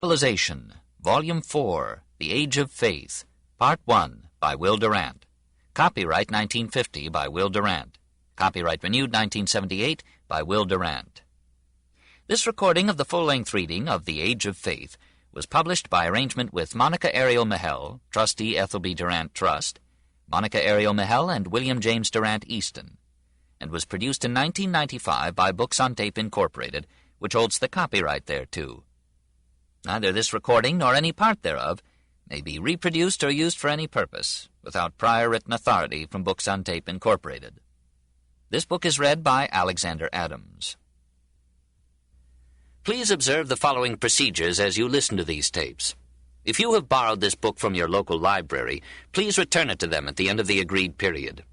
Civilization, Volume 4, The Age of Faith, Part 1, by Will Durant. Copyright 1950 by Will Durant. Copyright renewed 1978 by Will Durant. This recording of the full-length reading of The Age of Faith was published by arrangement with Monica Ariel Mahel, Trustee Ethelby Durant Trust, Monica Ariel Mahel and William James Durant Easton, and was produced in 1995 by Books on Tape Incorporated, which holds the copyright thereto. Neither this recording nor any part thereof may be reproduced or used for any purpose without prior written authority from Books on Tape Incorporated. This book is read by Alexander Adams. Please observe the following procedures as you listen to these tapes. If you have borrowed this book from your local library, please return it to them at the end of the agreed period.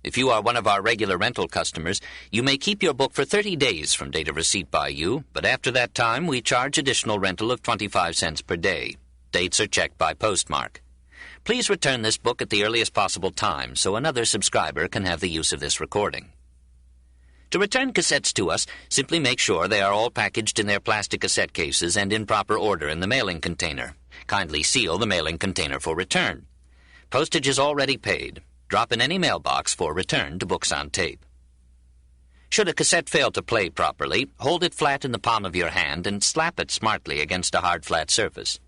If you are one of our regular rental customers, you may keep your book for 30 days from date of receipt by you, but after that time we charge additional rental of 25 cents per day. Dates are checked by postmark. Please return this book at the earliest possible time so another subscriber can have the use of this recording. To return cassettes to us, simply make sure they are all packaged in their plastic cassette cases and in proper order in the mailing container. Kindly seal the mailing container for return. Postage is already paid. Drop in any mailbox for return to Books on Tape. Should a cassette fail to play properly, hold it flat in the palm of your hand and slap it smartly against a hard flat surface.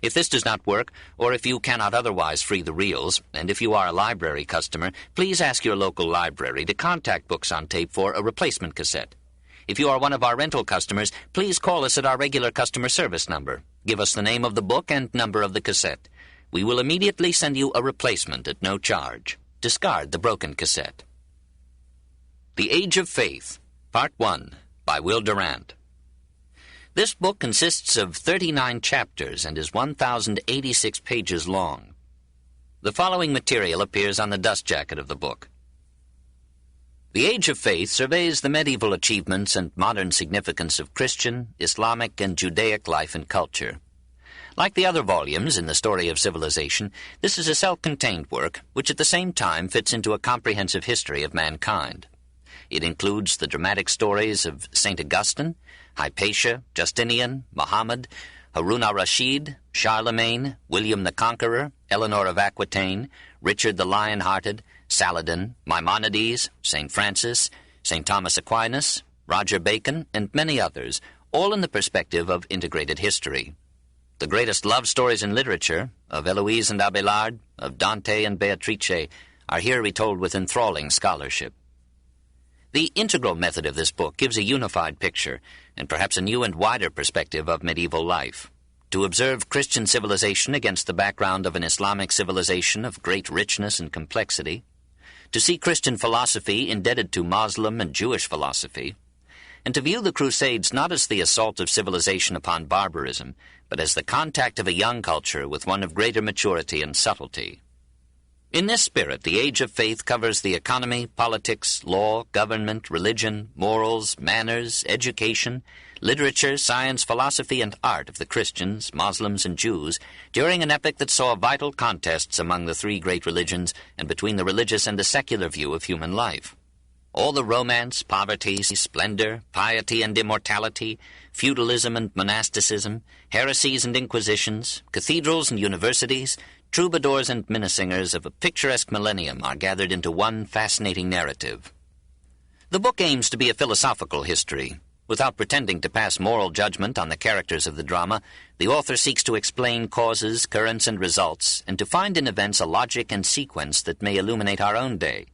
If this does not work, or if you cannot otherwise free the reels, and if you are a library customer, please ask your local library to contact Books on Tape for a replacement cassette. If you are one of our rental customers, please call us at our regular customer service number. Give us the name of the book and number of the cassette. We will immediately send you a replacement at no charge. Discard the broken cassette. The Age of Faith, Part 1, by Will Durant. This book consists of 39 chapters and is 1,086 pages long. The following material appears on the dust jacket of the book. The Age of Faith surveys the medieval achievements and modern significance of Christian, Islamic, and Judaic life and culture. Like the other volumes in the story of civilization, this is a self-contained work which at the same time fits into a comprehensive history of mankind. It includes the dramatic stories of St. Augustine, Hypatia, Justinian, Mohammed, Harun al-Rashid, Charlemagne, William the Conqueror, Eleanor of Aquitaine, Richard the Lion-Hearted, Saladin, Maimonides, St. Francis, St. Thomas Aquinas, Roger Bacon, and many others, all in the perspective of integrated history. The greatest love stories in literature, of Eloise and Abelard, of Dante and Beatrice, are here retold with enthralling scholarship. The integral method of this book gives a unified picture, and perhaps a new and wider perspective of medieval life. To observe Christian civilization against the background of an Islamic civilization of great richness and complexity, to see Christian philosophy indebted to Muslim and Jewish philosophy, and to view the Crusades not as the assault of civilization upon barbarism, but as the contact of a young culture with one of greater maturity and subtlety. In this spirit, the Age of Faith covers the economy, politics, law, government, religion, morals, manners, education, literature, science, philosophy, and art of the Christians, Muslims, and Jews during an epoch that saw vital contests among the three great religions and between the religious and the secular view of human life. All the romance, poverty, splendor, piety and immortality, feudalism and monasticism, heresies and inquisitions, cathedrals and universities, troubadours and minnesingers of a picturesque millennium are gathered into one fascinating narrative. The book aims to be a philosophical history. Without pretending to pass moral judgment on the characters of the drama, the author seeks to explain causes, currents, and results, and to find in events a logic and sequence that may illuminate our own day.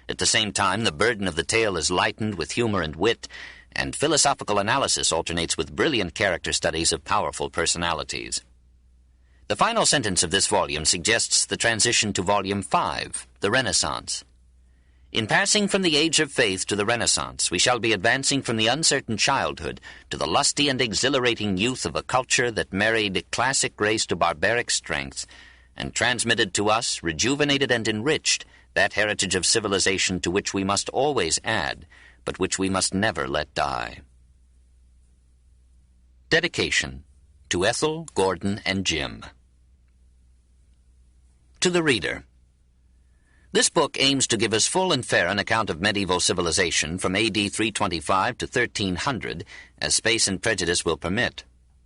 At the same time, the burden of the tale is lightened with humor and wit, and philosophical analysis alternates with brilliant character studies of powerful personalities. The final sentence of this volume suggests the transition to Volume 5, the Renaissance. In passing from the Age of Faith to the Renaissance, we shall be advancing from the uncertain childhood to the lusty and exhilarating youth of a culture that married classic grace to barbaric strength, and transmitted to us, rejuvenated and enriched, that heritage of civilization to which we must always add, but which we must never let die. Dedication to Ethel, Gordon, and Jim. To the reader. This book aims to give us full and fair an account of medieval civilization from AD 325 to 1300, as space and prejudice will permit.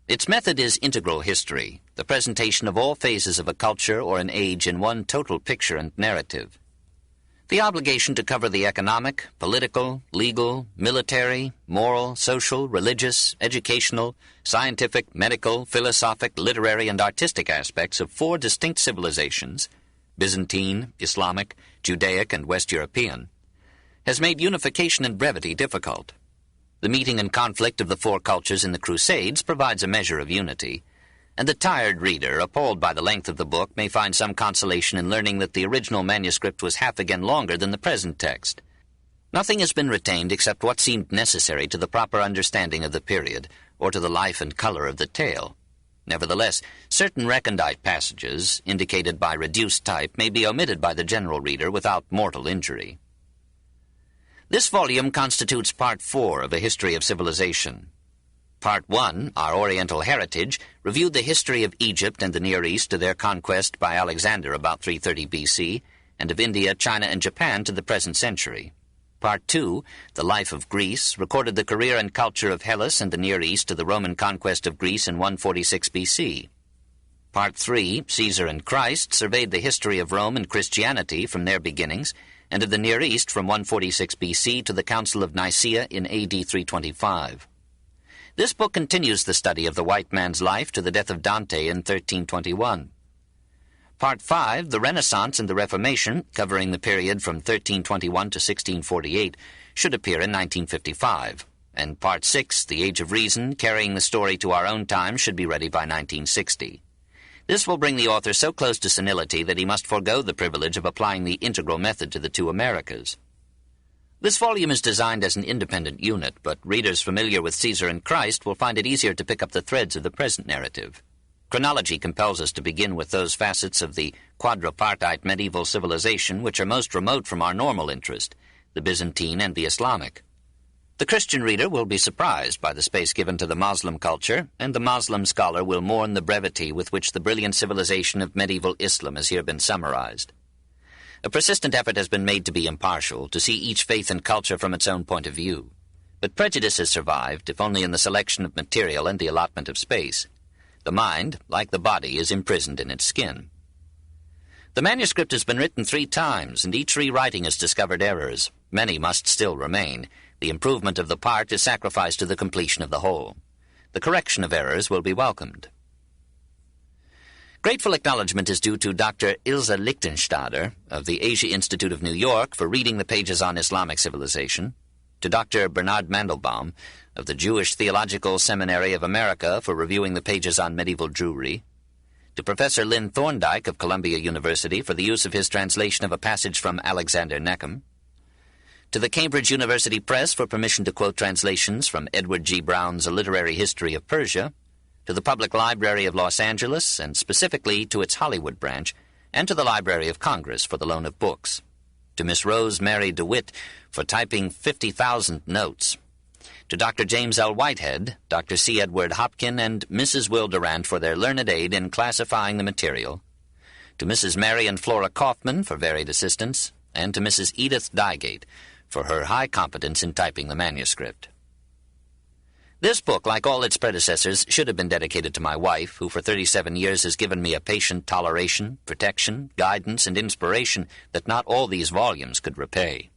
Its method is integral history, the presentation of all phases of a culture or an age in one total picture and narrative. The obligation to cover the economic, political, legal, military, moral, social, religious, educational, scientific, medical, philosophic, literary, and artistic aspects of 4 distinct civilizations, Byzantine, Islamic, Judaic, and West European, has made unification and brevity difficult. The meeting and conflict of the 4 cultures in the Crusades provides a measure of unity, and the tired reader, appalled by the length of the book, may find some consolation in learning that the original manuscript was half again longer than the present text. Nothing has been retained except what seemed necessary to the proper understanding of the period, or to the life and color of the tale. Nevertheless, certain recondite passages, indicated by reduced type, may be omitted by the general reader without mortal injury. This volume constitutes Part 4 of a history of civilization. Part 1, our Oriental heritage, reviewed the history of Egypt and the Near East to their conquest by Alexander about 330 B.C., and of India, China, and Japan to the present century. Part 2, the life of Greece, recorded the career and culture of Hellas and the Near East to the Roman conquest of Greece in 146 B.C. Part 3, Caesar and Christ, surveyed the history of Rome and Christianity from their beginnings, and of the Near East from 146 B.C. to the Council of Nicaea in A.D. 325. This book continues the study of the white man's life to the death of Dante in 1321. Part 5, the Renaissance and the Reformation, covering the period from 1321 to 1648, should appear in 1955, and Part 6, the Age of Reason, carrying the story to our own time, should be ready by 1960. This will bring the author so close to senility that he must forego the privilege of applying the integral method to the 2 Americas. This volume is designed as an independent unit, but readers familiar with Caesar and Christ will find it easier to pick up the threads of the present narrative. Chronology compels us to begin with those facets of the quadripartite medieval civilization which are most remote from our normal interest, the Byzantine and the Islamic. The Christian reader will be surprised by the space given to the Moslem culture, and the Moslem scholar will mourn the brevity with which the brilliant civilization of medieval Islam has here been summarized. A persistent effort has been made to be impartial, to see each faith and culture from its own point of view. But prejudice has survived, if only in the selection of material and the allotment of space. The mind, like the body, is imprisoned in its skin. The manuscript has been written 3 times, and each rewriting has discovered errors. Many must still remain. The improvement of the part is sacrificed to the completion of the whole. The correction of errors will be welcomed. Grateful acknowledgment is due to Dr. Ilse Lichtenstader of the Asia Institute of New York for reading the pages on Islamic civilization, to Dr. Bernard Mandelbaum of the Jewish Theological Seminary of America for reviewing the pages on medieval Jewry, to Professor Lynn Thorndike of Columbia University for the use of his translation of a passage from Alexander Neckham, to the Cambridge University Press for permission to quote translations from Edward G. Brown's A Literary History of Persia, to the Public Library of Los Angeles, and specifically to its Hollywood branch, and to the Library of Congress for the loan of books, to Miss Rose Mary DeWitt for typing 50,000 notes, to Dr. James L. Whitehead, Dr. C. Edward Hopkin, and Mrs. Will Durant for their learned aid in classifying the material, to Mrs. Mary and Flora Kaufman for varied assistance, and to Mrs. Edith Dygate for her high competence in typing the manuscript. This book, like all its predecessors, should have been dedicated to my wife, who for 37 years has given me a patient toleration, protection, guidance, and inspiration that not all these volumes could repay.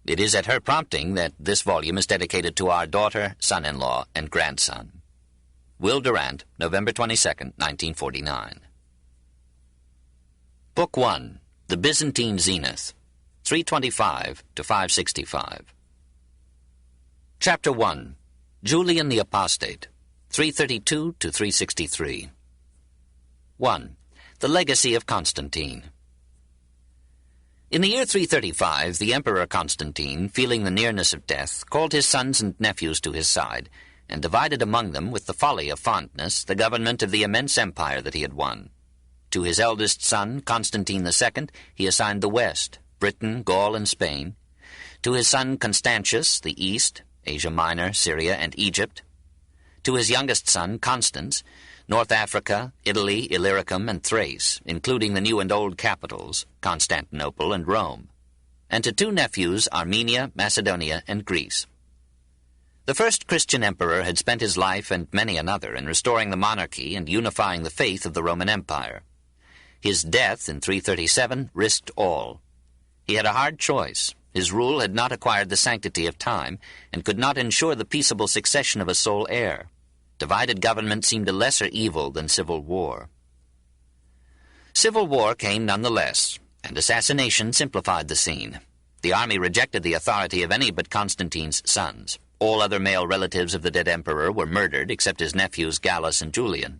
It is at her prompting that this volume is dedicated to our daughter, son-in-law, and grandson. Will Durant, November 22, 1949. Book 1, The Byzantine Zenith, 325 to 565. Chapter 1, Julian the Apostate, 332 to 363. 1. The Legacy of Constantine. In the year 335, the Emperor Constantine, feeling the nearness of death, called his sons and nephews to his side, and divided among them, with the folly of fondness, the government of the immense empire that he had won. To his eldest son, Constantine II, he assigned the West, Britain, Gaul, and Spain. To his son Constantius, the East, Asia Minor, Syria, and Egypt. To his youngest son, Constans, North Africa, Italy, Illyricum, and Thrace, including the new and old capitals, Constantinople and Rome. And to 2 nephews, Armenia, Macedonia, and Greece. The first Christian emperor had spent his life and many another in restoring the monarchy and unifying the faith of the Roman Empire. His death in 337 risked all. He had a hard choice. His rule had not acquired the sanctity of time and could not ensure the peaceable succession of a sole heir. Divided government seemed a lesser evil than civil war. Civil war came nonetheless, and assassination simplified the scene. The army rejected the authority of any but Constantine's sons. All other male relatives of the dead emperor were murdered except his nephews Gallus and Julian.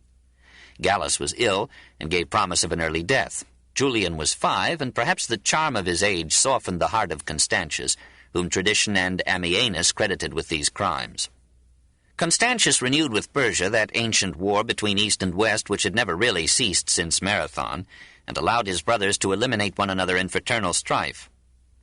Gallus was ill and gave promise of an early death. Julian was 5, and perhaps the charm of his age softened the heart of Constantius, whom tradition and Ammianus credited with these crimes. Constantius renewed with Persia that ancient war between East and West which had never really ceased since Marathon, and allowed his brothers to eliminate one another in fraternal strife.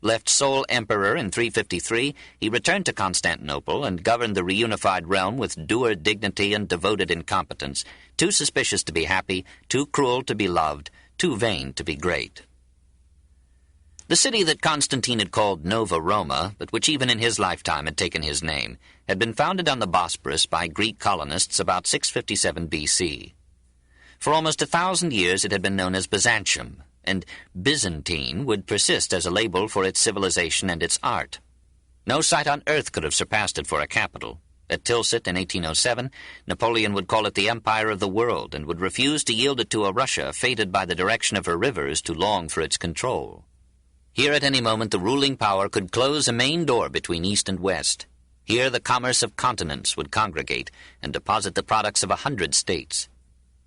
Left sole emperor in 353, he returned to Constantinople and governed the reunified realm with dour dignity and devoted incompetence, too suspicious to be happy, too cruel to be loved, too vain to be great. The city that Constantine had called Nova Roma, but which even in his lifetime had taken his name, had been founded on the Bosporus by Greek colonists about 657 B.C. For almost 1,000 years it had been known as Byzantium, and Byzantine would persist as a label for its civilization and its art. No site on earth could have surpassed it for a capital. At Tilsit in 1807, Napoleon would call it the empire of the world and would refuse to yield it to a Russia fated by the direction of her rivers to long for its control. Here at any moment the ruling power could close a main door between East and West. Here the commerce of continents would congregate and deposit the products of 100 states.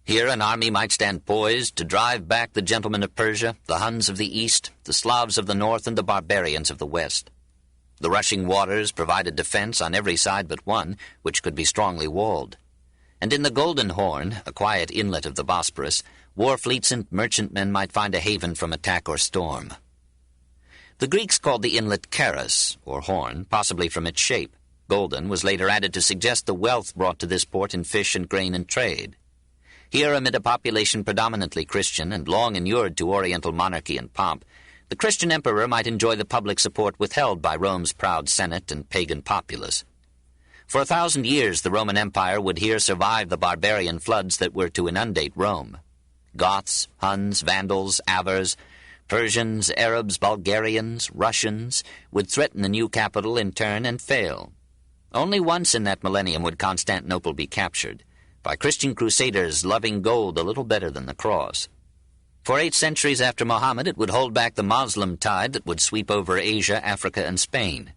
Here an army might stand poised to drive back the gentlemen of Persia, the Huns of the East, the Slavs of the North, and the barbarians of the West. The rushing waters provided defense on every side but one, which could be strongly walled. And in the Golden Horn, a quiet inlet of the Bosporus, war fleets and merchantmen might find a haven from attack or storm. The Greeks called the inlet Charos, or horn, possibly from its shape. Golden was later added to suggest the wealth brought to this port in fish and grain and trade. Here, amid a population predominantly Christian and long inured to Oriental monarchy and pomp, the Christian emperor might enjoy the public support withheld by Rome's proud Senate and pagan populace. For 1,000 years the Roman Empire would here survive the barbarian floods that were to inundate Rome. Goths, Huns, Vandals, Avars, Persians, Arabs, Bulgarians, Russians would threaten the new capital in turn and fail. Only once in that millennium would Constantinople be captured, by Christian crusaders loving gold a little better than the cross. For 8 centuries after Mohammed, it would hold back the Moslem tide that would sweep over Asia, Africa, and Spain.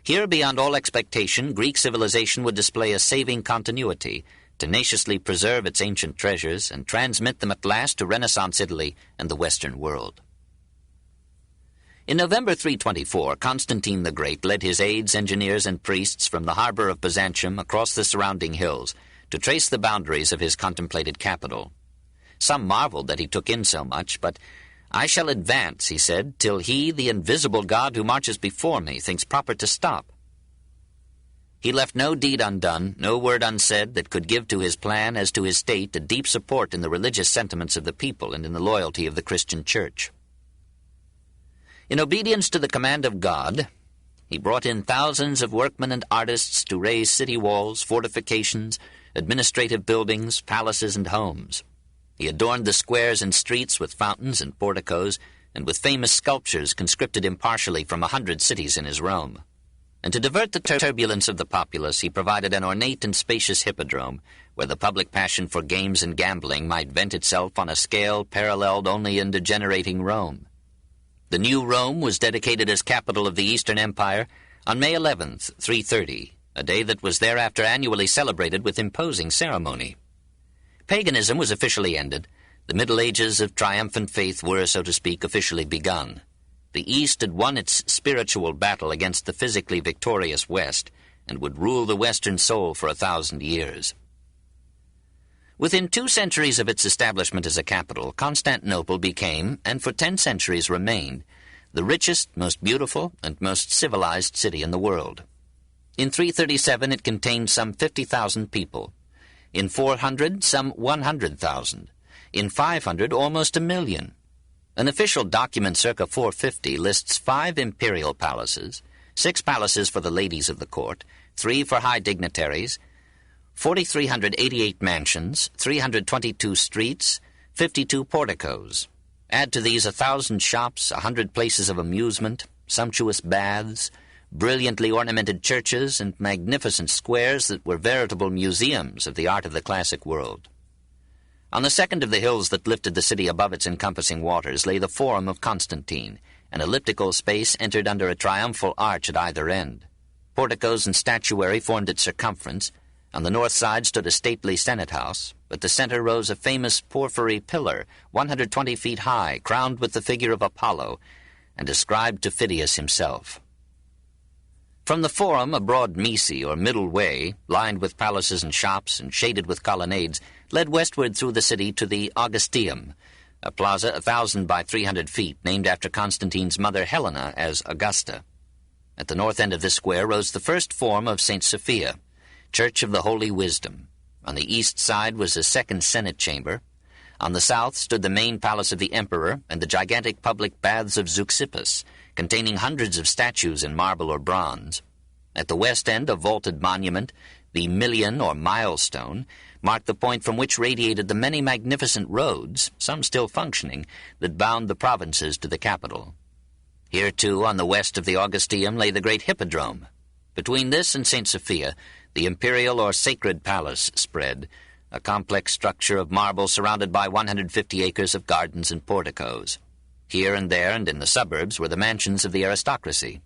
Here, beyond all expectation, Greek civilization would display a saving continuity, tenaciously preserve its ancient treasures, and transmit them at last to Renaissance Italy and the Western world. In November 324, Constantine the Great led his aides, engineers, and priests from the harbor of Byzantium across the surrounding hills to trace the boundaries of his contemplated capital. Some marveled that he took in so much, but "I shall advance," he said, "till he, the invisible God who marches before me, thinks proper to stop." He left no deed undone, no word unsaid that could give to his plan as to his state a deep support in the religious sentiments of the people and in the loyalty of the Christian Church. In obedience to the command of God, he brought in thousands of workmen and artists to raise city walls, fortifications, administrative buildings, palaces, and homes. He adorned the squares and streets with fountains and porticos, and with famous sculptures conscripted impartially from 100 cities in his Rome. And to divert the turbulence of the populace, he provided an ornate and spacious hippodrome, where the public passion for games and gambling might vent itself on a scale paralleled only in degenerating Rome. The new Rome was dedicated as capital of the Eastern Empire on May 11th, 330, a day that was thereafter annually celebrated with imposing ceremony. Paganism was officially ended. The Middle Ages of triumphant faith were, so to speak, officially begun. The East had won its spiritual battle against the physically victorious West and would rule the Western soul for 1,000 years. Within 2 centuries of its establishment as a capital, Constantinople became, and for 10 centuries remained, the richest, most beautiful, and most civilized city in the world. In 337 it contained some 50,000 people. In 400, some 100,000. In 500, almost 1,000,000. An official document circa 450 lists 5 imperial palaces, 6 palaces for the ladies of the court, 3 for high dignitaries, 4,388 mansions, 322 streets, 52 porticos. Add to these 1,000 shops, 100 places of amusement, sumptuous baths, brilliantly ornamented churches, and magnificent squares that were veritable museums of the art of the classic world. On the second of the hills that lifted the city above its encompassing waters lay the Forum of Constantine, an elliptical space entered under a triumphal arch at either end. Porticos and statuary formed its circumference. On the north side stood a stately Senate house. At the center rose a famous porphyry pillar, 120 feet high, crowned with the figure of Apollo, and ascribed to Phidias himself. From the Forum, a broad Misi, or middle way, lined with palaces and shops and shaded with colonnades, led westward through the city to the Augusteum, a plaza 1,000 by 300 feet, named after Constantine's mother Helena as Augusta. At the north end of this square rose the first form of St. Sophia, Church of the Holy Wisdom. On the east side was a second Senate chamber. On the south stood the main palace of the emperor and the gigantic public baths of Zeuxippus, containing hundreds of statues in marble or bronze. At the west end, a vaulted monument, the Million or Milestone, marked the point from which radiated the many magnificent roads, some still functioning, that bound the provinces to the capital. Here, too, on the west of the Augusteum, lay the great Hippodrome. Between this and St. Sophia, the imperial or sacred palace spread, a complex structure of marble surrounded by 150 acres of gardens and porticos. Here and there and in the suburbs were the mansions of the aristocracy.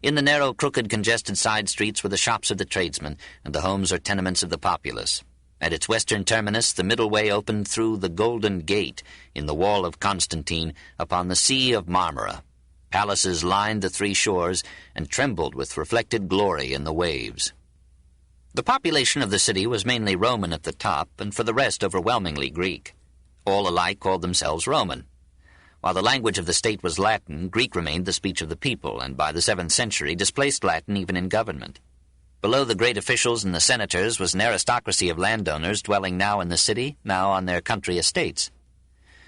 In the narrow, crooked, congested side streets were the shops of the tradesmen and the homes or tenements of the populace. At its western terminus, the middle way opened through the Golden Gate in the wall of Constantine upon the Sea of Marmara. Palaces lined the 3 shores and trembled with reflected glory in the waves. The population of the city was mainly Roman at the top, and for the rest overwhelmingly Greek. All alike called themselves Roman. While the language of the state was Latin, Greek remained the speech of the people, and by the 7th century displaced Latin even in government. Below the great officials and the senators was an aristocracy of landowners dwelling now in the city, now on their country estates.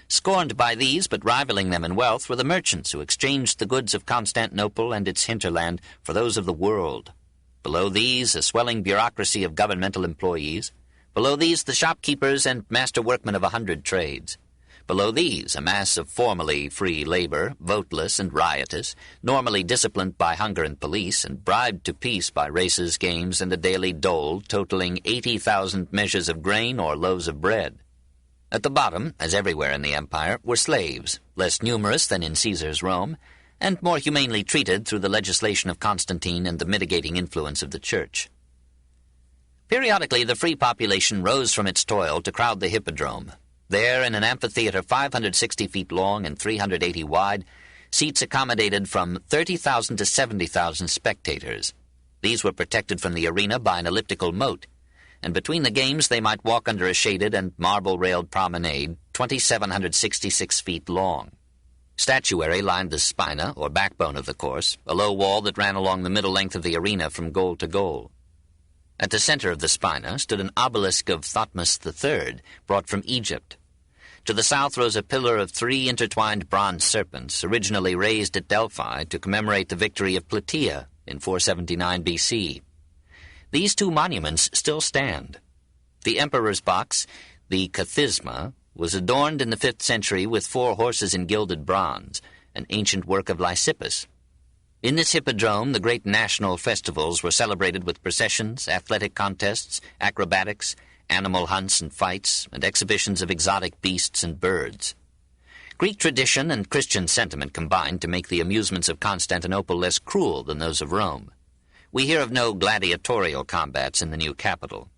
Scorned by these, but rivaling them in wealth, were the merchants who exchanged the goods of Constantinople and its hinterland for those of the world. Below these, a swelling bureaucracy of governmental employees. Below these, the shopkeepers and master workmen of 100 trades. Below these, a mass of formally free labor, voteless and riotous, normally disciplined by hunger and police, and bribed to peace by races, games, and a daily dole totaling 80,000 measures of grain or loaves of bread. At the bottom, as everywhere in the empire, were slaves, less numerous than in Caesar's Rome, and more humanely treated through the legislation of Constantine and the mitigating influence of the Church. Periodically, the free population rose from its toil to crowd the Hippodrome. There, in an amphitheater 560 feet long and 380 wide, seats accommodated from 30,000 to 70,000 spectators. These were protected from the arena by an elliptical moat, and between the games they might walk under a shaded and marble-railed promenade 2,766 feet long. Statuary lined the spina, or backbone of the course, a low wall that ran along the middle length of the arena from goal to goal. At the center of the spina stood an obelisk of Thutmose III, brought from Egypt. To the south rose a pillar of 3 intertwined bronze serpents, originally raised at Delphi to commemorate the victory of Plataea in 479 B.C. These 2 monuments still stand. The emperor's box, the Kathisma, was adorned in the 5th century with 4 horses in gilded bronze, an ancient work of Lysippus. In this hippodrome, the great national festivals were celebrated with processions, athletic contests, acrobatics, animal hunts and fights, and exhibitions of exotic beasts and birds. Greek tradition and Christian sentiment combined to make the amusements of Constantinople less cruel than those of Rome. We hear of no gladiatorial combats in the new capital.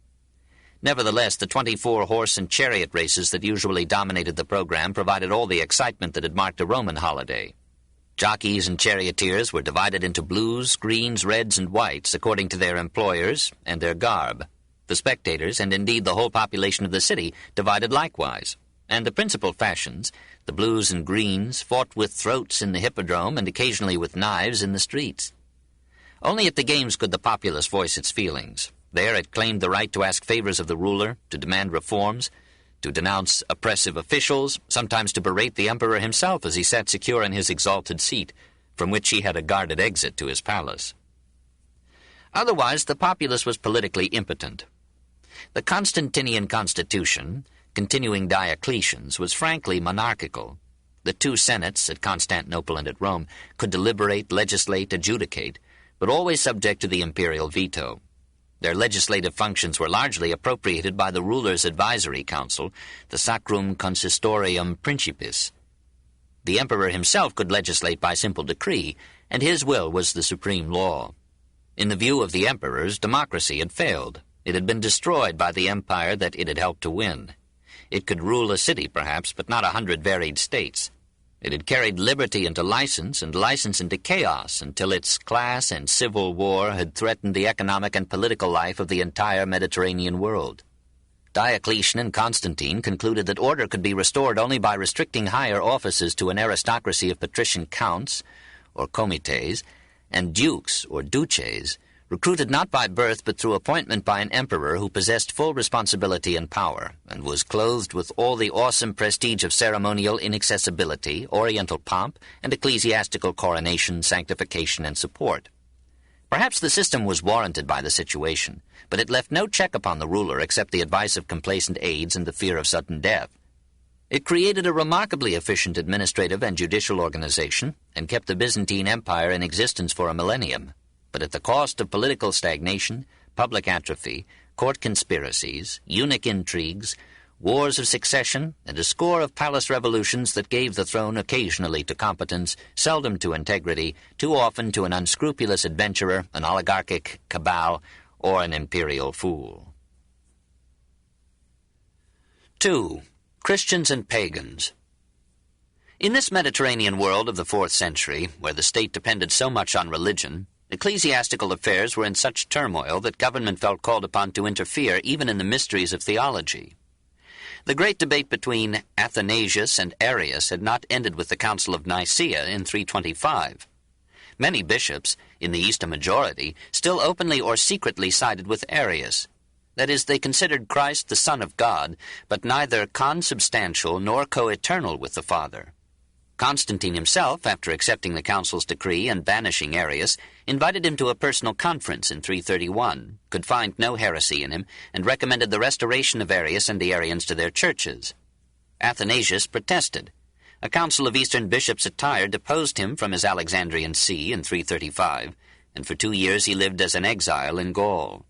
Nevertheless, the 24 horse and chariot races that usually dominated the program provided all the excitement that had marked a Roman holiday. Jockeys and charioteers were divided into blues, greens, reds, and whites according to their employers and their garb. The spectators, and indeed the whole population of the city, divided likewise, and the principal fashions, the blues and greens, fought with throats in the hippodrome and occasionally with knives in the streets. Only at the games could the populace voice its feelings. There it claimed the right to ask favors of the ruler, to demand reforms, to denounce oppressive officials, sometimes to berate the emperor himself as he sat secure in his exalted seat, from which he had a guarded exit to his palace. Otherwise, the populace was politically impotent. The Constantinian constitution, continuing Diocletian's, was frankly monarchical. The two senates, at Constantinople and at Rome, could deliberate, legislate, adjudicate, but always subject to the imperial veto. Their legislative functions were largely appropriated by the ruler's advisory council, the Sacrum Consistorium Principis. The emperor himself could legislate by simple decree, and his will was the supreme law. In the view of the emperors, democracy had failed. It had been destroyed by the empire that it had helped to win. It could rule a city, perhaps, but not 100 varied states. It had carried liberty into license and license into chaos until its class and civil war had threatened the economic and political life of the entire Mediterranean world. Diocletian and Constantine concluded that order could be restored only by restricting higher offices to an aristocracy of patrician counts, or comites, and dukes, or duces, recruited not by birth but through appointment by an emperor who possessed full responsibility and power, and was clothed with all the awesome prestige of ceremonial inaccessibility, oriental pomp, and ecclesiastical coronation, sanctification, and support. Perhaps the system was warranted by the situation, but it left no check upon the ruler except the advice of complacent aides and the fear of sudden death. It created a remarkably efficient administrative and judicial organization, and kept the Byzantine Empire in existence for a millennium, but at the cost of political stagnation, public atrophy, court conspiracies, eunuch intrigues, wars of succession, and a score of palace revolutions that gave the throne occasionally to competence, seldom to integrity, too often to an unscrupulous adventurer, an oligarchic cabal, or an imperial fool. 2. Christians and Pagans. In this Mediterranean world of the 4th century, where the state depended so much on religion, ecclesiastical affairs were in such turmoil that government felt called upon to interfere even in the mysteries of theology. The great debate between Athanasius and Arius had not ended with the Council of Nicaea in 325. Many bishops, in the East a majority, still openly or secretly sided with Arius. That is, they considered Christ the Son of God, but neither consubstantial nor co-eternal with the Father. Constantine himself, after accepting the council's decree and banishing Arius, invited him to a personal conference in 331, could find no heresy in him, and recommended the restoration of Arius and the Arians to their churches. Athanasius protested. A council of Eastern bishops at Tyre deposed him from his Alexandrian see in 335, and for 2 years he lived as an exile in Gaul.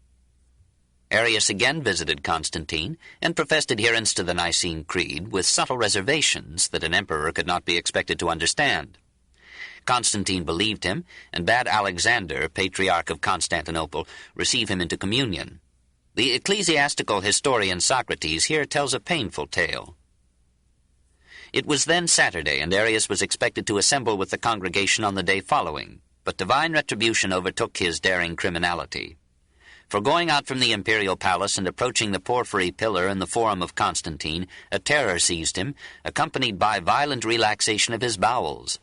Arius again visited Constantine and professed adherence to the Nicene Creed with subtle reservations that an emperor could not be expected to understand. Constantine believed him and bade Alexander, Patriarch of Constantinople, receive him into communion. The ecclesiastical historian Socrates here tells a painful tale. It was then Saturday, and Arius was expected to assemble with the congregation on the day following, but divine retribution overtook his daring criminality. For going out from the imperial palace and approaching the porphyry pillar in the Forum of Constantine, a terror seized him, accompanied by violent relaxation of his bowels.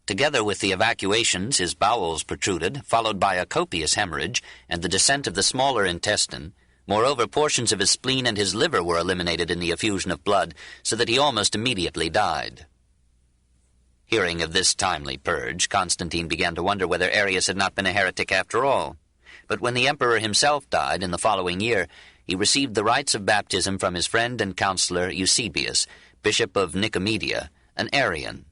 Together with the evacuations, his bowels protruded, followed by a copious hemorrhage and the descent of the smaller intestine. Moreover, portions of his spleen and his liver were eliminated in the effusion of blood, so that he almost immediately died. Hearing of this timely purge, Constantine began to wonder whether Arius had not been a heretic after all. But when the emperor himself died in the following year, he received the rites of baptism from his friend and counselor Eusebius, bishop of Nicomedia, an Arian.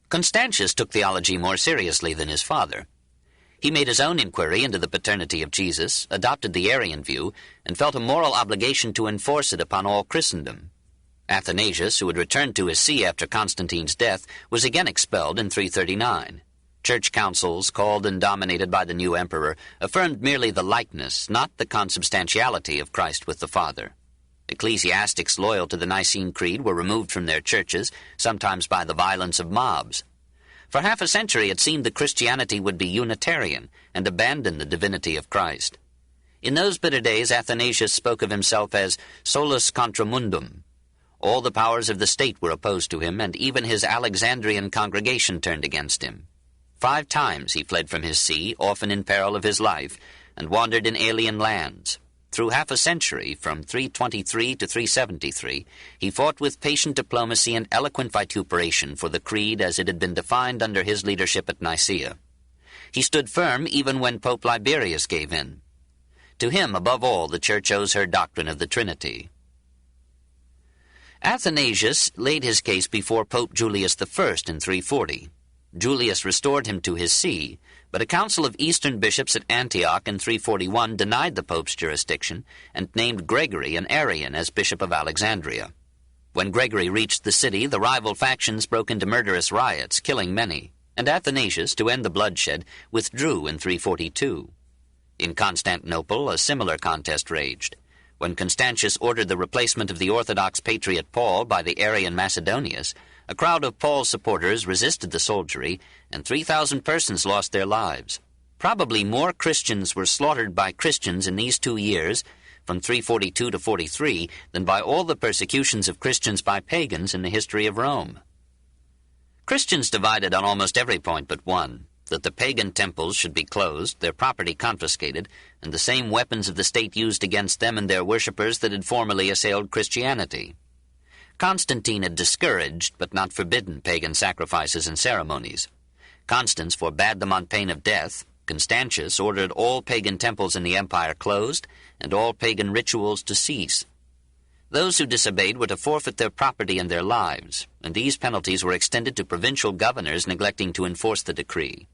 Constantius took theology more seriously than his father. He made his own inquiry into the paternity of Jesus, adopted the Arian view, and felt a moral obligation to enforce it upon all Christendom. Athanasius, who had returned to his see after Constantine's death, was again expelled in 339. Church councils, called and dominated by the new emperor, affirmed merely the likeness, not the consubstantiality of Christ with the Father. Ecclesiastics loyal to the Nicene Creed were removed from their churches, sometimes by the violence of mobs. For half a century it seemed that Christianity would be Unitarian and abandon the divinity of Christ. In those bitter days Athanasius spoke of himself as solus contra mundum. All the powers of the state were opposed to him, and even his Alexandrian congregation turned against him. 5 times he fled from his see, often in peril of his life, and wandered in alien lands. Through half a century, from 323 to 373, he fought with patient diplomacy and eloquent vituperation for the creed as it had been defined under his leadership at Nicaea. He stood firm even when Pope Liberius gave in. To him, above all, the Church owes her doctrine of the Trinity. Athanasius laid his case before Pope Julius I in 340. Julius restored him to his see, but a council of Eastern bishops at Antioch in 341 denied the Pope's jurisdiction and named Gregory, an Arian, as Bishop of Alexandria. When Gregory reached the city, the rival factions broke into murderous riots, killing many, and Athanasius, to end the bloodshed, withdrew in 342. In Constantinople, a similar contest raged. When Constantius ordered the replacement of the Orthodox patriot Paul by the Arian Macedonius, a crowd of Paul's supporters resisted the soldiery, and 3,000 persons lost their lives. Probably more Christians were slaughtered by Christians in these 2 years, from 342 to 43, than by all the persecutions of Christians by pagans in the history of Rome. Christians divided on almost every point but one, that the pagan temples should be closed, their property confiscated, and the same weapons of the state used against them and their worshippers that had formerly assailed Christianity. Constantine had discouraged, but not forbidden, pagan sacrifices and ceremonies. Constans forbade them on pain of death. Constantius ordered all pagan temples in the empire closed, and all pagan rituals to cease. Those who disobeyed were to forfeit their property and their lives, and these penalties were extended to provincial governors neglecting to enforce the decree.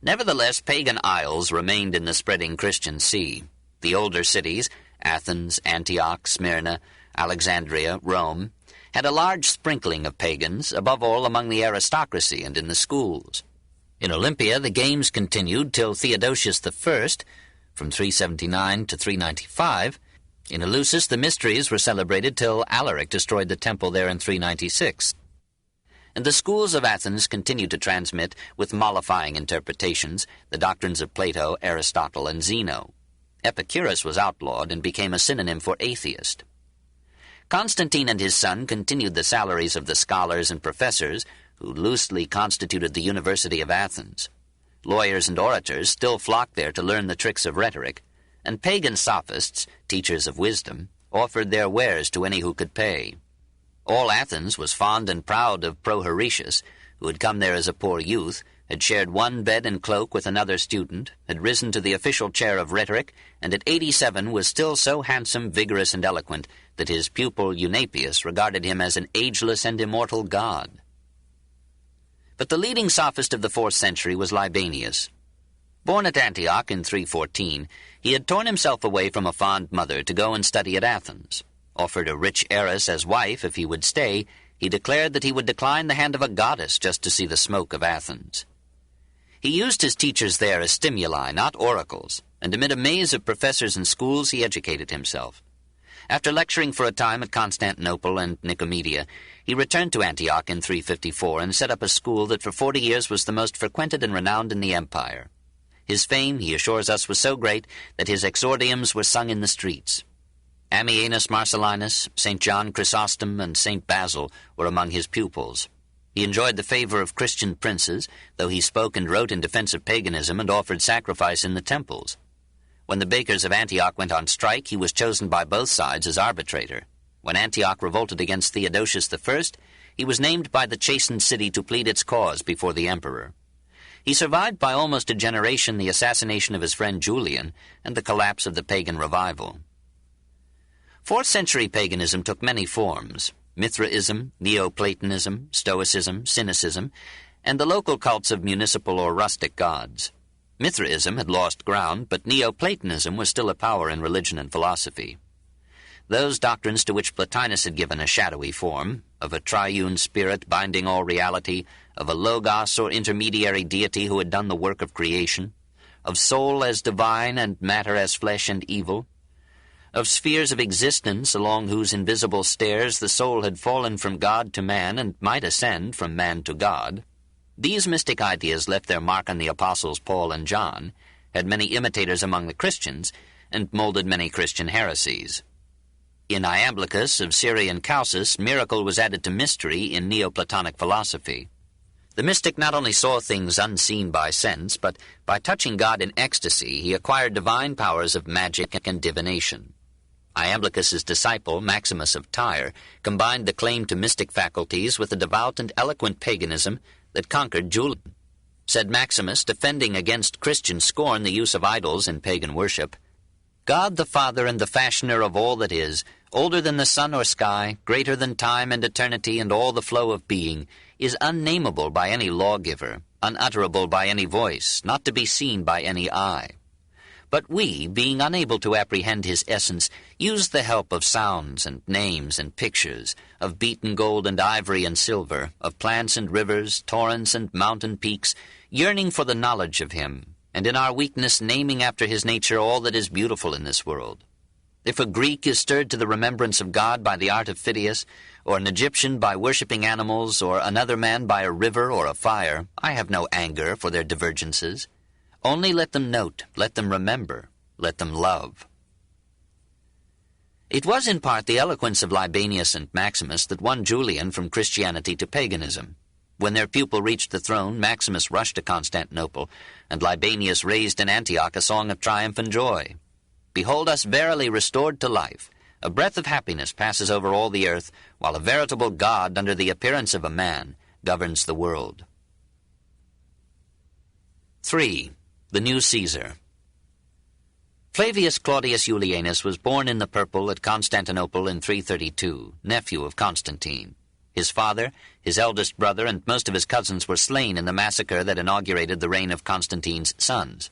Nevertheless, pagan isles remained in the spreading Christian sea. The older cities, Athens, Antioch, Smyrna, Alexandria, Rome, had a large sprinkling of pagans, above all among the aristocracy and in the schools. In Olympia, the games continued till Theodosius I, from 379 to 395. In Eleusis, the mysteries were celebrated till Alaric destroyed the temple there in 396. And the schools of Athens continued to transmit, with mollifying interpretations, the doctrines of Plato, Aristotle, and Zeno. Epicurus was outlawed and became a synonym for atheist. Constantine and his son continued the salaries of the scholars and professors who loosely constituted the University of Athens. Lawyers and orators still flocked there to learn the tricks of rhetoric, and pagan sophists, teachers of wisdom, offered their wares to any who could pay. All Athens was fond and proud of Proheretius, who had come there as a poor youth, had shared one bed and cloak with another student, had risen to the official chair of rhetoric, and at 87 was still so handsome, vigorous, and eloquent that his pupil Eunapius regarded him as an ageless and immortal god. But the leading sophist of the 4th century was Libanius. Born at Antioch in 314, he had torn himself away from a fond mother to go and study at Athens. Offered a rich heiress as wife if he would stay, he declared that he would decline the hand of a goddess just to see the smoke of Athens. He used his teachers there as stimuli, not oracles, and amid a maze of professors and schools he educated himself. After lecturing for a time at Constantinople and Nicomedia, he returned to Antioch in 354 and set up a school that for 40 years was the most frequented and renowned in the empire. His fame, he assures us, was so great that his exordiums were sung in the streets. Ammianus Marcellinus, St. John Chrysostom, and St. Basil were among his pupils. He enjoyed the favor of Christian princes, though he spoke and wrote in defense of paganism and offered sacrifice in the temples. When the bakers of Antioch went on strike, he was chosen by both sides as arbitrator. When Antioch revolted against Theodosius I, he was named by the chastened city to plead its cause before the emperor. He survived by almost a generation the assassination of his friend Julian and the collapse of the pagan revival. 4th century paganism took many forms: Mithraism, Neoplatonism, Stoicism, Cynicism, and the local cults of municipal or rustic gods. Mithraism had lost ground, but Neoplatonism was still a power in religion and philosophy. Those doctrines to which Plotinus had given a shadowy form, of a triune spirit binding all reality, of a logos or intermediary deity who had done the work of creation, of soul as divine and matter as flesh and evil, of spheres of existence along whose invisible stairs the soul had fallen from God to man and might ascend from man to God. These mystic ideas left their mark on the apostles Paul and John, had many imitators among the Christians, and molded many Christian heresies. In Iamblichus of Syrian Chalcis, miracle was added to mystery in Neoplatonic philosophy. The mystic not only saw things unseen by sense, but by touching God in ecstasy, he acquired divine powers of magic and divination. Iamblichus's disciple, Maximus of Tyre, combined the claim to mystic faculties with a devout and eloquent paganism that conquered Julian. Said Maximus, defending against Christian scorn the use of idols in pagan worship, "God the Father and the fashioner of all that is, older than the sun or sky, greater than time and eternity and all the flow of being, is unnameable by any lawgiver, unutterable by any voice, not to be seen by any eye. But we, being unable to apprehend his essence, use the help of sounds and names and pictures, of beaten gold and ivory and silver, of plants and rivers, torrents and mountain peaks, yearning for the knowledge of him, and in our weakness naming after his nature all that is beautiful in this world. If a Greek is stirred to the remembrance of God by the art of Phidias, or an Egyptian by worshipping animals, or another man by a river or a fire, I have no anger for their divergences. Only let them note, let them remember, let them love." It was in part the eloquence of Libanius and Maximus that won Julian from Christianity to paganism. When their pupil reached the throne, Maximus rushed to Constantinople, and Libanius raised in Antioch a song of triumph and joy. "Behold us verily restored to life. A breath of happiness passes over all the earth, while a veritable God, under the appearance of a man, governs the world." 3. The new Caesar. Flavius Claudius Julianus was born in the purple at Constantinople in 332, nephew of Constantine. His father, his eldest brother, and most of his cousins were slain in the massacre that inaugurated the reign of Constantine's sons.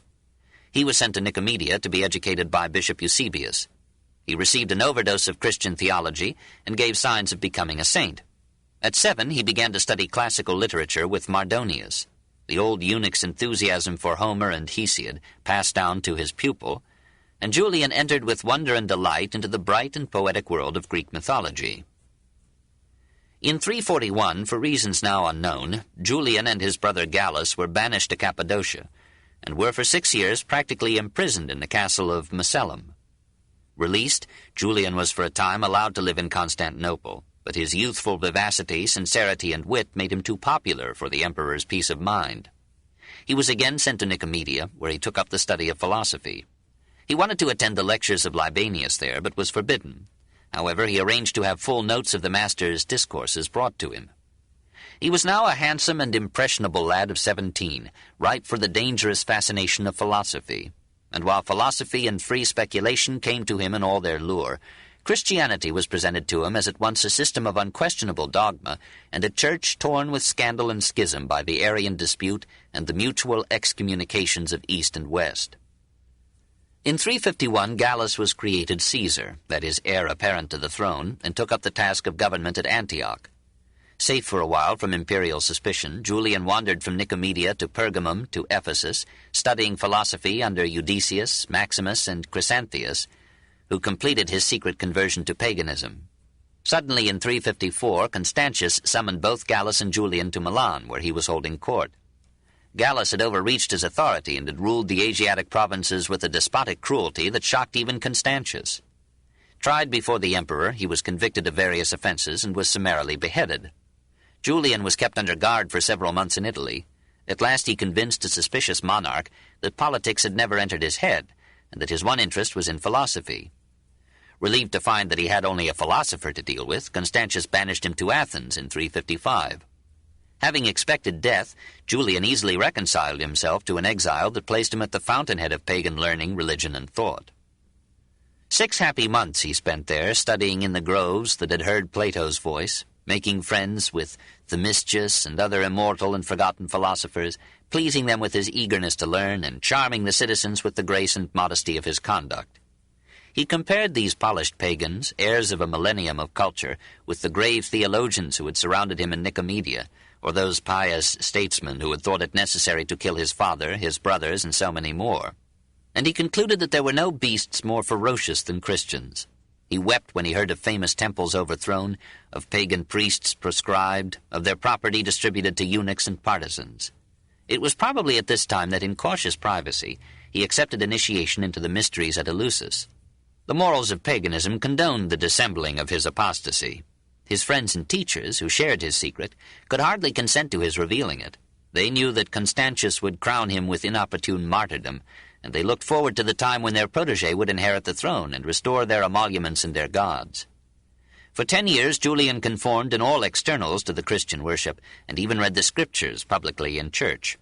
He was sent to Nicomedia to be educated by Bishop Eusebius. He received an overdose of Christian theology and gave signs of becoming a saint. At 7, he began to study classical literature with Mardonius. The old eunuch's enthusiasm for Homer and Hesiod passed down to his pupil, and Julian entered with wonder and delight into the bright and poetic world of Greek mythology. In 341, for reasons now unknown, Julian and his brother Gallus were banished to Cappadocia, and were for 6 years practically imprisoned in the castle of Macellum. Released, Julian was for a time allowed to live in Constantinople, but his youthful vivacity, sincerity, and wit made him too popular for the emperor's peace of mind. He was again sent to Nicomedia, where he took up the study of philosophy. He wanted to attend the lectures of Libanius there, but was forbidden. However, he arranged to have full notes of the master's discourses brought to him. He was now a handsome and impressionable lad of 17, ripe for the dangerous fascination of philosophy. And while philosophy and free speculation came to him in all their lure, Christianity was presented to him as at once a system of unquestionable dogma and a church torn with scandal and schism by the Arian dispute and the mutual excommunications of East and West. In 351, Gallus was created Caesar, that is, heir apparent to the throne, and took up the task of government at Antioch. Safe for a while from imperial suspicion, Julian wandered from Nicomedia to Pergamum to Ephesus, studying philosophy under Eudicius, Maximus, and Chrysanthius, who completed his secret conversion to paganism. Suddenly in 354, Constantius summoned both Gallus and Julian to Milan, where he was holding court. Gallus had overreached his authority and had ruled the Asiatic provinces with a despotic cruelty that shocked even Constantius. Tried before the emperor, he was convicted of various offenses and was summarily beheaded. Julian was kept under guard for several months in Italy. At last he convinced a suspicious monarch that politics had never entered his head, and that his one interest was in philosophy. Relieved to find that he had only a philosopher to deal with, Constantius banished him to Athens in 355. Having expected death, Julian easily reconciled himself to an exile that placed him at the fountainhead of pagan learning, religion, and thought. 6 happy months he spent there, studying in the groves that had heard Plato's voice, making friends with Themistius and other immortal and forgotten philosophers, pleasing them with his eagerness to learn, and charming the citizens with the grace and modesty of his conduct. He compared these polished pagans, heirs of a millennium of culture, with the grave theologians who had surrounded him in Nicomedia, or those pious statesmen who had thought it necessary to kill his father, his brothers, and so many more. And he concluded that there were no beasts more ferocious than Christians. He wept when he heard of famous temples overthrown, of pagan priests proscribed, of their property distributed to eunuchs and partisans. It was probably at this time that in cautious privacy he accepted initiation into the mysteries at Eleusis. The morals of paganism condoned the dissembling of his apostasy. His friends and teachers, who shared his secret, could hardly consent to his revealing it. They knew that Constantius would crown him with inopportune martyrdom, and they looked forward to the time when their protege would inherit the throne and restore their emoluments and their gods. For 10 years Julian conformed in all externals to the Christian worship, and even read the Scriptures publicly in church.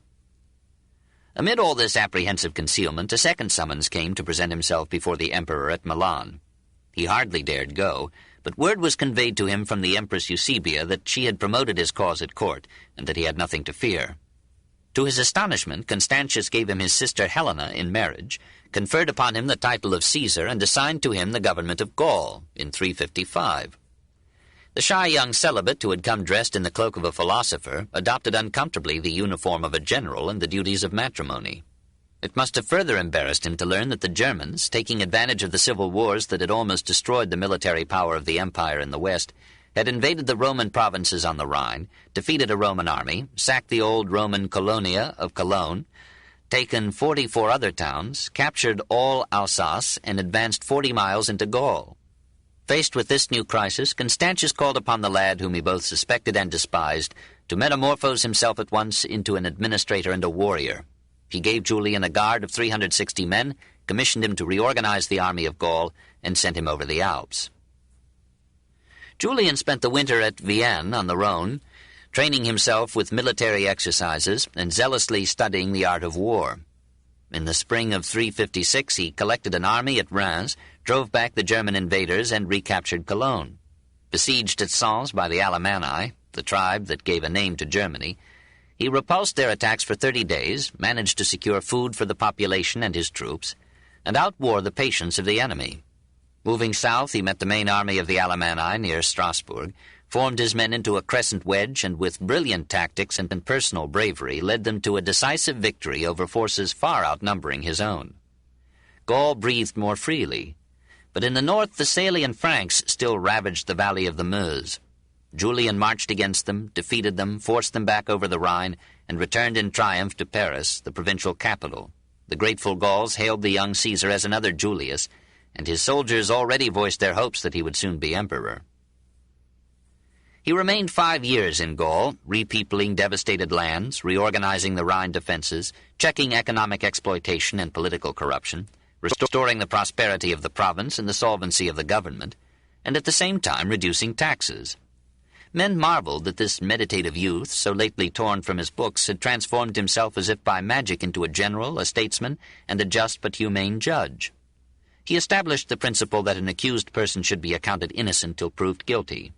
Amid all this apprehensive concealment, a second summons came to present himself before the emperor at Milan. He hardly dared go, but word was conveyed to him from the Empress Eusebia that she had promoted his cause at court, and that he had nothing to fear. To his astonishment, Constantius gave him his sister Helena in marriage, conferred upon him the title of Caesar, and assigned to him the government of Gaul in 355. The shy young celibate, who had come dressed in the cloak of a philosopher, adopted uncomfortably the uniform of a general and the duties of matrimony. It must have further embarrassed him to learn that the Germans, taking advantage of the civil wars that had almost destroyed the military power of the empire in the west, had invaded the Roman provinces on the Rhine, defeated a Roman army, sacked the old Roman colonia of Cologne, taken 44 other towns, captured all Alsace, and advanced 40 miles into Gaul. Faced with this new crisis, Constantius called upon the lad whom he both suspected and despised to metamorphose himself at once into an administrator and a warrior. He gave Julian a guard of 360 men, commissioned him to reorganize the army of Gaul, and sent him over the Alps. Julian spent the winter at Vienne on the Rhone, training himself with military exercises and zealously studying the art of war. In the spring of 356 he collected an army at Reims, drove back the German invaders, and recaptured Cologne. Besieged at Sens by the Alemanni, the tribe that gave a name to Germany, he repulsed their attacks for 30 days, managed to secure food for the population and his troops, and outwore the patience of the enemy. Moving south, he met the main army of the Alemanni near Strasbourg, formed his men into a crescent wedge, and with brilliant tactics and personal bravery led them to a decisive victory over forces far outnumbering his own. Gaul breathed more freely, but in the north the Salian Franks still ravaged the valley of the Meuse. Julian marched against them, defeated them, forced them back over the Rhine, and returned in triumph to Paris, the provincial capital. The grateful Gauls hailed the young Caesar as another Julius, and his soldiers already voiced their hopes that he would soon be emperor. He remained 5 years in Gaul, repeopling devastated lands, reorganizing the Rhine defenses, checking economic exploitation and political corruption, restoring the prosperity of the province and the solvency of the government, and at the same time reducing taxes. Men marveled that this meditative youth, so lately torn from his books, had transformed himself as if by magic into a general, a statesman, and a just but humane judge. He established the principle that an accused person should be accounted innocent till proved guilty.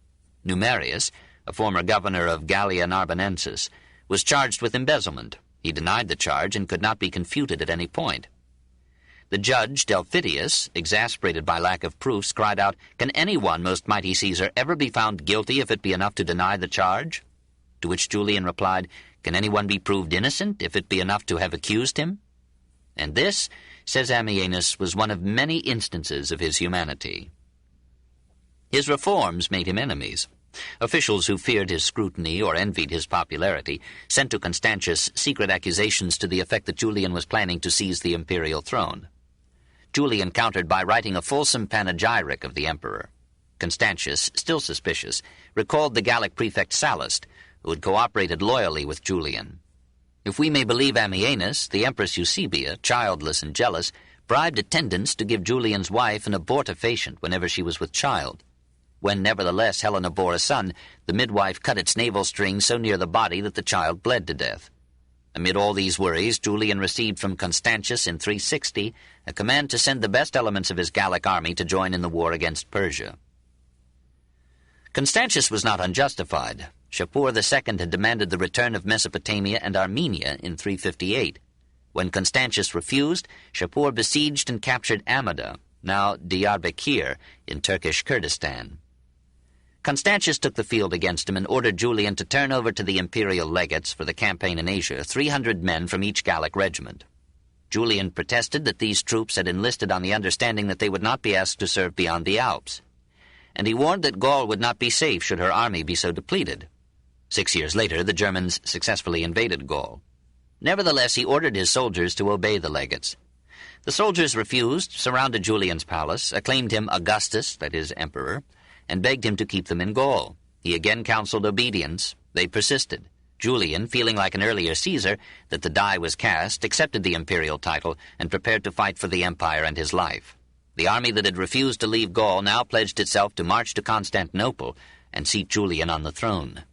Numerius, a former governor of Gallia Narbonensis, was charged with embezzlement. He denied the charge and could not be confuted at any point. The judge, Delphidius, exasperated by lack of proofs, cried out, "Can anyone, most mighty Caesar, ever be found guilty if it be enough to deny the charge?" To which Julian replied, "Can anyone be proved innocent if it be enough to have accused him?" And this, says Ammianus, was one of many instances of his humanity. His reforms made him enemies. Officials who feared his scrutiny or envied his popularity sent to Constantius secret accusations to the effect that Julian was planning to seize the imperial throne. Julian countered by writing a fulsome panegyric of the emperor. Constantius, still suspicious, recalled the Gallic prefect Sallust, who had cooperated loyally with Julian. If we may believe Ammianus, the Empress Eusebia, childless and jealous, bribed attendants to give Julian's wife an abortifacient whenever she was with child. When, nevertheless, Helena bore a son, the midwife cut its navel string so near the body that the child bled to death. Amid all these worries, Julian received from Constantius in 360 a command to send the best elements of his Gallic army to join in the war against Persia. Constantius was not unjustified. Shapur II had demanded the return of Mesopotamia and Armenia in 358. When Constantius refused, Shapur besieged and captured Amida, now Diyarbakir, in Turkish Kurdistan. Constantius took the field against him and ordered Julian to turn over to the imperial legates for the campaign in Asia 300 men from each Gallic regiment. Julian protested that these troops had enlisted on the understanding that they would not be asked to serve beyond the Alps, and he warned that Gaul would not be safe should her army be so depleted. 6 years later, the Germans successfully invaded Gaul. Nevertheless, he ordered his soldiers to obey the legates. The soldiers refused, surrounded Julian's palace, acclaimed him Augustus, that is, emperor, and begged him to keep them in Gaul. He again counseled obedience. They persisted. Julian, feeling like an earlier Caesar, that the die was cast, accepted the imperial title and prepared to fight for the empire and his life. The army that had refused to leave Gaul now pledged itself to march to Constantinople and seat Julian on the throne.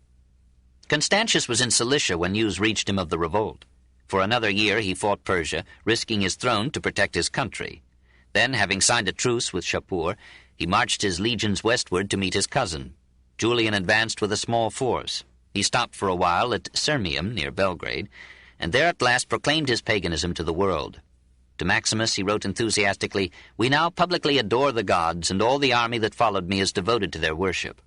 Constantius was in Cilicia when news reached him of the revolt. For another year he fought Persia, risking his throne to protect his country. Then, having signed a truce with Shapur, he marched his legions westward to meet his cousin. Julian advanced with a small force. He stopped for a while at Sirmium, near Belgrade, and there at last proclaimed his paganism to the world. To Maximus he wrote enthusiastically, "We now publicly adore the gods, and all the army that followed me is devoted to their worship."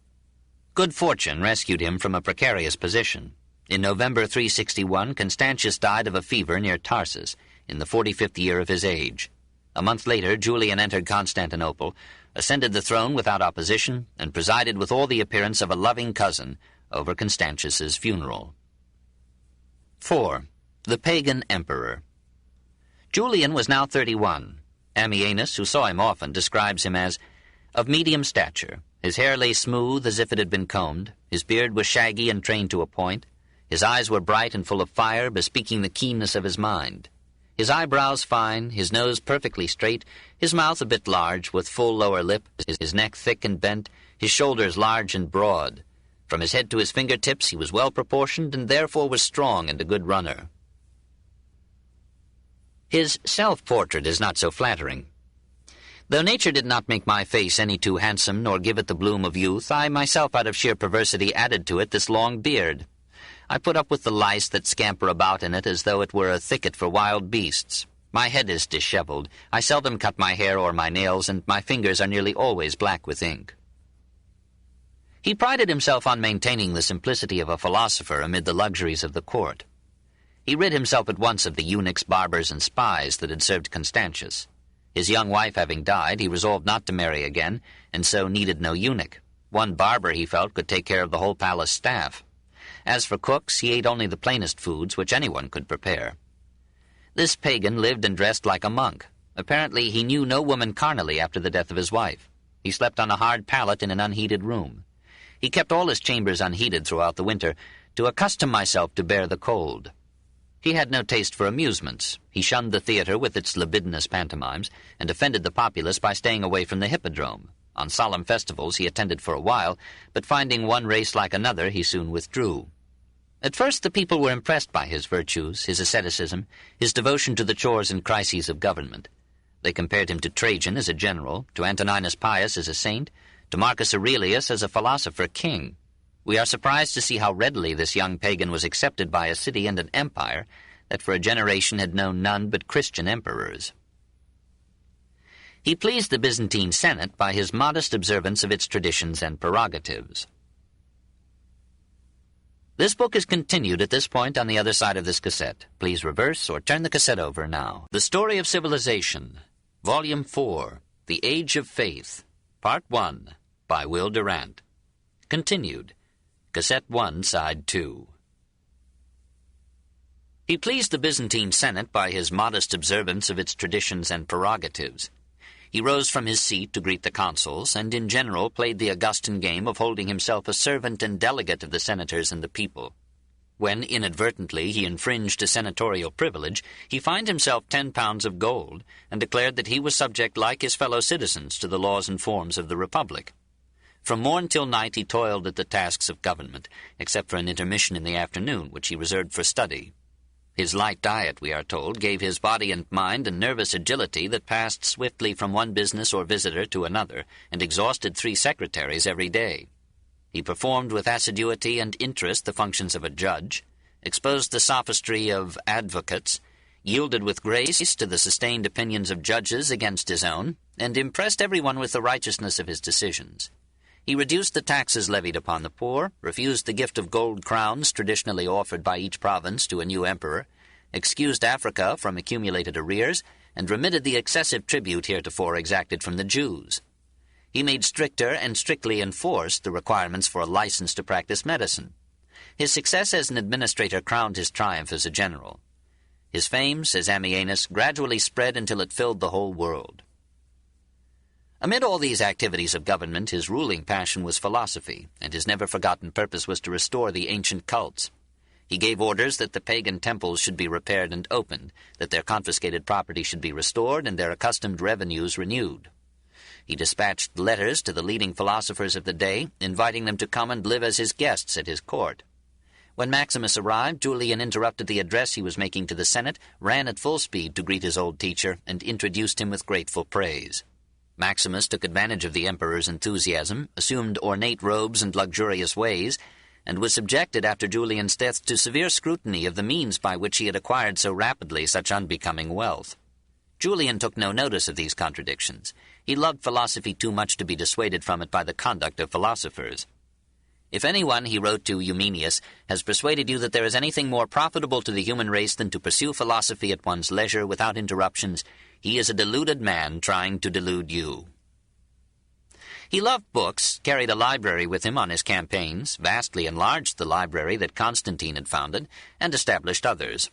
Good fortune rescued him from a precarious position. In November 361, Constantius died of a fever near Tarsus, in the 45th year of his age. A month later, Julian entered Constantinople, ascended the throne without opposition, and presided with all the appearance of a loving cousin over Constantius's funeral. 4. The Pagan Emperor. Julian was now 31. Ammianus, who saw him often, describes him as of medium stature. His hair lay smooth as if it had been combed. His beard was shaggy and trained to a point. His eyes were bright and full of fire, bespeaking the keenness of his mind. His eyebrows fine, his nose perfectly straight, his mouth a bit large, with full lower lip, his neck thick and bent, his shoulders large and broad. From his head to his fingertips he was well proportioned, and therefore was strong and a good runner. His self-portrait is not so flattering. Though nature did not make my face any too handsome, nor give it the bloom of youth, I myself out of sheer perversity added to it this long beard. I put up with the lice that scamper about in it as though it were a thicket for wild beasts. My head is disheveled. I seldom cut my hair or my nails, and my fingers are nearly always black with ink. He prided himself on maintaining the simplicity of a philosopher amid the luxuries of the court. He rid himself at once of the eunuchs, barbers, and spies that had served Constantius. His young wife having died, he resolved not to marry again, and so needed no eunuch. One barber, he felt, could take care of the whole palace staff. As for cooks, he ate only the plainest foods which anyone could prepare. This pagan lived and dressed like a monk. Apparently he knew no woman carnally after the death of his wife. He slept on a hard pallet in an unheated room. He kept all his chambers unheated throughout the winter, to accustom myself to bear the cold. He had no taste for amusements. He shunned the theatre with its libidinous pantomimes, and offended the populace by staying away from the hippodrome. On solemn festivals he attended for a while, but finding one race like another, he soon withdrew. At first the people were impressed by his virtues, his asceticism, his devotion to the chores and crises of government. They compared him to Trajan as a general, to Antoninus Pius as a saint, to Marcus Aurelius as a philosopher king. We are surprised to see how readily this young pagan was accepted by a city and an empire that for a generation had known none but Christian emperors. He pleased the Byzantine Senate by his modest observance of its traditions and prerogatives. This book is continued at this point on the other side of this cassette. Please reverse or turn the cassette over now. The Story of Civilization, Volume 4, The Age of Faith, Part 1, by Will Durant. Continued. Cassette 1, Side 2. He pleased the Byzantine Senate by his modest observance of its traditions and prerogatives. He rose from his seat to greet the consuls, and in general played the Augustine game of holding himself a servant and delegate of the senators and the people. When inadvertently he infringed a senatorial privilege, he fined himself 10 pounds of gold, and declared that he was subject like his fellow citizens to the laws and forms of the republic. From morn till night he toiled at the tasks of government, except for an intermission in the afternoon, which he reserved for study. His light diet, we are told, gave his body and mind a nervous agility that passed swiftly from one business or visitor to another, and exhausted 3 secretaries every day. He performed with assiduity and interest the functions of a judge, exposed the sophistry of advocates, yielded with grace to the sustained opinions of judges against his own, and impressed everyone with the righteousness of his decisions. He reduced the taxes levied upon the poor, refused the gift of gold crowns traditionally offered by each province to a new emperor, excused Africa from accumulated arrears, and remitted the excessive tribute heretofore exacted from the Jews. He made stricter and strictly enforced the requirements for a license to practice medicine. His success as an administrator crowned his triumph as a general. His fame, says Ammianus, gradually spread until it filled the whole world. Amid all these activities of government, his ruling passion was philosophy, and his never-forgotten purpose was to restore the ancient cults. He gave orders that the pagan temples should be repaired and opened, that their confiscated property should be restored, and their accustomed revenues renewed. He dispatched letters to the leading philosophers of the day, inviting them to come and live as his guests at his court. When Maximus arrived, Julian interrupted the address he was making to the Senate, ran at full speed to greet his old teacher, and introduced him with grateful praise. Maximus took advantage of the emperor's enthusiasm, assumed ornate robes and luxurious ways, and was subjected after Julian's death to severe scrutiny of the means by which he had acquired so rapidly such unbecoming wealth. Julian took no notice of these contradictions. He loved philosophy too much to be dissuaded from it by the conduct of philosophers. "If anyone," he wrote to Eumenius, "has persuaded you that there is anything more profitable to the human race than to pursue philosophy at one's leisure without interruptions, he is a deluded man trying to delude you." He loved books, carried a library with him on his campaigns, vastly enlarged the library that Constantine had founded, and established others.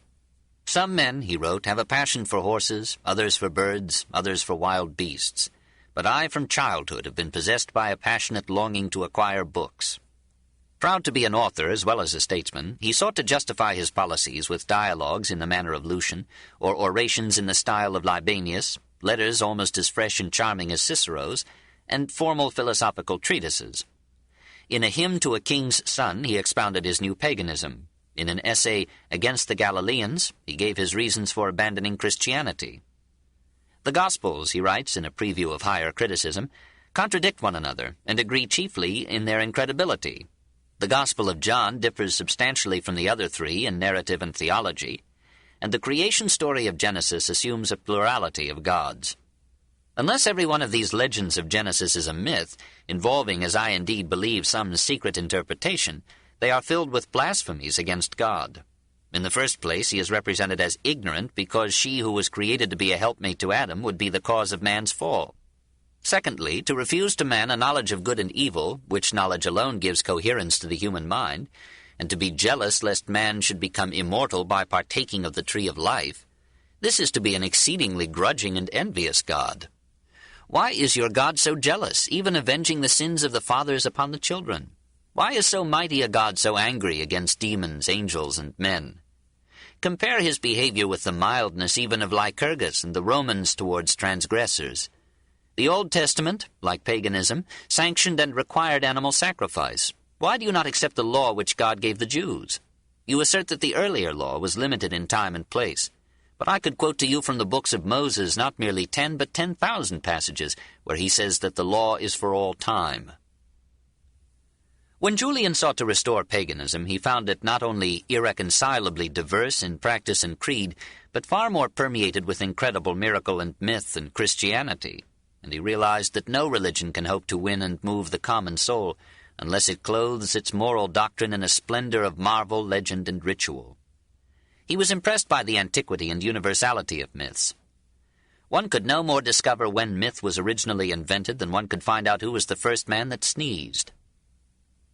"Some men," he wrote, "have a passion for horses, others for birds, others for wild beasts. But I from childhood have been possessed by a passionate longing to acquire books." Proud to be an author as well as a statesman, he sought to justify his policies with dialogues in the manner of Lucian, or orations in the style of Libanius, letters almost as fresh and charming as Cicero's, and formal philosophical treatises. In a hymn to a king's son, he expounded his new paganism. In an essay against the Galileans, he gave his reasons for abandoning Christianity. "The Gospels," he writes in a preview of higher criticism, "contradict one another, and agree chiefly in their incredibility. The Gospel of John differs substantially from the other three in narrative and theology, and the creation story of Genesis assumes a plurality of gods. Unless every one of these legends of Genesis is a myth, involving, as I indeed believe, some secret interpretation, they are filled with blasphemies against God. In the first place, he is represented as ignorant because she who was created to be a helpmate to Adam would be the cause of man's fall. Secondly, to refuse to man a knowledge of good and evil, which knowledge alone gives coherence to the human mind, and to be jealous lest man should become immortal by partaking of the tree of life, this is to be an exceedingly grudging and envious God. Why is your God so jealous, even avenging the sins of the fathers upon the children? Why is so mighty a God so angry against demons, angels, and men? Compare his behavior with the mildness even of Lycurgus and the Romans towards transgressors. The Old Testament, like paganism, sanctioned and required animal sacrifice. Why do you not accept the law which God gave the Jews? You assert that the earlier law was limited in time and place. But I could quote to you from the books of Moses not merely 10 but 10,000 passages where he says that the law is for all time. When Julian sought to restore paganism, he found it not only irreconcilably diverse in practice and creed, but far more permeated with incredible miracle and myth than Christianity, and he realized that no religion can hope to win and move the common soul unless it clothes its moral doctrine in a splendor of marvel, legend, and ritual. He was impressed by the antiquity and universality of myths. One could no more discover when myth was originally invented than one could find out who was the first man that sneezed.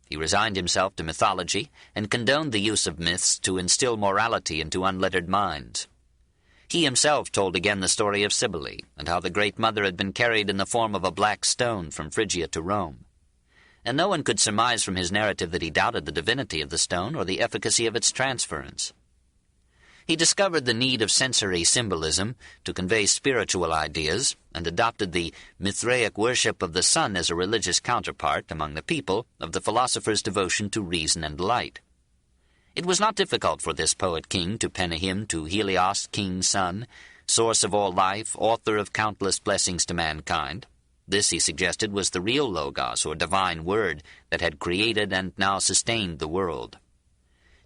He resigned himself to mythology and condoned the use of myths to instill morality into unlettered minds. He himself told again the story of Cybele, and how the Great Mother had been carried in the form of a black stone from Phrygia to Rome. And no one could surmise from his narrative that he doubted the divinity of the stone or the efficacy of its transference. He discovered the need of sensory symbolism to convey spiritual ideas, and adopted the Mithraic worship of the sun as a religious counterpart among the people of the philosopher's devotion to reason and light. It was not difficult for this poet-king to pen a hymn to Helios, king sun, source of all life, author of countless blessings to mankind. This, he suggested, was the real Logos, or divine word, that had created and now sustained the world.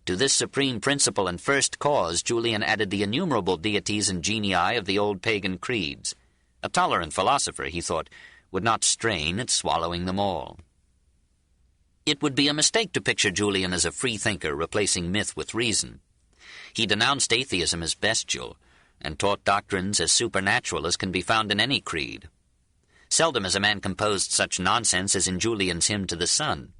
To this supreme principle and first cause, Julian added the innumerable deities and genii of the old pagan creeds. A tolerant philosopher, he thought, would not strain at swallowing them all. It would be a mistake to picture Julian as a free-thinker replacing myth with reason. He denounced atheism as bestial, and taught doctrines as supernatural as can be found in any creed. Seldom has a man composed such nonsense as in Julian's hymn to the sun.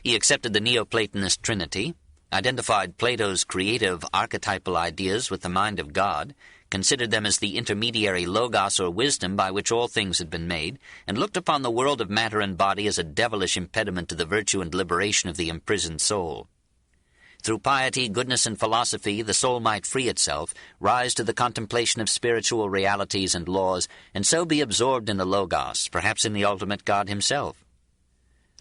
He accepted the Neoplatonist Trinity, identified Plato's creative archetypal ideas with the mind of God, considered them as the intermediary logos or wisdom by which all things had been made, and looked upon the world of matter and body as a devilish impediment to the virtue and liberation of the imprisoned soul. Through piety, goodness, and philosophy, the soul might free itself, rise to the contemplation of spiritual realities and laws, and so be absorbed in the Logos, perhaps in the ultimate God himself.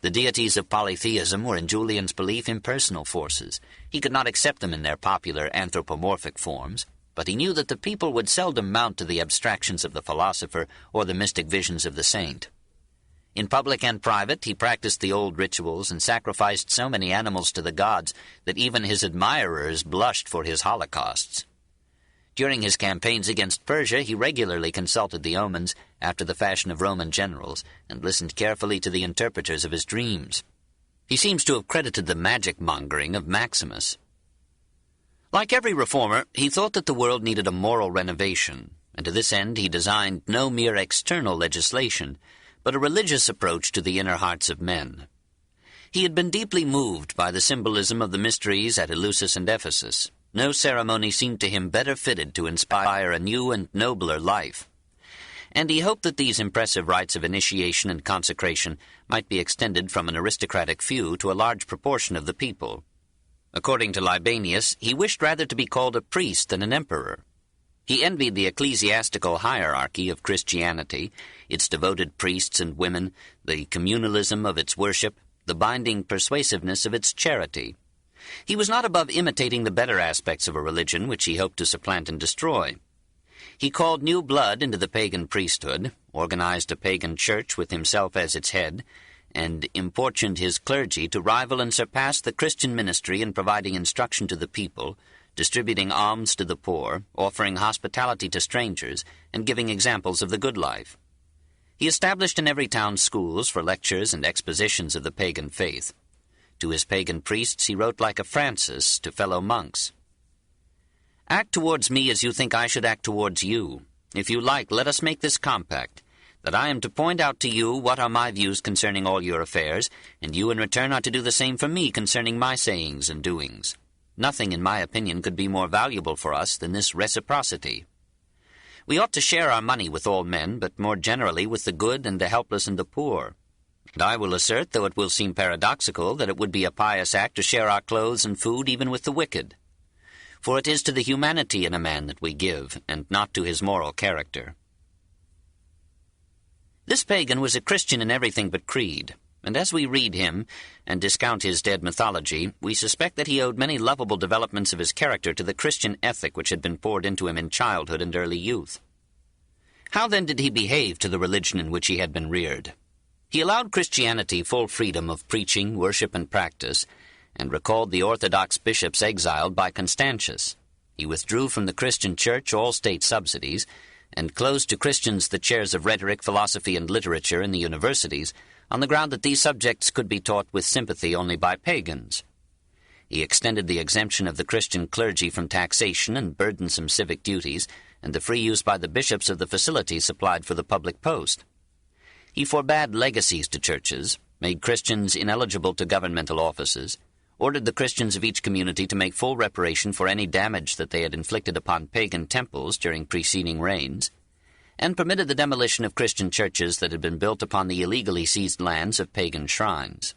The deities of polytheism were in Julian's belief impersonal forces. He could not accept them in their popular anthropomorphic forms, but he knew that the people would seldom mount to the abstractions of the philosopher or the mystic visions of the saint. In public and private, he practiced the old rituals and sacrificed so many animals to the gods that even his admirers blushed for his holocausts. During his campaigns against Persia, he regularly consulted the omens after the fashion of Roman generals and listened carefully to the interpreters of his dreams. He seems to have credited the magic-mongering of Maximus. Like every reformer, he thought that the world needed a moral renovation, and to this end he designed no mere external legislation, but a religious approach to the inner hearts of men. He had been deeply moved by the symbolism of the mysteries at Eleusis and Ephesus. No ceremony seemed to him better fitted to inspire a new and nobler life. And he hoped that these impressive rites of initiation and consecration might be extended from an aristocratic few to a large proportion of the people. According to Libanius, he wished rather to be called a priest than an emperor. He envied the ecclesiastical hierarchy of Christianity, its devoted priests and women, the communalism of its worship, the binding persuasiveness of its charity. He was not above imitating the better aspects of a religion which he hoped to supplant and destroy. He called new blood into the pagan priesthood, organized a pagan church with himself as its head, and importuned his clergy to rival and surpass the Christian ministry in providing instruction to the people, distributing alms to the poor, offering hospitality to strangers, and giving examples of the good life. He established in every town schools for lectures and expositions of the pagan faith. To his pagan priests he wrote like a Francis to fellow monks. "Act towards me as you think I should act towards you. If you like, let us make this compact, that I am to point out to you what are my views concerning all your affairs, and you in return are to do the same for me concerning my sayings and doings. Nothing, in my opinion, could be more valuable for us than this reciprocity. We ought to share our money with all men, but more generally with the good and the helpless and the poor. And I will assert, though it will seem paradoxical, that it would be a pious act to share our clothes and food even with the wicked. For it is to the humanity in a man that we give, and not to his moral character." This pagan was a Christian in everything but creed, and as we read him and discount his dead mythology, we suspect that he owed many lovable developments of his character to the Christian ethic which had been poured into him in childhood and early youth. How then did he behave to the religion in which he had been reared? He allowed Christianity full freedom of preaching, worship, and practice, and recalled the Orthodox bishops exiled by Constantius. He withdrew from the Christian church all state subsidies, and closed to Christians the chairs of rhetoric, philosophy, and literature in the universities, on the ground that these subjects could be taught with sympathy only by pagans. He extended the exemption of the Christian clergy from taxation and burdensome civic duties, and the free use by the bishops of the facilities supplied for the public post. He forbade legacies to churches, made Christians ineligible to governmental offices, ordered the Christians of each community to make full reparation for any damage that they had inflicted upon pagan temples during preceding reigns, and permitted the demolition of Christian churches that had been built upon the illegally seized lands of pagan shrines.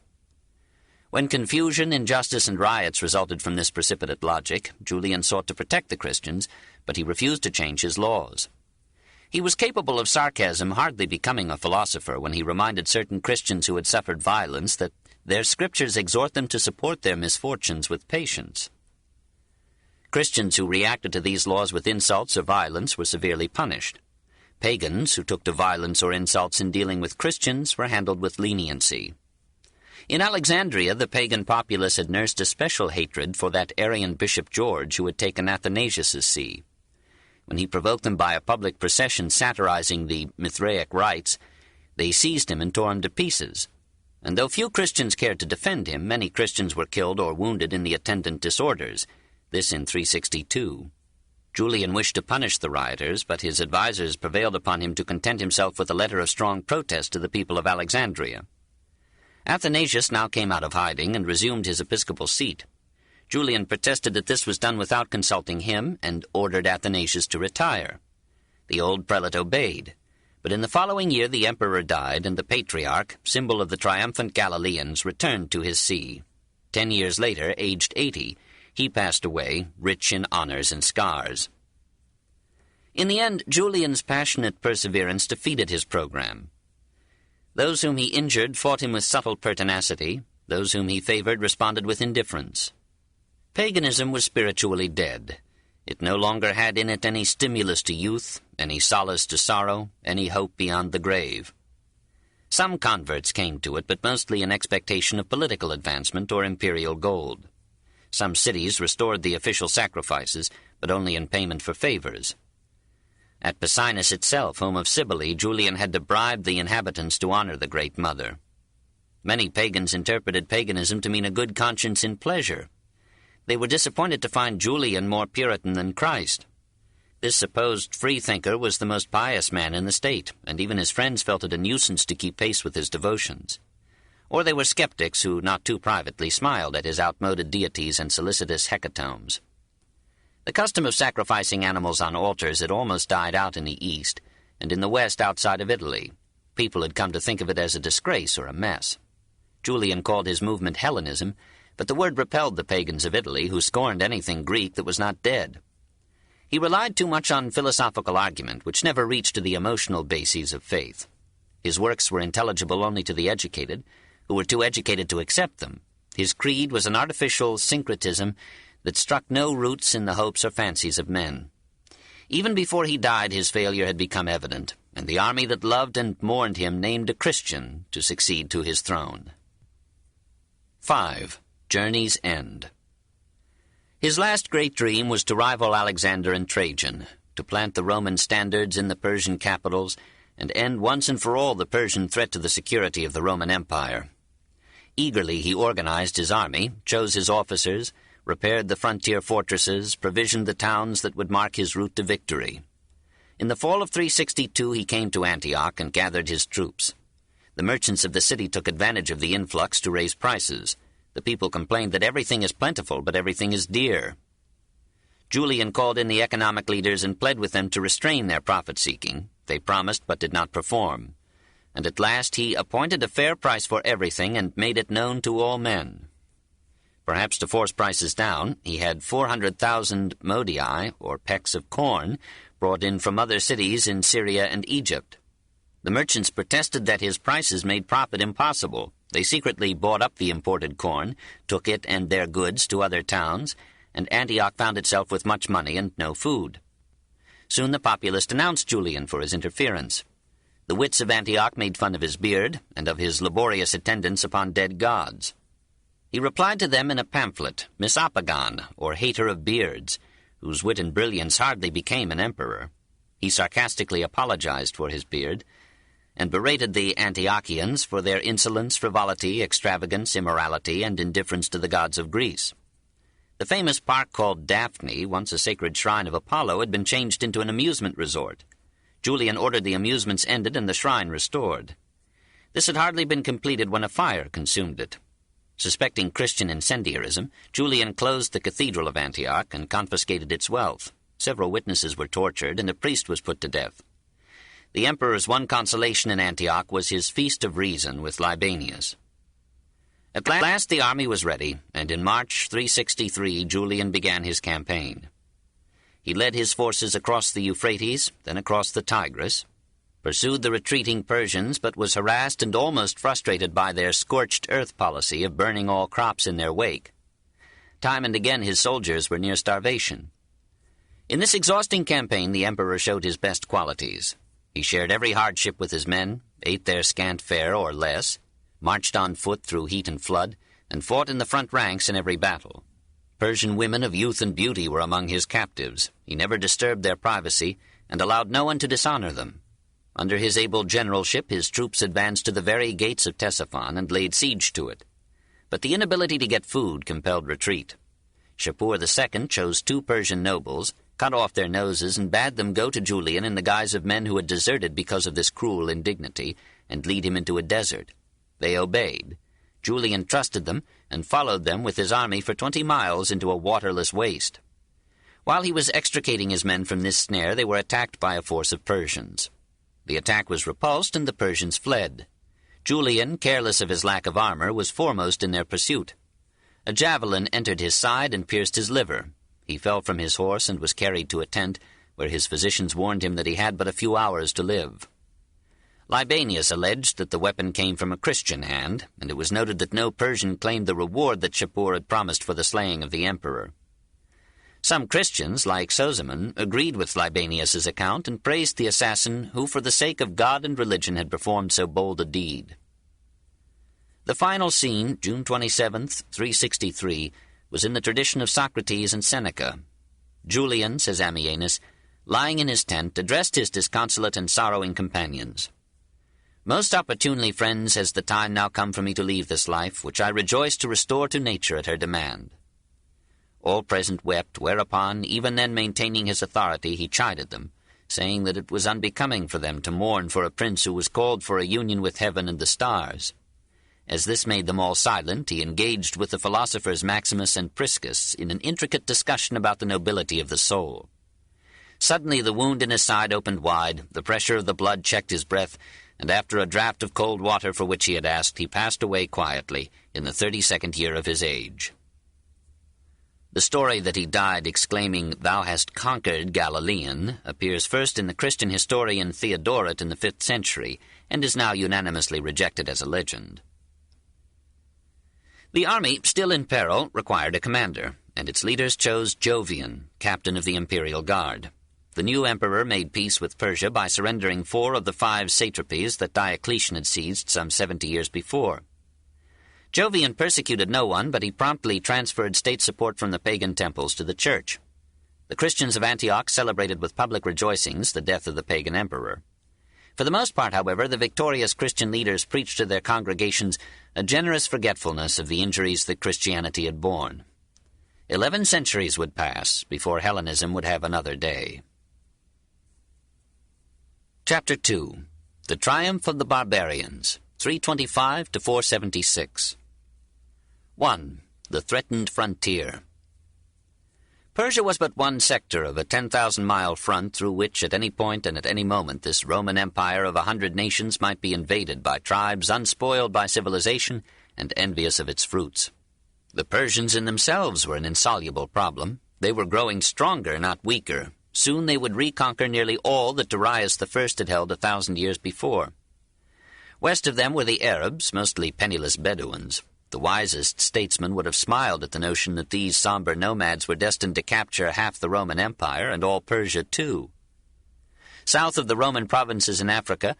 When confusion, injustice, and riots resulted from this precipitate logic, Julian sought to protect the Christians, but he refused to change his laws. He was capable of sarcasm hardly becoming a philosopher when he reminded certain Christians who had suffered violence that their scriptures exhort them to support their misfortunes with patience. Christians who reacted to these laws with insults or violence were severely punished. Pagans who took to violence or insults in dealing with Christians were handled with leniency. In Alexandria, the pagan populace had nursed a special hatred for that Arian Bishop George who had taken Athanasius's see. When he provoked them by a public procession satirizing the Mithraic rites, they seized him and tore him to pieces. And though few Christians cared to defend him, many Christians were killed or wounded in the attendant disorders, this in 362. Julian wished to punish the rioters, but his advisers prevailed upon him to content himself with a letter of strong protest to the people of Alexandria. Athanasius now came out of hiding and resumed his episcopal seat. Julian protested that this was done without consulting him and ordered Athanasius to retire. The old prelate obeyed, but in the following year the emperor died, and the patriarch, symbol of the triumphant Galileans, returned to his see. 10 years later, aged 80, he passed away, rich in honors and scars. In the end, Julian's passionate perseverance defeated his program. Those whom he injured fought him with subtle pertinacity. Those whom he favored responded with indifference. Paganism was spiritually dead. It no longer had in it any stimulus to youth, any solace to sorrow, any hope beyond the grave. Some converts came to it, but mostly in expectation of political advancement or imperial gold. Some cities restored the official sacrifices, but only in payment for favors. At Pessinus itself, home of Cybele, Julian had to bribe the inhabitants to honor the Great Mother. Many pagans interpreted paganism to mean a good conscience in pleasure. They were disappointed to find Julian more Puritan than Christ. This supposed freethinker was the most pious man in the state, and even his friends felt it a nuisance to keep pace with his devotions. Or they were skeptics who, not too privately, smiled at his outmoded deities and solicitous hecatombs. The custom of sacrificing animals on altars had almost died out in the East, and in the West outside of Italy. People had come to think of it as a disgrace or a mess. Julian called his movement Hellenism, but the word repelled the pagans of Italy, who scorned anything Greek that was not dead. He relied too much on philosophical argument, which never reached to the emotional bases of faith. His works were intelligible only to the educated, who were too educated to accept them. His creed was an artificial syncretism that struck no roots in the hopes or fancies of men. Even before he died, his failure had become evident, and the army that loved and mourned him named a Christian to succeed to his throne. 5. Journey's End. His last great dream was to rival Alexander and Trajan, to plant the Roman standards in the Persian capitals, and end once and for all the Persian threat to the security of the Roman Empire. Eagerly he organized his army, chose his officers, repaired the frontier fortresses, provisioned the towns that would mark his route to victory. In the fall of 362 he came to Antioch and gathered his troops. The merchants of the city took advantage of the influx to raise prices. The people complained that everything is plentiful, but everything is dear. Julian called in the economic leaders and pled with them to restrain their profit-seeking. They promised but did not perform. And at last he appointed a fair price for everything and made it known to all men. Perhaps to force prices down, he had 400,000 modii, or pecks of corn, brought in from other cities in Syria and Egypt. The merchants protested that his prices made profit impossible. They secretly bought up the imported corn, took it and their goods to other towns, and Antioch found itself with much money and no food. Soon the populace denounced Julian for his interference. The wits of Antioch made fun of his beard and of his laborious attendance upon dead gods. He replied to them in a pamphlet, Misopagon, or Hater of Beards, whose wit and brilliance hardly became an emperor. He sarcastically apologized for his beard, and berated the Antiochians for their insolence, frivolity, extravagance, immorality, and indifference to the gods of Greece. The famous park called Daphne, once a sacred shrine of Apollo, had been changed into an amusement resort. Julian ordered the amusements ended and the shrine restored. This had hardly been completed when a fire consumed it. Suspecting Christian incendiarism, Julian closed the cathedral of Antioch and confiscated its wealth. Several witnesses were tortured, and a priest was put to death. The emperor's one consolation in Antioch was his feast of reason with Libanius. At last the army was ready, and in March 363 Julian began his campaign. He led his forces across the Euphrates, then across the Tigris, pursued the retreating Persians, but was harassed and almost frustrated by their scorched earth policy of burning all crops in their wake. Time and again his soldiers were near starvation. In this exhausting campaign the emperor showed his best qualities. He shared every hardship with his men, ate their scant fare or less, marched on foot through heat and flood, and fought in the front ranks in every battle. Persian women of youth and beauty were among his captives. He never disturbed their privacy, and allowed no one to dishonor them. Under his able generalship, his troops advanced to the very gates of Ctesiphon and laid siege to it. But the inability to get food compelled retreat. Shapur II chose 2 Persian nobles, cut off their noses, and bade them go to Julian in the guise of men who had deserted because of this cruel indignity, and lead him into a desert. They obeyed. Julian trusted them and followed them with his army for 20 miles into a waterless waste. While he was extricating his men from this snare, they were attacked by a force of Persians. The attack was repulsed, and the Persians fled. Julian, careless of his lack of armor, was foremost in their pursuit. A javelin entered his side and pierced his liver. He fell from his horse and was carried to a tent, where his physicians warned him that he had but a few hours to live. Libanius alleged that the weapon came from a Christian hand, and it was noted that no Persian claimed the reward that Shapur had promised for the slaying of the emperor. Some Christians, like Sozomen, agreed with Libanius's account and praised the assassin who, for the sake of God and religion, had performed so bold a deed. The final scene, June 27th, 363, was in the tradition of Socrates and Seneca. Julian, says Ammianus, lying in his tent, addressed his disconsolate and sorrowing companions. "Most opportunely, friends, has the time now come for me to leave this life, which I rejoice to restore to nature at her demand." All present wept, whereupon, even then maintaining his authority, he chided them, saying that it was unbecoming for them to mourn for a prince who was called for a union with heaven and the stars. As this made them all silent, he engaged with the philosophers Maximus and Priscus in an intricate discussion about the nobility of the soul. Suddenly the wound in his side opened wide, the pressure of the blood checked his breath, and after a draught of cold water for which he had asked, he passed away quietly in the 32nd year of his age. The story that he died exclaiming, "Thou hast conquered, Galilean," appears first in the Christian historian Theodora in the 5th century, and is now unanimously rejected as a legend. The army, still in peril, required a commander, and its leaders chose Jovian, captain of the Imperial Guard. The new emperor made peace with Persia by surrendering 4 of the 5 satrapies that Diocletian had seized some 70 years before. Jovian persecuted no one, but he promptly transferred state support from the pagan temples to the church. The Christians of Antioch celebrated with public rejoicings the death of the pagan emperor. For the most part, however, the victorious Christian leaders preached to their congregations a generous forgetfulness of the injuries that Christianity had borne. 11 centuries would pass before Hellenism would have another day. Chapter 2. The Triumph of the Barbarians, 325 to 476. 1. The Threatened Frontier. Persia was but one sector of a 10,000-mile front through which at any point and at any moment this Roman Empire of 100 nations might be invaded by tribes unspoiled by civilization and envious of its fruits. The Persians in themselves were an insoluble problem. They were growing stronger, not weaker. Soon they would reconquer nearly all that Darius I had held 1,000 years before. West of them were the Arabs, mostly penniless Bedouins. The wisest statesmen would have smiled at the notion that these somber nomads were destined to capture half the Roman Empire and all Persia too. South of the Roman provinces in Africa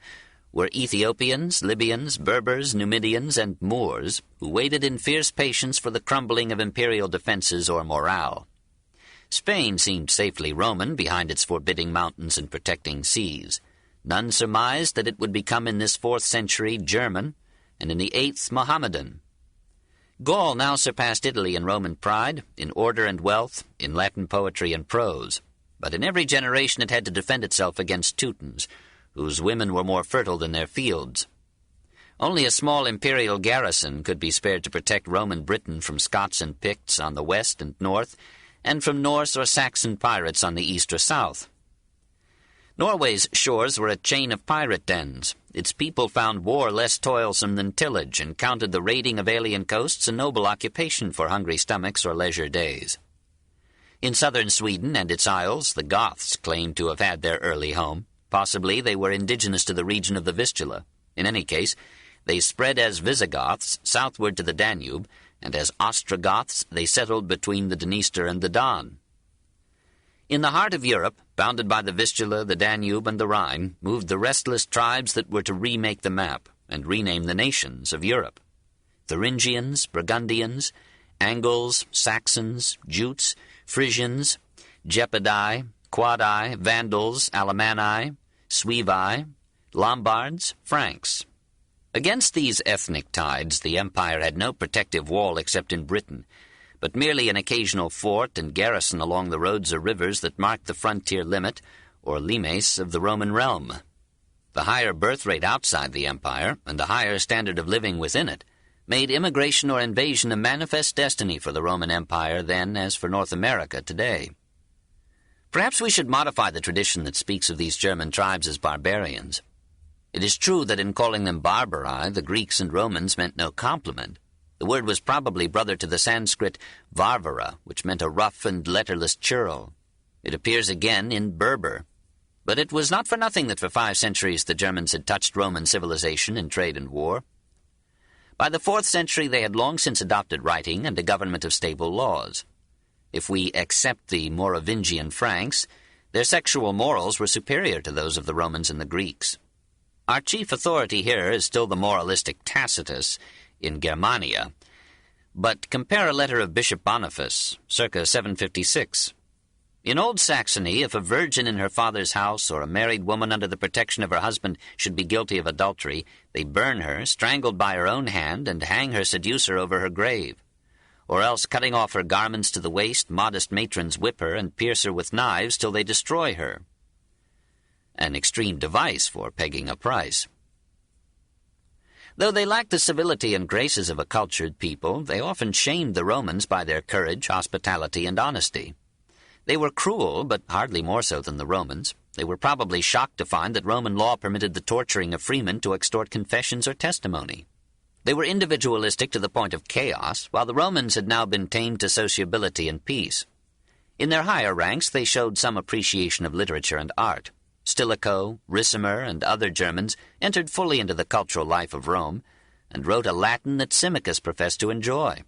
were Ethiopians, Libyans, Berbers, Numidians, and Moors, who waited in fierce patience for the crumbling of imperial defenses or morale. Spain seemed safely Roman behind its forbidding mountains and protecting seas. None surmised that it would become in this 4th century German, and in the 8th Mohammedan. Gaul now surpassed Italy in Roman pride, in order and wealth, in Latin poetry and prose. But in every generation it had to defend itself against Teutons, whose women were more fertile than their fields. Only a small imperial garrison could be spared to protect Roman Britain from Scots and Picts on the west and north, and from Norse or Saxon pirates on the east or south. Norway's shores were a chain of pirate dens. Its people found war less toilsome than tillage and counted the raiding of alien coasts a noble occupation for hungry stomachs or leisure days. In southern Sweden and its isles, the Goths claimed to have had their early home. Possibly they were indigenous to the region of the Vistula. In any case, they spread as Visigoths southward to the Danube, and as Ostrogoths they settled between the Dniester and the Don. In the heart of Europe, bounded by the Vistula, the Danube, and the Rhine, moved the restless tribes that were to remake the map and rename the nations of Europe. Thuringians, Burgundians, Angles, Saxons, Jutes, Frisians, Gepidae, Quadi, Vandals, Alemanni, Suevi, Lombards, Franks. Against these ethnic tides the empire had no protective wall except in Britain, but merely an occasional fort and garrison along the roads or rivers that marked the frontier limit, or limes, of the Roman realm. The higher birth rate outside the empire, and the higher standard of living within it, made immigration or invasion a manifest destiny for the Roman Empire then as for North America today. Perhaps we should modify the tradition that speaks of these German tribes as barbarians. It is true that in calling them barbari, the Greeks and Romans meant no compliment. The word was probably brother to the Sanskrit varvara, which meant a rough and letterless churl. It appears again in Berber. But it was not for nothing that for 5 centuries the Germans had touched Roman civilization in trade and war. By the 4th century they had long since adopted writing and a government of stable laws. If we accept the Merovingian Franks, their sexual morals were superior to those of the Romans and the Greeks. Our chief authority here is still the moralistic Tacitus in Germania, but compare a letter of Bishop Boniface, circa 756. In Old Saxony, if a virgin in her father's house or a married woman under the protection of her husband should be guilty of adultery, they burn her, strangled by her own hand, and hang her seducer over her grave. Or else, cutting off her garments to the waist, modest matrons whip her and pierce her with knives till they destroy her. An extreme device for pegging a price. Though they lacked the civility and graces of a cultured people, they often shamed the Romans by their courage, hospitality, and honesty. They were cruel, but hardly more so than the Romans. They were probably shocked to find that Roman law permitted the torturing of freemen to extort confessions or testimony. They were individualistic to the point of chaos, while the Romans had now been tamed to sociability and peace. In their higher ranks they showed some appreciation of literature and art. Stilicho, Ricimer, and other Germans entered fully into the cultural life of Rome, and wrote a Latin that Symmachus professed to enjoy.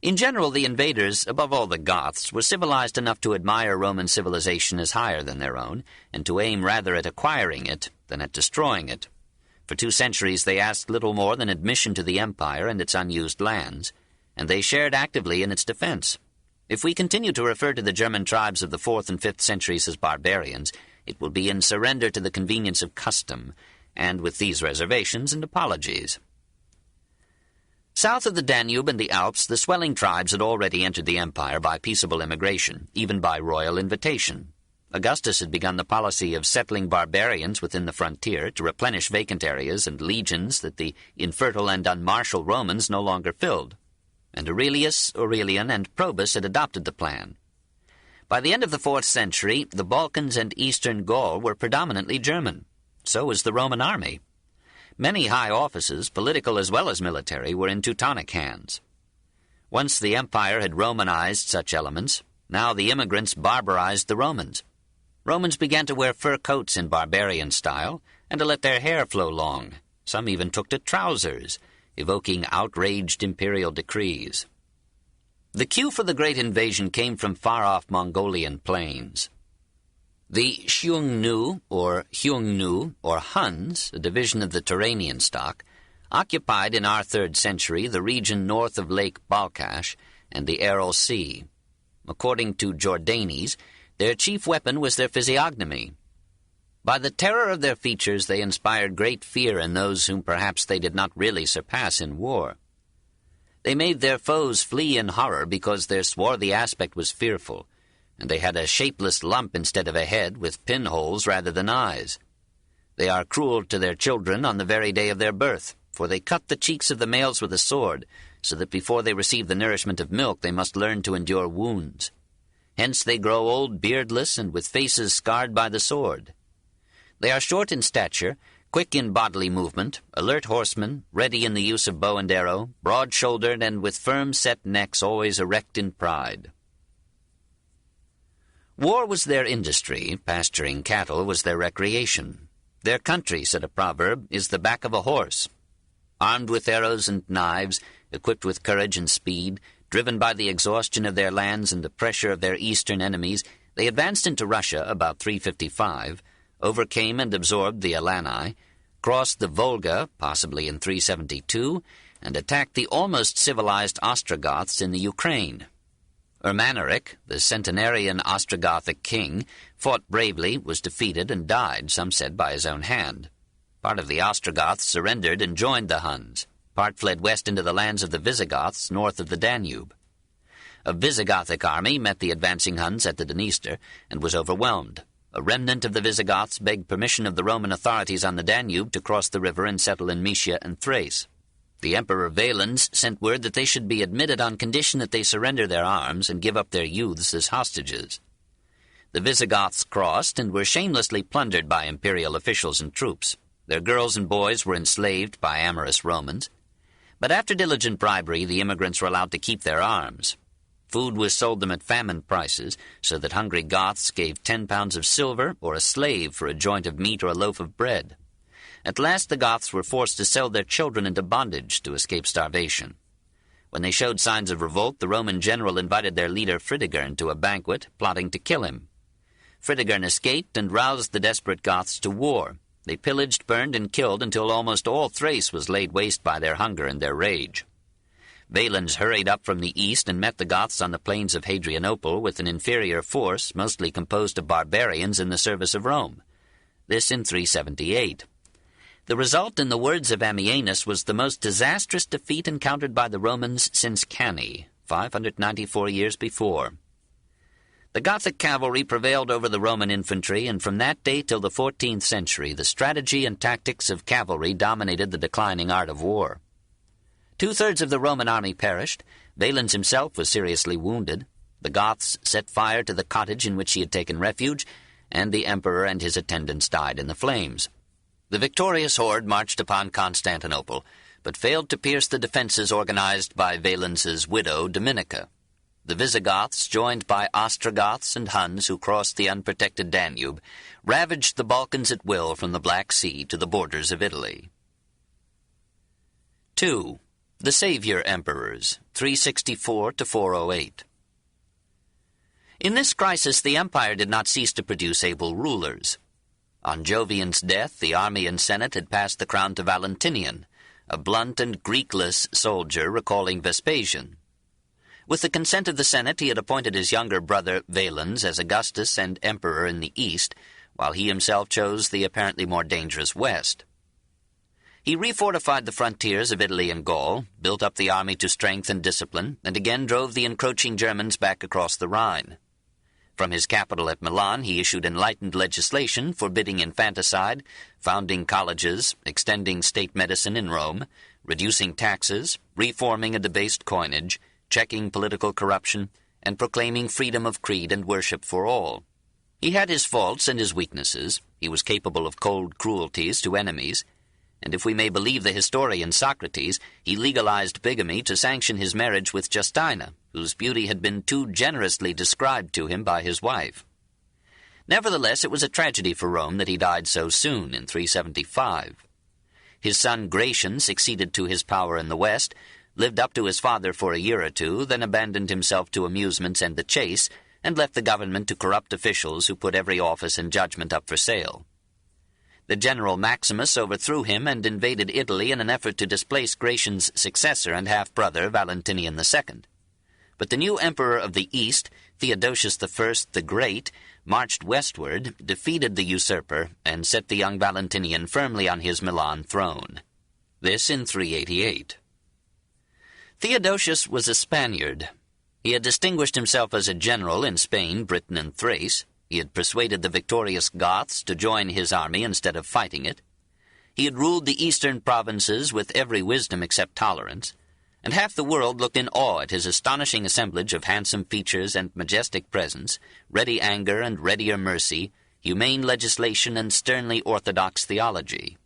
In general, the invaders, above all the Goths, were civilized enough to admire Roman civilization as higher than their own, and to aim rather at acquiring it than at destroying it. For 2 centuries they asked little more than admission to the empire and its unused lands, and they shared actively in its defense. If we continue to refer to the German tribes of the 4th and 5th centuries as barbarians, it will be in surrender to the convenience of custom, and with these reservations and apologies. South of the Danube and the Alps, the swelling tribes had already entered the empire by peaceable immigration, even by royal invitation. Augustus had begun the policy of settling barbarians within the frontier to replenish vacant areas and legions that the infertile and unmartial Romans no longer filled. And Aurelius, Aurelian, and Probus had adopted the plan. By the end of the 4th century, the Balkans and eastern Gaul were predominantly German. So was the Roman army. Many high offices, political as well as military, were in Teutonic hands. Once the empire had Romanized such elements, now the immigrants barbarized the Romans. Romans began to wear fur coats in barbarian style and to let their hair flow long. Some even took to trousers, evoking outraged imperial decrees. The cue for the great invasion came from far-off Mongolian plains. The Xiongnu, or Huns, a division of the Turanian stock, occupied in our 3rd century the region north of Lake Balkhash and the Aral Sea. According to Jordanes, their chief weapon was their physiognomy. By the terror of their features they inspired great fear in those whom perhaps they did not really surpass in war. They made their foes flee in horror because their swarthy aspect was fearful, and they had a shapeless lump instead of a head with pinholes rather than eyes. They are cruel to their children on the very day of their birth, for they cut the cheeks of the males with a sword, so that before they receive the nourishment of milk they must learn to endure wounds. Hence they grow old, beardless, and with faces scarred by the sword. They are short in stature, quick in bodily movement, alert horsemen, ready in the use of bow and arrow, broad-shouldered and with firm-set necks always erect in pride. War was their industry, pasturing cattle was their recreation. Their country, said a proverb, is the back of a horse. Armed with arrows and knives, equipped with courage and speed, driven by the exhaustion of their lands and the pressure of their eastern enemies, they advanced into Russia about 355, overcame and absorbed the Alani, crossed the Volga, possibly in 372, and attacked the almost civilized Ostrogoths in the Ukraine. Ermanaric, the centenarian Ostrogothic king, fought bravely, was defeated, and died, some said, by his own hand. Part of the Ostrogoths surrendered and joined the Huns. Part fled west into the lands of the Visigoths, north of the Danube. A Visigothic army met the advancing Huns at the Dniester and was overwhelmed. A remnant of the Visigoths begged permission of the Roman authorities on the Danube to cross the river and settle in Mysia and Thrace. The Emperor Valens sent word that they should be admitted on condition that they surrender their arms and give up their youths as hostages. The Visigoths crossed and were shamelessly plundered by imperial officials and troops. Their girls and boys were enslaved by amorous Romans. But after diligent bribery, the immigrants were allowed to keep their arms. Food was sold them at famine prices, so that hungry Goths gave 10 pounds of silver or a slave for a joint of meat or a loaf of bread. At last the Goths were forced to sell their children into bondage to escape starvation. When they showed signs of revolt, the Roman general invited their leader Fritigern to a banquet, plotting to kill him. Fritigern escaped and roused the desperate Goths to war. They pillaged, burned, and killed until almost all Thrace was laid waste by their hunger and their rage. Valens hurried up from the east and met the Goths on the plains of Hadrianople with an inferior force, mostly composed of barbarians in the service of Rome. This in 378. The result, in the words of Ammianus, was the most disastrous defeat encountered by the Romans since Cannae, 594 years before. The Gothic cavalry prevailed over the Roman infantry, and from that day till the 14th century, the strategy and tactics of cavalry dominated the declining art of war. 2/3 of the Roman army perished. Valens himself was seriously wounded. The Goths set fire to the cottage in which he had taken refuge, and the emperor and his attendants died in the flames. The victorious horde marched upon Constantinople, but failed to pierce the defenses organized by Valens's widow, Dominica. The Visigoths, joined by Ostrogoths and Huns who crossed the unprotected Danube, ravaged the Balkans at will from the Black Sea to the borders of Italy. 2. The Savior Emperors, 364 to 408. In this crisis, the empire did not cease to produce able rulers. On Jovian's death, the army and senate had passed the crown to Valentinian, a blunt and Greekless soldier recalling Vespasian. With the consent of the senate, he had appointed his younger brother Valens as Augustus and emperor in the east, while he himself chose the apparently more dangerous west. He refortified the frontiers of Italy and Gaul, built up the army to strength and discipline, and again drove the encroaching Germans back across the Rhine. From his capital at Milan, he issued enlightened legislation forbidding infanticide, founding colleges, extending state medicine in Rome, reducing taxes, reforming a debased coinage, checking political corruption, and proclaiming freedom of creed and worship for all. He had his faults and his weaknesses. He was capable of cold cruelties to enemies, and if we may believe the historian Socrates, he legalized bigamy to sanction his marriage with Justina, whose beauty had been too generously described to him by his wife. Nevertheless, it was a tragedy for Rome that he died so soon, in 375. His son Gratian succeeded to his power in the west, lived up to his father for a year or two, then abandoned himself to amusements and the chase, and left the government to corrupt officials who put every office and judgment up for sale. The general Maximus overthrew him and invaded Italy in an effort to displace Gratian's successor and half-brother, Valentinian II. But the new emperor of the East, Theodosius I the Great, marched westward, defeated the usurper, and set the young Valentinian firmly on his Milan throne. This in 388. Theodosius was a Spaniard. He had distinguished himself as a general in Spain, Britain, and Thrace. He had persuaded the victorious Goths to join his army instead of fighting it. He had ruled the eastern provinces with every wisdom except tolerance, and half the world looked in awe at his astonishing assemblage of handsome features and majestic presence, ready anger and readier mercy, humane legislation and sternly orthodox theology.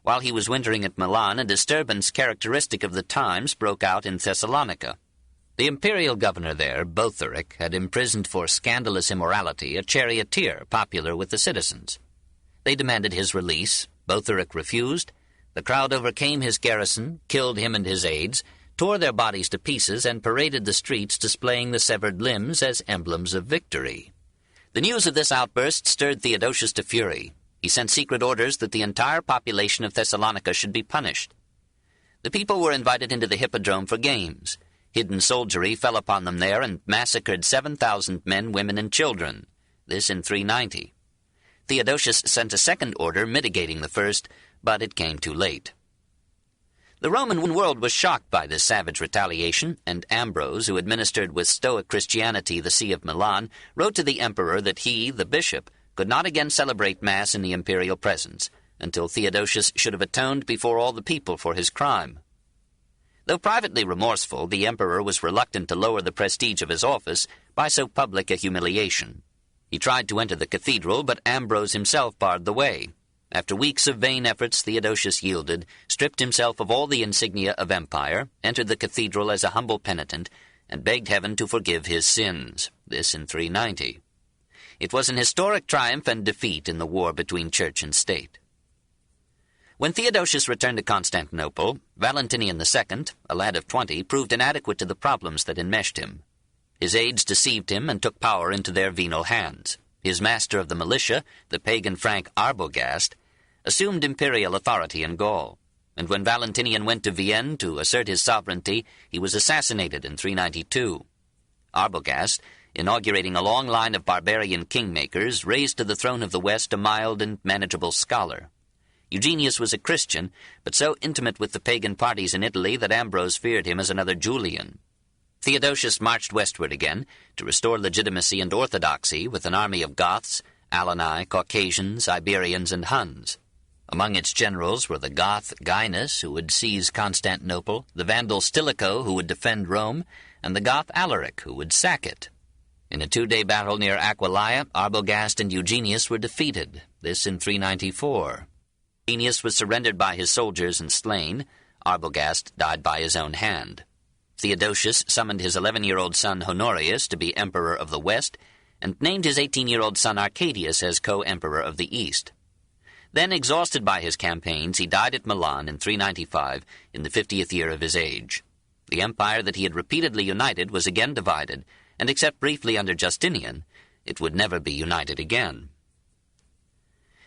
While he was wintering at Milan, a disturbance characteristic of the times broke out in Thessalonica. The imperial governor there, Botheric, had imprisoned for scandalous immorality a charioteer popular with the citizens. They demanded his release. Botheric refused. The crowd overcame his garrison, killed him and his aides, tore their bodies to pieces, and paraded the streets displaying the severed limbs as emblems of victory. The news of this outburst stirred Theodosius to fury. He sent secret orders that the entire population of Thessalonica should be punished. The people were invited into the hippodrome for games. Hidden soldiery fell upon them there and massacred 7,000 men, women, and children. This in 390. Theodosius sent a second order mitigating the first, but it came too late. The Roman world was shocked by this savage retaliation, and Ambrose, who administered with Stoic Christianity the See of Milan, wrote to the emperor that he, the bishop, could not again celebrate Mass in the imperial presence, until Theodosius should have atoned before all the people for his crime. Though privately remorseful, the emperor was reluctant to lower the prestige of his office by so public a humiliation. He tried to enter the cathedral, but Ambrose himself barred the way. After weeks of vain efforts, Theodosius yielded, stripped himself of all the insignia of empire, entered the cathedral as a humble penitent, and begged heaven to forgive his sins, this in 390. It was an historic triumph and defeat in the war between church and state. When Theodosius returned to Constantinople, Valentinian II, a lad of 20, proved inadequate to the problems that enmeshed him. His aides deceived him and took power into their venal hands. His master of the militia, the pagan Frank Arbogast, assumed imperial authority in Gaul, and when Valentinian went to Vienne to assert his sovereignty, he was assassinated in 392. Arbogast, inaugurating a long line of barbarian kingmakers, raised to the throne of the West a mild and manageable scholar. Eugenius was a Christian, but so intimate with the pagan parties in Italy that Ambrose feared him as another Julian. Theodosius marched westward again to restore legitimacy and orthodoxy with an army of Goths, Alani, Caucasians, Iberians, and Huns. Among its generals were the Goth Gainas, who would seize Constantinople, the Vandal Stilicho, who would defend Rome, and the Goth Alaric, who would sack it. In a 2-day battle near Aquileia, Arbogast and Eugenius were defeated, this in 394. Eugenius was surrendered by his soldiers and slain. Arbogast died by his own hand. Theodosius summoned his 11-year-old son Honorius to be emperor of the West, and named his 18-year-old son Arcadius as co-emperor of the East. Then, exhausted by his campaigns, he died at Milan in 395, in the 50th year of his age. The empire that he had repeatedly united was again divided, and except briefly under Justinian, it would never be united again.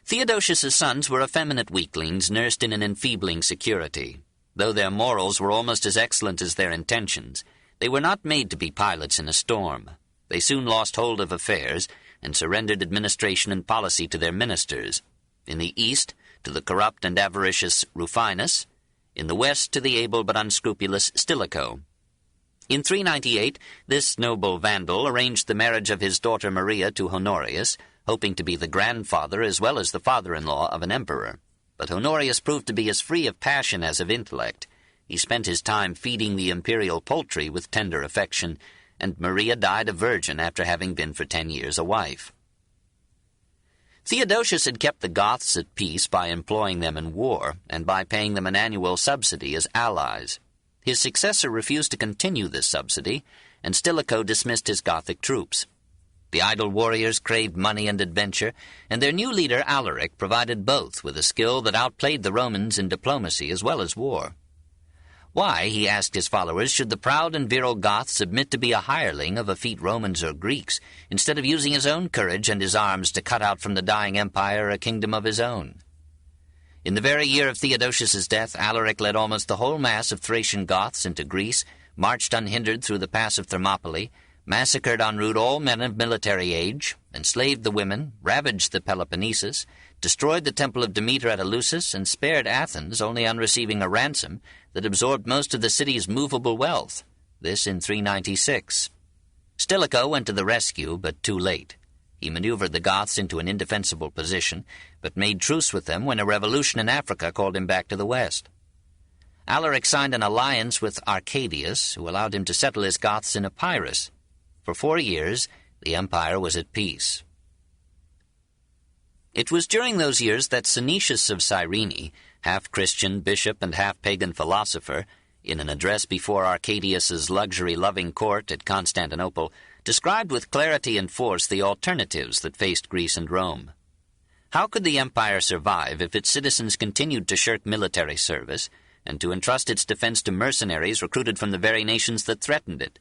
Theodosius's sons were effeminate weaklings nursed in an enfeebling security. Though their morals were almost as excellent as their intentions, they were not made to be pilots in a storm. They soon lost hold of affairs and surrendered administration and policy to their ministers. In the east, to the corrupt and avaricious Rufinus. In the west, to the able but unscrupulous Stilicho. In 398, this noble Vandal arranged the marriage of his daughter Maria to Honorius, hoping to be the grandfather as well as the father-in-law of an emperor. But Honorius proved to be as free of passion as of intellect. He spent his time feeding the imperial poultry with tender affection, and Maria died a virgin after having been for 10 years a wife. Theodosius had kept the Goths at peace by employing them in war, and by paying them an annual subsidy as allies. His successor refused to continue this subsidy, and Stilicho dismissed his Gothic troops. The idle warriors craved money and adventure, and their new leader Alaric provided both with a skill that outplayed the Romans in diplomacy as well as war. Why, he asked his followers, should the proud and virile Goth submit to be a hireling of effete Romans or Greeks, instead of using his own courage and his arms to cut out from the dying empire a kingdom of his own? In the very year of Theodosius's death, Alaric led almost the whole mass of Thracian Goths into Greece, marched unhindered through the pass of Thermopylae, massacred en route all men of military age, enslaved the women, ravaged the Peloponnesus, destroyed the temple of Demeter at Eleusis, and spared Athens only on receiving a ransom that absorbed most of the city's movable wealth, this in 396. Stilicho went to the rescue, but too late. He maneuvered the Goths into an indefensible position, but made truce with them when a revolution in Africa called him back to the west. Alaric signed an alliance with Arcadius, who allowed him to settle his Goths in Epirus. For 4 years, the empire was at peace. It was during those years that Synesius of Cyrene, half-Christian bishop and half-pagan philosopher, in an address before Arcadius's luxury-loving court at Constantinople, described with clarity and force the alternatives that faced Greece and Rome. How could the empire survive if its citizens continued to shirk military service and to entrust its defense to mercenaries recruited from the very nations that threatened it?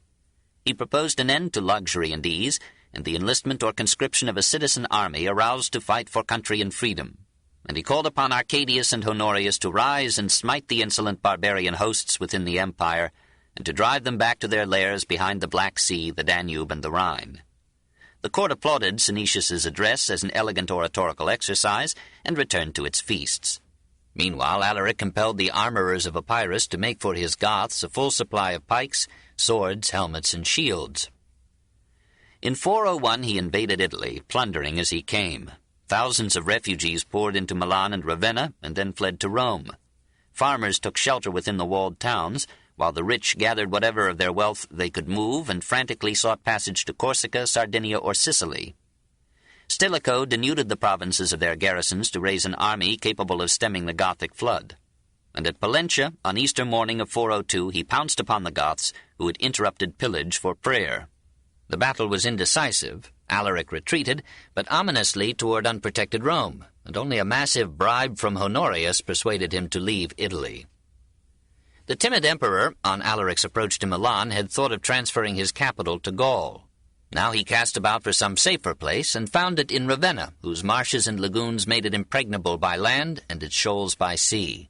He proposed an end to luxury and ease, and the enlistment or conscription of a citizen army aroused to fight for country and freedom. And he called upon Arcadius and Honorius to rise and smite the insolent barbarian hosts within the empire, and to drive them back to their lairs behind the Black Sea, the Danube, and the Rhine. The court applauded Synesius's address as an elegant oratorical exercise, and returned to its feasts. Meanwhile, Alaric compelled the armorers of Epirus to make for his Goths a full supply of pikes, swords, helmets, and shields. In 401 he invaded Italy, plundering as he came. Thousands of refugees poured into Milan and Ravenna, and then fled to Rome. Farmers took shelter within the walled towns, while the rich gathered whatever of their wealth they could move and frantically sought passage to Corsica, Sardinia, or Sicily. Stilicho denuded the provinces of their garrisons to raise an army capable of stemming the Gothic flood. And at Palencia, on Easter morning of 402, he pounced upon the Goths, who had interrupted pillage for prayer. The battle was indecisive. Alaric retreated, but ominously toward unprotected Rome, and only a massive bribe from Honorius persuaded him to leave Italy. The timid emperor, on Alaric's approach to Milan, had thought of transferring his capital to Gaul. Now he cast about for some safer place, and found it in Ravenna, whose marshes and lagoons made it impregnable by land and its shoals by sea.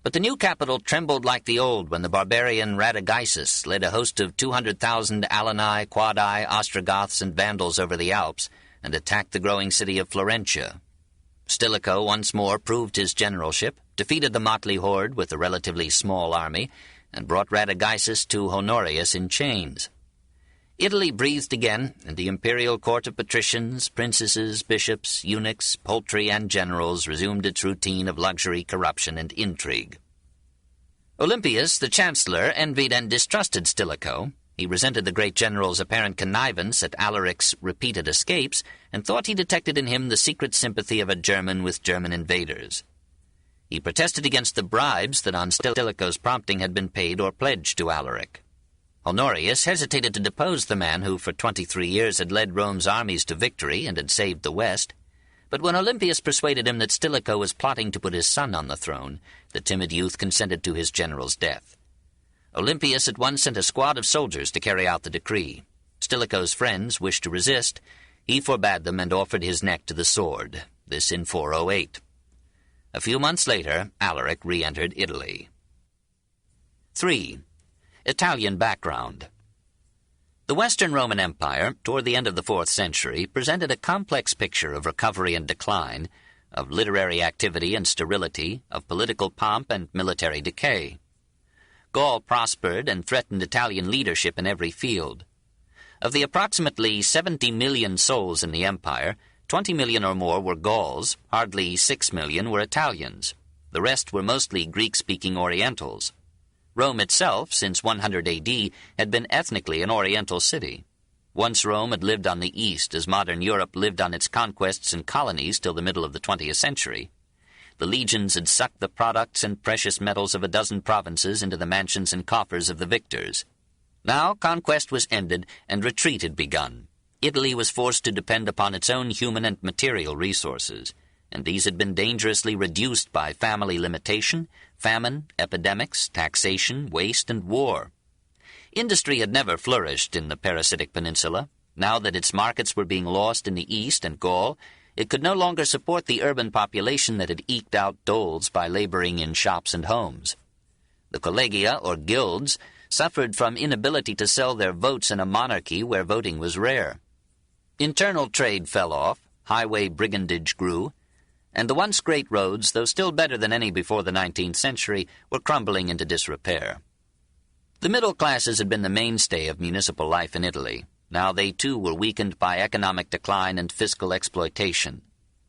But the new capital trembled like the old when the barbarian Radagaisus led a host of 200,000 Alani, Quadi, Ostrogoths, and Vandals over the Alps and attacked the growing city of Florentia. Stilicho once more proved his generalship, defeated the motley horde with a relatively small army, and brought Radagaisus to Honorius in chains. Italy breathed again, and the imperial court of patricians, princesses, bishops, eunuchs, poultry, and generals resumed its routine of luxury, corruption, and intrigue. Olympius, the chancellor, envied and distrusted Stilicho. He resented the great general's apparent connivance at Alaric's repeated escapes, and thought he detected in him the secret sympathy of a German with German invaders. He protested against the bribes that on Stilicho's prompting had been paid or pledged to Alaric. Honorius hesitated to depose the man who for 23 years had led Rome's armies to victory and had saved the West. But when Olympius persuaded him that Stilicho was plotting to put his son on the throne, the timid youth consented to his general's death. Olympius at once sent a squad of soldiers to carry out the decree. Stilicho's friends wished to resist. He forbade them and offered his neck to the sword, this in 408. A few months later, Alaric re-entered Italy. 3. Italian background. The Western Roman Empire, toward the end of the 4th century, presented a complex picture of recovery and decline, of literary activity and sterility, of political pomp and military decay. Gaul prospered and threatened Italian leadership in every field. Of the approximately 70 million souls in the empire, 20 million or more were Gauls, hardly 6 million were Italians. The rest were mostly Greek-speaking Orientals. Rome itself, since 100 AD, had been ethnically an Oriental city. Once Rome had lived on the east as modern Europe lived on its conquests and colonies till the middle of the 20th century. The legions had sucked the products and precious metals of a dozen provinces into the mansions and coffers of the victors. Now conquest was ended and retreat had begun. Italy was forced to depend upon its own human and material resources, and these had been dangerously reduced by family limitation, famine, epidemics, taxation, waste, and war. Industry had never flourished in the parasitic peninsula. Now that its markets were being lost in the east and Gaul, it could no longer support the urban population that had eked out doles by laboring in shops and homes. The collegia, or guilds, suffered from inability to sell their votes in a monarchy where voting was rare. Internal trade fell off, highway brigandage grew, and the once great roads, though still better than any before the 19th century, were crumbling into disrepair. The middle classes had been the mainstay of municipal life in Italy. Now they too were weakened by economic decline and fiscal exploitation.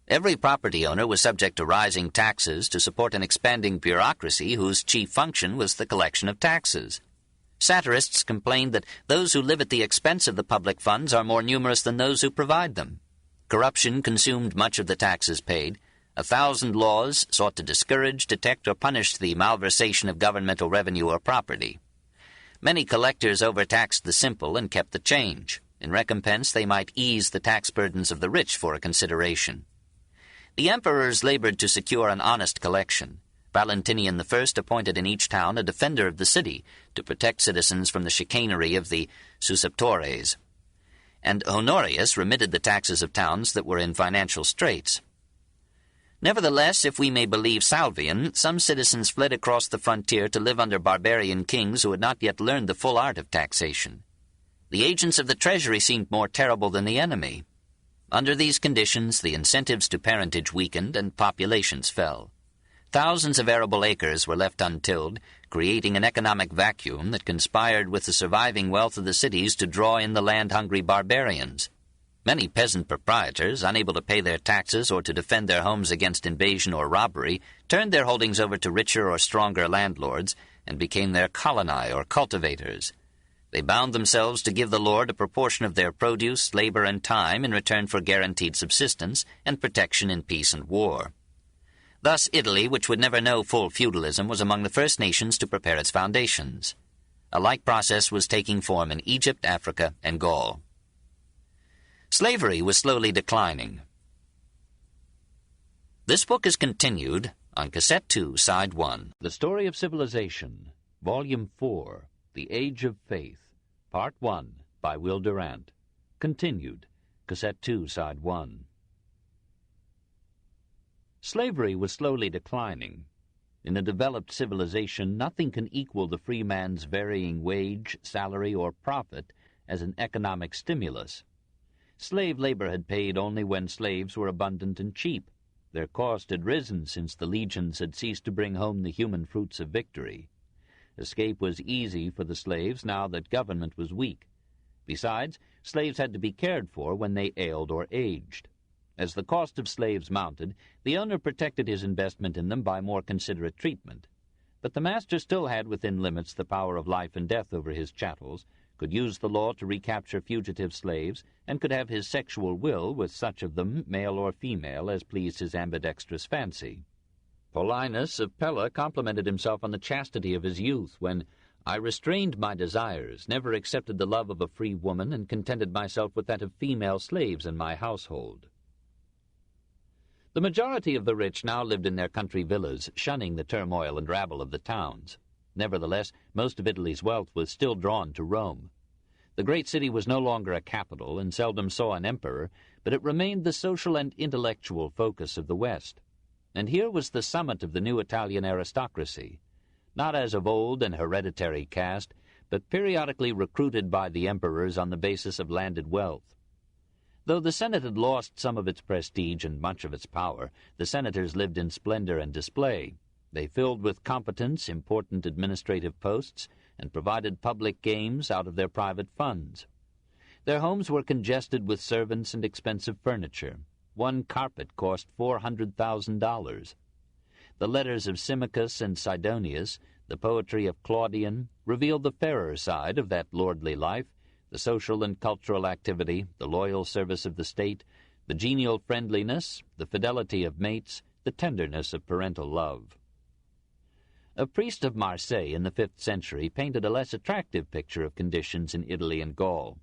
Every property owner was subject to rising taxes to support an expanding bureaucracy whose chief function was the collection of taxes. Satirists complained that those who live at the expense of the public funds are more numerous than those who provide them. Corruption consumed much of the taxes paid. 1,000 laws sought to discourage, detect, or punish the malversation of governmental revenue or property. Many collectors overtaxed the simple and kept the change. In recompense, they might ease the tax burdens of the rich for a consideration. The emperors labored to secure an honest collection. Valentinian I appointed in each town a defender of the city to protect citizens from the chicanery of the susceptores. And Honorius remitted the taxes of towns that were in financial straits. Nevertheless, if we may believe Salvian, some citizens fled across the frontier to live under barbarian kings who had not yet learned the full art of taxation. The agents of the treasury seemed more terrible than the enemy. Under these conditions, the incentives to parentage weakened and populations fell. Thousands of arable acres were left untilled, creating an economic vacuum that conspired with the surviving wealth of the cities to draw in the land-hungry barbarians. Many peasant proprietors, unable to pay their taxes or to defend their homes against invasion or robbery, turned their holdings over to richer or stronger landlords, and became their coloni or cultivators. They bound themselves to give the Lord a proportion of their produce, labor, and time in return for guaranteed subsistence and protection in peace and war. Thus Italy, which would never know full feudalism, was among the first nations to prepare its foundations. A like process was taking form in Egypt, Africa, and Gaul. Slavery was slowly declining. This book is continued on Cassette 2, Side 1. The Story of Civilization, Volume 4, The Age of Faith, Part 1, by Will Durant. Continued, Cassette 2, Side 1. Slavery was slowly declining. In a developed civilization, nothing can equal the free man's varying wage, salary, or profit as an economic stimulus. Slave labor had paid only when slaves were abundant and cheap. Their cost had risen since the legions had ceased to bring home the human fruits of victory. Escape was easy for the slaves now that government was weak. Besides, slaves had to be cared for when they ailed or aged. As the cost of slaves mounted, the owner protected his investment in them by more considerate treatment. But the master still had within limits the power of life and death over his chattels, could use the law to recapture fugitive slaves, and could have his sexual will with such of them, male or female, as pleased his ambidextrous fancy. Paulinus of Pella complimented himself on the chastity of his youth when, "I restrained my desires, never accepted the love of a free woman, and contented myself with that of female slaves in my household." The majority of the rich now lived in their country villas, shunning the turmoil and rabble of the towns. Nevertheless, most of Italy's wealth was still drawn to Rome. The great city was no longer a capital and seldom saw an emperor, but it remained the social and intellectual focus of the West. And here was the summit of the new Italian aristocracy, not as of old an hereditary caste, but periodically recruited by the emperors on the basis of landed wealth. Though the Senate had lost some of its prestige and much of its power, the senators lived in splendor and display. They filled with competence important administrative posts and provided public games out of their private funds. Their homes were congested with servants and expensive furniture. One carpet cost $400,000. The letters of Symmachus and Sidonius, the poetry of Claudian, revealed the fairer side of that lordly life, the social and cultural activity, the loyal service of the state, the genial friendliness, the fidelity of mates, the tenderness of parental love. A priest of Marseille in the 5th century painted a less attractive picture of conditions in Italy and Gaul.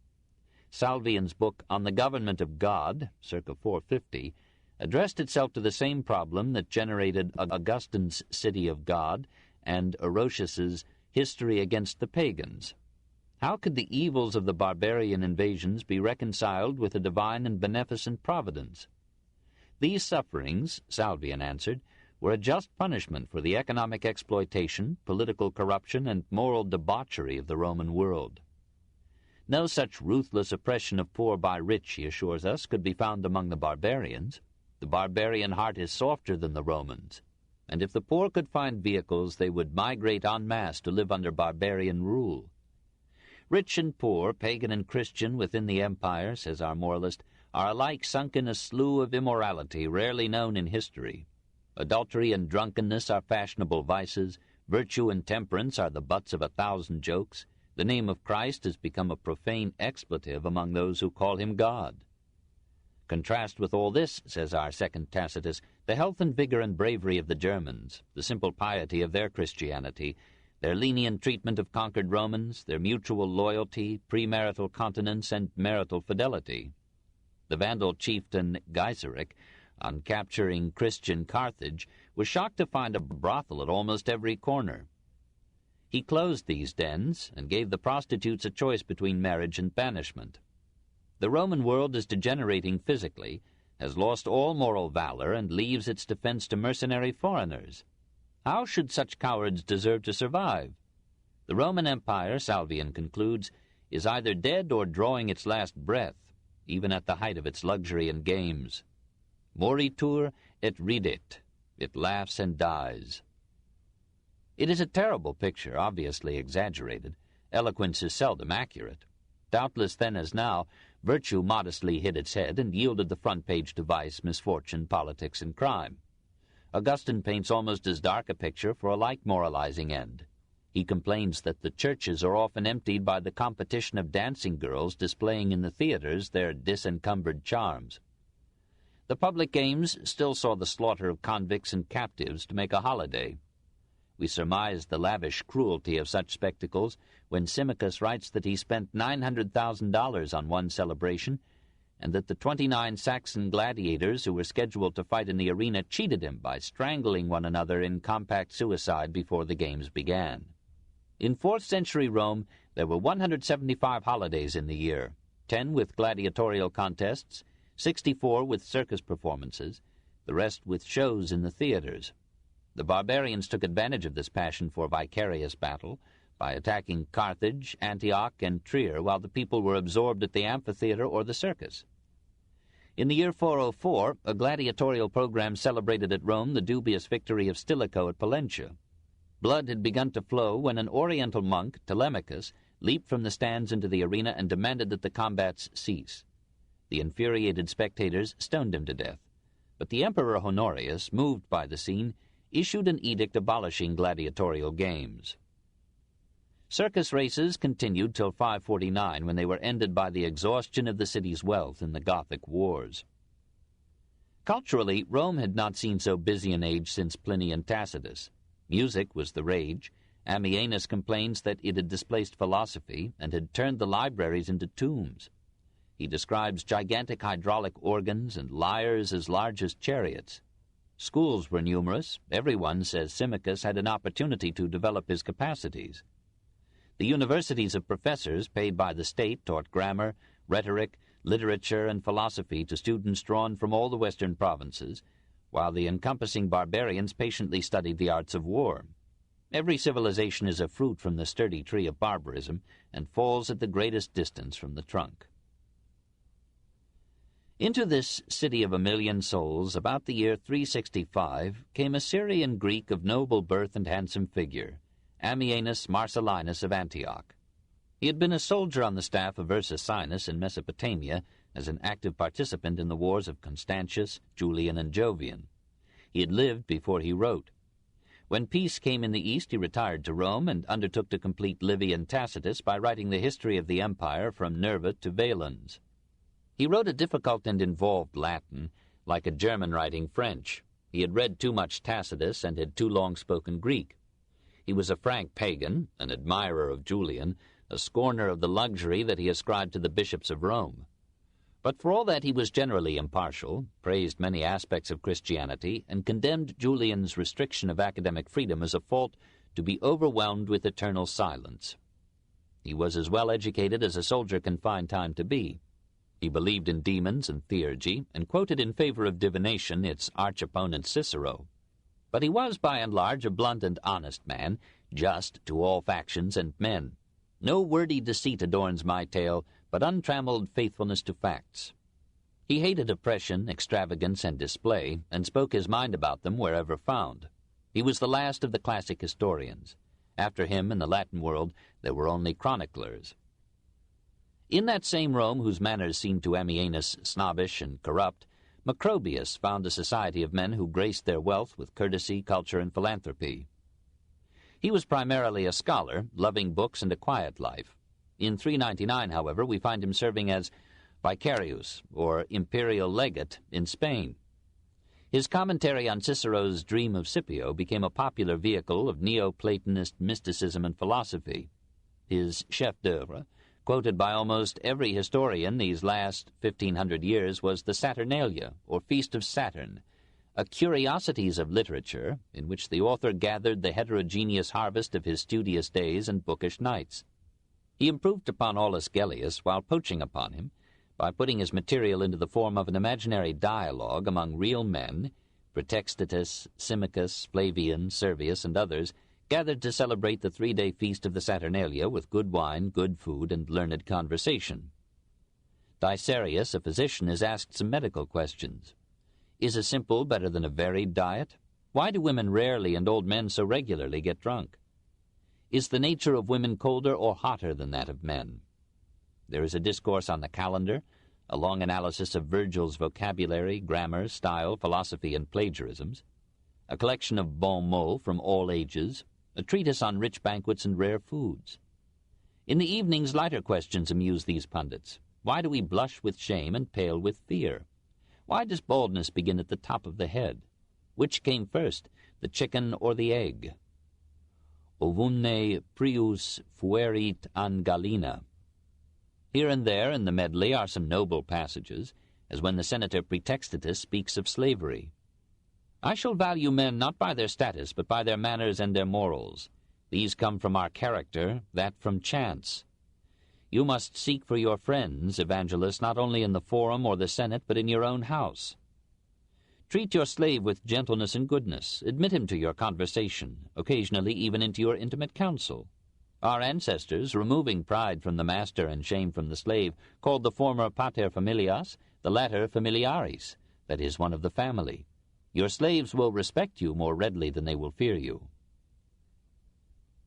Salvian's book On the Government of God, circa 450, addressed itself to the same problem that generated Augustine's City of God and Orosius's History Against the Pagans. How could the evils of the barbarian invasions be reconciled with a divine and beneficent providence? These sufferings, Salvian answered, were a just punishment for the economic exploitation, political corruption, and moral debauchery of the Roman world. No such ruthless oppression of poor by rich, he assures us, could be found among the barbarians. The barbarian heart is softer than the Romans, and if the poor could find vehicles, they would migrate en masse to live under barbarian rule. Rich and poor, pagan and Christian within the empire, says our moralist, are alike sunk in a slough of immorality rarely known in history. Adultery and drunkenness are fashionable vices, virtue and temperance are the butts of 1,000 jokes, the name of Christ has become a profane expletive among those who call him God. Contrast with all this, says our second Tacitus, the health and vigor and bravery of the Germans, the simple piety of their Christianity, their lenient treatment of conquered Romans, their mutual loyalty, premarital continence, and marital fidelity. The Vandal chieftain Gaiseric, on capturing Christian Carthage, was shocked to find a brothel at almost every corner. He closed these dens and gave the prostitutes a choice between marriage and banishment. The Roman world is degenerating physically, has lost all moral valor, and leaves its defense to mercenary foreigners. How should such cowards deserve to survive? The Roman Empire, Salvian concludes, is either dead or drawing its last breath, even at the height of its luxury and games. Moritur et ridit. It laughs and dies. It is a terrible picture, obviously exaggerated. Eloquence is seldom accurate. Doubtless then as now, virtue modestly hid its head and yielded the front page to vice, misfortune, politics, and crime. Augustine paints almost as dark a picture for a like moralizing end. He complains that the churches are often emptied by the competition of dancing girls displaying in the theaters their disencumbered charms. The public games still saw the slaughter of convicts and captives to make a holiday. We surmise the lavish cruelty of such spectacles when Symmachus writes that he spent $900,000 on one celebration, and that the 29 Saxon gladiators who were scheduled to fight in the arena cheated him by strangling one another in compact suicide before the games began. In 4th century Rome, there were 175 holidays in the year, 10 with gladiatorial contests, 64 with circus performances, the rest with shows in the theaters. The barbarians took advantage of this passion for vicarious battle by attacking Carthage, Antioch, and Trier while the people were absorbed at the amphitheater or the circus. In the year 404, a gladiatorial program celebrated at Rome the dubious victory of Stilicho at Pollentia. Blood had begun to flow when an Oriental monk, Telemachus, leaped from the stands into the arena and demanded that the combats cease. The infuriated spectators stoned him to death, but the Emperor Honorius, moved by the scene, issued an edict abolishing gladiatorial games. Circus races continued till 549, when they were ended by the exhaustion of the city's wealth in the Gothic Wars. Culturally, Rome had not seen so busy an age since Pliny and Tacitus. Music was the rage. Ammianus complains that it had displaced philosophy and had turned the libraries into tombs. He describes gigantic hydraulic organs and lyres as large as chariots. Schools were numerous. Everyone, says Symmachus, had an opportunity to develop his capacities. The universities of professors paid by the state taught grammar, rhetoric, literature, and philosophy to students drawn from all the western provinces, while the encompassing barbarians patiently studied the arts of war. Every civilization is a fruit from the sturdy tree of barbarism, and falls at the greatest distance from the trunk. Into this city of 1,000,000 souls, about the year 365, came a Syrian Greek of noble birth and handsome figure, Ammianus Marcellinus of Antioch. He had been a soldier on the staff of Ursicinus in Mesopotamia as an active participant in the wars of Constantius, Julian, and Jovian. He had lived before he wrote. When peace came in the East, he retired to Rome and undertook to complete Livy and Tacitus by writing the history of the empire from Nerva to Valens. He wrote a difficult and involved Latin, like a German writing French. He had read too much Tacitus and had too long spoken Greek. He was a frank pagan, an admirer of Julian, a scorner of the luxury that he ascribed to the bishops of Rome. But for all that he was generally impartial, praised many aspects of Christianity, and condemned Julian's restriction of academic freedom as a fault to be overwhelmed with eternal silence. He was as well educated as a soldier can find time to be. He believed in demons and theurgy, and quoted in favor of divination its arch-opponent Cicero. But he was, by and large, a blunt and honest man, just to all factions and men. No wordy deceit adorns my tale, but untrammeled faithfulness to facts. He hated oppression, extravagance, and display, and spoke his mind about them wherever found. He was the last of the classic historians. After him, in the Latin world, there were only chroniclers. In that same Rome, whose manners seemed to Ammianus snobbish and corrupt, Macrobius found a society of men who graced their wealth with courtesy, culture, and philanthropy. He was primarily a scholar, loving books and a quiet life. In 399, however, we find him serving as vicarius, or imperial legate, in Spain. His commentary on Cicero's Dream of Scipio became a popular vehicle of Neoplatonist mysticism and philosophy. His chef-d'oeuvre, quoted by almost every historian these last 1,500 years, was the Saturnalia, or Feast of Saturn, a curiosities of literature in which the author gathered the heterogeneous harvest of his studious days and bookish nights. He improved upon Aulus Gellius while poaching upon him by putting his material into the form of an imaginary dialogue among real men, Praetextatus, Symmachus, Flavian, Servius, and others, gathered to celebrate the 3-day feast of the Saturnalia with good wine, good food, and learned conversation. Belisarius, a physician, is asked some medical questions. Is a simple better than a varied diet? Why do women rarely and old men so regularly get drunk? Is the nature of women colder or hotter than that of men? There is a discourse on the calendar, a long analysis of Virgil's vocabulary, grammar, style, philosophy, and plagiarisms, a collection of bon mots from all ages, a treatise on rich banquets and rare foods. In the evenings, lighter questions amuse these pundits. Why do we blush with shame and pale with fear? Why does baldness begin at the top of the head? Which came first, the chicken or the egg? Ovumne prius fuerit an gallina. Here and there in the medley are some noble passages, as when the Senator Praetextatus speaks of slavery. I shall value men not by their status, but by their manners and their morals. These come from our character, that from chance. You must seek for your friends, Evangelists, not only in the forum or the Senate, but in your own house. Treat your slave with gentleness and goodness. Admit him to your conversation, occasionally even into your intimate counsel. Our ancestors, removing pride from the master and shame from the slave, called the former pater familias, the latter familiaris, that is, one of the family. Your slaves will respect you more readily than they will fear you.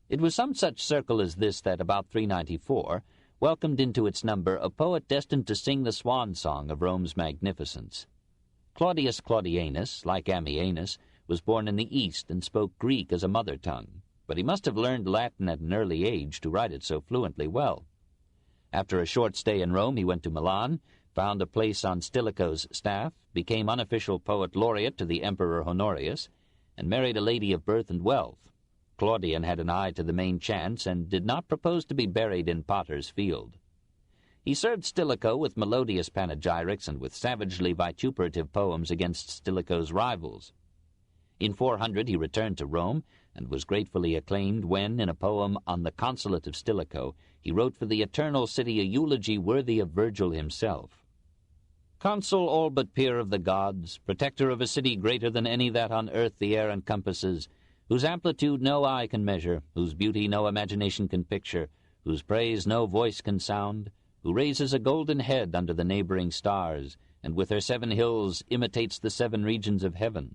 It was some such circle as this that, about 394, welcomed into its number a poet destined to sing the swan song of Rome's magnificence. Claudius Claudianus, like Ammianus, was born in the East and spoke Greek as a mother tongue, but he must have learned Latin at an early age to write it so fluently well. After a short stay in Rome, he went to Milan, found a place on Stilicho's staff, became unofficial poet laureate to the Emperor Honorius, and married a lady of birth and wealth. Claudian had an eye to the main chance and did not propose to be buried in Potter's Field. He served Stilicho with melodious panegyrics and with savagely vituperative poems against Stilicho's rivals. In 400 he returned to Rome and was gratefully acclaimed when, in a poem on the consulate of Stilicho, he wrote for the eternal city a eulogy worthy of Virgil himself. Consul all but peer of the gods, protector of a city greater than any that on earth the air encompasses, whose amplitude no eye can measure, whose beauty no imagination can picture, whose praise no voice can sound, who raises a golden head under the neighboring stars, and with her 7 hills imitates the 7 regions of heaven.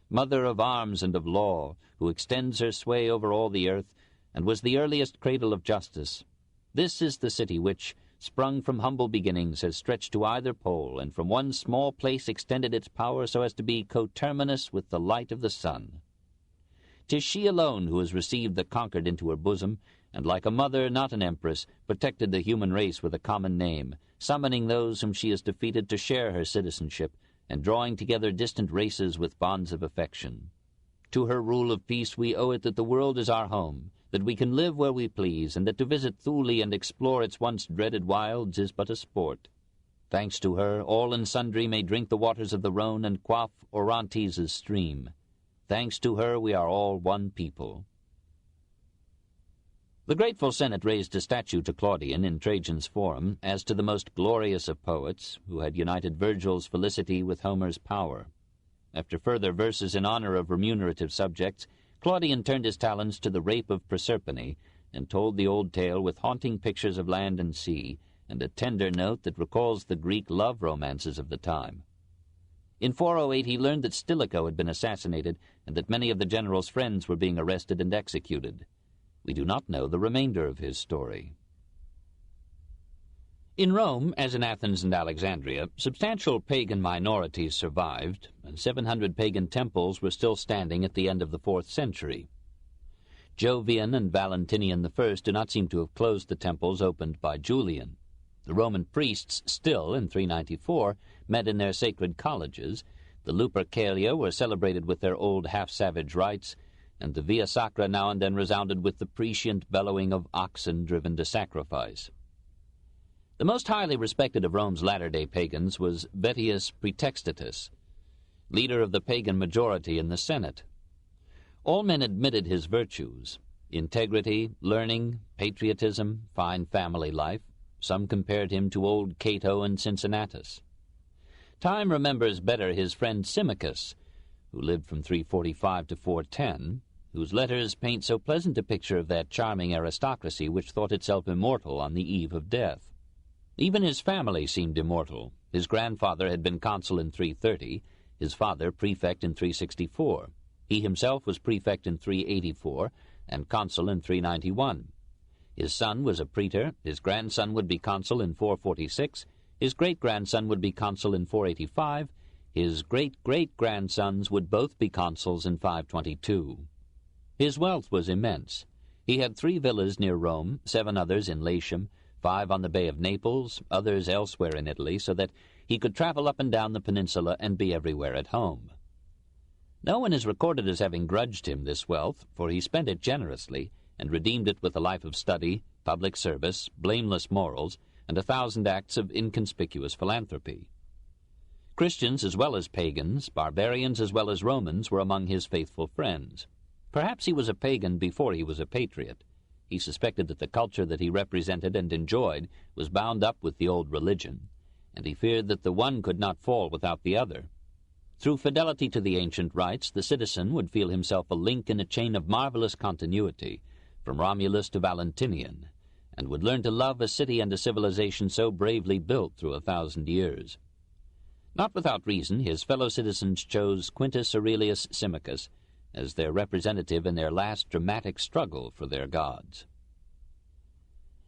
Mother of arms and of law, who extends her sway over all the earth, and was the earliest cradle of justice. This is the city which, sprung from humble beginnings, has stretched to either pole, and from one small place extended its power so as to be coterminous with the light of the sun. 'Tis she alone who has received the conquered into her bosom, and like a mother, not an empress, protected the human race with a common name, summoning those whom she has defeated to share her citizenship, and drawing together distant races with bonds of affection. To her rule of peace we owe it that the world is our home, that we can live where we please, and that to visit Thule and explore its once dreaded wilds is but a sport. Thanks to her, all and sundry may drink the waters of the Rhone and quaff Orontes' stream. Thanks to her, we are all one people. The grateful Senate raised a statue to Claudian in Trajan's Forum as to the most glorious of poets, who had united Virgil's felicity with Homer's power. After further verses in honor of remunerative subjects, Claudian turned his talents to the rape of Proserpine, and told the old tale with haunting pictures of land and sea, and a tender note that recalls the Greek love romances of the time. In 408 he learned that Stilicho had been assassinated, and that many of the general's friends were being arrested and executed. We do not know the remainder of his story. In Rome, as in Athens and Alexandria, substantial pagan minorities survived, and 700 pagan temples were still standing at the end of the 4th century. Jovian and Valentinian I do not seem to have closed the temples opened by Julian. The Roman priests still, in 394, met in their sacred colleges, the Lupercalia were celebrated with their old half-savage rites, and the Via Sacra now and then resounded with the prescient bellowing of oxen driven to sacrifice. The most highly respected of Rome's latter-day pagans was Vettius Praetextatus, leader of the pagan majority in the Senate. All men admitted his virtues: integrity, learning, patriotism, fine family life. Some compared him to old Cato and Cincinnatus. Time remembers better his friend Symmachus, who lived from 345 to 410, whose letters paint so pleasant a picture of that charming aristocracy which thought itself immortal on the eve of death. Even his family seemed immortal. His grandfather had been consul in 330, his father prefect in 364. He himself was prefect in 384, and consul in 391. His son was a praetor, his grandson would be consul in 446, his great-grandson would be consul in 485, his great-great-grandsons would both be consuls in 522. His wealth was immense. He had 3 villas near Rome, 7 others in Latium, 5 on the Bay of Naples, others elsewhere in Italy, so that he could travel up and down the peninsula and be everywhere at home. No one is recorded as having grudged him this wealth, for he spent it generously, and redeemed it with a life of study, public service, blameless morals, and 1,000 acts of inconspicuous philanthropy. Christians as well as pagans, barbarians as well as Romans, were among his faithful friends. Perhaps he was a pagan before he was a patriot. He suspected that the culture that he represented and enjoyed was bound up with the old religion, and he feared that the one could not fall without the other. Through fidelity to the ancient rites, the citizen would feel himself a link in a chain of marvelous continuity, from Romulus to Valentinian, and would learn to love a city and a civilization so bravely built through 1,000 years. Not without reason, his fellow citizens chose Quintus Aurelius Symmachus as their representative in their last dramatic struggle for their gods.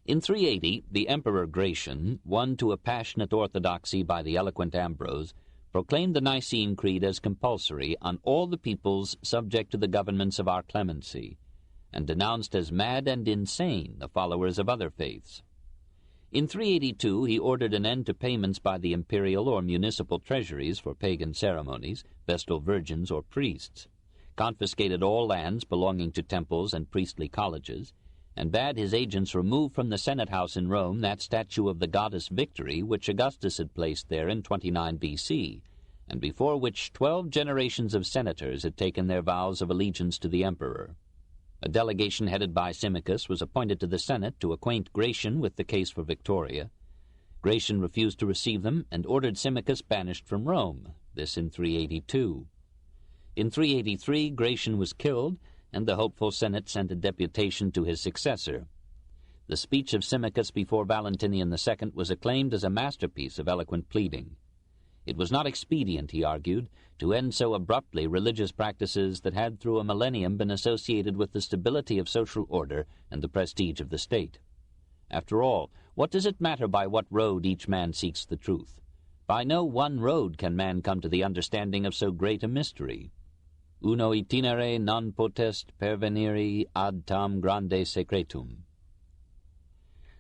In 380, the Emperor Gratian, won to a passionate orthodoxy by the eloquent Ambrose, proclaimed the Nicene Creed as compulsory on all the peoples subject to the governments of our clemency, and denounced as mad and insane the followers of other faiths. In 382 he ordered an end to payments by the imperial or municipal treasuries for pagan ceremonies, Vestal virgins or priests, confiscated all lands belonging to temples and priestly colleges, and bade his agents remove from the Senate House in Rome that statue of the goddess Victory which Augustus had placed there in 29 B.C., and before which 12 generations of senators had taken their vows of allegiance to the emperor. A delegation headed by Symmachus was appointed to the Senate to acquaint Gratian with the case for Victoria. Gratian refused to receive them and ordered Symmachus banished from Rome, this in 382. In 383, Gratian was killed, and the hopeful Senate sent a deputation to his successor. The speech of Symmachus before Valentinian II was acclaimed as a masterpiece of eloquent pleading. It was not expedient, he argued, to end so abruptly religious practices that had through a millennium been associated with the stability of social order and the prestige of the state. After all, what does it matter by what road each man seeks the truth? By no one road can man come to the understanding of so great a mystery. Uno itinere non potest pervenire ad tam grande secretum.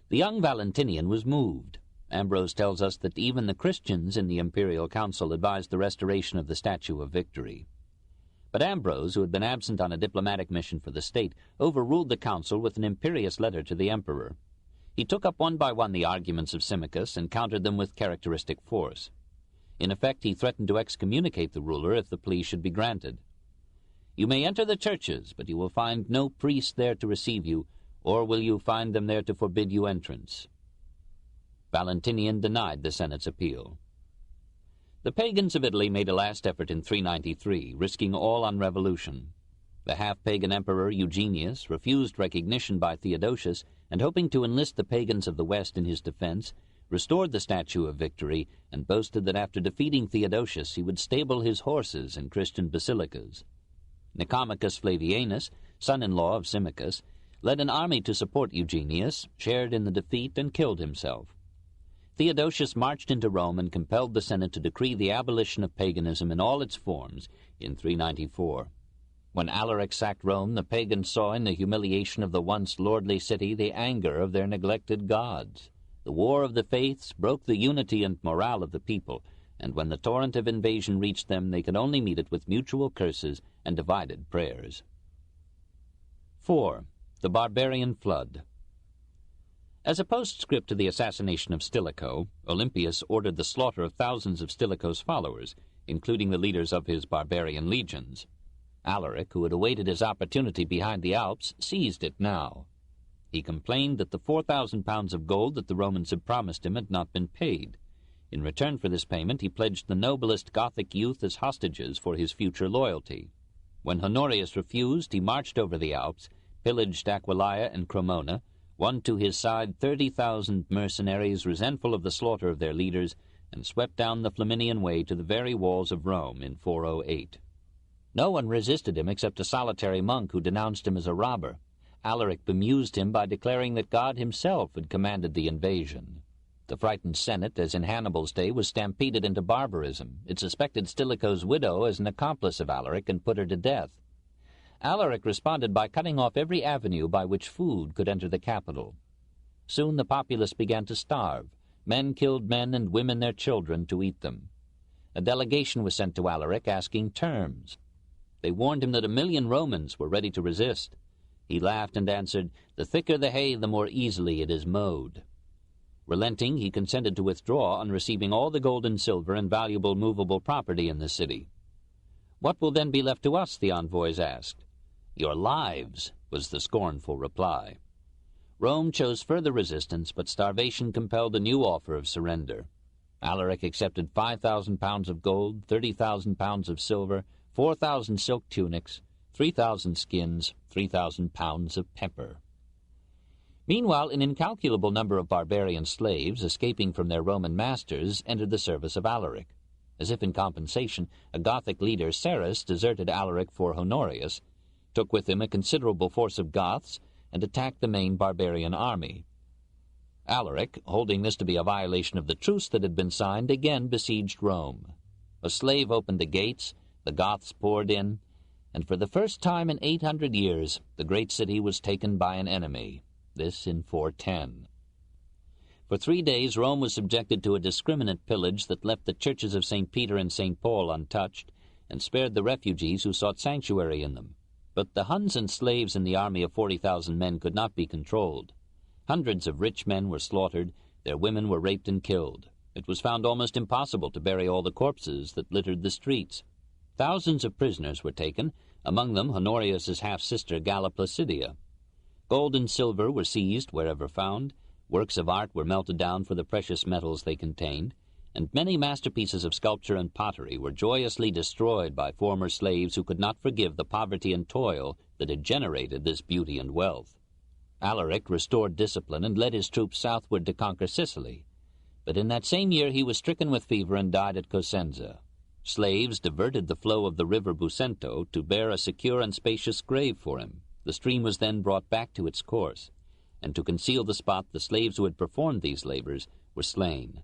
The young Valentinian was moved. Ambrose tells us that even the Christians in the imperial council advised the restoration of the Statue of Victory. But Ambrose, who had been absent on a diplomatic mission for the state, overruled the council with an imperious letter to the emperor. He took up one by one the arguments of Symmachus and countered them with characteristic force. In effect, he threatened to excommunicate the ruler if the plea should be granted. "You may enter the churches, but you will find no priest there to receive you, or will you find them there to forbid you entrance?" Valentinian denied the Senate's appeal. The pagans of Italy made a last effort in 393, risking all on revolution. The half-pagan emperor Eugenius refused recognition by Theodosius, and hoping to enlist the pagans of the West in his defense, restored the Statue of Victory, and boasted that after defeating Theodosius he would stable his horses in Christian basilicas. Nicomachus Flavianus, son-in-law of Symmachus, led an army to support Eugenius, shared in the defeat, and killed himself. Theodosius marched into Rome and compelled the Senate to decree the abolition of paganism in all its forms in 394. When Alaric sacked Rome, the pagans saw in the humiliation of the once lordly city the anger of their neglected gods. The war of the faiths broke the unity and morale of the people, and when the torrent of invasion reached them, they could only meet it with mutual curses and divided prayers. 4. The Barbarian Flood. As a postscript to the assassination of Stilicho, Olympius ordered the slaughter of thousands of Stilicho's followers, including the leaders of his barbarian legions. Alaric, who had awaited his opportunity behind the Alps, seized it now. He complained that the 4,000 pounds of gold that the Romans had promised him had not been paid. In return for this payment, he pledged the noblest Gothic youth as hostages for his future loyalty. When Honorius refused, he marched over the Alps, pillaged Aquileia and Cremona, won to his side 30,000 mercenaries resentful of the slaughter of their leaders, and swept down the Flaminian Way to the very walls of Rome in 408. No one resisted him except a solitary monk who denounced him as a robber. Alaric bemused him by declaring that God himself had commanded the invasion. The frightened Senate, as in Hannibal's day, was stampeded into barbarism. It suspected Stilicho's widow as an accomplice of Alaric and put her to death. Alaric responded by cutting off every avenue by which food could enter the capital. Soon the populace began to starve. Men killed men and women their children to eat them. A delegation was sent to Alaric asking terms. They warned him that 1,000,000 Romans were ready to resist. He laughed and answered, "The thicker the hay, the more easily it is mowed." Relenting, he consented to withdraw on receiving all the gold and silver and valuable movable property in the city. "What will then be left to us?" the envoys asked. "Your lives," was the scornful reply. Rome chose further resistance, but starvation compelled a new offer of surrender. Alaric accepted 5,000 pounds of gold, 30,000 pounds of silver, 4,000 silk tunics, 3,000 skins, 3,000 pounds of pepper. Meanwhile, an incalculable number of barbarian slaves, escaping from their Roman masters, entered the service of Alaric. As if in compensation, a Gothic leader, Sarus, deserted Alaric for Honorius, took with him a considerable force of Goths, and attacked the main barbarian army. Alaric, holding this to be a violation of the truce that had been signed, again besieged Rome. A slave opened the gates, the Goths poured in, and for the first time in 800 years the great city was taken by an enemy, this in 410. For 3 days Rome was subjected to a discriminate pillage that left the churches of St. Peter and St. Paul untouched, and spared the refugees who sought sanctuary in them. But the Huns and slaves in the army of 40,000 men could not be controlled. Hundreds of rich men were slaughtered, their women were raped and killed. It was found almost impossible to bury all the corpses that littered the streets. Thousands of prisoners were taken, among them Honorius's half-sister Galla Placidia. Gold and silver were seized wherever found, works of art were melted down for the precious metals they contained, and many masterpieces of sculpture and pottery were joyously destroyed by former slaves who could not forgive the poverty and toil that had generated this beauty and wealth. Alaric restored discipline and led his troops southward to conquer Sicily, but in that same year he was stricken with fever and died at Cosenza. Slaves diverted the flow of the river Busento to bear a secure and spacious grave for him. The stream was then brought back to its course, and to conceal the spot the slaves who had performed these labors were slain.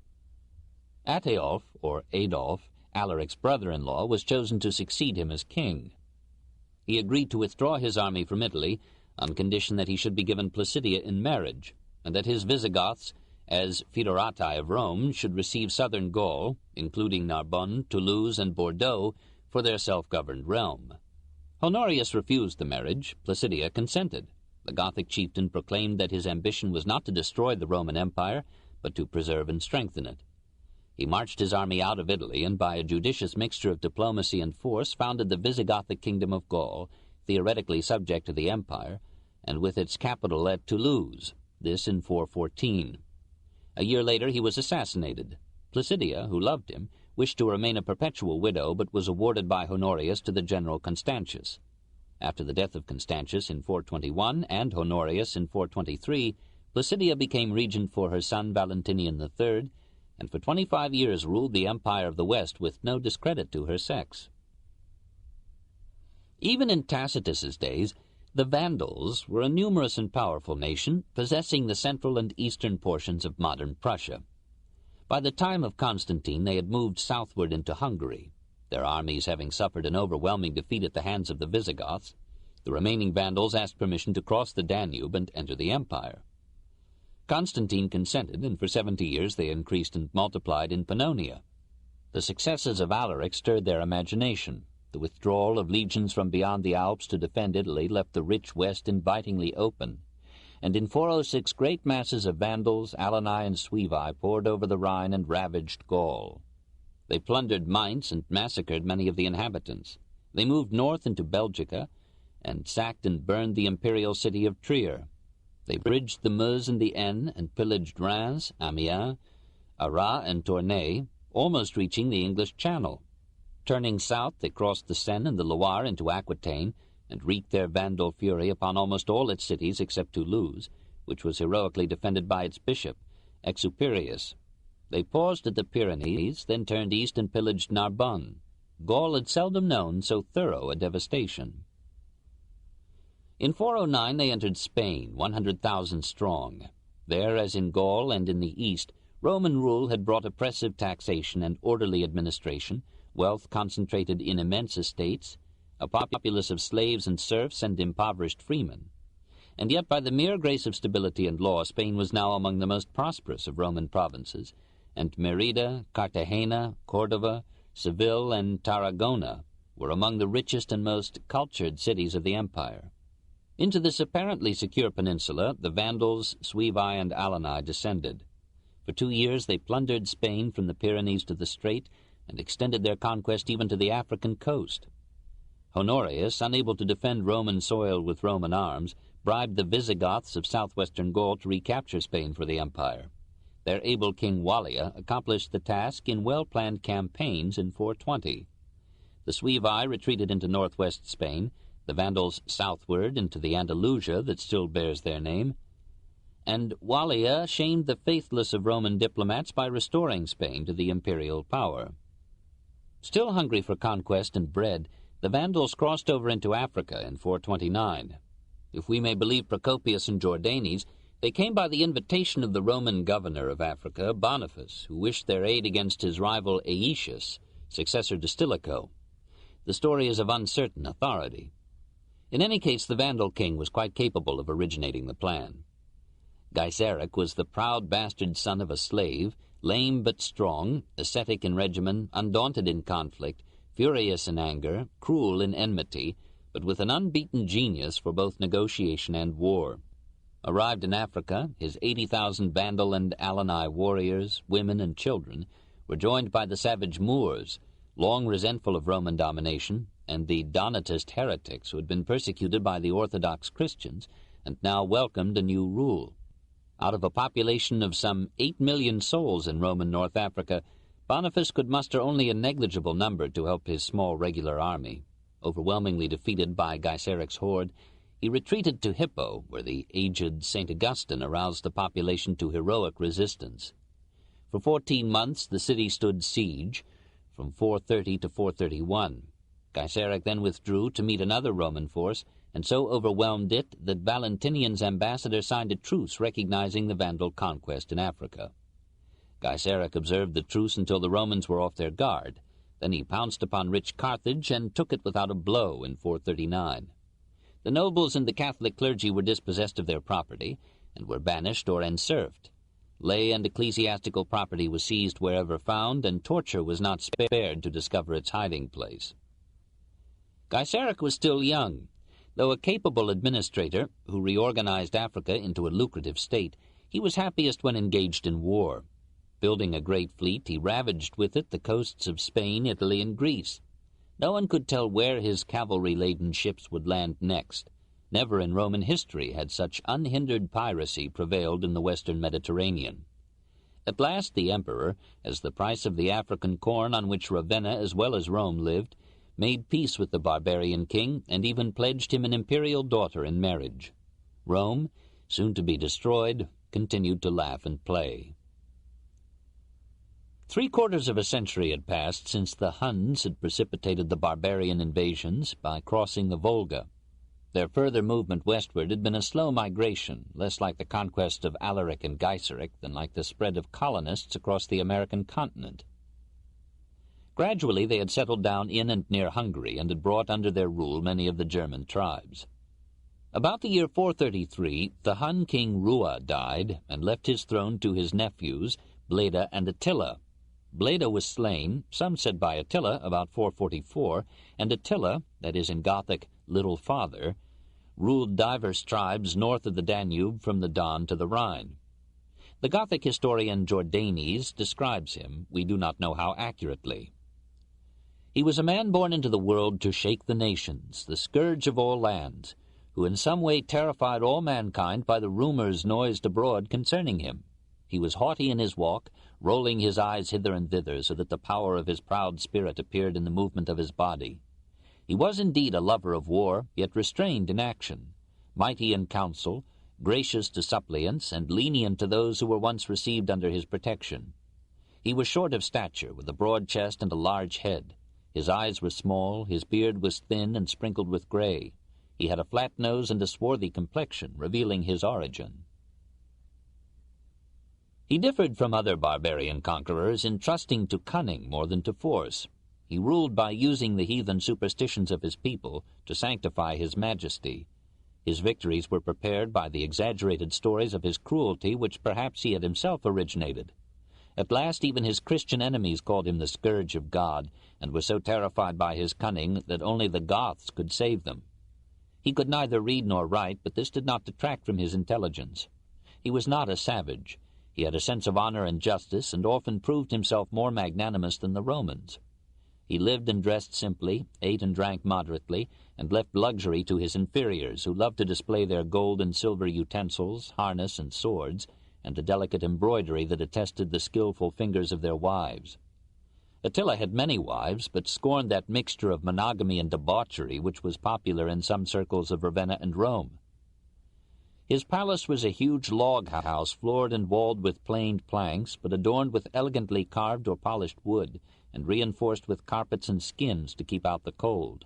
Ataeolf, or Adolf, Alaric's brother-in-law, was chosen to succeed him as king. He agreed to withdraw his army from Italy on condition that he should be given Placidia in marriage, and that his Visigoths, as Foederati of Rome, should receive southern Gaul, including Narbonne, Toulouse, and Bordeaux, for their self-governed realm. Honorius refused the marriage. Placidia consented. The Gothic chieftain proclaimed that his ambition was not to destroy the Roman Empire, but to preserve and strengthen it. He marched his army out of Italy, and by a judicious mixture of diplomacy and force founded the Visigothic kingdom of Gaul, theoretically subject to the empire, and with its capital at Toulouse, this in 414. A year later he was assassinated. Placidia, who loved him, wished to remain a perpetual widow, but was awarded by Honorius to the general Constantius. After the death of Constantius in 421 and Honorius in 423, Placidia became regent for her son Valentinian III, and for 25 years ruled the empire of the West with no discredit to her sex. Even in Tacitus's days, the Vandals were a numerous and powerful nation, possessing the central and eastern portions of modern Prussia. By the time of Constantine they had moved southward into Hungary, their armies having suffered an overwhelming defeat at the hands of the Visigoths. The remaining Vandals asked permission to cross the Danube and enter the empire. Constantine consented, and for 70 years they increased and multiplied in Pannonia. The successes of Alaric stirred their imagination. The withdrawal of legions from beyond the Alps to defend Italy left the rich West invitingly open, and in 406 great masses of Vandals, Alani, and Suevi poured over the Rhine and ravaged Gaul. They plundered Mainz and massacred many of the inhabitants. They moved north into Belgica and sacked and burned the imperial city of Trier. They bridged the Meuse and the Aisne and pillaged Reims, Amiens, Arras, and Tournai, almost reaching the English Channel. Turning south, they crossed the Seine and the Loire into Aquitaine and wreaked their Vandal fury upon almost all its cities except Toulouse, which was heroically defended by its bishop, Exuperius. They paused at the Pyrenees, then turned east and pillaged Narbonne. Gaul had seldom known so thorough a devastation. In 409 they entered Spain, 100,000 strong. There, as in Gaul and in the east, Roman rule had brought oppressive taxation and orderly administration, wealth concentrated in immense estates, a populace of slaves and serfs and impoverished freemen. And yet by the mere grace of stability and law, Spain was now among the most prosperous of Roman provinces, and Merida, Cartagena, Cordova, Seville, and Tarragona were among the richest and most cultured cities of the empire. Into this apparently secure peninsula the Vandals, Suevi, and Alani descended. For 2 years they plundered Spain from the Pyrenees to the Strait, and extended their conquest even to the African coast. Honorius, unable to defend Roman soil with Roman arms, bribed the Visigoths of southwestern Gaul to recapture Spain for the empire. Their able king Wallia accomplished the task in well-planned campaigns in 420. The Suevi retreated into northwest Spain, the Vandals southward into the Andalusia that still bears their name, and Wallia shamed the faithless of Roman diplomats by restoring Spain to the imperial power. Still hungry for conquest and bread, the Vandals crossed over into Africa in 429. If we may believe Procopius and Jordanes, they came by the invitation of the Roman governor of Africa, Boniface, who wished their aid against his rival Aetius, successor to Stilicho. The story is of uncertain authority. In any case, the Vandal king was quite capable of originating the plan. Gaiseric was the proud bastard son of a slave, lame but strong, ascetic in regimen, undaunted in conflict, furious in anger, cruel in enmity, but with an unbeaten genius for both negotiation and war. Arrived in Africa, his 80,000 Vandal and Alani warriors, women and children, were joined by the savage Moors, long resentful of Roman domination, and the Donatist heretics who had been persecuted by the Orthodox Christians and now welcomed a new rule. Out of a population of some 8 million souls in Roman North Africa, Boniface could muster only a negligible number to help his small regular army. Overwhelmingly defeated by Gaiseric's horde, he retreated to Hippo, where the aged St. Augustine aroused the population to heroic resistance. For 14 months the city stood siege, from 430 to 431. Gaiseric then withdrew to meet another Roman force, and so overwhelmed it that Valentinian's ambassador signed a truce recognizing the Vandal conquest in Africa. Gaiseric observed the truce until the Romans were off their guard. Then he pounced upon rich Carthage and took it without a blow in 439. The nobles and the Catholic clergy were dispossessed of their property and were banished or enserfed. Lay and ecclesiastical property was seized wherever found, and torture was not spared to discover its hiding place. Gaiseric was still young. Though a capable administrator who reorganized Africa into a lucrative state, he was happiest when engaged in war. Building a great fleet, he ravaged with it the coasts of Spain, Italy, and Greece. No one could tell where his cavalry-laden ships would land next. Never in Roman history had such unhindered piracy prevailed in the western Mediterranean. At last the emperor, as the price of the African corn on which Ravenna as well as Rome lived, made peace with the barbarian king, and even pledged him an imperial daughter in marriage. Rome, soon to be destroyed, continued to laugh and play. 3/4 of a century had passed since the Huns had precipitated the barbarian invasions by crossing the Volga. Their further movement westward had been a slow migration, less like the conquest of Alaric and Gaiseric than like the spread of colonists across the American continent. Gradually they had settled down in and near Hungary and had brought under their rule many of the German tribes. About the year 433, the Hun king Rua died and left his throne to his nephews, Bleda and Attila. Bleda was slain, some said by Attila, about 444, and Attila, that is in Gothic, Little Father, ruled divers tribes north of the Danube from the Don to the Rhine. The Gothic historian Jordanes describes him, we do not know how accurately. He was a man born into the world to shake the nations, the scourge of all lands, who in some way terrified all mankind by the rumors noised abroad concerning him. He was haughty in his walk, rolling his eyes hither and thither so that the power of his proud spirit appeared in the movement of his body. He was indeed a lover of war, yet restrained in action, mighty in counsel, gracious to suppliants, and lenient to those who were once received under his protection. He was short of stature, with a broad chest and a large head. His eyes were small, his beard was thin and sprinkled with gray. He had a flat nose and a swarthy complexion, revealing his origin. He differed from other barbarian conquerors in trusting to cunning more than to force. He ruled by using the heathen superstitions of his people to sanctify his majesty. His victories were prepared by the exaggerated stories of his cruelty, which perhaps he had himself originated. At last even his Christian enemies called him the scourge of God, and were so terrified by his cunning that only the Goths could save them. He could neither read nor write, but this did not detract from his intelligence. He was not a savage. He had a sense of honor and justice, and often proved himself more magnanimous than the Romans. He lived and dressed simply, ate and drank moderately, and left luxury to his inferiors, who loved to display their gold and silver utensils, harness, and swords, and the delicate embroidery that attested the skillful fingers of their wives. Attila had many wives, but scorned that mixture of monogamy and debauchery which was popular in some circles of Ravenna and Rome. His palace was a huge log house, floored and walled with planed planks, but adorned with elegantly carved or polished wood, and reinforced with carpets and skins to keep out the cold.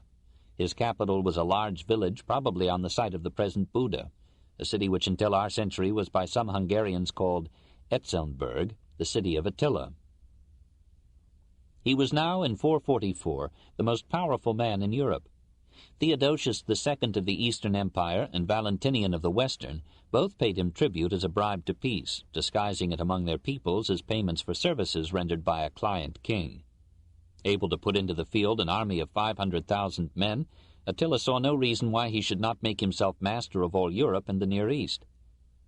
His capital was a large village, probably on the site of the present Buda, a city which until our century was by some Hungarians called Etzelnberg, the city of Attila. He was now, in 444, the most powerful man in Europe. Theodosius II of the Eastern Empire and Valentinian of the Western both paid him tribute as a bribe to peace, disguising it among their peoples as payments for services rendered by a client king. Able to put into the field an army of 500,000 men, Attila saw no reason why he should not make himself master of all Europe and the Near East.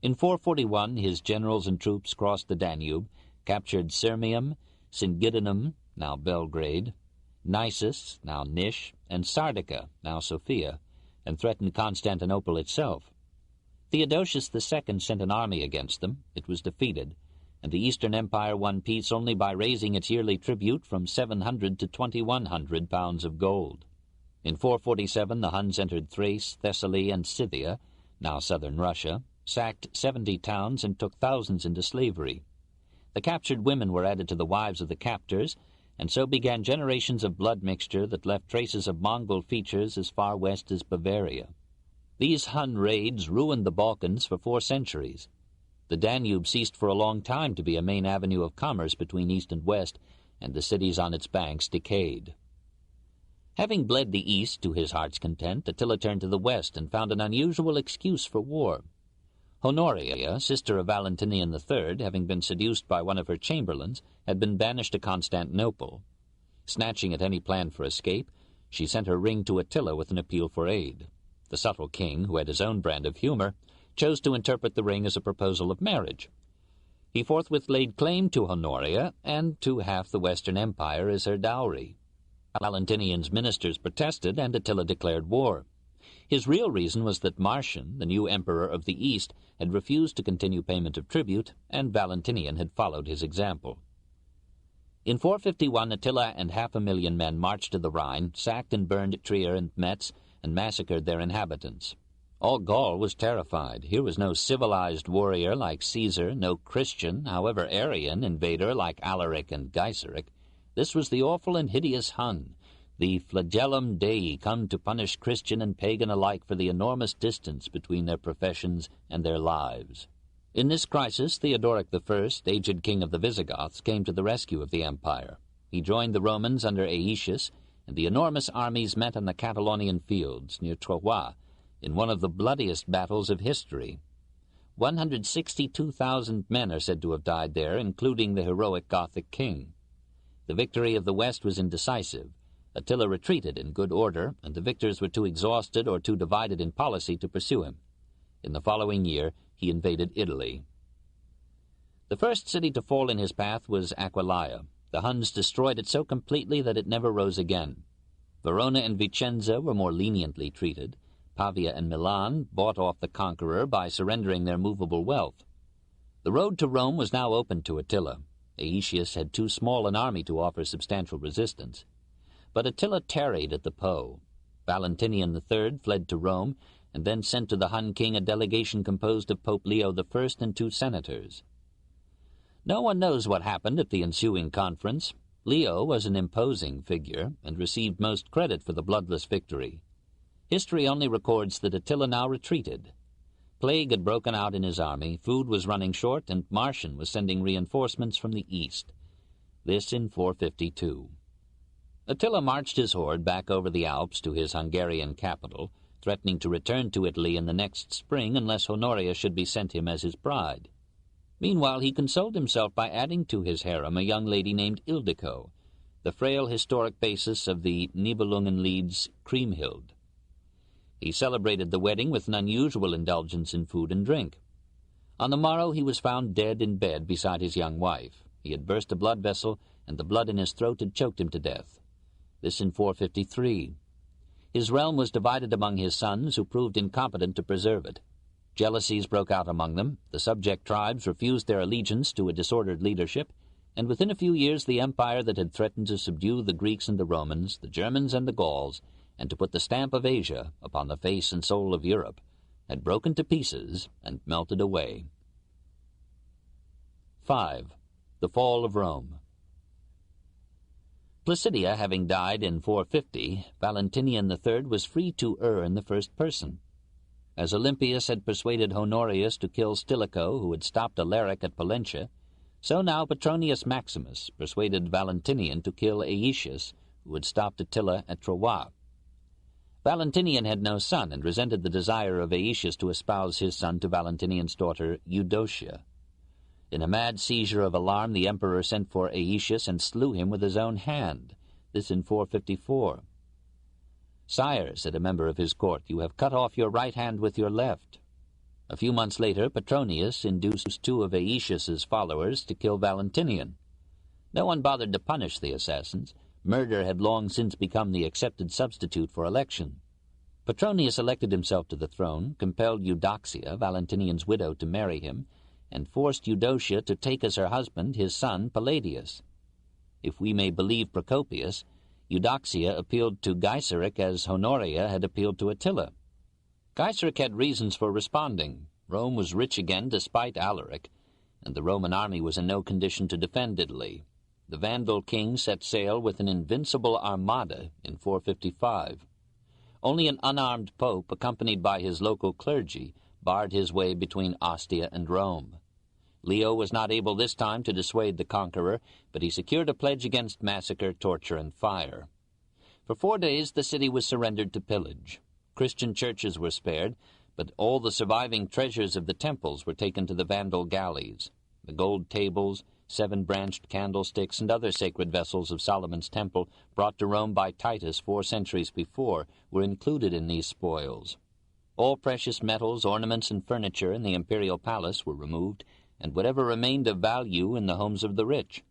In 441 his generals and troops crossed the Danube, captured Sirmium, Singidunum, now Belgrade, Nisus, now Nish, and Sardica, now Sofia, and threatened Constantinople itself. Theodosius II sent an army against them. It was defeated, and the Eastern Empire won peace only by raising its yearly tribute from 700 to 2,100 pounds of gold. In 447 the Huns entered Thrace, Thessaly, and Scythia, now southern Russia, sacked 70 towns, and took thousands into slavery. The captured women were added to the wives of the captors, and so began generations of blood mixture that left traces of Mongol features as far west as Bavaria. These Hun raids ruined the Balkans for 4 centuries. The Danube ceased for a long time to be a main avenue of commerce between east and west, and the cities on its banks decayed. Having bled the east to his heart's content, Attila turned to the west and found an unusual excuse for war. Honoria, sister of Valentinian III, having been seduced by one of her chamberlains, had been banished to Constantinople. Snatching at any plan for escape, she sent her ring to Attila with an appeal for aid. The subtle king, who had his own brand of humor, chose to interpret the ring as a proposal of marriage. He forthwith laid claim to Honoria and to half the Western Empire as her dowry. Valentinian's ministers protested, and Attila declared war. His real reason was that Marcian, the new emperor of the East, had refused to continue payment of tribute, and Valentinian had followed his example. In 451 Attila and 500,000 men marched to the Rhine, sacked and burned Trier and Metz, and massacred their inhabitants. All Gaul was terrified. Here was no civilized warrior like Caesar, no Christian, however Aryan, invader like Alaric and Gaiseric. This was the awful and hideous Hun, the flagellum Dei, come to punish Christian and pagan alike for the enormous distance between their professions and their lives. In this crisis, Theodoric I, aged king of the Visigoths, came to the rescue of the empire. He joined the Romans under Aetius, and the enormous armies met on the Catalonian fields near Troyes in one of the bloodiest battles of history. 162,000 men are said to have died there, including the heroic Gothic king. The victory of the West was indecisive. Attila retreated in good order, and the victors were too exhausted or too divided in policy to pursue him. In the following year, he invaded Italy. The first city to fall in his path was Aquileia. The Huns destroyed it so completely that it never rose again. Verona and Vicenza were more leniently treated. Pavia and Milan bought off the conqueror by surrendering their movable wealth. The road to Rome was now open to Attila. Aetius had too small an army to offer substantial resistance. But Attila tarried at the Po. Valentinian III fled to Rome, and then sent to the Hun king a delegation composed of Pope Leo I and 2 senators. No one knows what happened at the ensuing conference. Leo was an imposing figure, and received most credit for the bloodless victory. History only records that Attila now retreated. Plague had broken out in his army, food was running short, and Marcian was sending reinforcements from the east. This in 452. Attila marched his horde back over the Alps to his Hungarian capital, threatening to return to Italy in the next spring unless Honoria should be sent him as his bride. Meanwhile, he consoled himself by adding to his harem a young lady named Ildiko, the frail historic basis of the Nibelungenlied's Kriemhild. He celebrated the wedding with an unusual indulgence in food and drink. On the morrow he was found dead in bed beside his young wife. He had burst a blood vessel, and the blood in his throat had choked him to death. This in 453. His realm was divided among his sons, who proved incompetent to preserve it. Jealousies broke out among them, the subject tribes refused their allegiance to a disordered leadership, and within a few years the empire that had threatened to subdue the Greeks and the Romans, the Germans and the Gauls, and to put the stamp of Asia upon the face and soul of Europe, had broken to pieces and melted away. 5. The Fall of Rome. Placidia having died in 450, Valentinian III was free to err in the first person. As Olympius had persuaded Honorius to kill Stilicho, who had stopped Alaric at Pollentia, so now Petronius Maximus persuaded Valentinian to kill Aetius, who had stopped Attila at Troyes. Valentinian had no son, and resented the desire of Aetius to espouse his son to Valentinian's daughter Eudocia. In a mad seizure of alarm, the emperor sent for Aetius and slew him with his own hand. This in 454. "Sire," said a member of his court, "you have cut off your right hand with your left." A few months later, Petronius induced two of Aetius's followers to kill Valentinian. No one bothered to punish the assassins. Murder had long since become the accepted substitute for election. Petronius elected himself to the throne, compelled Eudoxia, Valentinian's widow, to marry him, and forced Eudocia to take as her husband his son Palladius. If we may believe Procopius, Eudoxia appealed to Gaiseric as Honoria had appealed to Attila. Gaiseric had reasons for responding. Rome was rich again despite Alaric, and the Roman army was in no condition to defend Italy. The Vandal king set sail with an invincible armada in 455. Only an unarmed pope, accompanied by his local clergy, barred his way between Ostia and Rome. Leo was not able this time to dissuade the conqueror, but he secured a pledge against massacre, torture, and fire. For 4 days the city was surrendered to pillage. Christian churches were spared, but all the surviving treasures of the temples were taken to the Vandal galleys. The gold tables, 7-branched candlesticks, and other sacred vessels of Solomon's temple, brought to Rome by Titus 4 centuries before, were included in these spoils. All precious metals, ornaments, and furniture in the imperial palace were removed, and whatever remained of value in the homes of the rich.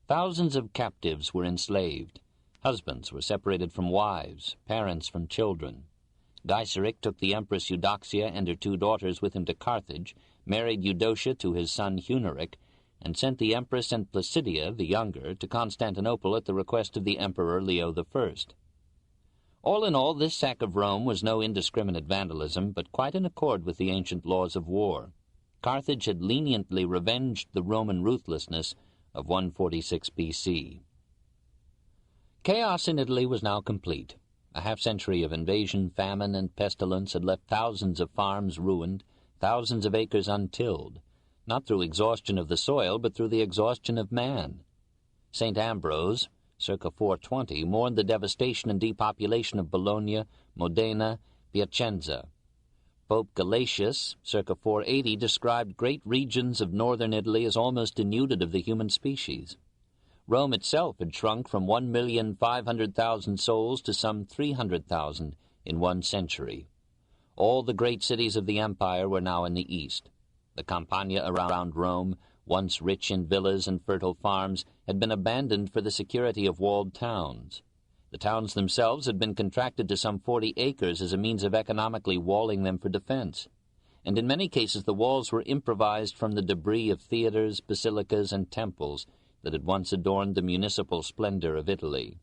Thousands of captives were enslaved. Husbands were separated from wives, parents from children. Gaiseric took the Empress Eudoxia and her 2 daughters with him to Carthage, married Eudocia to his son Huneric, and sent the Empress and Placidia, the younger, to Constantinople at the request of the Emperor Leo I. All in all, this sack of Rome was no indiscriminate vandalism, but quite in accord with the ancient laws of war. Carthage had leniently revenged the Roman ruthlessness of 146 B.C. Chaos in Italy was now complete. A half-century of invasion, famine, and pestilence had left thousands of farms ruined, thousands of acres untilled, not through exhaustion of the soil, but through the exhaustion of man. St. Ambrose, circa 420, mourned the devastation and depopulation of Bologna, Modena, Piacenza. Pope Gelasius, circa 480, described great regions of northern Italy as almost denuded of the human species. Rome itself had shrunk from 1,500,000 souls to some 300,000 in 1 century. All the great cities of the empire were now in the east. The Campagna around Rome, once rich in villas and fertile farms, had been abandoned for the security of walled towns. The towns themselves had been contracted to some 40 acres as a means of economically walling them for defense, and in many cases the walls were improvised from the debris of theaters, basilicas, and temples that had once adorned the municipal splendor of Italy.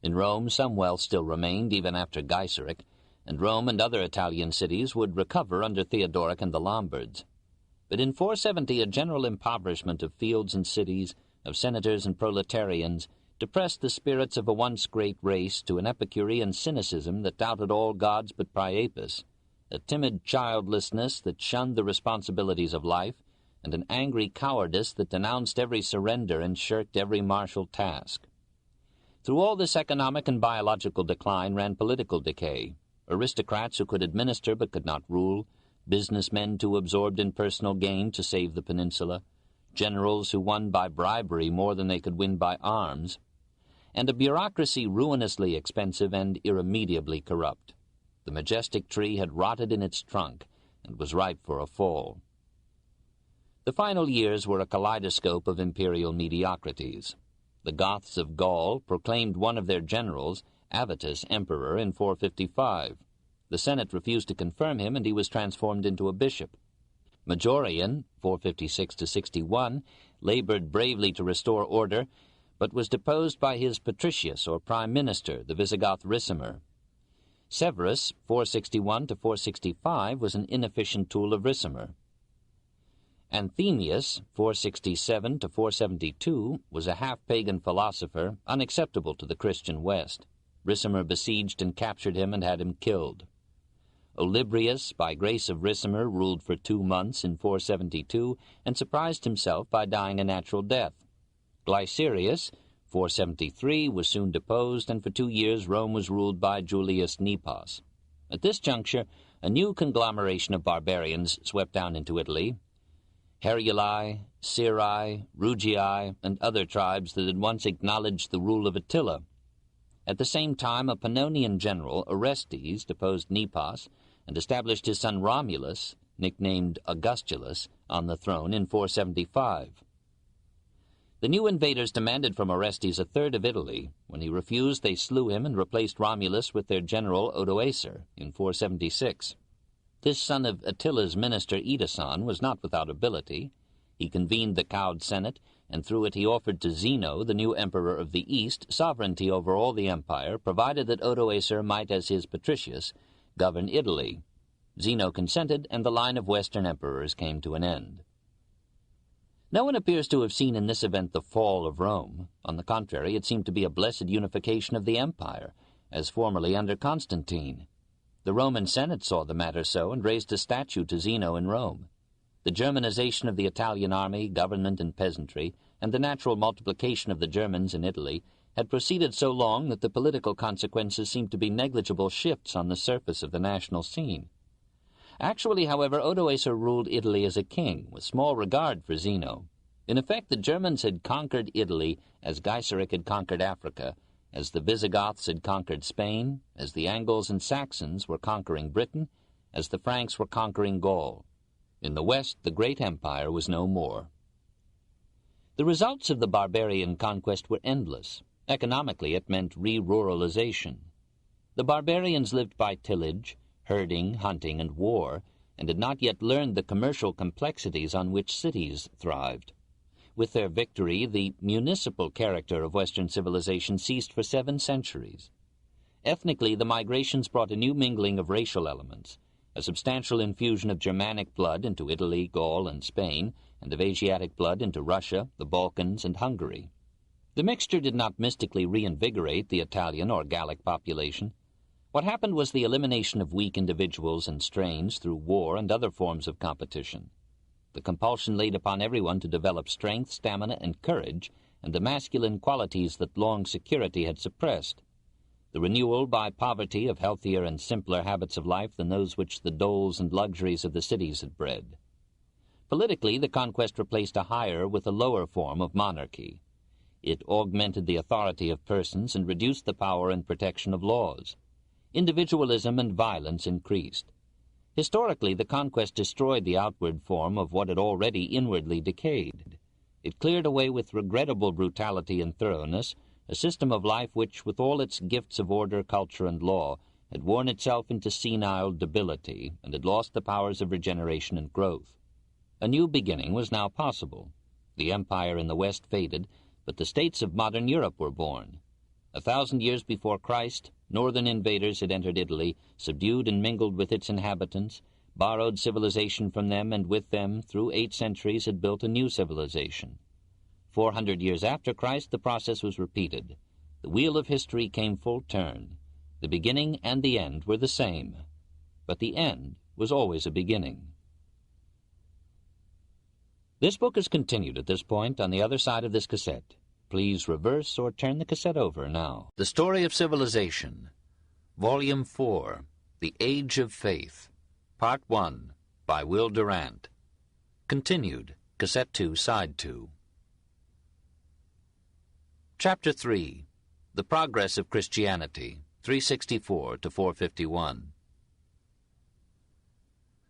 In Rome some wealth still remained even after Gaiseric, and Rome and other Italian cities would recover under Theodoric and the Lombards. But in 470 a general impoverishment of fields and cities, of senators and proletarians, depressed the spirits of a once great race to an Epicurean cynicism that doubted all gods but Priapus, a timid childlessness that shunned the responsibilities of life, and an angry cowardice that denounced every surrender and shirked every martial task. Through all this economic and biological decline ran political decay. Aristocrats who could administer but could not rule, businessmen too absorbed in personal gain to save the peninsula, generals who won by bribery more than they could win by arms, and a bureaucracy ruinously expensive and irremediably corrupt. The majestic tree had rotted in its trunk and was ripe for a fall. The final years were a kaleidoscope of imperial mediocrities. The Goths of Gaul proclaimed one of their generals, Avitus, emperor in 455. The Senate refused to confirm him, and he was transformed into a bishop. Majorian, 456-61, labored bravely to restore order, but was deposed by his patricius, or prime minister, the Visigoth Ricimer. Severus, 461-465, was an inefficient tool of Ricimer. Anthemius, 467-472, was a half-pagan philosopher, unacceptable to the Christian West. Ricimer besieged and captured him and had him killed. Olybrius, by grace of Ricimer, ruled for 2 months in 472 and surprised himself by dying a natural death. Glycerius, 473, was soon deposed, and for 2 years Rome was ruled by Julius Nepos. At this juncture, a new conglomeration of barbarians swept down into Italy. Heruli, Syri, Rugii, and other tribes that had once acknowledged the rule of Attila. At the same time, a Pannonian general, Orestes, deposed Nepos and established his son Romulus, nicknamed Augustulus, on the throne in 475. The new invaders demanded from Orestes a third of Italy. When he refused, they slew him and replaced Romulus with their general Odoacer in 476. This son of Attila's minister Edison was not without ability. He convened the cowed Senate, and through it he offered to Zeno, the new emperor of the East, sovereignty over all the empire, provided that Odoacer might, as his patricius, govern Italy. Zeno consented, and the line of Western emperors came to an end. No one appears to have seen in this event the fall of Rome. On the contrary, it seemed to be a blessed unification of the empire, as formerly under Constantine. The Roman Senate saw the matter so and raised a statue to Zeno in Rome. The Germanization of the Italian army, government, and peasantry, and the natural multiplication of the Germans in Italy had proceeded so long that the political consequences seemed to be negligible shifts on the surface of the national scene. Actually, however, Odoacer ruled Italy as a king, with small regard for Zeno. In effect, the Germans had conquered Italy as Gaiseric had conquered Africa, as the Visigoths had conquered Spain, as the Angles and Saxons were conquering Britain, as the Franks were conquering Gaul. In the West, the great empire was no more. The results of the barbarian conquest were endless. Economically, it meant re-ruralization. The barbarians lived by tillage, herding, hunting, and war, and had not yet learned the commercial complexities on which cities thrived. With their victory, the municipal character of Western civilization ceased for 7 centuries. Ethnically, the migrations brought a new mingling of racial elements, a substantial infusion of Germanic blood into Italy, Gaul, and Spain, and of Asiatic blood into Russia, the Balkans, and Hungary. The mixture did not mystically reinvigorate the Italian or Gallic population. What happened was the elimination of weak individuals and strains through war and other forms of competition. The compulsion laid upon everyone to develop strength, stamina, and courage, and the masculine qualities that long security had suppressed. The renewal by poverty of healthier and simpler habits of life than those which the doles and luxuries of the cities had bred. Politically, the conquest replaced a higher with a lower form of monarchy. It augmented the authority of persons and reduced the power and protection of laws. Individualism and violence increased. Historically, the conquest destroyed the outward form of what had already inwardly decayed. It cleared away with regrettable brutality and thoroughness a system of life which, with all its gifts of order, culture, and law, had worn itself into senile debility and had lost the powers of regeneration and growth. A new beginning was now possible. The empire in the West faded, but the states of modern Europe were born. 1,000 years before Christ, northern invaders had entered Italy, subdued and mingled with its inhabitants, borrowed civilization from them, and with them, through 8 centuries, had built a new civilization. 400 years after Christ, the process was repeated. The wheel of history came full turn. The beginning and the end were the same, but the end was always a beginning. This book is continued at this point on the other side of this cassette. Please reverse or turn the cassette over now. The Story of Civilization, Volume 4, The Age of Faith, Part 1, by Will Durant. Continued, Cassette 2, Side 2. Chapter 3, The Progress of Christianity, 364 to 451.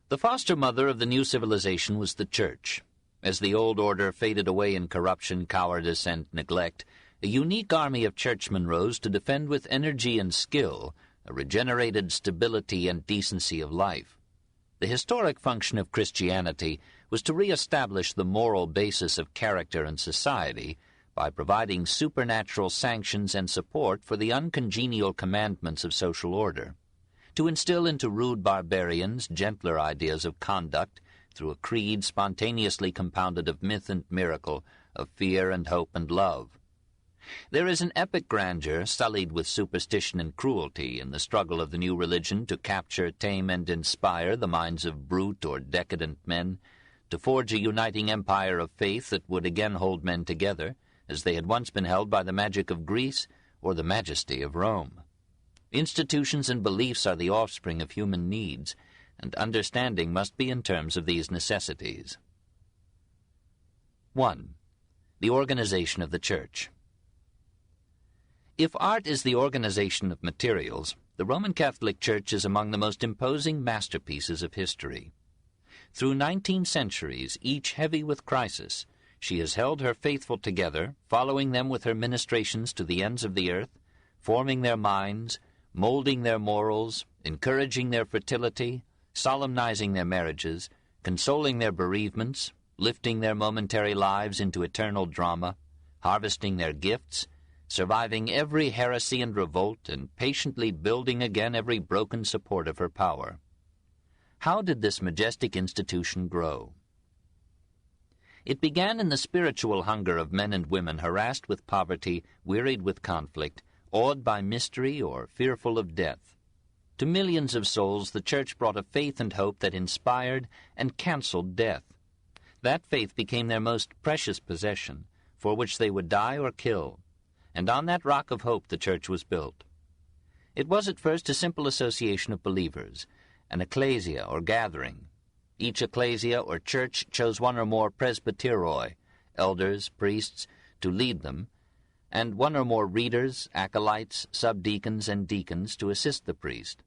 The foster mother of the new civilization was the Church. As the old order faded away in corruption, cowardice, and neglect, a unique army of churchmen rose to defend with energy and skill a regenerated stability and decency of life. The historic function of Christianity was to re-establish the moral basis of character and society by providing supernatural sanctions and support for the uncongenial commandments of social order, to instill into rude barbarians gentler ideas of conduct through a creed spontaneously compounded of myth and miracle, of fear and hope and love. There is an epic grandeur sullied with superstition and cruelty in the struggle of the new religion to capture, tame, and inspire the minds of brute or decadent men, to forge a uniting empire of faith that would again hold men together, as they had once been held by the magic of Greece or the majesty of Rome. Institutions and beliefs are the offspring of human needs, and understanding must be in terms of these necessities. 1. The organization of the Church. If art is the organization of materials, the Roman Catholic Church is among the most imposing masterpieces of history. Through 19 centuries, each heavy with crisis, she has held her faithful together, following them with her ministrations to the ends of the earth, forming their minds, molding their morals, encouraging their fertility, solemnizing their marriages, consoling their bereavements, lifting their momentary lives into eternal drama, harvesting their gifts, surviving every heresy and revolt, and patiently building again every broken support of her power. How did this majestic institution grow? It began in the spiritual hunger of men and women harassed with poverty, wearied with conflict, awed by mystery, or fearful of death. To millions of souls, the Church brought a faith and hope that inspired and canceled death. That faith became their most precious possession, for which they would die or kill, and on that rock of hope the Church was built. It was at first a simple association of believers, an ecclesia or gathering. Each ecclesia or church chose one or more presbyteroi, elders, priests, to lead them, and one or more readers, acolytes, subdeacons, and deacons to assist the priest.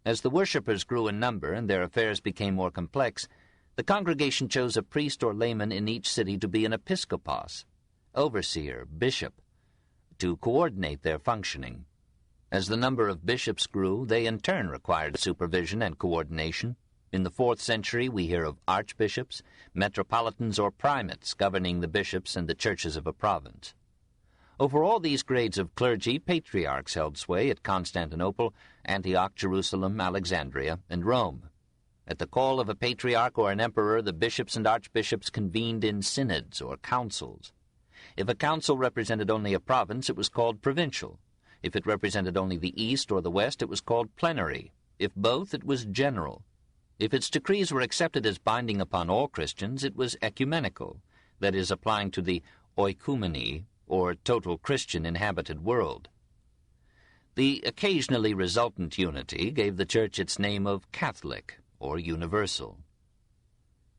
As the worshippers grew in number and their affairs became more complex, the congregation chose a priest or layman in each city to be an episkopos, overseer, bishop, to coordinate their functioning. As the number of bishops grew, they in turn required supervision and coordination. In the 4th century we hear of archbishops, metropolitans, or primates governing the bishops and the churches of a province. Over all these grades of clergy, patriarchs held sway at Constantinople, Antioch, Jerusalem, Alexandria, and Rome. At the call of a patriarch or an emperor, the bishops and archbishops convened in synods or councils. If a council represented only a province, it was called provincial. If it represented only the east or the west, it was called plenary. If both, it was general. If its decrees were accepted as binding upon all Christians, it was ecumenical, that is, applying to the oikoumene, or total Christian inhabited world. The occasionally resultant unity gave the Church its name of Catholic, or universal.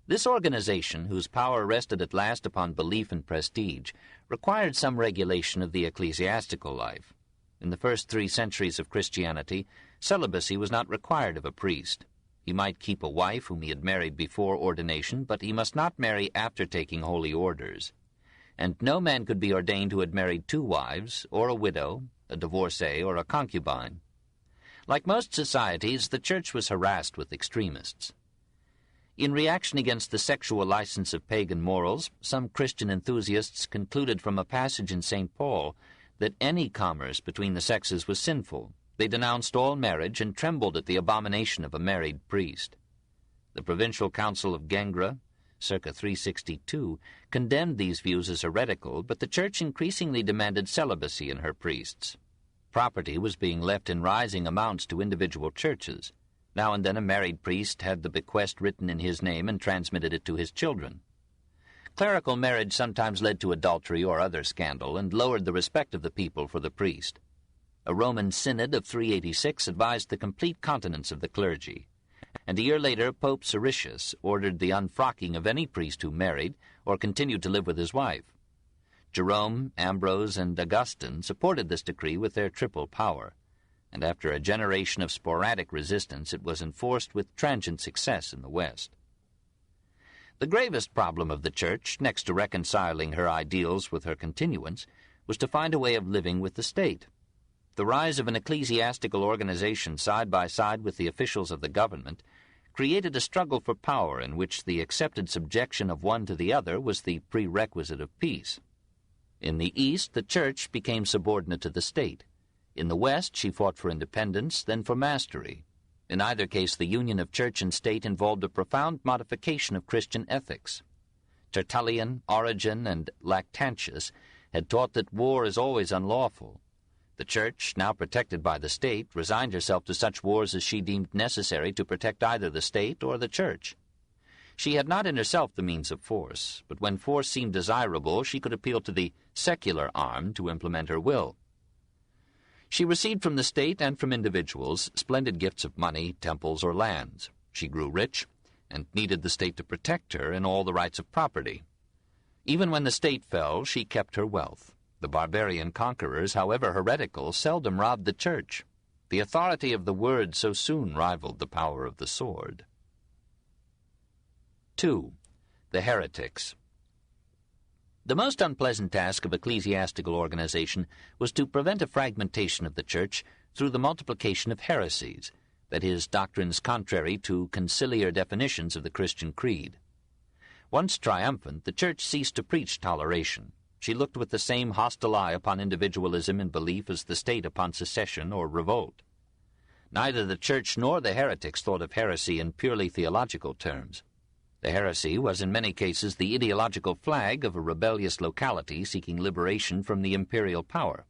This organization, whose power rested at last upon belief and prestige, required some regulation of the ecclesiastical life. In the first 3 centuries of Christianity, celibacy was not required of a priest. He might keep a wife whom he had married before ordination, but he must not marry after taking holy orders. And no man could be ordained who had married 2 wives, or a widow, a divorcee, or a concubine. Like most societies, the Church was harassed with extremists. In reaction against the sexual license of pagan morals, some Christian enthusiasts concluded from a passage in St. Paul that any commerce between the sexes was sinful. They denounced all marriage and trembled at the abomination of a married priest. The Provincial Council of Gengra, circa 362, condemned these views as heretical, but the Church increasingly demanded celibacy in her priests. Property was being left in rising amounts to individual churches. Now and then a married priest had the bequest written in his name and transmitted it to his children. Clerical marriage sometimes led to adultery or other scandal and lowered the respect of the people for the priest. A Roman synod of 386 advised the complete continence of the clergy, and a year later Pope Siricius ordered the unfrocking of any priest who married or continued to live with his wife. Jerome, Ambrose, and Augustine supported this decree with their triple power, and after a generation of sporadic resistance it was enforced with transient success in the West. The gravest problem of the Church, next to reconciling her ideals with her continuance, was to find a way of living with the state. The rise of an ecclesiastical organization side by side with the officials of the government created a struggle for power in which the accepted subjection of one to the other was the prerequisite of peace. In the East, the Church became subordinate to the state. In the West, she fought for independence, then for mastery. In either case, the union of church and state involved a profound modification of Christian ethics. Tertullian, Origen, and Lactantius had taught that war is always unlawful. The Church, now protected by the state, resigned herself to such wars as she deemed necessary to protect either the state or the Church. She had not in herself the means of force, but when force seemed desirable, she could appeal to the secular arm to implement her will. She received from the state and from individuals splendid gifts of money, temples, or lands. She grew rich, and needed the state to protect her in all the rights of property. Even when the state fell, she kept her wealth. The barbarian conquerors, however heretical, seldom robbed the Church. The authority of the word so soon rivaled the power of the sword. 2. The Heretics. The most unpleasant task of ecclesiastical organization was to prevent a fragmentation of the Church through the multiplication of heresies, that is, doctrines contrary to conciliar definitions of the Christian creed. Once triumphant, the Church ceased to preach toleration. She looked with the same hostile eye upon individualism and belief as the state upon secession or revolt. Neither the Church nor the heretics thought of heresy in purely theological terms. The heresy was in many cases the ideological flag of a rebellious locality seeking liberation from the imperial power.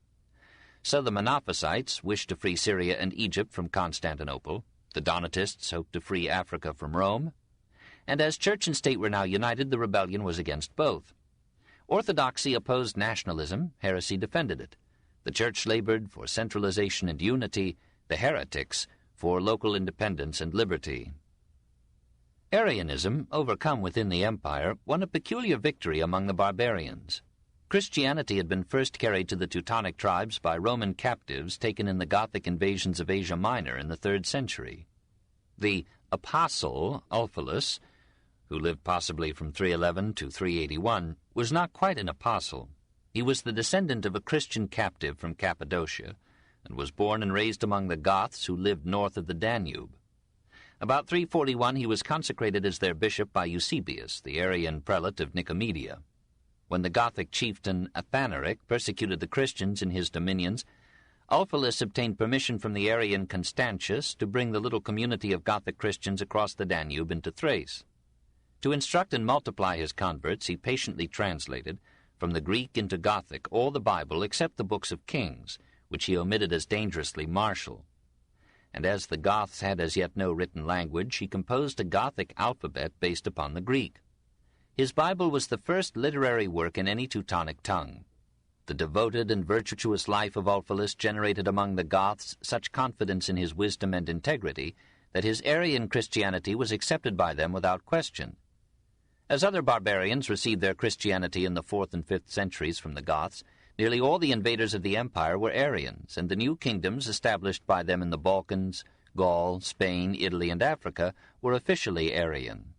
So the Monophysites wished to free Syria and Egypt from Constantinople, the Donatists hoped to free Africa from Rome, and as church and state were now united, the rebellion was against both. Orthodoxy opposed nationalism, heresy defended it. The Church labored for centralization and unity, the heretics for local independence and liberty. Arianism, overcome within the empire, won a peculiar victory among the barbarians. Christianity had been first carried to the Teutonic tribes by Roman captives taken in the Gothic invasions of Asia Minor in the 3rd century. The apostle, Ulfilas, who lived possibly from 311 to 381, was not quite an apostle. He was the descendant of a Christian captive from Cappadocia, and was born and raised among the Goths who lived north of the Danube. About 341 he was consecrated as their bishop by Eusebius, the Arian prelate of Nicomedia. When the Gothic chieftain Athanaric persecuted the Christians in his dominions, Ulfilas obtained permission from the Arian Constantius to bring the little community of Gothic Christians across the Danube into Thrace. To instruct and multiply his converts, he patiently translated, from the Greek into Gothic, all the Bible except the books of Kings, which he omitted as dangerously martial. And as the Goths had as yet no written language, he composed a Gothic alphabet based upon the Greek. His Bible was the first literary work in any Teutonic tongue. The devoted and virtuous life of Ulfilas generated among the Goths such confidence in his wisdom and integrity that his Arian Christianity was accepted by them without question. As other barbarians received their Christianity in the 4th and 5th centuries from the Goths, nearly all the invaders of the empire were Arians, and the new kingdoms established by them in the Balkans, Gaul, Spain, Italy, and Africa were officially Arian.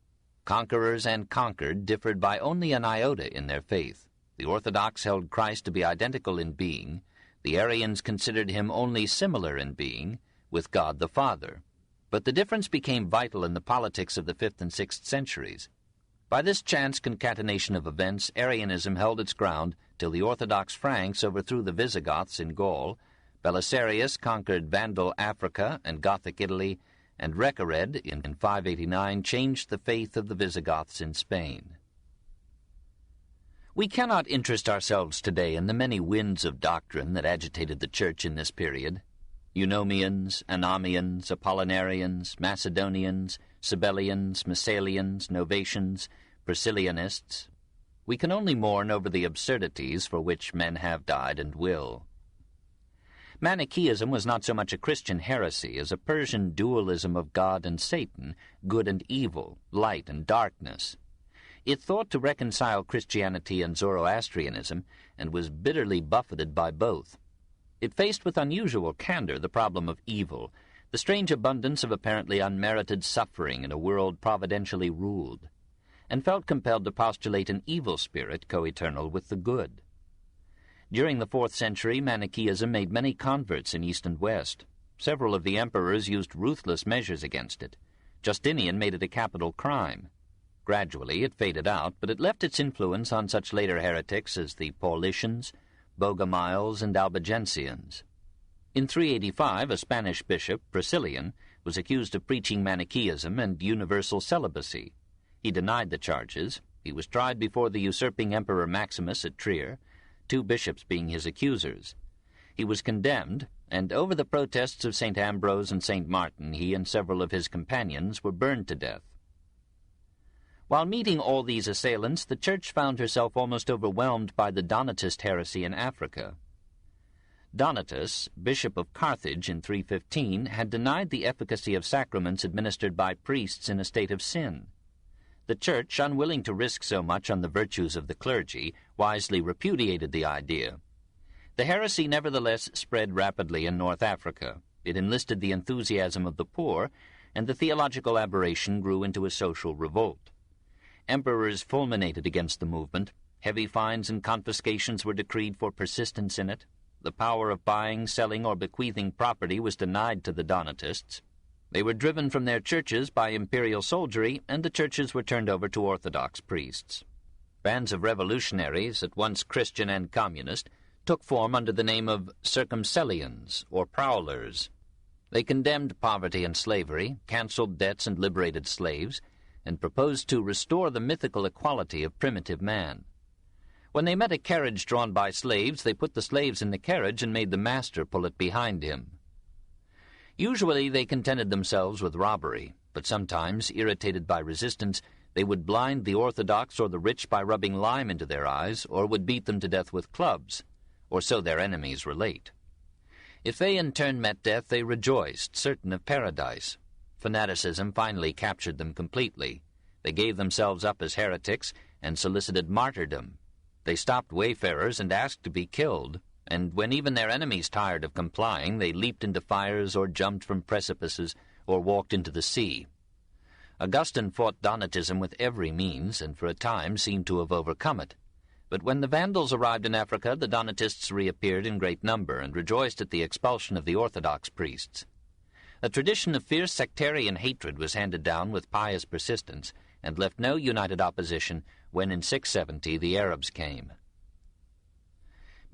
Conquerors and conquered differed by only an iota in their faith. The Orthodox held Christ to be identical in being. The Arians considered him only similar in being, with God the Father. But the difference became vital in the politics of the 5th and 6th centuries. By this chance concatenation of events, Arianism held its ground till the Orthodox Franks overthrew the Visigoths in Gaul, Belisarius conquered Vandal Africa and Gothic Italy, and Recared, in 589, changed the faith of the Visigoths in Spain. We cannot interest ourselves today in the many winds of doctrine that agitated the Church in this period. Eunomians, Anamians, Apollinarians, Macedonians, Sabellians, Massalians, Novatians, Priscillianists. We can only mourn over the absurdities for which men have died and will. Manichaeism was not so much a Christian heresy as a Persian dualism of God and Satan, good and evil, light and darkness. It thought to reconcile Christianity and Zoroastrianism, and was bitterly buffeted by both. It faced with unusual candor the problem of evil, the strange abundance of apparently unmerited suffering in a world providentially ruled, and felt compelled to postulate an evil spirit co-eternal with the good. During the 4th century, Manichaeism made many converts in East and West. Several of the emperors used ruthless measures against it. Justinian made it a capital crime. Gradually it faded out, but it left its influence on such later heretics as the Paulicians, Bogomiles, and Albigensians. In 385, a Spanish bishop, Priscillian, was accused of preaching Manichaeism and universal celibacy. He denied the charges. He was tried before the usurping Emperor Maximus at Trier, 2 bishops being his accusers. He was condemned, and over the protests of St. Ambrose and St. Martin, he and several of his companions were burned to death. While meeting all these assailants, the Church found herself almost overwhelmed by the Donatist heresy in Africa. Donatus, Bishop of Carthage in 315, had denied the efficacy of sacraments administered by priests in a state of sin. The Church, unwilling to risk so much on the virtues of the clergy, wisely repudiated the idea. The heresy nevertheless spread rapidly in North Africa. It enlisted the enthusiasm of the poor, and the theological aberration grew into a social revolt. Emperors fulminated against the movement. Heavy fines and confiscations were decreed for persistence in it. The power of buying, selling, or bequeathing property was denied to the Donatists. They were driven from their churches by imperial soldiery, and the churches were turned over to Orthodox priests. Bands of revolutionaries, at once Christian and communist, took form under the name of circumcellions, or prowlers. They condemned poverty and slavery, cancelled debts and liberated slaves, and proposed to restore the mythical equality of primitive man. When they met a carriage drawn by slaves, they put the slaves in the carriage and made the master pull it behind him. Usually they contented themselves with robbery, but sometimes, irritated by resistance, they would blind the orthodox or the rich by rubbing lime into their eyes, or would beat them to death with clubs, or so their enemies relate. If they in turn met death, they rejoiced, certain of paradise. Fanaticism finally captured them completely. They gave themselves up as heretics and solicited martyrdom. They stopped wayfarers and asked to be killed, and when even their enemies tired of complying, they leaped into fires or jumped from precipices or walked into the sea. Augustine fought Donatism with every means, and for a time seemed to have overcome it. But when the Vandals arrived in Africa, the Donatists reappeared in great number and rejoiced at the expulsion of the Orthodox priests. A tradition of fierce sectarian hatred was handed down with pious persistence, and left no united opposition when in 670 the Arabs came.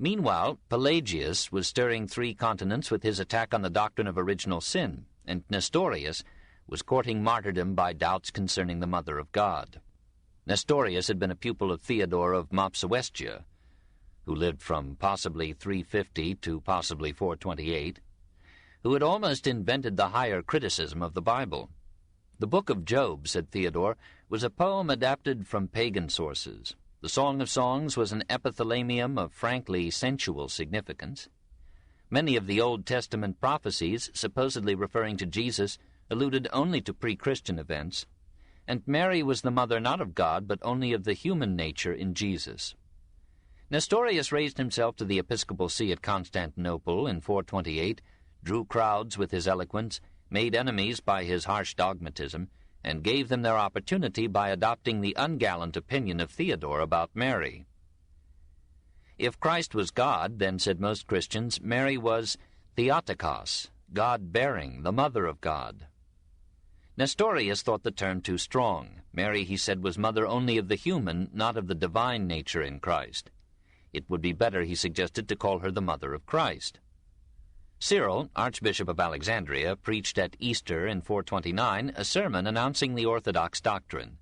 Meanwhile, Pelagius was stirring 3 continents with his attack on the doctrine of original sin, and Nestorius was courting martyrdom by doubts concerning the Mother of God. Nestorius had been a pupil of Theodora of Mopsuestia, who lived from possibly 350 to possibly 428, who had almost invented the higher criticism of the Bible. The Book of Job, said Theodore, was a poem adapted from pagan sources. The Song of Songs was an epithalamium of frankly sensual significance. Many of the Old Testament prophecies, supposedly referring to Jesus, alluded only to pre-Christian events, and Mary was the mother not of God, but only of the human nature in Jesus. Nestorius raised himself to the episcopal see at Constantinople in 428, drew crowds with his eloquence, made enemies by his harsh dogmatism, and gave them their opportunity by adopting the ungallant opinion of Theodore about Mary. If Christ was God, then, said most Christians, Mary was Theotokos, God-bearing, the mother of God. Nestorius thought the term too strong. Mary, he said, was mother only of the human, not of the divine nature in Christ. It would be better, he suggested, to call her the mother of Christ. Cyril, Archbishop of Alexandria, preached at Easter in 429 a sermon announcing the Orthodox doctrine,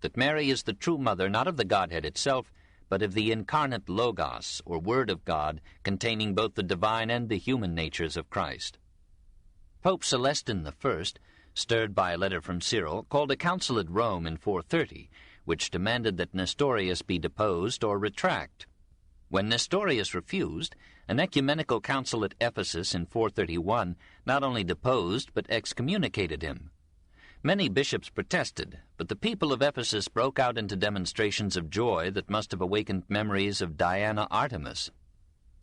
that Mary is the true mother not of the Godhead itself, but of the incarnate Logos, or Word of God, containing both the divine and the human natures of Christ. Pope Celestine I, stirred by a letter from Cyril, called a council at Rome in 430, which demanded that Nestorius be deposed or retract. When Nestorius refused, an ecumenical council at Ephesus in 431 not only deposed but excommunicated him. Many bishops protested, but the people of Ephesus broke out into demonstrations of joy that must have awakened memories of Diana Artemis.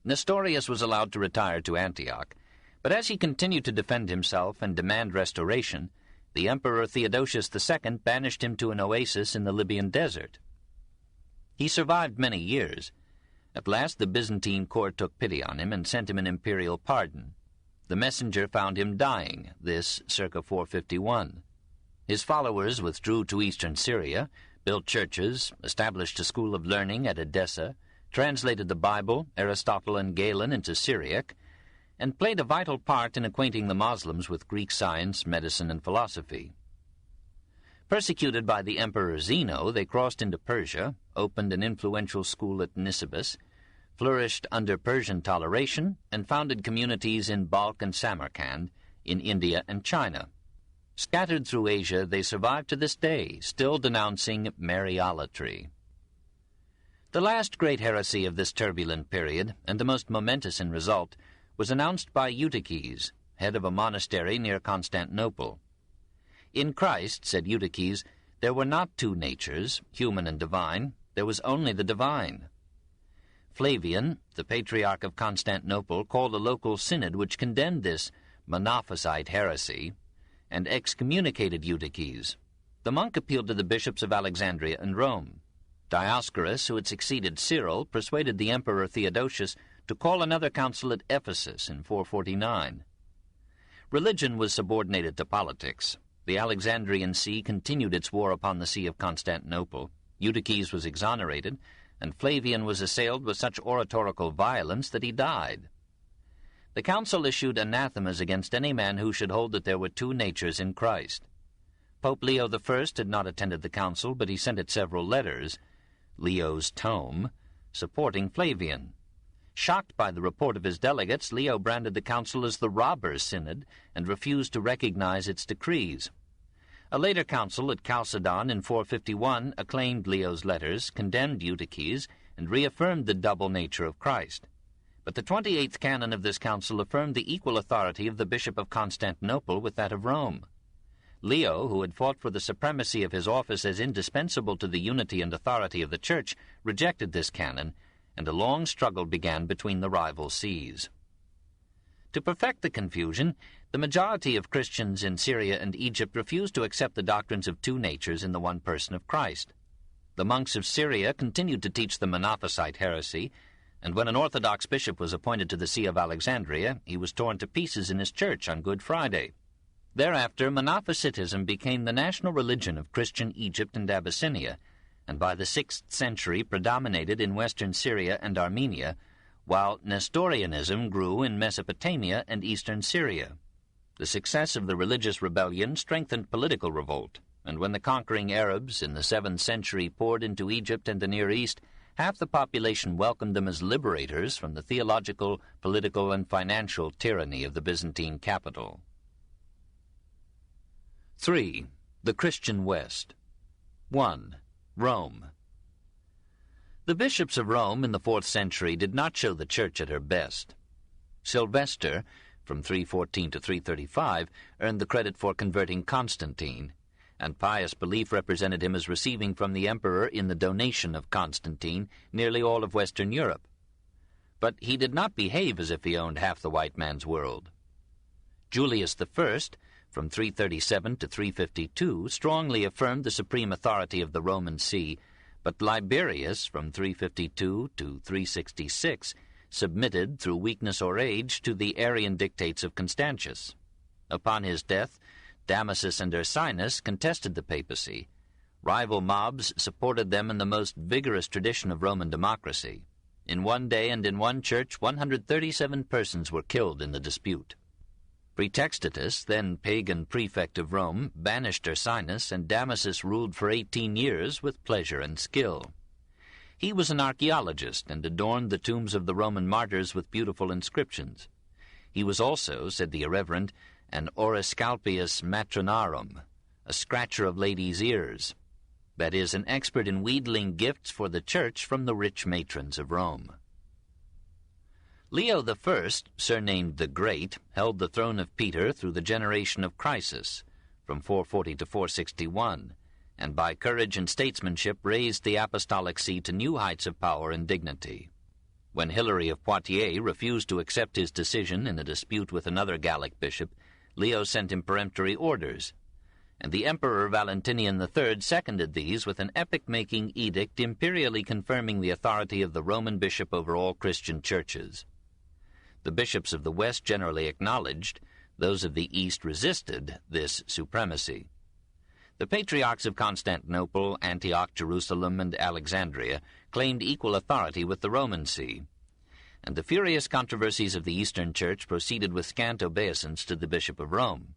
Nestorius was allowed to retire to Antioch, but as he continued to defend himself and demand restoration, the Emperor Theodosius II banished him to an oasis in the Libyan desert. He survived many years. At last the Byzantine court took pity on him and sent him an imperial pardon. The messenger found him dying, this circa 451. His followers withdrew to eastern Syria, built churches, established a school of learning at Edessa, translated the Bible, Aristotle, and Galen into Syriac, and played a vital part in acquainting the Muslims with Greek science, medicine, and philosophy. Persecuted by the Emperor Zeno, they crossed into Persia, opened an influential school at Nisibis, flourished under Persian toleration, and founded communities in Balkh and Samarkand, in India and China. Scattered through Asia, they survive to this day, still denouncing Mariolatry. The last great heresy of this turbulent period, and the most momentous in result, was announced by Eutyches, head of a monastery near Constantinople. In Christ, said Eutyches, there were not two natures, human and divine, there was only the divine. Flavian, the Patriarch of Constantinople, called a local synod which condemned this Monophysite heresy, and excommunicated Eutyches. The monk appealed to the bishops of Alexandria and Rome. Dioscorus, who had succeeded Cyril, persuaded the Emperor Theodosius to call another council at Ephesus in 449. Religion was subordinated to politics. The Alexandrian See continued its war upon the See of Constantinople. Eutyches was exonerated, and Flavian was assailed with such oratorical violence that he died. The council issued anathemas against any man who should hold that there were two natures in Christ. Pope Leo I had not attended the council, but he sent it several letters, Leo's Tome, supporting Flavian. Shocked by the report of his delegates, Leo branded the council as the robber synod and refused to recognize its decrees. A later council at Chalcedon in 451 acclaimed Leo's letters, condemned Eutyches, and reaffirmed the double nature of Christ. But the 28th canon of this council affirmed the equal authority of the Bishop of Constantinople with that of Rome. Leo, who had fought for the supremacy of his office as indispensable to the unity and authority of the Church, rejected this canon, and a long struggle began between the rival sees. To perfect the confusion, the majority of Christians in Syria and Egypt refused to accept the doctrines of two natures in the one person of Christ. The monks of Syria continued to teach the Monophysite heresy, and when an Orthodox bishop was appointed to the See of Alexandria, he was torn to pieces in his church on Good Friday. Thereafter, Monophysitism became the national religion of Christian Egypt and Abyssinia, and by the 6th century predominated in western Syria and Armenia, while Nestorianism grew in Mesopotamia and eastern Syria. The success of the religious rebellion strengthened political revolt, and when the conquering Arabs in the 7th century poured into Egypt and the Near East, half the population welcomed them as liberators from the theological, political, and financial tyranny of the Byzantine capital. 3. The Christian West. 1. Rome. The bishops of Rome in the 4th century did not show the Church at her best. Sylvester, from 314 to 335, earned the credit for converting Constantine, and pious belief represented him as receiving from the emperor in the donation of Constantine nearly all of Western Europe. But he did not behave as if he owned half the white man's world. Julius I, from 337 to 352, strongly affirmed the supreme authority of the Roman See, but Liberius, from 352 to 366, submitted, through weakness or age, to the Arian dictates of Constantius. Upon his death, Damasus and Ursinus contested the papacy. Rival mobs supported them in the most vigorous tradition of Roman democracy. In one day and in one church, 137 persons were killed in the dispute. Praetextatus, then pagan prefect of Rome, banished Ursinus, and Damasus ruled for 18 years with pleasure and skill. He was an archaeologist and adorned the tombs of the Roman martyrs with beautiful inscriptions. He was also, said the irreverent, an Oriscalpius matronarum, a scratcher of ladies' ears. that is, an expert in wheedling gifts for the church from the rich matrons of Rome. Leo I, surnamed the Great, held the throne of Peter through the generation of Crisis, from 440 to 461, and by courage and statesmanship raised the apostolic see to new heights of power and dignity. When Hilary of Poitiers refused to accept his decision in a dispute with another Gallic bishop, Leo sent him peremptory orders, and the Emperor Valentinian III seconded these with an epoch-making edict imperially confirming the authority of the Roman bishop over all Christian churches. The bishops of the West generally acknowledged, those of the East resisted, this supremacy. The patriarchs of Constantinople, Antioch, Jerusalem, and Alexandria claimed equal authority with the Roman see, and the furious controversies of the Eastern Church proceeded with scant obeisance to the Bishop of Rome.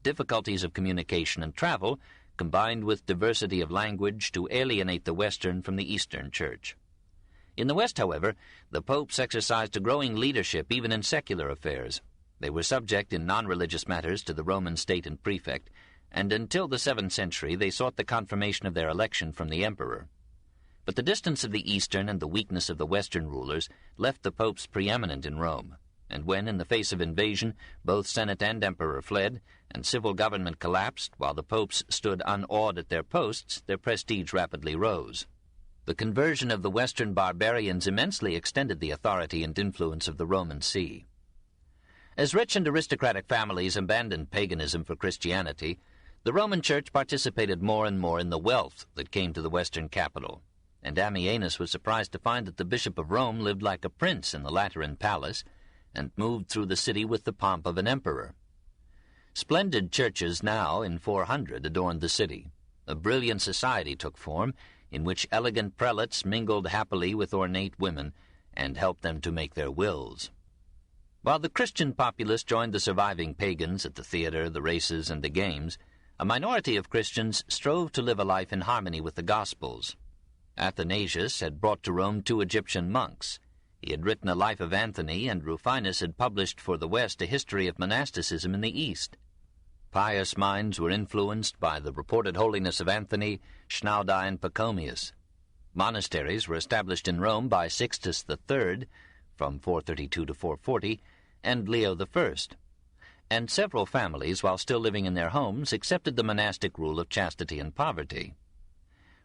Difficulties of communication and travel combined with diversity of language to alienate the Western from the Eastern Church. In the West, however, the popes exercised a growing leadership even in secular affairs. They were subject in non-religious matters to the Roman state and prefect, and until the 7th century they sought the confirmation of their election from the emperor. But the distance of the Eastern and the weakness of the Western rulers left the popes preeminent in Rome, and when, in the face of invasion, both Senate and emperor fled, and civil government collapsed, while the popes stood unawed at their posts, their prestige rapidly rose. The conversion of the Western barbarians immensely extended the authority and influence of the Roman see. As rich and aristocratic families abandoned paganism for Christianity, the Roman Church participated more and more in the wealth that came to the Western capital, and Ammianus was surprised to find that the Bishop of Rome lived like a prince in the Lateran palace, and moved through the city with the pomp of an emperor. Splendid churches now, in 400, adorned the city. A brilliant society took form, in which elegant prelates mingled happily with ornate women, and helped them to make their wills. While the Christian populace joined the surviving pagans at the theater, the races, and the games, a minority of Christians strove to live a life in harmony with the Gospels. Athanasius had brought to Rome 2 Egyptian monks. He had written a life of Anthony, and Rufinus had published for the West a history of monasticism in the East. Pious minds were influenced by the reported holiness of Anthony, Schnaudi, and Pachomius. Monasteries were established in Rome by Sixtus III, from 432 to 440, and Leo I, and several families, while still living in their homes, accepted the monastic rule of chastity and poverty.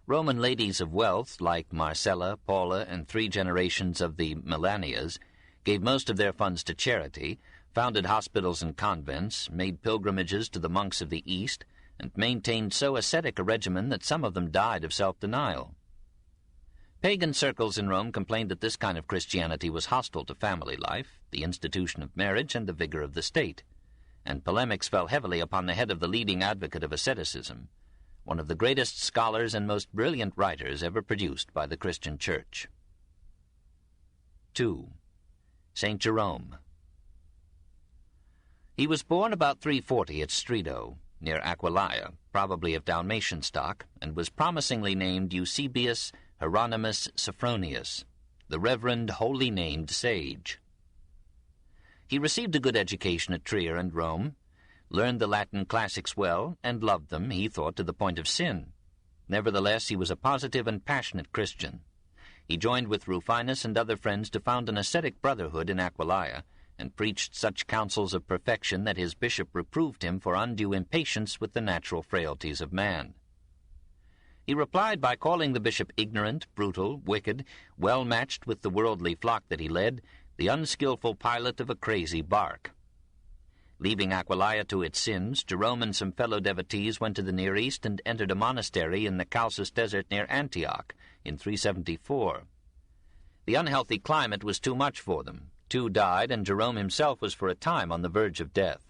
Roman ladies of wealth, like Marcella, Paula, and 3 generations of the Melanias, gave most of their funds to charity, founded hospitals and convents, made pilgrimages to the monks of the East, and maintained so ascetic a regimen that some of them died of self-denial. Pagan circles in Rome complained that this kind of Christianity was hostile to family life, the institution of marriage, and the vigor of the state, and polemics fell heavily upon the head of the leading advocate of asceticism, one of the greatest scholars and most brilliant writers ever produced by the Christian Church. 2. St. Jerome. He was born about 340 at Stredo, near Aquileia, probably of Dalmatian stock, and was promisingly named Eusebius Hieronymus Sophronius, the reverend, holy named sage. He received a good education at Trier and Rome, learned the Latin classics well, and loved them, he thought, to the point of sin. Nevertheless, he was a positive and passionate Christian. He joined with Rufinus and other friends to found an ascetic brotherhood in Aquileia, and preached such counsels of perfection that his bishop reproved him for undue impatience with the natural frailties of man. He replied by calling the bishop ignorant, brutal, wicked, well matched with the worldly flock that he led, the unskillful pilot of a crazy bark. Leaving Aquileia to its sins, Jerome and some fellow devotees went to the Near East and entered a monastery in the Chalcis desert near Antioch in 374. The unhealthy climate was too much for them. 2 died, and Jerome himself was for a time on the verge of death.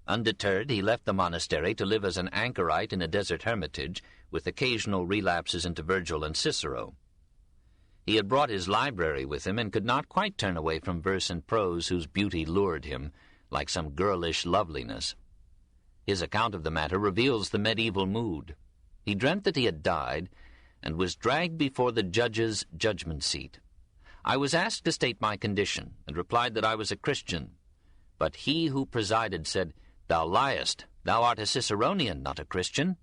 Undeterred, he left the monastery to live as an anchorite in a desert hermitage, with occasional relapses into Virgil and Cicero. He had brought his library with him and could not quite turn away from verse and prose whose beauty lured him, like some girlish loveliness. His account of the matter reveals the medieval mood. He dreamt that he had died, and was dragged before the judge's judgment seat. I was asked to state my condition, and replied that I was a Christian. But he who presided said, "Thou liest, thou art a Ciceronian, not a Christian,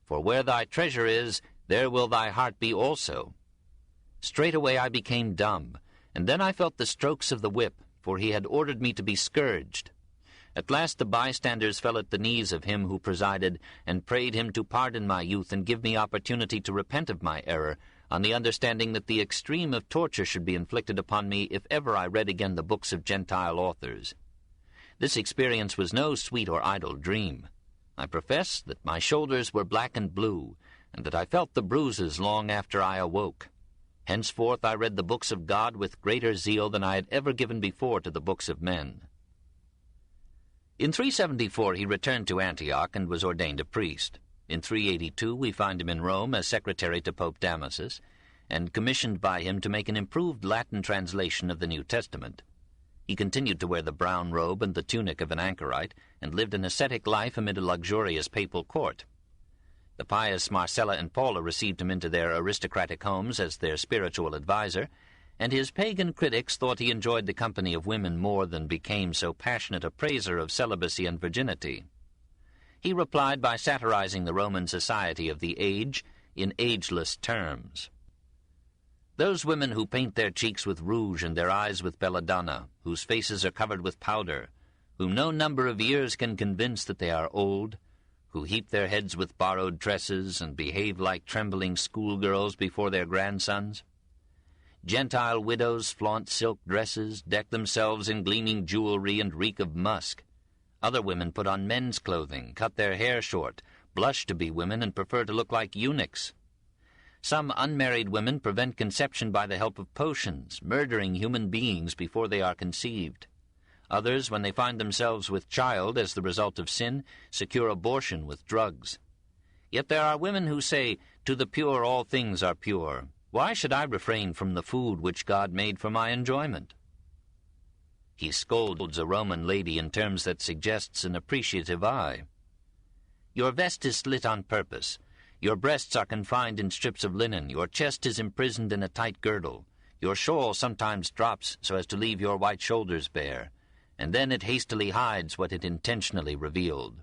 for where thy treasure is, there will thy heart be also. Straightway I became dumb, and then I felt the strokes of the whip, for he had ordered me to be scourged. At last the bystanders fell at the knees of him who presided, and prayed him to pardon my youth and give me opportunity to repent of my error, on the understanding that the extreme of torture should be inflicted upon me if ever I read again the books of Gentile authors. This experience was no sweet or idle dream. I profess that my shoulders were black and blue, and that I felt the bruises long after I awoke. Henceforth I read the books of God with greater zeal than I had ever given before to the books of men. In 374 he returned to Antioch and was ordained a priest. In 382 we find him in Rome as secretary to Pope Damasus, and commissioned by him to make an improved Latin translation of the New Testament. He continued to wear the brown robe and the tunic of an anchorite, and lived an ascetic life amid a luxurious papal court. The pious Marcella and Paula received him into their aristocratic homes as their spiritual adviser, and his pagan critics thought he enjoyed the company of women more than became so passionate a praiser of celibacy and virginity. He replied by satirizing the Roman society of the age in ageless terms. Those women who paint their cheeks with rouge and their eyes with belladonna, whose faces are covered with powder, whom no number of years can convince that they are old, who heap their heads with borrowed tresses and behave like trembling schoolgirls before their grandsons. Gentile widows flaunt silk dresses, deck themselves in gleaming jewelry, and reek of musk. Other women put on men's clothing, cut their hair short, blush to be women, and prefer to look like eunuchs. Some unmarried women prevent conception by the help of potions, murdering human beings before they are conceived. Others, when they find themselves with child as the result of sin, secure abortion with drugs. Yet there are women who say, "To the pure all things are pure. Why should I refrain from the food which God made for my enjoyment?" He scolds a Roman lady in terms that suggests an appreciative eye. "Your vest is slit on purpose. Your breasts are confined in strips of linen. Your chest is imprisoned in a tight girdle. Your shawl sometimes drops so as to leave your white shoulders bare, and then it hastily hides what it intentionally revealed."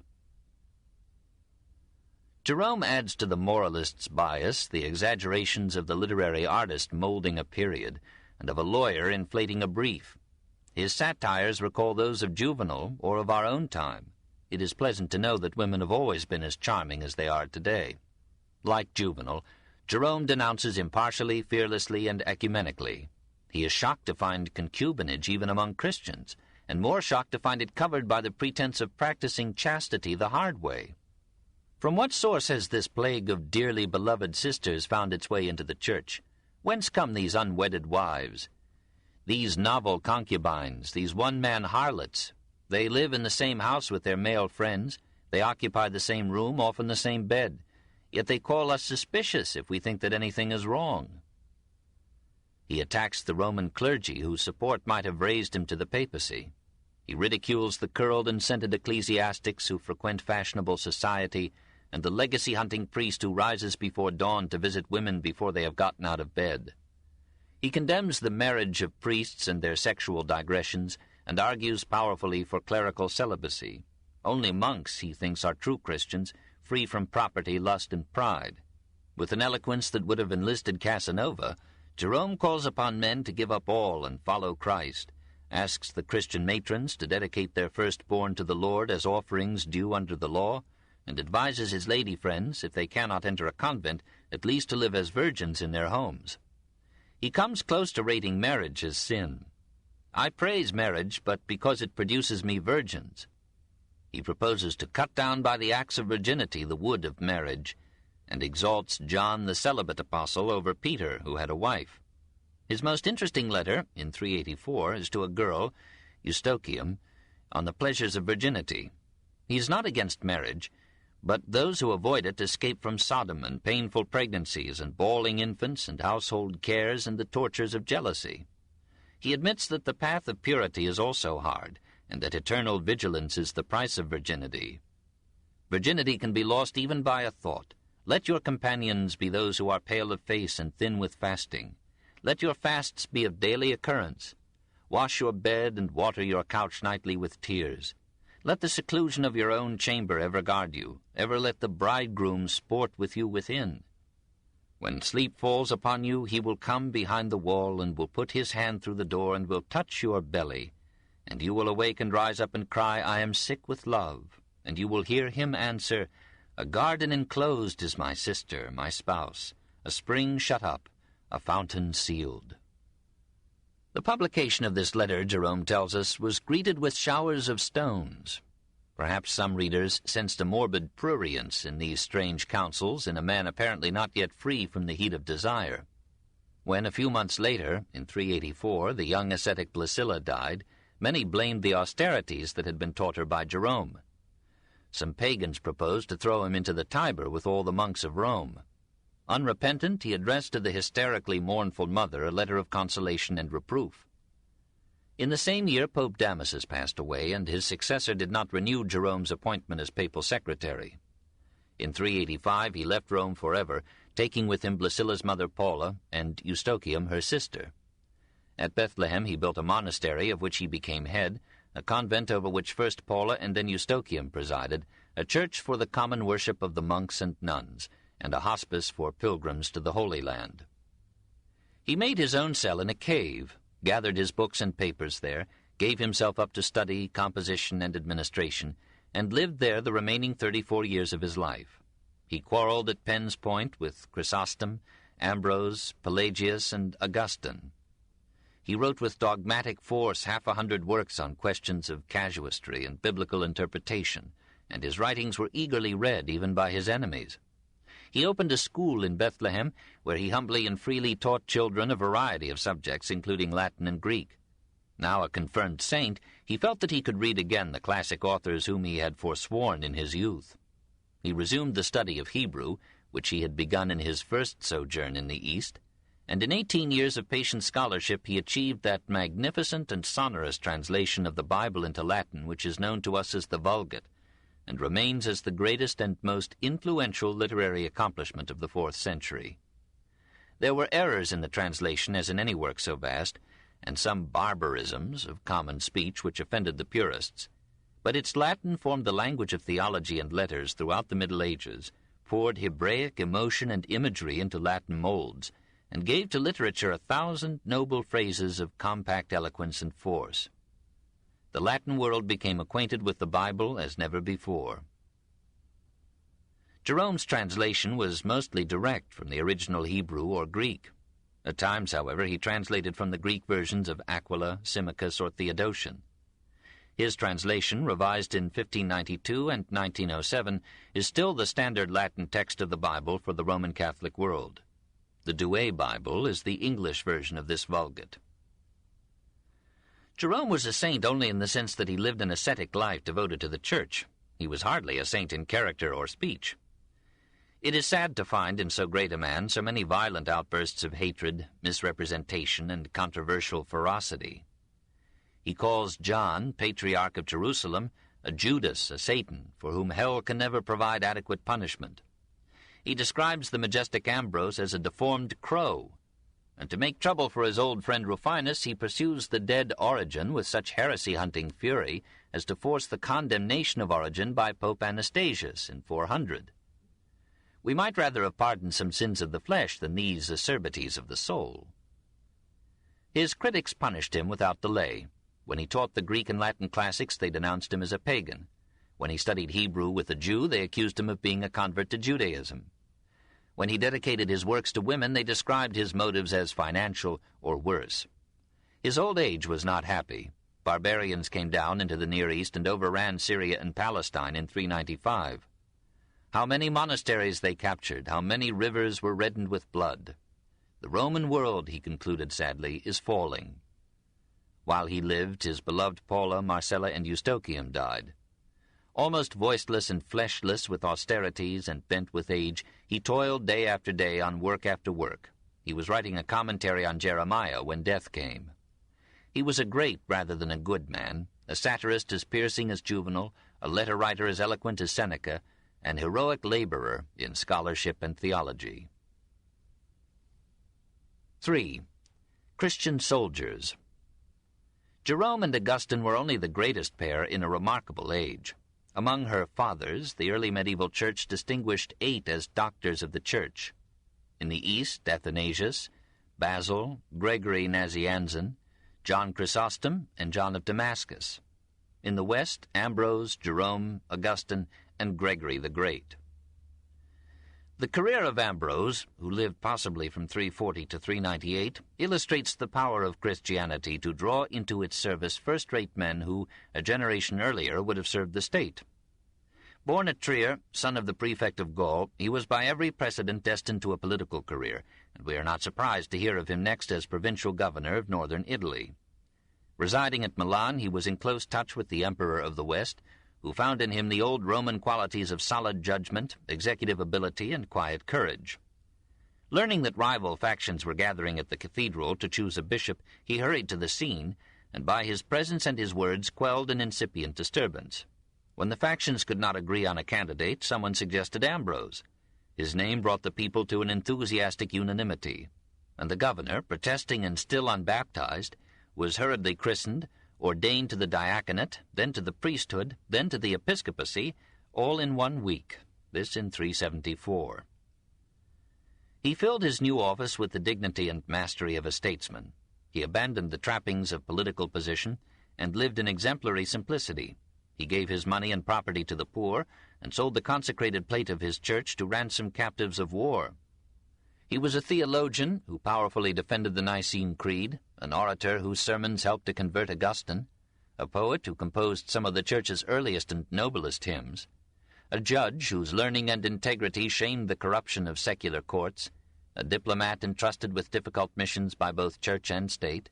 Jerome adds to the moralist's bias the exaggerations of the literary artist molding a period, and of a lawyer inflating a brief. His satires recall those of Juvenal or of our own time. It is pleasant to know that women have always been as charming as they are today. Like Juvenal, Jerome denounces impartially, fearlessly, and ecumenically. He is shocked to find concubinage even among Christians, and more shocked to find it covered by the pretense of practicing chastity the hard way. From what source has this plague of dearly beloved sisters found its way into the Church? Whence come these unwedded wives? These novel concubines, these one-man harlots? They live in the same house with their male friends. They occupy the same room, often the same bed. Yet they call us suspicious if we think that anything is wrong. He attacks the Roman clergy, whose support might have raised him to the papacy. He ridicules the curled and scented ecclesiastics who frequent fashionable society, and the legacy-hunting priest who rises before dawn to visit women before they have gotten out of bed. He condemns the marriage of priests and their sexual digressions, and argues powerfully for clerical celibacy. Only monks, he thinks, are true Christians, free from property, lust, and pride. With an eloquence that would have enlisted Casanova, Jerome calls upon men to give up all and follow Christ, asks the Christian matrons to dedicate their firstborn to the Lord as offerings due under the law, and advises his lady friends, if they cannot enter a convent, at least to live as virgins in their homes. He comes close to rating marriage as sin. "I praise marriage, but because it produces me virgins." He proposes to cut down by the axe of virginity the wood of marriage, and exalts John the celibate apostle over Peter, who had a wife. His most interesting letter, in 384, is to a girl, Eustochium, on the pleasures of virginity. He is not against marriage, but those who avoid it escape from Sodom and painful pregnancies and bawling infants and household cares and the tortures of jealousy. He admits that the path of purity is also hard, and that eternal vigilance is the price of virginity. Virginity can be lost even by a thought. Let your companions be those who are pale of face and thin with fasting. Let your fasts be of daily occurrence. Wash your bed and water your couch nightly with tears. Let the seclusion of your own chamber ever guard you. Ever let the bridegroom sport with you within. When sleep falls upon you, he will come behind the wall and will put his hand through the door and will touch your belly. And you will awake and rise up and cry, I am sick with love. And you will hear him answer, a garden enclosed is my sister, my spouse, a spring shut up, a fountain sealed. The publication of this letter, Jerome tells us, was greeted with showers of stones. Perhaps some readers sensed a morbid prurience in these strange counsels in a man apparently not yet free from the heat of desire. When, a few months later, in 384, the young ascetic Blasilla died, many blamed the austerities that had been taught her by Jerome. Some pagans proposed to throw him into the Tiber with all the monks of Rome. Unrepentant, he addressed to the hysterically mournful mother a letter of consolation and reproof. In the same year, Pope Damasus passed away, and his successor did not renew Jerome's appointment as papal secretary. In 385 he left Rome forever, taking with him Blasilla's mother Paula and Eustochium, her sister. At Bethlehem he built a monastery of which he became head, a convent over which first Paula and then Eustochium presided, a church for the common worship of the monks and nuns, and a hospice for pilgrims to the Holy Land. He made his own cell in a cave, gathered his books and papers there, gave himself up to study, composition, and administration, and lived there the remaining 34 years of his life. He quarreled at Penn's Point with Chrysostom, Ambrose, Pelagius, and Augustine. He wrote with dogmatic force 100 works on questions of casuistry and biblical interpretation, and his writings were eagerly read even by his enemies. He opened a school in Bethlehem where he humbly and freely taught children a variety of subjects, including Latin and Greek. Now a confirmed saint, he felt that he could read again the classic authors whom he had forsworn in his youth. He resumed the study of Hebrew, which he had begun in his first sojourn in the East, and in 18 years of patient scholarship he achieved that magnificent and sonorous translation of the Bible into Latin which is known to us as the Vulgate, and remains as the greatest and most influential literary accomplishment of the 4th century. There were errors in the translation, as in any work so vast, and some barbarisms of common speech which offended the purists, but its Latin formed the language of theology and letters throughout the Middle Ages, poured Hebraic emotion and imagery into Latin molds, and gave to literature 1,000 noble phrases of compact eloquence and force. The Latin world became acquainted with the Bible as never before. Jerome's translation was mostly direct from the original Hebrew or Greek. At times, however, he translated from the Greek versions of Aquila, Symmachus, or Theodotion. His translation, revised in 1592 and 1907, is still the standard Latin text of the Bible for the Roman Catholic world. The Douay Bible is the English version of this Vulgate. Jerome was a saint only in the sense that he lived an ascetic life devoted to the Church. He was hardly a saint in character or speech. It is sad to find in so great a man so many violent outbursts of hatred, misrepresentation, and controversial ferocity. He calls John, Patriarch of Jerusalem, a Judas, a Satan, for whom hell can never provide adequate punishment. He describes the majestic Ambrose as a deformed crow, and to make trouble for his old friend Rufinus, he pursues the dead Origen with such heresy-hunting fury as to force the condemnation of Origen by Pope Anastasius in 400. We might rather have pardoned some sins of the flesh than these acerbities of the soul. His critics punished him without delay. When he taught the Greek and Latin classics, they denounced him as a pagan. When he studied Hebrew with a Jew, they accused him of being a convert to Judaism. When he dedicated his works to women, they described his motives as financial or worse. His old age was not happy. Barbarians came down into the Near East and overran Syria and Palestine in 395. How many monasteries they captured, how many rivers were reddened with blood. The Roman world, he concluded sadly, is falling. While he lived, his beloved Paula, Marcella, and Eustochium died. Almost voiceless and fleshless with austerities and bent with age, he toiled day after day on work after work. He was writing a commentary on Jeremiah when death came. He was a great rather than a good man, a satirist as piercing as Juvenal, a letter writer as eloquent as Seneca, an heroic laborer in scholarship and theology. 3. Christian soldiers. Jerome and Augustine were only the greatest pair in a remarkable age. Among her fathers, the early medieval church distinguished 8 as doctors of the church. In the east, Athanasius, Basil, Gregory Nazianzen, John Chrysostom, and John of Damascus. In the west, Ambrose, Jerome, Augustine, and Gregory the Great. The career of Ambrose, who lived possibly from 340 to 398, illustrates the power of Christianity to draw into its service first-rate men who, a generation earlier, would have served the state. Born at Trier, son of the prefect of Gaul, he was by every precedent destined to a political career, and we are not surprised to hear of him next as provincial governor of northern Italy. Residing at Milan, he was in close touch with the Emperor of the West, who found in him the old Roman qualities of solid judgment, executive ability, and quiet courage. Learning that rival factions were gathering at the cathedral to choose a bishop, he hurried to the scene, and by his presence and his words quelled an incipient disturbance. When the factions could not agree on a candidate, someone suggested Ambrose. His name brought the people to an enthusiastic unanimity, and the governor, protesting and still unbaptized, was hurriedly christened, ordained to the diaconate, then to the priesthood, then to the episcopacy, all in 1 week, this in 374. He filled his new office with the dignity and mastery of a statesman. He abandoned the trappings of political position and lived in exemplary simplicity. He gave his money and property to the poor and sold the consecrated plate of his church to ransom captives of war. He was a theologian who powerfully defended the Nicene Creed, an orator whose sermons helped to convert Augustine, a poet who composed some of the Church's earliest and noblest hymns, a judge whose learning and integrity shamed the corruption of secular courts, a diplomat entrusted with difficult missions by both Church and State,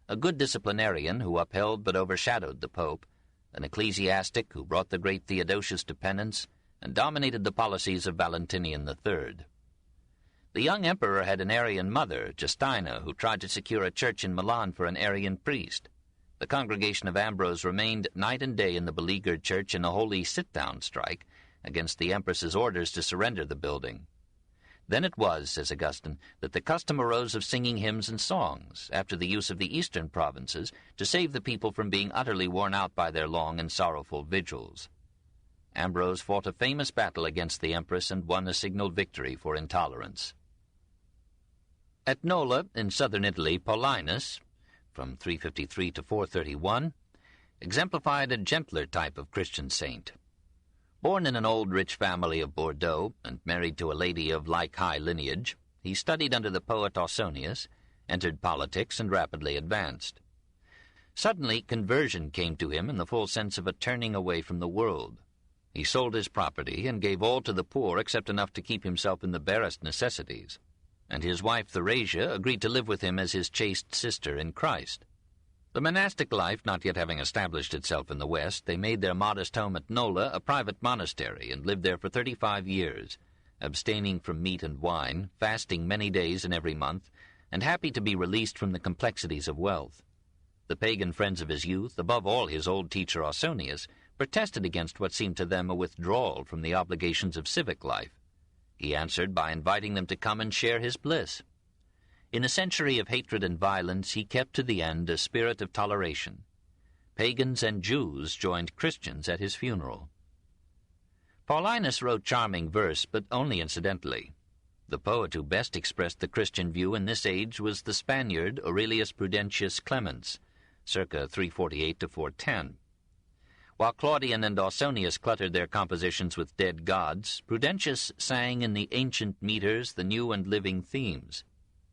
a good disciplinarian who upheld but overshadowed the Pope, an ecclesiastic who brought the great Theodosius to penance and dominated the policies of Valentinian III. The young emperor had an Arian mother, Justina, who tried to secure a church in Milan for an Arian priest. The congregation of Ambrose remained night and day in the beleaguered church in a holy sit-down strike against the empress's orders to surrender the building. Then it was, says Augustine, that the custom arose of singing hymns and songs, after the use of the eastern provinces, to save the people from being utterly worn out by their long and sorrowful vigils. Ambrose fought a famous battle against the empress and won a signal victory for intolerance. At Nola, in southern Italy, Paulinus, from 353 to 431, exemplified a gentler type of Christian saint. Born in an old rich family of Bordeaux and married to a lady of like high lineage, he studied under the poet Ausonius, entered politics, and rapidly advanced. Suddenly, conversion came to him in the full sense of a turning away from the world. He sold his property and gave all to the poor except enough to keep himself in the barest necessities, and his wife Therasia agreed to live with him as his chaste sister in Christ. The monastic life not yet having established itself in the West, they made their modest home at Nola a private monastery and lived there for 35 years, abstaining from meat and wine, fasting many days in every month, and happy to be released from the complexities of wealth. The pagan friends of his youth, above all his old teacher Ausonius, protested against what seemed to them a withdrawal from the obligations of civic life. He answered by inviting them to come and share his bliss. In a century of hatred and violence, he kept to the end a spirit of toleration. Pagans and Jews joined Christians at his funeral. Paulinus wrote charming verse, but only incidentally. The poet who best expressed the Christian view in this age was the Spaniard Aurelius Prudentius Clemens, circa 348 to 410. While Claudian and Ausonius cluttered their compositions with dead gods, Prudentius sang in the ancient meters the new and living themes.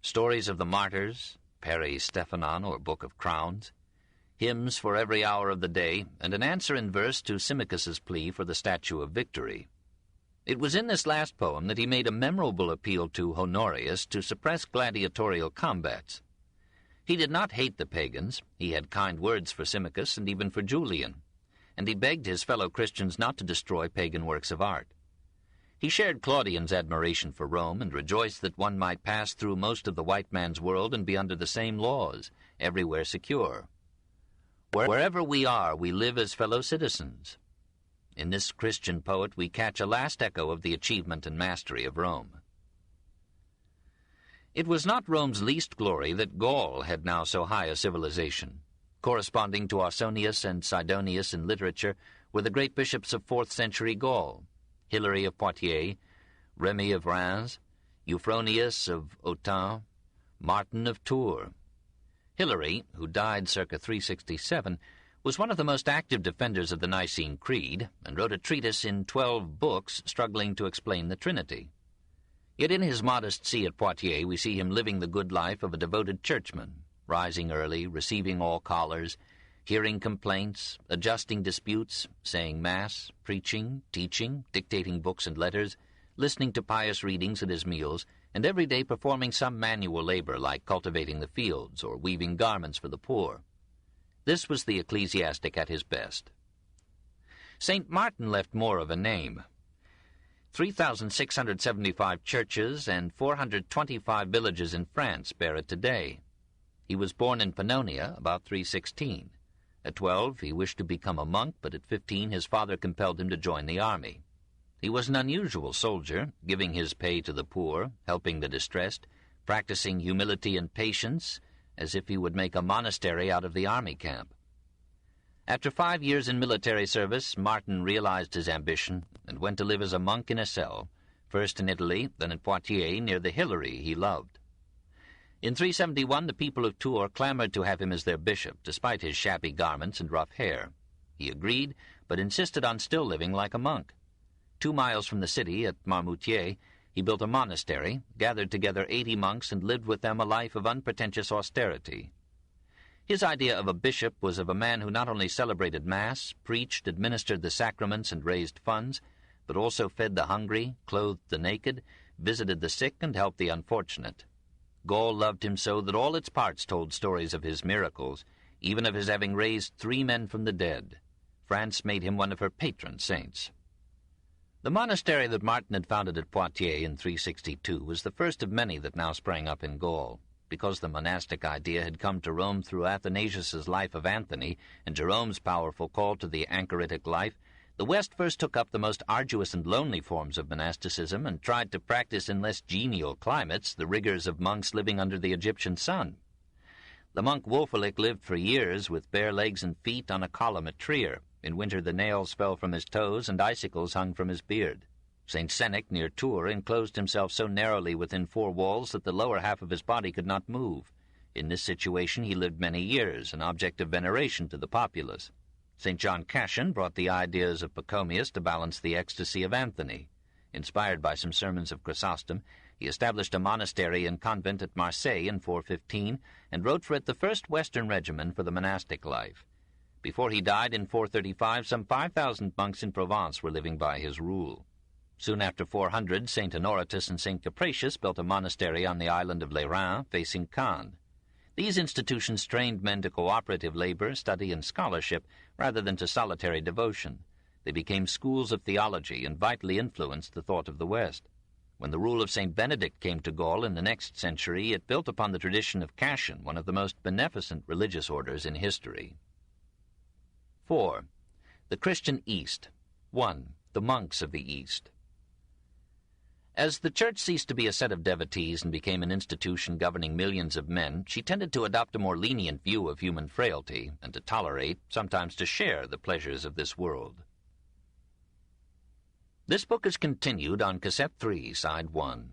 Stories of the martyrs, Peri Stephanon or Book of Crowns, hymns for every hour of the day, and an answer in verse to Symmachus's plea for the Statue of Victory. It was in this last poem that he made a memorable appeal to Honorius to suppress gladiatorial combats. He did not hate the pagans. He had kind words for Symmachus and even for Julian, and he begged his fellow Christians not to destroy pagan works of art. He shared Claudian's admiration for Rome and rejoiced that one might pass through most of the white man's world and be under the same laws, everywhere secure. Wherever we are, we live as fellow citizens. In this Christian poet we catch a last echo of the achievement and mastery of Rome. It was not Rome's least glory that Gaul had now so high a civilization. Corresponding to Ausonius and Sidonius in literature were the great bishops of 4th century Gaul, Hilary of Poitiers, Remy of Reims, Euphronius of Autun, Martin of Tours. Hilary, who died circa 367, was one of the most active defenders of the Nicene Creed and wrote a treatise in 12 books struggling to explain the Trinity. Yet in his modest see at Poitiers we see him living the good life of a devoted churchman, rising early, receiving all callers, hearing complaints, adjusting disputes, saying Mass, preaching, teaching, dictating books and letters, listening to pious readings at his meals, and every day performing some manual labor like cultivating the fields or weaving garments for the poor. This was the ecclesiastic at his best. St. Martin left more of a name. 3,675 churches and 425 villages in France bear it today. He was born in Pannonia about 316. At 12, he wished to become a monk, but at 15 his father compelled him to join the army. He was an unusual soldier, giving his pay to the poor, helping the distressed, practicing humility and patience, as if he would make a monastery out of the army camp. After 5 years in military service, Martin realized his ambition and went to live as a monk in a cell, first in Italy, then at Poitiers, near the Hilary he loved. In 371, the people of Tours clamored to have him as their bishop, despite his shabby garments and rough hair. He agreed, but insisted on still living like a monk. 2 miles from the city, at Marmoutier, he built a monastery, gathered together 80 monks, and lived with them a life of unpretentious austerity. His idea of a bishop was of a man who not only celebrated Mass, preached, administered the sacraments, and raised funds, but also fed the hungry, clothed the naked, visited the sick, and helped the unfortunate. Gaul loved him so that all its parts told stories of his miracles, even of his having raised 3 men from the dead. France made him one of her patron saints. The monastery that Martin had founded at Poitiers in 362 was the first of many that now sprang up in Gaul. Because the monastic idea had come to Rome through Athanasius's Life of Anthony and Jerome's powerful call to the anchoritic life, the West first took up the most arduous and lonely forms of monasticism and tried to practice in less genial climates the rigors of monks living under the Egyptian sun. The monk Wulfilic lived for years with bare legs and feet on a column at Trier. In winter the nails fell from his toes and icicles hung from his beard. St. Senec, near Tours, enclosed himself so narrowly within 4 walls that the lower half of his body could not move. In this situation he lived many years, an object of veneration to the populace. St. John Cassian brought the ideas of Pachomius to balance the ecstasy of Anthony. Inspired by some sermons of Chrysostom, he established a monastery and convent at Marseille in 415 and wrote for it the first Western regimen for the monastic life. Before he died in 435, some 5,000 monks in Provence were living by his rule. Soon after 400, St. Honoratus and St. Capratius built a monastery on the island of Lerins, facing Cannes. These institutions trained men to cooperative labor, study, and scholarship, rather than to solitary devotion. They became schools of theology and vitally influenced the thought of the West. When the rule of St. Benedict came to Gaul in the next century, it built upon the tradition of Cassian, one of the most beneficent religious orders in history. 4. The Christian East. 1. The monks of the East. As the Church ceased to be a set of devotees and became an institution governing millions of men, she tended to adopt a more lenient view of human frailty and to tolerate, sometimes to share, the pleasures of this world. This book is continued on Cassette 3, Side 1.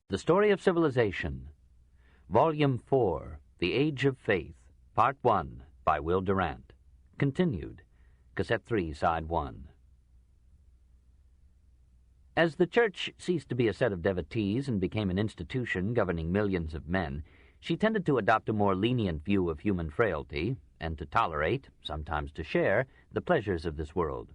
The Story of Civilization, Volume 4, The Age of Faith, Part 1, by Will Durant. Continued, Cassette 3, Side 1. As the Church ceased to be a set of devotees and became an institution governing millions of men, she tended to adopt a more lenient view of human frailty and to tolerate, sometimes to share, the pleasures of this world.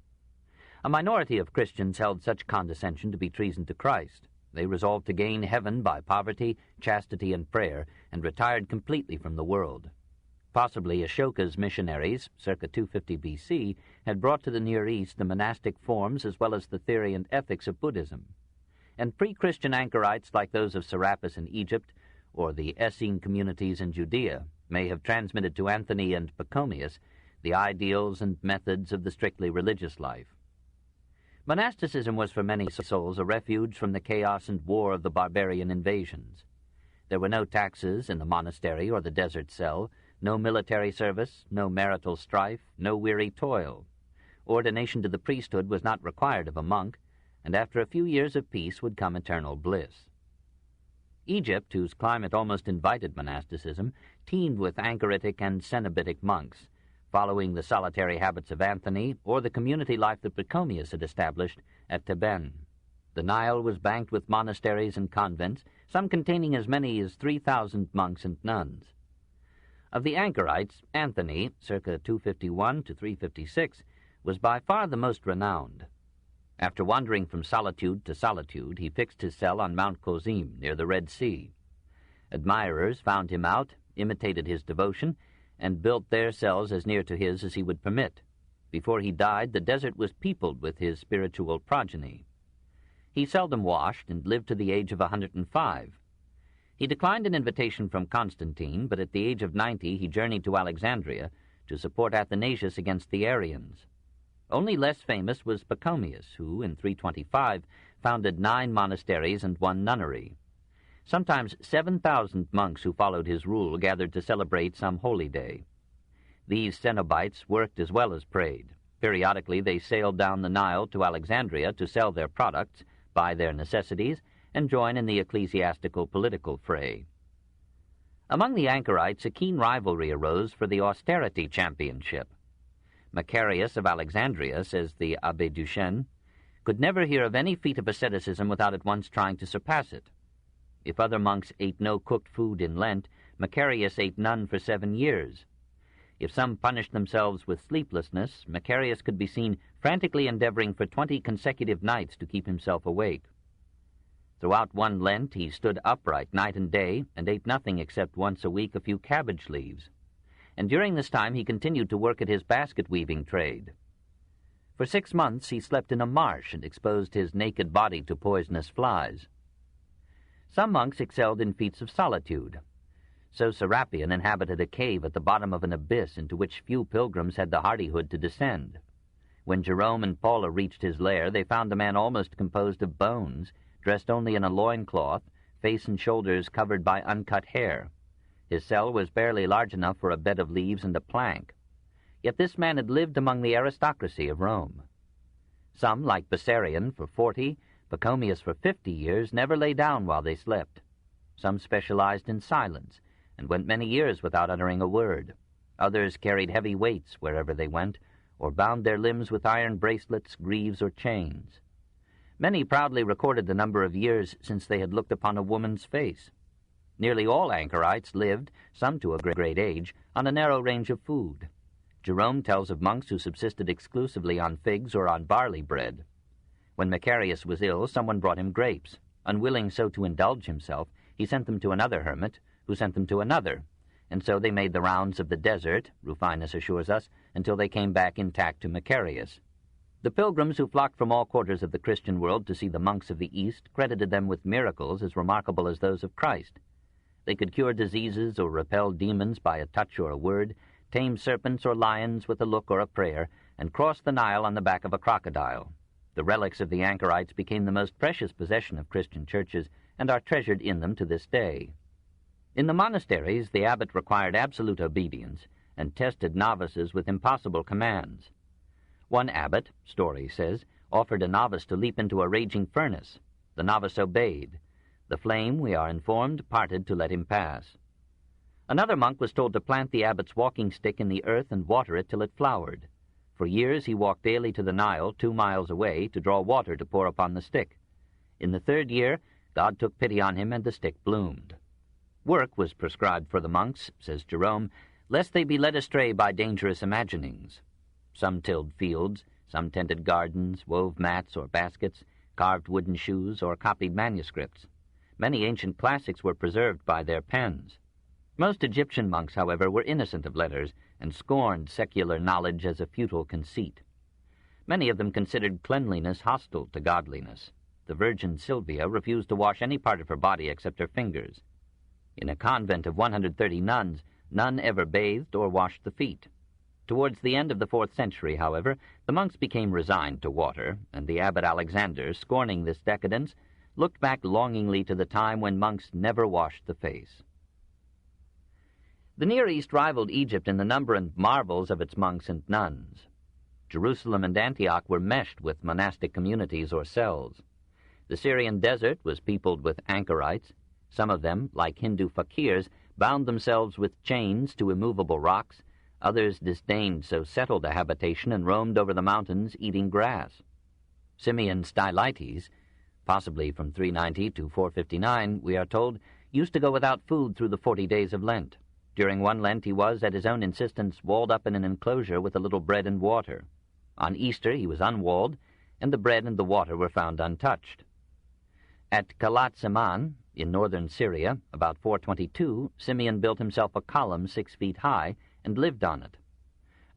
A minority of Christians held such condescension to be treason to Christ. They resolved to gain heaven by poverty, chastity, and prayer, and retired completely from the world. Possibly Ashoka's missionaries, circa 250 B.C., had brought to the Near East the monastic forms as well as the theory and ethics of Buddhism. And pre-Christian anchorites like those of Serapis in Egypt, or the Essene communities in Judea, may have transmitted to Anthony and Pachomius the ideals and methods of the strictly religious life. Monasticism was for many souls a refuge from the chaos and war of the barbarian invasions. There were no taxes in the monastery or the desert cell, no military service, no marital strife, no weary toil. Ordination to the priesthood was not required of a monk, and after a few years of peace would come eternal bliss. Egypt, whose climate almost invited monasticism, teemed with Anchoritic and Cenobitic monks, following the solitary habits of Anthony or the community life that Pachomius had established at Theban. The Nile was banked with monasteries and convents, some containing as many as 3,000 monks and nuns. Of the Anchorites, Anthony, circa 251 to 356, was by far the most renowned. After wandering from solitude to solitude, he fixed his cell on Mount Cozim, near the Red Sea. Admirers found him out, imitated his devotion, and built their cells as near to his as he would permit. Before he died, the desert was peopled with his spiritual progeny. He seldom washed and lived to the age of 105. He declined an invitation from Constantine, but at the age of 90 he journeyed to Alexandria to support Athanasius against the Arians. Only less famous was Pachomius, who, in 325, founded 9 monasteries and 1 nunnery. Sometimes 7,000 monks who followed his rule gathered to celebrate some holy day. These Cenobites worked as well as prayed. Periodically they sailed down the Nile to Alexandria to sell their products, buy their necessities, and join in the ecclesiastical-political fray. Among the Anchorites, a keen rivalry arose for the austerity championship. Macarius of Alexandria, says the Abbé Duchesne, could never hear of any feat of asceticism without at once trying to surpass it. If other monks ate no cooked food in Lent, Macarius ate none for 7 years. If some punished themselves with sleeplessness, Macarius could be seen frantically endeavoring for 20 consecutive nights to keep himself awake. Throughout one Lent he stood upright night and day and ate nothing except once a week a few cabbage leaves. And during this time he continued to work at his basket-weaving trade. For 6 months he slept in a marsh and exposed his naked body to poisonous flies. Some monks excelled in feats of solitude. So Serapion inhabited a cave at the bottom of an abyss into which few pilgrims had the hardihood to descend. When Jerome and Paula reached his lair, they found a man almost composed of bones, dressed only in a loincloth, face and shoulders covered by uncut hair. His cell was barely large enough for a bed of leaves and a plank. Yet this man had lived among the aristocracy of Rome. Some, like Bessarion, for 40, Pachomius for 50 years, never lay down while they slept. Some specialized in silence, and went many years without uttering a word. Others carried heavy weights wherever they went, or bound their limbs with iron bracelets, greaves, or chains. Many proudly recorded the number of years since they had looked upon a woman's face. Nearly all Anchorites lived, some to a great age, on a narrow range of food. Jerome tells of monks who subsisted exclusively on figs or on barley bread. When Macarius was ill, someone brought him grapes. Unwilling so to indulge himself, he sent them to another hermit, who sent them to another, and so they made the rounds of the desert, Rufinus assures us, until they came back intact to Macarius. The pilgrims who flocked from all quarters of the Christian world to see the monks of the East credited them with miracles as remarkable as those of Christ. They could cure diseases or repel demons by a touch or a word, tame serpents or lions with a look or a prayer, and cross the Nile on the back of a crocodile. The relics of the Anchorites became the most precious possession of Christian churches and are treasured in them to this day. In the monasteries, the abbot required absolute obedience and tested novices with impossible commands. One abbot, Story says, offered a novice to leap into a raging furnace. The novice obeyed. The flame, we are informed, parted to let him pass. Another monk was told to plant the abbot's walking stick in the earth and water it till it flowered. For years he walked daily to the Nile, 2 miles away, to draw water to pour upon the stick. In the 3rd year, God took pity on him, and the stick bloomed. Work was prescribed for the monks, says Jerome, lest they be led astray by dangerous imaginings. Some tilled fields, some tended gardens, wove mats or baskets, carved wooden shoes, or copied manuscripts. Many ancient classics were preserved by their pens. Most Egyptian monks, however, were innocent of letters and scorned secular knowledge as a futile conceit. Many of them considered cleanliness hostile to godliness. The Virgin Sylvia refused to wash any part of her body except her fingers. In a convent of 130 nuns, none ever bathed or washed the feet. Towards the end of the 4th century, however, the monks became resigned to water, and the abbot Alexander, scorning this decadence, looked back longingly to the time when monks never washed the face. The Near East rivaled Egypt in the number and marvels of its monks and nuns. Jerusalem and Antioch were meshed with monastic communities or cells. The Syrian desert was peopled with anchorites. Some of them, like Hindu fakirs, bound themselves with chains to immovable rocks. Others disdained so settled a habitation and roamed over the mountains eating grass. Simeon Stylites, possibly from 390 to 459, we are told, used to go without food through the 40 days of Lent. During one Lent he was, at his own insistence, walled up in an enclosure with a little bread and water. On Easter he was unwalled, and the bread and the water were found untouched. At Kalat Zaman, in northern Syria, about 422, Simeon built himself a column 6 feet high and lived on it.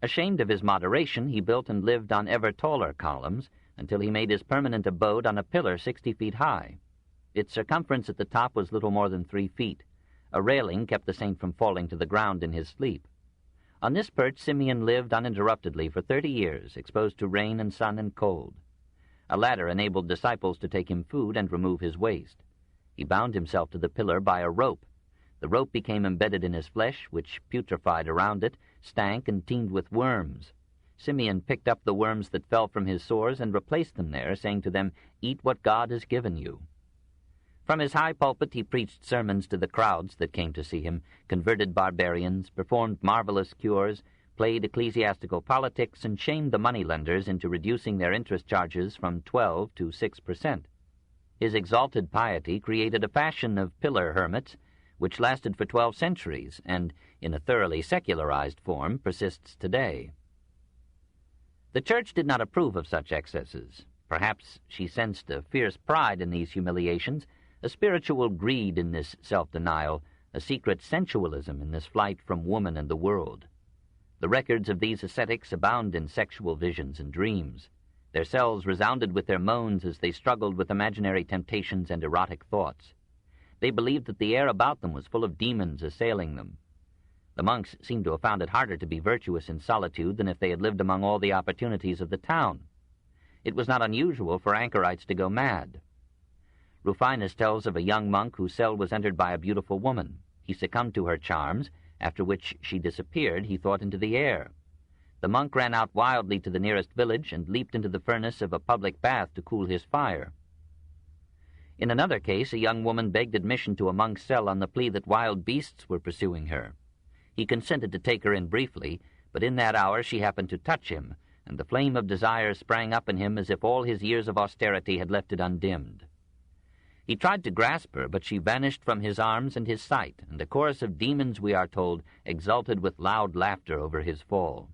Ashamed of his moderation, he built and lived on ever taller columns until he made his permanent abode on a pillar 60 feet high. Its circumference at the top was little more than 3 feet. A railing kept the saint from falling to the ground in his sleep. On this perch Simeon lived uninterruptedly for 30 years, exposed to rain and sun and cold. A ladder enabled disciples to take him food and remove his waste. He bound himself to the pillar by a rope. The rope became embedded in his flesh, which putrefied around it, stank, and teemed with worms. Simeon picked up the worms that fell from his sores and replaced them there, saying to them, "Eat what God has given you." From his high pulpit he preached sermons to the crowds that came to see him, converted barbarians, performed marvelous cures, played ecclesiastical politics, and shamed the moneylenders into reducing their interest charges from 12 to 6%. His exalted piety created a fashion of pillar hermits, which lasted for 12 centuries, and, in a thoroughly secularized form, persists today. The Church did not approve of such excesses. Perhaps she sensed a fierce pride in these humiliations, a spiritual greed in this self-denial, a secret sensualism in this flight from woman and the world. The records of these ascetics abound in sexual visions and dreams. Their cells resounded with their moans as they struggled with imaginary temptations and erotic thoughts. They believed that the air about them was full of demons assailing them. The monks seemed to have found it harder to be virtuous in solitude than if they had lived among all the opportunities of the town. It was not unusual for anchorites to go mad. Rufinus tells of a young monk whose cell was entered by a beautiful woman. He succumbed to her charms, after which she disappeared, he thought, into the air. The monk ran out wildly to the nearest village and leaped into the furnace of a public bath to cool his fire. In another case, a young woman begged admission to a monk's cell on the plea that wild beasts were pursuing her. He consented to take her in briefly, but in that hour she happened to touch him, and the flame of desire sprang up in him as if all his years of austerity had left it undimmed. He tried to grasp her, but she vanished from his arms and his sight, and a chorus of demons, we are told, exulted with loud laughter over his fall.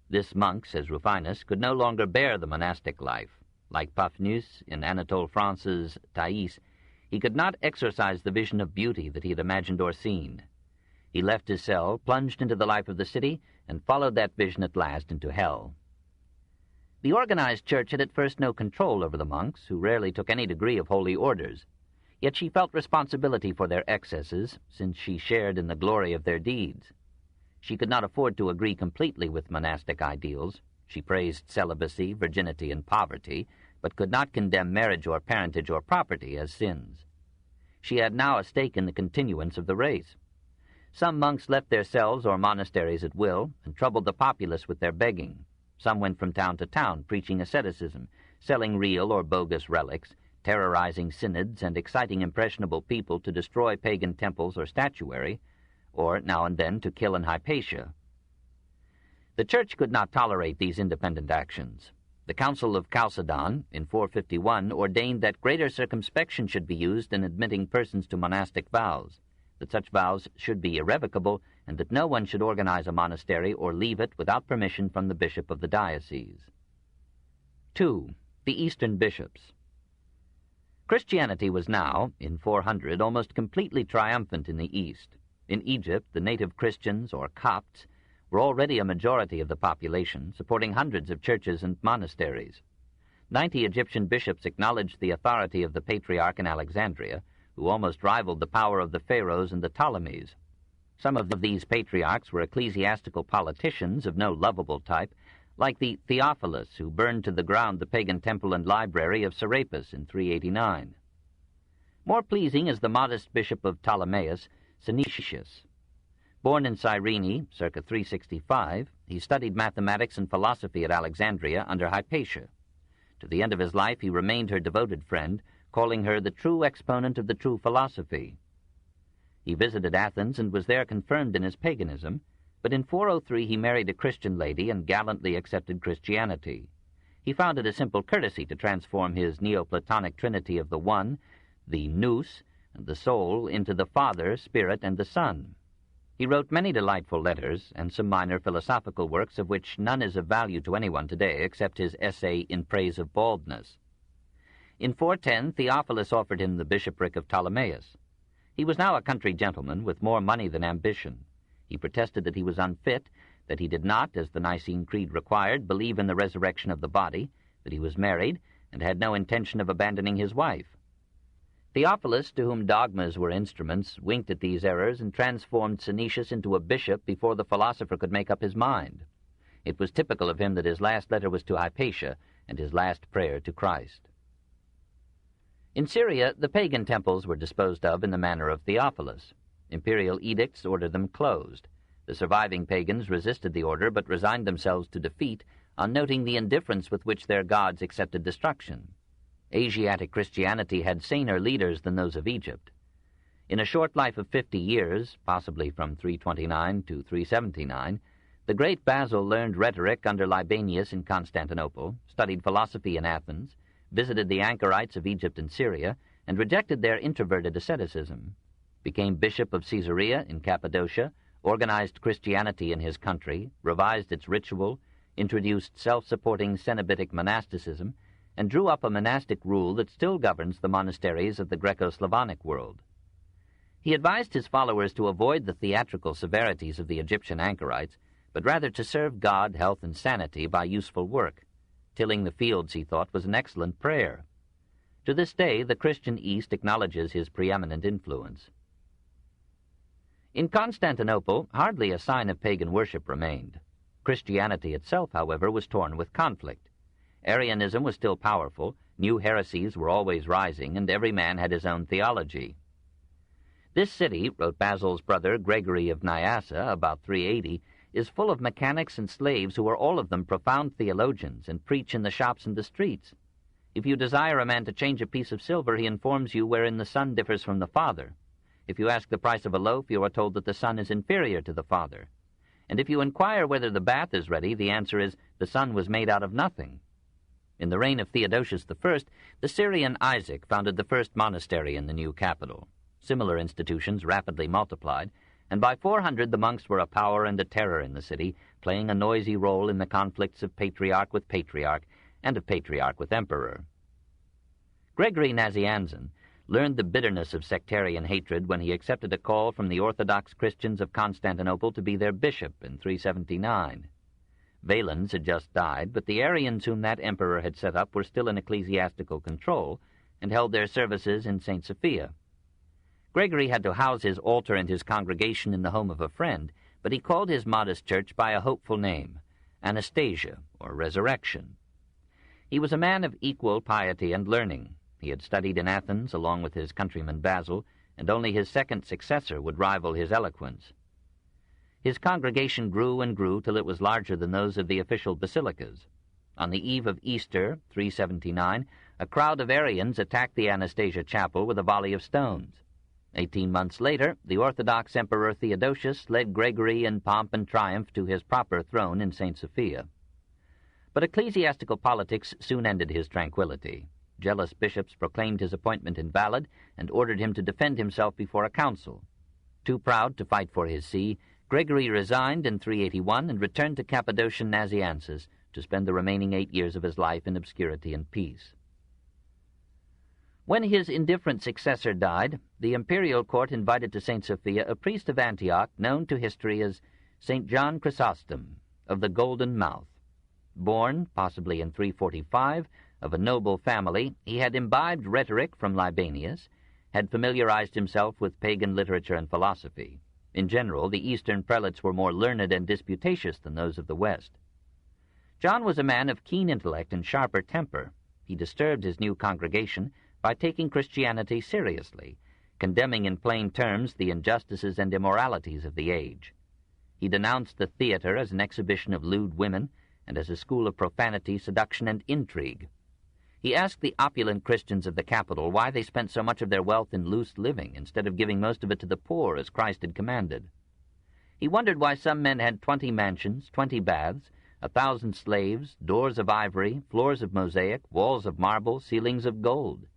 This monk, says Rufinus, could no longer bear the monastic life. Like Paphnus in Anatole France's Thais, he could not exorcise the vision of beauty that he had imagined or seen. He left his cell, plunged into the life of the city, and followed that vision at last into hell. The organized church had at first no control over the monks, who rarely took any degree of holy orders. Yet she felt responsibility for their excesses, since she shared in the glory of their deeds. She could not afford to agree completely with monastic ideals. She praised celibacy, virginity, and poverty, but could not condemn marriage or parentage or property as sins. She had now a stake in the continuance of the race. Some monks left their cells or monasteries at will and troubled the populace with their begging. Some went from town to town preaching asceticism, selling real or bogus relics, terrorizing synods and exciting impressionable people to destroy pagan temples or statuary, or now and then to kill in Hypatia. The Church could not tolerate these independent actions. The Council of Chalcedon, in 451, ordained that greater circumspection should be used in admitting persons to monastic vows, that such vows should be irrevocable, and that no one should organize a monastery or leave it without permission from the bishop of the diocese. 2. The Eastern Bishops. Christianity was now, in 400, almost completely triumphant in the East. In Egypt, the native Christians, or Copts, were already a majority of the population, supporting hundreds of churches and monasteries. 90 Egyptian bishops acknowledged the authority of the Patriarch in Alexandria, who almost rivaled the power of the pharaohs and the Ptolemies. Some of these patriarchs were ecclesiastical politicians of no lovable type, like the Theophilus who burned to the ground the pagan temple and library of Serapis in 389. More pleasing is the modest bishop of Ptolemais, Synesius. Born in Cyrene, circa 365, he studied mathematics and philosophy at Alexandria under Hypatia. To the end of his life he remained her devoted friend, calling her the true exponent of the true philosophy. He visited Athens and was there confirmed in his paganism, but in 403 he married a Christian lady and gallantly accepted Christianity. He found it a simple courtesy to transform his Neoplatonic trinity of the One, the Nous, and the Soul, into the Father, Spirit, and the Son. He wrote many delightful letters and some minor philosophical works, of which none is of value to anyone today except his essay In Praise of Baldness. In 410, Theophilus offered him the bishopric of Ptolemais. He was now a country gentleman with more money than ambition. He protested that he was unfit, that he did not, as the Nicene Creed required, believe in the resurrection of the body, that he was married, and had no intention of abandoning his wife. Theophilus, to whom dogmas were instruments, winked at these errors and transformed Synesius into a bishop before the philosopher could make up his mind. It was typical of him that his last letter was to Hypatia and his last prayer to Christ. In Syria, the pagan temples were disposed of in the manner of Theophilus. Imperial edicts ordered them closed. The surviving pagans resisted the order but resigned themselves to defeat on noting the indifference with which their gods accepted destruction. Asiatic Christianity had saner leaders than those of Egypt. In a short life of 50 years, possibly from 329 to 379, the great Basil learned rhetoric under Libanius in Constantinople, studied philosophy in Athens, visited the anchorites of Egypt and Syria, and rejected their introverted asceticism, became bishop of Caesarea in Cappadocia, organized Christianity in his country, revised its ritual, introduced self-supporting Cenobitic monasticism, and drew up a monastic rule that still governs the monasteries of the Greco-Slavonic world. He advised his followers to avoid the theatrical severities of the Egyptian anchorites, but rather to serve God, health, and sanity by useful work. Tilling the fields, he thought, was an excellent prayer. To this day, the Christian East acknowledges his preeminent influence. In Constantinople, hardly a sign of pagan worship remained. Christianity itself, however, was torn with conflict. Arianism was still powerful, new heresies were always rising, and every man had his own theology. This city, wrote Basil's brother Gregory of Nyassa about 380, is full of mechanics and slaves who are all of them profound theologians and preach in the shops and the streets. If you desire a man to change a piece of silver, he informs you wherein the Son differs from the Father. If you ask the price of a loaf, you are told that the Son is inferior to the Father. And if you inquire whether the bath is ready, the answer is, the Son was made out of nothing. In the reign of Theodosius I, the Syrian Isaac founded the first monastery in the new capital. Similar institutions rapidly multiplied, and by 400 the monks were a power and a terror in the city, playing a noisy role in the conflicts of patriarch with patriarch and of patriarch with emperor. Gregory Nazianzen learned the bitterness of sectarian hatred when he accepted a call from the Orthodox Christians of Constantinople to be their bishop in 379. Valens had just died, but the Arians whom that emperor had set up were still in ecclesiastical control and held their services in St. Sophia. Gregory had to house his altar and his congregation in the home of a friend, but he called his modest church by a hopeful name, Anastasia, or Resurrection. He was a man of equal piety and learning. He had studied in Athens along with his countryman Basil, and only his second successor would rival his eloquence. His congregation grew and grew till it was larger than those of the official basilicas. On the eve of Easter, 379, a crowd of Arians attacked the Anastasia chapel with a volley of stones. 18 months later, the Orthodox Emperor Theodosius led Gregory in pomp and triumph to his proper throne in St. Sophia. But ecclesiastical politics soon ended his tranquility. Jealous bishops proclaimed his appointment invalid and ordered him to defend himself before a council. Too proud to fight for his see, Gregory resigned in 381 and returned to Cappadocian Nazianzus to spend the remaining 8 years of his life in obscurity and peace. When his indifferent successor died, the imperial court invited to St. Sophia a priest of Antioch known to history as St. John Chrysostom of the Golden Mouth. Born, possibly in 345, of a noble family, he had imbibed rhetoric from Libanius, had familiarized himself with pagan literature and philosophy. In general, the Eastern prelates were more learned and disputatious than those of the West. John was a man of keen intellect and sharper temper. He disturbed his new congregation by taking Christianity seriously, condemning in plain terms the injustices and immoralities of the age. He denounced the theater as an exhibition of lewd women and as a school of profanity, seduction, and intrigue. He asked the opulent Christians of the capital why they spent so much of their wealth in loose living instead of giving most of it to the poor as Christ had commanded. He wondered why some men had 20 mansions, 20 baths, 1,000 slaves, doors of ivory, floors of mosaic, walls of marble, ceilings of gold,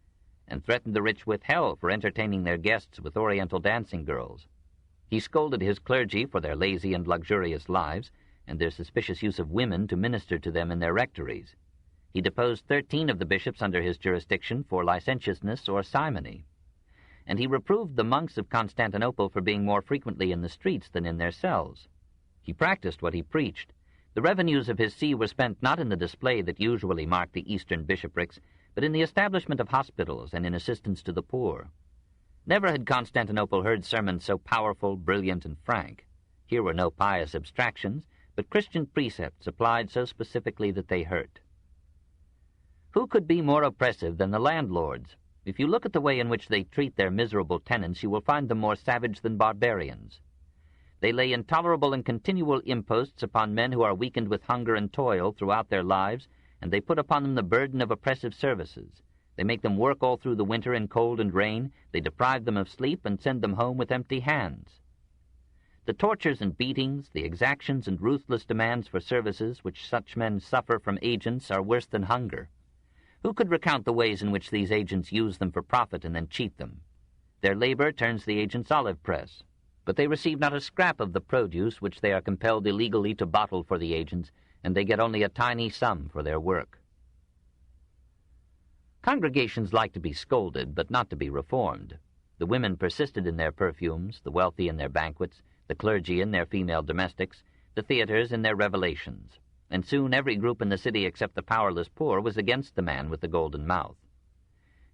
and threatened the rich with hell for entertaining their guests with oriental dancing girls. He scolded his clergy for their lazy and luxurious lives and their suspicious use of women to minister to them in their rectories. He deposed 13 of the bishops under his jurisdiction for licentiousness or simony, and he reproved the monks of Constantinople for being more frequently in the streets than in their cells. He practiced what he preached. The revenues of his see were spent not in the display that usually marked the Eastern bishoprics, but in the establishment of hospitals and in assistance to the poor. Never had Constantinople heard sermons so powerful, brilliant, and frank. Here were no pious abstractions, but Christian precepts applied so specifically that they hurt. Who could be more oppressive than the landlords? If you look at the way in which they treat their miserable tenants, you will find them more savage than barbarians. They lay intolerable and continual imposts upon men who are weakened with hunger and toil throughout their lives, and they put upon them the burden of oppressive services. They make them work all through the winter in cold and rain. They deprive them of sleep and send them home with empty hands. The tortures and beatings, the exactions and ruthless demands for services which such men suffer from agents are worse than hunger. Who could recount the ways in which these agents use them for profit and then cheat them? Their labor turns the agent's olive press, but they receive not a scrap of the produce which they are compelled illegally to bottle for the agents, and they get only a tiny sum for their work. Congregations like to be scolded, but not to be reformed. The women persisted in their perfumes, the wealthy in their banquets, the clergy in their female domestics, the theaters in their revelations, and soon every group in the city except the powerless poor was against the man with the golden mouth.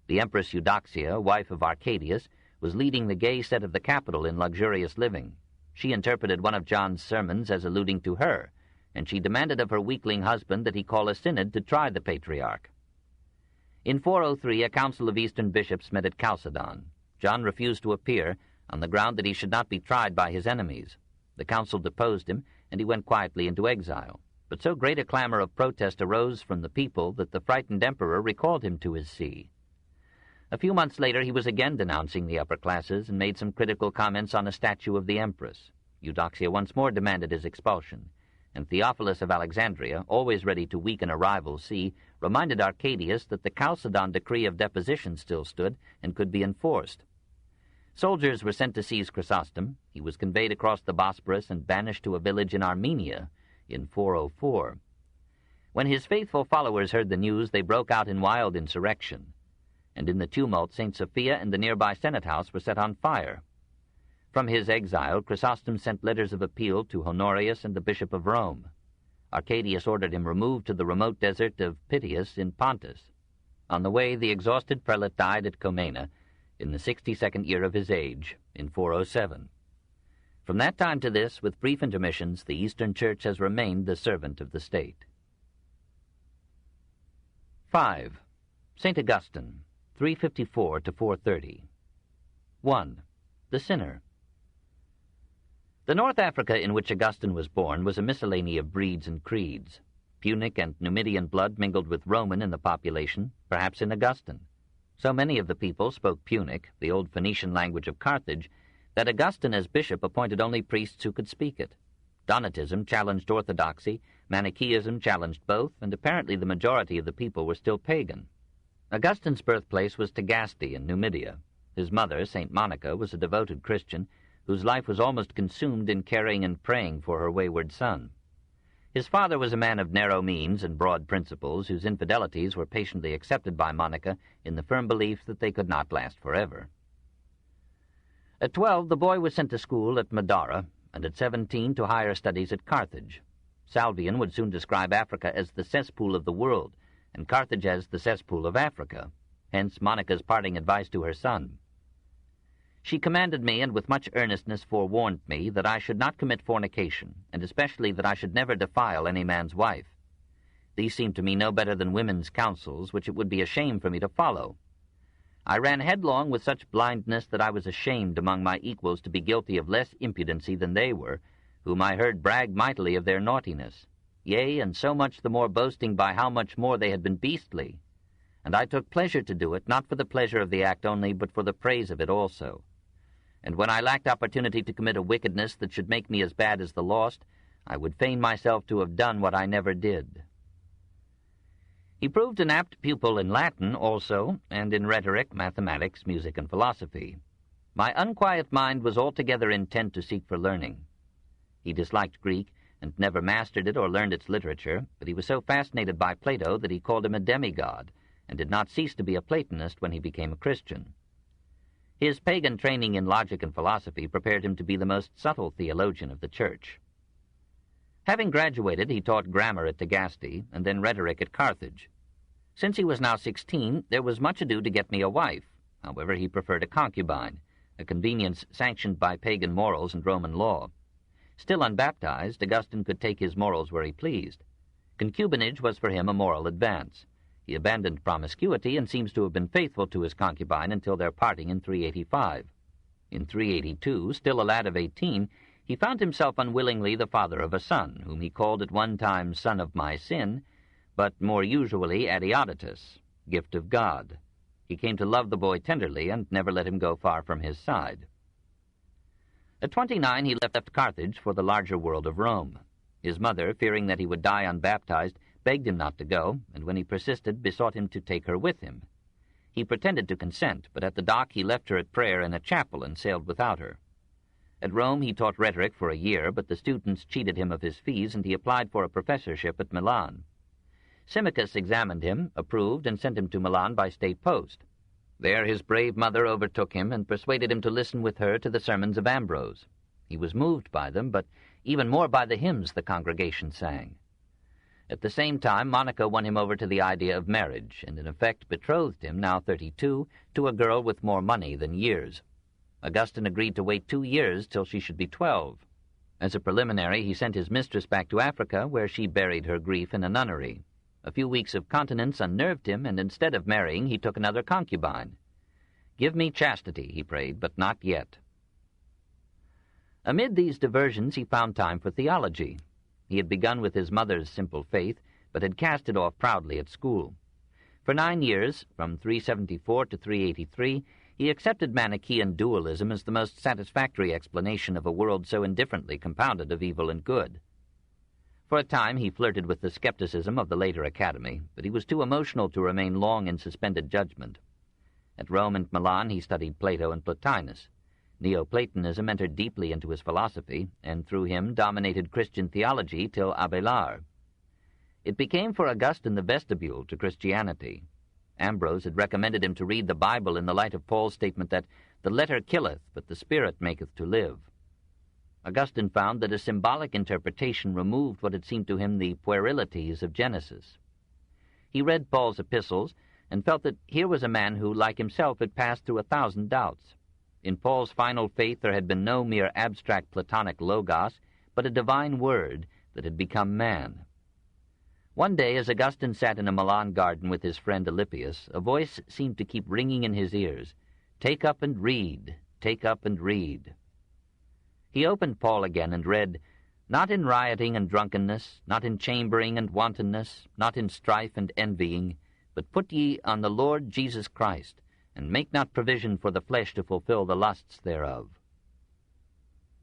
The Empress Eudoxia, wife of Arcadius, was leading the gay set of the capital in luxurious living. She interpreted one of John's sermons as alluding to her, and she demanded of her weakling husband that he call a synod to try the patriarch. In 403, a council of Eastern bishops met at Chalcedon. John refused to appear on the ground that he should not be tried by his enemies. The council deposed him, and he went quietly into exile. But so great a clamor of protest arose from the people that the frightened emperor recalled him to his see. A few months later, he was again denouncing the upper classes and made some critical comments on a statue of the empress. Eudoxia once more demanded his expulsion, and Theophilus of Alexandria, always ready to weaken a rival see, reminded Arcadius that the Chalcedon decree of deposition still stood and could be enforced. Soldiers were sent to seize Chrysostom. He was conveyed across the Bosporus and banished to a village in Armenia in 404. When his faithful followers heard the news, they broke out in wild insurrection, and in the tumult St. Sophia and the nearby Senate House were set on fire. From his exile, Chrysostom sent letters of appeal to Honorius and the Bishop of Rome. Arcadius ordered him removed to the remote desert of Pitius in Pontus. On the way, the exhausted prelate died at Comana in the 62nd year of his age, in 407. From that time to this, with brief intermissions, the Eastern Church has remained the servant of the state. 5. St. Augustine, 354 to 430. 1. The Sinner. The North Africa in which Augustine was born was a miscellany of breeds and creeds. Punic and Numidian blood mingled with Roman in the population, perhaps in Augustine. So many of the people spoke Punic, the old Phoenician language of Carthage, that Augustine as bishop appointed only priests who could speak it. Donatism challenged orthodoxy, Manichaeism challenged both, and apparently the majority of the people were still pagan. Augustine's birthplace was Tagaste in Numidia. His mother, St. Monica, was a devoted Christian, whose life was almost consumed in caring and praying for her wayward son. His father was a man of narrow means and broad principles, whose infidelities were patiently accepted by Monica in the firm belief that they could not last forever. At 12, the boy was sent to school at Madara, and at 17 to higher studies at Carthage. Salvian would soon describe Africa as the cesspool of the world, and Carthage as the cesspool of Africa, hence Monica's parting advice to her son. She commanded me, and with much earnestness forewarned me, that I should not commit fornication, and especially that I should never defile any man's wife. These seemed to me no better than women's counsels, which it would be a shame for me to follow. I ran headlong with such blindness that I was ashamed among my equals to be guilty of less impudency than they were, whom I heard brag mightily of their naughtiness, yea, and so much the more boasting by how much more they had been beastly. And I took pleasure to do it, not for the pleasure of the act only, but for the praise of it also. And when I lacked opportunity to commit a wickedness that should make me as bad as the lost, I would feign myself to have done what I never did. He proved an apt pupil in Latin also, and in rhetoric, mathematics, music, and philosophy. My unquiet mind was altogether intent to seek for learning. He disliked Greek, and never mastered it or learned its literature, but he was so fascinated by Plato that he called him a demigod, and did not cease to be a Platonist when he became a Christian. His pagan training in logic and philosophy prepared him to be the most subtle theologian of the Church. Having graduated, he taught grammar at Tagaste, and then rhetoric at Carthage. Since he was now 16, there was much ado to get me a wife. However, he preferred a concubine, a convenience sanctioned by pagan morals and Roman law. Still unbaptized, Augustine could take his morals where he pleased. Concubinage was for him a moral advance. He abandoned promiscuity and seems to have been faithful to his concubine until their parting in 385. In 382, still a lad of 18, he found himself unwillingly the father of a son, whom he called at one time son of my sin, but more usually Adeodatus, gift of God. He came to love the boy tenderly and never let him go far from his side. At 29, he left Carthage for the larger world of Rome. His mother, fearing that he would die unbaptized, begged him not to go, and when he persisted, besought him to take her with him. He pretended to consent, but at the dock he left her at prayer in a chapel and sailed without her. At Rome he taught rhetoric for a year, but the students cheated him of his fees, and he applied for a professorship at Milan. Symmachus examined him, approved, and sent him to Milan by state post. There his brave mother overtook him and persuaded him to listen with her to the sermons of Ambrose. He was moved by them, but even more by the hymns the congregation sang. At the same time, Monica won him over to the idea of marriage, and in effect betrothed him, now 32, to a girl with more money than years. Augustine agreed to wait 2 years till she should be 12. As a preliminary, he sent his mistress back to Africa, where she buried her grief in a nunnery. A few weeks of continence unnerved him, and instead of marrying, he took another concubine. "Give me chastity," he prayed, "but not yet." Amid these diversions he found time for theology. He had begun with his mother's simple faith, but had cast it off proudly at school. For 9 years, from 374 to 383, he accepted Manichaean dualism as the most satisfactory explanation of a world so indifferently compounded of evil and good. For a time he flirted with the skepticism of the later academy, but he was too emotional to remain long in suspended judgment. At Rome and Milan he studied Plato and Plotinus. Neoplatonism entered deeply into his philosophy, and through him dominated Christian theology till Abélard. It became for Augustine the vestibule to Christianity. Ambrose had recommended him to read the Bible in the light of Paul's statement that the letter killeth, but the Spirit maketh to live. Augustine found that a symbolic interpretation removed what had seemed to him the puerilities of Genesis. He read Paul's epistles and felt that here was a man who, like himself, had passed through 1,000 doubts. In Paul's final faith there had been no mere abstract Platonic logos, but a divine word that had become man. One day, as Augustine sat in a Milan garden with his friend Alypius, a voice seemed to keep ringing in his ears, "Take up and read, take up and read." He opened Paul again and read, "Not in rioting and drunkenness, not in chambering and wantonness, not in strife and envying, but put ye on the Lord Jesus Christ, and make not provision for the flesh to fulfill the lusts thereof."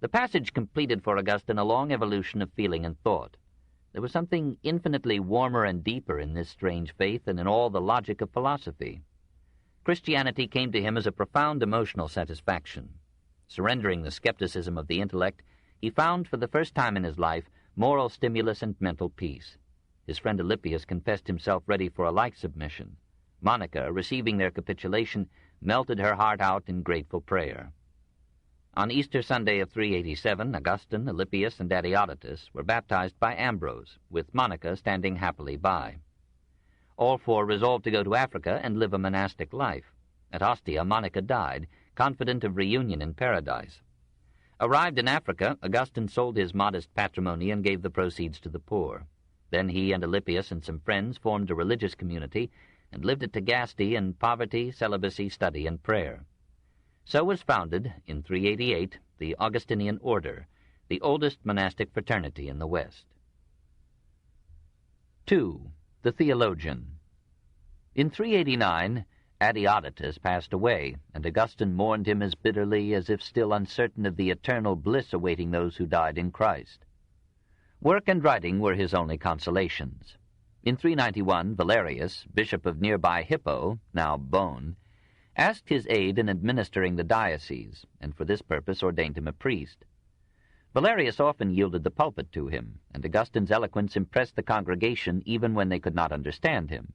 The passage completed for Augustine a long evolution of feeling and thought. There was something infinitely warmer and deeper in this strange faith than in all the logic of philosophy. Christianity came to him as a profound emotional satisfaction. Surrendering the skepticism of the intellect, he found for the first time in his life moral stimulus and mental peace. His friend Alypius confessed himself ready for a like submission. Monica, receiving their capitulation, melted her heart out in grateful prayer. On Easter Sunday of 387, Augustine, Alypius, and Adeodatus were baptized by Ambrose, with Monica standing happily by. All four resolved to go to Africa and live a monastic life. At Ostia, Monica died, confident of reunion in paradise. Arrived in Africa, Augustine sold his modest patrimony and gave the proceeds to the poor. Then he and Alypius and some friends formed a religious community and lived at Tagaste in poverty, celibacy, study, and prayer. So was founded, in 388, the Augustinian Order, the oldest monastic fraternity in the West. 2. The Theologian. In 389, Adeodatus passed away, and Augustine mourned him as bitterly as if still uncertain of the eternal bliss awaiting those who died in Christ. Work and writing were his only consolations. In 391, Valerius, bishop of nearby Hippo, now Beaune, asked his aid in administering the diocese, and for this purpose ordained him a priest. Valerius often yielded the pulpit to him, and Augustine's eloquence impressed the congregation even when they could not understand him.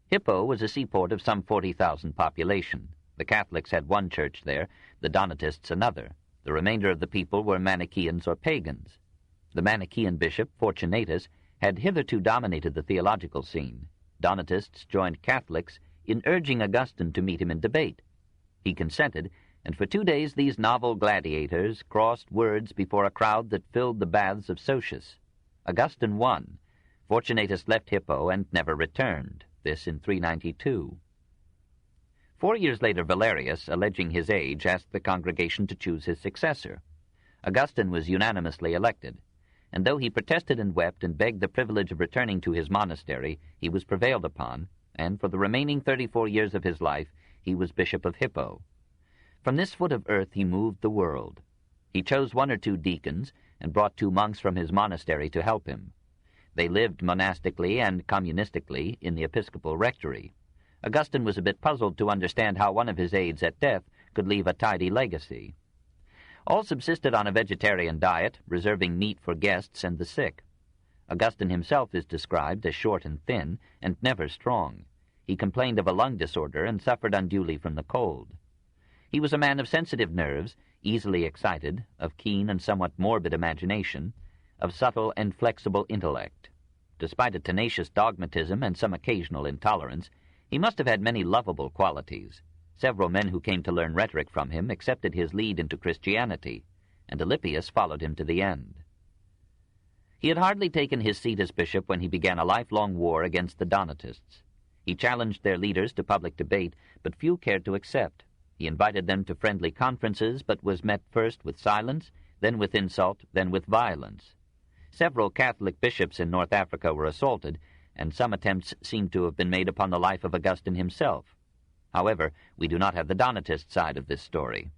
Hippo was a seaport of some 40,000 population. The Catholics had one church there, the Donatists another. The remainder of the people were Manichaeans or Pagans. The Manichaean bishop, Fortunatus, had hitherto dominated the theological scene. Donatists joined Catholics in urging Augustine to meet him in debate. He consented, and for 2 days these novel gladiators crossed words before a crowd that filled the baths of Socius. Augustine won. Fortunatus left Hippo and never returned, this in 392. 4 years later, Valerius, alleging his age, asked the congregation to choose his successor. Augustine was unanimously elected, and though he protested and wept and begged the privilege of returning to his monastery, he was prevailed upon, and for the remaining 34 years of his life he was bishop of Hippo. From this foot of earth he moved the world. He chose 1 or 2 deacons and brought 2 monks from his monastery to help him. They lived monastically and communistically in the episcopal rectory. Augustine was a bit puzzled to understand how one of his aides at death could leave a tidy legacy. All subsisted on a vegetarian diet, reserving meat for guests and the sick. Augustine himself is described as short and thin, and never strong. He complained of a lung disorder and suffered unduly from the cold. He was a man of sensitive nerves, easily excited, of keen and somewhat morbid imagination, of subtle and flexible intellect. Despite a tenacious dogmatism and some occasional intolerance, he must have had many lovable qualities. Several men who came to learn rhetoric from him accepted his lead into Christianity, and Alypius followed him to the end. He had hardly taken his seat as bishop when he began a lifelong war against the Donatists. He challenged their leaders to public debate, but few cared to accept. He invited them to friendly conferences, but was met first with silence, then with insult, then with violence. Several Catholic bishops in North Africa were assaulted, and some attempts seem to have been made upon the life of Augustine himself. However, we do not have the Donatist side of this story.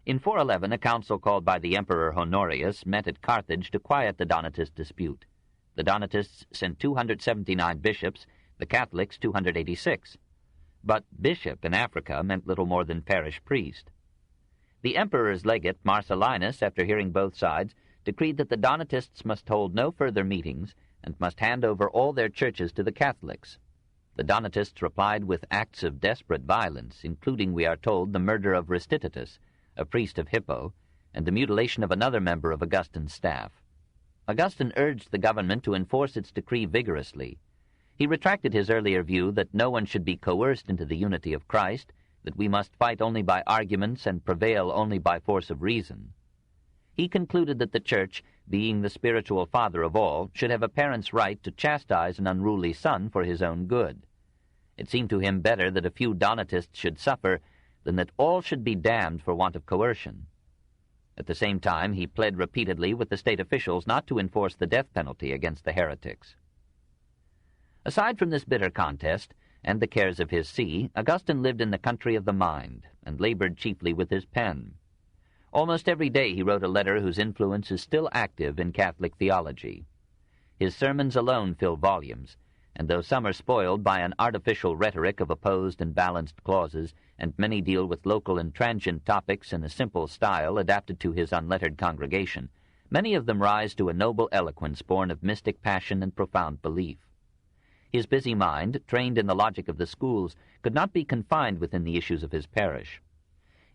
In 411, a council called by the Emperor Honorius met at Carthage to quiet the Donatist dispute. The Donatists sent 279 bishops, the Catholics 286. But bishop in Africa meant little more than parish priest. The emperor's legate, Marcellinus, after hearing both sides, decreed that the Donatists must hold no further meetings and must hand over all their churches to the Catholics. The Donatists replied with acts of desperate violence, including, we are told, the murder of Restitutus, a priest of Hippo, and the mutilation of another member of Augustine's staff. Augustine urged the government to enforce its decree vigorously. He retracted his earlier view that no one should be coerced into the unity of Christ, that we must fight only by arguments and prevail only by force of reason. He concluded that the Church, being the spiritual father of all, should have a parent's right to chastise an unruly son for his own good. It seemed to him better that a few Donatists should suffer than that all should be damned for want of coercion. At the same time, he pled repeatedly with the state officials not to enforce the death penalty against the heretics. Aside from this bitter contest, and the cares of his see, Augustine lived in the country of the mind, and labored chiefly with his pen. Almost every day he wrote a letter whose influence is still active in Catholic theology. His sermons alone fill volumes, and though some are spoiled by an artificial rhetoric of opposed and balanced clauses, and many deal with local and transient topics in a simple style adapted to his unlettered congregation, many of them rise to a noble eloquence born of mystic passion and profound belief. His busy mind, trained in the logic of the schools, could not be confined within the issues of his parish.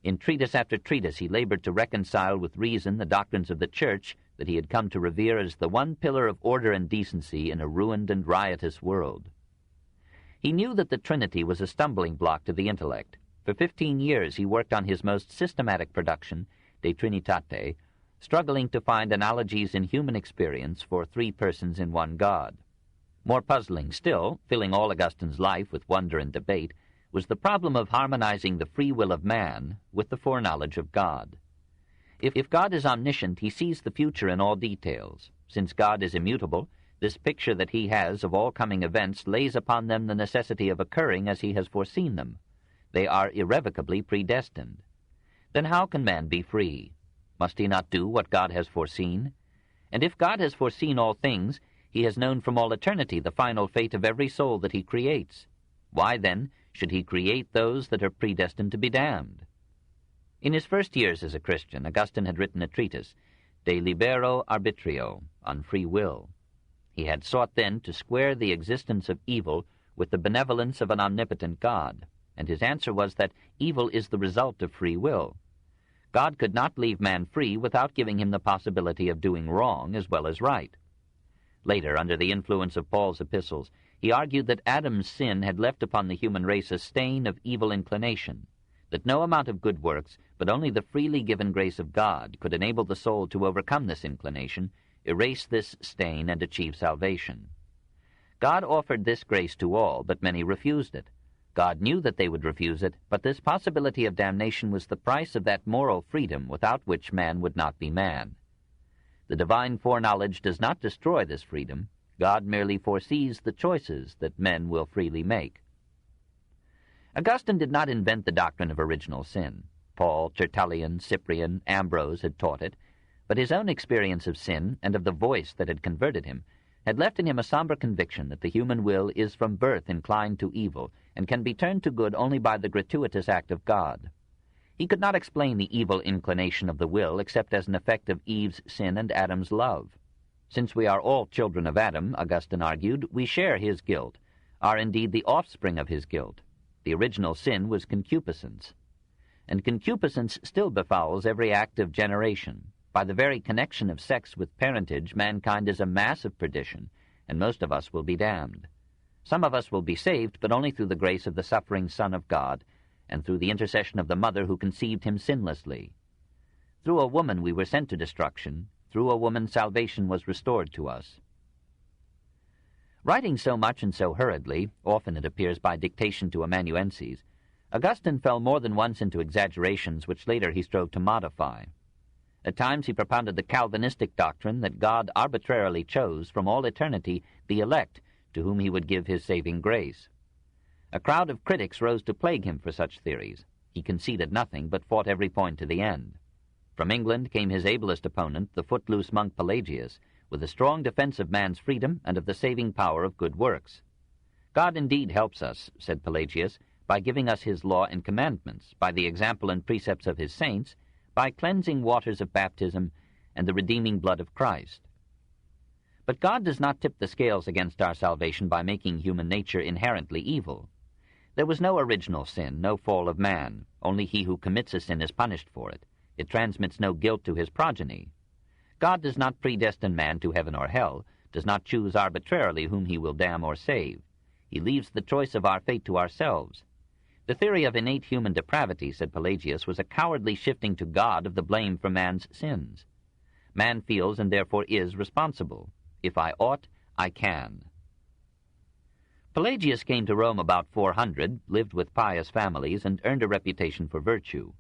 In treatise after treatise he labored to reconcile with reason the doctrines of the Church that he had come to revere as the one pillar of order and decency in a ruined and riotous world. He knew that the Trinity was a stumbling block to the intellect, For 15 years he worked on his most systematic production, De Trinitate, struggling to find analogies in human experience for three persons in one God. More puzzling still, filling all Augustine's life with wonder and debate, was the problem of harmonizing the free will of man with the foreknowledge of God. If God is omniscient, he sees the future in all details. Since God is immutable, this picture that he has of all coming events lays upon them the necessity of occurring as he has foreseen them. They are irrevocably predestined. Then how can man be free? Must he not do what God has foreseen? And if God has foreseen all things, he has known from all eternity the final fate of every soul that he creates. Why, then, should he create those that are predestined to be damned? In his first years as a Christian, Augustine had written a treatise, De Libero Arbitrio, on free will. He had sought then to square the existence of evil with the benevolence of an omnipotent God, and his answer was that evil is the result of free will. God could not leave man free without giving him the possibility of doing wrong as well as right. Later, under the influence of Paul's epistles, he argued that Adam's sin had left upon the human race a stain of evil inclination, that no amount of good works, but only the freely given grace of God, could enable the soul to overcome this inclination, erase this stain, and achieve salvation. God offered this grace to all, but many refused it. God knew that they would refuse it, but this possibility of damnation was the price of that moral freedom without which man would not be man. The divine foreknowledge does not destroy this freedom. God merely foresees the choices that men will freely make. Augustine did not invent the doctrine of original sin. Paul, Tertullian, Cyprian, Ambrose had taught it, but his own experience of sin and of the voice that had converted him had left in him a somber conviction that the human will is from birth inclined to evil and can be turned to good only by the gratuitous act of God. He could not explain the evil inclination of the will except as an effect of Eve's sin and Adam's love. Since we are all children of Adam, Augustine argued, we share his guilt, are indeed the offspring of his guilt. The original sin was concupiscence. And concupiscence still befouls every act of generation. By the very connection of sex with parentage, mankind is a mass of perdition, and most of us will be damned. Some of us will be saved, but only through the grace of the suffering Son of God, and through the intercession of the mother who conceived him sinlessly. Through a woman we were sent to destruction. Through a woman salvation was restored to us. Writing so much and so hurriedly, often it appears by dictation to amanuenses, Augustine fell more than once into exaggerations which later he strove to modify. At times he propounded the Calvinistic doctrine that God arbitrarily chose from all eternity the elect to whom he would give his saving grace. A crowd of critics rose to plague him for such theories. He conceded nothing, but fought every point to the end. From England came his ablest opponent, the footloose monk Pelagius, with a strong defense of man's freedom and of the saving power of good works. God indeed helps us, said Pelagius, by giving us his law and commandments, by the example and precepts of his saints, by cleansing waters of baptism, and the redeeming blood of Christ. But God does not tip the scales against our salvation by making human nature inherently evil. There was no original sin, no fall of man. Only he who commits a sin is punished for it. It transmits no guilt to his progeny. God does not predestine man to heaven or hell, does not choose arbitrarily whom he will damn or save. He leaves the choice of our fate to ourselves. The theory of innate human depravity, said Pelagius, was a cowardly shifting to God of the blame for man's sins. Man feels and therefore is responsible. If I ought, I can. Pelagius came to Rome about 400, lived with pious families, and earned a reputation for virtue.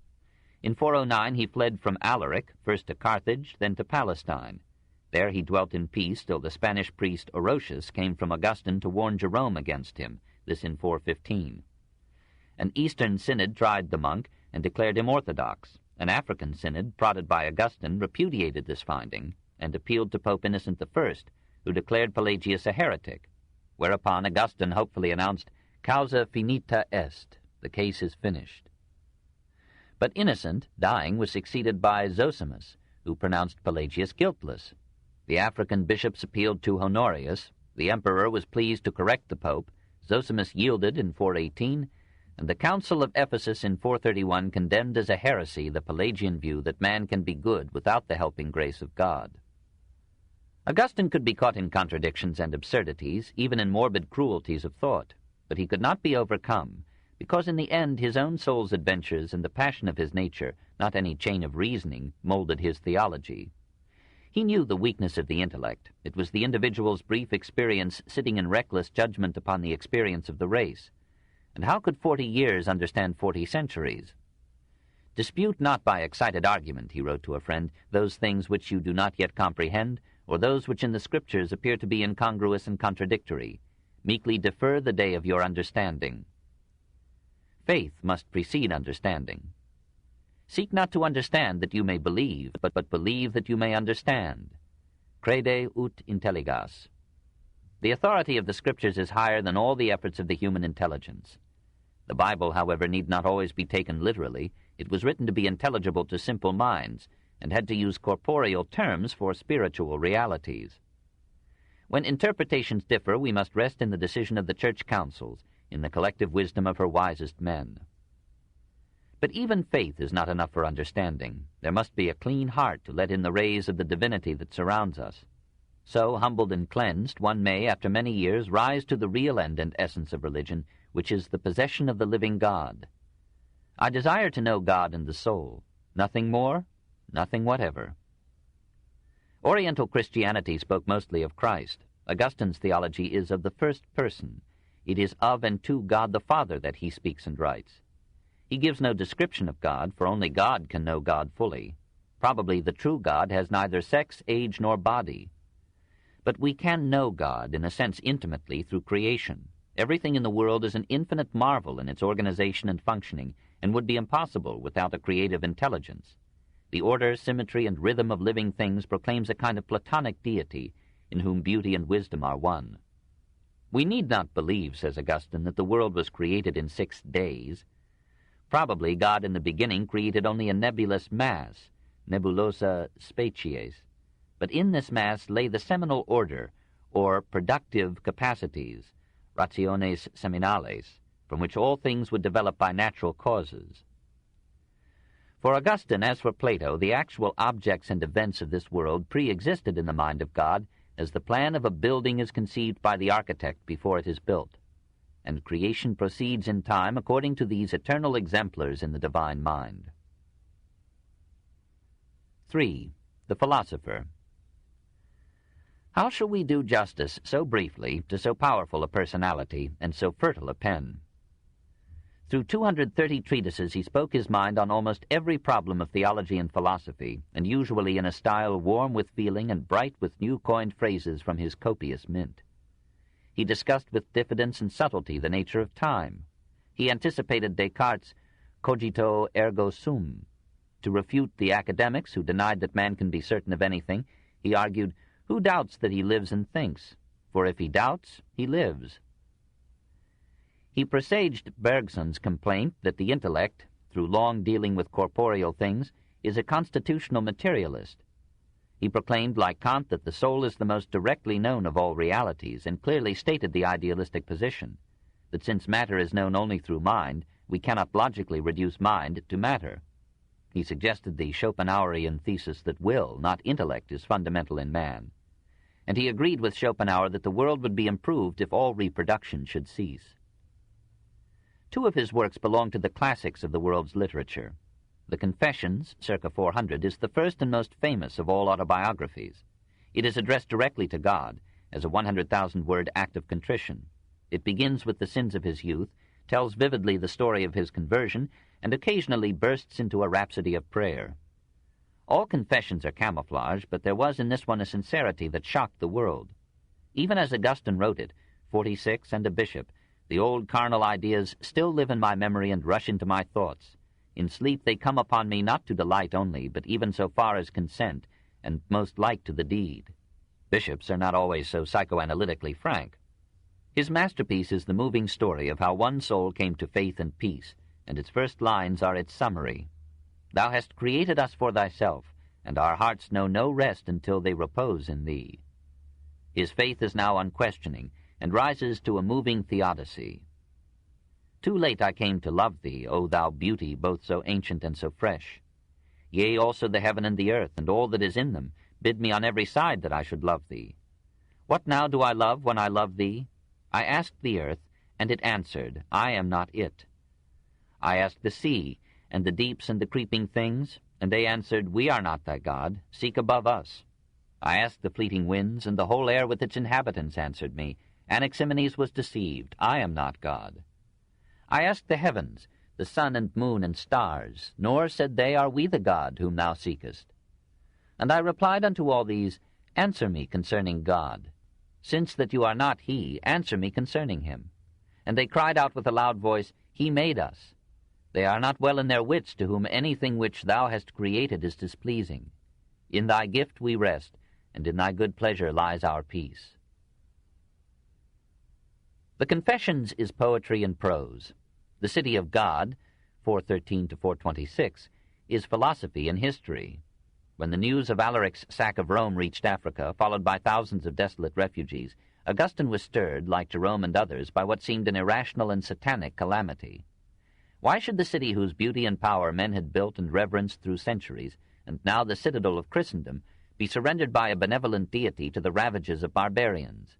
In 409 he fled from Alaric, first to Carthage, then to Palestine. There he dwelt in peace till the Spanish priest Orosius came from Augustine to warn Jerome against him, this in 415. An Eastern synod tried the monk and declared him orthodox. An African synod, prodded by Augustine, repudiated this finding and appealed to Pope Innocent I, who declared Pelagius a heretic, whereupon Augustine hopefully announced, Causa finita est, the case is finished. But Innocent, dying, was succeeded by Zosimus, who pronounced Pelagius guiltless. The African bishops appealed to Honorius. The emperor was pleased to correct the pope. Zosimus yielded in 418, and the Council of Ephesus in 431 condemned as a heresy the Pelagian view that man can be good without the helping grace of God. Augustine could be caught in contradictions and absurdities, even in morbid cruelties of thought, but he could not be overcome, because in the end his own soul's adventures and the passion of his nature, not any chain of reasoning, molded his theology. He knew the weakness of the intellect. It was the individual's brief experience sitting in reckless judgment upon the experience of the race. And how could 40 years understand 40 centuries? "Dispute not by excited argument," he wrote to a friend, "those things which you do not yet comprehend, or those which in the Scriptures appear to be incongruous and contradictory. Meekly defer the day of your understanding." Faith must precede understanding. "Seek not to understand that you may believe, but believe that you may understand. Crede ut intelligas." The authority of the Scriptures is higher than all the efforts of the human intelligence. The Bible, however, need not always be taken literally. It was written to be intelligible to simple minds, and had to use corporeal terms for spiritual realities. When interpretations differ, we must rest in the decision of the church councils, in the collective wisdom of her wisest men. But even faith is not enough for understanding. There must be a clean heart to let in the rays of the divinity that surrounds us. So, humbled and cleansed, one may, after many years, rise to the real end and essence of religion, which is the possession of the living God. I desire to know God and the soul. Nothing more, nothing whatever. Oriental Christianity spoke mostly of Christ. Augustine's theology is of the first person. It is of and to God the Father that he speaks and writes. He gives no description of God, for only God can know God fully. Probably the true God has neither sex, age, nor body. But we can know God, in a sense, intimately through creation. Everything in the world is an infinite marvel in its organization and functioning, and would be impossible without a creative intelligence. The order, symmetry, and rhythm of living things proclaims a kind of Platonic deity, in whom beauty and wisdom are one. We need not believe, says Augustine, that the world was created in 6 days. Probably God in the beginning created only a nebulous mass, nebulosa species, but in this mass lay the seminal order, or productive capacities, rationes seminales, from which all things would develop by natural causes. For Augustine, as for Plato, the actual objects and events of this world pre-existed in the mind of God as the plan of a building is conceived by the architect before it is built, and creation proceeds in time according to these eternal exemplars in the divine mind. 3. The Philosopher. How shall we do justice, so briefly, to so powerful a personality and so fertile a pen? Through 230 treatises he spoke his mind on almost every problem of theology and philosophy, and usually in a style warm with feeling and bright with new-coined phrases from his copious mint. He discussed with diffidence and subtlety the nature of time. He anticipated Descartes' cogito ergo sum. To refute the academics who denied that man can be certain of anything, he argued, who doubts that he lives and thinks? For if he doubts, he lives. He presaged Bergson's complaint that the intellect, through long dealing with corporeal things, is a constitutional materialist. He proclaimed, like Kant, that the soul is the most directly known of all realities, and clearly stated the idealistic position, that since matter is known only through mind, we cannot logically reduce mind to matter. He suggested the Schopenhauerian thesis that will, not intellect, is fundamental in man. And he agreed with Schopenhauer that the world would be improved if all reproduction should cease. 2 of his works belong to the classics of the world's literature. The Confessions, circa 400, is the first and most famous of all autobiographies. It is addressed directly to God, as a 100,000-word act of contrition. It begins with the sins of his youth, tells vividly the story of his conversion, and occasionally bursts into a rhapsody of prayer. All confessions are camouflage, but there was in this one a sincerity that shocked the world. Even as Augustine wrote it, 46 and a bishop, the old carnal ideas still live in my memory and rush into my thoughts. In sleep they come upon me not to delight only, but even so far as consent, and most like to the deed. Bishops are not always so psychoanalytically frank. His masterpiece is the moving story of how one soul came to faith and peace, and its first lines are its summary. Thou hast created us for thyself, and our hearts know no rest until they repose in thee. His faith is now unquestioning, and rises to a moving theodicy. Too late I came to love thee, O thou beauty, both so ancient and so fresh. Yea, also the heaven and the earth, and all that is in them, bid me on every side that I should love thee. What now do I love when I love thee? I asked the earth, and it answered, I am not it. I asked the sea, and the deeps and the creeping things, and they answered, We are not thy God, seek above us. I asked the fleeting winds, and the whole air with its inhabitants answered me, Anaximenes was deceived, I am not God. I asked the heavens, the sun and moon and stars, nor said they, Are we the God whom thou seekest? And I replied unto all these, Answer me concerning God. Since that you are not he, answer me concerning him. And they cried out with a loud voice, He made us. They are not well in their wits, to whom anything which thou hast created is displeasing. In thy gift we rest, and in thy good pleasure lies our peace. The Confessions is poetry and prose. The City of God, 413 to 426, is philosophy and history. When the news of Alaric's sack of Rome reached Africa, followed by thousands of desolate refugees, Augustine was stirred, like Jerome and others, by what seemed an irrational and satanic calamity. Why should the city whose beauty and power men had built and reverenced through centuries, and now the citadel of Christendom, be surrendered by a benevolent deity to the ravages of barbarians?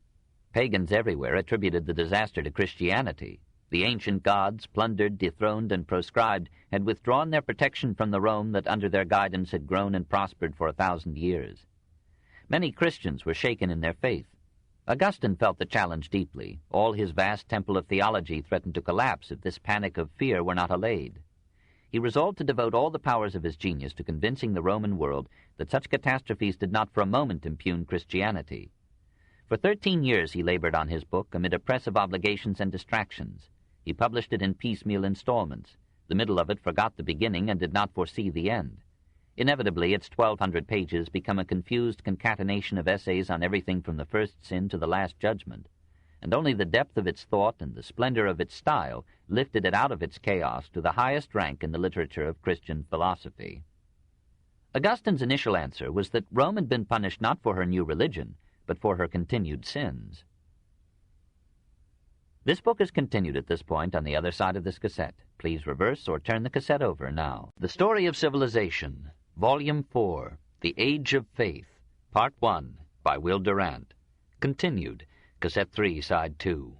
Pagans everywhere attributed the disaster to Christianity. The ancient gods, plundered, dethroned, and proscribed, had withdrawn their protection from the Rome that under their guidance had grown and prospered for 1,000 years. Many Christians were shaken in their faith. Augustine felt the challenge deeply. All his vast temple of theology threatened to collapse if this panic of fear were not allayed. He resolved to devote all the powers of his genius to convincing the Roman world that such catastrophes did not for a moment impugn Christianity. For 13 years he labored on his book amid a press of obligations and distractions. He published it in piecemeal installments. The middle of it forgot the beginning and did not foresee the end. Inevitably, its 1,200 pages become a confused concatenation of essays on everything from the first sin to the last judgment, and only the depth of its thought and the splendor of its style lifted it out of its chaos to the highest rank in the literature of Christian philosophy. Augustine's initial answer was that Rome had been punished not for her new religion, but for her continued sins. This book is continued at this point on the other side of this cassette. Please reverse or turn the cassette over now. The Story of Civilization, Volume 4, The Age of Faith, Part 1, by Will Durant. Continued, Cassette 3, Side 2.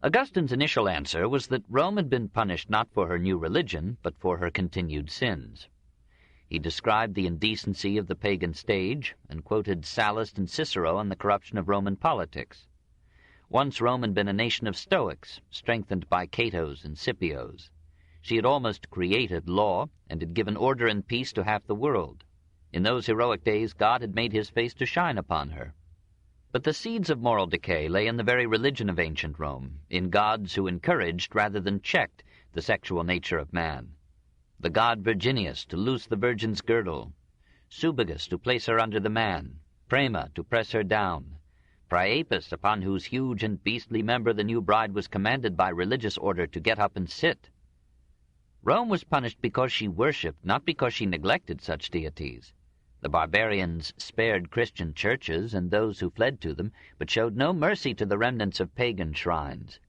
Augustine's initial answer was that Rome had been punished not for her new religion, but for her continued sins. He described the indecency of the pagan stage, and quoted Sallust and Cicero on the corruption of Roman politics. Once Rome had been a nation of Stoics, strengthened by Catos and Scipios. She had almost created law, and had given order and peace to half the world. In those heroic days God had made his face to shine upon her. But the seeds of moral decay lay in the very religion of ancient Rome, in gods who encouraged rather than checked the sexual nature of man. The god Virginius to loose the virgin's girdle, Subigus to place her under the man, Prema to press her down, Priapus, upon whose huge and beastly member the new bride was commanded by religious order to get up and sit. Rome was punished because she worshipped, not because she neglected such deities. The barbarians spared Christian churches and those who fled to them, but showed no mercy to the remnants of pagan shrines.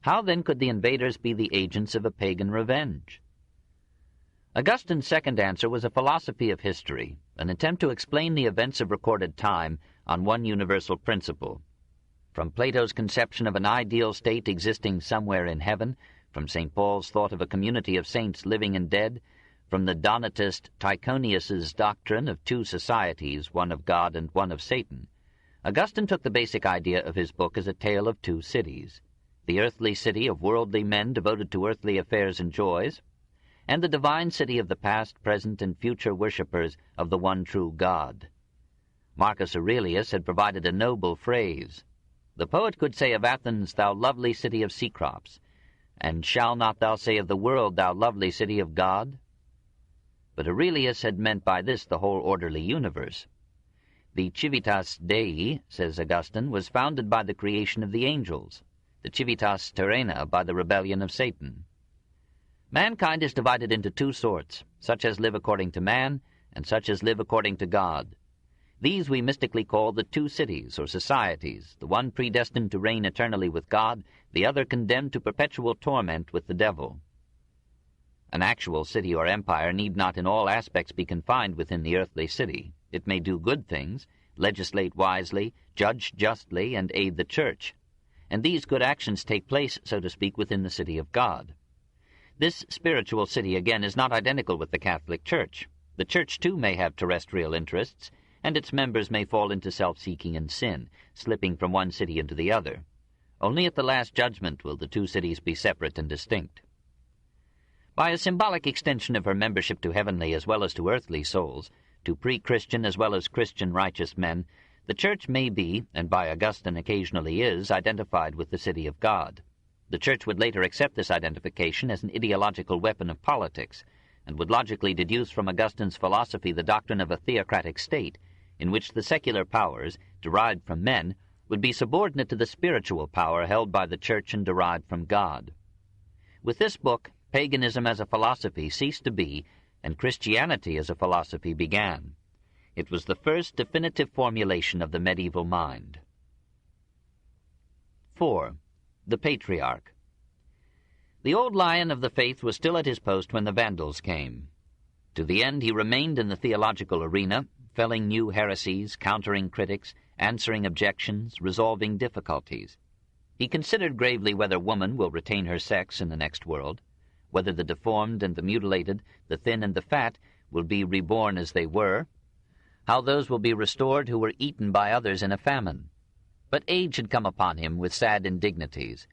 How then could the invaders be the agents of a pagan revenge? Augustine's second answer was a philosophy of history, an attempt to explain the events of recorded time on one universal principle. From Plato's conception of an ideal state existing somewhere in heaven, from St. Paul's thought of a community of saints living and dead, from the Donatist Tychonius's doctrine of two societies, one of God and one of Satan, Augustine took the basic idea of his book as a tale of two cities, the earthly city of worldly men devoted to earthly affairs and joys, and the divine city of the past, present, and future worshippers of the one true God. Marcus Aurelius had provided a noble phrase. The poet could say of Athens, thou lovely city of Cecrops, and shall not thou say of the world, thou lovely city of God? But Aurelius had meant by this the whole orderly universe. The Civitas Dei, says Augustine, was founded by the creation of the angels, the Civitas Terrena by the rebellion of Satan. Mankind is divided into two sorts, such as live according to man, and such as live according to God. These we mystically call the two cities or societies, the one predestined to reign eternally with God, the other condemned to perpetual torment with the devil. An actual city or empire need not in all aspects be confined within the earthly city. It may do good things, legislate wisely, judge justly, and aid the church. and these good actions take place, so to speak, within the city of God. This spiritual city, again, is not identical with the Catholic Church. The Church, too, may have terrestrial interests, and its members may fall into self-seeking and sin, slipping from one city into the other. Only at the Last Judgment will the two cities be separate and distinct. By a symbolic extension of her membership to heavenly as well as to earthly souls, to pre-Christian as well as Christian righteous men, the Church may be, and by Augustine occasionally is, identified with the city of God. The Church would later accept this identification as an ideological weapon of politics, and would logically deduce from Augustine's philosophy the doctrine of a theocratic state, in which the secular powers, derived from men, would be subordinate to the spiritual power held by the Church and derived from God. With this book, paganism as a philosophy ceased to be, and Christianity as a philosophy began. It was the first definitive formulation of the medieval mind. 4. The Patriarch. The old lion of the faith was still at his post when the Vandals came. To the end he remained in the theological arena, felling new heresies, countering critics, answering objections, resolving difficulties. He considered gravely whether woman will retain her sex in the next world, whether the deformed and the mutilated, the thin and the fat, will be reborn as they were, how those will be restored who were eaten by others in a famine. But age had come upon him with sad indignities.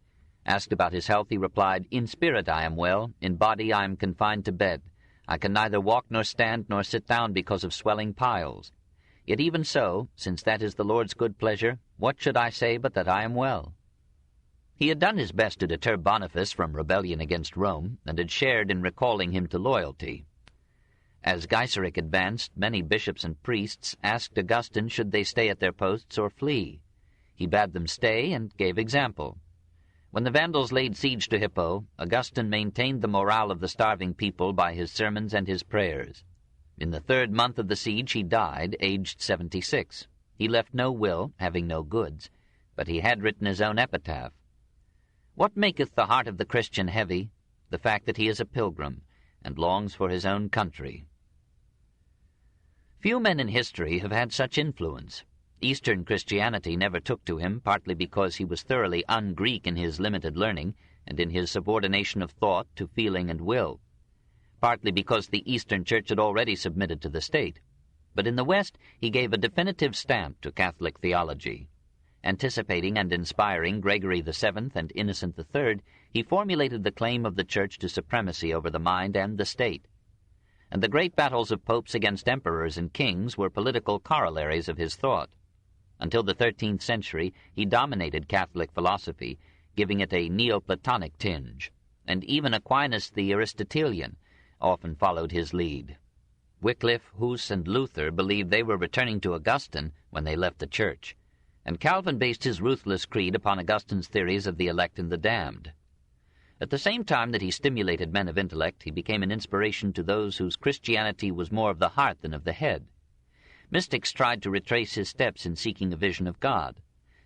Asked about his health, he replied, "In spirit I am well, in body I am confined to bed. I can neither walk nor stand nor sit down because of swelling piles. Yet even so, since that is the Lord's good pleasure, what should I say but that I am well?" He had done his best to deter Boniface from rebellion against Rome, and had shared in recalling him to loyalty. As Gaiseric advanced, many bishops and priests asked Augustine should they stay at their posts or flee. He bade them stay and gave example. When the Vandals laid siege to Hippo, Augustine maintained the morale of the starving people by his sermons and his prayers. In the 3rd month of the siege he died, aged 76. He left no will, having no goods, but he had written his own epitaph. What maketh the heart of the Christian heavy? The fact that he is a pilgrim, and longs for his own country. Few men in history have had such influence. Eastern Christianity never took to him, partly because he was thoroughly un-Greek in his limited learning, and in his subordination of thought to feeling and will, partly because the Eastern Church had already submitted to the state. But in the West he gave a definitive stamp to Catholic theology. Anticipating and inspiring Gregory VII and Innocent III, he formulated the claim of the Church to supremacy over the mind and the state. And the great battles of popes against emperors and kings were political corollaries of his thought. Until the 13th century, he dominated Catholic philosophy, giving it a Neoplatonic tinge, and even Aquinas the Aristotelian often followed his lead. Wycliffe, Huss, and Luther believed they were returning to Augustine when they left the Church, and Calvin based his ruthless creed upon Augustine's theories of the elect and the damned. At the same time that he stimulated men of intellect, he became an inspiration to those whose Christianity was more of the heart than of the head. Mystics tried to retrace his steps in seeking a vision of God,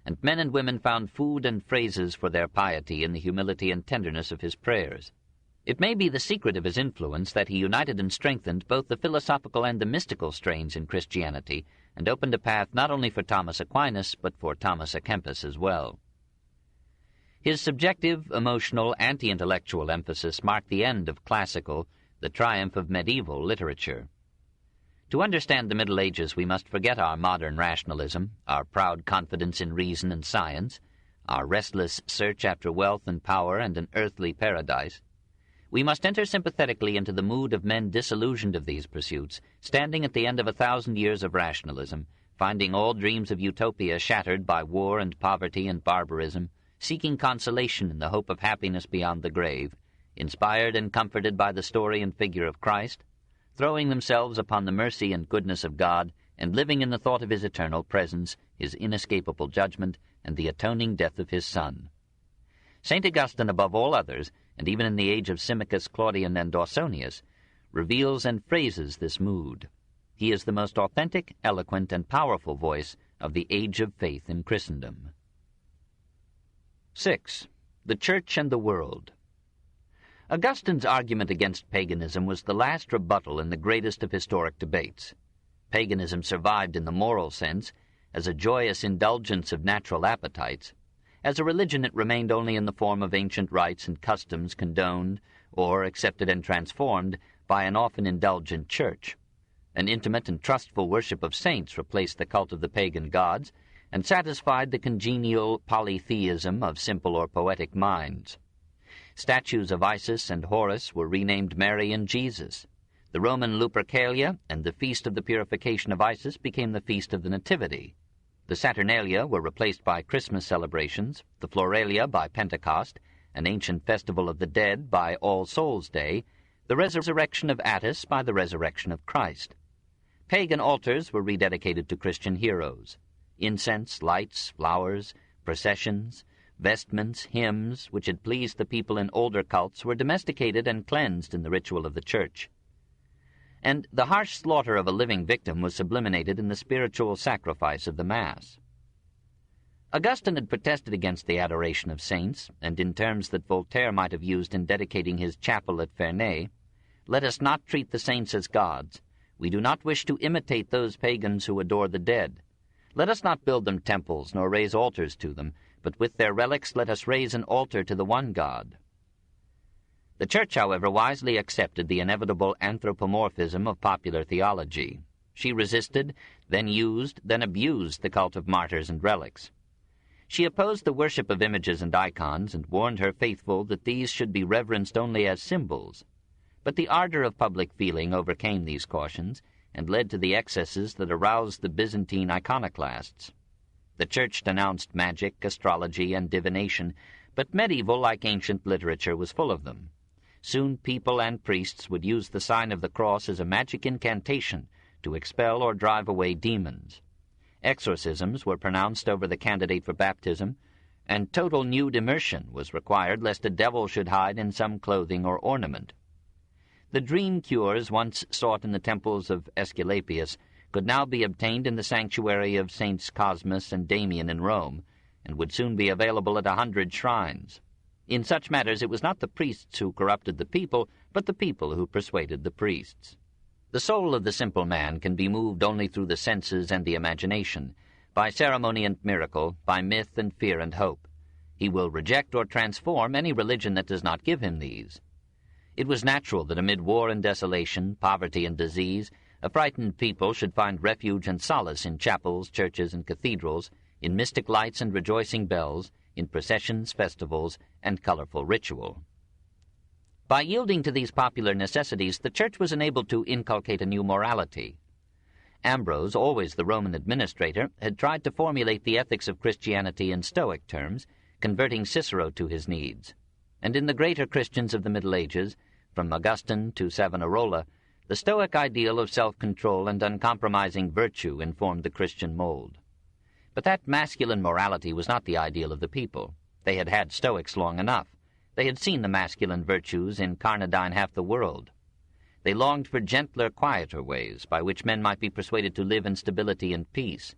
and men and women found food and phrases for their piety in the humility and tenderness of his prayers. It may be the secret of his influence that he united and strengthened both the philosophical and the mystical strains in Christianity, and opened a path not only for Thomas Aquinas, but for Thomas à Kempis as well. His subjective, emotional, anti-intellectual emphasis marked the end of classical, the triumph of medieval literature. To understand the Middle Ages, we must forget our modern rationalism, our proud confidence in reason and science, our restless search after wealth and power and an earthly paradise. We must enter sympathetically into the mood of men disillusioned of these pursuits, standing at the end of 1,000 years of rationalism, finding all dreams of utopia shattered by war and poverty and barbarism, seeking consolation in the hope of happiness beyond the grave, inspired and comforted by the story and figure of Christ, throwing themselves upon the mercy and goodness of God, and living in the thought of his eternal presence, his inescapable judgment, and the atoning death of his Son. St. Augustine, above all others, and even in the age of Symmachus, Claudian, and Ausonius, reveals and phrases this mood. He is the most authentic, eloquent, and powerful voice of the age of faith in Christendom. 6. The Church and the World. Augustine's argument against paganism was the last rebuttal in the greatest of historic debates. Paganism survived in the moral sense, as a joyous indulgence of natural appetites, As a religion it remained only in the form of ancient rites and customs condoned, or accepted and transformed, by an often indulgent church. An intimate and trustful worship of saints replaced the cult of the pagan gods, and satisfied the congenial polytheism of simple or poetic minds. Statues of Isis and Horus were renamed Mary and Jesus. The Roman Lupercalia and the Feast of the Purification of Isis became the Feast of the Nativity. The Saturnalia were replaced by Christmas celebrations, the Floralia by Pentecost, an ancient festival of the dead by All Souls' Day, the resurrection of Attis by the resurrection of Christ. Pagan altars were rededicated to Christian heroes. Incense, lights, flowers, processions, vestments, hymns, which had pleased the people in older cults, were domesticated and cleansed in the ritual of the Church. And the harsh slaughter of a living victim was sublimated in the spiritual sacrifice of the Mass. Augustine had protested against the adoration of saints, and in terms that Voltaire might have used in dedicating his chapel at Ferney, "Let us not treat the saints as gods. We do not wish to imitate those pagans who adore the dead. Let us not build them temples, nor raise altars to them, but with their relics let us raise an altar to the one God." The Church, however, wisely accepted the inevitable anthropomorphism of popular theology. She resisted, then used, then abused the cult of martyrs and relics. She opposed the worship of images and icons, and warned her faithful that these should be reverenced only as symbols. But the ardor of public feeling overcame these cautions, and led to the excesses that aroused the Byzantine iconoclasts. The Church denounced magic, astrology, and divination, but medieval, like ancient literature, was full of them. Soon people and priests would use the sign of the cross as a magic incantation to expel or drive away demons. Exorcisms were pronounced over the candidate for baptism, and total nude immersion was required lest a devil should hide in some clothing or ornament. The dream cures once sought in the temples of Aesculapius could now be obtained in the sanctuary of Saints Cosmas and Damian in Rome, and would soon be available at 100 shrines. In such matters it was not the priests who corrupted the people, but the people who persuaded the priests. The soul of the simple man can be moved only through the senses and the imagination, by ceremony and miracle, by myth and fear and hope. He will reject or transform any religion that does not give him these. It was natural that amid war and desolation, poverty and disease, a frightened people should find refuge and solace in chapels, churches, and cathedrals, in mystic lights and rejoicing bells, in processions, festivals, and colorful ritual. By yielding to these popular necessities, the Church was enabled to inculcate a new morality. Ambrose, always the Roman administrator, had tried to formulate the ethics of Christianity in Stoic terms, converting Cicero to his needs. And in the greater Christians of the Middle Ages, from Augustine to Savonarola, the Stoic ideal of self-control and uncompromising virtue informed the Christian mold. But that masculine morality was not the ideal of the people. They had had Stoics long enough. They had seen the masculine virtues incarnadine half the world. They longed for gentler, quieter ways by which men might be persuaded to live in stability and peace.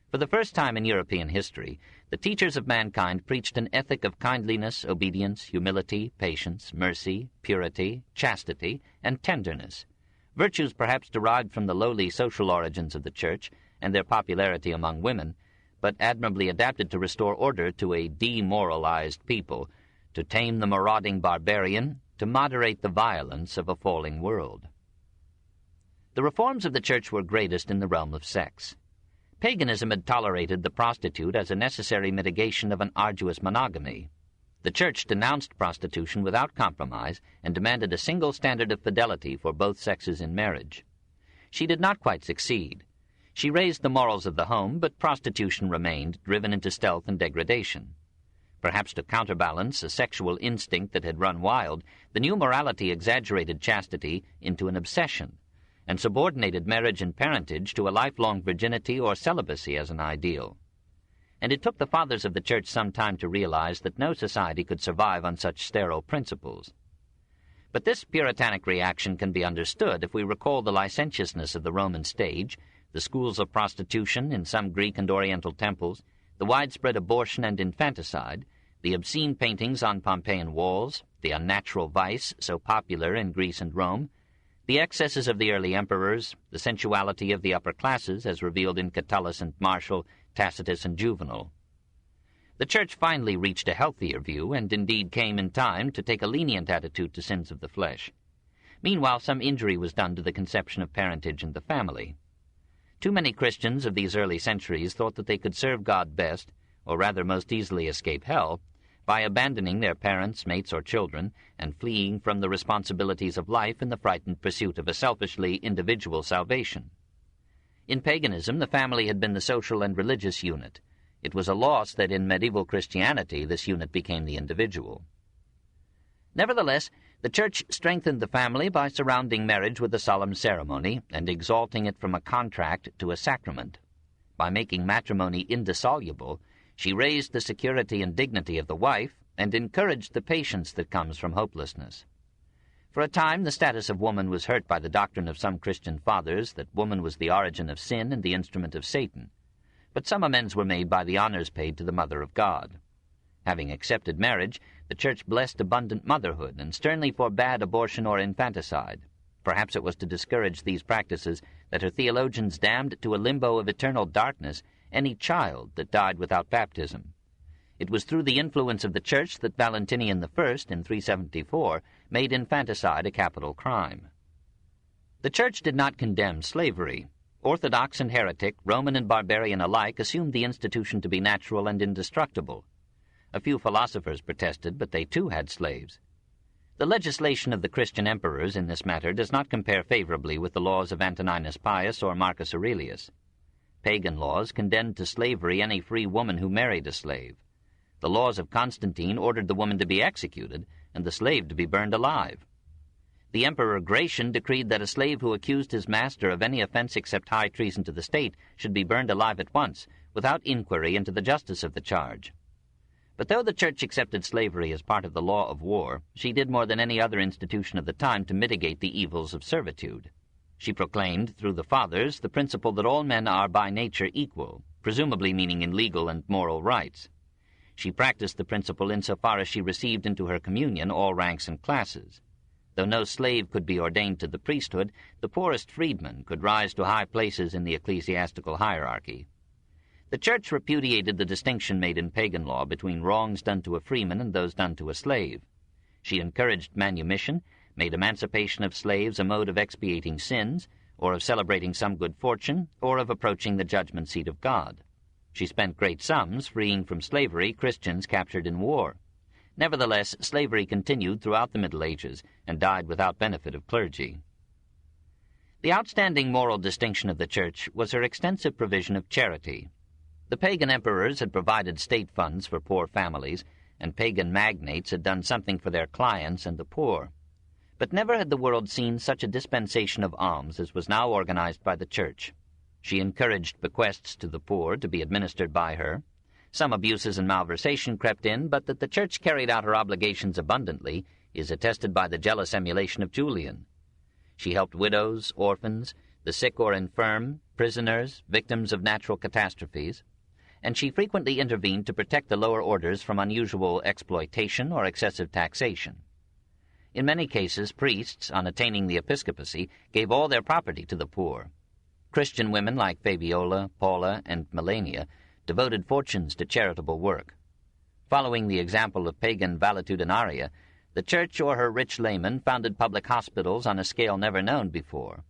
For the first time in European history, the teachers of mankind preached an ethic of kindliness, obedience, humility, patience, mercy, purity, chastity, and tenderness, virtues perhaps derived from the lowly social origins of the Church and their popularity among women, but admirably adapted to restore order to a demoralized people, to tame the marauding barbarian, to moderate the violence of a falling world. The reforms of the Church were greatest in the realm of sex. Paganism had tolerated the prostitute as a necessary mitigation of an arduous monogamy. The Church denounced prostitution without compromise and demanded a single standard of fidelity for both sexes in marriage. She did not quite succeed. She raised the morals of the home, but prostitution remained, driven into stealth and degradation. Perhaps to counterbalance a sexual instinct that had run wild, the new morality exaggerated chastity into an obsession, and subordinated marriage and parentage to a lifelong virginity or celibacy as an ideal. And it took the fathers of the Church some time to realize that no society could survive on such sterile principles. But this Puritanic reaction can be understood if we recall the licentiousness of the Roman stage, the schools of prostitution in some Greek and Oriental temples, the widespread abortion and infanticide, the obscene paintings on Pompeian walls, the unnatural vice so popular in Greece and Rome, the excesses of the early emperors, the sensuality of the upper classes as revealed in Catullus and Martial, Tacitus and Juvenal. The Church finally reached a healthier view, and indeed came in time to take a lenient attitude to sins of the flesh. Meanwhile, some injury was done to the conception of parentage and the family. Too many Christians of these early centuries thought that they could serve God best, or rather most easily escape hell, by abandoning their parents, mates, or children, and fleeing from the responsibilities of life in the frightened pursuit of a selfishly individual salvation. In paganism, the family had been the social and religious unit. It was a loss that in medieval Christianity this unit became the individual. Nevertheless, the Church strengthened the family by surrounding marriage with a solemn ceremony and exalting it from a contract to a sacrament. By making matrimony indissoluble, she raised the security and dignity of the wife and encouraged the patience that comes from hopelessness. For a time, the status of woman was hurt by the doctrine of some Christian fathers that woman was the origin of sin and the instrument of Satan. But some amends were made by the honors paid to the Mother of God. Having accepted marriage, the Church blessed abundant motherhood and sternly forbade abortion or infanticide. Perhaps it was to discourage these practices that her theologians damned to a limbo of eternal darkness any child that died without baptism. It was through the influence of the Church that Valentinian I, in 374, made infanticide a capital crime. The Church did not condemn slavery. Orthodox and heretic, Roman and barbarian alike, assumed the institution to be natural and indestructible. A few philosophers protested, but they too had slaves. The legislation of the Christian emperors in this matter does not compare favorably with the laws of Antoninus Pius or Marcus Aurelius. Pagan laws condemned to slavery any free woman who married a slave. The laws of Constantine ordered the woman to be executed and the slave to be burned alive. The Emperor Gratian decreed that a slave who accused his master of any offense except high treason to the state should be burned alive at once, without inquiry into the justice of the charge. But though the Church accepted slavery as part of the law of war, she did more than any other institution of the time to mitigate the evils of servitude. She proclaimed, through the Fathers, the principle that all men are by nature equal, presumably meaning in legal and moral rights. She practiced the principle insofar as she received into her communion all ranks and classes. Though no slave could be ordained to the priesthood, the poorest freedman could rise to high places in the ecclesiastical hierarchy. The Church repudiated the distinction made in pagan law between wrongs done to a freeman and those done to a slave. She encouraged manumission, made emancipation of slaves a mode of expiating sins, or of celebrating some good fortune, or of approaching the judgment seat of God. She spent great sums freeing from slavery Christians captured in war. Nevertheless, slavery continued throughout the Middle Ages and died without benefit of clergy. The outstanding moral distinction of the Church was her extensive provision of charity. The pagan emperors had provided state funds for poor families, and pagan magnates had done something for their clients and the poor. But never had the world seen such a dispensation of alms as was now organized by the Church. She encouraged bequests to the poor to be administered by her. Some abuses and malversation crept in, but that the Church carried out her obligations abundantly is attested by the jealous emulation of Julian. She helped widows, orphans, the sick or infirm, prisoners, victims of natural catastrophes, and she frequently intervened to protect the lower orders from unusual exploitation or excessive taxation. In many cases, priests, on attaining the episcopacy, gave all their property to the poor. Christian women like Fabiola, Paula, and Melania devoted fortunes to charitable work. Following the example of pagan valetudinaria, the Church or her rich laymen founded public hospitals on a scale never known before.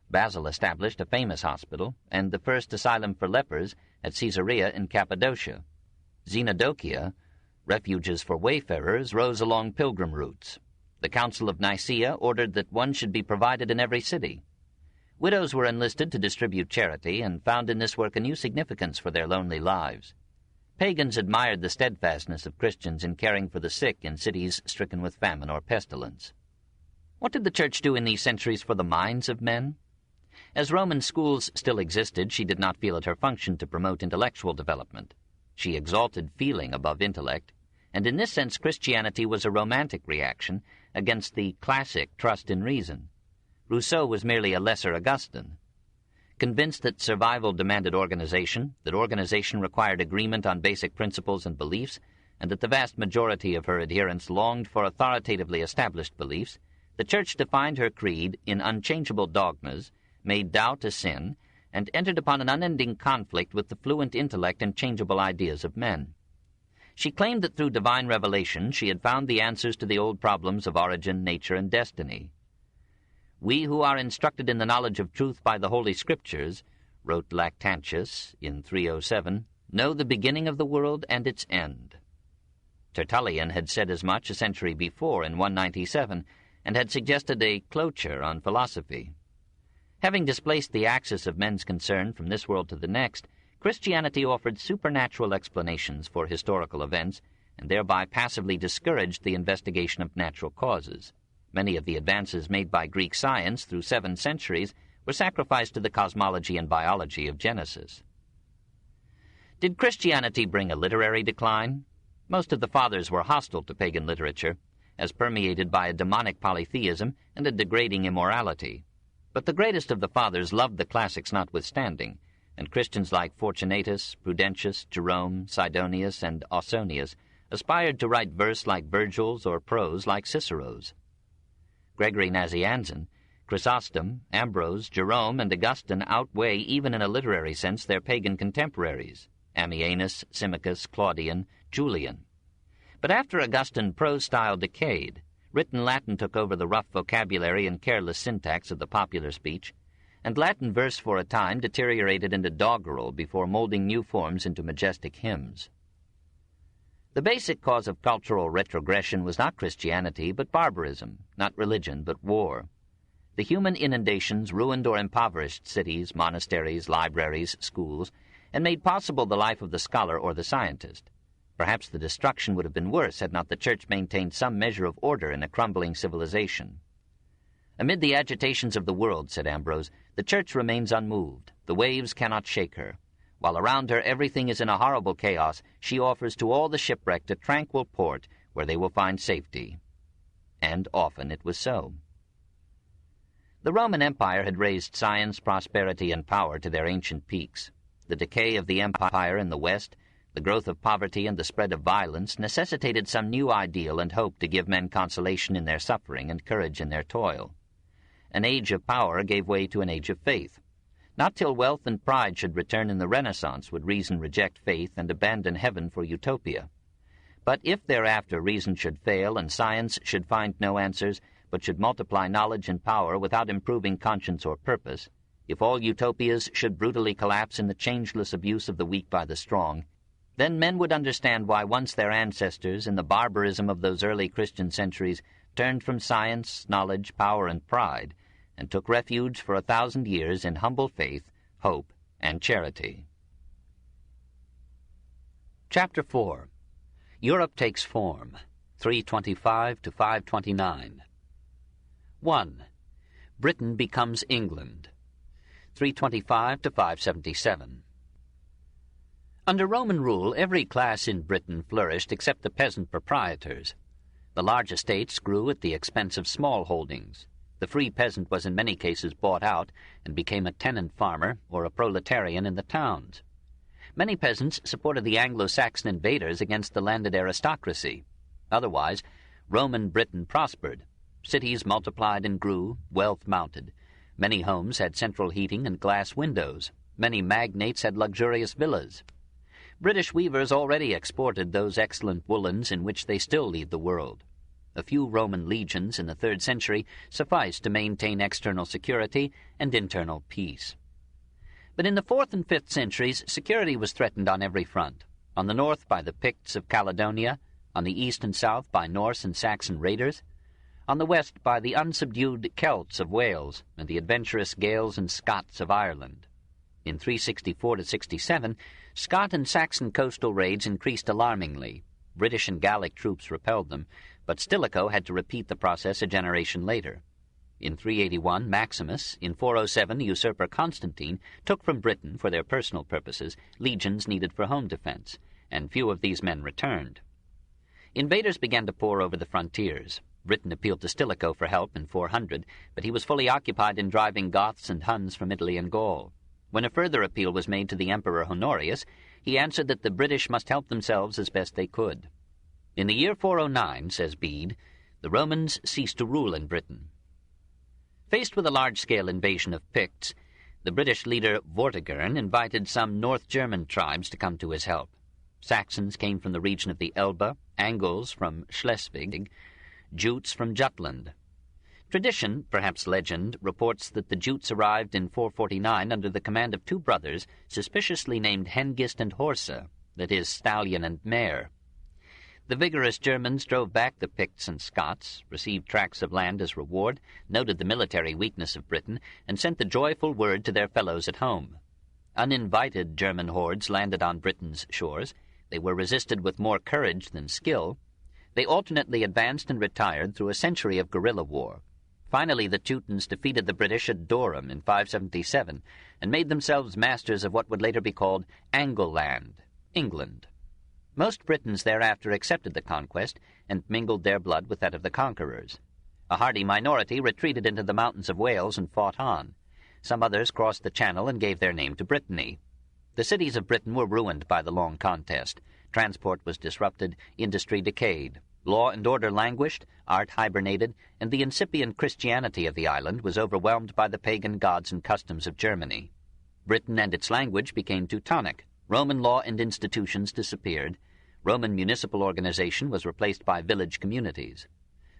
Basil established a famous hospital and the first asylum for lepers at Caesarea in Cappadocia. Xenodochia, refuges for wayfarers, rose along pilgrim routes. The Council of Nicaea ordered that one should be provided in every city. Widows were enlisted to distribute charity and found in this work a new significance for their lonely lives. Pagans admired the steadfastness of Christians in caring for the sick in cities stricken with famine or pestilence. What did the Church do in these centuries for the minds of men? As Roman schools still existed, she did not feel it her function to promote intellectual development. She exalted feeling above intellect, and in this sense Christianity was a romantic reaction against the classic trust in reason. Rousseau was merely a lesser Augustine. Convinced that survival demanded organization, that organization required agreement on basic principles and beliefs, and that the vast majority of her adherents longed for authoritatively established beliefs, the Church defined her creed in unchangeable dogmas, made doubt a sin, and entered upon an unending conflict with the fluent intellect and changeable ideas of men. She claimed that through divine revelation she had found the answers to the old problems of origin, nature, and destiny. "We who are instructed in the knowledge of truth by the Holy Scriptures," wrote Lactantius in 307, "know the beginning of the world and its end." Tertullian had said as much a century before in 197, and had suggested a cloture on philosophy. Having displaced the axis of men's concern from this world to the next, Christianity offered supernatural explanations for historical events, and thereby passively discouraged the investigation of natural causes. Many of the advances made by Greek science through 7 centuries were sacrificed to the cosmology and biology of Genesis. Did Christianity bring a literary decline? Most of the fathers were hostile to pagan literature, as permeated by a demonic polytheism and a degrading immorality. But the greatest of the fathers loved the classics notwithstanding, and Christians like Fortunatus, Prudentius, Jerome, Sidonius, and Ausonius aspired to write verse like Virgil's or prose like Cicero's. Gregory Nazianzen, Chrysostom, Ambrose, Jerome, and Augustine outweigh, even in a literary sense, their pagan contemporaries, Ammianus, Symmachus, Claudian, Julian. But after Augustine prose style decayed, written Latin took over the rough vocabulary and careless syntax of the popular speech, and Latin verse for a time deteriorated into doggerel before molding new forms into majestic hymns. The basic cause of cultural retrogression was not Christianity, but barbarism, not religion, but war. The human inundations ruined or impoverished cities, monasteries, libraries, schools, and made possible the life of the scholar or the scientist. Perhaps the destruction would have been worse had not the Church maintained some measure of order in a crumbling civilization. "Amid the agitations of the world," said Ambrose, "the Church remains unmoved. The waves cannot shake her. While around her everything is in a horrible chaos, she offers to all the shipwrecked a tranquil port where they will find safety." And often it was so. The Roman Empire had raised science, prosperity, and power to their ancient peaks. The decay of the empire in the West, the growth of poverty, and the spread of violence necessitated some new ideal and hope to give men consolation in their suffering and courage in their toil. An age of power gave way to an age of faith. Not till wealth and pride should return in the Renaissance would reason reject faith and abandon heaven for utopia. But if thereafter reason should fail and science should find no answers, but should multiply knowledge and power without improving conscience or purpose, if all utopias should brutally collapse in the changeless abuse of the weak by the strong, then men would understand why once their ancestors, in the barbarism of those early Christian centuries, turned from science, knowledge, power, and pride, and took refuge for 1,000 years in humble faith, hope, and charity. Chapter 4. Europe takes form, 325 to 529. 1. Britain becomes England, 325 to 577. Under Roman rule, every class in Britain flourished except the peasant proprietors. The large estates grew at the expense of small holdings. The free peasant was in many cases bought out and became a tenant farmer or a proletarian in the towns. Many peasants supported the Anglo-Saxon invaders against the landed aristocracy. Otherwise, Roman Britain prospered. Cities multiplied and grew, wealth mounted. Many homes had central heating and glass windows. Many magnates had luxurious villas. British weavers already exported those excellent woolens in which they still lead the world. A few Roman legions in the 3rd century sufficed to maintain external security and internal peace. But in the 4th and 5th centuries, security was threatened on every front. On the north by the Picts of Caledonia, on the east and south by Norse and Saxon raiders, on the west by the unsubdued Celts of Wales and the adventurous Gaels and Scots of Ireland. In 364 to 67, Scot and Saxon coastal raids increased alarmingly. British and Gallic troops repelled them, but Stilicho had to repeat the process a generation later. In 381, Maximus, in 407, the usurper Constantine took from Britain, for their personal purposes, legions needed for home defense, and few of these men returned. Invaders began to pour over the frontiers. Britain appealed to Stilicho for help in 400, but he was fully occupied in driving Goths and Huns from Italy and Gaul. When a further appeal was made to the Emperor Honorius, he answered that the British must help themselves as best they could. In the year 409, says Bede, the Romans ceased to rule in Britain. Faced with a large-scale invasion of Picts, the British leader Vortigern invited some North German tribes to come to his help. Saxons came from the region of the Elbe, Angles from Schleswig, Jutes from Jutland. Tradition, perhaps legend, reports that the Jutes arrived in 449 under the command of two brothers, suspiciously named Hengist and Horsa, that is, stallion and mare. The vigorous Germans drove back the Picts and Scots, received tracts of land as reward, noted the military weakness of Britain, and sent the joyful word to their fellows at home. Uninvited German hordes landed on Britain's shores. They were resisted with more courage than skill. They alternately advanced and retired through a century of guerrilla war. Finally, the Teutons defeated the British at Durham in 577 and made themselves masters of what would later be called Angleland, England. Most Britons thereafter accepted the conquest and mingled their blood with that of the conquerors. A hardy minority retreated into the mountains of Wales and fought on. Some others crossed the Channel and gave their name to Brittany. The cities of Britain were ruined by the long contest. Transport was disrupted, industry decayed. Law and order languished, art hibernated, and the incipient Christianity of the island was overwhelmed by the pagan gods and customs of Germany. Britain and its language became Teutonic. Roman law and institutions disappeared. Roman municipal organization was replaced by village communities.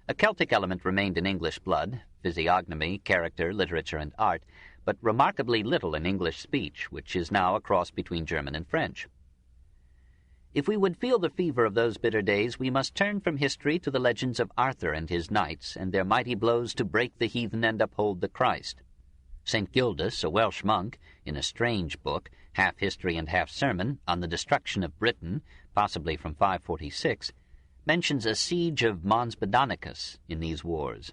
A Celtic element remained in English blood, physiognomy, character, literature, and art, but remarkably little in English speech, which is now a cross between German and French. If we would feel the fever of those bitter days, we must turn from history to the legends of Arthur and his knights, and their mighty blows to break the heathen and uphold the Christ. St. Gildas, a Welsh monk, in a strange book, half history and half sermon, on the destruction of Britain, possibly from 546, mentions a siege of Mons Badonicus in these wars.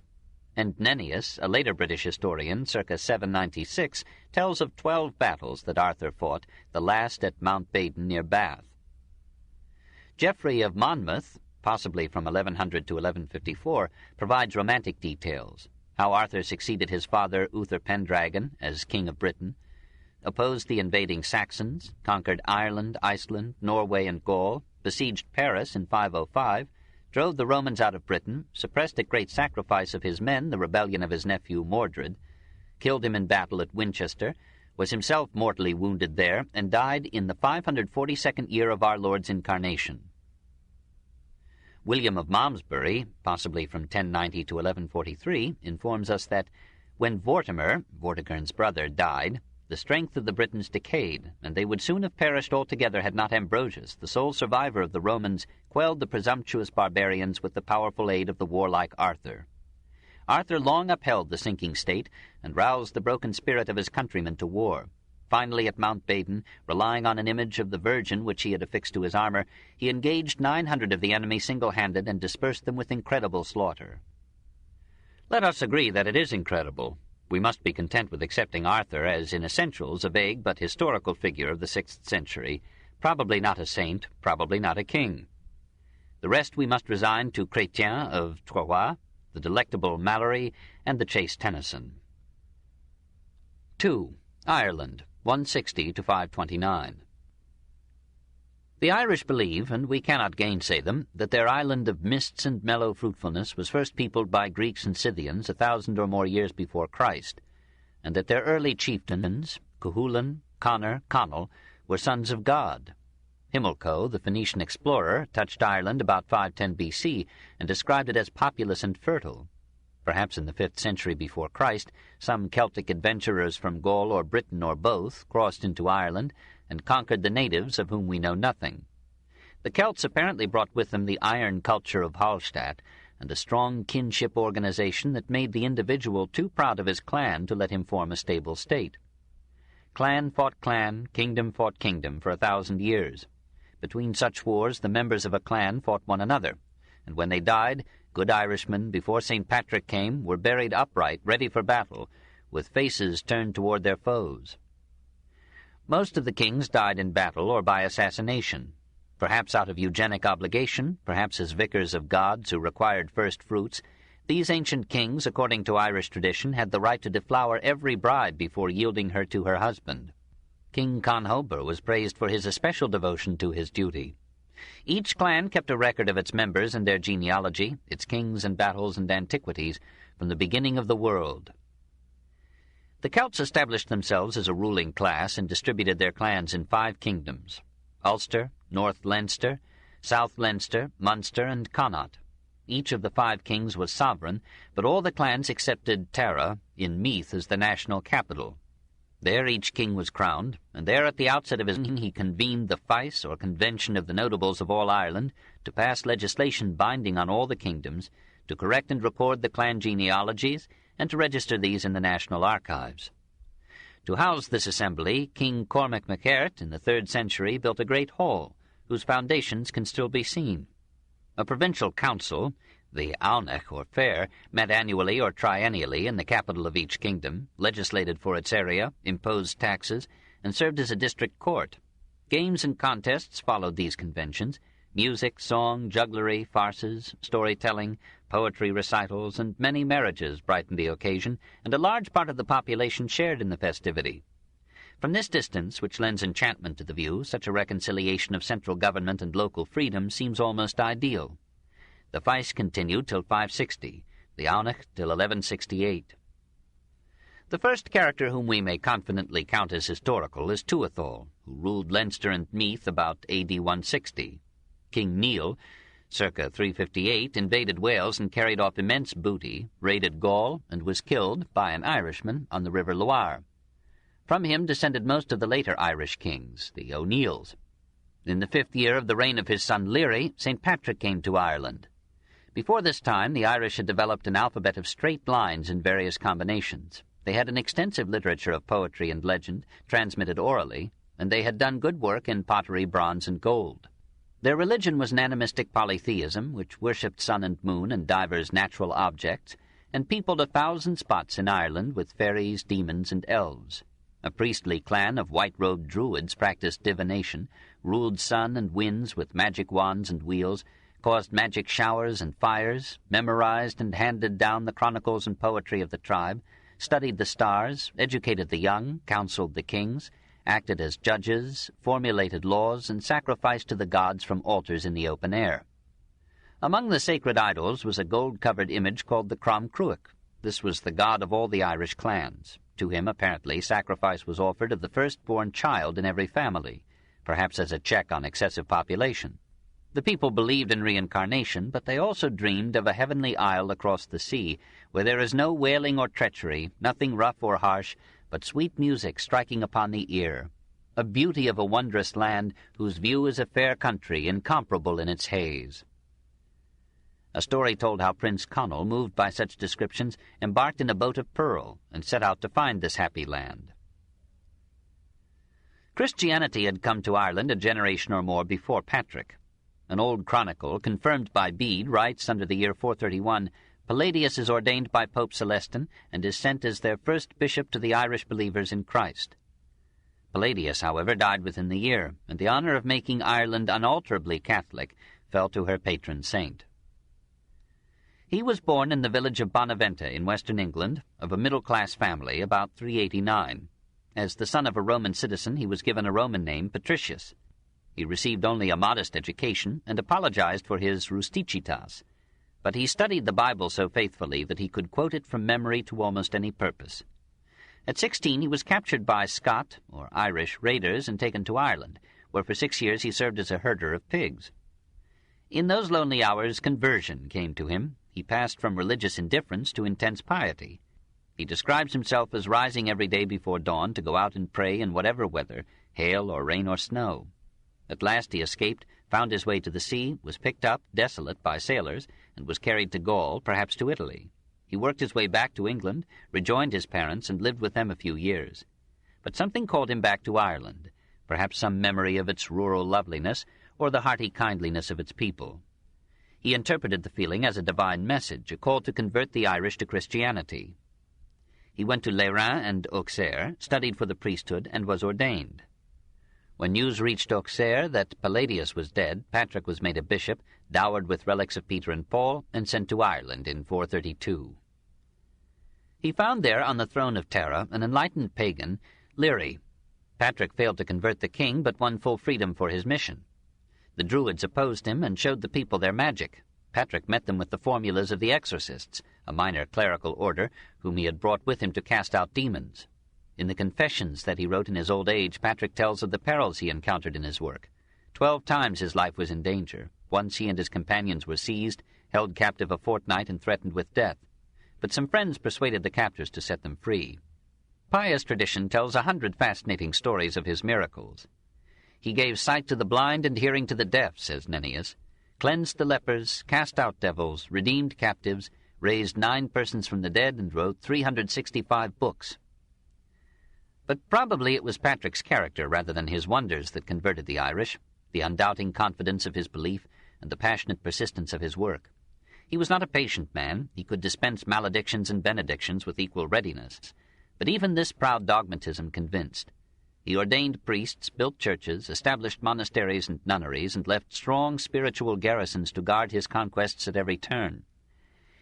And Nennius, a later British historian, circa 796, tells of 12 battles that Arthur fought, the last at Mount Badon near Bath. Geoffrey of Monmouth, possibly from 1100 to 1154, provides romantic details, how Arthur succeeded his father Uther Pendragon as king of Britain, opposed the invading Saxons, conquered Ireland, Iceland, Norway, and Gaul, besieged Paris in 505, drove the Romans out of Britain, suppressed at great sacrifice of his men the rebellion of his nephew Mordred, killed him in battle at Winchester, was himself mortally wounded there, and died in the 542nd year of our Lord's incarnation. William of Malmesbury, possibly from 1090 to 1143, informs us that when Vortimer, Vortigern's brother, died, the strength of the Britons decayed, and they would soon have perished altogether had not Ambrosius, the sole survivor of the Romans, quelled the presumptuous barbarians with the powerful aid of the warlike Arthur. Arthur long upheld the sinking state and roused the broken spirit of his countrymen to war. Finally, at Mount Badon, relying on an image of the Virgin which he had affixed to his armor, he engaged 900 of the enemy single-handed and dispersed them with incredible slaughter. Let us agree that it is incredible. We must be content with accepting Arthur as, in essentials, a vague but historical figure of the 6th century, probably not a saint, probably not a king. The rest we must resign to Chrétien of Troyes, the delectable Mallory, and the chaste Tennyson. 2. Ireland, 160 to 529. The Irish believe, and we cannot gainsay them, that their island of mists and mellow fruitfulness was first peopled by Greeks and Scythians 1,000 or more years before Christ, and that their early chieftains, Cuchulainn, Conor, Conall, were sons of God. Himilco, the Phoenician explorer, touched Ireland about 510 B.C. and described it as populous and fertile. Perhaps in the 5th century before Christ, some Celtic adventurers from Gaul or Britain or both crossed into Ireland and conquered the natives of whom we know nothing. The Celts apparently brought with them the iron culture of Hallstatt and a strong kinship organization that made the individual too proud of his clan to let him form a stable state. Clan fought clan, kingdom fought kingdom for 1,000 years. Between such wars, the members of a clan fought one another, and when they died, good Irishmen, before St. Patrick came, were buried upright, ready for battle, with faces turned toward their foes. Most of the kings died in battle or by assassination, perhaps out of eugenic obligation, perhaps as vicars of gods who required first fruits. These ancient kings, according to Irish tradition, had the right to deflower every bride before yielding her to her husband. King Conhober was praised for his especial devotion to his duty. Each clan kept a record of its members and their genealogy, its kings and battles and antiquities, from the beginning of the world. The Celts established themselves as a ruling class and distributed their clans in 5 kingdoms. Ulster, North Leinster, South Leinster, Munster, and Connaught. Each of the 5 kings was sovereign, but all the clans accepted Tara in Meath as the national capital. There each king was crowned, and there at the outset of his reign he convened the Fice, or Convention of the Notables of all Ireland, to pass legislation binding on all the kingdoms, to correct and record the clan genealogies, and to register these in the national archives. To house this assembly, King Cormac MacAirt in the 3rd century built a great hall, whose foundations can still be seen. A provincial council, the Aonach or Fair, met annually or triennially in the capital of each kingdom, legislated for its area, imposed taxes, and served as a district court. Games and contests followed these conventions. Music, song, jugglery, farces, storytelling, poetry recitals, and many marriages brightened the occasion, and a large part of the population shared in the festivity. From this distance, which lends enchantment to the view, such a reconciliation of central government and local freedom seems almost ideal. The Fice continued till 560, the Aonach till 1168. The first character whom we may confidently count as historical is Tuathal, who ruled Leinster and Meath about A.D. 160. King Niall, circa 358, invaded Wales and carried off immense booty, raided Gaul, and was killed by an Irishman on the River Loire. From him descended most of the later Irish kings, the O'Neills. In the 5th year of the reign of his son Leary, St. Patrick came to Ireland. Before this time, the Irish had developed an alphabet of straight lines in various combinations. They had an extensive literature of poetry and legend, transmitted orally, and they had done good work in pottery, bronze, and gold. Their religion was an animistic polytheism, which worshipped sun and moon and divers natural objects, and peopled 1,000 spots in Ireland with fairies, demons, and elves. A priestly clan of white-robed druids practiced divination, ruled sun and winds with magic wands and wheels, caused magic showers and fires, memorized and handed down the chronicles and poetry of the tribe, studied the stars, educated the young, counseled the kings, acted as judges, formulated laws, and sacrificed to the gods from altars in the open air. Among the sacred idols was a gold-covered image called the Crom Cruach. This was the god of all the Irish clans. To him, apparently, sacrifice was offered of the firstborn child in every family, perhaps as a check on excessive population. The people believed in reincarnation, but they also dreamed of a heavenly isle across the sea, where there is no wailing or treachery, nothing rough or harsh, but sweet music striking upon the ear, a beauty of a wondrous land whose view is a fair country, incomparable in its haze. A story told how Prince Conall, moved by such descriptions, embarked in a boat of pearl and set out to find this happy land. Christianity had come to Ireland a generation or more before Patrick. An old chronicle, confirmed by Bede, writes under the year 431, Palladius is ordained by Pope Celestin and is sent as their first bishop to the Irish believers in Christ. Palladius, however, died within the year, and the honor of making Ireland unalterably Catholic fell to her patron saint. He was born in the village of Bonaventa in western England, of a middle-class family, about 389. As the son of a Roman citizen, he was given a Roman name, Patricius. He received only a modest education and apologized for his rusticitas, but he studied the Bible so faithfully that he could quote it from memory to almost any purpose. At 16, he was captured by Scot, or Irish, raiders and taken to Ireland, where for 6 years he served as a herder of pigs. In those lonely hours, conversion came to him. He passed from religious indifference to intense piety. He describes himself as rising every day before dawn to go out and pray in whatever weather, hail or rain or snow. At last he escaped, found his way to the sea, was picked up, desolate, by sailors, and was carried to Gaul, perhaps to Italy. He worked his way back to England, rejoined his parents, and lived with them a few years. But something called him back to Ireland, perhaps some memory of its rural loveliness, or the hearty kindliness of its people. He interpreted the feeling as a divine message, a call to convert the Irish to Christianity. He went to Lerins and Auxerre, studied for the priesthood, and was ordained. When news reached Auxerre that Palladius was dead, Patrick was made a bishop, dowered with relics of Peter and Paul, and sent to Ireland in 432. He found there, on the throne of Tara, an enlightened pagan, Leary. Patrick failed to convert the king, but won full freedom for his mission. The Druids opposed him and showed the people their magic. Patrick met them with the formulas of the exorcists, a minor clerical order, whom he had brought with him to cast out demons. In the confessions that he wrote in his old age, Patrick tells of the perils he encountered in his work. 12 times his life was in danger. Once he and his companions were seized, held captive a fortnight, and threatened with death. But some friends persuaded the captors to set them free. Pious tradition tells 100 fascinating stories of his miracles. He gave sight to the blind and hearing to the deaf, says Nennius, cleansed the lepers, cast out devils, redeemed captives, raised 9 persons from the dead, and wrote 365 books. But probably it was Patrick's character rather than his wonders that converted the Irish, the undoubting confidence of his belief and the passionate persistence of his work. He was not a patient man. He could dispense maledictions and benedictions with equal readiness. But even this proud dogmatism convinced. He ordained priests, built churches, established monasteries and nunneries, and left strong spiritual garrisons to guard his conquests at every turn.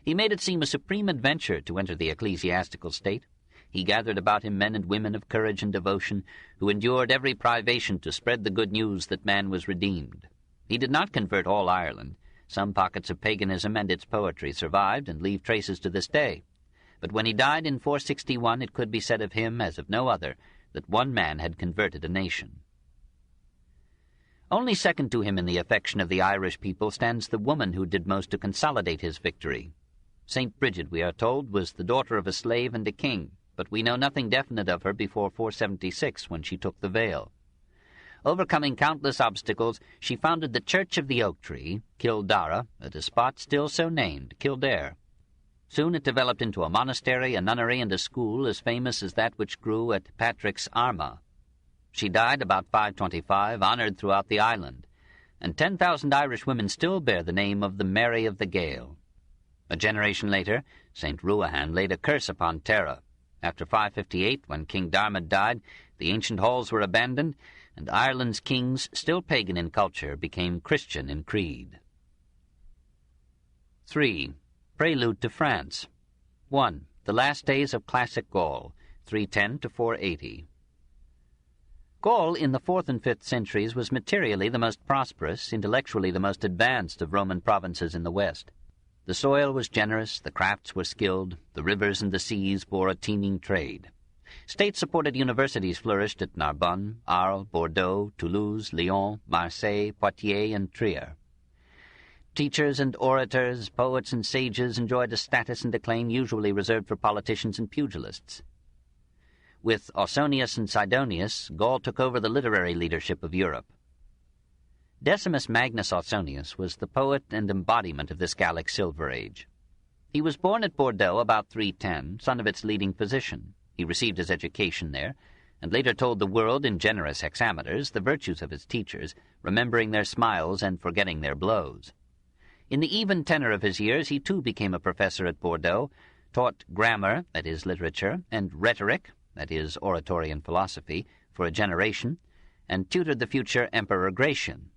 He made it seem a supreme adventure to enter the ecclesiastical state. He gathered about him men and women of courage and devotion, who endured every privation to spread the good news that man was redeemed. He did not convert all Ireland. Some pockets of paganism and its poetry survived and leave traces to this day. But when he died in 461, it could be said of him, as of no other, that one man had converted a nation. Only second to him in the affection of the Irish people stands the woman who did most to consolidate his victory. St. Bridget, we are told, was the daughter of a slave and a king, but we know nothing definite of her before 476, when she took the veil. Overcoming countless obstacles, she founded the Church of the Oak Tree, Kildara, at a spot still so named, Kildare. Soon it developed into a monastery, a nunnery, and a school as famous as that which grew at Patrick's Armagh. She died about 525, honored throughout the island, and 10,000 Irish women still bear the name of the Mary of the Gale. A generation later, St. Ruahan laid a curse upon Tara. After 558, when King Darmad died, the ancient halls were abandoned, and Ireland's kings, still pagan in culture, became Christian in creed. 3. Prelude to France. 1. The Last Days of Classic Gaul, 310 to 480. Gaul in the 4th and 5th centuries was materially the most prosperous, intellectually the most advanced of Roman provinces in the west. The soil was generous, the crafts were skilled, the rivers and the seas bore a teeming trade. State-supported universities flourished at Narbonne, Arles, Bordeaux, Toulouse, Lyon, Marseille, Poitiers, and Trier. Teachers and orators, poets and sages enjoyed a status and acclaim usually reserved for politicians and pugilists. With Ausonius and Sidonius, Gaul took over the literary leadership of Europe. Decimus Magnus Ausonius was the poet and embodiment of this Gallic Silver Age. He was born at Bordeaux about 310, son of its leading physician. He received his education there, and later told the world in generous hexameters the virtues of his teachers, remembering their smiles and forgetting their blows. In the even tenor of his years, he too became a professor at Bordeaux, taught grammar, that is literature, and rhetoric, that is oratory and philosophy, for a generation, and tutored the future Emperor Gratian.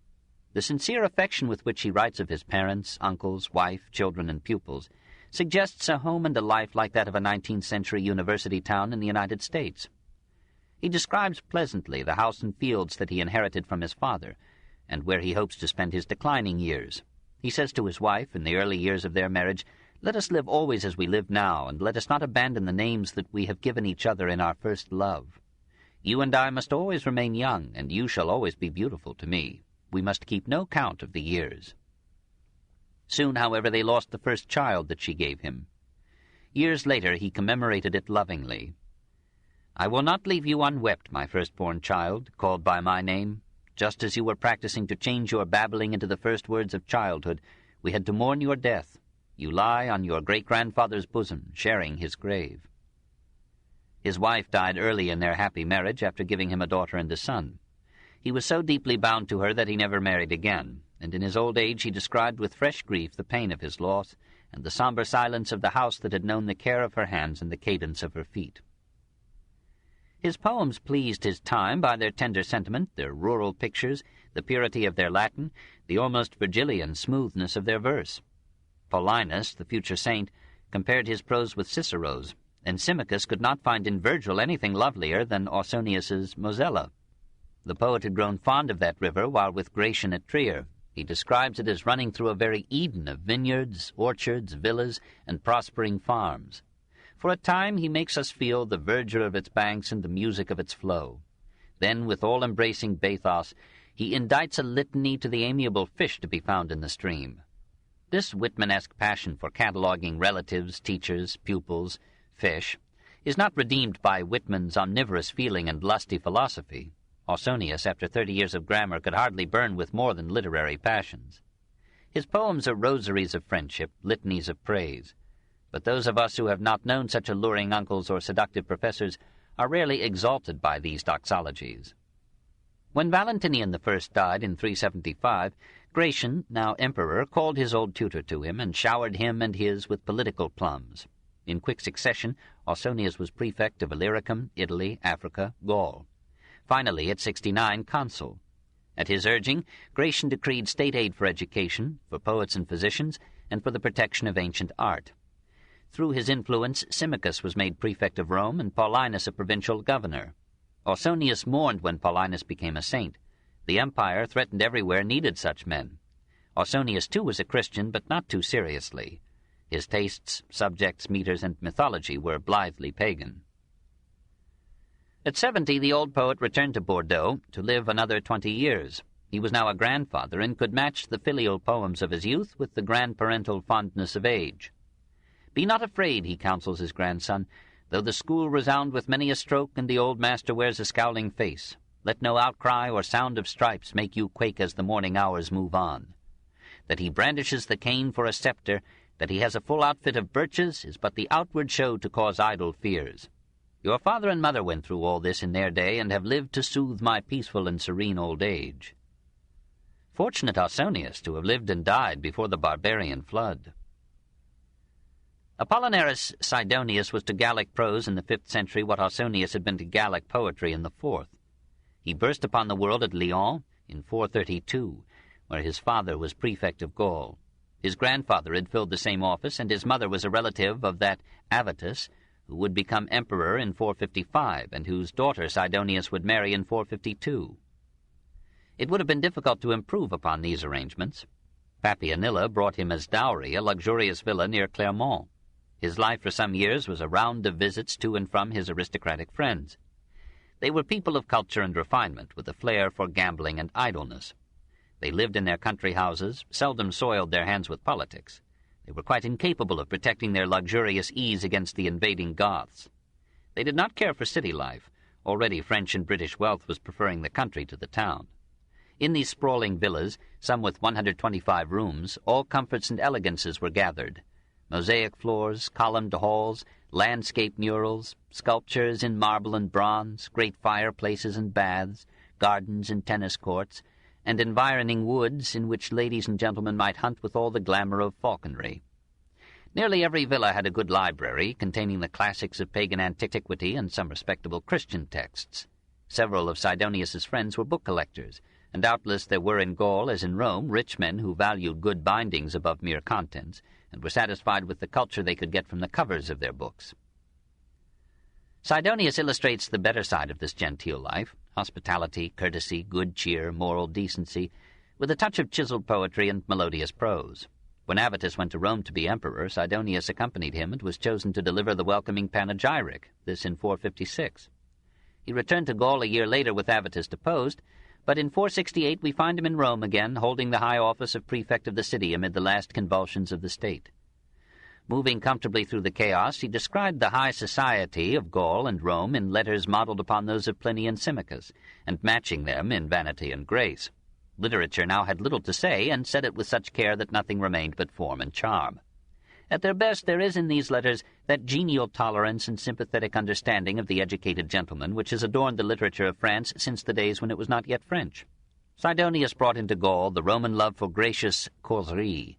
The sincere affection with which he writes of his parents, uncles, wife, children, and pupils suggests a home and a life like that of a 19th-century university town in the United States. He describes pleasantly the house and fields that he inherited from his father, and where he hopes to spend his declining years. He says to his wife in the early years of their marriage, "Let us live always as we live now, and let us not abandon the names that we have given each other in our first love. You and I must always remain young, and you shall always be beautiful to me. We must keep no count of the years." Soon, however, they lost the first child that she gave him. Years later he commemorated it lovingly. "I will not leave you unwept, my firstborn child, called by my name. Just as you were practicing to change your babbling into the first words of childhood, we had to mourn your death. You lie on your great-grandfather's bosom, sharing his grave." His wife died early in their happy marriage after giving him a daughter and a son. He was so deeply bound to her that he never married again, and in his old age he described with fresh grief the pain of his loss and the somber silence of the house that had known the care of her hands and the cadence of her feet. His poems pleased his time by their tender sentiment, their rural pictures, the purity of their Latin, the almost Virgilian smoothness of their verse. Paulinus, the future saint, compared his prose with Cicero's, and Symmachus could not find in Virgil anything lovelier than Ausonius's Mosella. The poet had grown fond of that river while with Gratian at Trier. He describes it as running through a very Eden of vineyards, orchards, villas, and prospering farms. For a time he makes us feel the verdure of its banks and the music of its flow. Then, with all-embracing bathos, he indicts a litany to the amiable fish to be found in the stream. This Whitmanesque passion for cataloguing relatives, teachers, pupils, fish, is not redeemed by Whitman's omnivorous feeling and lusty philosophy. Ausonius, after 30 years of grammar, could hardly burn with more than literary passions. His poems are rosaries of friendship, litanies of praise. But those of us who have not known such alluring uncles or seductive professors are rarely exalted by these doxologies. When Valentinian I died in 375, Gratian, now emperor, called his old tutor to him and showered him and his with political plums. In quick succession, Ausonius was prefect of Illyricum, Italy, Africa, Gaul. Finally, at 69, consul. At his urging, Gratian decreed state aid for education, for poets and physicians, and for the protection of ancient art. Through his influence, Symmachus was made prefect of Rome and Paulinus a provincial governor. Ausonius mourned when Paulinus became a saint. The empire, threatened everywhere, needed such men. Ausonius, too, was a Christian, but not too seriously. His tastes, subjects, meters, and mythology were blithely pagan. At 70, the old poet returned to Bordeaux to live another 20 years. He was now a grandfather and could match the filial poems of his youth with the grandparental fondness of age. "Be not afraid," he counsels his grandson, "though the school resound with many a stroke and the old master wears a scowling face. Let no outcry or sound of stripes make you quake as the morning hours move on. That he brandishes the cane for a scepter, that he has a full outfit of birches, is but the outward show to cause idle fears. Your father and mother went through all this in their day, and have lived to soothe my peaceful and serene old age." Fortunate Ausonius to have lived and died before the barbarian flood. Apollinaris Sidonius was to Gallic prose in the 5th century what Ausonius had been to Gallic poetry in the 4th. He burst upon the world at Lyons in 432, where his father was prefect of Gaul. His grandfather had filled the same office, and his mother was a relative of that Avitus, who would become emperor in 455, and whose daughter Sidonius would marry in 452. It would have been difficult to improve upon these arrangements. Papianilla brought him as dowry a luxurious villa near Clermont. His life for some years was a round of visits to and from his aristocratic friends. They were people of culture and refinement, with a flair for gambling and idleness. They lived in their country houses, seldom soiled their hands with politics. They were quite incapable of protecting their luxurious ease against the invading Goths. They did not care for city life. Already French and British wealth was preferring the country to the town. In these sprawling villas, some with 125 rooms, all comforts and elegances were gathered. Mosaic floors, columned halls, landscape murals, sculptures in marble and bronze, great fireplaces and baths, gardens and tennis courts, and environing woods in which ladies and gentlemen might hunt with all the glamour of falconry. Nearly every villa had a good library containing the classics of pagan antiquity and some respectable Christian texts. Several of Sidonius's friends were book collectors, and doubtless there were in Gaul, as in Rome, rich men who valued good bindings above mere contents, and were satisfied with the culture they could get from the covers of their books. Sidonius illustrates the better side of this genteel life: hospitality, courtesy, good cheer, moral decency, with a touch of chiseled poetry and melodious prose. When Avitus went to Rome to be emperor, Sidonius accompanied him and was chosen to deliver the welcoming panegyric, this in 456. He returned to Gaul a year later with Avitus deposed, but in 468 we find him in Rome again, holding the high office of prefect of the city amid the last convulsions of the state. Moving comfortably through the chaos, he described the high society of Gaul and Rome in letters modeled upon those of Pliny and Symmachus, and matching them in vanity and grace. Literature now had little to say, and said it with such care that nothing remained but form and charm. At their best, there is in these letters that genial tolerance and sympathetic understanding of the educated gentleman which has adorned the literature of France since the days when it was not yet French. Sidonius brought into Gaul the Roman love for gracious causerie.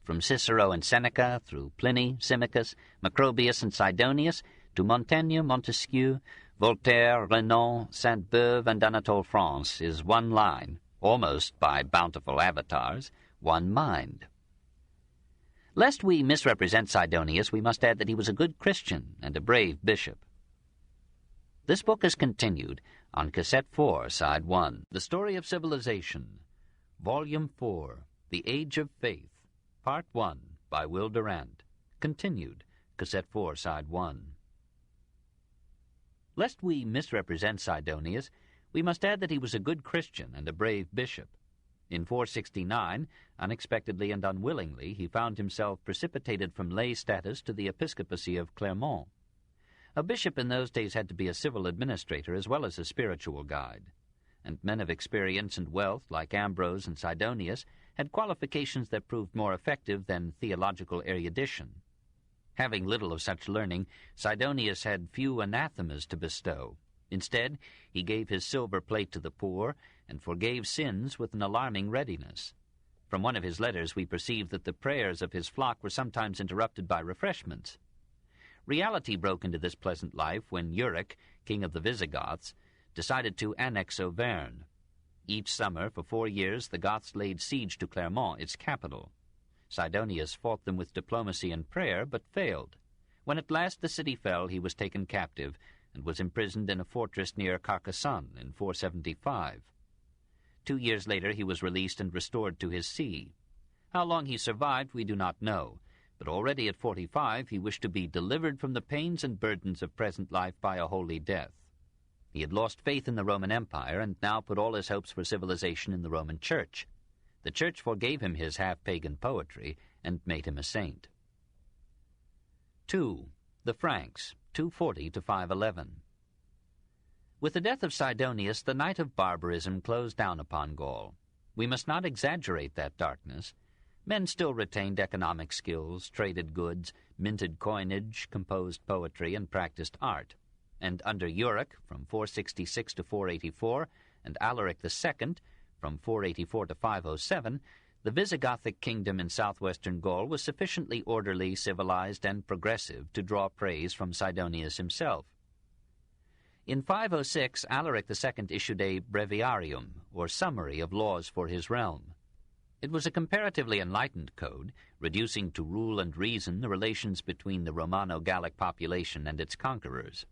From Cicero and Seneca, through Pliny, Symmachus, Macrobius, and Sidonius, to Montaigne, Montesquieu, Voltaire, Renan, Sainte-Beuve, and Anatole France, is one line, almost by bountiful avatars, one mind. Lest we misrepresent Sidonius, we must add that he was a good Christian and a brave bishop. This book is continued on Cassette 4, Side 1, The Story of Civilization, Volume 4, The Age of Faith, Part 1, by Will Durant. Continued, Cassette 4, Side 1. Lest we misrepresent Sidonius, We must add that he was a good Christian and a brave bishop. In 469, unexpectedly and unwillingly, he found himself precipitated from lay status to the episcopacy of Clermont. A bishop in those days had to be a civil administrator as well as a spiritual guide, and men of experience and wealth, like Ambrose and Sidonius, had qualifications that proved more effective than theological erudition. Having little of such learning, Sidonius had few anathemas to bestow. Instead, he gave his silver plate to the poor and forgave sins with an alarming readiness. From one of his letters we perceive that the prayers of his flock were sometimes interrupted by refreshments. Reality broke into this pleasant life when Euric, king of the Visigoths, decided to annex Auvergne. Each summer, for 4 years, the Goths laid siege to Clermont, its capital. Sidonius fought them with diplomacy and prayer, but failed. When at last the city fell, he was taken captive and was imprisoned in a fortress near Carcassonne in 475. 2 years later he was released and restored to his see. How long he survived we do not know, but already at 45 he wished to be delivered from the pains and burdens of present life by a holy death. He had lost faith in the Roman Empire and now put all his hopes for civilization in the Roman Church. The Church forgave him his half-pagan poetry and made him a saint. 2. The Franks, 240 to 511. With the death of Sidonius, the night of barbarism closed down upon Gaul. We must not exaggerate that darkness. Men still retained economic skills, traded goods, minted coinage, composed poetry, and practiced art. And under Euric, from 466 to 484, and Alaric II, from 484 to 507, the Visigothic kingdom in southwestern Gaul was sufficiently orderly, civilized, and progressive to draw praise from Sidonius himself. In 506, Alaric II issued a breviarium, or summary of laws for his realm. It was a comparatively enlightened code, reducing to rule and reason the relations between the Romano-Gallic population and its conquerors.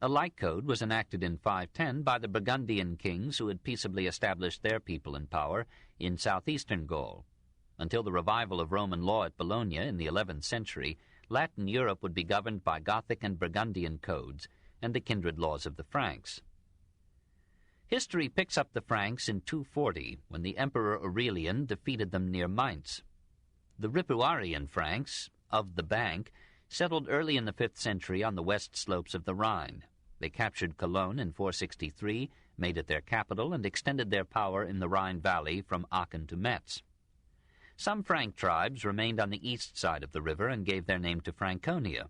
A like code was enacted in 510 by the Burgundian kings who had peaceably established their people in power in southeastern Gaul. Until the revival of Roman law at Bologna in the 11th century, Latin Europe would be governed by Gothic and Burgundian codes and the kindred laws of the Franks. History picks up the Franks in 240, when the Emperor Aurelian defeated them near Mainz. The Ripuarian Franks, of the Bank, settled early in the 5th century on the west slopes of the Rhine. They captured Cologne in 463, made it their capital, and extended their power in the Rhine Valley from Aachen to Metz. Some Frank tribes remained on the east side of the river and gave their name to Franconia.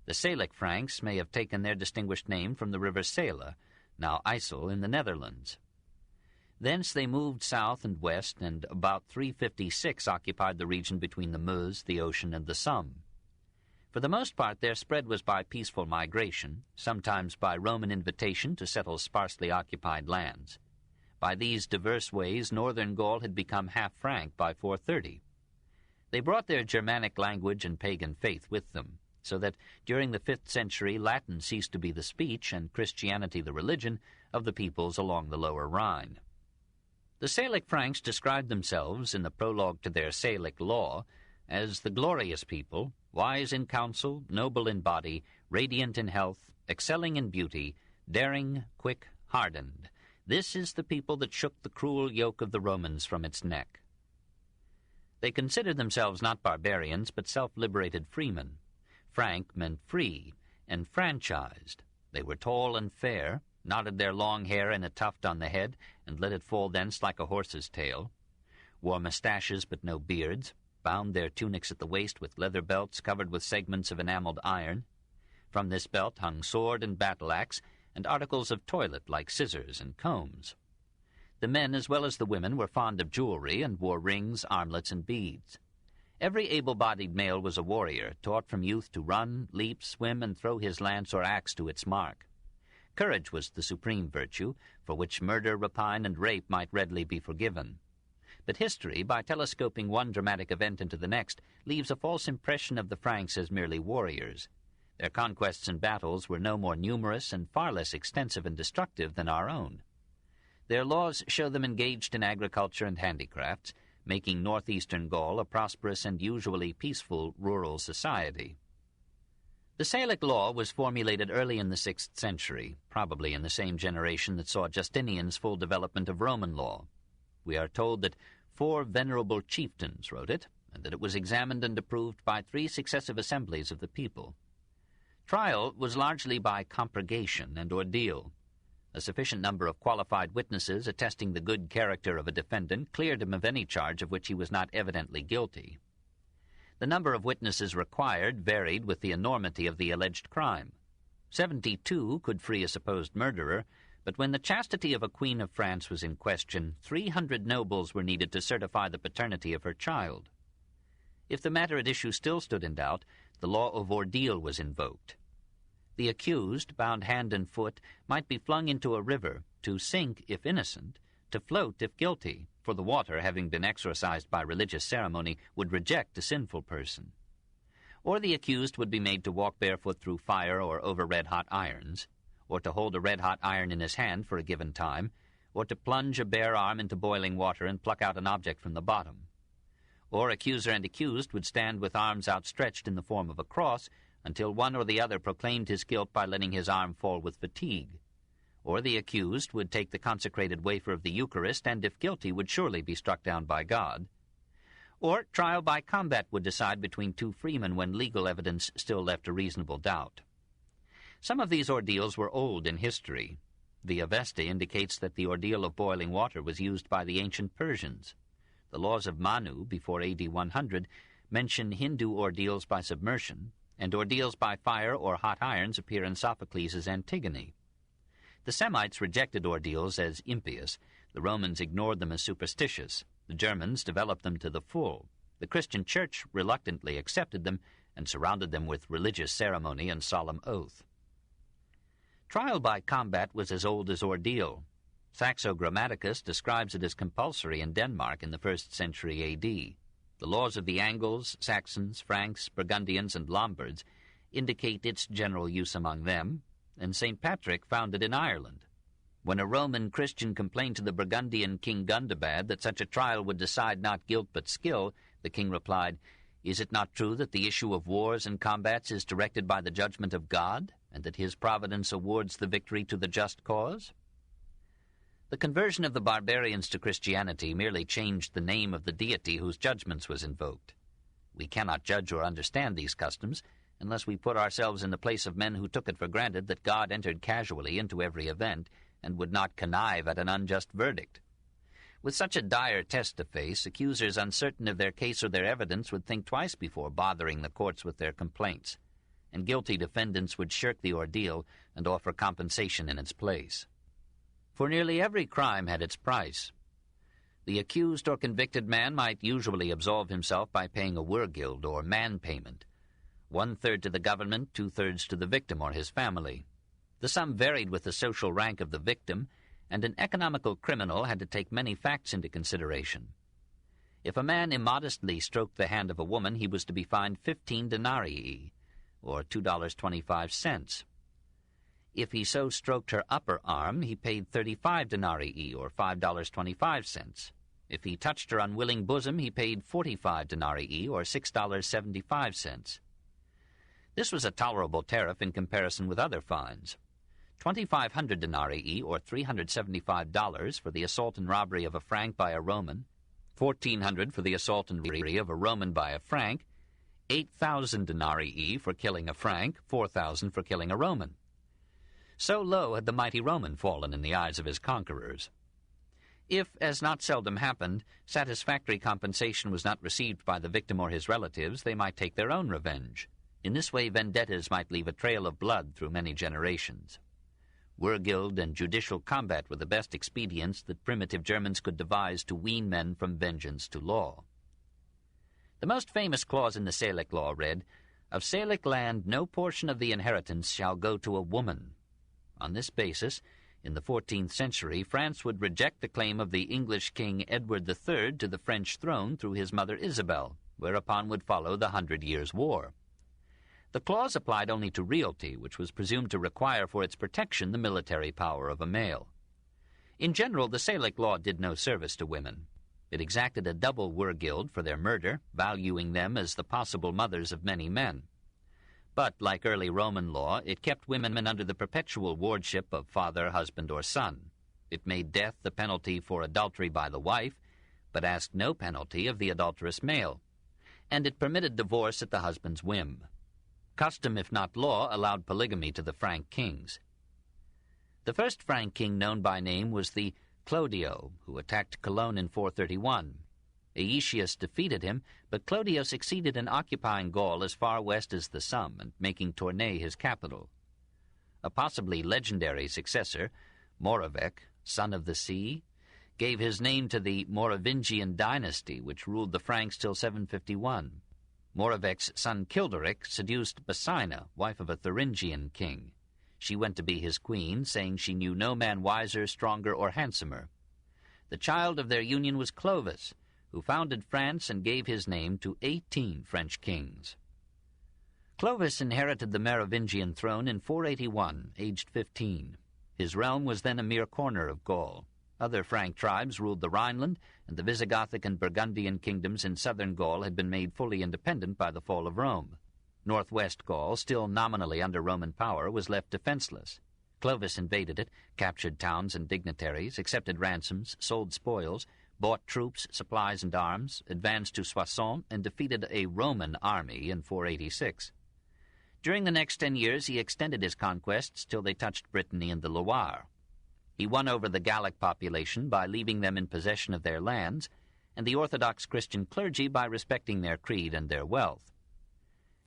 The Salic Franks may have taken their distinguished name from the river Saale, now IJssel in the Netherlands. Thence they moved south and west, and about 356 occupied the region between the Meuse, the ocean, and the Somme. For the most part, their spread was by peaceful migration, sometimes by Roman invitation to settle sparsely occupied lands. By these diverse ways, northern Gaul had become half-Frank by 430. They brought their Germanic language and pagan faith with them, so that during the 5th century Latin ceased to be the speech and Christianity the religion of the peoples along the lower Rhine. The Salic Franks described themselves in the prologue to their Salic law as the glorious people, wise in counsel, noble in body, radiant in health, excelling in beauty, daring, quick, hardened. This is the people that shook the cruel yoke of the Romans from its neck. They considered themselves not barbarians, but self-liberated freemen. Frank meant free, and franchised. They were tall and fair, knotted their long hair in a tuft on the head, and let it fall thence like a horse's tail, wore moustaches but no beards, bound their tunics at the waist with leather belts covered with segments of enameled iron. From this belt hung sword and battle-axe, and articles of toilet like scissors and combs. The men as well as the women were fond of jewelry and wore rings, armlets, and beads. Every able-bodied male was a warrior, taught from youth to run, leap, swim, and throw his lance or axe to its mark. Courage was the supreme virtue, for which murder, rapine, and rape might readily be forgiven. But history, by telescoping one dramatic event into the next, leaves a false impression of the Franks as merely warriors. Their conquests and battles were no more numerous and far less extensive and destructive than our own. Their laws show them engaged in agriculture and handicrafts, making northeastern Gaul a prosperous and usually peaceful rural society. The Salic law was formulated early in the 6th century, probably in the same generation that saw Justinian's full development of Roman law. We are told that 4 venerable chieftains wrote it, and that it was examined and approved by 3 successive assemblies of the people. Trial was largely by compurgation and ordeal. A sufficient number of qualified witnesses attesting the good character of a defendant cleared him of any charge of which he was not evidently guilty. The number of witnesses required varied with the enormity of the alleged crime. 72 could free a supposed murderer, but when the chastity of a queen of France was in question, 300 nobles were needed to certify the paternity of her child. If the matter at issue still stood in doubt, the law of ordeal was invoked. The accused, bound hand and foot, might be flung into a river, to sink if innocent, to float if guilty, for the water, having been exorcised by religious ceremony, would reject a sinful person. Or the accused would be made to walk barefoot through fire or over red-hot irons, or to hold a red-hot iron in his hand for a given time, or to plunge a bare arm into boiling water and pluck out an object from the bottom. Or accuser and accused would stand with arms outstretched in the form of a cross until one or the other proclaimed his guilt by letting his arm fall with fatigue. Or the accused would take the consecrated wafer of the Eucharist, and if guilty would surely be struck down by God. Or trial by combat would decide between 2 freemen when legal evidence still left a reasonable doubt. Some of these ordeals were old in history. The Avesta indicates that the ordeal of boiling water was used by the ancient Persians. The laws of Manu, before A.D. 100, mention Hindu ordeals by submersion, and ordeals by fire or hot irons appear in Sophocles' Antigone. The Semites rejected ordeals as impious. The Romans ignored them as superstitious. The Germans developed them to the full. The Christian Church reluctantly accepted them and surrounded them with religious ceremony and solemn oath. Trial by combat was as old as ordeal. Saxo Grammaticus describes it as compulsory in Denmark in the 1st century A.D. The laws of the Angles, Saxons, Franks, Burgundians, and Lombards indicate its general use among them, and St. Patrick found it in Ireland. When a Roman Christian complained to the Burgundian King Gundobad that such a trial would decide not guilt but skill, the king replied, "Is it not true that the issue of wars and combats is directed by the judgment of God, and that his providence awards the victory to the just cause?" The conversion of the barbarians to Christianity merely changed the name of the deity whose judgments was invoked. We cannot judge or understand these customs unless we put ourselves in the place of men who took it for granted that God entered casually into every event and would not connive at an unjust verdict. With such a dire test to face, accusers uncertain of their case or their evidence would think twice before bothering the courts with their complaints, and guilty defendants would shirk the ordeal and offer compensation in its place. For nearly every crime had its price. The accused or convicted man might usually absolve himself by paying a wergild or man payment, 1/3 to the government, 2/3 to the victim or his family. The sum varied with the social rank of the victim, and an economical criminal had to take many facts into consideration. If a man immodestly stroked the hand of a woman, he was to be fined 15 denarii, or $2.25. If he so stroked her upper arm, he paid 35 denarii, or $5.25. If he touched her unwilling bosom, he paid 45 denarii, or $6.75. This was a tolerable tariff in comparison with other fines. 2,500 denarii, or $375, for the assault and robbery of a Frank by a Roman, 1,400 for the assault and robbery of a Roman by a Frank, 8,000 denarii for killing a Frank, 4,000 for killing a Roman. So low had the mighty Roman fallen in the eyes of his conquerors. If, as not seldom happened, satisfactory compensation was not received by the victim or his relatives, they might take their own revenge. In this way, vendettas might leave a trail of blood through many generations. Wergild and judicial combat were the best expedients that primitive Germans could devise to wean men from vengeance to law. The most famous clause in the Salic law read, "Of Salic land no portion of the inheritance shall go to a woman." On this basis, in the 14th century, France would reject the claim of the English King Edward III to the French throne through his mother Isabel, whereupon would follow the 100 Years' War. The clause applied only to realty, which was presumed to require for its protection the military power of a male. In general, the Salic law did no service to women. It exacted a double wergild for their murder, valuing them as the possible mothers of many men. But, like early Roman law, it kept women under the perpetual wardship of father, husband, or son. It made death the penalty for adultery by the wife, but asked no penalty of the adulterous male. And it permitted divorce at the husband's whim. Custom, if not law, allowed polygamy to the Frank kings. The first Frank king known by name was the Clodio, who attacked Cologne in 431. Aetius defeated him, but Clodio succeeded in occupying Gaul as far west as the Somme and making Tournai his capital. A possibly legendary successor, Moravec, son of the sea, gave his name to the Merovingian dynasty, which ruled the Franks till 751. Moravec's son Childeric seduced Basina, wife of a Thuringian king. She went to be his queen, saying she knew no man wiser, stronger, or handsomer. The child of their union was Clovis, who founded France and gave his name to 18 French kings. Clovis inherited the Merovingian throne in 481, aged 15. His realm was then a mere corner of Gaul. Other Frank tribes ruled the Rhineland, and the Visigothic and Burgundian kingdoms in southern Gaul had been made fully independent by the fall of Rome. Northwest Gaul, still nominally under Roman power, was left defenseless. Clovis invaded it, captured towns and dignitaries, accepted ransoms, sold spoils, bought troops, supplies, and arms, advanced to Soissons, and defeated a Roman army in 486. During the next 10 years he extended his conquests till they touched Brittany and the Loire. He won over the Gallic population by leaving them in possession of their lands, and the Orthodox Christian clergy by respecting their creed and their wealth.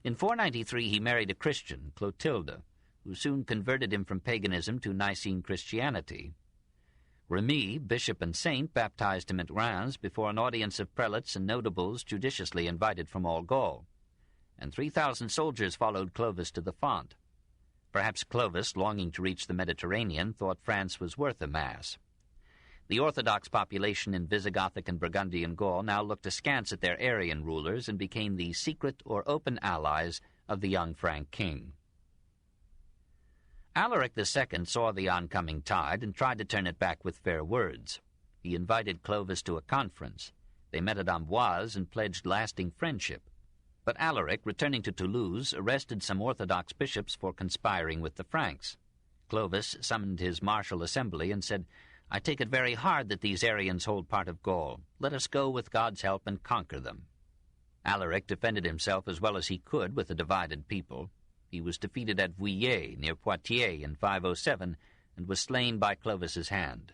In 493 he married a Christian, Clotilda, who soon converted him from paganism to Nicene Christianity. Remy, bishop and saint, baptized him at Reims before an audience of prelates and notables judiciously invited from all Gaul, and 3,000 soldiers followed Clovis to the font. Perhaps Clovis, longing to reach the Mediterranean, thought France was worth a mass. The Orthodox population in Visigothic and Burgundian Gaul now looked askance at their Arian rulers and became the secret or open allies of the young Frank king. Alaric II saw the oncoming tide and tried to turn it back with fair words. He invited Clovis to a conference. They met at Amboise and pledged lasting friendship. But Alaric, returning to Toulouse, arrested some Orthodox bishops for conspiring with the Franks. Clovis summoned his martial assembly and said, "I take it very hard that these Arians hold part of Gaul. Let us go with God's help and conquer them." Alaric defended himself as well as he could with a divided people. He was defeated at Vuillet, near Poitiers, in 507, and was slain by Clovis's hand.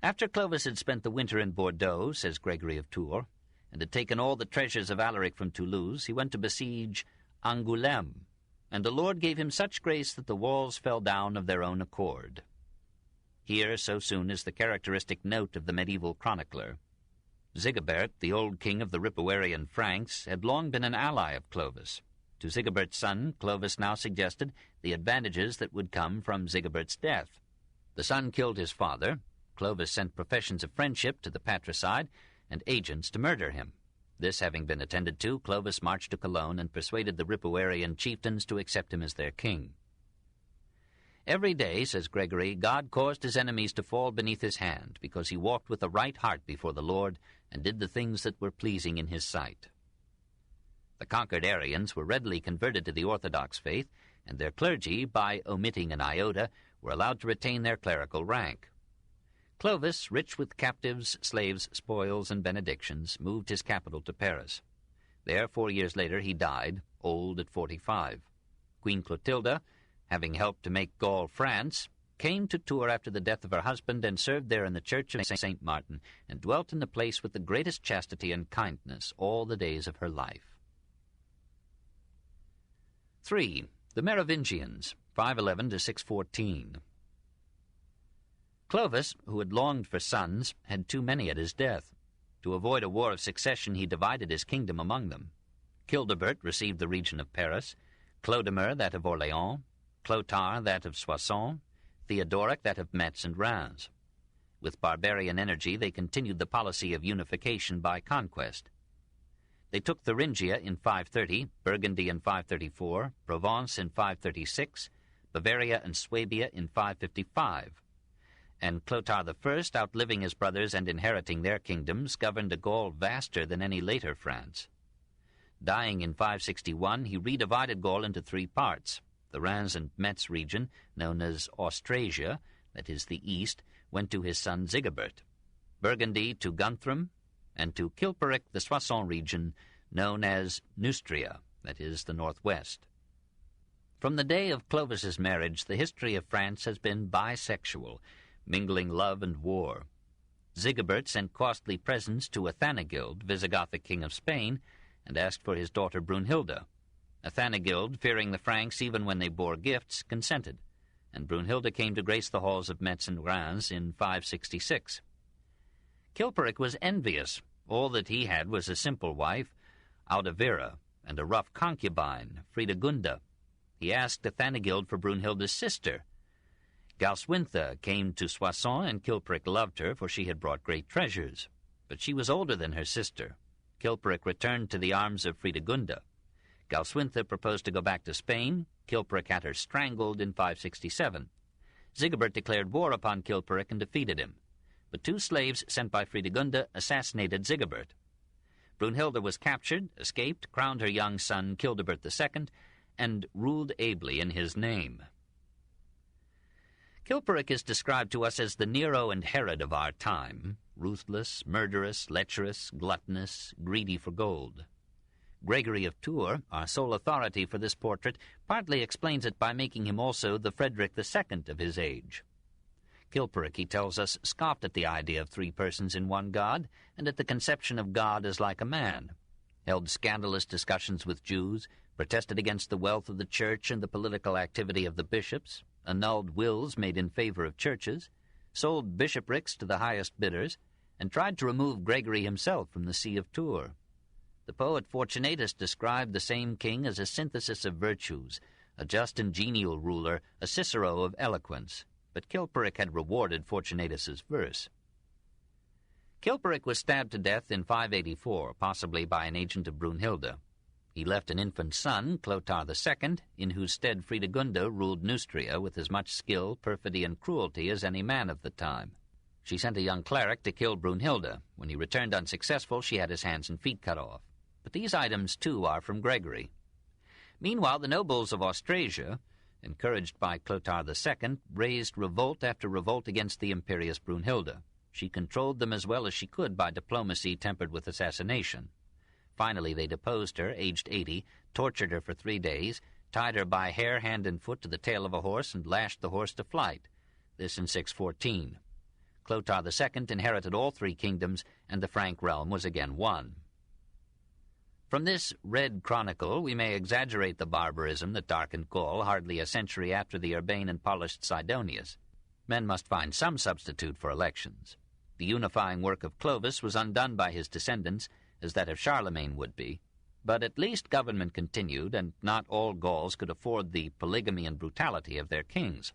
After Clovis had spent the winter in Bordeaux, says Gregory of Tours, and had taken all the treasures of Alaric from Toulouse, he went to besiege Angoulême, and the Lord gave him such grace that the walls fell down of their own accord. Here, so soon, is the characteristic note of the medieval chronicler. Sigibert, the old king of the Ripuarian Franks, had long been an ally of Clovis. To Sigibert's son, Clovis now suggested the advantages that would come from Sigibert's death. The son killed his father. Clovis sent professions of friendship to the patricide and agents to murder him. This having been attended to, Clovis marched to Cologne and persuaded the Ripuarian chieftains to accept him as their king. Every day, says Gregory, God caused his enemies to fall beneath his hand, because he walked with a right heart before the Lord and did the things that were pleasing in his sight. The conquered Arians were readily converted to the Orthodox faith, and their clergy, by omitting an iota, were allowed to retain their clerical rank. Clovis, rich with captives, slaves, spoils, and benedictions, moved his capital to Paris. There, 4 years later, he died, old at 45. Queen Clotilda, having helped to make Gaul France, came to Tours after the death of her husband and served there in the church of St. Martin, and dwelt in the place with the greatest chastity and kindness all the days of her life. 3. The Merovingians, 511 to 614. Clovis, who had longed for sons, had too many at his death. To avoid a war of succession, he divided his kingdom among them. Childebert received the region of Paris, Clodomer that of Orléans, Clotaire that of Soissons, Theodoric that of Metz and Reims. With barbarian energy, they continued the policy of unification by conquest. They took Thuringia in 530, Burgundy in 534, Provence in 536, Bavaria and Swabia in 555. And Clotaire I, outliving his brothers and inheriting their kingdoms, governed a Gaul vaster than any later France. Dying in 561, he redivided Gaul into three parts. The Reims and Metz region, known as Austrasia, that is the east, went to his son Sigebert. Burgundy to Guthrum, and to Chilperic the Soissons region, known as Neustria, that is the northwest. From the day of Clovis's marriage, the history of France has been bisexual, mingling love and war. Sigebert sent costly presents to Athanagild, Visigothic king of Spain, and asked for his daughter Brunhilde. Athanagild, fearing the Franks even when they bore gifts, consented, and Brunhilde came to grace the halls of Metz and Reims in 566. Chilperic was envious. All that he had was a simple wife, Audovera, and a rough concubine, Fredegunda. He asked Athanagild for Brunhilde's sister. Galswintha came to Soissons, and Chilperic loved her, for she had brought great treasures. But she was older than her sister. Chilperic returned to the arms of Fredegunda. Galswintha proposed to go back to Spain. Chilperic had her strangled in 567. Sigebert declared war upon Chilperic and defeated him. But two slaves sent by Fredegunda assassinated Sigebert. Brunhilde was captured, escaped, crowned her young son Childebert II, and ruled ably in his name. Chilperic is described to us as the Nero and Herod of our time, ruthless, murderous, lecherous, gluttonous, greedy for gold. Gregory of Tours, our sole authority for this portrait, partly explains it by making him also the Frederick II of his age. Chilperic, he tells us, scoffed at the idea of three persons in one God, and at the conception of God as like a man, held scandalous discussions with Jews, protested against the wealth of the church and the political activity of the bishops, annulled wills made in favor of churches, sold bishoprics to the highest bidders, and tried to remove Gregory himself from the see of Tours. The poet Fortunatus described the same king as a synthesis of virtues, a just and genial ruler, a Cicero of eloquence, but Chilperic had rewarded Fortunatus's verse. Chilperic was stabbed to death in 584, possibly by an agent of Brunhilde. He left an infant son, Clothar II, in whose stead Fredegunda ruled Neustria with as much skill, perfidy, and cruelty as any man of the time. She sent a young cleric to kill Brunhilde. When he returned unsuccessful, she had his hands and feet cut off. But these items, too, are from Gregory. Meanwhile, the nobles of Austrasia, encouraged by Clothar II, raised revolt after revolt against the imperious Brunhilde. She controlled them as well as she could by diplomacy tempered with assassination. Finally, they deposed her, aged 80, tortured her for 3 days, tied her by hair, hand, and foot to the tail of a horse, and lashed the horse to flight. This in 614. Clothar II inherited all three kingdoms, and the Frank realm was again won. From this red chronicle we may exaggerate the barbarism that darkened Gaul hardly a century after the urbane and polished Sidonius. Men must find some substitute for elections. The unifying work of Clovis was undone by his descendants, as that of Charlemagne would be, but at least government continued, and not all Gauls could afford the polygamy and brutality of their kings.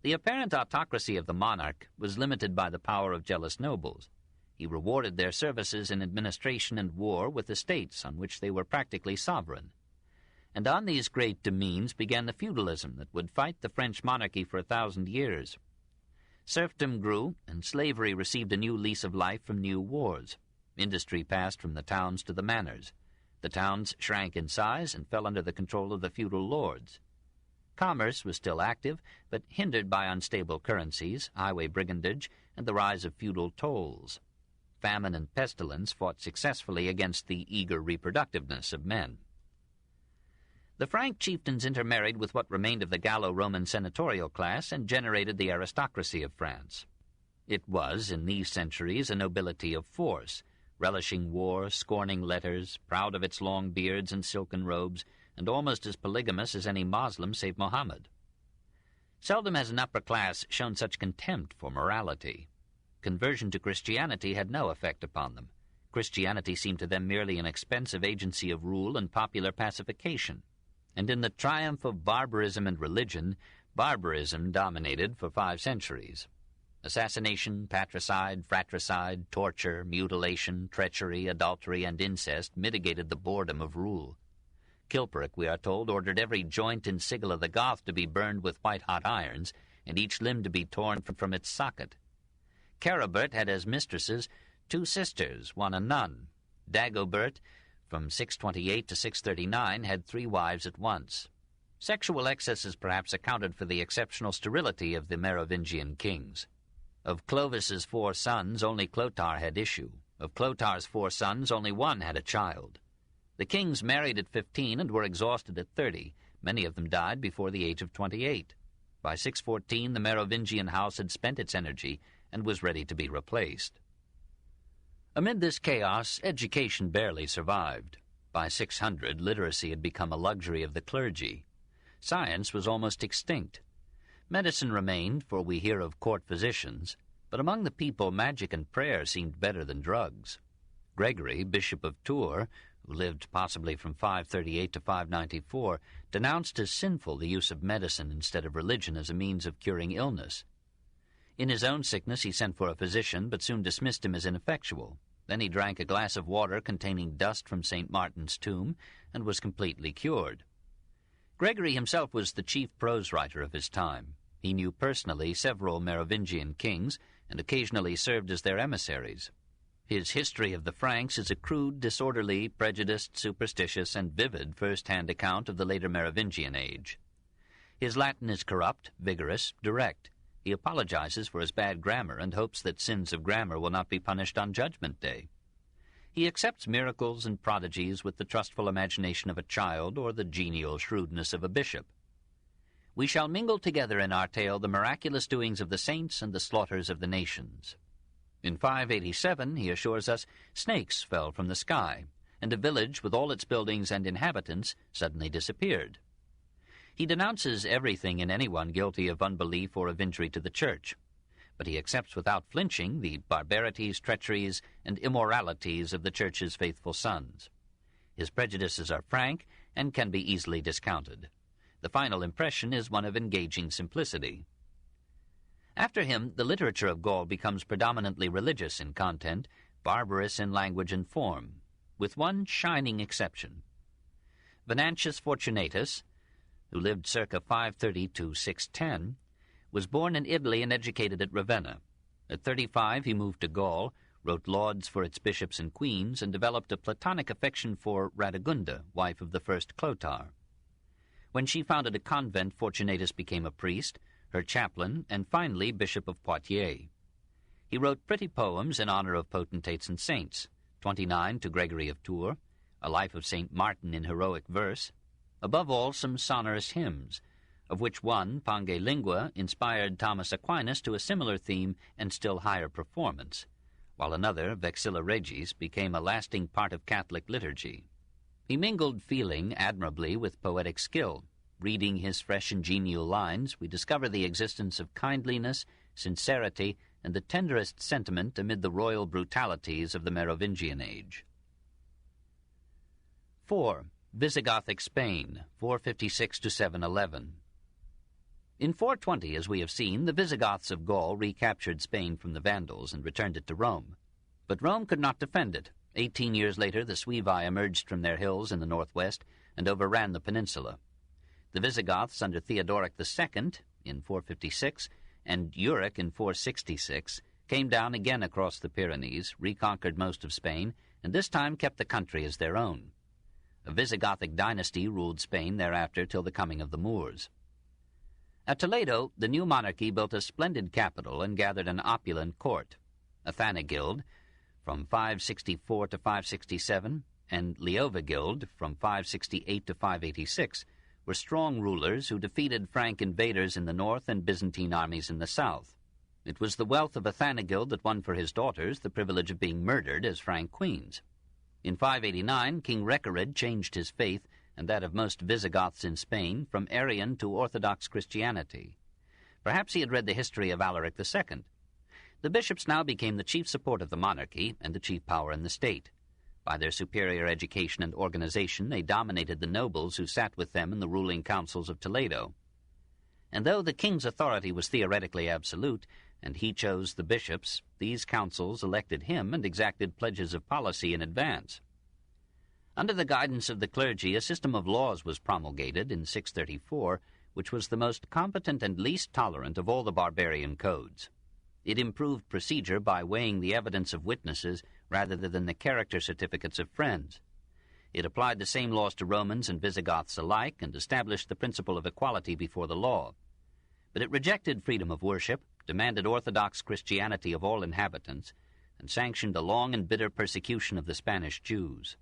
The apparent autocracy of the monarch was limited by the power of jealous nobles. He rewarded their services in administration and war with estates on which they were practically sovereign. And on these great domains began the feudalism that would fight the French monarchy for 1,000 years. Serfdom grew, and slavery received a new lease of life from new wars. Industry passed from the towns to the manors. The towns shrank in size and fell under the control of the feudal lords. Commerce was still active, but hindered by unstable currencies, highway brigandage, and the rise of feudal tolls. Famine and pestilence fought successfully against the eager reproductiveness of men. The Frank chieftains intermarried with what remained of the Gallo-Roman senatorial class and generated the aristocracy of France. It was, in these centuries, a nobility of force, relishing war, scorning letters, proud of its long beards and silken robes, and almost as polygamous as any Moslem save Mohammed. Seldom has an upper class shown such contempt for morality. Conversion to Christianity had no effect upon them. Christianity seemed to them merely an expensive agency of rule and popular pacification. And in the triumph of barbarism and religion, barbarism dominated for 5 centuries. Assassination, patricide, fratricide, torture, mutilation, treachery, adultery, and incest mitigated the boredom of rule. Chilperic, we are told, ordered every joint and sigil of the Goth to be burned with white-hot irons, and each limb to be torn from its socket. Caribert had as mistresses 2 sisters, one a nun. Dagobert from 628 to 639, had 3 wives at once. Sexual excesses perhaps accounted for the exceptional sterility of the Merovingian kings. Of Clovis's 4 sons, only Clotaire had issue. Of Clotair's 4 sons, only one had a child. The kings married at 15 and were exhausted at 30. Many of them died before the age of 28. By 614, the Merovingian house had spent its energy and was ready to be replaced. Amid this chaos, education barely survived. By 600, literacy had become a luxury of the clergy. Science was almost extinct. Medicine remained, for we hear of court physicians, but among the people magic and prayer seemed better than drugs. Gregory, Bishop of Tours, who lived possibly from 538 to 594, denounced as sinful the use of medicine instead of religion as a means of curing illness. In his own sickness he sent for a physician, but soon dismissed him as ineffectual. Then he drank a glass of water containing dust from St. Martin's tomb, and was completely cured. Gregory himself was the chief prose writer of his time. He knew personally several Merovingian kings, and occasionally served as their emissaries. His History of the Franks is a crude, disorderly, prejudiced, superstitious, and vivid first-hand account of the later Merovingian age. His Latin is corrupt, vigorous, direct. He apologizes for his bad grammar and hopes that sins of grammar will not be punished on Judgment Day. He accepts miracles and prodigies with the trustful imagination of a child or the genial shrewdness of a bishop. We shall mingle together in our tale the miraculous doings of the saints and the slaughters of the nations. In 587, he assures us, snakes fell from the sky, and a village with all its buildings and inhabitants suddenly disappeared. He denounces everything in anyone guilty of unbelief or of injury to the Church, but he accepts without flinching the barbarities, treacheries, and immoralities of the Church's faithful sons. His prejudices are frank and can be easily discounted. The final impression is one of engaging simplicity. After him, the literature of Gaul becomes predominantly religious in content, barbarous in language and form, with one shining exception. Venantius Fortunatus, who lived circa 530 to 610, was born in Italy and educated at Ravenna. At 35, he moved to Gaul, wrote lauds for its bishops and queens, and developed a platonic affection for Radegunda, wife of the first Clotaire. When she founded a convent, Fortunatus became a priest, her chaplain, and finally Bishop of Poitiers. He wrote pretty poems in honor of potentates and saints, 29 to Gregory of Tours, a life of St. Martin in heroic verse, above all some sonorous hymns, of which one, Pange Lingua, inspired Thomas Aquinas to a similar theme and still higher performance, while another, Vexilla Regis, became a lasting part of Catholic liturgy. He mingled feeling admirably with poetic skill. Reading his fresh and genial lines, we discover the existence of kindliness, sincerity, and the tenderest sentiment amid the royal brutalities of the Merovingian age. 4. Visigothic Spain, 456 to 711. In 420, as we have seen, the Visigoths of Gaul recaptured Spain from the Vandals and returned it to Rome. But Rome could not defend it. 18 years later, the Suevi emerged from their hills in the northwest and overran the peninsula. The Visigoths under Theodoric II in 456 and Euric in 466 came down again across the Pyrenees, reconquered most of Spain, and this time kept the country as their own. A Visigothic dynasty ruled Spain thereafter till the coming of the Moors. At Toledo, the new monarchy built a splendid capital and gathered an opulent court. Athanagild, from 564 to 567, and Leovigild, from 568 to 586, were strong rulers who defeated Frank invaders in the north and Byzantine armies in the south. It was the wealth of Athanagild that won for his daughters the privilege of being murdered as Frank queens. In 589, King Recared changed his faith, and that of most Visigoths in Spain, from Arian to Orthodox Christianity. Perhaps he had read the history of Alaric II. The bishops now became the chief support of the monarchy and the chief power in the state. By their superior education and organization, they dominated the nobles who sat with them in the ruling councils of Toledo. And though the king's authority was theoretically absolute, and he chose the bishops, these councils elected him and exacted pledges of policy in advance. Under the guidance of the clergy, a system of laws was promulgated in 634, which was the most competent and least tolerant of all the barbarian codes. It improved procedure by weighing the evidence of witnesses rather than the character certificates of friends. It applied the same laws to Romans and Visigoths alike and established the principle of equality before the law. But it rejected freedom of worship, demanded Orthodox Christianity of all inhabitants, and sanctioned a long and bitter persecution of the Spanish Jews.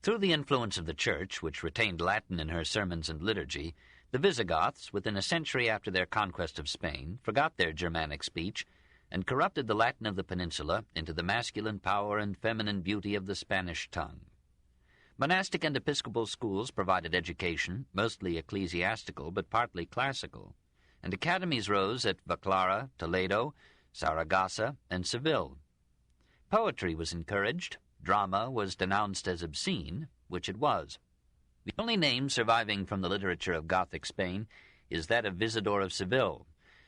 Through the influence of the Church, which retained Latin in her sermons and liturgy, the Visigoths, within a century after their conquest of Spain, forgot their Germanic speech and corrupted the Latin of the peninsula into the masculine power and feminine beauty of the Spanish tongue. Monastic and episcopal schools provided education, mostly ecclesiastical but partly classical, and academies rose at Vaclara, Toledo, Saragossa, and Seville. Poetry was encouraged, drama was denounced as obscene, which it was. The only name surviving from the literature of Gothic Spain is that of Isidore of Seville,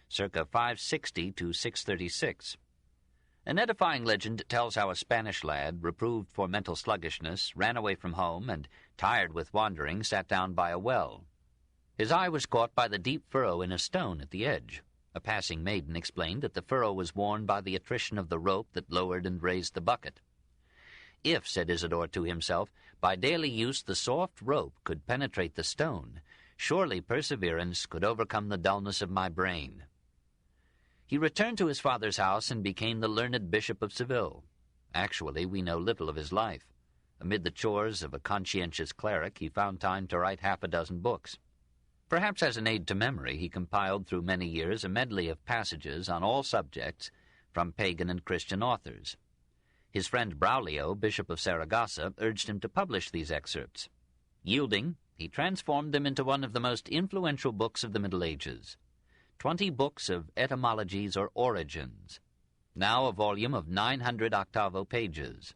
circa 560 to 636. An edifying legend tells how a Spanish lad, reproved for mental sluggishness, ran away from home and, tired with wandering, sat down by a well. His eye was caught by the deep furrow in a stone at the edge. A passing maiden explained that the furrow was worn by the attrition of the rope that lowered and raised the bucket. If, said Isidore to himself, by daily use the soft rope could penetrate the stone, surely perseverance could overcome the dullness of my brain. He returned to his father's house and became the learned Bishop of Seville. Actually, we know little of his life. Amid the chores of a conscientious cleric, he found time to write half a dozen books. Perhaps as an aid to memory, he compiled through many years a medley of passages on all subjects from pagan and Christian authors. His friend Braulio, Bishop of Saragossa, urged him to publish these excerpts. Yielding, he transformed them into one of the most influential books of the Middle Ages. 20 books of etymologies or origins, now a volume of 900 octavo pages.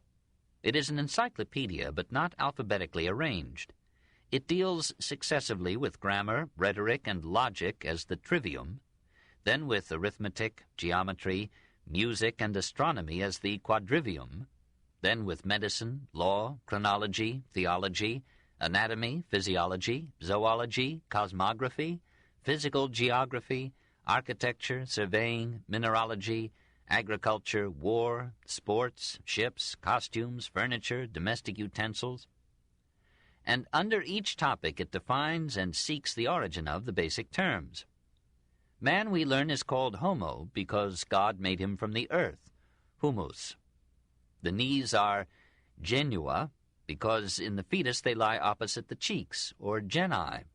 It is an encyclopedia, but not alphabetically arranged. It deals successively with grammar, rhetoric, and logic as the trivium, then with arithmetic, geometry, music, and astronomy as the quadrivium, then with medicine, law, chronology, theology, anatomy, physiology, zoology, cosmography, physical geography, architecture, surveying, mineralogy, agriculture, war, sports, ships, costumes, furniture, domestic utensils. And under each topic it defines and seeks the origin of the basic terms. Man, we learn, is called homo because God made him from the earth, humus. The knees are genua because in the fetus they lie opposite the cheeks, or geni.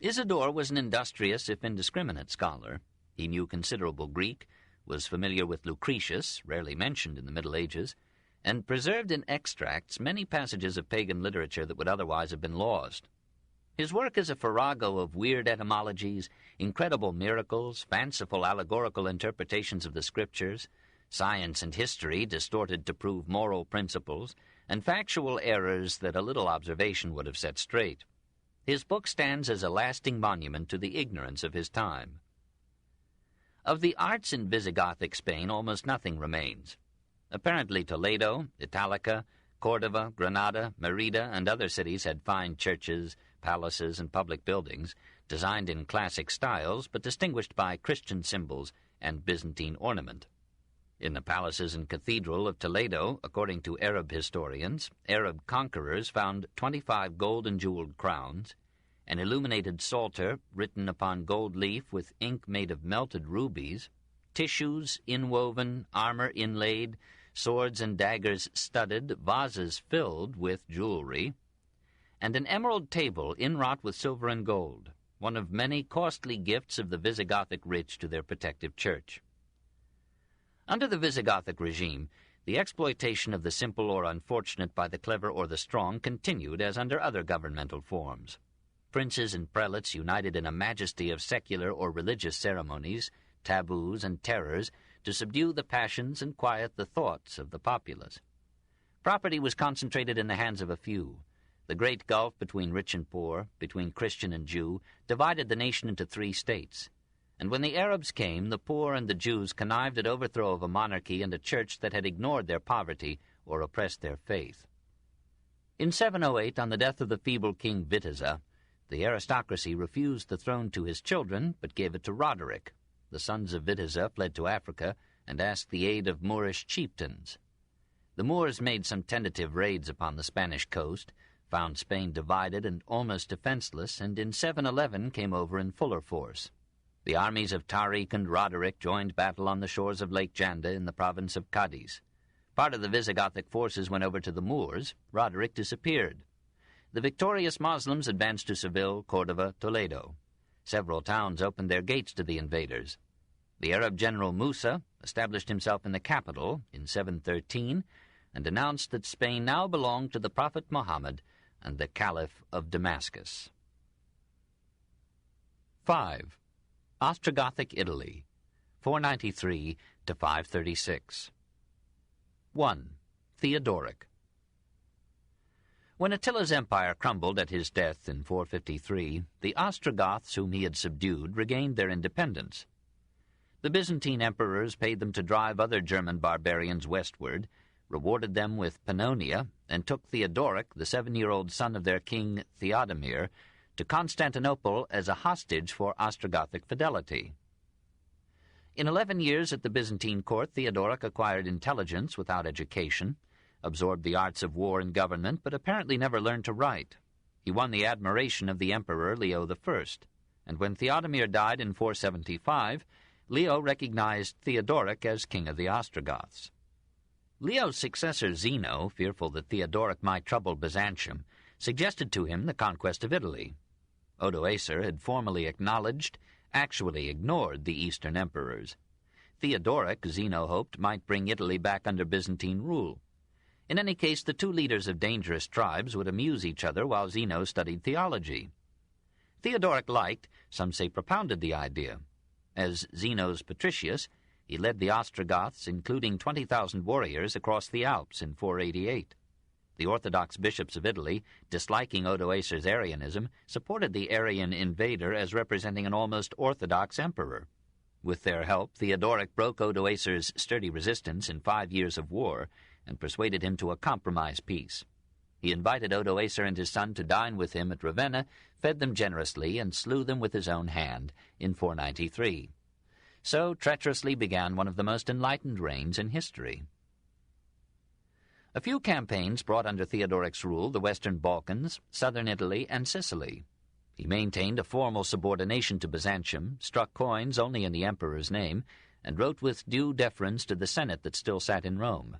Isidore was an industrious, if indiscriminate, scholar. He knew considerable Greek, was familiar with Lucretius, rarely mentioned in the Middle Ages, and preserved in extracts many passages of pagan literature that would otherwise have been lost. His work is a farrago of weird etymologies, incredible miracles, fanciful allegorical interpretations of the Scriptures, science and history distorted to prove moral principles, and factual errors that a little observation would have set straight. His book stands as a lasting monument to the ignorance of his time. Of the arts in Visigothic Spain, almost nothing remains. Apparently Toledo, Italica, Cordova, Granada, Merida, and other cities had fine churches, palaces, and public buildings, designed in classic styles, but distinguished by Christian symbols and Byzantine ornament. In the palaces and cathedral of Toledo, according to Arab historians, Arab conquerors found 25 gold and jeweled crowns, an illuminated psalter written upon gold leaf with ink made of melted rubies, tissues inwoven, armor inlaid, swords and daggers studded, vases filled with jewelry, and an emerald table inwrought with silver and gold, one of many costly gifts of the Visigothic rich to their protective church. Under the Visigothic regime, the exploitation of the simple or unfortunate by the clever or the strong continued as under other governmental forms. Princes and prelates united in a majesty of secular or religious ceremonies, taboos, and terrors to subdue the passions and quiet the thoughts of the populace. Property was concentrated in the hands of a few. The great gulf between rich and poor, between Christian and Jew, divided the nation into 3 states. And when the Arabs came, the poor and the Jews connived at overthrow of a monarchy and a church that had ignored their poverty or oppressed their faith. In 708, on the death of the feeble King Witiza, the aristocracy refused the throne to his children, but gave it to Roderick. The sons of Witiza fled to Africa and asked the aid of Moorish chieftains. The Moors made some tentative raids upon the Spanish coast, found Spain divided and almost defenseless, and in 711 came over in fuller force. The armies of Tariq and Roderick joined battle on the shores of Lake Janda in the province of Cadiz. Part of the Visigothic forces went over to the Moors. Roderick disappeared. The victorious Muslims advanced to Seville, Cordova, Toledo. Several towns opened their gates to the invaders. The Arab general Musa established himself in the capital in 713 and announced that Spain now belonged to the Prophet Mohammed and the Caliph of Damascus. 5. Ostrogothic Italy, 493 to 536. 1. Theodoric. When Attila's empire crumbled at his death in 453, the Ostrogoths whom he had subdued regained their independence. The Byzantine emperors paid them to drive other German barbarians westward, rewarded them with Pannonia, and took Theodoric, the 7-year-old son of their king Theodemir, to Constantinople as a hostage for Ostrogothic fidelity. In 11 years at the Byzantine court, Theodoric acquired intelligence without education, absorbed the arts of war and government, but apparently never learned to write. He won the admiration of the Emperor Leo I, and when Theodemir died in 475, Leo recognized Theodoric as king of the Ostrogoths. Leo's successor Zeno, fearful that Theodoric might trouble Byzantium, suggested to him the conquest of Italy. Odoacer had formally acknowledged, actually ignored the Eastern emperors. Theodoric, Zeno hoped, might bring Italy back under Byzantine rule. In any case, the two leaders of dangerous tribes would amuse each other while Zeno studied theology. Theodoric liked, some say propounded the idea. As Zeno's patricius, he led the Ostrogoths, including 20,000 warriors, across the Alps in 488. The Orthodox bishops of Italy, disliking Odoacer's Arianism, supported the Arian invader as representing an almost orthodox emperor. With their help, Theodoric broke Odoacer's sturdy resistance in 5 years of war and persuaded him to a compromise peace. He invited Odoacer and his son to dine with him at Ravenna, fed them generously, and slew them with his own hand in 493. So treacherously began one of the most enlightened reigns in history. A few campaigns brought under Theodoric's rule the Western Balkans, southern Italy, and Sicily. He maintained a formal subordination to Byzantium, struck coins only in the emperor's name, and wrote with due deference to the Senate that still sat in Rome.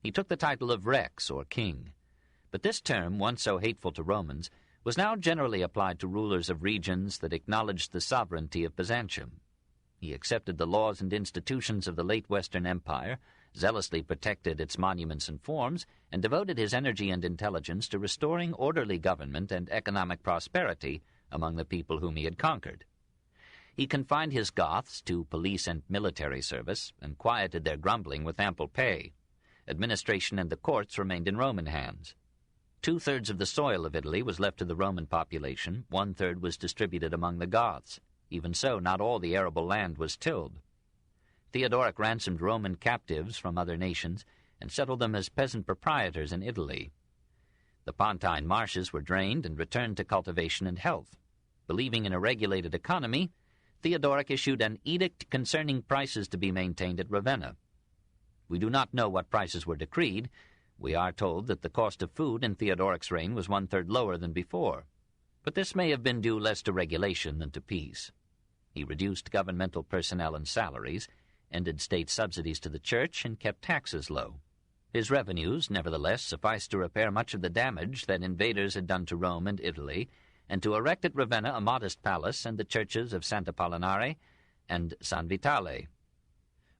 He took the title of Rex, or king. But this term, once so hateful to Romans, was now generally applied to rulers of regions that acknowledged the sovereignty of Byzantium. He accepted the laws and institutions of the late Western Empire, zealously protected its monuments and forms, and devoted his energy and intelligence to restoring orderly government and economic prosperity among the people whom he had conquered. He confined his Goths to police and military service, and quieted their grumbling with ample pay. Administration and the courts remained in Roman hands. 2/3 of the soil of Italy was left to the Roman population, 1/3 was distributed among the Goths. Even so, not all the arable land was tilled. Theodoric ransomed Roman captives from other nations and settled them as peasant proprietors in Italy. The Pontine marshes were drained and returned to cultivation and health. Believing in a regulated economy, Theodoric issued an edict concerning prices to be maintained at Ravenna. We do not know what prices were decreed. We are told that the cost of food in Theodoric's reign was 1/3 lower than before. But this may have been due less to regulation than to peace. He reduced governmental personnel and salaries, ended state subsidies to the church, and kept taxes low. His revenues, nevertheless, sufficed to repair much of the damage that invaders had done to Rome and Italy, and to erect at Ravenna a modest palace and the churches of Sant'Apollinare and San Vitale.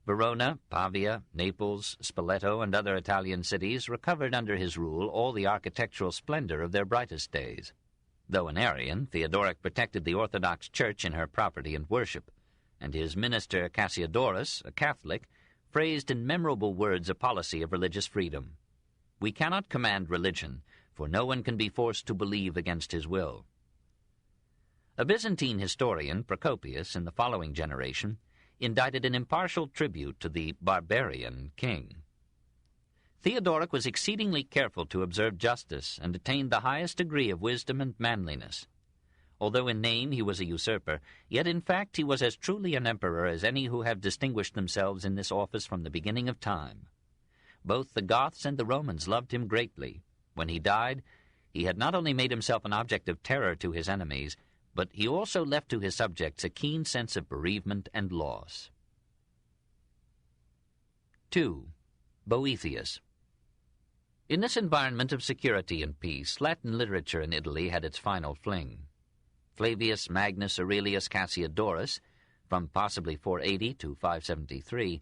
Verona, Pavia, Naples, Spoleto, and other Italian cities recovered under his rule all the architectural splendor of their brightest days. Though an Arian, Theodoric protected the Orthodox Church in her property and worship, and his minister Cassiodorus, a Catholic, phrased in memorable words a policy of religious freedom. We cannot command religion, for no one can be forced to believe against his will. A Byzantine historian, Procopius, in the following generation, indicted an impartial tribute to the barbarian king. Theodoric was exceedingly careful to observe justice and attained the highest degree of wisdom and manliness. Although in name he was a usurper, yet in fact he was as truly an emperor as any who have distinguished themselves in this office from the beginning of time. Both the Goths and the Romans loved him greatly. When he died, he had not only made himself an object of terror to his enemies, but he also left to his subjects a keen sense of bereavement and loss. 2. Boethius. In this environment of security and peace, Latin literature in Italy had its final fling. Flavius Magnus Aurelius Cassiodorus, from possibly 480 to 573,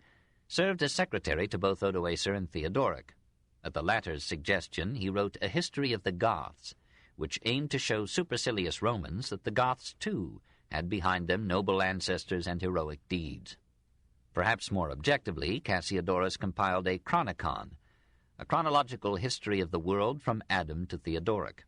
served as secretary to both Odoacer and Theodoric. At the latter's suggestion, he wrote a history of the Goths, which aimed to show supercilious Romans that the Goths, too, had behind them noble ancestors and heroic deeds. Perhaps more objectively, Cassiodorus compiled a chronicon, a chronological history of the world from Adam to Theodoric.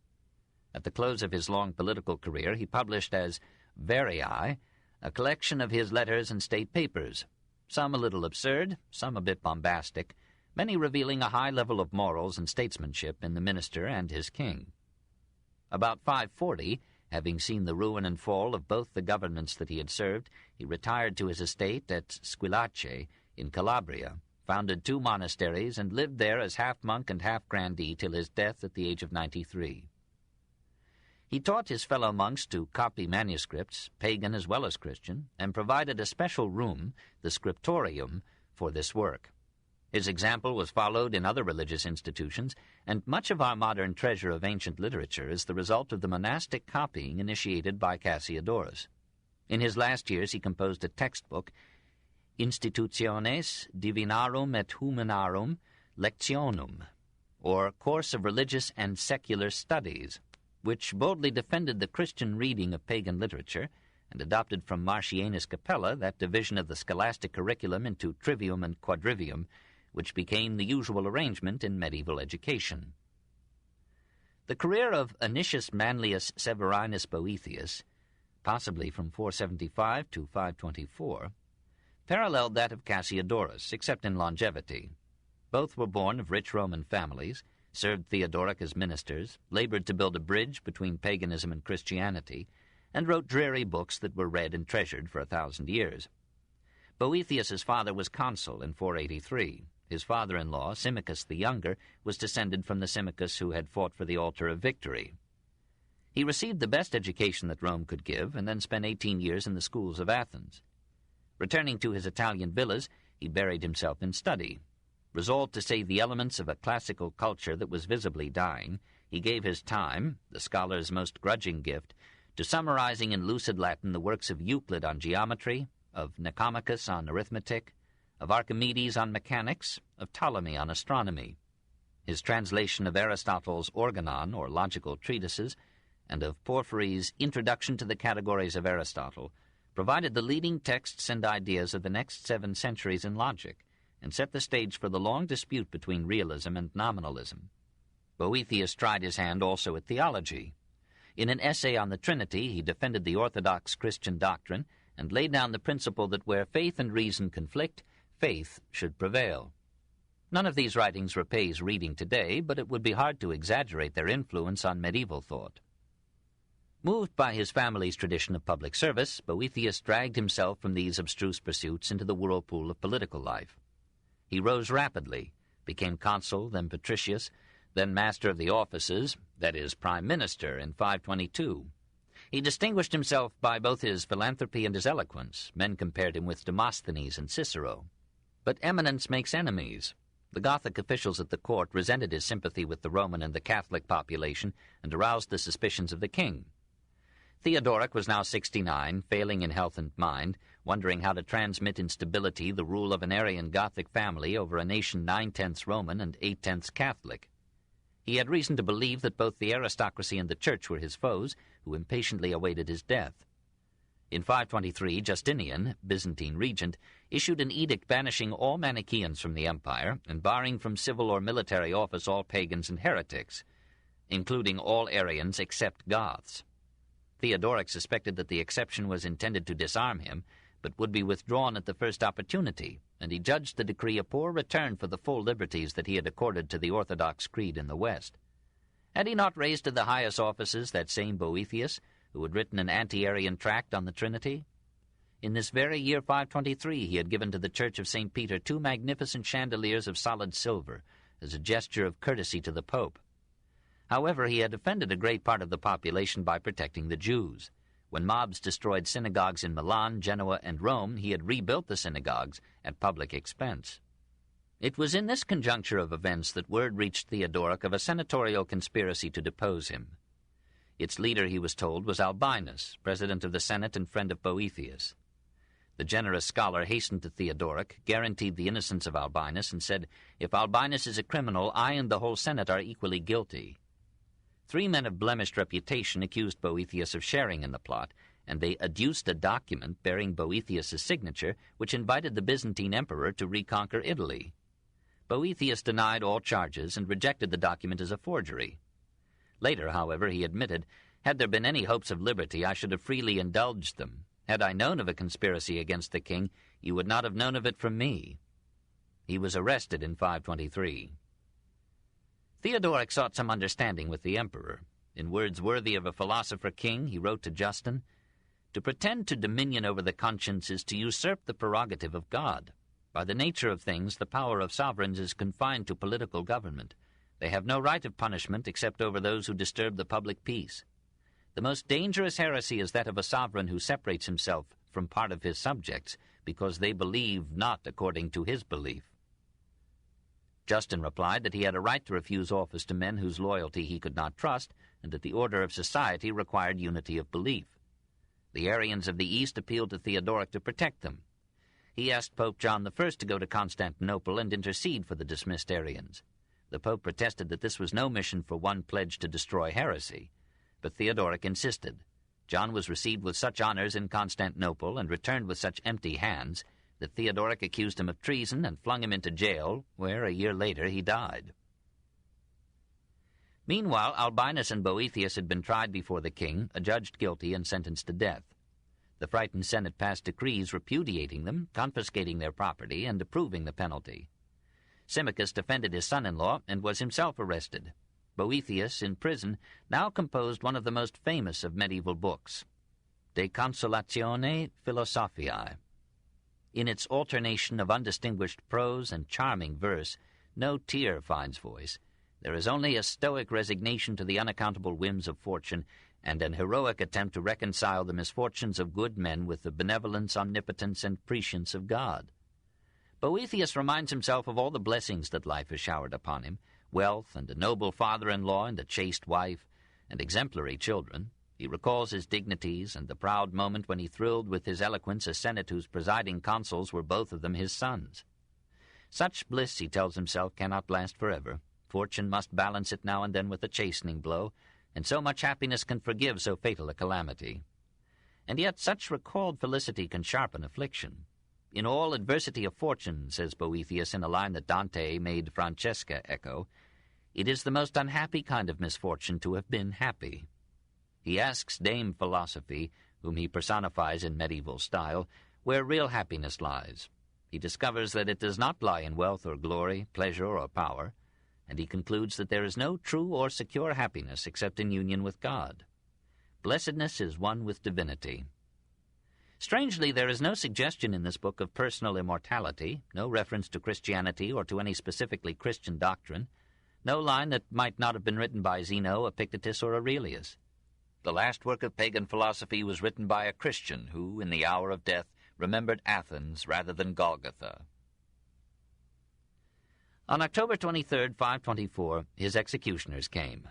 At the close of his long political career, he published as Varii a collection of his letters and state papers, some a little absurd, some a bit bombastic, many revealing a high level of morals and statesmanship in the minister and his king. About 540, having seen the ruin and fall of both the governments that he had served, he retired to his estate at Squillace in Calabria, founded 2 monasteries, and lived there as half-monk and half-grandee till his death at the age of 93. He taught his fellow monks to copy manuscripts, pagan as well as Christian, and provided a special room, the scriptorium, for this work. His example was followed in other religious institutions, and much of our modern treasure of ancient literature is the result of the monastic copying initiated by Cassiodorus. In his last years he composed a textbook, Institutiones Divinarum et Humanarum Lectionum, or Course of Religious and Secular Studies, which boldly defended the Christian reading of pagan literature and adopted from Martianus Capella that division of the scholastic curriculum into trivium and quadrivium, which became the usual arrangement in medieval education. The career of Anicius Manlius Severinus Boethius, possibly from 475 to 524, paralleled that of Cassiodorus, except in longevity. Both were born of rich Roman families, served Theodoric as ministers, labored to build a bridge between paganism and Christianity, and wrote dreary books that were read and treasured for 1,000 years. Boethius's father was consul in 483. His father-in-law, Symmachus the Younger, was descended from the Symmachus who had fought for the altar of victory. He received the best education that Rome could give, and then spent 18 years in the schools of Athens. Returning to his Italian villas, he buried himself in study. Resolved to save the elements of a classical culture that was visibly dying, he gave his time, the scholar's most grudging gift, to summarizing in lucid Latin the works of Euclid on geometry, of Nicomachus on arithmetic, of Archimedes on mechanics, of Ptolemy on astronomy. His translation of Aristotle's Organon, or logical treatises, and of Porphyry's Introduction to the Categories of Aristotle, provided the leading texts and ideas of the next 7 centuries in logic, and set the stage for the long dispute between realism and nominalism. Boethius tried his hand also at theology. In an essay on the Trinity, he defended the orthodox Christian doctrine and laid down the principle that where faith and reason conflict, faith should prevail. None of these writings repays reading today, but it would be hard to exaggerate their influence on medieval thought. Moved by his family's tradition of public service, Boethius dragged himself from these abstruse pursuits into the whirlpool of political life. He rose rapidly, became consul, then patricius, then master of the offices, that is, prime minister, in 522. He distinguished himself by both his philanthropy and his eloquence. Men compared him with Demosthenes and Cicero. But eminence makes enemies. The Gothic officials at the court resented his sympathy with the Roman and the Catholic population and aroused the suspicions of the king. Theodoric was now 69, failing in health and mind, wondering how to transmit in stability the rule of an Arian Gothic family over a nation 9/10 Roman and 8/10 Catholic. He had reason to believe that both the aristocracy and the church were his foes, who impatiently awaited his death. In 523, Justinian, Byzantine regent, issued an edict banishing all Manichaeans from the empire and barring from civil or military office all pagans and heretics, including all Arians except Goths. Theodoric suspected that the exception was intended to disarm him, but would be withdrawn at the first opportunity, and he judged the decree a poor return for the full liberties that he had accorded to the Orthodox creed in the West. Had he not raised to the highest offices that same Boethius, who had written an anti-Arian tract on the Trinity? In this very year 523 he had given to the Church of St. Peter 2 magnificent chandeliers of solid silver, as a gesture of courtesy to the Pope. However, he had offended a great part of the population by protecting the Jews. When mobs destroyed synagogues in Milan, Genoa, and Rome, he had rebuilt the synagogues at public expense. It was in this conjuncture of events that word reached Theodoric of a senatorial conspiracy to depose him. Its leader, he was told, was Albinus, president of the Senate and friend of Boethius. The generous scholar hastened to Theodoric, guaranteed the innocence of Albinus, and said, "If Albinus is a criminal, I and the whole Senate are equally guilty." 3 men of blemished reputation accused Boethius of sharing in the plot, and they adduced a document bearing Boethius's signature, which invited the Byzantine emperor to reconquer Italy. Boethius denied all charges and rejected the document as a forgery. Later, however, he admitted, "Had there been any hopes of liberty, I should have freely indulged them. Had I known of a conspiracy against the king, you would not have known of it from me." He was arrested in 523. Theodoric sought some understanding with the emperor. In words worthy of a philosopher king, he wrote to Justin, "To pretend to dominion over the conscience is to usurp the prerogative of God. By the nature of things, the power of sovereigns is confined to political government. They have no right of punishment except over those who disturb the public peace. The most dangerous heresy is that of a sovereign who separates himself from part of his subjects because they believe not according to his belief." Justin replied that he had a right to refuse office to men whose loyalty he could not trust, and that the order of society required unity of belief. The Arians of the East appealed to Theodoric to protect them. He asked Pope John I to go to Constantinople and intercede for the dismissed Arians. The Pope protested that this was no mission for one pledged to destroy heresy, but Theodoric insisted. John was received with such honors in Constantinople and returned with such empty hands that Theodoric accused him of treason and flung him into jail, where a year later he died. Meanwhile, Albinus and Boethius had been tried before the king, adjudged guilty, and sentenced to death. The frightened Senate passed decrees repudiating them, confiscating their property, and approving the penalty. Symmachus defended his son-in-law and was himself arrested. Boethius, in prison, now composed one of the most famous of medieval books, De Consolatione Philosophiae. In its alternation of undistinguished prose and charming verse, no tear finds voice. There is only a stoic resignation to the unaccountable whims of fortune, and an heroic attempt to reconcile the misfortunes of good men with the benevolence, omnipotence, and prescience of God. Boethius reminds himself of all the blessings that life has showered upon him, wealth, and a noble father-in-law, and a chaste wife, and exemplary children. He recalls his dignities, and the proud moment when he thrilled with his eloquence a senate whose presiding consuls were both of them his sons. Such bliss, he tells himself, cannot last forever. Fortune must balance it now and then with a chastening blow, and so much happiness can forgive so fatal a calamity. And yet such recalled felicity can sharpen affliction. In all adversity of fortune, says Boethius in a line that Dante made Francesca echo, it is the most unhappy kind of misfortune to have been happy. He asks Dame Philosophy, whom he personifies in medieval style, where real happiness lies. He discovers that it does not lie in wealth or glory, pleasure or power, and he concludes that there is no true or secure happiness except in union with God. Blessedness is one with divinity. Strangely, there is no suggestion in this book of personal immortality, no reference to Christianity or to any specifically Christian doctrine, no line that might not have been written by Zeno, Epictetus, or Aurelius. The last work of pagan philosophy was written by a Christian who, in the hour of death, remembered Athens rather than Golgotha. On October 23, 524, his executioners came.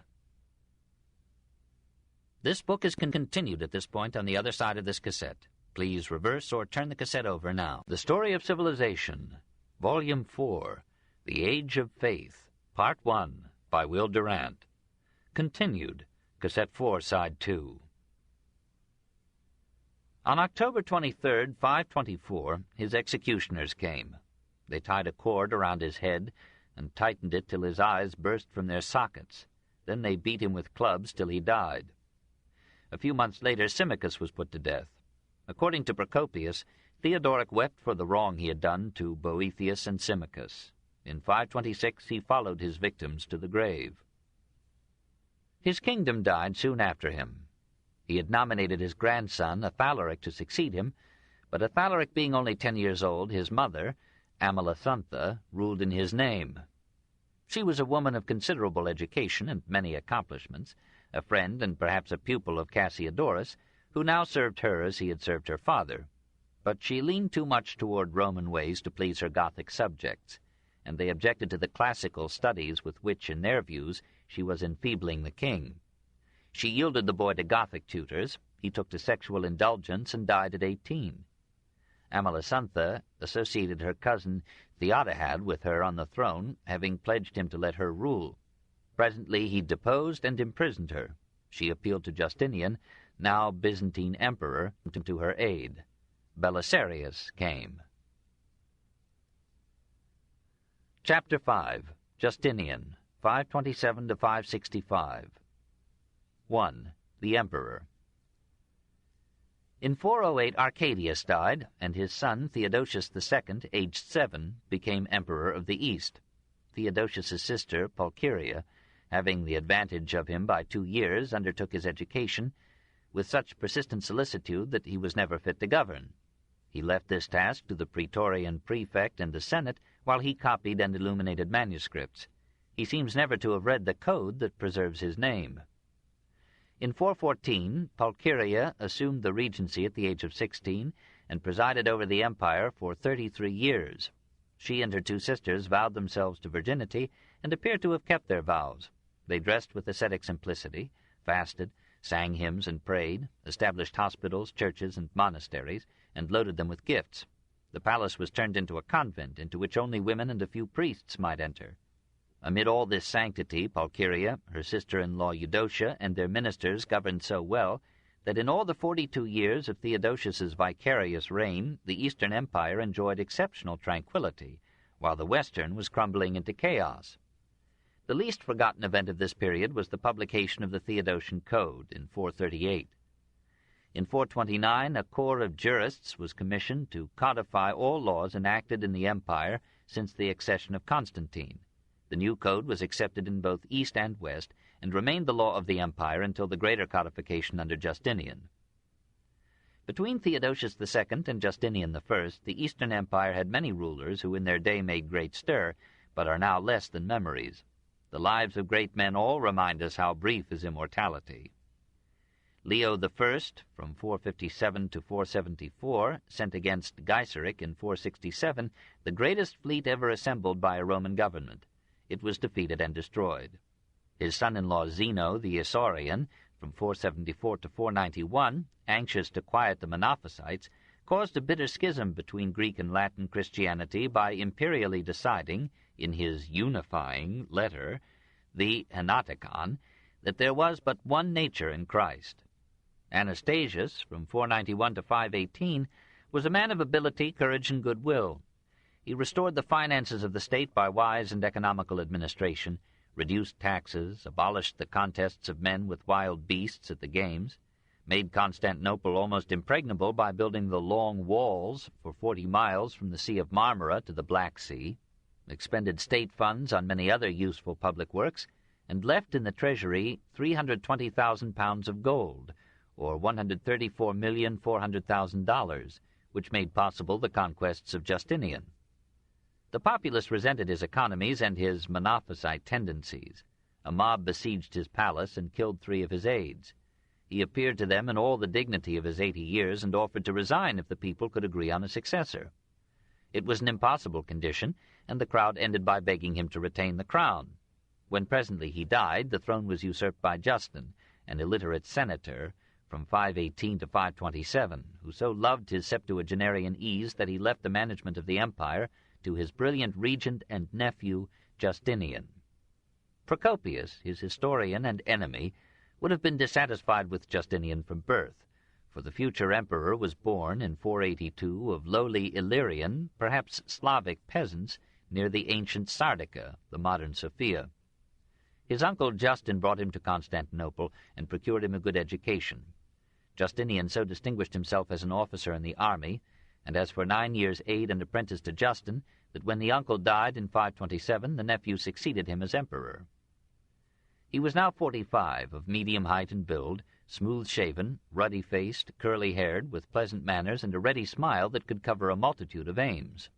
This book is continued at this point on the other side of this cassette. Please reverse or turn the cassette over now. The Story of Civilization, Volume 4, The Age of Faith, Part 1, by Will Durant. Continued, Cassette 4, Side 2. On October 23, 524, his executioners came. They tied a cord around his head and tightened it till his eyes burst from their sockets. Then they beat him with clubs till he died. A few months later, Symmachus was put to death. According to Procopius, Theodoric wept for the wrong he had done to Boethius and Symmachus. In 526 he followed his victims to the grave. His kingdom died soon after him. He had nominated his grandson, Athalaric, to succeed him, But Athalaric being only 10 years old, his mother, Amalasuntha, ruled in his name. She was a woman of considerable education and many accomplishments, a friend and perhaps a pupil of Cassiodorus, who now served her as he had served her father. But she leaned too much toward Roman ways to please her Gothic subjects, and they objected to the classical studies with which, in their views, she was enfeebling the king. She yielded the boy to Gothic tutors. He took to sexual indulgence and died at 18. Amalasuntha associated her cousin Theodora with her on the throne, having pledged him to let her rule. Presently he deposed and imprisoned her. She appealed to Justinian, now Byzantine emperor, to her aid. Belisarius came. Chapter 5. Justinian, 527 to 565. 1. The Emperor. In 408 Arcadius died, and his son Theodosius II, aged 7, became emperor of the East. Theodosius's sister, Pulcheria, having the advantage of him by 2 years, undertook his education with such persistent solicitude that he was never fit to govern. He left this task to the praetorian prefect and the Senate, while he copied and illuminated manuscripts. He seems never to have read the code that preserves his name. In 414, Pulcheria assumed the regency at the age of 16 and presided over the empire for 33 years. She and her 2 sisters vowed themselves to virginity and appear to have kept their vows. They dressed with ascetic simplicity, fasted, sang hymns and prayed, established hospitals, churches, and monasteries, and loaded them with gifts. The palace was turned into a convent, into which only women and a few priests might enter. Amid all this sanctity, Pulcheria, her sister-in-law Eudocia, and their ministers governed so well that in all the 42 years of Theodosius's vicarious reign, the Eastern Empire enjoyed exceptional tranquility, while the Western was crumbling into chaos. The least forgotten event of this period was the publication of the Theodosian Code in 438. In 429, a corps of jurists was commissioned to codify all laws enacted in the empire since the accession of Constantine. The new code was accepted in both East and West, and remained the law of the empire until the greater codification under Justinian. Between Theodosius II and Justinian I, the Eastern Empire had many rulers who in their day made great stir, but are now less than memories. The lives of great men all remind us how brief is immortality. Leo I, from 457 to 474, sent against Gaiseric in 467 the greatest fleet ever assembled by a Roman government. It was defeated and destroyed. His son-in-law Zeno the Isaurian, from 474 to 491, anxious to quiet the Monophysites, caused a bitter schism between Greek and Latin Christianity by imperially deciding, in his unifying letter, the Henoticon, that there was but one nature in Christ. Anastasius, from 491 to 518, was a man of ability, courage, and goodwill. He restored the finances of the state by wise and economical administration, reduced taxes, abolished the contests of men with wild beasts at the games, made Constantinople almost impregnable by building the long walls for 40 miles from the Sea of Marmara to the Black Sea, expended state funds on many other useful public works, and left in the treasury 320,000 pounds of gold, or $134,400,000, which made possible the conquests of Justinian. The populace resented his economies and his Monophysite tendencies. A mob besieged his palace and killed 3 of his aides. He appeared to them in all the dignity of his 80 years and offered to resign if the people could agree on a successor. It was an impossible condition, and the crowd ended by begging him to retain the crown. When presently he died, the throne was usurped by Justin, an illiterate senator, from 518 to 527, who so loved his septuagenarian ease that he left the management of the empire to his brilliant regent and nephew, Justinian. Procopius, his historian and enemy, would have been dissatisfied with Justinian from birth, for the future emperor was born in 482 of lowly Illyrian, perhaps Slavic peasants, near the ancient Sardica, the modern Sofia. His uncle Justin brought him to Constantinople and procured him a good education. Justinian so distinguished himself as an officer in the army, and as for 9 years aide and apprentice to Justin, that when the uncle died in 527, the nephew succeeded him as emperor. He was now 45, of medium height and build, smooth-shaven, ruddy-faced, curly-haired, with pleasant manners and a ready smile that could cover a multitude of aims.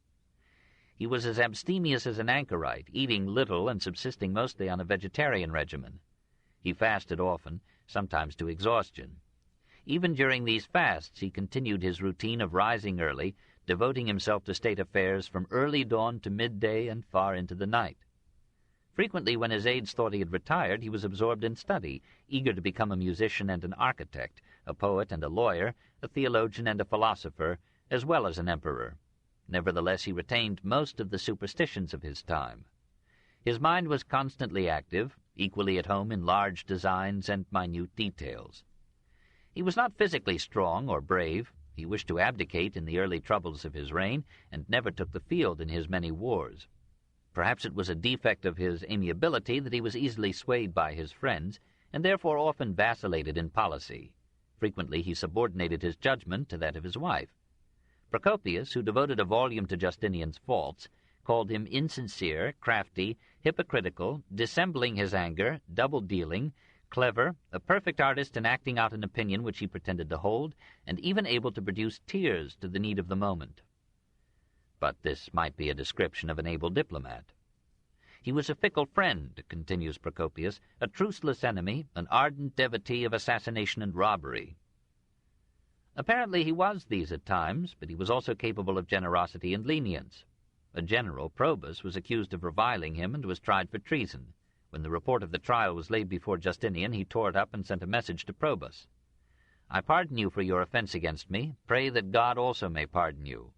He was as abstemious as an anchorite, eating little and subsisting mostly on a vegetarian regimen. He fasted often, sometimes to exhaustion. Even during these fasts he continued his routine of rising early, devoting himself to state affairs from early dawn to midday and far into the night. Frequently, when his aides thought he had retired, he was absorbed in study, eager to become a musician and an architect, a poet and a lawyer, a theologian and a philosopher, as well as an emperor. Nevertheless, he retained most of the superstitions of his time. His mind was constantly active, equally at home in large designs and minute details. He was not physically strong or brave. He wished to abdicate in the early troubles of his reign, and never took the field in his many wars. Perhaps it was a defect of his amiability that he was easily swayed by his friends, and therefore often vacillated in policy. Frequently he subordinated his judgment to that of his wife. Procopius, who devoted a volume to Justinian's faults, called him insincere, crafty, hypocritical, dissembling his anger, double-dealing, clever, a perfect artist in acting out an opinion which he pretended to hold, and even able to produce tears to the need of the moment. But this might be a description of an able diplomat. He was a fickle friend, continues Procopius, a truceless enemy, an ardent devotee of assassination and robbery. Apparently he was these at times, but he was also capable of generosity and lenience. A general, Probus, was accused of reviling him and was tried for treason. When the report of the trial was laid before Justinian, he tore it up and sent a message to Probus. "I pardon you for your offense against me. Pray that God also may pardon you."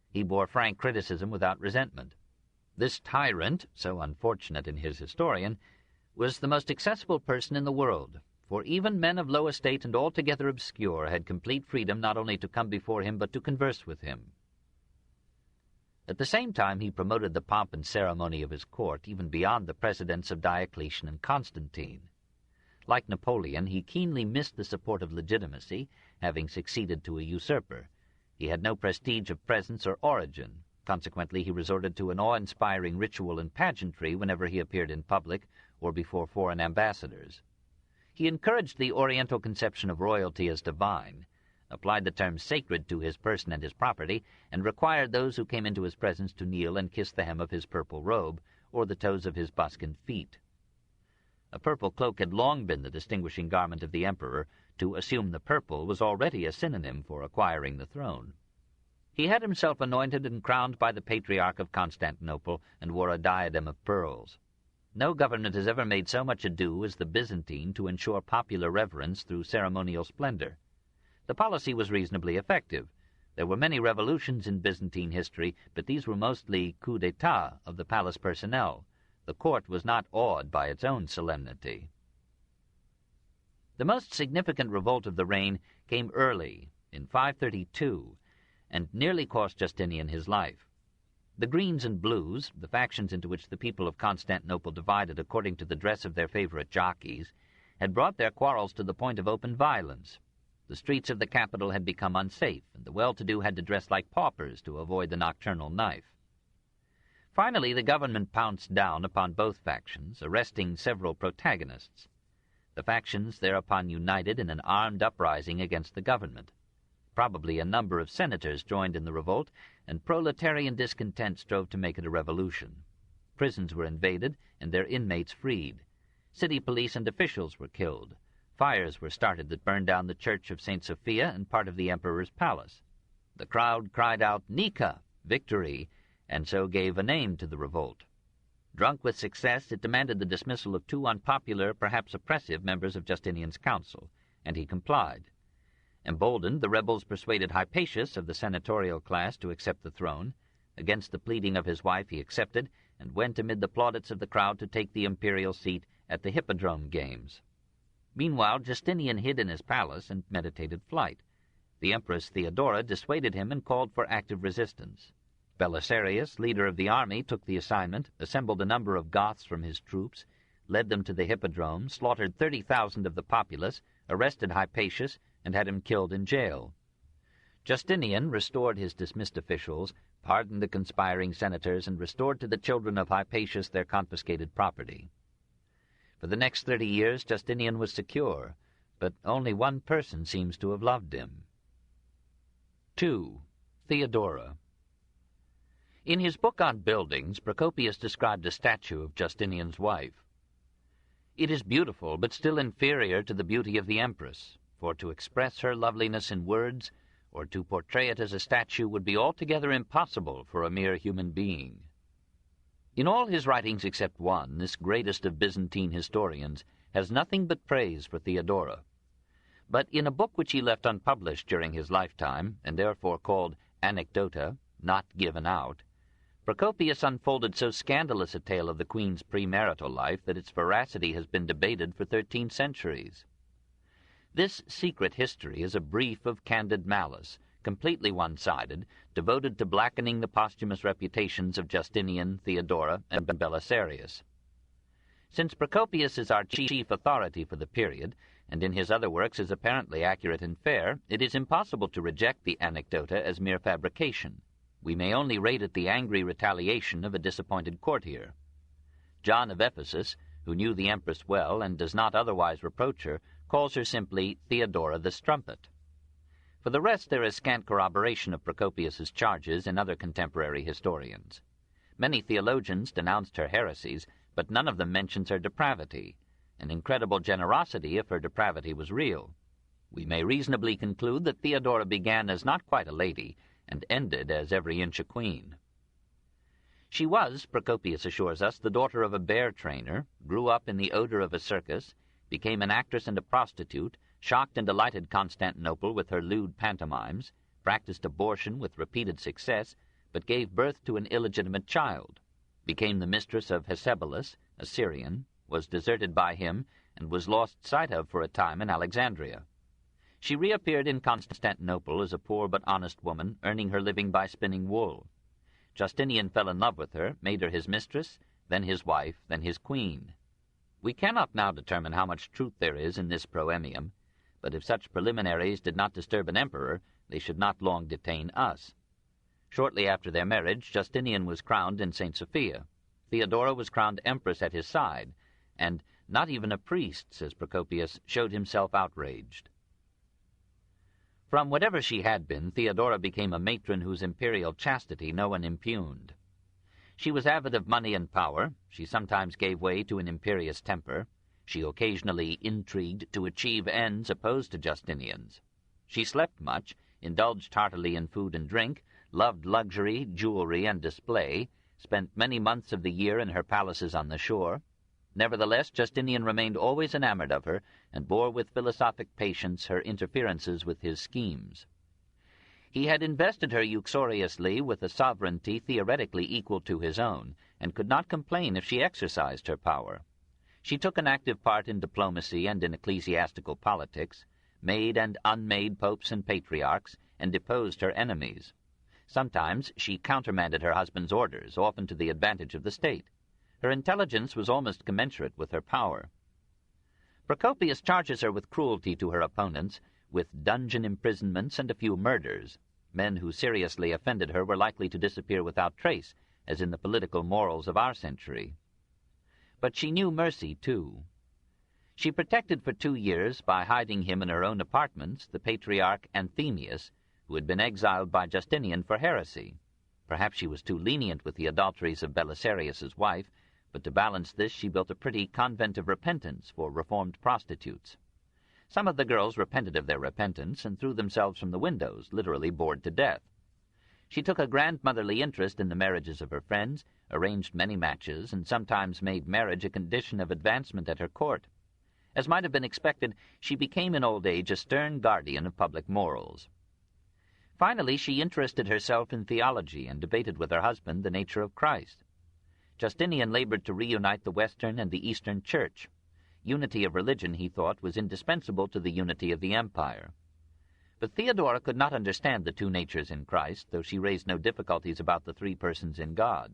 He bore frank criticism without resentment. This tyrant, so unfortunate in his historian, was the most accessible person in the world, for even men of low estate and altogether obscure had complete freedom not only to come before him but to converse with him. At the same time he promoted the pomp and ceremony of his court even beyond the precedents of Diocletian and Constantine. Like Napoleon, he keenly missed the support of legitimacy, having succeeded to a usurper. He had no prestige of presence or origin. Consequently, he resorted to an awe-inspiring ritual and pageantry whenever he appeared in public or before foreign ambassadors. He encouraged the Oriental conception of royalty as divine, applied the term sacred to his person and his property, and required those who came into his presence to kneel and kiss the hem of his purple robe or the toes of his buskined feet. A purple cloak had long been the distinguishing garment of the emperor. To assume the purple was already a synonym for acquiring the throne. He had himself anointed and crowned by the Patriarch of Constantinople, and wore a diadem of pearls. No government has ever made so much ado as the Byzantine to ensure popular reverence through ceremonial splendor. The policy was reasonably effective. There were many revolutions in Byzantine history, but these were mostly coups d'état of the palace personnel. The court was not awed by its own solemnity. The most significant revolt of the reign came early, in 532, and nearly cost Justinian his life. The Greens and Blues, the factions into which the people of Constantinople divided according to the dress of their favorite jockeys, had brought their quarrels to the point of open violence. The streets of the capital had become unsafe, and the well-to-do had to dress like paupers to avoid the nocturnal knife. Finally, the government pounced down upon both factions, arresting several protagonists. The factions thereupon united in an armed uprising against the government. Probably a number of senators joined in the revolt, and proletarian discontent strove to make it a revolution. Prisons were invaded, and their inmates freed. City police and officials were killed. Fires were started that burned down the church of St. Sophia and part of the emperor's palace. The crowd cried out, "Nika!" victory, and so gave a name to the revolt. Drunk with success, it demanded the dismissal of two unpopular, perhaps oppressive, members of Justinian's council, and he complied. Emboldened, the rebels persuaded Hypatius of the senatorial class to accept the throne. Against the pleading of his wife he accepted, and went amid the plaudits of the crowd to take the imperial seat at the Hippodrome Games. Meanwhile, Justinian hid in his palace and meditated flight. The Empress Theodora dissuaded him and called for active resistance. Belisarius, leader of the army, took the assignment, assembled a number of Goths from his troops, led them to the Hippodrome, slaughtered 30,000 of the populace, arrested Hypatius, and had him killed in jail. Justinian restored his dismissed officials, pardoned the conspiring senators, and restored to the children of Hypatius their confiscated property. For the next 30 years Justinian was secure. but only one person seems to have loved him. 2. Theodora. In his book on buildings, Procopius described a statue of Justinian's wife. It is beautiful, but still inferior to the beauty of the empress, for to express her loveliness in words, or to portray it as a statue, would be altogether impossible for a mere human being. In all his writings except one, this greatest of Byzantine historians has nothing but praise for Theodora. But in a book which he left unpublished during his lifetime, and therefore called Anecdota, not given out, Procopius unfolded so scandalous a tale of the queen's premarital life that its veracity has been debated for 13 centuries. This secret history is a brief of candid malice, completely one-sided, devoted to blackening the posthumous reputations of Justinian, Theodora, and Belisarius. Since Procopius is our chief authority for the period, and in his other works is apparently accurate and fair, it is impossible to reject the Anecdota as mere fabrication. We may only rate it the angry retaliation of a disappointed courtier. John of Ephesus, who knew the empress well and does not otherwise reproach her, calls her simply Theodora the Strumpet. For the rest, there is scant corroboration of Procopius's charges in other contemporary historians. Many theologians denounced her heresies, but none of them mentions her depravity, an incredible generosity if her depravity was real. We may reasonably conclude that Theodora began as not quite a lady, and ended as every inch a queen. She was, Procopius assures us, the daughter of a bear trainer, grew up in the odor of a circus, became an actress and a prostitute, shocked and delighted Constantinople with her lewd pantomimes, practiced abortion with repeated success, but gave birth to an illegitimate child, became the mistress of Hesebelus, a Syrian, was deserted by him, and was lost sight of for a time in Alexandria. She reappeared in Constantinople as a poor but honest woman, earning her living by spinning wool. Justinian fell in love with her, made her his mistress, then his wife, then his queen. We cannot now determine how much truth there is in this proemium, but if such preliminaries did not disturb an emperor, they should not long detain us. Shortly after their marriage, Justinian was crowned in St. Sophia. Theodora was crowned empress at his side, and not even a priest, says Procopius, showed himself outraged. From whatever she had been, Theodora became a matron whose imperial chastity no one impugned. She was avid of money and power. She sometimes gave way to an imperious temper. She occasionally intrigued to achieve ends opposed to Justinian's. She slept much, indulged heartily in food and drink, loved luxury, jewelry, and display, spent many months of the year in her palaces on the shore. Nevertheless, Justinian remained always enamored of her, and bore with philosophic patience her interferences with his schemes. He had invested her uxoriously with a sovereignty theoretically equal to his own, and could not complain if she exercised her power. She took an active part in diplomacy and in ecclesiastical politics, made and unmade popes and patriarchs, and deposed her enemies. Sometimes she countermanded her husband's orders, often to the advantage of the state. Her intelligence was almost commensurate with her power. Procopius charges her with cruelty to her opponents, with dungeon imprisonments and a few murders. Men who seriously offended her were likely to disappear without trace, as in the political morals of our century. But she knew mercy, too. She protected for 2 years, by hiding him in her own apartments, the patriarch Anthemius, who had been exiled by Justinian for heresy. Perhaps she was too lenient with the adulteries of Belisarius's wife, but to balance this she built a pretty convent of repentance for reformed prostitutes. Some of the girls repented of their repentance and threw themselves from the windows, literally bored to death. She took a grandmotherly interest in the marriages of her friends, arranged many matches, and sometimes made marriage a condition of advancement at her court. As might have been expected, she became in old age a stern guardian of public morals. Finally, she interested herself in theology and debated with her husband the nature of Christ. Justinian labored to reunite the Western and the Eastern Church. Unity of religion, he thought, was indispensable to the unity of the empire. But Theodora could not understand the two natures in Christ, though she raised no difficulties about the three persons in God.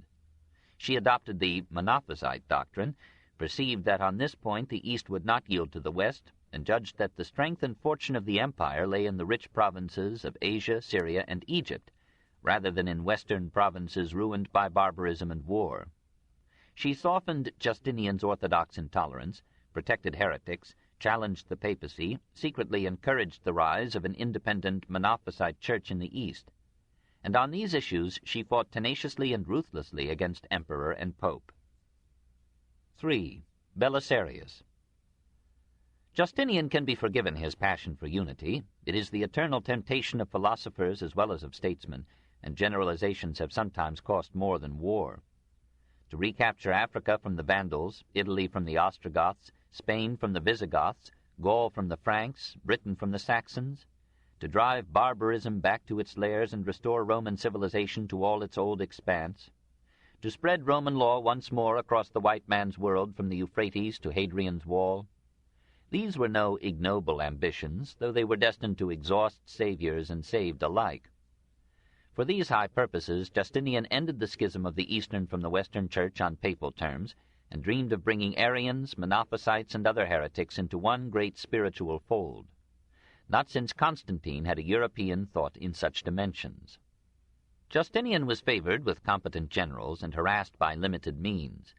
She adopted the Monophysite doctrine, perceived that on this point the East would not yield to the West, and judged that the strength and fortune of the empire lay in the rich provinces of Asia, Syria, and Egypt, rather than in Western provinces ruined by barbarism and war. She softened Justinian's orthodox intolerance, protected heretics, challenged the papacy, secretly encouraged the rise of an independent Monophysite church in the East. And on these issues she fought tenaciously and ruthlessly against emperor and pope. 3. Belisarius. Justinian can be forgiven his passion for unity. It is the eternal temptation of philosophers as well as of statesmen, and generalizations have sometimes cost more than war. To recapture Africa from the Vandals, Italy from the Ostrogoths, Spain from the Visigoths, Gaul from the Franks, Britain from the Saxons, to drive barbarism back to its lairs and restore Roman civilization to all its old expanse, to spread Roman law once more across the white man's world from the Euphrates to Hadrian's Wall. These were no ignoble ambitions, though they were destined to exhaust saviors and saved alike. For these high purposes, Justinian ended the schism of the Eastern from the Western Church on papal terms, and dreamed of bringing Arians, Monophysites, and other heretics into one great spiritual fold. Not since Constantine had a European thought in such dimensions. Justinian was favored with competent generals and harassed by limited means.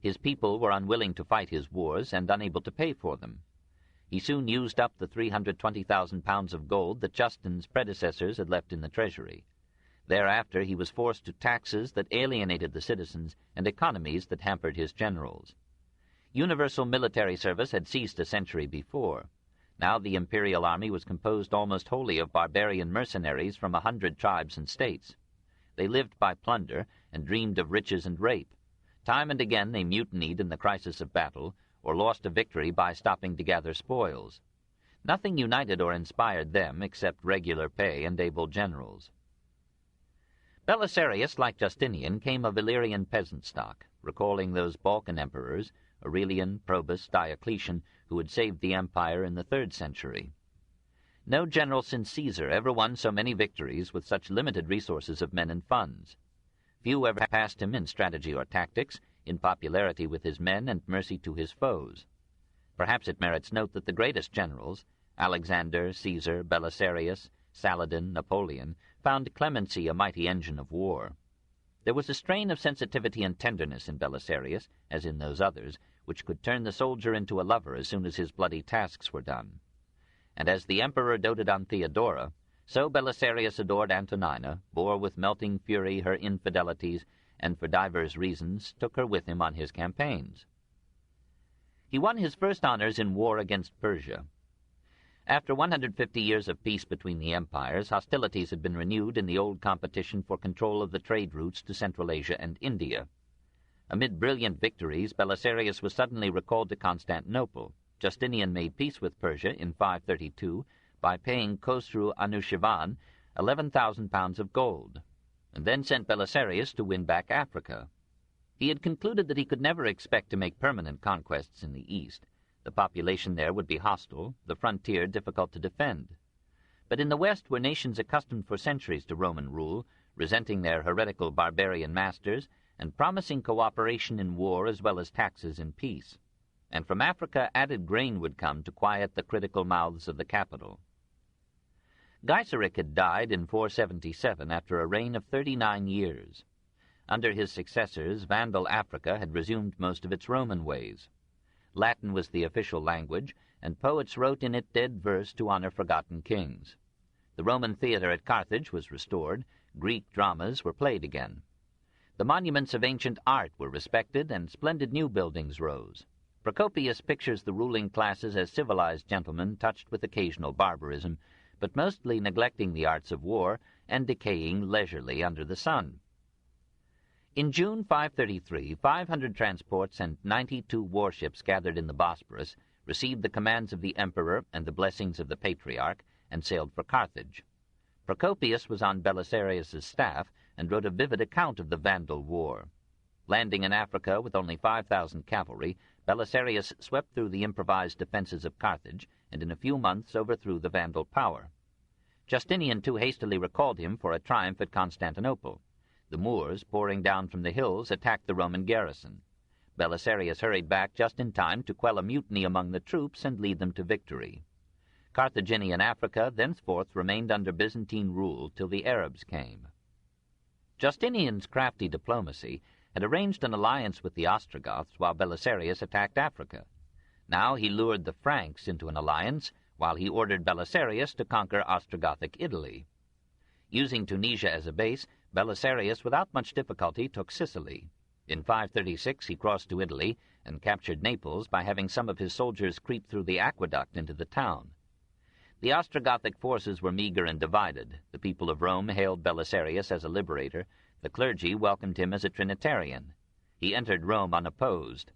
His people were unwilling to fight his wars and unable to pay for them. He soon used up the 320,000 pounds of gold that Justin's predecessors had left in the treasury. Thereafter he was forced to taxes that alienated the citizens and economies that hampered his generals. Universal military service had ceased a century before. Now the imperial army was composed almost wholly of barbarian mercenaries from 100 tribes and states. They lived by plunder and dreamed of riches and rape. Time and again they mutinied in the crisis of battle, or lost a victory by stopping to gather spoils. Nothing united or inspired them except regular pay and able generals. Belisarius, like Justinian, came of Illyrian peasant stock, recalling those Balkan emperors, Aurelian, Probus, Diocletian, who had saved the empire in the 3rd century. No general since Caesar ever won so many victories with such limited resources of men and funds. Few ever passed him in strategy or tactics, in popularity with his men and mercy to his foes. Perhaps it merits note that the greatest generals, Alexander, Caesar, Belisarius, Saladin, Napoleon, found clemency a mighty engine of war. There was a strain of sensitivity and tenderness in Belisarius, as in those others, which could turn the soldier into a lover as soon as his bloody tasks were done. And as the emperor doted on Theodora, so Belisarius adored Antonina, bore with melting fury her infidelities, and for divers reasons took her with him on his campaigns. He won his first honors in war against Persia. After 150 years of peace between the empires, hostilities had been renewed in the old competition for control of the trade routes to Central Asia and India. Amid brilliant victories, Belisarius was suddenly recalled to Constantinople. Justinian made peace with Persia in 532 by paying Khosru Anushirvan 11,000 pounds of gold, and then sent Belisarius to win back Africa. He had concluded that he could never expect to make permanent conquests in the East. The population there would be hostile, the frontier difficult to defend. But in the West were nations accustomed for centuries to Roman rule, resenting their heretical barbarian masters, and promising cooperation in war as well as taxes in peace. And from Africa added grain would come to quiet the critical mouths of the capital. Gaiseric had died in 477 after a reign of 39 years. Under his successors, Vandal Africa had resumed most of its Roman ways. Latin was the official language, and poets wrote in it dead verse to honor forgotten kings. The Roman theater at Carthage was restored, Greek dramas were played again. The monuments of ancient art were respected, and splendid new buildings rose. Procopius pictures the ruling classes as civilized gentlemen touched with occasional barbarism, but mostly neglecting the arts of war and decaying leisurely under the sun. In June 533, 500 transports and 92 warships gathered in the Bosporus, received the commands of the emperor and the blessings of the patriarch, and sailed for Carthage. Procopius was on Belisarius's staff and wrote a vivid account of the Vandal war. Landing in Africa with only 5,000 cavalry, Belisarius swept through the improvised defenses of Carthage, and in a few months overthrew the Vandal power. Justinian too hastily recalled him for a triumph at Constantinople. The Moors, pouring down from the hills, attacked the Roman garrison. Belisarius hurried back just in time to quell a mutiny among the troops and lead them to victory. Carthaginian Africa thenceforth remained under Byzantine rule till the Arabs came. Justinian's crafty diplomacy had arranged an alliance with the Ostrogoths while Belisarius attacked Africa. Now he lured the Franks into an alliance, while he ordered Belisarius to conquer Ostrogothic Italy. Using Tunisia as a base, Belisarius without much difficulty took Sicily. In 536 he crossed to Italy and captured Naples by having some of his soldiers creep through the aqueduct into the town. The Ostrogothic forces were meager and divided. The people of Rome hailed Belisarius as a liberator. The clergy welcomed him as a Trinitarian. He entered Rome unopposed.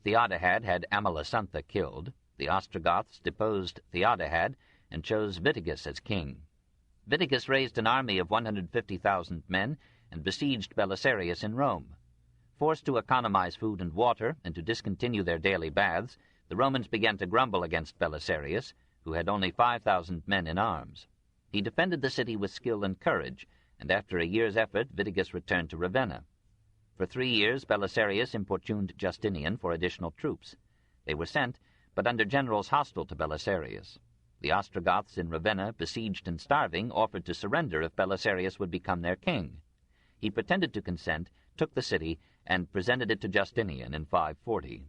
Theodahad had Amalasuntha killed. The Ostrogoths deposed Theodahad and chose Vitiges as king. Vitiges raised an army of 150,000 men and besieged Belisarius in Rome. Forced to economize food and water and to discontinue their daily baths, the Romans began to grumble against Belisarius, who had only 5,000 men in arms. He defended the city with skill and courage, and after a year's effort, Vitiges returned to Ravenna. For 3 years, Belisarius importuned Justinian for additional troops. They were sent, but under generals hostile to Belisarius. The Ostrogoths in Ravenna, besieged and starving, offered to surrender if Belisarius would become their king. He pretended to consent, took the city, and presented it to Justinian in 540.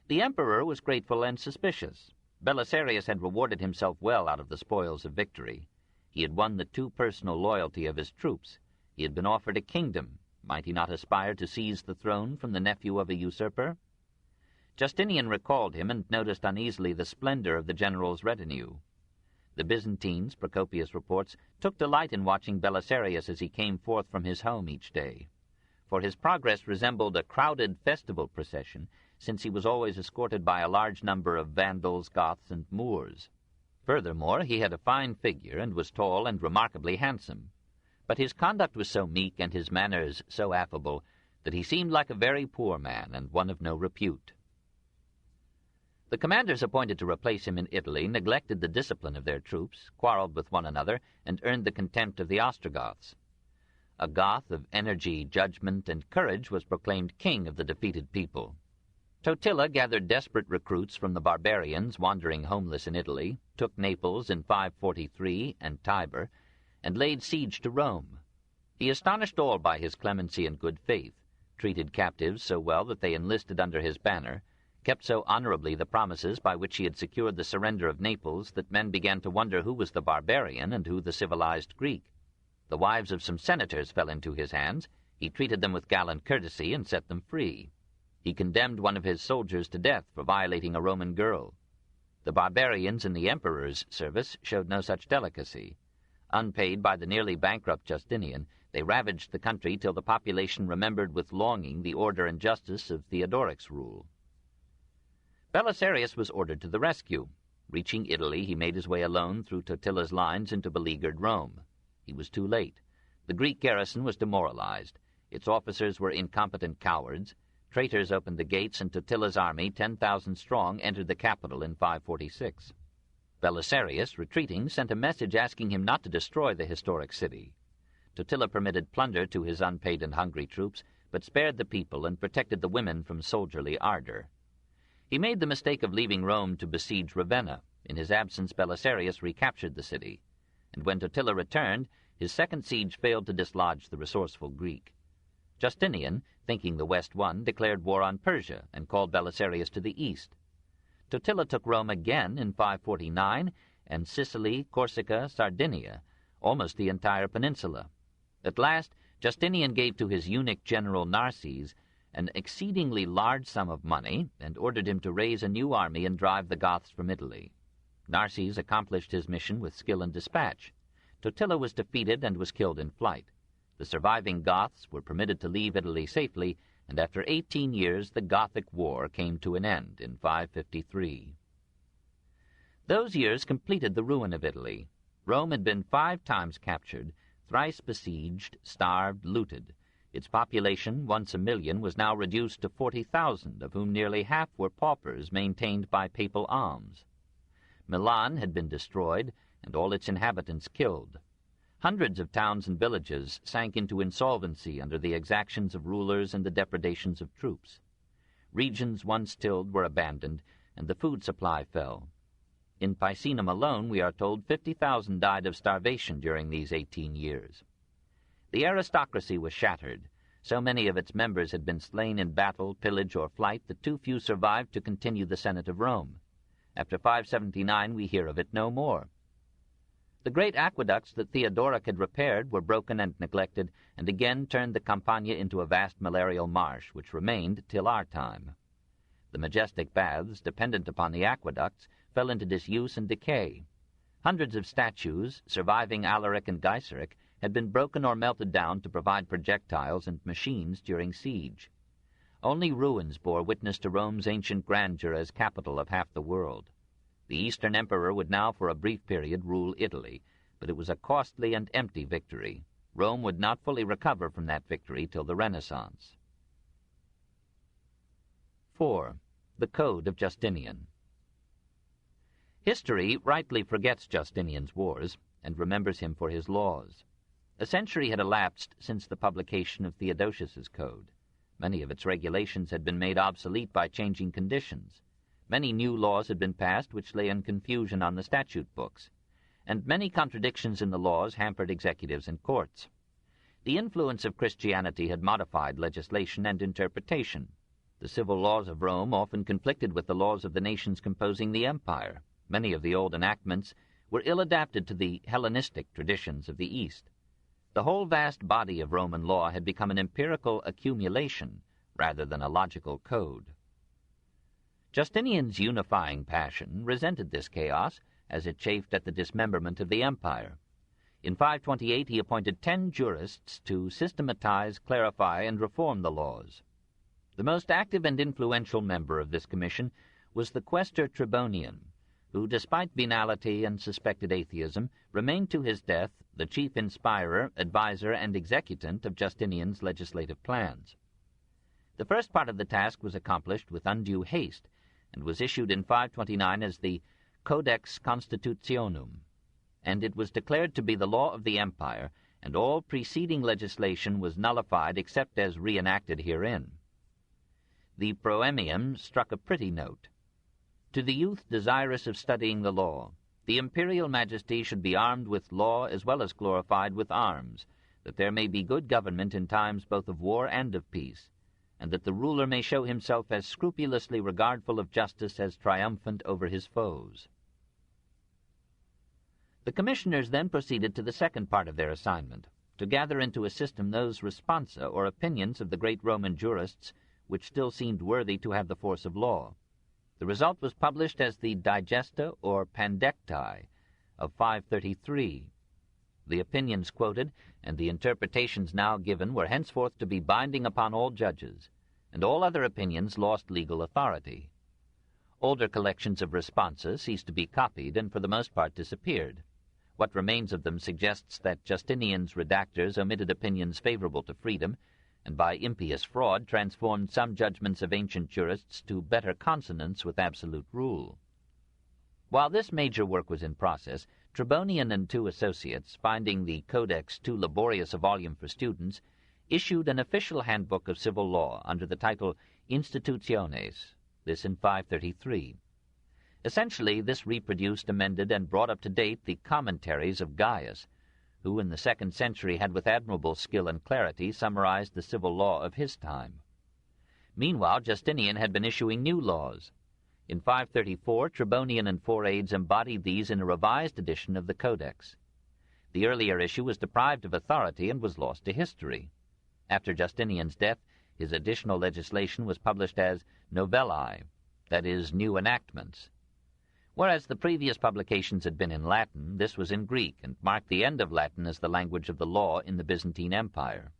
The emperor was grateful and suspicious. Belisarius had rewarded himself well out of the spoils of victory. He had won the too personal loyalty of his troops. He had been offered a kingdom. Might he not aspire to seize the throne from the nephew of a usurper? Justinian recalled him and noticed uneasily the splendor of the general's retinue. The Byzantines, Procopius reports, took delight in watching Belisarius as he came forth from his home each day. For his progress resembled a crowded festival procession, since he was always escorted by a large number of Vandals, Goths, and Moors. Furthermore, he had a fine figure and was tall and remarkably handsome. But his conduct was so meek and his manners so affable that he seemed like a very poor man and one of no repute. The commanders appointed to replace him in Italy neglected the discipline of their troops, quarreled with one another, and earned the contempt of the Ostrogoths. A Goth of energy, judgment, and courage was proclaimed king of the defeated people. Totila gathered desperate recruits from the barbarians wandering homeless in Italy, took Naples in 543 and Tibur, and laid siege to Rome. He astonished all by his clemency and good faith, treated captives so well that they enlisted under his banner, kept so honorably the promises by which he had secured the surrender of Naples that men began to wonder who was the barbarian and who the civilized Greek. The wives of some senators fell into his hands. He treated them with gallant courtesy and set them free. He condemned one of his soldiers to death for violating a Roman girl. The barbarians in the emperor's service showed no such delicacy. Unpaid by the nearly bankrupt Justinian, they ravaged the country till the population remembered with longing the order and justice of Theodoric's rule. Belisarius was ordered to the rescue. Reaching Italy, he made his way alone through Totila's lines into beleaguered Rome. He was too late. The Greek garrison was demoralized. Its officers were incompetent cowards. Traitors opened the gates, and Totila's army, 10,000 strong, entered the capital in 546. Belisarius, retreating, sent a message asking him not to destroy the historic city. Totila permitted plunder to his unpaid and hungry troops, but spared the people and protected the women from soldierly ardor. He made the mistake of leaving Rome to besiege Ravenna. In his absence, Belisarius recaptured the city, and when Totila returned, his second siege failed to dislodge the resourceful Greek. Justinian, thinking the West won, declared war on Persia and called Belisarius to the east. Totila took Rome again in 549, and Sicily, Corsica, Sardinia, almost the entire peninsula. At last, Justinian gave to his eunuch general Narses an exceedingly large sum of money and ordered him to raise a new army and drive the Goths from Italy. Narses accomplished his mission with skill and dispatch. Totila was defeated and was killed in flight. The surviving Goths were permitted to leave Italy safely, and after 18 years the Gothic War came to an end in 553. Those years completed the ruin of Italy. Rome had been 5 times captured, thrice besieged, starved, looted. Its population, once 1 million, was now reduced to 40,000, of whom nearly half were paupers maintained by papal alms. Milan had been destroyed, and all its inhabitants killed. Hundreds of towns and villages sank into insolvency under the exactions of rulers and the depredations of troops. Regions once tilled were abandoned, and the food supply fell. In Picenum alone, we are told, 50,000 died of starvation during these 18 years. The aristocracy was shattered. So many of its members had been slain in battle, pillage, or flight that too few survived to continue the Senate of Rome. After 579 we hear of it no more. The great aqueducts that Theodora had repaired were broken and neglected, and again turned the Campagna into a vast malarial marsh, which remained till our time. The majestic baths, dependent upon the aqueducts, fell into disuse and decay. Hundreds of statues, surviving Alaric and Gaiseric, had been broken or melted down to provide projectiles and machines during siege. Only ruins bore witness to Rome's ancient grandeur as capital of half the world. The Eastern Emperor would now for a brief period rule Italy, but it was a costly and empty victory. Rome would not fully recover from that victory till the Renaissance. 4. The Code of Justinian. History rightly forgets Justinian's wars and remembers him for his laws. A century had elapsed since the publication of Theodosius's code. Many of its regulations had been made obsolete by changing conditions. Many new laws had been passed which lay in confusion on the statute books, and many contradictions in the laws hampered executives and courts. The influence of Christianity had modified legislation and interpretation. The civil laws of Rome often conflicted with the laws of the nations composing the empire. Many of the old enactments were ill-adapted to the Hellenistic traditions of the East. The whole vast body of Roman law had become an empirical accumulation rather than a logical code. Justinian's unifying passion resented this chaos as it chafed at the dismemberment of the empire. In 528 he appointed 10 jurists to systematize, clarify, and reform the laws. The most active and influential member of this commission was the Quaestor Tribonian, who, despite venality and suspected atheism, remained to his death the chief inspirer, adviser, and executant of Justinian's legislative plans. The first part of the task was accomplished with undue haste, and was issued in 529 as the Codex Constitutionum, and it was declared to be the law of the empire, and all preceding legislation was nullified except as reenacted herein. The proemium struck a pretty note. To the youth desirous of studying the law, the imperial majesty should be armed with law as well as glorified with arms, that there may be good government in times both of war and of peace, and that the ruler may show himself as scrupulously regardful of justice as triumphant over his foes. The commissioners then proceeded to the second part of their assignment, to gather into a system those responsa, or opinions of the great Roman jurists, which still seemed worthy to have the force of law. The result was published as the Digesta, or Pandectae, of 533. The opinions quoted and the interpretations now given were henceforth to be binding upon all judges, and all other opinions lost legal authority. Older collections of responsa ceased to be copied and for the most part disappeared. What remains of them suggests that Justinian's redactors omitted opinions favorable to freedom, and by impious fraud transformed some judgments of ancient jurists to better consonance with absolute rule. While this major work was in process, Tribonian and 2 associates, finding the Codex too laborious a volume for students, issued an official handbook of civil law under the title Institutiones, this in 533. Essentially, this reproduced, amended, and brought up to date the commentaries of Gaius, who in the 2nd century had with admirable skill and clarity summarized the civil law of his time. Meanwhile, Justinian had been issuing new laws. In 534, Tribonian and 4 aides embodied these in a revised edition of the Codex. The earlier issue was deprived of authority and was lost to history. After Justinian's death, his additional legislation was published as novellae, that is, new enactments. Whereas the previous publications had been in Latin, this was in Greek, and marked the end of Latin as the language of the law in the Byzantine Empire.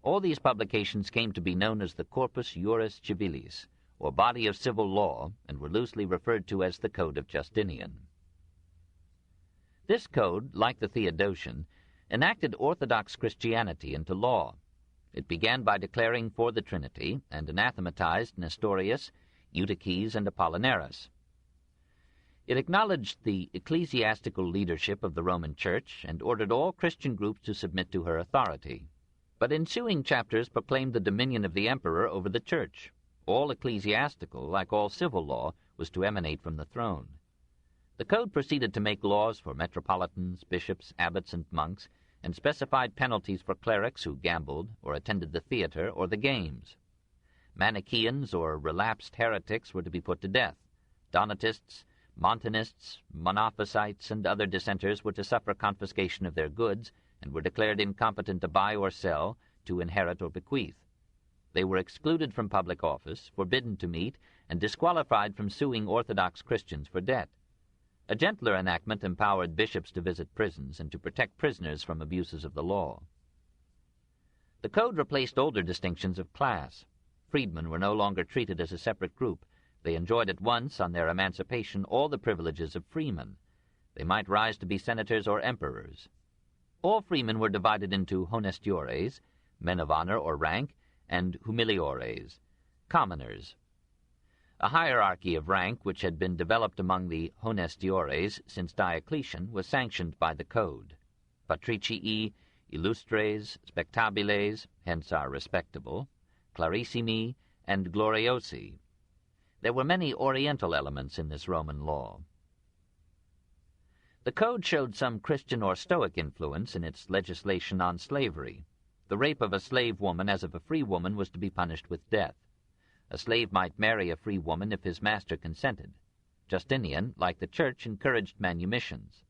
All these publications came to be known as the Corpus Juris Civilis, or body of civil law, and were loosely referred to as the Code of Justinian. This code, like the Theodosian, enacted Orthodox Christianity into law. It began by declaring for the Trinity, and anathematized Nestorius, Eutyches, and Apollinaris. It acknowledged the ecclesiastical leadership of the Roman Church and ordered all Christian groups to submit to her authority. But ensuing chapters proclaimed the dominion of the emperor over the Church. All ecclesiastical, like all civil law, was to emanate from the throne. The code proceeded to make laws for metropolitans, bishops, abbots, and monks, and specified penalties for clerics who gambled or attended the theater or the games. Manichaeans or relapsed heretics were to be put to death. Donatists, Montanists, Monophysites, and other dissenters were to suffer confiscation of their goods and were declared incompetent to buy or sell, to inherit or bequeath. They were excluded from public office, forbidden to meet, and disqualified from suing Orthodox Christians for debt. A gentler enactment empowered bishops to visit prisons and to protect prisoners from abuses of the law. The code replaced older distinctions of class. Freedmen were no longer treated as a separate group. They enjoyed at once, on their emancipation, all the privileges of freemen. They might rise to be senators or emperors. All freemen were divided into honestiores, men of honor or rank, and humiliores, commoners. A hierarchy of rank which had been developed among the honestiores since Diocletian was sanctioned by the code. Patricii, illustres, spectabiles, hence are respectable, clarissimi, and gloriosi. There were many Oriental elements in this Roman law. The code showed some Christian or Stoic influence in its legislation on slavery. The rape of a slave woman as of a free woman was to be punished with death. A slave might marry a free woman if his master consented. Justinian, like the Church, encouraged manumissions,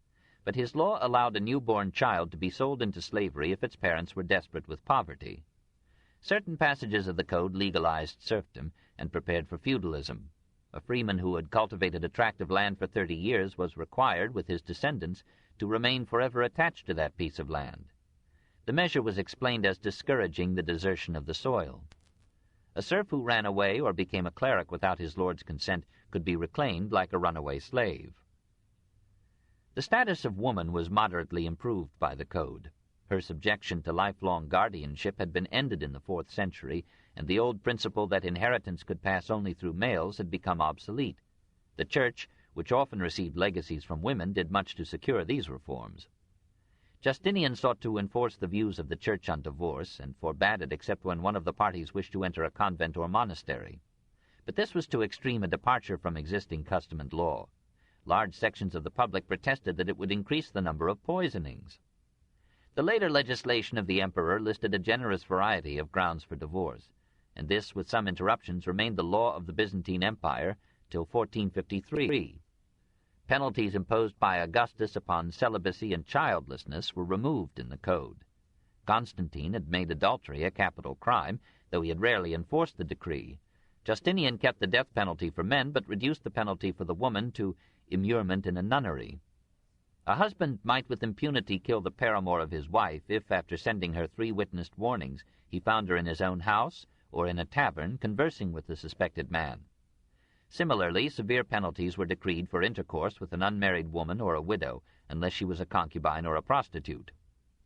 but his law allowed a newborn child to be sold into slavery if its parents were desperate with poverty. Certain passages of the code legalized serfdom and prepared for feudalism. A freeman who had cultivated a tract of land for 30 years was required, with his descendants, to remain forever attached to that piece of land. The measure was explained as discouraging the desertion of the soil. A serf who ran away or became a cleric without his lord's consent could be reclaimed like a runaway slave. The status of woman was moderately improved by the code. Her subjection to lifelong guardianship had been ended in the 4th century, and the old principle that inheritance could pass only through males had become obsolete. The Church, which often received legacies from women, did much to secure these reforms. Justinian sought to enforce the views of the Church on divorce, and forbade it except when one of the parties wished to enter a convent or monastery. But this was too extreme a departure from existing custom and law. Large sections of the public protested that it would increase the number of poisonings. The later legislation of the emperor listed a generous variety of grounds for divorce, and this, with some interruptions, remained the law of the Byzantine Empire till 1453. Penalties imposed by Augustus upon celibacy and childlessness were removed in the code. Constantine had made adultery a capital crime, though he had rarely enforced the decree. Justinian kept the death penalty for men, but reduced the penalty for the woman to immurement in a nunnery. A husband might with impunity kill the paramour of his wife if, after sending her 3 witnessed warnings, he found her in his own house or in a tavern conversing with the suspected man. Similarly, severe penalties were decreed for intercourse with an unmarried woman or a widow, unless she was a concubine or a prostitute.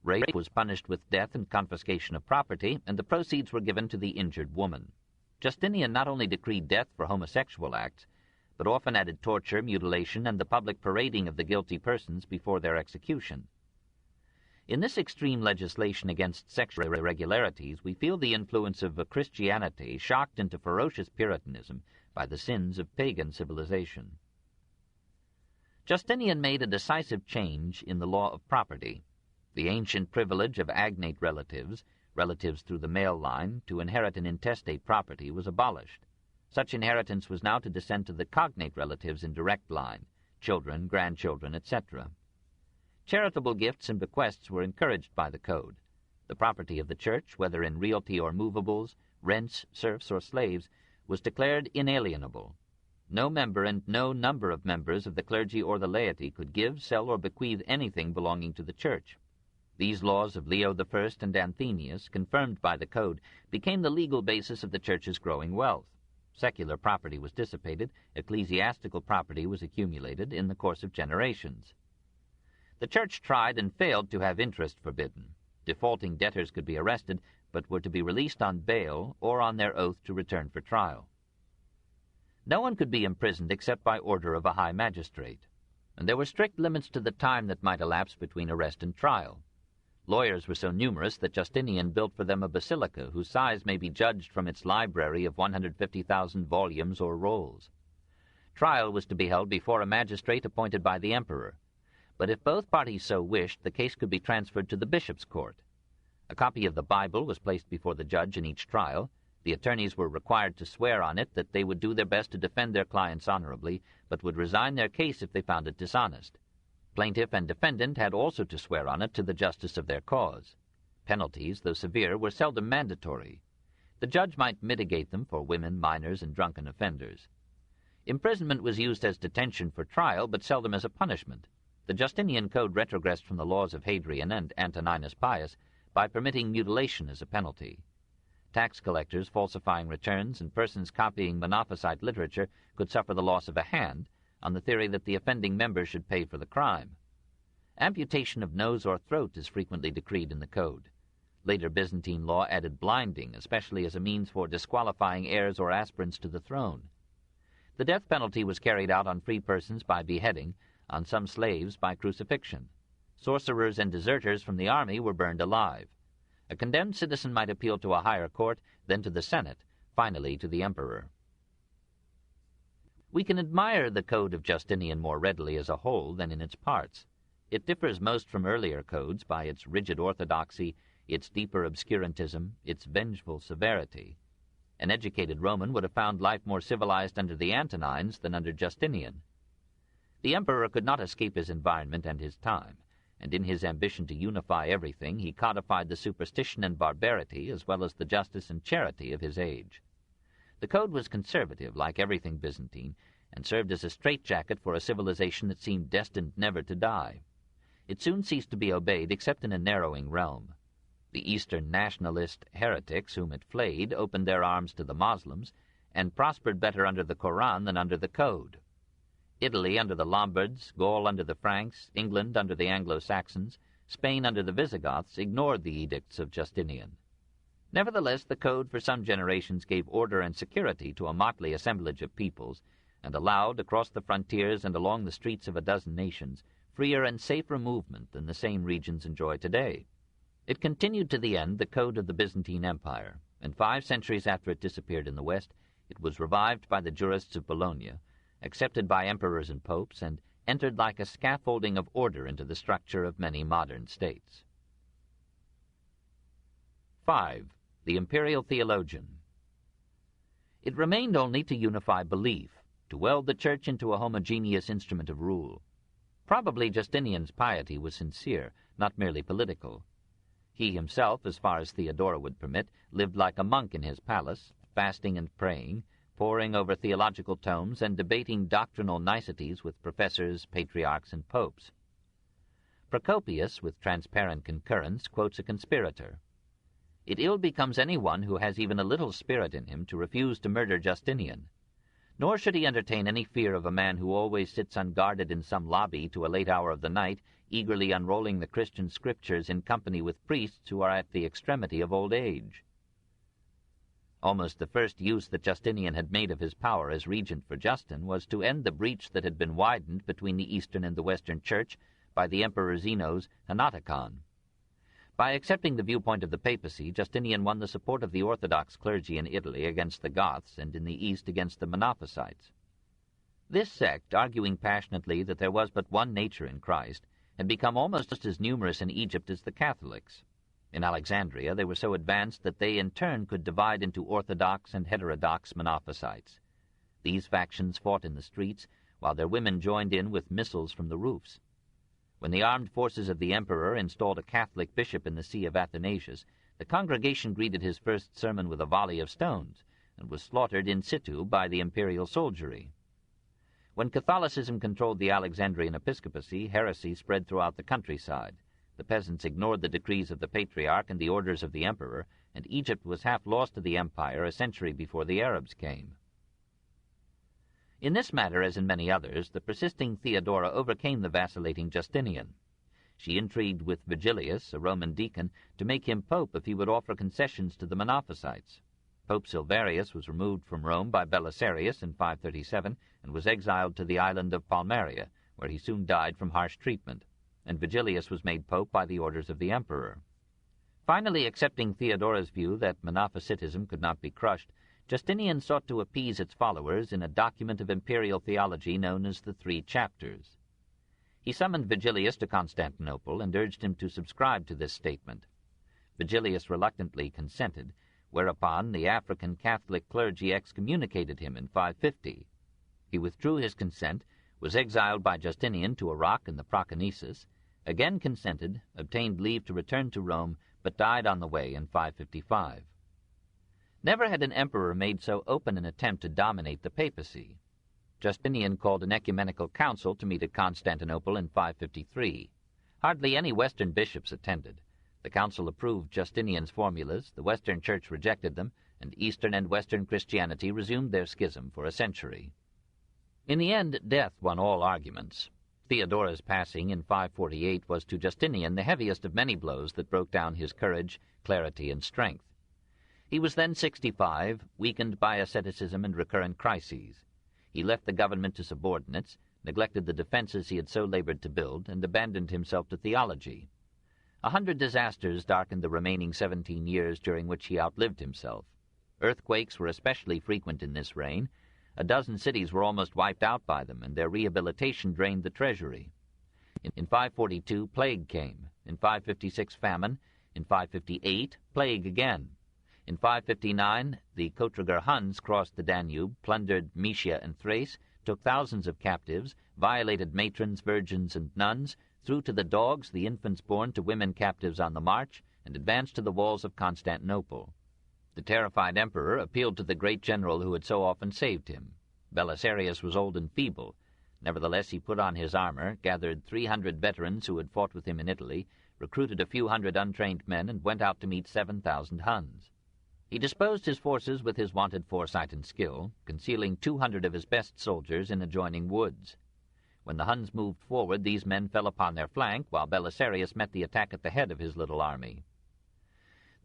Rape was punished with death and confiscation of property, and the proceeds were given to the injured woman. Justinian not only decreed death for homosexual acts, but often added torture, mutilation, and the public parading of the guilty persons before their execution. In this extreme legislation against sexual irregularities, we feel the influence of a Christianity shocked into ferocious Puritanism by the sins of pagan civilization. Justinian made a decisive change in the law of property. The ancient privilege of agnate relatives, relatives through the male line, to inherit an intestate property was abolished. Such inheritance was now to descend to the cognate relatives in direct line, children, grandchildren, etc. Charitable gifts and bequests were encouraged by the code. The property of the Church, whether in realty or movables, rents, serfs, or slaves, was declared inalienable. No member and no number of members of the clergy or the laity could give, sell, or bequeath anything belonging to the Church. These laws of Leo I and Anthemius, confirmed by the code, became the legal basis of the Church's growing wealth. Secular property was dissipated, ecclesiastical property was accumulated in the course of generations. The Church tried and failed to have interest forbidden. Defaulting debtors could be arrested, but were to be released on bail or on their oath to return for trial. No one could be imprisoned except by order of a high magistrate, and there were strict limits to the time that might elapse between arrest and trial. Lawyers were so numerous that Justinian built for them a basilica whose size may be judged from its library of 150,000 volumes or rolls. Trial was to be held before a magistrate appointed by the emperor. but if both parties so wished, the case could be transferred to the bishop's court. A copy of the Bible was placed before the judge in each trial. The attorneys were required to swear on it that they would do their best to defend their clients honorably, but would resign their case if they found it dishonest. Plaintiff and defendant had also to swear on it to the justice of their cause. Penalties, though severe, were seldom mandatory. The judge might mitigate them for women, minors, and drunken offenders. Imprisonment was used as detention for trial, but seldom as a punishment. The Justinian Code retrogressed from the laws of Hadrian and Antoninus Pius by permitting mutilation as a penalty. Tax collectors falsifying returns and persons copying Monophysite literature could suffer the loss of a hand, on the theory that the offending member should pay for the crime. Amputation of nose or throat is frequently decreed in the Code. Later Byzantine law added blinding, especially as a means for disqualifying heirs or aspirants to the throne. The death penalty was carried out on free persons by beheading, on some slaves by crucifixion. Sorcerers and deserters from the army were burned alive. A condemned citizen might appeal to a higher court, then to the Senate, finally to the emperor. We can admire the Code of Justinian more readily as a whole than in its parts. It differs most from earlier codes by its rigid orthodoxy, its deeper obscurantism, its vengeful severity. An educated Roman would have found life more civilized under the Antonines than under Justinian. The emperor could not escape his environment and his time, and in his ambition to unify everything, he codified the superstition and barbarity as well as the justice and charity of his age. The code was conservative, like everything Byzantine, and served as a straitjacket for a civilization that seemed destined never to die. It soon ceased to be obeyed except in a narrowing realm. The Eastern nationalist heretics whom it flayed opened their arms to the Moslems, and prospered better under the Koran than under the Code. Italy under the Lombards, Gaul under the Franks, England under the Anglo-Saxons, Spain under the Visigoths ignored the edicts of Justinian. Nevertheless, the Code for some generations gave order and security to a motley assemblage of peoples, and allowed, across the frontiers and along the streets of a dozen nations, freer and safer movement than the same regions enjoy today. It continued to the end the Code of the Byzantine Empire, and 5 centuries after it disappeared in the West, it was revived by the jurists of Bologna, accepted by emperors and popes, and entered like a scaffolding of order into the structure of many modern states. 5. The Imperial Theologian. It remained only to unify belief, to weld the Church into a homogeneous instrument of rule. Probably Justinian's piety was sincere, not merely political. He himself, as far as Theodora would permit, lived like a monk in his palace, fasting and praying, poring over theological tomes and debating doctrinal niceties with professors, patriarchs, and popes. Procopius, with transparent concurrence, quotes a conspirator. It ill becomes any one who has even a little spirit in him to refuse to murder Justinian. Nor should he entertain any fear of a man who always sits unguarded in some lobby to a late hour of the night, eagerly unrolling the Christian scriptures in company with priests who are at the extremity of old age. Almost the first use that Justinian had made of his power as regent for Justin was to end the breach that had been widened between the Eastern and the Western Church by the Emperor Zeno's Henoticon. By accepting the viewpoint of the papacy, Justinian won the support of the Orthodox clergy in Italy against the Goths and in the East against the Monophysites. This sect, arguing passionately that there was but one nature in Christ, had become almost as numerous in Egypt as the Catholics. In Alexandria they were so advanced that they in turn could divide into Orthodox and heterodox Monophysites. These factions fought in the streets, while their women joined in with missiles from the roofs. When the armed forces of the emperor installed a Catholic bishop in the see of Athanasius, the congregation greeted his first sermon with a volley of stones, and was slaughtered in situ by the imperial soldiery. When Catholicism controlled the Alexandrian episcopacy, heresy spread throughout the countryside. The peasants ignored the decrees of the patriarch and the orders of the emperor, and Egypt was half lost to the empire a century before the Arabs came. In this matter, as in many others, the persisting Theodora overcame the vacillating Justinian. She intrigued with Vigilius, a Roman deacon, to make him pope if he would offer concessions to the Monophysites. Pope Silverius was removed from Rome by Belisarius in 537 and was exiled to the island of Palmaria, where he soon died from harsh treatment, and Vigilius was made pope by the orders of the emperor. Finally accepting Theodora's view that Monophysitism could not be crushed, Justinian sought to appease its followers in a document of imperial theology known as the 3 Chapters. He summoned Vigilius to Constantinople and urged him to subscribe to this statement. Vigilius reluctantly consented, whereupon the African Catholic clergy excommunicated him in 550. He withdrew his consent, was exiled by Justinian to a rock in the Proconnesus, again consented, obtained leave to return to Rome, but died on the way in 555. Never had an emperor made so open an attempt to dominate the papacy. Justinian called an ecumenical council to meet at Constantinople in 553. Hardly any Western bishops attended. The council approved Justinian's formulas, the Western Church rejected them, and Eastern and Western Christianity resumed their schism for a century. In the end, death won all arguments. Theodora's passing in 548 was to Justinian the heaviest of many blows that broke down his courage, clarity, and strength. He was then 65, weakened by asceticism and recurrent crises. He left the government to subordinates, neglected the defenses he had so labored to build, and abandoned himself to theology. 100 disasters darkened the remaining 17 years during which he outlived himself. Earthquakes were especially frequent in this reign. A dozen cities were almost wiped out by them, and their rehabilitation drained the treasury. In 542, plague came. In 556, famine. In 558, plague again. In 559, the Kotriger Huns crossed the Danube, plundered Mysia and Thrace, took thousands of captives, violated matrons, virgins, and nuns, threw to the dogs the infants born to women captives on the march, and advanced to the walls of Constantinople. The terrified emperor appealed to the great general who had so often saved him. Belisarius was old and feeble. Nevertheless, he put on his armor, gathered 300 veterans who had fought with him in Italy, recruited a few hundred untrained men, and went out to meet 7,000 Huns. He disposed his forces with his wonted foresight and skill, concealing 200 of his best soldiers in adjoining woods. When the Huns moved forward, these men fell upon their flank, while Belisarius met the attack at the head of his little army.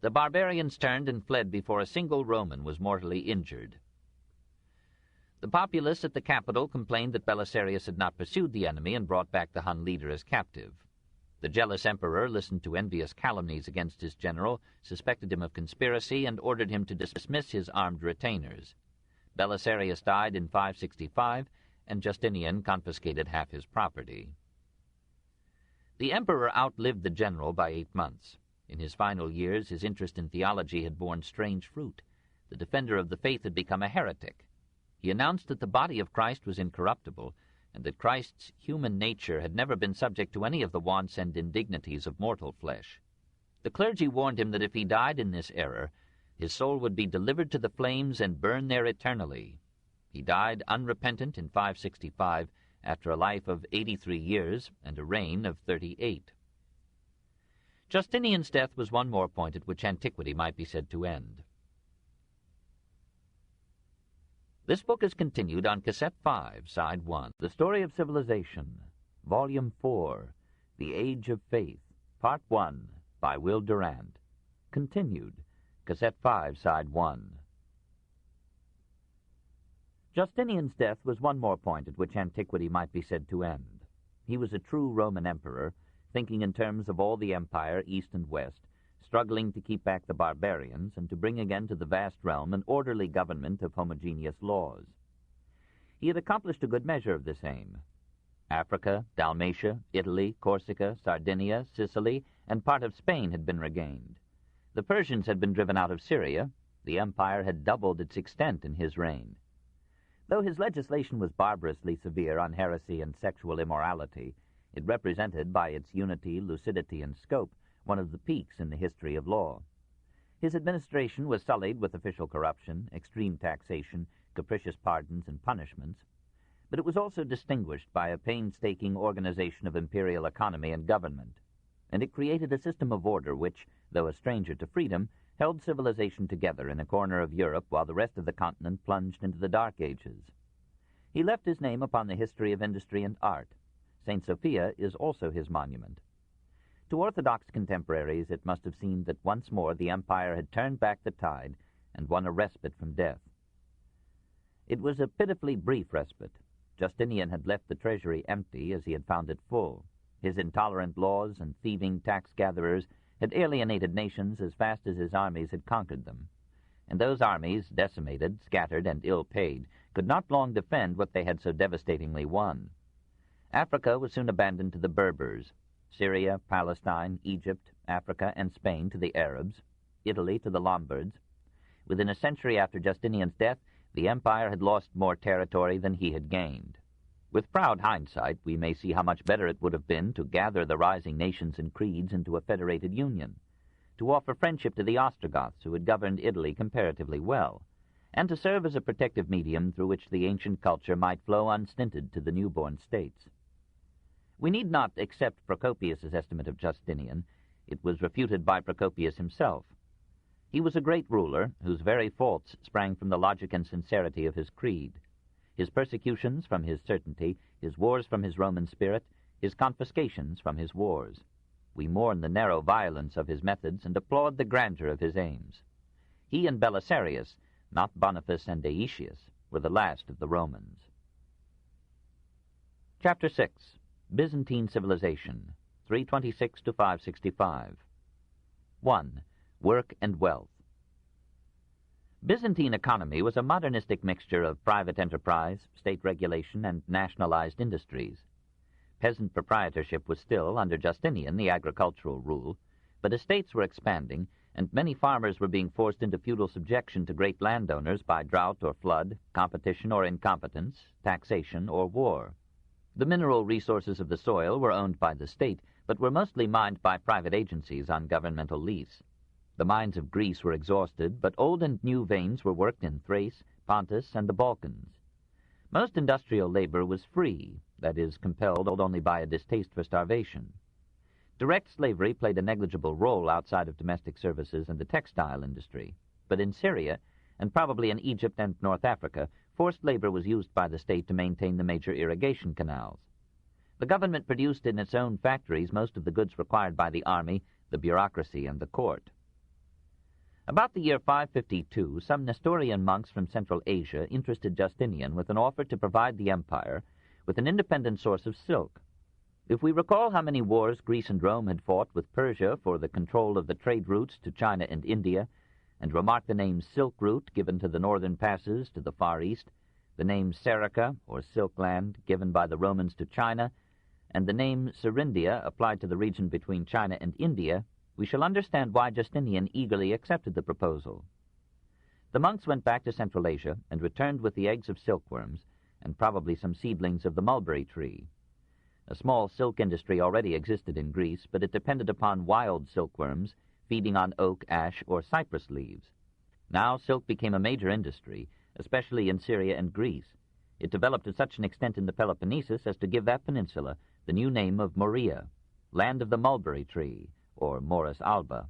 The barbarians turned and fled before a single Roman was mortally injured. The populace at the capital complained that Belisarius had not pursued the enemy and brought back the Hun leader as captive. The jealous emperor listened to envious calumnies against his general, suspected him of conspiracy, and ordered him to dismiss his armed retainers. Belisarius died in 565, and Justinian confiscated half his property. The emperor outlived the general by 8 months. In his final years, his interest in theology had borne strange fruit. The defender of the faith had become a heretic. He announced that the body of Christ was incorruptible, and that Christ's human nature had never been subject to any of the wants and indignities of mortal flesh. The clergy warned him that if he died in this error, his soul would be delivered to the flames and burn there eternally. He died unrepentant in 565, after a life of 83 years and a reign of 38. Justinian's death was one more point at which antiquity might be said to end. This book is continued on Cassette 5, Side 1, The Story of Civilization, Volume 4, The Age of Faith, Part 1, by Will Durant. Continued, Cassette 5, Side 1. Justinian's death was one more point at which antiquity might be said to end. He was a true Roman emperor, thinking in terms of all the empire, east and west, struggling to keep back the barbarians and to bring again to the vast realm an orderly government of homogeneous laws. He had accomplished a good measure of this aim. Africa, Dalmatia, Italy, Corsica, Sardinia, Sicily, and part of Spain had been regained. The Persians had been driven out of Syria. The empire had doubled its extent in his reign. Though his legislation was barbarously severe on heresy and sexual immorality, it represented, by its unity, lucidity, and scope, one of the peaks in the history of law. His administration was sullied with official corruption, extreme taxation, capricious pardons, and punishments, but it was also distinguished by a painstaking organization of imperial economy and government, and it created a system of order which, though a stranger to freedom, held civilization together in a corner of Europe while the rest of the continent plunged into the Dark Ages. He left his name upon the history of industry and art. St. Sophia is also his monument. To Orthodox contemporaries it must have seemed that once more the empire had turned back the tide and won a respite from death. It was a pitifully brief respite. Justinian had left the treasury empty as he had found it full. His intolerant laws and thieving tax-gatherers had alienated nations as fast as his armies had conquered them. And those armies, decimated, scattered, and ill-paid, could not long defend what they had so devastatingly won. Africa was soon abandoned to the Berbers, Syria, Palestine, Egypt, Africa, and Spain to the Arabs, Italy to the Lombards. Within a century after Justinian's death, the empire had lost more territory than he had gained. With proud hindsight, we may see how much better it would have been to gather the rising nations and creeds into a federated union, to offer friendship to the Ostrogoths who had governed Italy comparatively well, and to serve as a protective medium through which the ancient culture might flow unstinted to the newborn states. We need not accept Procopius's estimate of Justinian. It was refuted by Procopius himself. He was a great ruler whose very faults sprang from the logic and sincerity of his creed, his persecutions from his certainty, his wars from his Roman spirit, his confiscations from his wars. We mourn the narrow violence of his methods and applaud the grandeur of his aims. He and Belisarius, not Boniface and Dacius, were the last of the Romans. Chapter 6. Byzantine Civilization, 326 to 565. 1. Work and Wealth. Byzantine economy was a modernistic mixture of private enterprise, state regulation, and nationalized industries. Peasant proprietorship was still, under Justinian, the agricultural rule, but estates were expanding, and many farmers were being forced into feudal subjection to great landowners by drought or flood, competition or incompetence, taxation or war. The mineral resources of the soil were owned by the state, but were mostly mined by private agencies on governmental lease. The mines of Greece were exhausted, but old and new veins were worked in Thrace, Pontus, and the Balkans. Most industrial labor was free, that is, compelled only by a distaste for starvation. Direct slavery played a negligible role outside of domestic services and the textile industry, but in Syria, and probably in Egypt and North Africa, forced labor was used by the state to maintain the major irrigation canals. The government produced in its own factories most of the goods required by the army, the bureaucracy, and the court. About the year 552, some Nestorian monks from Central Asia interested Justinian with an offer to provide the empire with an independent source of silk. If we recall how many wars Greece and Rome had fought with Persia for the control of the trade routes to China and India, and remark the name Silk Route given to the northern passes to the Far East, the name Serica, or Silk Land, given by the Romans to China, and the name Serindia applied to the region between China and India, we shall understand why Justinian eagerly accepted the proposal. The monks went back to Central Asia and returned with the eggs of silkworms, and probably some seedlings of the mulberry tree. A small silk industry already existed in Greece, but it depended upon wild silkworms, feeding on oak, ash, or cypress leaves. Now silk became a major industry, especially in Syria and Greece. It developed to such an extent in the Peloponnesus as to give that peninsula the new name of Morea, land of the mulberry tree, or Morus alba.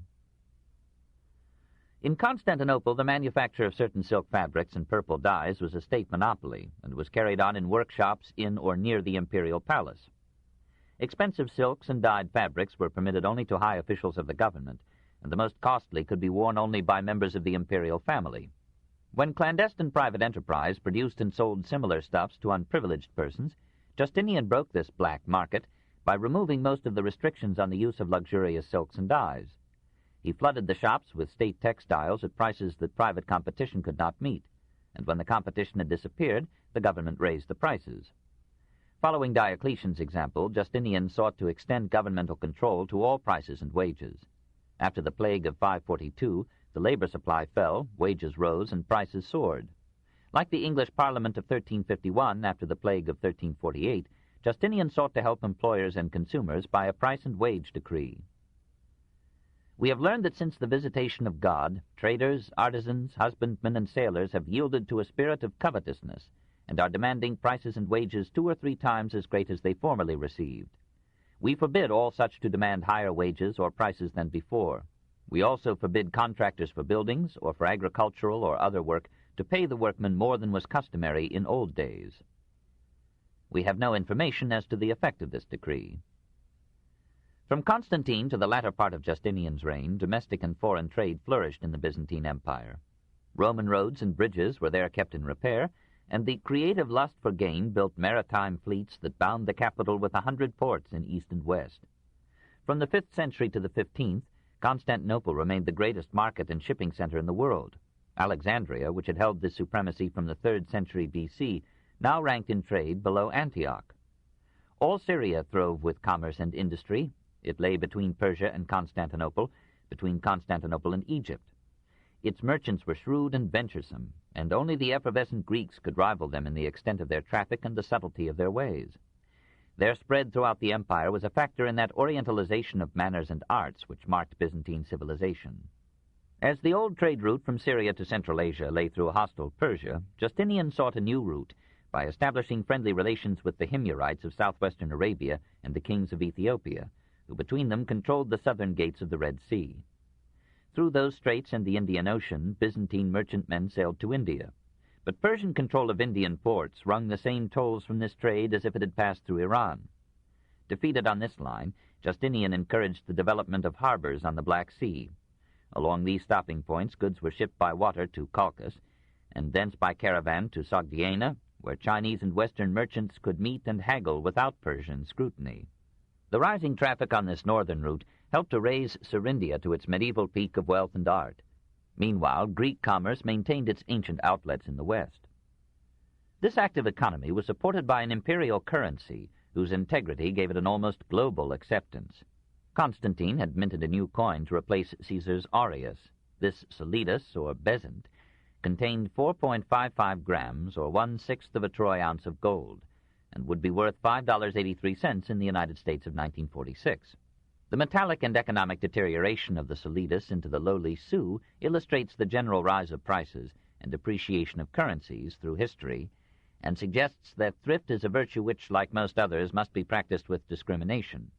In Constantinople, the manufacture of certain silk fabrics and purple dyes was a state monopoly, and was carried on in workshops in or near the imperial palace. Expensive silks and dyed fabrics were permitted only to high officials of the government, and the most costly could be worn only by members of the imperial family. When clandestine private enterprise produced and sold similar stuffs to unprivileged persons, Justinian broke this black market by removing most of the restrictions on the use of luxurious silks and dyes. He flooded the shops with state textiles at prices that private competition could not meet, and when the competition had disappeared, the government raised the prices. Following Diocletian's example, Justinian sought to extend governmental control to all prices and wages. After the plague of 542, the labor supply fell, wages rose, and prices soared. Like the English Parliament of 1351 after the plague of 1348, Justinian sought to help employers and consumers by a price and wage decree. We have learned that since the visitation of God, traders, artisans, husbandmen, and sailors have yielded to a spirit of covetousness, and are demanding prices and wages 2 or 3 times as great as they formerly received. We forbid all such to demand higher wages or prices than before. We also forbid contractors for buildings or for agricultural or other work to pay the workmen more than was customary in old days. We have no information as to the effect of this decree. From Constantine to the latter part of Justinian's reign, domestic and foreign trade flourished in the Byzantine Empire. Roman roads and bridges were there kept in repair, and the creative lust for gain built maritime fleets that bound the capital with 100 ports in east and west. From the 5th century to the 15th, Constantinople remained the greatest market and shipping center in the world. Alexandria, which had held this supremacy from the 3rd century B.C., now ranked in trade below Antioch. All Syria throve with commerce and industry. It lay between Persia and Constantinople, between Constantinople and Egypt. Its merchants were shrewd and venturesome, and only the effervescent Greeks could rival them in the extent of their traffic and the subtlety of their ways. Their spread throughout the empire was a factor in that orientalization of manners and arts which marked Byzantine civilization. As the old trade route from Syria to Central Asia lay through hostile Persia, Justinian sought a new route by establishing friendly relations with the Himyarites of southwestern Arabia and the kings of Ethiopia, who between them controlled the southern gates of the Red Sea. Through those straits and the Indian Ocean, Byzantine merchantmen sailed to India. But Persian control of Indian ports wrung the same tolls from this trade as if it had passed through Iran. Defeated on this line, Justinian encouraged the development of harbors on the Black Sea. Along these stopping points, goods were shipped by water to Caucasus, and thence by caravan to Sogdiana, where Chinese and Western merchants could meet and haggle without Persian scrutiny. The rising traffic on this northern route helped to raise Serindia to its medieval peak of wealth and art. Meanwhile, Greek commerce maintained its ancient outlets in the west. This active economy was supported by an imperial currency whose integrity gave it an almost global acceptance. Constantine had minted a new coin to replace Caesar's aureus. This solidus, or bezant, contained 4.55 grams, or 1/6 of a troy ounce of gold, and would be worth $5.83 in the United States of 1946. The metallic and economic deterioration of the solidus into the lowly sou illustrates the general rise of prices and depreciation of currencies through history, and suggests that thrift is a virtue which, like most others, must be practiced with discrimination.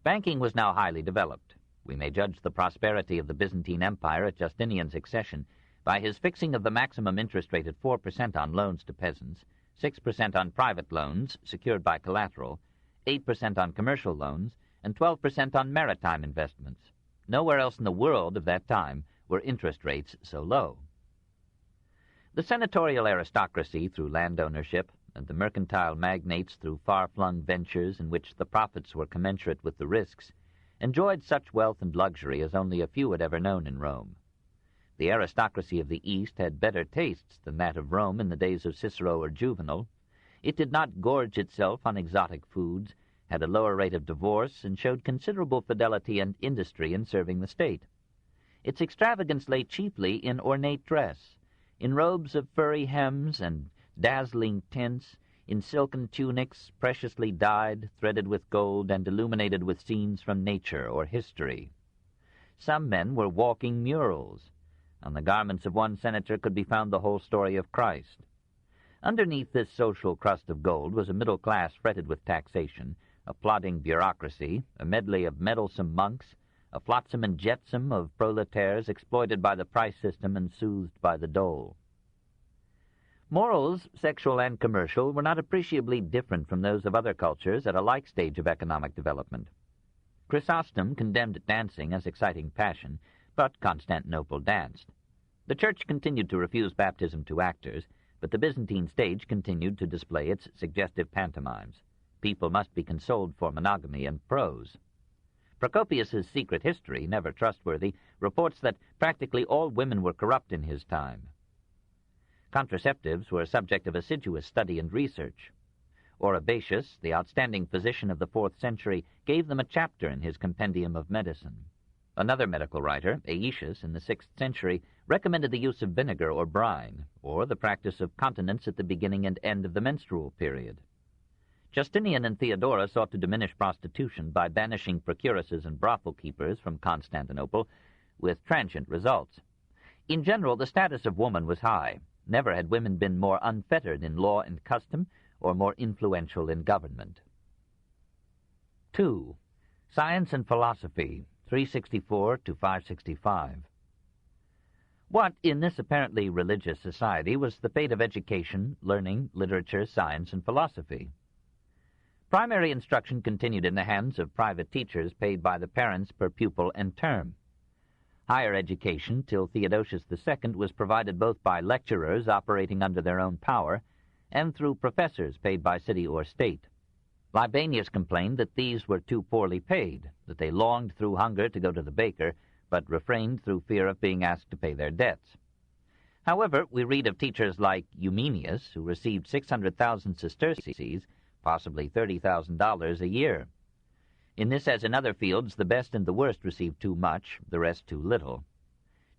Banking was now highly developed. We may judge the prosperity of the Byzantine Empire at Justinian's accession by his fixing of the maximum interest rate at 4% on loans to peasants, 6% on private loans secured by collateral, 8% on commercial loans, and 12% on maritime investments. Nowhere else in the world of that time were interest rates so low. The senatorial aristocracy through land ownership, and the mercantile magnates through far-flung ventures in which the profits were commensurate with the risks, enjoyed such wealth and luxury as only a few had ever known in Rome. The aristocracy of the East had better tastes than that of Rome in the days of Cicero or Juvenal. It did not gorge itself on exotic foods, had a lower rate of divorce, and showed considerable fidelity and industry in serving the state. Its extravagance lay chiefly in ornate dress, in robes of furry hems and dazzling tints, in silken tunics preciously dyed, threaded with gold, and illuminated with scenes from nature or history. Some men were walking murals. On the garments of one senator could be found the whole story of Christ. Underneath this social crust of gold was a middle class fretted with taxation, a plodding bureaucracy, a medley of meddlesome monks, a flotsam and jetsam of proletaires exploited by the price system and soothed by the dole. Morals, sexual and commercial, were not appreciably different from those of other cultures at a like stage of economic development. Chrysostom condemned dancing as exciting passion, but Constantinople danced. The Church continued to refuse baptism to actors, but the Byzantine stage continued to display its suggestive pantomimes. People must be consoled for monogamy and prose. Procopius's secret history, never trustworthy, reports that practically all women were corrupt in his time. Contraceptives were a subject of assiduous study and research. Oribatius, the outstanding physician of the 4th century, gave them a chapter in his Compendium of Medicine. Another medical writer, Aetius, in the 6th century, recommended the use of vinegar or brine, or the practice of continence at the beginning and end of the menstrual period. Justinian and Theodora sought to diminish prostitution by banishing procuresses and brothel keepers from Constantinople, with transient results. In general, the status of woman was high. Never had women been more unfettered in law and custom, or more influential in government. 2. Science and Philosophy, 364 to 565. What, in this apparently religious society, was the fate of education, learning, literature, science, and philosophy? Primary instruction continued in the hands of private teachers paid by the parents per pupil and term. Higher education, till Theodosius II, was provided both by lecturers operating under their own power and through professors paid by city or state. Libanius complained that these were too poorly paid, that they longed through hunger to go to the baker, but refrained through fear of being asked to pay their debts. However, we read of teachers like Eumenius, who received 600,000 sesterces, possibly $30,000 a year. In this, as in other fields, the best and the worst received too much, the rest too little.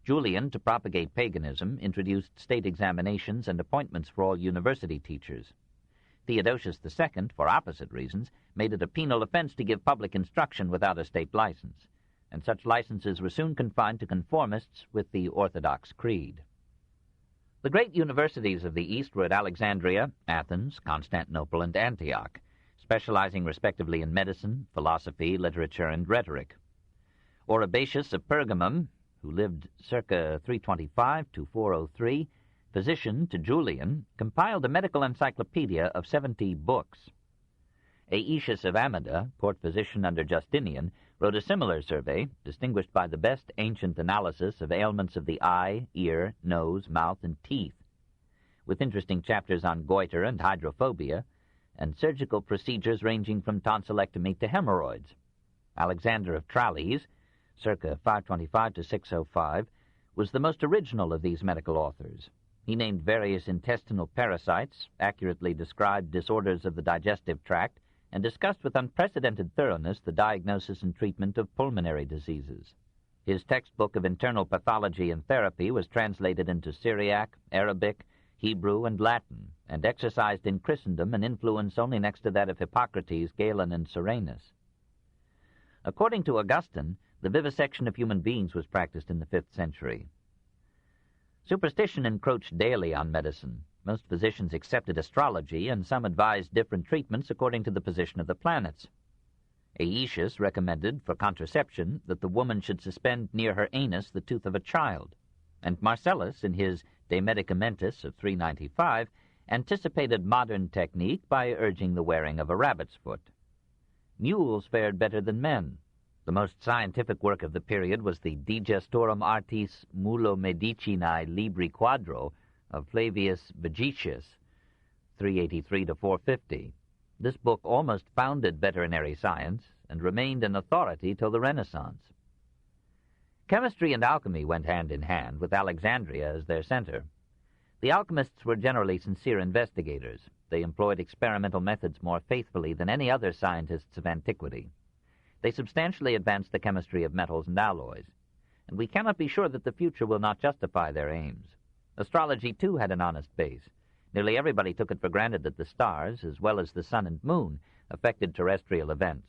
Julian, to propagate paganism, introduced state examinations and appointments for all university teachers. Theodosius II, for opposite reasons, made it a penal offense to give public instruction without a state license, and such licenses were soon confined to conformists with the Orthodox creed. The great universities of the East were at Alexandria, Athens, Constantinople, and Antioch, specializing respectively in medicine, philosophy, literature, and rhetoric. Oribasius of Pergamum, who lived circa 325 to 403, physician to Julian, compiled a medical encyclopedia of 70 books. Aetius of Amida, court physician under Justinian, wrote a similar survey, distinguished by the best ancient analysis of ailments of the eye, ear, nose, mouth, and teeth, with interesting chapters on goiter and hydrophobia, and surgical procedures ranging from tonsillectomy to hemorrhoids. Alexander of Tralles, circa 525 to 605, was the most original of these medical authors. He named various intestinal parasites, accurately described disorders of the digestive tract, and discussed with unprecedented thoroughness the diagnosis and treatment of pulmonary diseases. His textbook of internal pathology and therapy was translated into Syriac, Arabic, Hebrew, and Latin, and exercised in Christendom an influence only next to that of Hippocrates, Galen, and Soranus. According to Augustine, the vivisection of human beings was practiced in the 5th century. Superstition encroached daily on medicine. Most physicians accepted astrology, and some advised different treatments according to the position of the planets. Aetius recommended, for contraception, that the woman should suspend near her anus the tooth of a child, and Marcellus, in his De Medicamentis of 395, anticipated modern technique by urging the wearing of a rabbit's foot. Mules fared better than men. The most scientific work of the period was the Digestorum Artis Mulo Medicinae Libri Quadro of Flavius Vegetius, 383 to 450. This book almost founded veterinary science and remained an authority till the Renaissance. Chemistry and alchemy went hand in hand, with Alexandria as their center. The alchemists were generally sincere investigators. They employed experimental methods more faithfully than any other scientists of antiquity. They substantially advanced the chemistry of metals and alloys, and we cannot be sure that the future will not justify their aims. Astrology, too, had an honest base. Nearly everybody took it for granted that the stars, as well as the sun and moon, affected terrestrial events.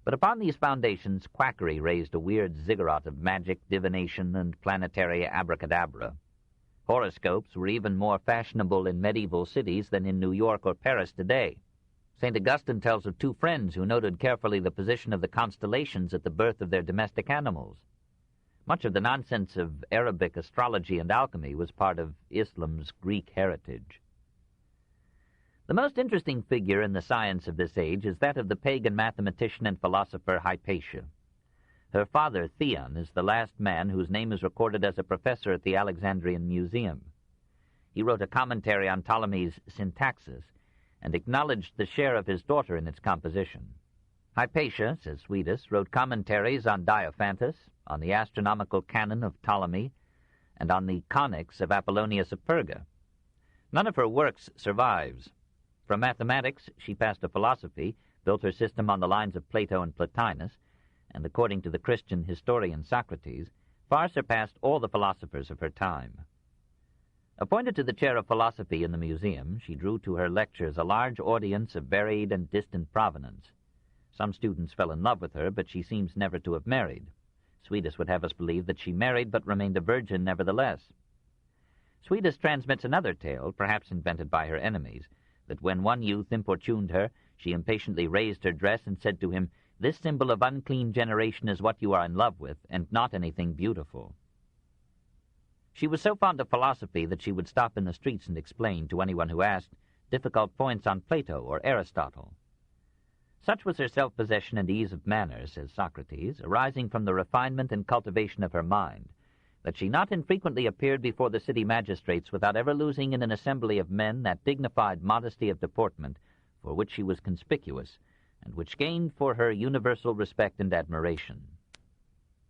But upon these foundations, quackery raised a weird ziggurat of magic, divination, and planetary abracadabra. Horoscopes were even more fashionable in medieval cities than in New York or Paris today. St. Augustine tells of 2 friends who noted carefully the position of the constellations at the birth of their domestic animals. Much of the nonsense of Arabic astrology and alchemy was part of Islam's Greek heritage. The most interesting figure in the science of this age is that of the pagan mathematician and philosopher Hypatia. Her father, Theon, is the last man whose name is recorded as a professor at the Alexandrian Museum. He wrote a commentary on Ptolemy's Syntaxis and acknowledged the share of his daughter in its composition. Hypatia, says Suidas, wrote commentaries on Diophantus, on the astronomical canon of Ptolemy, and on the conics of Apollonius of Perga. None of her works survives. From mathematics, she passed to philosophy, built her system on the lines of Plato and Plotinus, and, according to the Christian historian Socrates, far surpassed all the philosophers of her time. Appointed to the chair of philosophy in the museum, she drew to her lectures a large audience of varied and distant provenance. Some students fell in love with her, but she seems never to have married. Suidas would have us believe that she married but remained a virgin nevertheless. Suidas transmits another tale, perhaps invented by her enemies, that when one youth importuned her, she impatiently raised her dress and said to him, "This symbol of unclean generation is what you are in love with, and not anything beautiful." She was so fond of philosophy that she would stop in the streets and explain, to anyone who asked, difficult points on Plato or Aristotle. Such was her self-possession and ease of manner, says Socrates, arising from the refinement and cultivation of her mind, that she not infrequently appeared before the city magistrates without ever losing in an assembly of men that dignified modesty of deportment for which she was conspicuous, and which gained for her universal respect and admiration.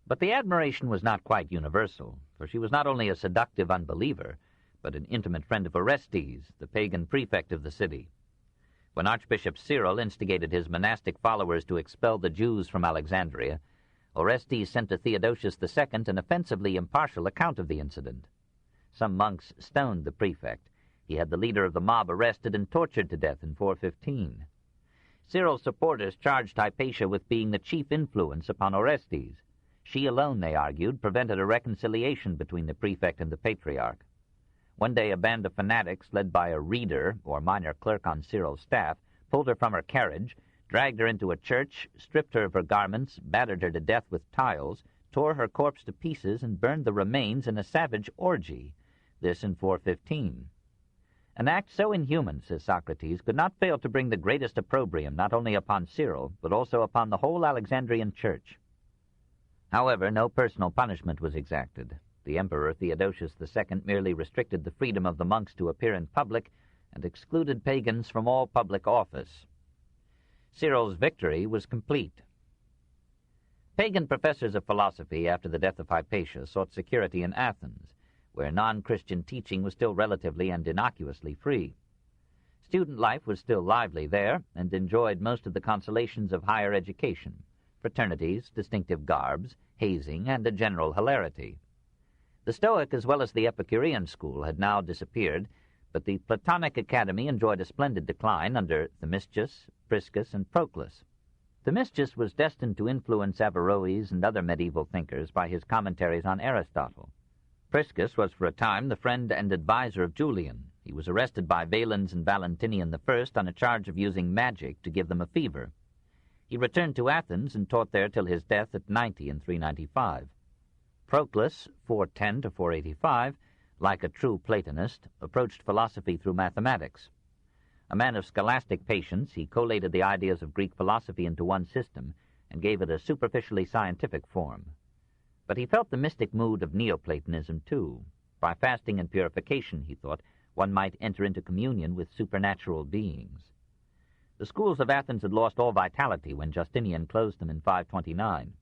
But the admiration was not quite universal, for she was not only a seductive unbeliever, but an intimate friend of Orestes, the pagan prefect of the city. When Archbishop Cyril instigated his monastic followers to expel the Jews from Alexandria, Orestes sent to Theodosius II an offensively impartial account of the incident. Some monks stoned the prefect. He had the leader of the mob arrested and tortured to death in 415. Cyril's supporters charged Hypatia with being the chief influence upon Orestes. She alone, they argued, prevented a reconciliation between the prefect and the patriarch. One day a band of fanatics, led by a reader, or minor clerk on Cyril's staff, pulled her from her carriage, dragged her into a church, stripped her of her garments, battered her to death with tiles, tore her corpse to pieces, and burned the remains in a savage orgy. This in 415. An act so inhuman, says Socrates, could not fail to bring the greatest opprobrium not only upon Cyril, but also upon the whole Alexandrian church. However, no personal punishment was exacted. The Emperor Theodosius II merely restricted the freedom of the monks to appear in public and excluded pagans from all public office. Cyril's victory was complete. Pagan professors of philosophy after the death of Hypatia sought security in Athens, where non-Christian teaching was still relatively and innocuously free. Student life was still lively there and enjoyed most of the consolations of higher education: fraternities, distinctive garbs, hazing, and a general hilarity. The Stoic as well as the Epicurean school had now disappeared, but the Platonic Academy enjoyed a splendid decline under Themistius, Priscus, and Proclus. Themistius was destined to influence Averroes and other medieval thinkers by his commentaries on Aristotle. Priscus was for a time the friend and advisor of Julian. He was arrested by Valens and Valentinian I on a charge of using magic to give them a fever. He returned to Athens and taught there till his death at 90 in 395. Proclus, 410 to 485, like a true Platonist, approached philosophy through mathematics. A man of scholastic patience, he collated the ideas of Greek philosophy into one system and gave it a superficially scientific form. But he felt the mystic mood of Neoplatonism, too. By fasting and purification, he thought, one might enter into communion with supernatural beings. The schools of Athens had lost all vitality when Justinian closed them in 529.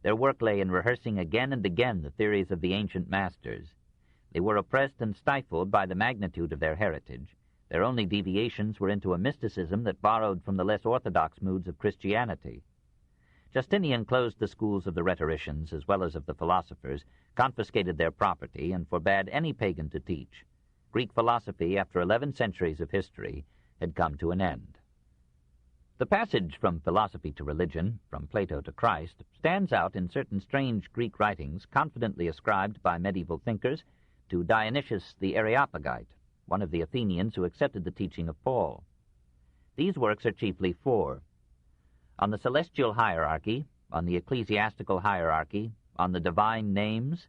Their work lay in rehearsing again and again the theories of the ancient masters. They were oppressed and stifled by the magnitude of their heritage. Their only deviations were into a mysticism that borrowed from the less orthodox moods of Christianity. Justinian closed the schools of the rhetoricians as well as of the philosophers, confiscated their property, and forbade any pagan to teach. Greek philosophy, after 11 centuries of history, had come to an end. The passage from philosophy to religion, from Plato to Christ, stands out in certain strange Greek writings confidently ascribed by medieval thinkers to Dionysius the Areopagite, one of the Athenians who accepted the teaching of Paul. These works are chiefly four: on the celestial hierarchy, on the ecclesiastical hierarchy, on the divine names,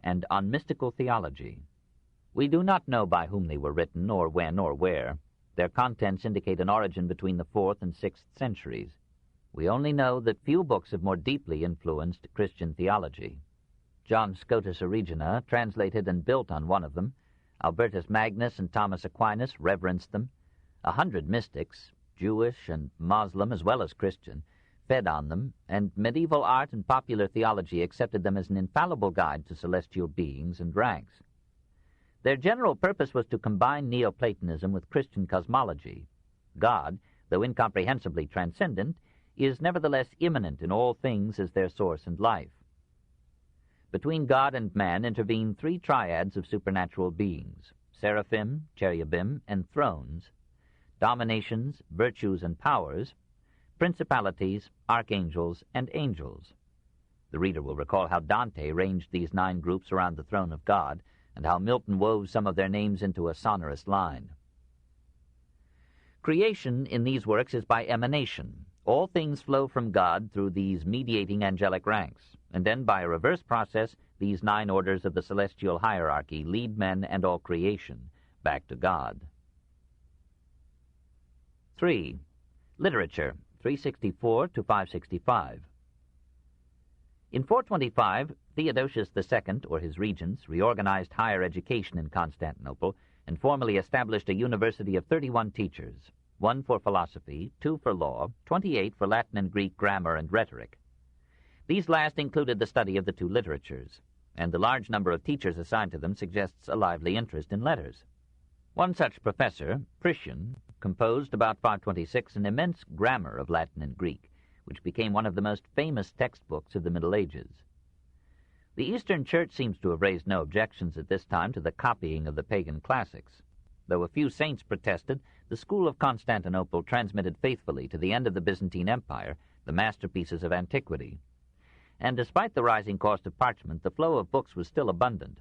and on mystical theology. We do not know by whom they were written, or when, or where. Their contents indicate an origin between the 4th and 6th centuries. We only know that few books have more deeply influenced Christian theology. John Scotus Erigena translated and built on one of them. Albertus Magnus and Thomas Aquinas reverenced them. 100 mystics, Jewish and Moslem as well as Christian, fed on them, and medieval art and popular theology accepted them as an infallible guide to celestial beings and ranks. Their general purpose was to combine Neoplatonism with Christian cosmology. God, though incomprehensibly transcendent, is nevertheless immanent in all things as their source and life. Between God and man intervene 3 triads of supernatural beings: seraphim, cherubim, and thrones; dominations, virtues, and powers; principalities, archangels, and angels. The reader will recall how Dante ranged these 9 groups around the throne of God, and how Milton wove some of their names into a sonorous line. Creation in these works is by emanation. All things flow from God through these mediating angelic ranks, and then by a reverse process, these 9 orders of the celestial hierarchy lead men and all creation back to God. 3. Literature, 364 to 565. In 425, Theodosius II, or his regents, reorganized higher education in Constantinople and formally established a university of 31 teachers, 1 for philosophy, 2 for law, 28 for Latin and Greek grammar and rhetoric. These last included the study of the 2 literatures, and the large number of teachers assigned to them suggests a lively interest in letters. One such professor, Priscian, composed about 526 an immense grammar of Latin and Greek, which became one of the most famous textbooks of the Middle Ages. The Eastern Church seems to have raised no objections at this time to the copying of the pagan classics. Though a few saints protested, the school of Constantinople transmitted faithfully to the end of the Byzantine Empire the masterpieces of antiquity. And despite the rising cost of parchment, the flow of books was still abundant.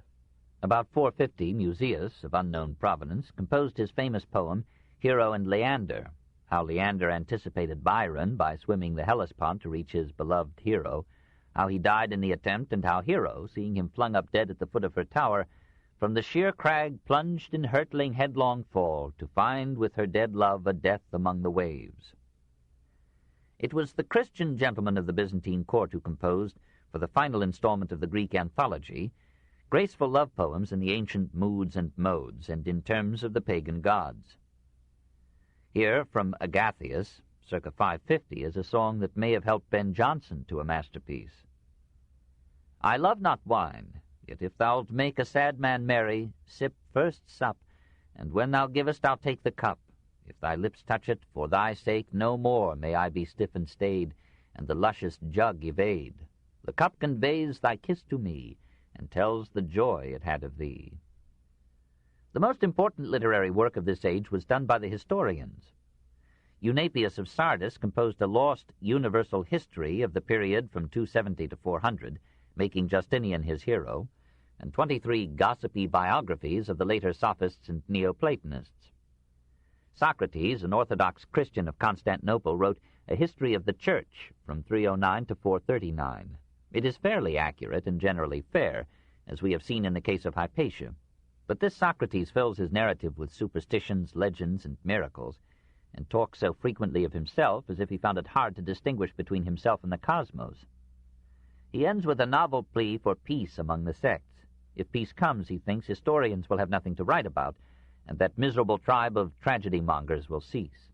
About 450, Musaeus, of unknown provenance, composed his famous poem, Hero and Leander, how Leander anticipated Byron by swimming the Hellespont to reach his beloved Hero, how he died in the attempt, and how Hero, seeing him flung up dead at the foot of her tower, from the sheer crag plunged in hurtling headlong fall, to find with her dead love a death among the waves. It was the Christian gentleman of the Byzantine court who composed, for the final installment of the Greek anthology, graceful love poems in the ancient moods and modes, and in terms of the pagan gods. Here, from Agathias, circa 550, is a song that may have helped Ben Jonson to a masterpiece. I love not wine, yet if thou'lt make a sad man merry, sip first sup, and when thou givest I'll take the cup. If thy lips touch it, for thy sake no more may I be stiff and stayed, and the luscious jug evade. The cup conveys thy kiss to me, and tells the joy it had of thee. The most important literary work of this age was done by the historians. Eunapius of Sardis composed a lost universal history of the period from 270 to 400, making Justinian his hero, and 23 gossipy biographies of the later sophists and Neoplatonists. Socrates, an Orthodox Christian of Constantinople, wrote a history of the Church from 309 to 439. It is fairly accurate and generally fair, as we have seen in the case of Hypatia. But this Socrates fills his narrative with superstitions, legends, and miracles, and talks so frequently of himself as if he found it hard to distinguish between himself and the cosmos. He ends with a novel plea for peace among the sects. If peace comes, he thinks, historians will have nothing to write about, and that miserable tribe of tragedy-mongers will cease.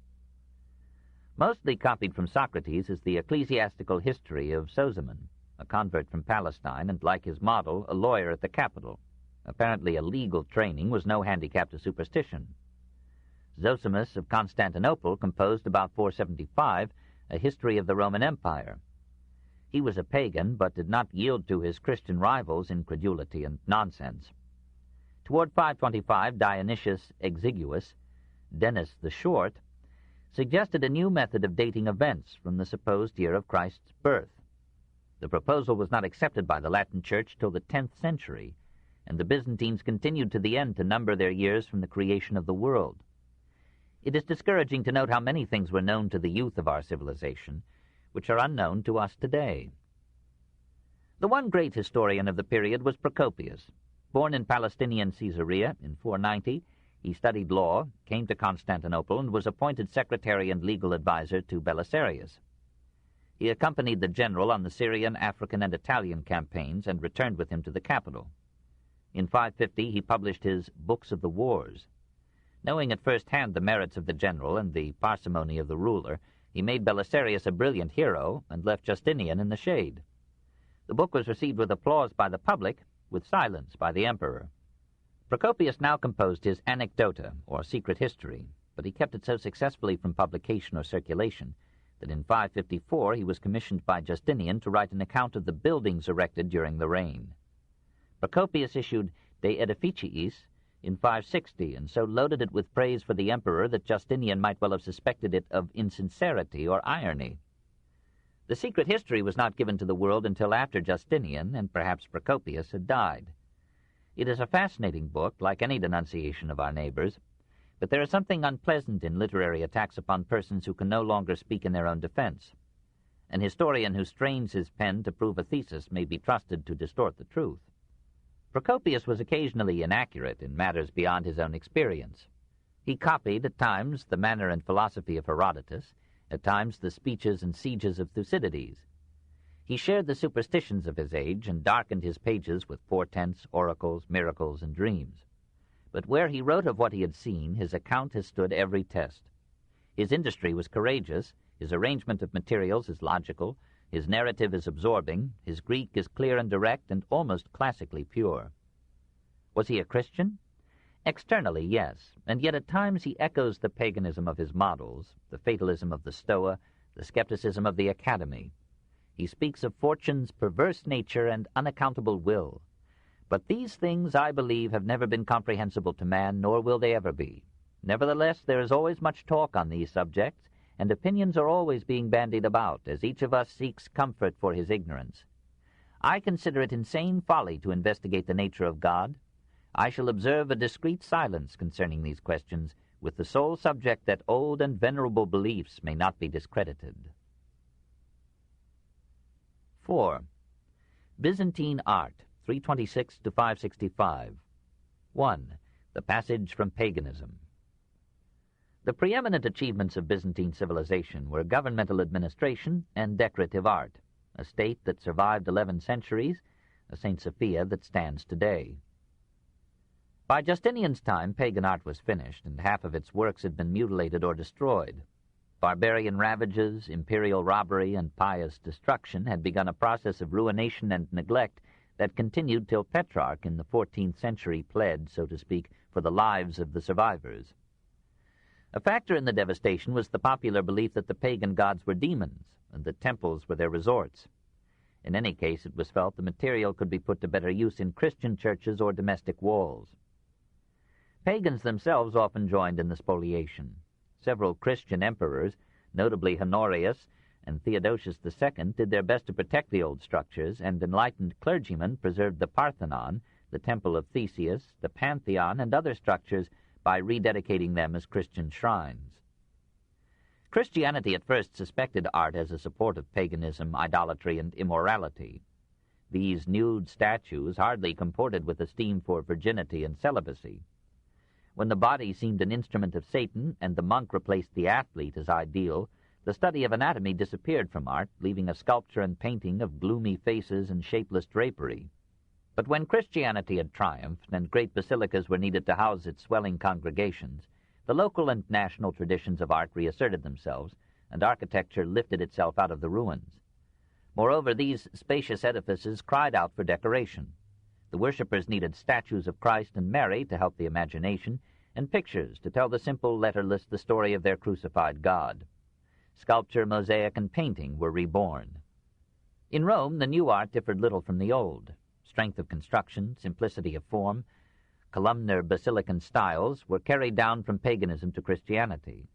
Mostly copied from Socrates is the ecclesiastical history of Sozomen, a convert from Palestine, and, like his model, a lawyer at the capital. Apparently a legal training was no handicap to superstition. Zosimus of Constantinople composed about 475 a history of the Roman Empire. He was a pagan, but did not yield to his Christian rivals in credulity and nonsense. Toward 525, Dionysius Exiguus, Denis the Short, suggested a new method of dating events from the supposed year of Christ's birth. The proposal was not accepted by the Latin Church till the 10th century, and the Byzantines continued to the end to number their years from the creation of the world. It is discouraging to note how many things were known to the youth of our civilization, which are unknown to us today. The one great historian of the period was Procopius. Born in Palestinian Caesarea in 490, he studied law, came to Constantinople, and was appointed secretary and legal advisor to Belisarius. He accompanied the general on the Syrian, African, and Italian campaigns and returned with him to the capital. In 550, he published his Books of the Wars. Knowing at first hand the merits of the general and the parsimony of the ruler, he made Belisarius a brilliant hero and left Justinian in the shade. The book was received with applause by the public, with silence by the emperor. Procopius now composed his Anecdota, or secret history, but he kept it so successfully from publication or circulation that in 554 he was commissioned by Justinian to write an account of the buildings erected during the reign. Procopius issued De Edificiis in 560, and so loaded it with praise for the emperor that Justinian might well have suspected it of insincerity or irony. The secret history was not given to the world until after Justinian, and perhaps Procopius, had died. It is a fascinating book, like any denunciation of our neighbors, but there is something unpleasant in literary attacks upon persons who can no longer speak in their own defense. An historian who strains his pen to prove a thesis may be trusted to distort the truth. Procopius was occasionally inaccurate in matters beyond his own experience. He copied, at times, the manner and philosophy of Herodotus, at times the speeches and sieges of Thucydides. He shared the superstitions of his age and darkened his pages with portents, oracles, miracles, and dreams. But where he wrote of what he had seen, his account has stood every test. His industry was courageous, his arrangement of materials is logical, his narrative is absorbing, his Greek is clear and direct and almost classically pure. Was he a Christian? Externally, yes, and yet at times he echoes the paganism of his models, the fatalism of the Stoa, the skepticism of the Academy. He speaks of fortune's perverse nature and unaccountable will. But these things, I believe, have never been comprehensible to man, nor will they ever be. Nevertheless, there is always much talk on these subjects, and opinions are always being bandied about, as each of us seeks comfort for his ignorance. I consider it insane folly to investigate the nature of God. I shall observe a discreet silence concerning these questions, with the sole subject that old and venerable beliefs may not be discredited. 4. Byzantine Art, 326 to 565. 1. The Passage from Paganism. The preeminent achievements of Byzantine civilization were governmental administration and decorative art, a state that survived 11 centuries, a St. Sophia that stands today. By Justinian's time, pagan art was finished, and half of its works had been mutilated or destroyed. Barbarian ravages, imperial robbery, and pious destruction had begun a process of ruination and neglect that continued till Petrarch in the 14th century pled, so to speak, for the lives of the survivors. A factor in the devastation was the popular belief that the pagan gods were demons, and that temples were their resorts. In any case, it was felt the material could be put to better use in Christian churches or domestic walls. Pagans themselves often joined in the spoliation. Several Christian emperors, notably Honorius and Theodosius II, did their best to protect the old structures, and enlightened clergymen preserved the Parthenon, the Temple of Theseus, the Pantheon, and other structures by rededicating them as Christian shrines. Christianity at first suspected art as a support of paganism, idolatry, and immorality. These nude statues hardly comported with esteem for virginity and celibacy. When the body seemed an instrument of Satan and the monk replaced the athlete as ideal, the study of anatomy disappeared from art, leaving a sculpture and painting of gloomy faces and shapeless drapery. But when Christianity had triumphed and great basilicas were needed to house its swelling congregations, the local and national traditions of art reasserted themselves, and architecture lifted itself out of the ruins. Moreover, these spacious edifices cried out for decoration. The worshippers needed statues of Christ and Mary to help the imagination, and pictures to tell the simple letterless the story of their crucified God. Sculpture, mosaic, and painting were reborn. In Rome, the new art differed little from the old. Strength of construction, simplicity of form, columnar basilican styles were carried down from paganism to Christianity.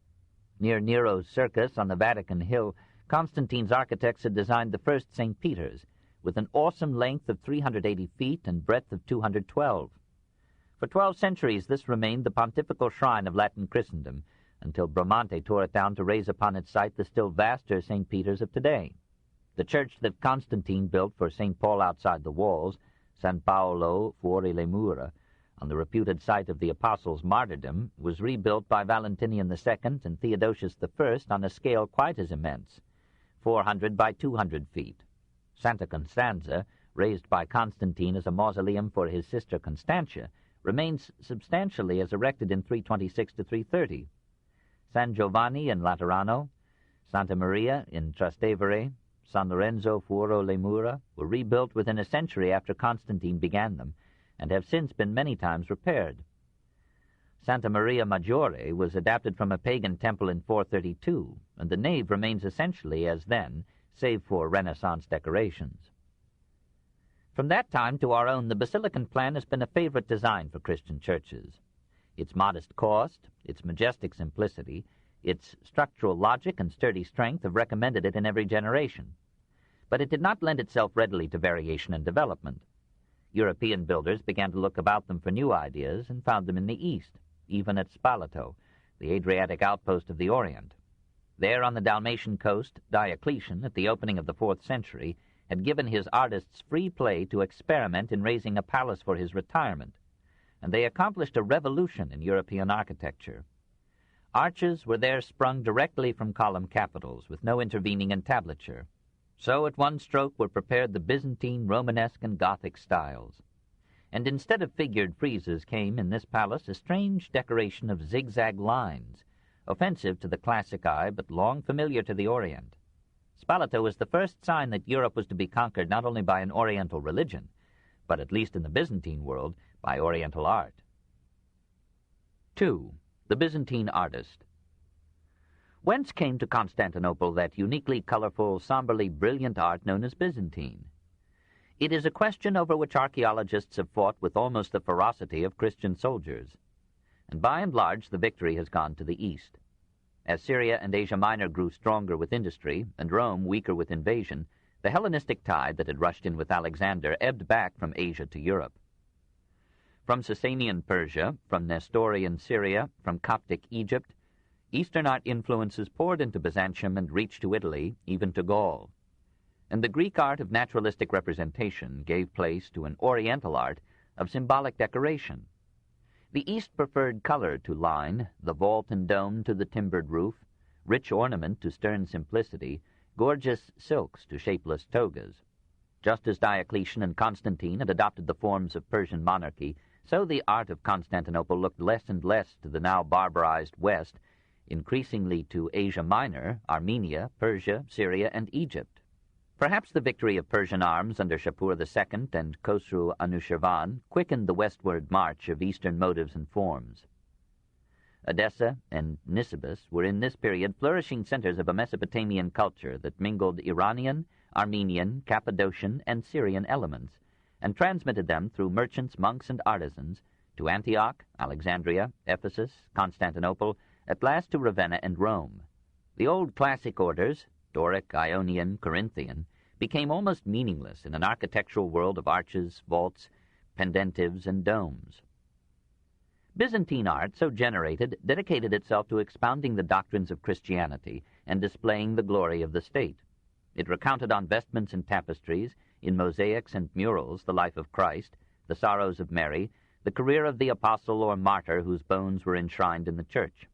Near Nero's circus on the Vatican Hill, Constantine's architects had designed the first St. Peter's, with an awesome length of 380 feet and breadth of 212. For 12 centuries this remained the pontifical shrine of Latin Christendom, until Bramante tore it down to raise upon its site the still vaster St. Peter's of today. The church that Constantine built for St. Paul outside the walls, San Paolo fuori le mura, on the reputed site of the apostles' martyrdom, was rebuilt by Valentinian II and Theodosius I on a scale quite as immense, 400 by 200 feet. Santa Constanza, raised by Constantine as a mausoleum for his sister Constantia, remains substantially as erected in 326 to 330. San Giovanni in Laterano, Santa Maria in Trastevere, San Lorenzo fuori le mura were rebuilt within a century after Constantine began them, and have since been many times repaired. Santa Maria Maggiore was adapted from a pagan temple in 432, and the nave remains essentially as then, save for Renaissance decorations. From that time to our own, the basilican plan has been a favorite design for Christian churches. Its modest cost, its majestic simplicity, its structural logic and sturdy strength have recommended it in every generation. But it did not lend itself readily to variation and development. European builders began to look about them for new ideas and found them in the East, even at Spalato, the Adriatic outpost of the Orient. There on the Dalmatian coast, Diocletian, at the opening of the 4th century, had given his artists free play to experiment in raising a palace for his retirement, and they accomplished a revolution in European architecture. Arches were there sprung directly from column capitals, with no intervening entablature. So at one stroke were prepared the Byzantine, Romanesque, and Gothic styles. And instead of figured friezes came in this palace a strange decoration of zigzag lines, offensive to the classic eye but long familiar to the Orient. Spalato was the first sign that Europe was to be conquered not only by an Oriental religion, but at least in the Byzantine world, by Oriental art. 2. The Byzantine Artist. Whence came to Constantinople that uniquely colorful, somberly brilliant art known as Byzantine? It is a question over which archaeologists have fought with almost the ferocity of Christian soldiers, and by and large the victory has gone to the east. As Syria and Asia Minor grew stronger with industry, and Rome weaker with invasion, the Hellenistic tide that had rushed in with Alexander ebbed back from Asia to Europe. From Sasanian Persia, from Nestorian Syria, from Coptic Egypt, Eastern art influences poured into Byzantium and reached to Italy, even to Gaul. And the Greek art of naturalistic representation gave place to an Oriental art of symbolic decoration. The East preferred color to line, the vault and dome to the timbered roof, rich ornament to stern simplicity, gorgeous silks to shapeless togas. Just as Diocletian and Constantine had adopted the forms of Persian monarchy, so the art of Constantinople looked less and less to the now barbarized West, increasingly to Asia Minor, Armenia, Persia, Syria, and Egypt. Perhaps the victory of Persian arms under Shapur II and Khosru Anushirvan quickened the westward march of Eastern motives and forms. Edessa and Nisibis were in this period flourishing centers of a Mesopotamian culture that mingled Iranian, Armenian, Cappadocian, and Syrian elements, and transmitted them through merchants, monks, and artisans to Antioch, Alexandria, Ephesus, Constantinople, at last to Ravenna and Rome. The old classic orders, Doric, Ionian, Corinthian, became almost meaningless in an architectural world of arches, vaults, pendentives, and domes. Byzantine art, so generated, dedicated itself to expounding the doctrines of Christianity and displaying the glory of the state. It recounted on vestments and tapestries, in mosaics and murals, the life of Christ, the sorrows of Mary, the career of the apostle or martyr whose bones were enshrined in the church.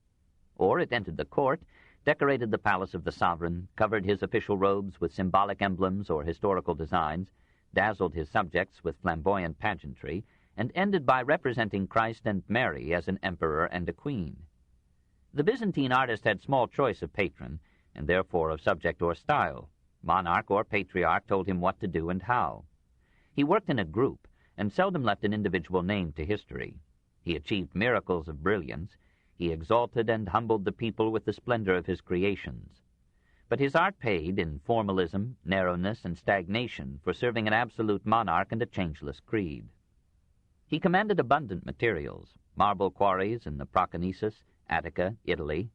Or it entered the court, decorated the palace of the sovereign, covered his official robes with symbolic emblems or historical designs, dazzled his subjects with flamboyant pageantry, and ended by representing Christ and Mary as an emperor and a queen. The Byzantine artist had small choice of patron, and therefore of subject or style. Monarch or patriarch told him what to do and how. He worked in a group, and seldom left an individual name to history. He achieved miracles of brilliance. He exalted and humbled the people with the splendor of his creations. But his art paid in formalism, narrowness, and stagnation for serving an absolute monarch and a changeless creed. He commanded abundant materials, marble quarries in the Proconnesus, Attica, Italy,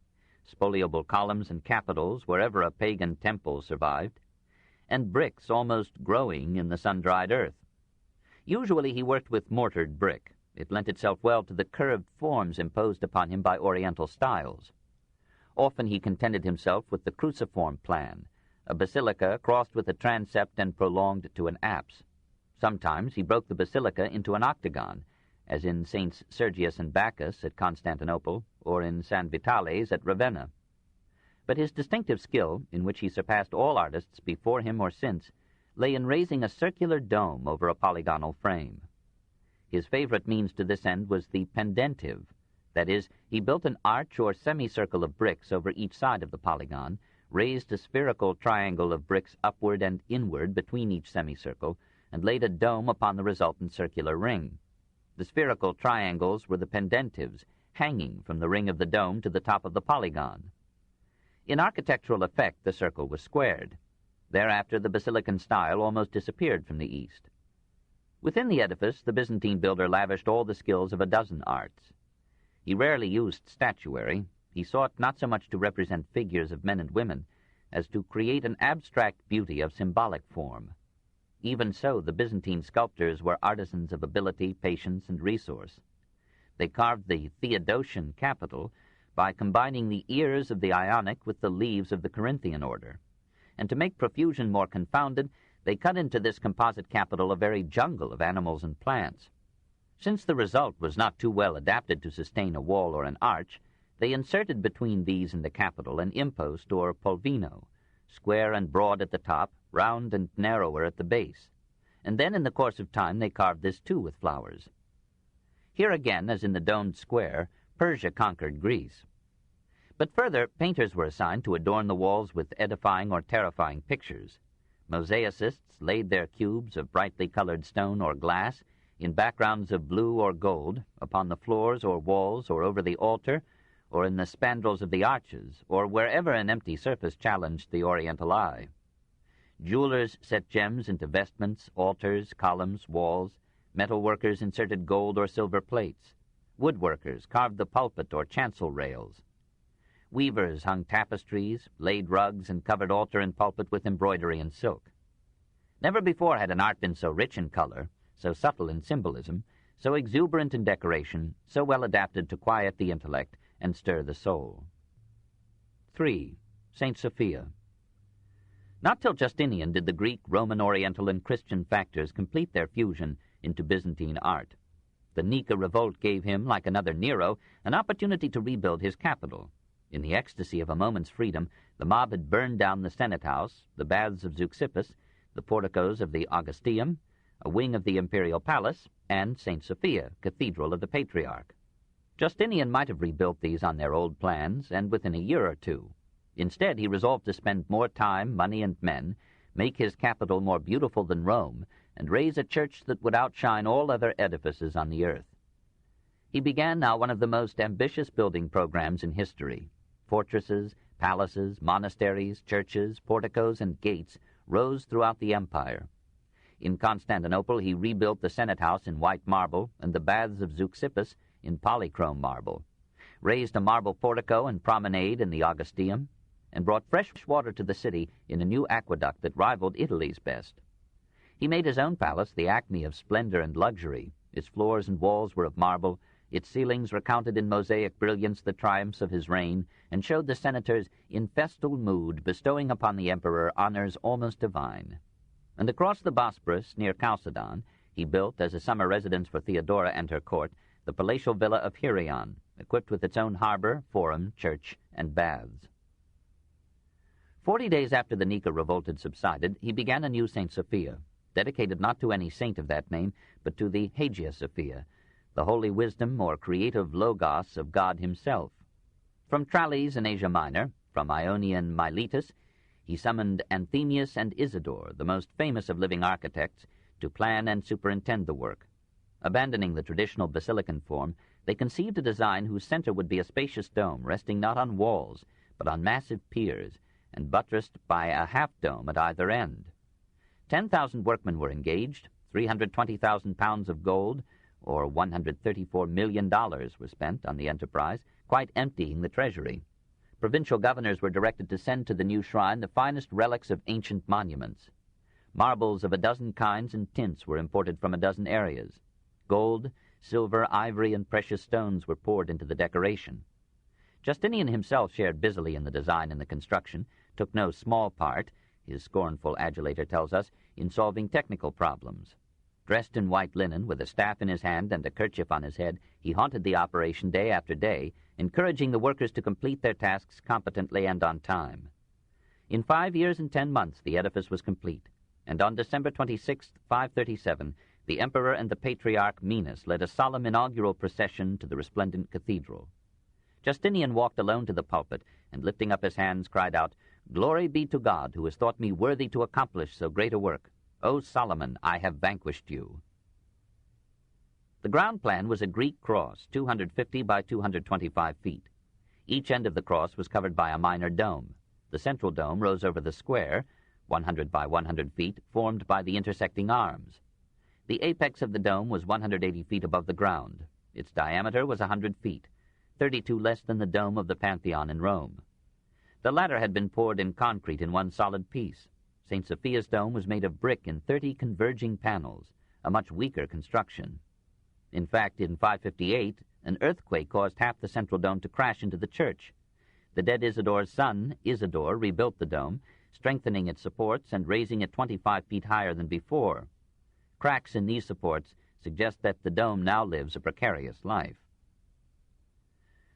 spoliable columns and capitals wherever a pagan temple survived, and bricks almost growing in the sun-dried earth. Usually he worked with mortared brick. It lent itself well to the curved forms imposed upon him by Oriental styles. Often he contented himself with the cruciform plan, a basilica crossed with a transept and prolonged to an apse. Sometimes he broke the basilica into an octagon, as in Saints Sergius and Bacchus at Constantinople, or in San Vitales at Ravenna. But his distinctive skill, in which he surpassed all artists before him or since, lay in raising a circular dome over a polygonal frame. His favorite means to this end was the pendentive. That is, he built an arch or semicircle of bricks over each side of the polygon, raised a spherical triangle of bricks upward and inward between each semicircle, and laid a dome upon the resultant circular ring. The spherical triangles were the pendentives, hanging from the ring of the dome to the top of the polygon. In architectural effect, the circle was squared. Thereafter, the basilican style almost disappeared from the east. Within the edifice, the Byzantine builder lavished all the skills of a dozen arts. He rarely used statuary. He sought not so much to represent figures of men and women as to create an abstract beauty of symbolic form. Even so, the Byzantine sculptors were artisans of ability, patience, and resource. They carved the Theodosian capital by combining the ears of the Ionic with the leaves of the Corinthian order. And to make profusion more confounded, they cut into this composite capital a very jungle of animals and plants. Since the result was not too well adapted to sustain a wall or an arch, they inserted between these and the capital an impost or polvino, square and broad at the top, round and narrower at the base. And then in the course of time they carved this too with flowers. Here again, as in the domed square, Persia conquered Greece. But further, painters were assigned to adorn the walls with edifying or terrifying pictures. Mosaicists laid their cubes of brightly colored stone or glass in backgrounds of blue or gold, upon the floors or walls or over the altar, or in the spandrels of the arches, or wherever an empty surface challenged the oriental eye. Jewelers set gems into vestments, altars, columns, walls. Metal workers inserted gold or silver plates. Woodworkers carved the pulpit or chancel rails. Weavers hung tapestries, laid rugs, and covered altar and pulpit with embroidery and silk. Never before had an art been so rich in color, so subtle in symbolism, so exuberant in decoration, so well adapted to quiet the intellect and stir the soul. 3. St. Sophia. Not till Justinian did the Greek, Roman, Oriental, and Christian factors complete their fusion into Byzantine art. The Nika revolt gave him, like another Nero, an opportunity to rebuild his capital. In the ecstasy of a moment's freedom, the mob had burned down the Senate House, the baths of Zeuxippus, the porticos of the Augusteum, a wing of the Imperial Palace, and St. Sophia, Cathedral of the Patriarch. Justinian might have rebuilt these on their old plans, and within a year or two. Instead, he resolved to spend more time, money, and men, make his capital more beautiful than Rome, and raise a church that would outshine all other edifices on the earth. He began now one of the most ambitious building programs in history. Fortresses, palaces, monasteries, churches, porticos, and gates rose throughout the empire. In Constantinople, he rebuilt the Senate House in white marble and the baths of Zeuxippus in polychrome marble, raised a marble portico and promenade in the Augusteum, and brought fresh water to the city in a new aqueduct that rivaled Italy's best. He made his own palace the acme of splendor and luxury. Its floors and walls were of marble, its ceilings recounted in mosaic brilliance the triumphs of his reign, and showed the senators in festal mood, bestowing upon the emperor honors almost divine. And across the Bosporus, near Chalcedon, he built, as a summer residence for Theodora and her court, the palatial villa of Heretics, equipped with its own harbor, forum, church, and baths. 40 days after the Nika revolt had subsided, he began a new St. Sophia, dedicated not to any saint of that name, but to the Hagia Sophia, the holy wisdom or creative logos of God himself. From Tralles in Asia Minor, from Ionian Miletus, he summoned Anthemius and Isidore, the most famous of living architects, to plan and superintend the work. Abandoning the traditional basilican form, they conceived a design whose center would be a spacious dome resting not on walls, but on massive piers, and buttressed by a half-dome at either end. 10,000 workmen were engaged, 320,000 pounds of gold, or $134 million, were spent on the enterprise, quite emptying the treasury. Provincial governors were directed to send to the new shrine the finest relics of ancient monuments. Marbles of a dozen kinds and tints were imported from a dozen areas. Gold, silver, ivory, and precious stones were poured into the decoration. Justinian himself shared busily in the design and the construction, took no small part, his scornful adulator tells us, in solving technical problems. Dressed in white linen, with a staff in his hand and a kerchief on his head, he haunted the operation day after day, encouraging the workers to complete their tasks competently and on time. In 5 years and 10 months the edifice was complete, and on December 26, 537, the emperor and the patriarch Minas led a solemn inaugural procession to the resplendent cathedral. Justinian walked alone to the pulpit, and lifting up his hands cried out, "Glory be to God, who has thought me worthy to accomplish so great a work. O Solomon, I have vanquished you." The ground plan was a Greek cross, 250 by 225 feet. Each end of the cross was covered by a minor dome. The central dome rose over the square, 100 by 100 feet, formed by the intersecting arms. The apex of the dome was 180 feet above the ground. Its diameter was 100 feet, 32 less than the dome of the Pantheon in Rome. The latter had been poured in concrete in one solid piece. St. Sophia's dome was made of brick in 30 converging panels, a much weaker construction. In fact, in 558, an earthquake caused half the central dome to crash into the church. The dead Isidore's son, Isidore, rebuilt the dome, strengthening its supports and raising it 25 feet higher than before. Cracks in these supports suggest that the dome now lives a precarious life.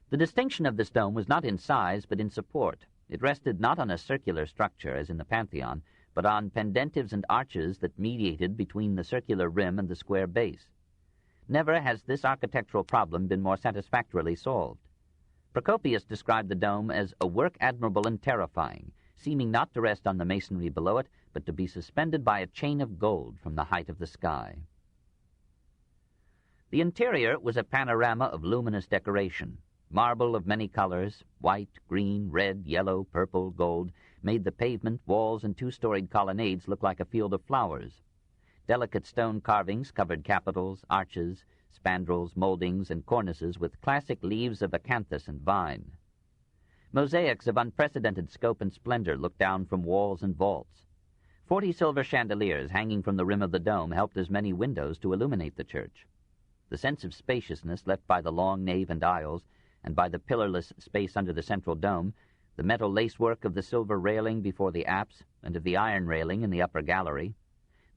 The distinction of this dome was not in size, but in support. It rested not on a circular structure, as in the Pantheon, but on pendentives and arches that mediated between the circular rim and the square base. Never has this architectural problem been more satisfactorily solved. Procopius described the dome as a work admirable and terrifying, seeming not to rest on the masonry below it, but to be suspended by a chain of gold from the height of the sky. The interior was a panorama of luminous decoration. Marble of many colors, white, green, red, yellow, purple, gold, made the pavement, walls, and two-storied colonnades look like a field of flowers. Delicate stone carvings covered capitals, arches, spandrels, moldings, and cornices with classic leaves of acanthus and vine. Mosaics of unprecedented scope and splendor looked down from walls and vaults. 40 silver chandeliers hanging from the rim of the dome helped as many windows to illuminate the church. The sense of spaciousness left by the long nave and aisles, and by the pillarless space under the central dome, the metal lacework of the silver railing before the apse, and of the iron railing in the upper gallery,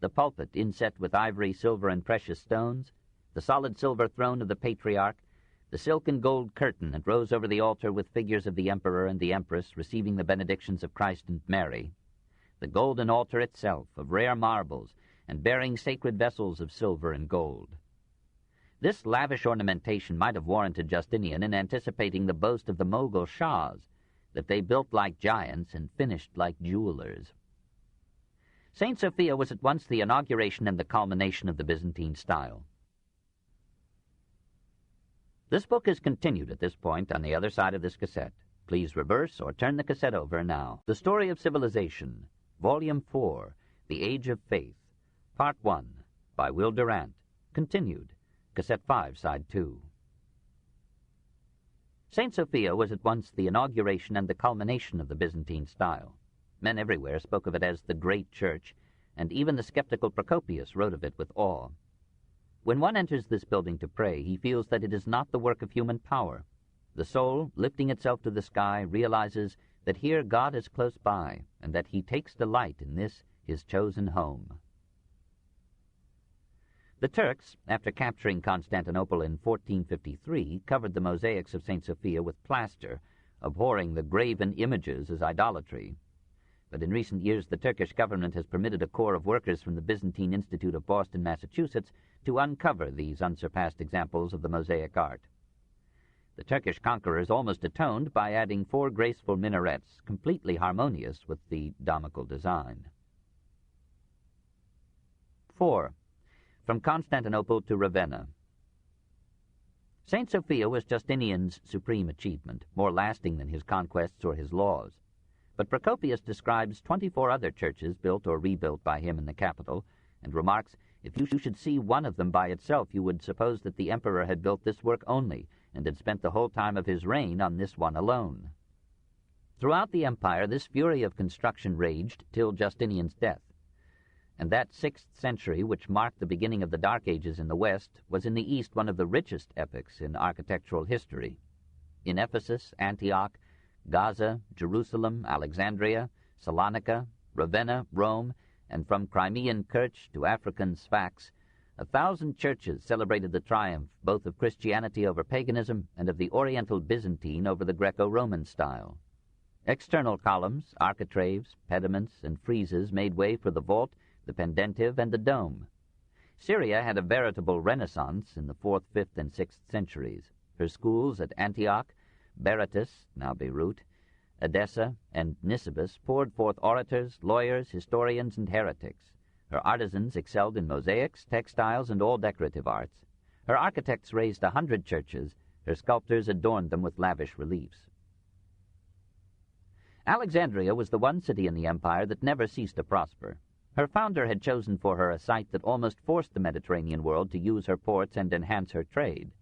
the pulpit inset with ivory, silver, and precious stones, the solid silver throne of the patriarch, the silk and gold curtain that rose over the altar with figures of the emperor and the empress receiving the benedictions of Christ and Mary, the golden altar itself of rare marbles and bearing sacred vessels of silver and gold. This lavish ornamentation might have warranted Justinian in anticipating the boast of the Mughal Shahs, that they built like giants and finished like jewelers. St. Sophia was at once the inauguration and the culmination of the Byzantine style. This book is continued at this point on the other side of this cassette. Please reverse or turn the cassette over now. The Story of Civilization, Volume 4, The Age of Faith, Part 1, by Will Durant, continued, Cassette 5, Side 2. St. Sophia was at once the inauguration and the culmination of the Byzantine style. Men everywhere spoke of it as the Great Church, and even the skeptical Procopius wrote of it with awe. When one enters this building to pray, he feels that it is not the work of human power. The soul, lifting itself to the sky, realizes that here God is close by, and that he takes delight in this, his chosen home. The Turks, after capturing Constantinople in 1453, covered the mosaics of St. Sophia with plaster, abhorring the graven images as idolatry. But in recent years the Turkish government has permitted a corps of workers from the Byzantine Institute of Boston, Massachusetts, to uncover these unsurpassed examples of the mosaic art. The Turkish conquerors almost atoned by adding 4 graceful minarets, completely harmonious with the domical design. 4. From Constantinople to Ravenna. St. Sophia was Justinian's supreme achievement, more lasting than his conquests or his laws. But Procopius describes 24 other churches built or rebuilt by him in the capital, and remarks, if you should see one of them by itself, you would suppose that the emperor had built this work only, and had spent the whole time of his reign on this one alone. Throughout the empire this fury of construction raged till Justinian's death, and that 6th century, which marked the beginning of the Dark Ages in the West, was in the East one of the richest epochs in architectural history. In Ephesus, Antioch, Gaza, Jerusalem, Alexandria, Salonika, Ravenna, Rome, and from Crimean Kerch to African Sfax, 1,000 churches celebrated the triumph both of Christianity over paganism and of the Oriental Byzantine over the Greco-Roman style. External columns, architraves, pediments, and friezes made way for the vault, the pendentive, and the dome. Syria had a veritable renaissance in the 4th, 5th, and 6th centuries. Her schools at Antioch, Berytus, now Beirut, Edessa, and Nisibis poured forth orators, lawyers, historians, and heretics. Her artisans excelled in mosaics, textiles, and all decorative arts. Her architects raised 100 churches. Her sculptors adorned them with lavish reliefs. Alexandria was the one city in the empire that never ceased to prosper. Her founder had chosen for her a site that almost forced the Mediterranean world to use her ports and enhance her trade.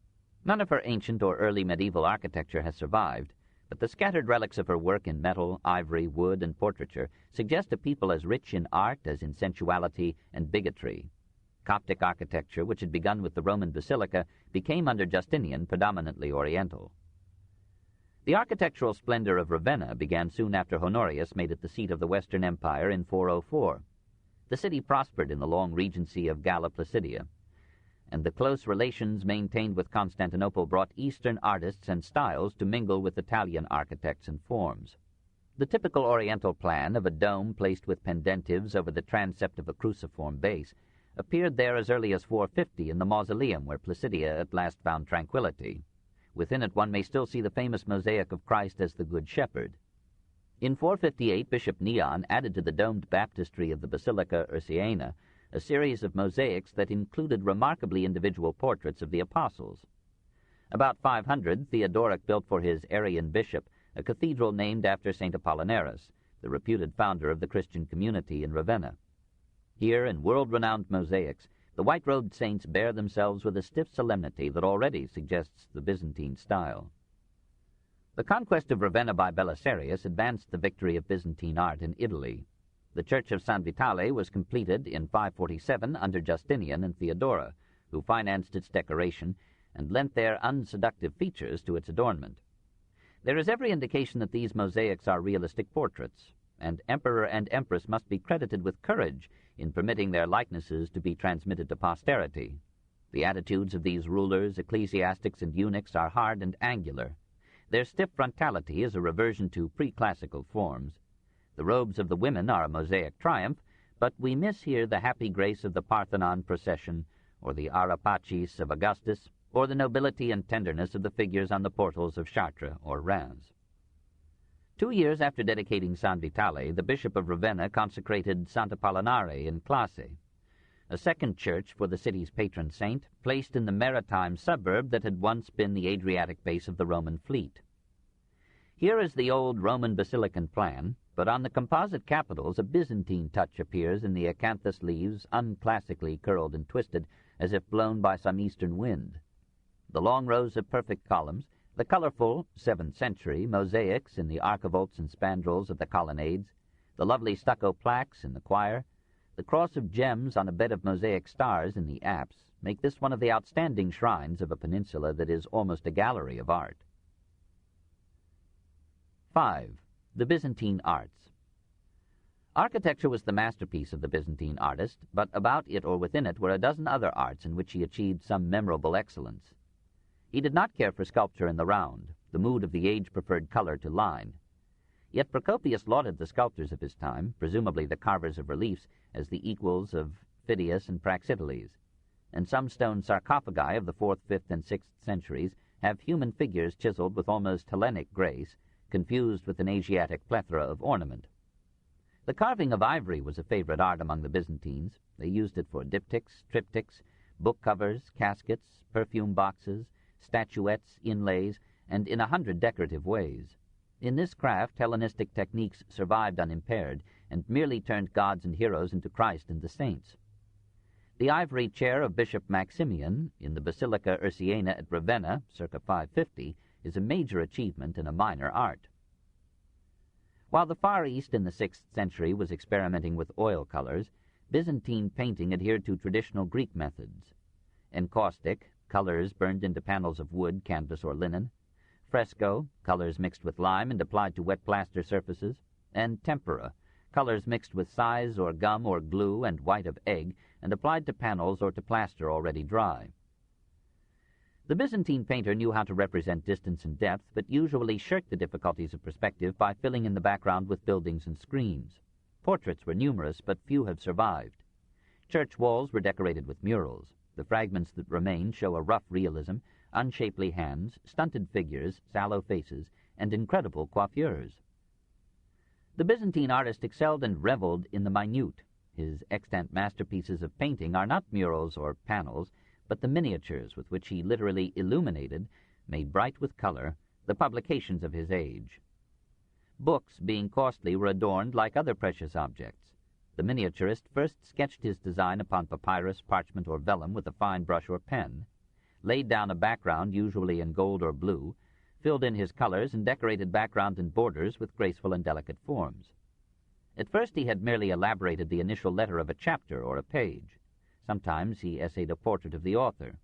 None of her ancient or early medieval architecture has survived, but the scattered relics of her work in metal, ivory, wood, and portraiture suggest a people as rich in art as in sensuality and bigotry. Coptic architecture, which had begun with the Roman basilica, became under Justinian predominantly Oriental. The architectural splendor of Ravenna began soon after Honorius made it the seat of the Western Empire in 404. The city prospered in the long regency of Galla Placidia, and the close relations maintained with Constantinople brought Eastern artists and styles to mingle with Italian architects and forms. The typical Oriental plan of a dome placed with pendentives over the transept of a cruciform base appeared there as early as 450 in the mausoleum where Placidia at last found tranquility. Within it one may still see the famous mosaic of Christ as the Good Shepherd. In 458, Bishop Neon added to the domed baptistry of the Basilica Ursiana a series of mosaics that included remarkably individual portraits of the apostles. About 500, Theodoric built for his Arian bishop a cathedral named after St. Apollinaris, the reputed founder of the Christian community in Ravenna. Here, in world-renowned mosaics, the white-robed saints bear themselves with a stiff solemnity that already suggests the Byzantine style. The conquest of Ravenna by Belisarius advanced the victory of Byzantine art in Italy. The church of San Vitale was completed in 547 under Justinian and Theodora, who financed its decoration and lent their unseductive features to its adornment. There is every indication that these mosaics are realistic portraits, and emperor and empress must be credited with courage in permitting their likenesses to be transmitted to posterity. The attitudes of these rulers, ecclesiastics, and eunuchs are hard and angular. Their stiff frontality is a reversion to pre-classical forms. The robes of the women are a mosaic triumph, but we miss here the happy grace of the Parthenon procession, or the Arapachis of Augustus, or the nobility and tenderness of the figures on the portals of Chartres or Reims. 2 years after dedicating San Vitale, the Bishop of Ravenna consecrated Sant'Apollinare in Classe, a second church for the city's patron saint, placed in the maritime suburb that had once been the Adriatic base of the Roman fleet. Here is the old Roman basilican plan, but on the composite capitals a Byzantine touch appears in the acanthus leaves, unclassically curled and twisted, as if blown by some eastern wind. The long rows of perfect columns, the colorful 7th century mosaics in the archivolts and spandrels of the colonnades, the lovely stucco plaques in the choir, the cross of gems on a bed of mosaic stars in the apse make this one of the outstanding shrines of a peninsula that is almost a gallery of art. 5. The Byzantine Arts. Architecture was the masterpiece of the Byzantine artist, but about it or within it were a dozen other arts in which he achieved some memorable excellence. He did not care for sculpture in the round, the mood of the age preferred color to line. Yet Procopius lauded the sculptors of his time, presumably the carvers of reliefs, as the equals of Phidias and Praxiteles, and some stone sarcophagi of the 4th, 5th, and 6th centuries have human figures chiseled with almost Hellenic grace, confused with an Asiatic plethora of ornament. The carving of ivory was a favorite art among the Byzantines. They used it for diptychs, triptychs, book covers, caskets, perfume boxes, statuettes, inlays, and in 100 decorative ways. In this craft, Hellenistic techniques survived unimpaired and merely turned gods and heroes into Christ and the saints. The ivory chair of Bishop Maximian in the Basilica Ursiana at Ravenna, circa 550, is a major achievement in a minor art. While the Far East in the 6th century was experimenting with oil colors, Byzantine painting adhered to traditional Greek methods. Encaustic, colors burned into panels of wood, canvas, or linen; fresco, colors mixed with lime and applied to wet plaster surfaces; and tempera, colors mixed with size or gum or glue and white of egg and applied to panels or to plaster already dry. The Byzantine painter knew how to represent distance and depth, but usually shirked the difficulties of perspective by filling in the background with buildings and screens. Portraits were numerous, but few have survived. Church walls were decorated with murals. The fragments that remain show a rough realism, unshapely hands, stunted figures, sallow faces, and incredible coiffures. The Byzantine artist excelled and reveled in the minute. His extant masterpieces of painting are not murals or panels, but the miniatures with which he literally illuminated, made bright with color, the publications of his age. Books, being costly, were adorned like other precious objects. The miniaturist first sketched his design upon papyrus, parchment, or vellum with a fine brush or pen, laid down a background usually in gold or blue, filled in his colors, and decorated background and borders with graceful and delicate forms. At first he had merely elaborated the initial letter of a chapter or a page. Sometimes he essayed a portrait of the author.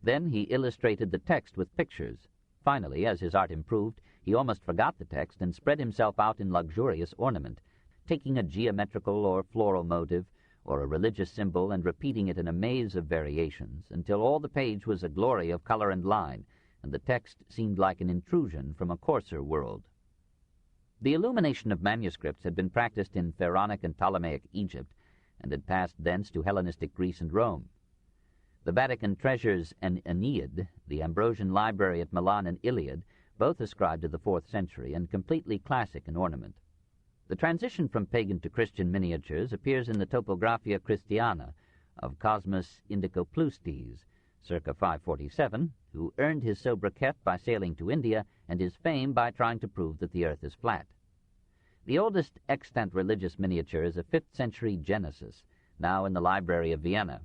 Then he illustrated the text with pictures. Finally, as his art improved, he almost forgot the text and spread himself out in luxurious ornament, taking a geometrical or floral motive or a religious symbol and repeating it in a maze of variations until all the page was a glory of color and line, and the text seemed like an intrusion from a coarser world. The illumination of manuscripts had been practiced in Pharaonic and Ptolemaic Egypt, and had passed thence to Hellenistic Greece and Rome. The Vatican treasures an Aeneid, the Ambrosian library at Milan an Iliad, both ascribed to the 4th century and completely classic in ornament. The transition from pagan to Christian miniatures appears in the Topographia Christiana, of Cosmas Indicopleustes, circa 547, who earned his sobriquet by sailing to India and his fame by trying to prove that the earth is flat. The oldest extant religious miniature is a 5th century Genesis, now in the Library of Vienna.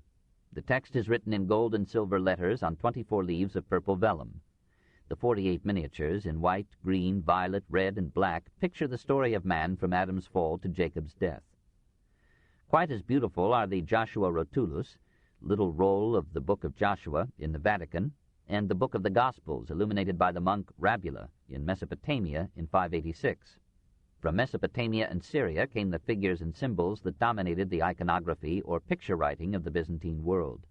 The text is written in gold and silver letters on 24 leaves of purple vellum. The 48 miniatures in white, green, violet, red, and black picture the story of man from Adam's fall to Jacob's death. Quite as beautiful are the Joshua Rotulus, little roll of the Book of Joshua in the Vatican, and the Book of the Gospels, illuminated by the monk Rabula in Mesopotamia in 586. From Mesopotamia and Syria came the figures and symbols that dominated the iconography or picture writing of the Byzantine world.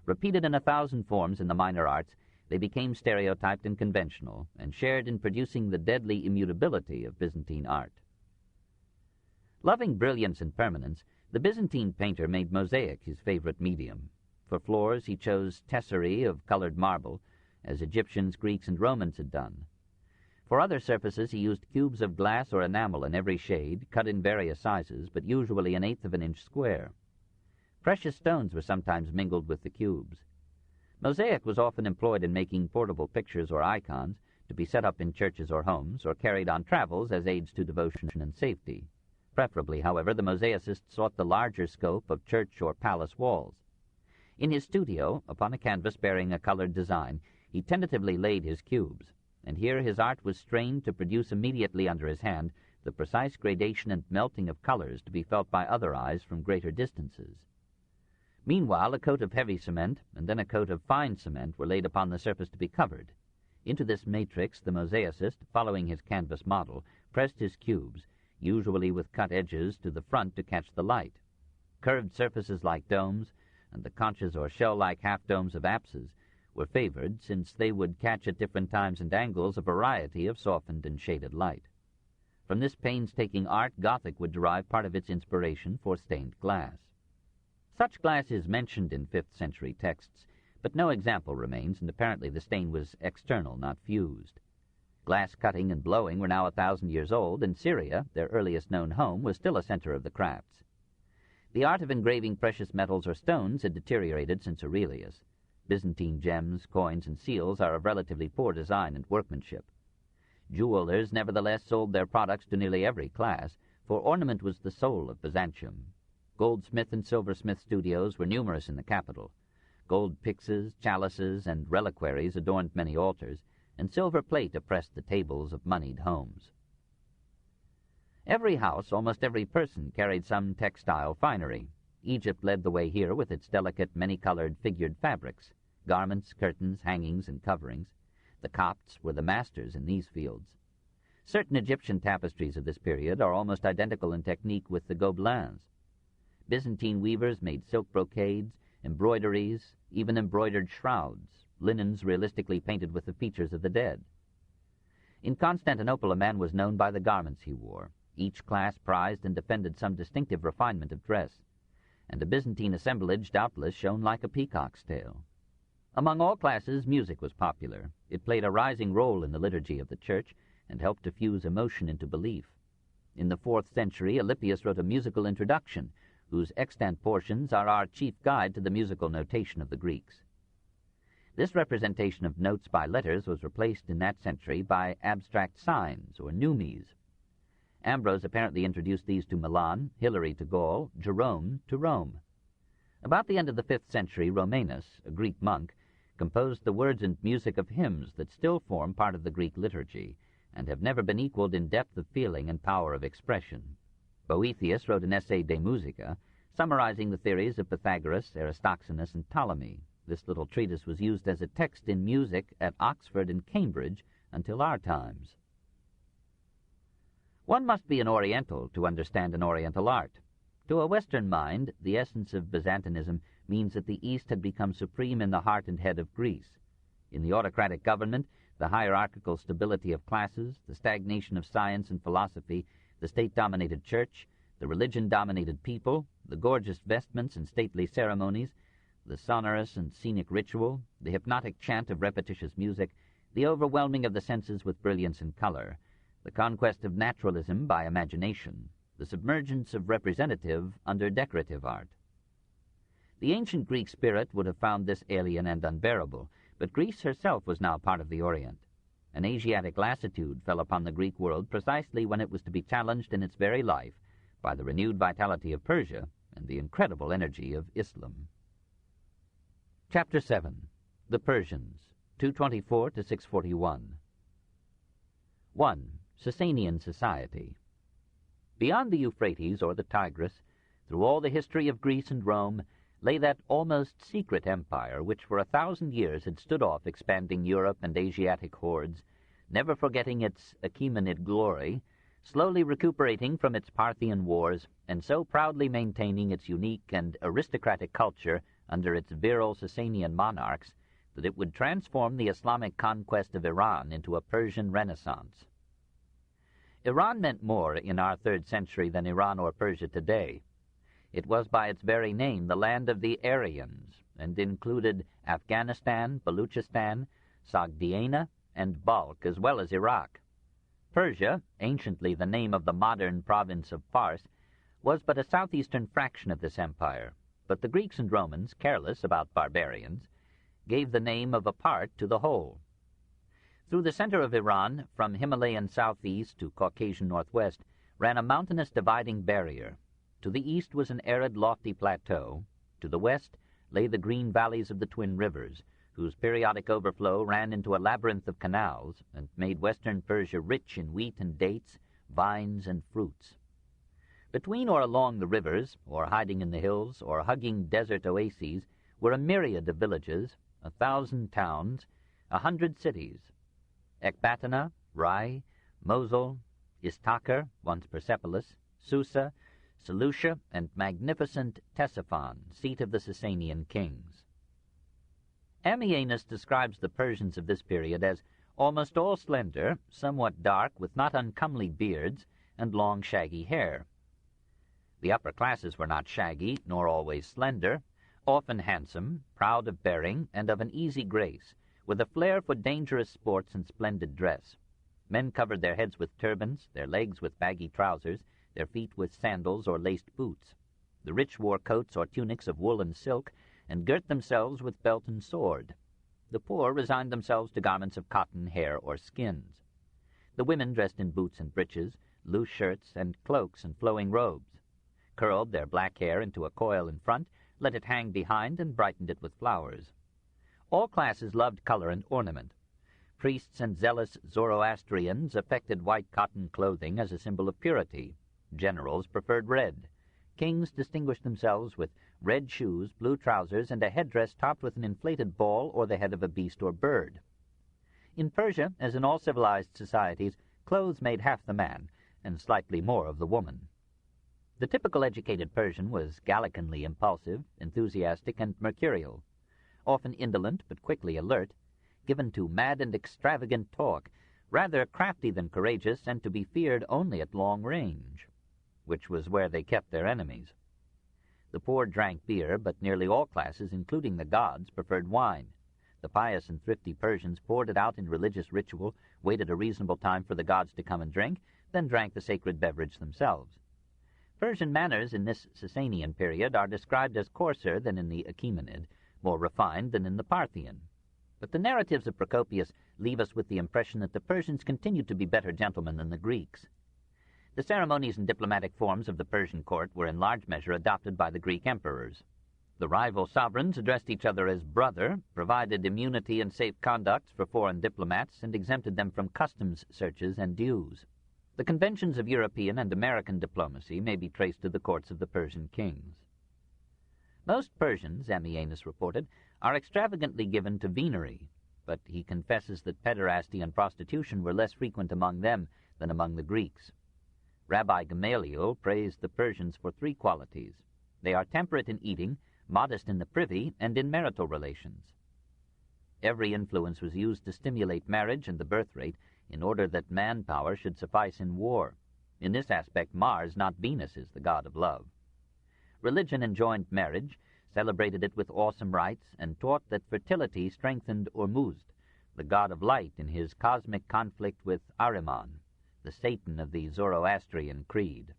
Repeated in 1,000 forms in the minor arts, they became stereotyped and conventional, and shared in producing the deadly immutability of Byzantine art. Loving brilliance and permanence, the Byzantine painter made mosaic his favorite medium. For floors he chose tesserae of colored marble, as Egyptians, Greeks, and Romans had done. For other surfaces he used cubes of glass or enamel in every shade, cut in various sizes, but usually 1/8 of an inch square. Precious stones were sometimes mingled with the cubes. Mosaic was often employed in making portable pictures or icons to be set up in churches or homes, or carried on travels as aids to devotion and safety. Preferably, however, the mosaicist sought the larger scope of church or palace walls. In his studio, upon a canvas bearing a colored design, he tentatively laid his cubes, and here his art was strained to produce immediately under his hand the precise gradation and melting of colors to be felt by other eyes from greater distances. Meanwhile, a coat of heavy cement and then a coat of fine cement were laid upon the surface to be covered. Into this matrix the mosaicist, following his canvas model, pressed his cubes, usually with cut edges to the front to catch the light. Curved surfaces like domes, and the conches or shell-like half-domes of apses, were favored, since they would catch at different times and angles a variety of softened and shaded light. From this painstaking art, Gothic would derive part of its inspiration for stained glass. Such glass is mentioned in 5th century texts, but no example remains, and apparently the stain was external, not fused. Glass cutting and blowing were now 1,000 years old, and Syria, their earliest known home, was still a center of the crafts. The art of engraving precious metals or stones had deteriorated since Aurelius. Byzantine gems, coins, and seals are of relatively poor design and workmanship. Jewelers nevertheless sold their products to nearly every class, for ornament was the soul of Byzantium. Goldsmith and silversmith studios were numerous in the capital. Gold pyxes, chalices, and reliquaries adorned many altars, and silver plate oppressed the tables of moneyed homes. Every house, almost every person, carried some textile finery. Egypt led the way here with its delicate, many-colored, figured fabrics, garments, curtains, hangings, and coverings. The Copts were the masters in these fields. Certain Egyptian tapestries of this period are almost identical in technique with the Gobelins. Byzantine weavers made silk brocades, embroideries, even embroidered shrouds, linens realistically painted with the features of the dead. In Constantinople, a man was known by the garments he wore. Each class prized and defended some distinctive refinement of dress, and a Byzantine assemblage doubtless shone like a peacock's tail. Among all classes, music was popular. It played a rising role in the liturgy of the church and helped to fuse emotion into belief. In the 4th century, Alypius wrote a musical introduction, whose extant portions are our chief guide to the musical notation of the Greeks. This representation of notes by letters was replaced in that century by abstract signs, or numes. Ambrose apparently introduced these to Milan, Hilary to Gaul, Jerome to Rome. About the end of the 5th century, Romanus, a Greek monk, composed the words and music of hymns that still form part of the Greek liturgy, and have never been equaled in depth of feeling and power of expression. Boethius wrote an essay De Musica, summarizing the theories of Pythagoras, Aristoxenus, and Ptolemy. This little treatise was used as a text in music at Oxford and Cambridge until our times. One must be an Oriental to understand an Oriental art. To a Western mind, the essence of Byzantinism means that the East had become supreme in the heart and head of Greece. In the autocratic government, the hierarchical stability of classes, the stagnation of science and philosophy, the state-dominated church, the religion-dominated people, the gorgeous vestments and stately ceremonies, the sonorous and scenic ritual, the hypnotic chant of repetitious music, the overwhelming of the senses with brilliance and color, the conquest of naturalism by imagination, the submergence of representative under decorative art. The ancient Greek spirit would have found this alien and unbearable, but Greece herself was now part of the Orient. An Asiatic lassitude fell upon the Greek world precisely when it was to be challenged in its very life by the renewed vitality of Persia and the incredible energy of Islam. Chapter 7. The Persians, 224 to 641. 1. Sasanian Society. Beyond the Euphrates or the Tigris, through all the history of Greece and Rome, lay that almost secret empire which for 1,000 years had stood off expanding Europe and Asiatic hordes, never forgetting its Achaemenid glory, slowly recuperating from its Parthian wars, and so proudly maintaining its unique and aristocratic culture under its virile Sasanian monarchs that it would transform the Islamic conquest of Iran into a Persian Renaissance. Iran meant more in our 3rd century than Iran or Persia today. It was by its very name the land of the Aryans, and included Afghanistan, Baluchistan, Sogdiana, and Balkh, as well as Iraq. Persia, anciently the name of the modern province of Fars, was but a southeastern fraction of this empire, but the Greeks and Romans, careless about barbarians, gave the name of a part to the whole. Through the center of Iran, from Himalayan southeast to Caucasian northwest, ran a mountainous dividing barrier. To the east was an arid, lofty plateau. To the west lay the green valleys of the twin rivers, whose periodic overflow ran into a labyrinth of canals and made western Persia rich in wheat and dates, vines and fruits. Between or along the rivers, or hiding in the hills, or hugging desert oases, were a myriad of villages, 1,000 towns, 100 cities. Ecbatana, Rai, Mosul, Istakhr, once Persepolis, Susa, Seleucia, and magnificent Ctesiphon, seat of the Sasanian kings. Ammianus describes the Persians of this period as almost all slender, somewhat dark, with not uncomely beards, and long shaggy hair. The upper classes were not shaggy, nor always slender, often handsome, proud of bearing, and of an easy grace, with a flair for dangerous sports and splendid dress. Men covered their heads with turbans, their legs with baggy trousers, their feet with sandals or laced boots. The rich wore coats or tunics of wool and silk, and girt themselves with belt and sword. The poor resigned themselves to garments of cotton, hair, or skins. The women dressed in boots and breeches, loose shirts, and cloaks and flowing robes, curled their black hair into a coil in front, let it hang behind, and brightened it with flowers. All classes loved color and ornament. Priests and zealous Zoroastrians affected white cotton clothing as a symbol of purity. Generals preferred red. Kings distinguished themselves with red shoes, blue trousers, and a headdress topped with an inflated ball or the head of a beast or bird. In Persia, as in all civilized societies, clothes made half the man, and slightly more of the woman. The typical educated Persian was Gallicanly impulsive, enthusiastic, and mercurial, often indolent but quickly alert, given to mad and extravagant talk, rather crafty than courageous, and to be feared only at long range, which was where they kept their enemies. The poor drank beer, but nearly all classes, including the gods, preferred wine. The pious and thrifty Persians poured it out in religious ritual, waited a reasonable time for the gods to come and drink, then drank the sacred beverage themselves. Persian manners in this Sasanian period are described as coarser than in the Achaemenid, more refined than in the Parthian. But the narratives of Procopius leave us with the impression that the Persians continued to be better gentlemen than the Greeks. The ceremonies and diplomatic forms of the Persian court were in large measure adopted by the Greek emperors. The rival sovereigns addressed each other as brother, provided immunity and safe conducts for foreign diplomats, and exempted them from customs searches and dues. The conventions of European and American diplomacy may be traced to the courts of the Persian kings. Most Persians, Ammianus reported, are extravagantly given to venery, but he confesses that pederasty and prostitution were less frequent among them than among the Greeks. Rabbi Gamaliel praised the Persians for 3 qualities. They are temperate in eating, modest in the privy, and in marital relations. Every influence was used to stimulate marriage and the birth rate in order that manpower should suffice in war. In this aspect, Mars, not Venus, is the god of love. Religion enjoined marriage, celebrated it with awesome rites, and taught that fertility strengthened Ormuzd, the god of light, in his cosmic conflict with Ahriman, the Satan of the Zoroastrian creed.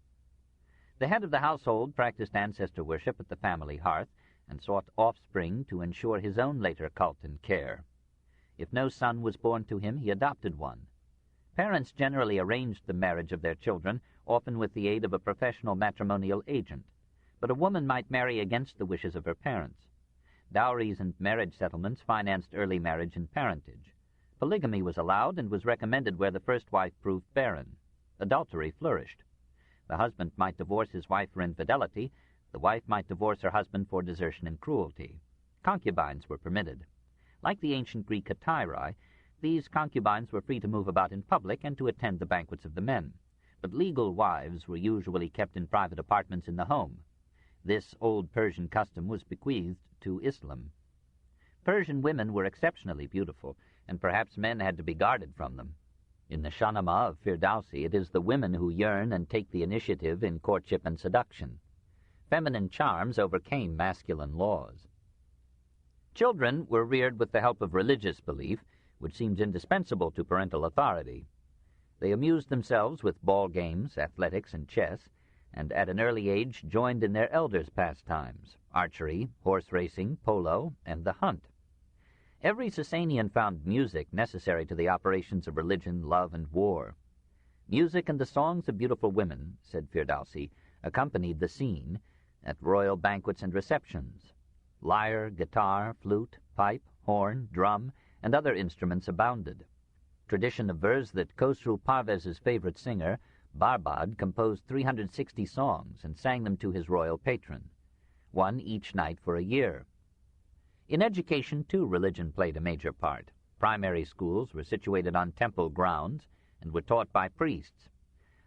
The head of the household practiced ancestor worship at the family hearth, and sought offspring to ensure his own later cult and care. If no son was born to him, he adopted one. Parents generally arranged the marriage of their children, often with the aid of a professional matrimonial agent, but a woman might marry against the wishes of her parents. Dowries and marriage settlements financed early marriage and parentage. Polygamy was allowed and was recommended where the first wife proved barren. Adultery flourished. The husband might divorce his wife for infidelity. The wife might divorce her husband for desertion and cruelty. Concubines were permitted. Like the ancient Greek hetairae, these concubines were free to move about in public and to attend the banquets of the men, but legal wives were usually kept in private apartments in the home. This old Persian custom was bequeathed to Islam. Persian women were exceptionally beautiful, and perhaps men had to be guarded from them. In the Shahnameh of Firdausi, it is the women who yearn and take the initiative in courtship and seduction. Feminine charms overcame masculine laws. Children were reared with the help of religious belief, which seems indispensable to parental authority. They amused themselves with ball games, athletics, and chess, and at an early age joined in their elders' pastimes, archery, horse racing, polo, and the hunt. Every Sasanian found music necessary to the operations of religion, love, and war. Music and the songs of beautiful women, said Firdausi, accompanied the scene at royal banquets and receptions. Lyre, guitar, flute, pipe, horn, drum, and other instruments abounded. Tradition avers that Khosrow Parvez's favorite singer, Barbad, composed 360 songs and sang them to his royal patron, one each night for a year. In education, too, religion played a major part. Primary schools were situated on temple grounds and were taught by priests.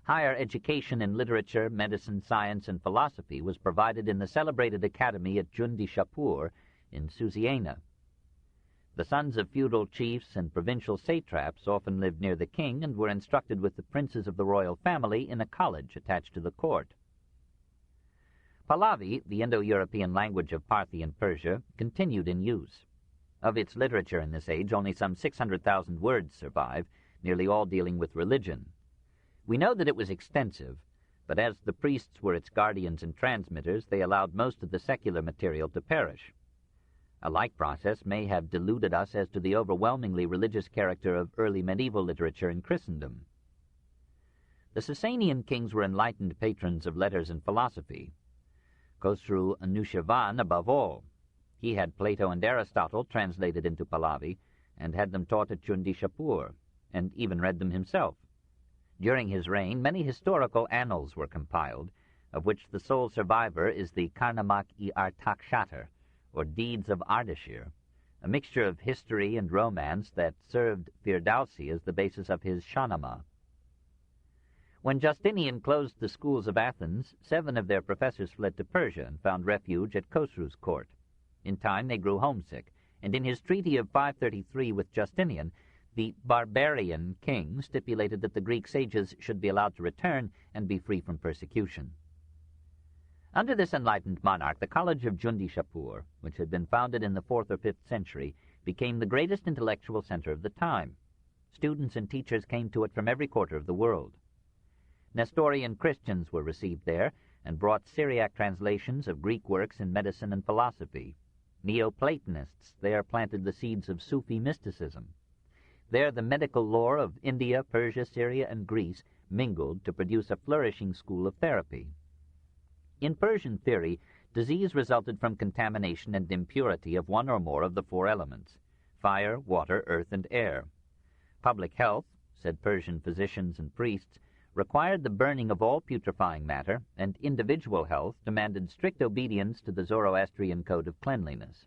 Higher education in literature, medicine, science, and philosophy was provided in the celebrated academy at Jundi Shapur in Susiana. The sons of feudal chiefs and provincial satraps often lived near the king and were instructed with the princes of the royal family in a college attached to the court. Pahlavi, the Indo-European language of Parthian Persia, continued in use. Of its literature in this age, only some 600,000 words survive, nearly all dealing with religion. We know that it was extensive, but as the priests were its guardians and transmitters, they allowed most of the secular material to perish. A like process may have deluded us as to the overwhelmingly religious character of early medieval literature in Christendom. The Sasanian kings were enlightened patrons of letters and philosophy. Khosrow Anushirvan above all. He had Plato and Aristotle translated into Pahlavi and had them taught at Jundi Shapur, and even read them himself. During his reign, many historical annals were compiled, of which the sole survivor is the Karnamak-i Artakshatar, or Deeds of Ardashir, a mixture of history and romance that served Firdausi as the basis of his Shahnameh. When Justinian closed the schools of Athens, 7 of their professors fled to Persia and found refuge at Khosrow's court. In time they grew homesick, and in his treaty of 533 with Justinian, the barbarian king stipulated that the Greek sages should be allowed to return and be free from persecution. Under this enlightened monarch, the College of Jundi Shapur, which had been founded in the 4th or 5th century, became the greatest intellectual center of the time. Students and teachers came to it from every quarter of the world. Nestorian Christians were received there and brought Syriac translations of Greek works in medicine and philosophy. Neoplatonists there planted the seeds of Sufi mysticism. There the medical lore of India, Persia, Syria, and Greece mingled to produce a flourishing school of therapy. In Persian theory, disease resulted from contamination and impurity of one or more of the 4 elements: fire, water, earth, and air. Public health, said Persian physicians and priests, required the burning of all putrefying matter, and individual health demanded strict obedience to the Zoroastrian code of cleanliness.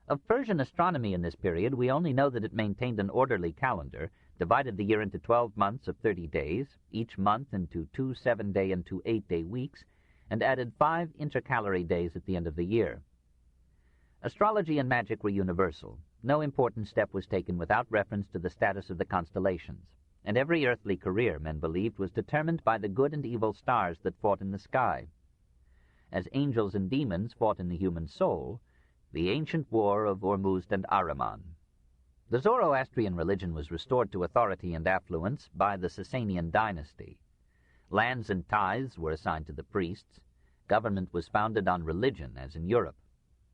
Of Persian astronomy in this period, we only know that it maintained an orderly calendar, divided the year into 12 months of 30 days, each month into 2 7-day and 2 8-day weeks, and added 5 intercalary days at the end of the year. Astrology and magic were universal. No important step was taken without reference to the status of the constellations, and every earthly career, men believed, was determined by the good and evil stars that fought in the sky. As angels and demons fought in the human soul, the ancient war of Ormuzd and Ahriman. The Zoroastrian religion was restored to authority and affluence by the Sasanian dynasty. Lands and tithes were assigned to the priests. Government was founded on religion, as in Europe.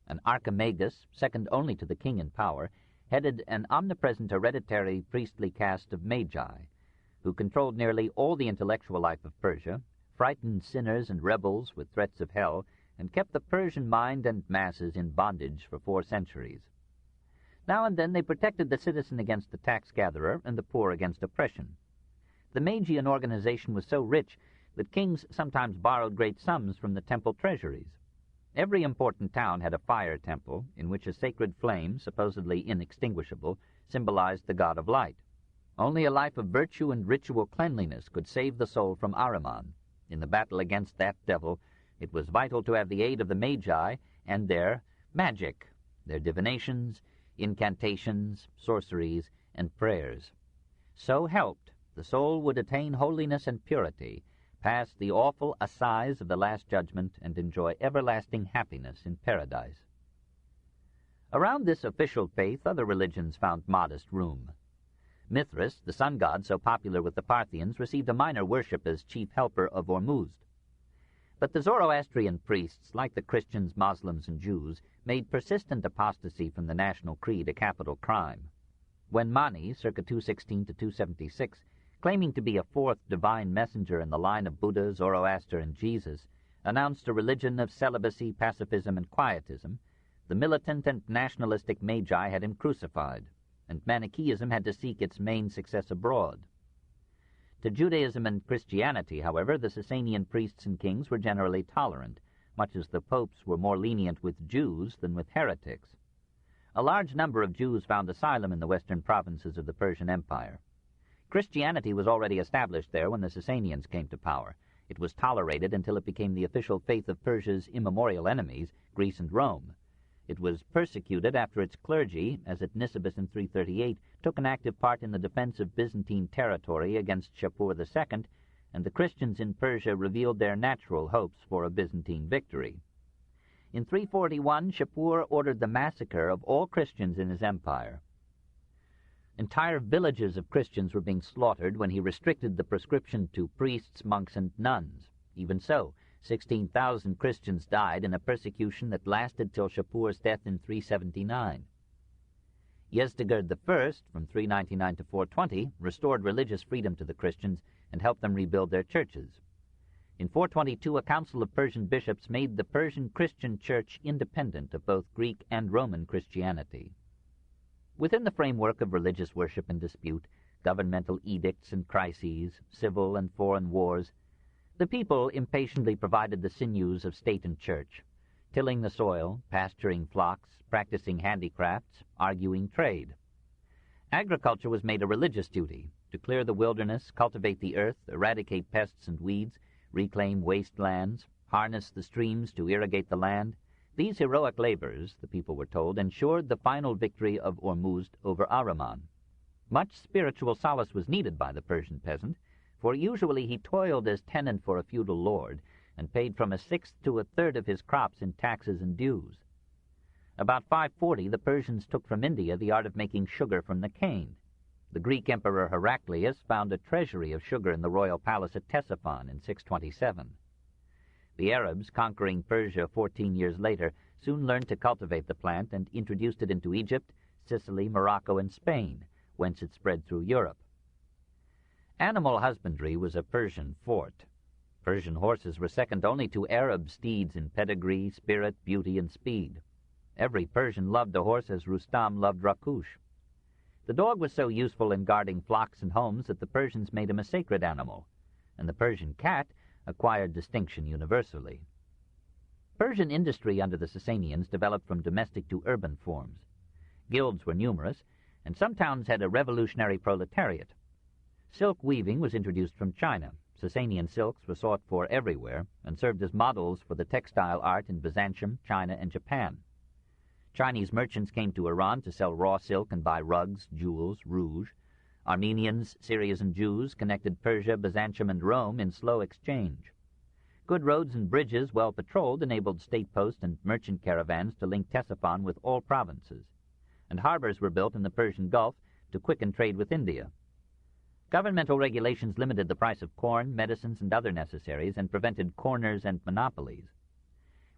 An archimagus, second only to the king in power, headed an omnipresent hereditary priestly caste of magi, who controlled nearly all the intellectual life of Persia, frightened sinners and rebels with threats of hell, and kept the Persian mind and masses in bondage for 4 centuries. Now and then they protected the citizen against the tax-gatherer and the poor against oppression. The Magian organization was so rich that kings sometimes borrowed great sums from the temple treasuries. Every important town had a fire temple in which a sacred flame, supposedly inextinguishable, symbolized the god of light. Only a life of virtue and ritual cleanliness could save the soul from Ahriman. In the battle against that devil, it was vital to have the aid of the Magi and their magic, their divinations, incantations, sorceries, and prayers. So helped, the soul would attain holiness and purity, pass the awful assize of the Last Judgment, and enjoy everlasting happiness in paradise. Around this official faith, other religions found modest room. Mithras, the sun god so popular with the Parthians, received a minor worship as chief helper of Ormuzd. But the Zoroastrian priests, like the Christians, Muslims, and Jews, made persistent apostasy from the national creed a capital crime. When Mani, circa 216 to 276, claiming to be a 4th divine messenger in the line of Buddha, Zoroaster, and Jesus, announced a religion of celibacy, pacifism, and quietism, the militant and nationalistic Magi had him crucified, and Manichaeism had to seek its main success abroad. To Judaism and Christianity, however, the Sasanian priests and kings were generally tolerant, much as the popes were more lenient with Jews than with heretics. A large number of Jews found asylum in the western provinces of the Persian Empire. Christianity was already established there when the Sasanians came to power. It was tolerated until it became the official faith of Persia's immemorial enemies, Greece and Rome. It was persecuted after its clergy, as at Nisibis in 338, took an active part in the defense of Byzantine territory against Shapur II, and the Christians in Persia revealed their natural hopes for a Byzantine victory. In 341, Shapur ordered the massacre of all Christians in his empire. Entire villages of Christians were being slaughtered when he restricted the proscription to priests, monks, and nuns. Even so, 16,000 Christians died in a persecution that lasted till Shapur's death in 379. Yezdegerd I, from 399 to 420, restored religious freedom to the Christians and helped them rebuild their churches. In 422, a council of Persian bishops made the Persian Christian Church independent of both Greek and Roman Christianity. Within the framework of religious worship and dispute, governmental edicts and crises, civil and foreign wars, the people impatiently provided the sinews of state and church, tilling the soil, pasturing flocks, practicing handicrafts, arguing trade. Agriculture was made a religious duty, to clear the wilderness, cultivate the earth, eradicate pests and weeds, reclaim wastelands, harness the streams to irrigate the land. These heroic labors, the people were told, ensured the final victory of Ormuzd over Ahriman. Much spiritual solace was needed by the Persian peasant, for usually he toiled as tenant for a feudal lord and paid from 1/6 to 1/3 of his crops in taxes and dues. About 540, the Persians took from India the art of making sugar from the cane. The Greek Emperor Heraclius found a treasury of sugar in the royal palace at Ctesiphon in 627. The Arabs, conquering Persia 14 years later, soon learned to cultivate the plant and introduced it into Egypt, Sicily, Morocco, and Spain, whence it spread through Europe. Animal husbandry was a Persian forte. Persian horses were second only to Arab steeds in pedigree, spirit, beauty, and speed. Every Persian loved a horse as Rustam loved Rakush. The dog was so useful in guarding flocks and homes that the Persians made him a sacred animal, and the Persian cat acquired distinction universally. Persian industry under the Sasanians developed from domestic to urban forms. Guilds were numerous, and some towns had a revolutionary proletariat. Silk weaving was introduced from China. Sasanian silks were sought for everywhere and served as models for the textile art in Byzantium, China, and Japan. Chinese merchants came to Iran to sell raw silk and buy rugs, jewels, rouge. Armenians, Syrians, and Jews connected Persia, Byzantium, and Rome in slow exchange. Good roads and bridges, well patrolled, enabled state posts and merchant caravans to link Ctesiphon with all provinces, and harbors were built in the Persian Gulf to quicken trade with India. Governmental regulations limited the price of corn, medicines, and other necessaries, and prevented corners and monopolies.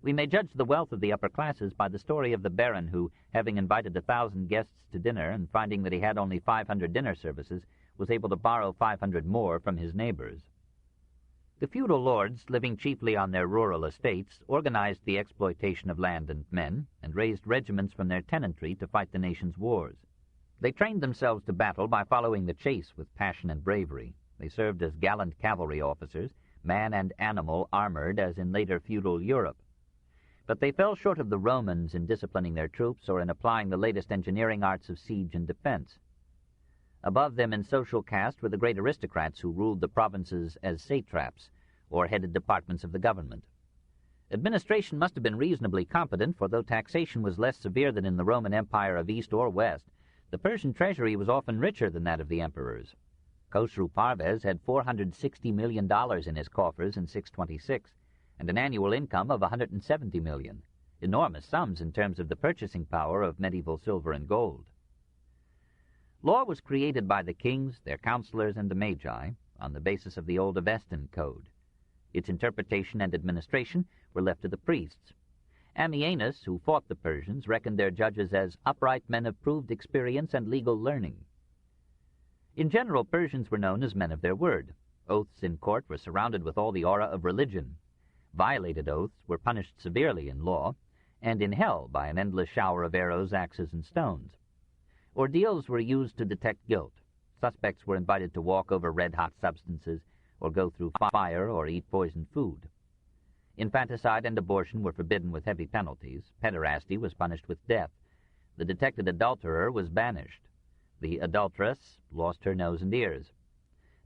We may judge the wealth of the upper classes by the story of the baron who, having invited 1,000 guests to dinner and finding that he had only 500 dinner services, was able to borrow 500 more from his neighbors. The feudal lords, living chiefly on their rural estates, organized the exploitation of land and men, and raised regiments from their tenantry to fight the nation's wars. They trained themselves to battle by following the chase with passion and bravery. They served as gallant cavalry officers, man and animal armored as in later feudal Europe. But they fell short of the Romans in disciplining their troops or in applying the latest engineering arts of siege and defense. Above them in social caste were the great aristocrats who ruled the provinces as satraps, or headed departments of the government. Administration must have been reasonably competent, for though taxation was less severe than in the Roman Empire of East or West, the Persian treasury was often richer than that of the emperors. Khosrow Parvez had $460 million in his coffers in 626, and an annual income of $170 million, enormous sums in terms of the purchasing power of medieval silver and gold. Law was created by the kings, their counselors, and the magi on the basis of the old Avestan Code. Its interpretation and administration were left to the priests. Ammianus, who fought the Persians, reckoned their judges as upright men of proved experience and legal learning. In general, Persians were known as men of their word. Oaths in court were surrounded with all the aura of religion. Violated oaths were punished severely in law, and in hell by an endless shower of arrows, axes, and stones. Ordeals were used to detect guilt. Suspects were invited to walk over red-hot substances, or go through fire, or eat poisoned food. Infanticide and abortion were forbidden with heavy penalties. Pederasty was punished with death. The detected adulterer was banished. The adulteress lost her nose and ears.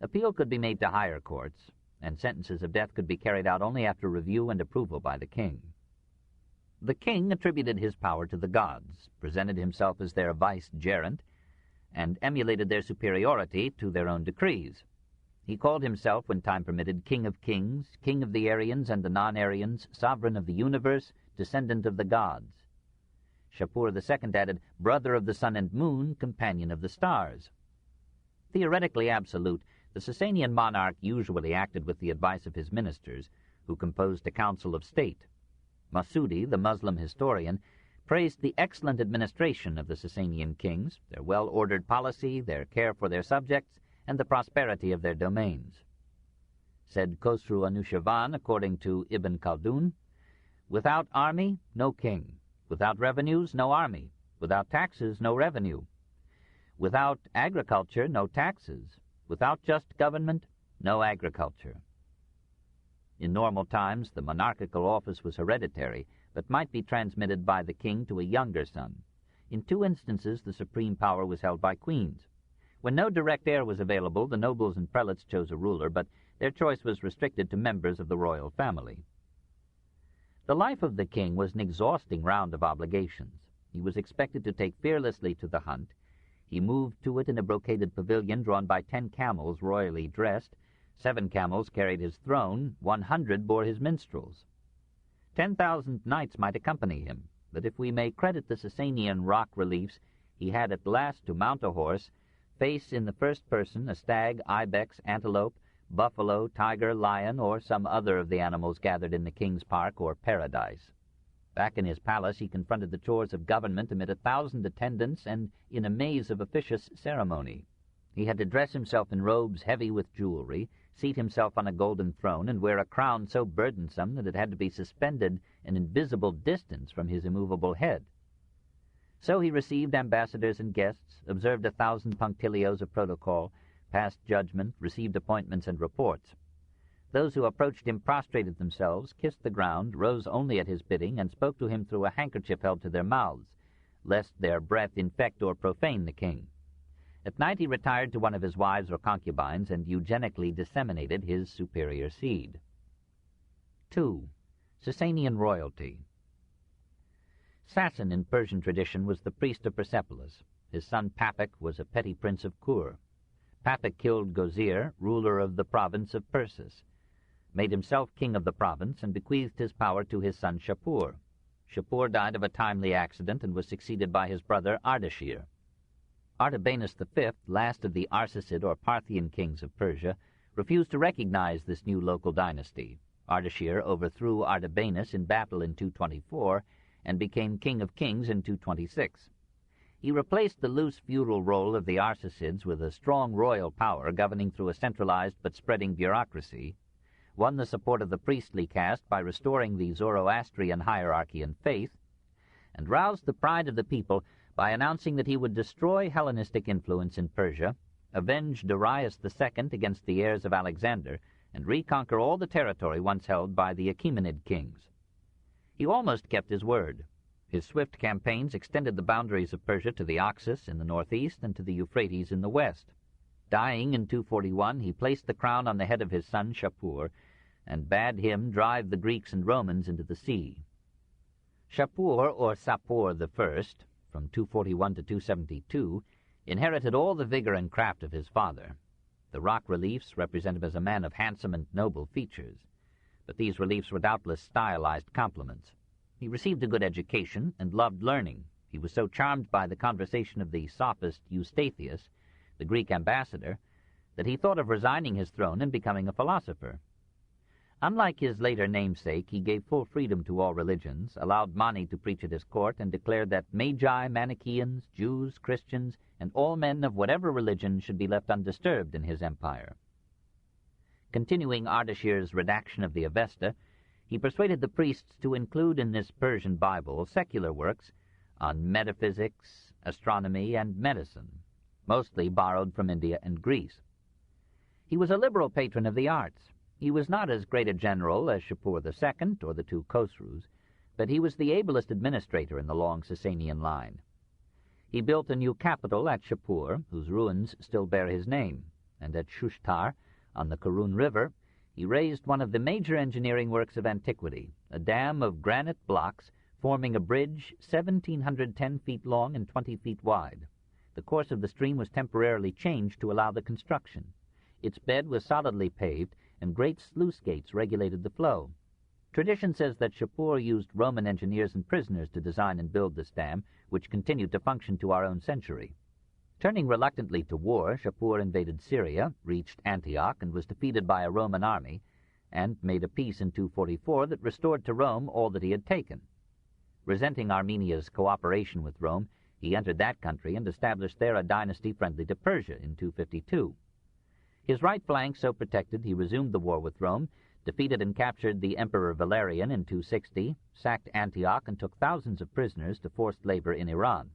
Appeal could be made to higher courts, and sentences of death could be carried out only after review and approval by the king. The king attributed his power to the gods, presented himself as their vicegerent, and emulated their superiority to their own decrees. He called himself, when time permitted, King of Kings, King of the Aryans and the non-Aryans, Sovereign of the universe, Descendant of the gods. Shapur II added, Brother of the sun and moon, Companion of the stars. Theoretically absolute, the Sasanian monarch usually acted with the advice of his ministers, who composed a council of state. Masudi, the Muslim historian, praised the excellent administration of the Sasanian kings, their well-ordered policy, their care for their subjects, and the prosperity of their domains. Said Khosrow Anushirvan, according to Ibn Khaldun, Without army, no king. Without revenues, no army. Without taxes, no revenue. Without agriculture, no taxes. Without just government, no agriculture. In normal times, the monarchical office was hereditary, but might be transmitted by the king to a younger son. In 2 instances, the supreme power was held by queens. When no direct heir was available, the nobles and prelates chose a ruler, but their choice was restricted to members of the royal family. The life of the king was an exhausting round of obligations. He was expected to take fearlessly to the hunt. He moved to it in a brocaded pavilion drawn by 10 camels royally dressed. 7 camels carried his throne, 100 bore his minstrels. 10,000 knights might accompany him, but if we may credit the Sasanian rock reliefs, he had at last to mount a horse, face in the first person a stag, ibex, antelope, buffalo, tiger, lion, or some other of the animals gathered in the king's park or paradise. Back in his palace he confronted the chores of government amid 1,000 attendants and in a maze of officious ceremony. He had to dress himself in robes heavy with jewelry, seat himself on a golden throne, and wear a crown so burdensome that it had to be suspended an invisible distance from his immovable head. So he received ambassadors and guests, observed 1,000 punctilios of protocol, passed judgment, received appointments and reports. Those who approached him prostrated themselves, kissed the ground, rose only at his bidding, and spoke to him through a handkerchief held to their mouths, lest their breath infect or profane the king. At night he retired to one of his wives or concubines and eugenically disseminated his superior seed. 2. Sasanian royalty. Sasan in Persian tradition was the priest of Persepolis. His son Papik was a petty prince of Kur. Papik killed Gozir, ruler of the province of Persis, made himself king of the province, and bequeathed his power to his son Shapur. Shapur died of a timely accident and was succeeded by his brother Ardashir. Artabanus V, last of the Arsacid or Parthian kings of Persia, refused to recognize this new local dynasty. Ardashir overthrew Artabanus in battle in 224 and became king of kings in 226. He replaced the loose feudal role of the Arsacids with a strong royal power governing through a centralized but spreading bureaucracy, won the support of the priestly caste by restoring the Zoroastrian hierarchy and faith, and roused the pride of the people by announcing that he would destroy Hellenistic influence in Persia, avenge Darius II against the heirs of Alexander, and reconquer all the territory once held by the Achaemenid kings. He almost kept his word. His swift campaigns extended the boundaries of Persia to the Oxus in the northeast and to the Euphrates in the west. Dying in 241, he placed the crown on the head of his son Shapur, and bade him drive the Greeks and Romans into the sea. Shapur, or Sapor I, from 241 to 272, inherited all the vigor and craft of his father. The rock reliefs represent him as a man of handsome and noble features, but these reliefs were doubtless stylized compliments. He received a good education and loved learning. He was so charmed by the conversation of the sophist Eustathius, the Greek ambassador, that he thought of resigning his throne and becoming a philosopher. Unlike his later namesake, he gave full freedom to all religions, allowed Mani to preach at his court, and declared that Magi, Manichaeans, Jews, Christians, and all men of whatever religion should be left undisturbed in his empire. Continuing Ardashir's redaction of the Avesta, he persuaded the priests to include in this Persian Bible secular works on metaphysics, astronomy, and medicine, mostly borrowed from India and Greece. He was a liberal patron of the arts. He was not as great a general as Shapur II or the two Khosrus, but he was the ablest administrator in the long Sasanian line. He built a new capital at Shapur, whose ruins still bear his name, and at Shushtar, on the Karun River, he raised one of the major engineering works of antiquity, a dam of granite blocks forming a bridge 1,710 feet long and 20 feet wide. The course of the stream was temporarily changed to allow the construction. Its bed was solidly paved, and great sluice gates regulated the flow. Tradition says that Shapur used Roman engineers and prisoners to design and build this dam, which continued to function to our own century. Turning reluctantly to war, Shapur invaded Syria, reached Antioch, and was defeated by a Roman army, and made a peace in 244 that restored to Rome all that he had taken. Resenting Armenia's cooperation with Rome, he entered that country and established there a dynasty friendly to Persia in 252. His right flank so protected, he resumed the war with Rome, defeated and captured the Emperor Valerian in 260, sacked Antioch, and took thousands of prisoners to forced labor in Iran.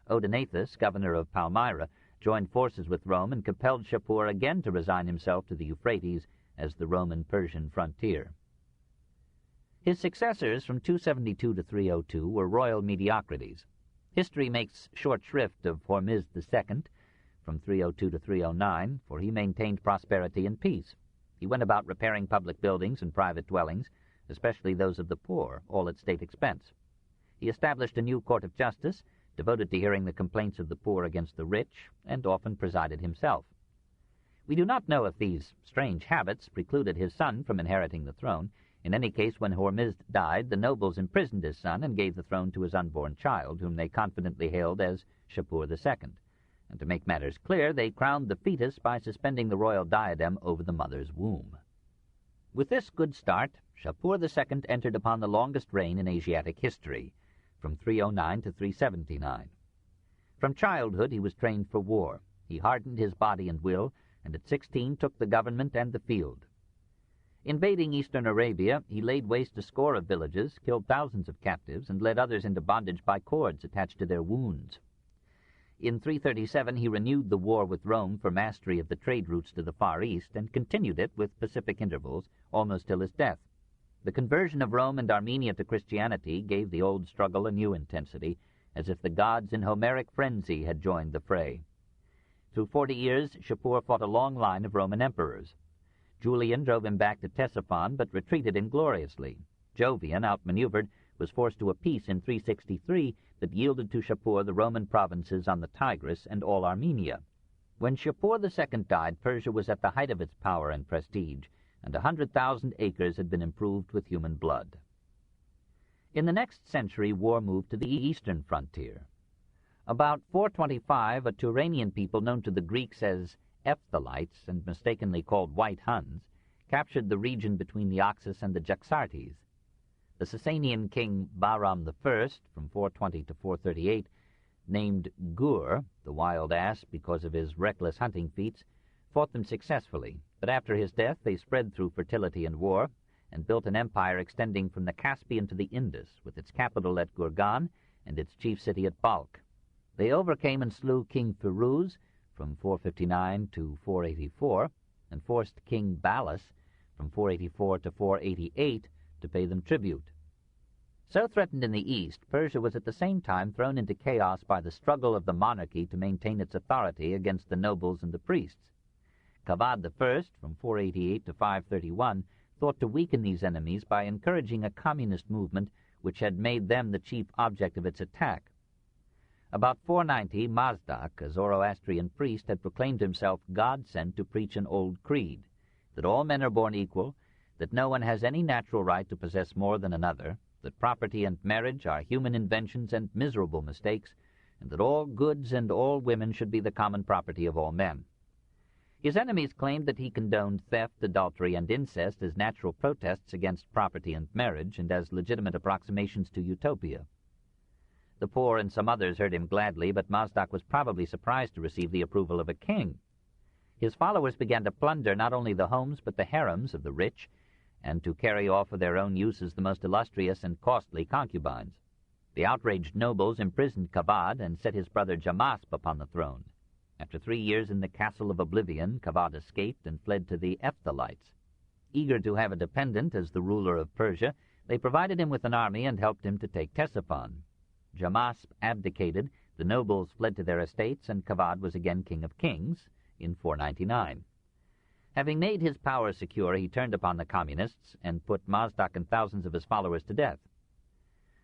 Odenathus, governor of Palmyra, joined forces with Rome and compelled Shapur again to resign himself to the Euphrates as the Roman-Persian frontier. His successors from 272 to 302 were royal mediocrities. History makes short shrift of Hormizd II, from 302 to 309, for he maintained prosperity and peace. He went about repairing public buildings and private dwellings, especially those of the poor, all at state expense. He established a new court of justice, devoted to hearing the complaints of the poor against the rich, and often presided himself. We do not know if these strange habits precluded his son from inheriting the throne. In any case, when Hormizd died, the nobles imprisoned his son and gave the throne to his unborn child, whom they confidently hailed as Shapur II. And to make matters clear, they crowned the fetus by suspending the royal diadem over the mother's womb. With this good start, Shapur II entered upon the longest reign in Asiatic history, from 309 to 379. From childhood he was trained for war. He hardened his body and will, and at 16 took the government and the field. Invading eastern Arabia, he laid waste a score of villages, killed thousands of captives, and led others into bondage by cords attached to their wounds. In 337 he renewed the war with Rome for mastery of the trade routes to the Far East, and continued it with pacific intervals almost till his death. The conversion of Rome and Armenia to Christianity gave the old struggle a new intensity, as if the gods in Homeric frenzy had joined the fray. Through 40 years, Shapur fought a long line of Roman emperors. Julian drove him back to Ctesiphon, but retreated ingloriously. Jovian, outmaneuvered, was forced to a peace in 363 that yielded to Shapur the Roman provinces on the Tigris and all Armenia. When Shapur II died, Persia was at the height of its power and prestige, and 100,000 acres had been improved with human blood. In the next century, war moved to the eastern frontier. About 425, a Turanian people known to the Greeks as Ephthalites and mistakenly called White Huns captured the region between the Oxus and the Jaxartes. The Sasanian king Bahram I, from 420 to 438, named Gur, the wild ass, because of his reckless hunting feats, fought them successfully, but after his death they spread through fertility and war, and built an empire extending from the Caspian to the Indus, with its capital at Gurgan and its chief city at Balkh. They overcame and slew King Firuz from 459 to 484, and forced King Balas from 484 to 488 to pay them tribute. So threatened in the east, Persia was at the same time thrown into chaos by the struggle of the monarchy to maintain its authority against the nobles and the priests. Kavad I, from 488 to 531, thought to weaken these enemies by encouraging a communist movement which had made them the chief object of its attack. About 490, Mazdak, a Zoroastrian priest, had proclaimed himself God-sent to preach an old creed, that all men are born equal, that no one has any natural right to possess more than another, that property and marriage are human inventions and miserable mistakes, and that all goods and all women should be the common property of all men. His enemies claimed that he condoned theft, adultery, and incest as natural protests against property and marriage, and as legitimate approximations to utopia. The poor and some others heard him gladly, but Mazdak was probably surprised to receive the approval of a king. His followers began to plunder not only the homes but the harems of the rich, and to carry off for their own uses the most illustrious and costly concubines. The outraged nobles imprisoned Kavad and set his brother Jamasp upon the throne. After 3 years in the Castle of Oblivion, Kavad escaped and fled to the Ephthalites. Eager to have a dependent as the ruler of Persia, they provided him with an army and helped him to take Ctesiphon. Jamasp abdicated, the nobles fled to their estates, and Kavad was again king of kings in 499. Having made his power secure, he turned upon the communists and put Mazdak and thousands of his followers to death.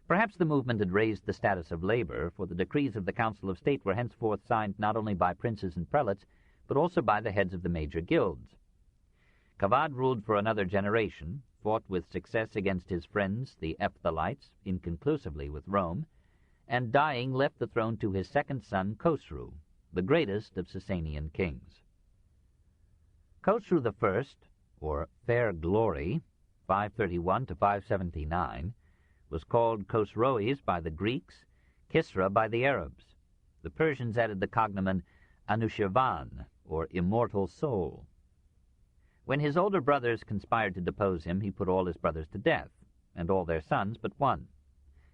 Perhaps the movement had raised the status of labor, for the decrees of the Council of State were henceforth signed not only by princes and prelates, but also by the heads of the major guilds. Kavad ruled for another generation, fought with success against his friends, the Ephthalites, inconclusively with Rome, and dying left the throne to his second son, Khosru, the greatest of Sasanian kings. Khosru I, or Fair Glory, 531 to 579, was called Khosroes by the Greeks, Kisra by the Arabs. The Persians added the cognomen Anushirvan, or Immortal Soul. When his older brothers conspired to depose him, he put all his brothers to death, and all their sons but one.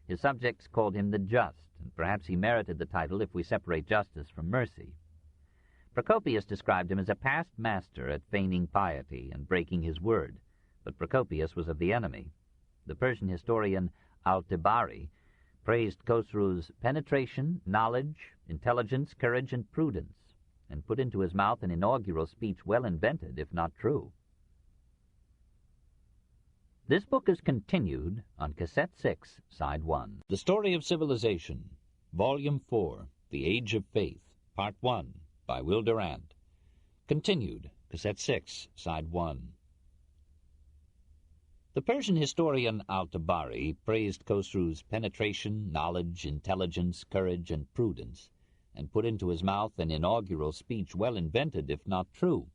His subjects called him the Just, and perhaps he merited the title if we separate justice from mercy. Procopius described him as a past master at feigning piety and breaking his word, but Procopius was of the enemy. The Persian historian Al-Tabari praised Khosru's penetration, knowledge, intelligence, courage, and prudence, and put into his mouth an inaugural speech well invented, if not true. This book is continued on Cassette 6, Side 1. The Story of Civilization, Volume 4, The Age of Faith, Part 1, by Will Durant. Continued, Cassette 6, Side 1. The Persian historian Al-Tabari praised Khosru's penetration, knowledge, intelligence, courage, and prudence, and put into his mouth an inaugural speech well invented, if not true.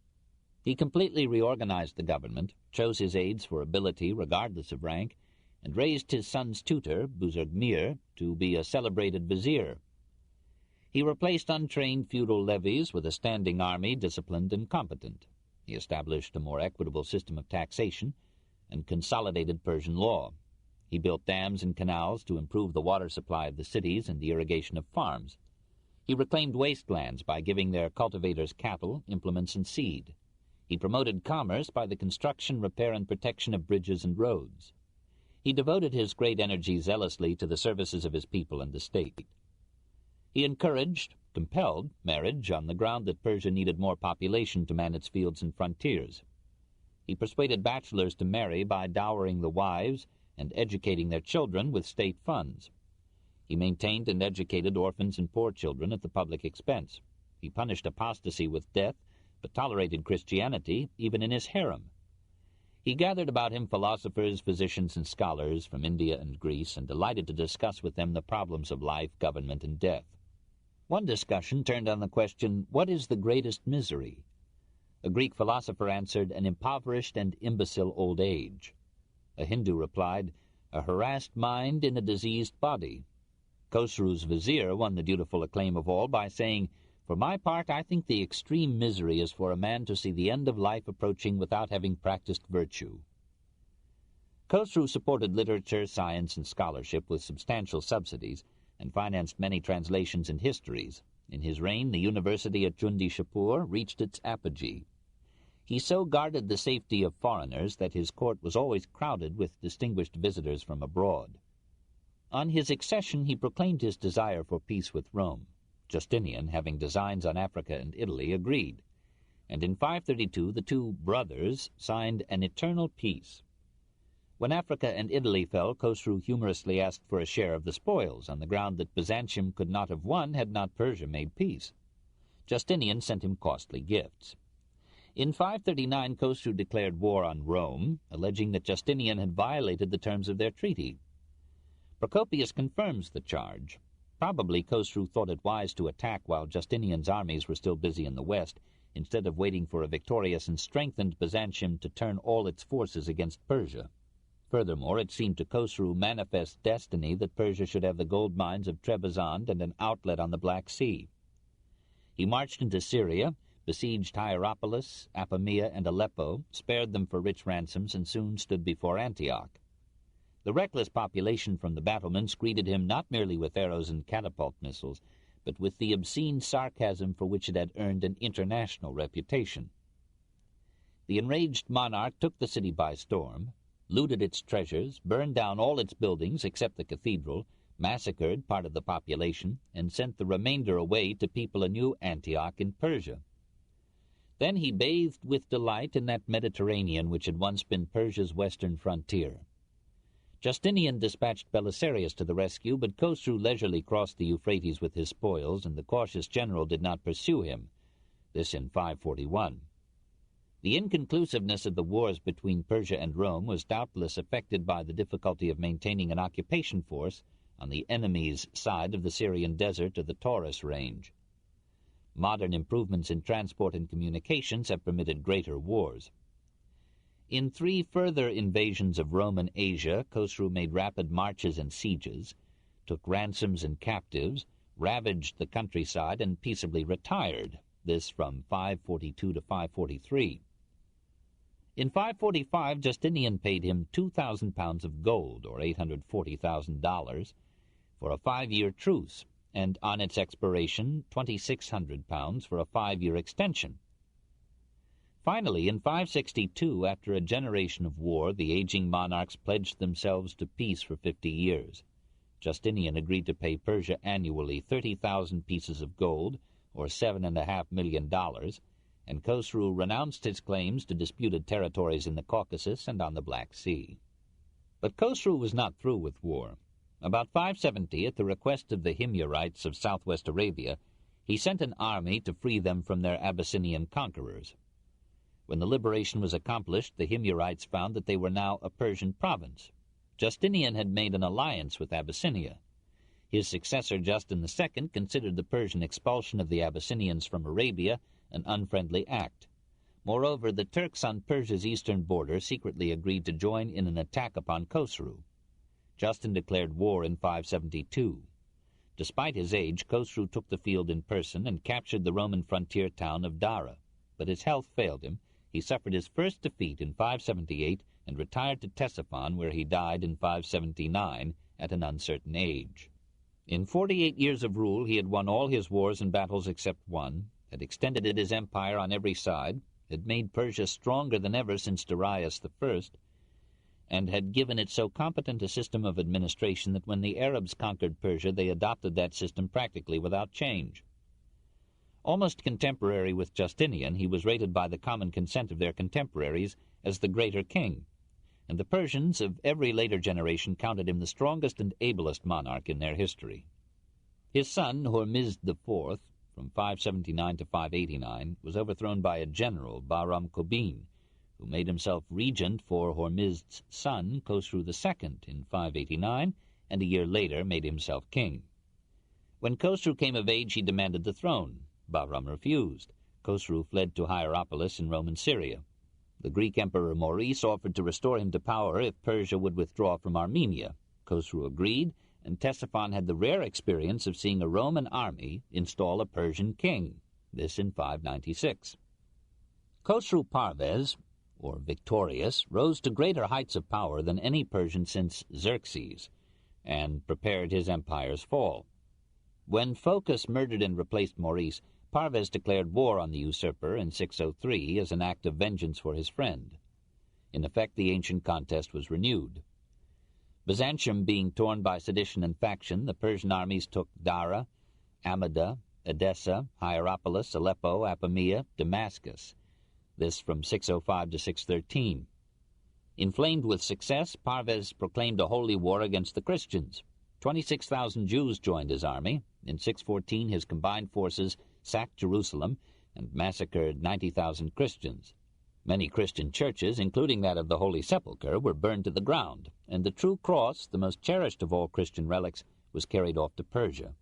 He completely reorganized the government, chose his aides for ability regardless of rank, and raised his son's tutor, Buzurgmir, to be a celebrated vizier. He replaced untrained feudal levies with a standing army disciplined and competent. He established a more equitable system of taxation and consolidated Persian law. He built dams and canals to improve the water supply of the cities and the irrigation of farms. He reclaimed wastelands by giving their cultivators cattle, implements, and seed. He promoted commerce by the construction, repair, and protection of bridges and roads. He devoted his great energy zealously to the services of his people and the state. He encouraged, compelled, marriage on the ground that Persia needed more population to man its fields and frontiers. He persuaded bachelors to marry by dowering the wives and educating their children with state funds. He maintained and educated orphans and poor children at the public expense. He punished apostasy with death, but tolerated Christianity even in his harem. He gathered about him philosophers, physicians, and scholars from India and Greece, and delighted to discuss with them the problems of life, government, and death. One discussion turned on the question, what is the greatest misery? A Greek philosopher answered, an impoverished and imbecile old age. A Hindu replied, a harassed mind in a diseased body. Khosrow's vizier won the dutiful acclaim of all by saying, for my part, I think the extreme misery is for a man to see the end of life approaching without having practiced virtue. Khosrow supported literature, science, and scholarship with substantial subsidies, and financed many translations and histories. In his reign, the university at Jundi Shapur reached its apogee. He so guarded the safety of foreigners that his court was always crowded with distinguished visitors from abroad. On his accession, he proclaimed his desire for peace with Rome. Justinian, having designs on Africa and Italy, agreed, and in 532 the two brothers signed an eternal peace. When Africa and Italy fell, Khosrow humorously asked for a share of the spoils, on the ground that Byzantium could not have won had not Persia made peace. Justinian sent him costly gifts. In 539 Khosrow declared war on Rome, alleging that Justinian had violated the terms of their treaty. Procopius confirms the charge. Probably Khosrow thought it wise to attack while Justinian's armies were still busy in the west, instead of waiting for a victorious and strengthened Byzantium to turn all its forces against Persia. Furthermore, it seemed to Khosrow manifest destiny that Persia should have the gold mines of Trebizond and an outlet on the Black Sea. He marched into Syria, besieged Hierapolis, Apamea, and Aleppo, spared them for rich ransoms, and soon stood before Antioch. The reckless population from the battlements greeted him not merely with arrows and catapult missiles, but with the obscene sarcasm for which it had earned an international reputation. The enraged monarch took the city by storm, looted its treasures, burned down all its buildings except the cathedral, massacred part of the population, and sent the remainder away to people a new Antioch in Persia. Then he bathed with delight in that Mediterranean which had once been Persia's western frontier. Justinian dispatched Belisarius to the rescue, but Khosrow leisurely crossed the Euphrates with his spoils, and the cautious general did not pursue him. This in 541. The inconclusiveness of the wars between Persia and Rome was doubtless affected by the difficulty of maintaining an occupation force on the enemy's side of the Syrian desert or the Taurus range. Modern improvements in transport and communications have permitted greater wars. In 3 further invasions of Roman Asia, Khosrow made rapid marches and sieges, took ransoms and captives, ravaged the countryside, and peaceably retired, this from 542 to 543. In 545, Justinian paid him 2,000 pounds of gold, or $840,000, for a 5-year truce, and on its expiration 2,600 pounds for a 5-year extension. Finally, in 562, after a generation of war, the aging monarchs pledged themselves to peace for 50 years. Justinian agreed to pay Persia annually 30,000 pieces of gold, or $7.5 million, and Khosrow renounced his claims to disputed territories in the Caucasus and on the Black Sea. But Khosrow was not through with war. About 570, at the request of the Himyarites of southwest Arabia, he sent an army to free them from their Abyssinian conquerors. When the liberation was accomplished, the Himyarites found that they were now a Persian province. Justinian had made an alliance with Abyssinia. His successor, Justin II, considered the Persian expulsion of the Abyssinians from Arabia an unfriendly act. Moreover, the Turks on Persia's eastern border secretly agreed to join in an attack upon Khosrow. Justin declared war in 572. Despite his age, Khosrow took the field in person and captured the Roman frontier town of Dara, but his health failed him. He suffered his first defeat in 578 and retired to Ctesiphon, where he died in 579 at an uncertain age. In 48 years of rule he had won all his wars and battles except one, had extended his empire on every side, had made Persia stronger than ever since Darius I, and had given it so competent a system of administration that when the Arabs conquered Persia they adopted that system practically without change. Almost contemporary with Justinian, he was rated by the common consent of their contemporaries as the greater king, and the Persians of every later generation counted him the strongest and ablest monarch in their history. His son, Hormizd IV, from 579 to 589, was overthrown by a general, Bahram Kobin, who made himself regent for Hormizd's son, Khosrow II, in 589, and a year later made himself king. When Khosrow came of age, he demanded the throne. Bahram refused. Khosrow fled to Hierapolis in Roman Syria. The Greek Emperor Maurice offered to restore him to power if Persia would withdraw from Armenia. Khosrow agreed, and Ctesiphon had the rare experience of seeing a Roman army install a Persian king, this in 596. Khosrow Parvez, or Victorious, rose to greater heights of power than any Persian since Xerxes, and prepared his empire's fall. When Phocas murdered and replaced Maurice, Parvez declared war on the usurper in 603 as an act of vengeance for his friend. In effect, the ancient contest was renewed. Byzantium being torn by sedition and faction, the Persian armies took Dara, Amida, Edessa, Hierapolis, Aleppo, Apamea, Damascus, this from 605 to 613. Inflamed with success, Parvez proclaimed a holy war against the Christians. 26,000 Jews joined his army. In 614, his combined forces sacked Jerusalem and massacred 90,000 Christians. Many Christian churches, including that of the Holy Sepulchre, were burned to the ground, and the true cross, the most cherished of all Christian relics, was carried off to Persia.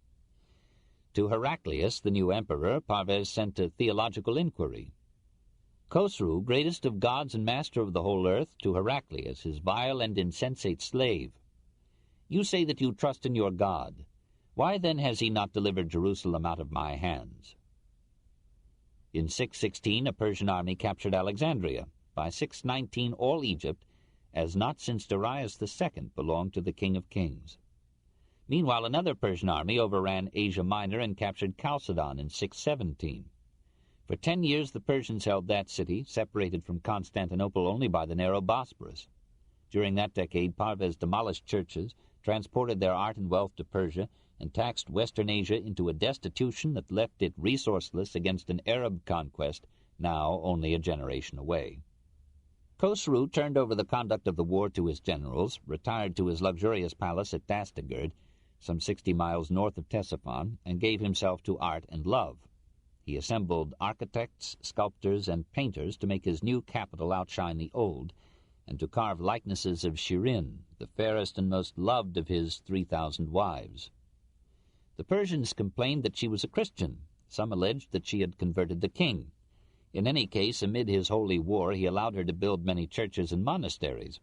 To Heraclius, the new emperor, Parvez sent a theological inquiry. Khosrow, greatest of gods and master of the whole earth, to Heraclius, his vile and insensate slave. You say that you trust in your God. Why then has he not delivered Jerusalem out of my hands? In 616, a Persian army captured Alexandria. By 619, all Egypt, as not since Darius II, belonged to the King of Kings. Meanwhile, another Persian army overran Asia Minor and captured Chalcedon in 617. For 10 years the Persians held that city, separated from Constantinople only by the narrow Bosporus. During that decade, Parvez demolished churches, transported their art and wealth to Persia, and taxed Western Asia into a destitution that left it resourceless against an Arab conquest now only a generation away. Khosrow turned over the conduct of the war to his generals, retired to his luxurious palace at Dastagerd, some 60 miles north of Ctesiphon, and gave himself to art and love. He assembled architects, sculptors, and painters to make his new capital outshine the old, and to carve likenesses of Shirin, the fairest and most loved of his 3,000 wives. The Persians complained that she was a Christian. Some alleged that she had converted the king. In any case, amid his holy war, he allowed her to build many churches and monasteries.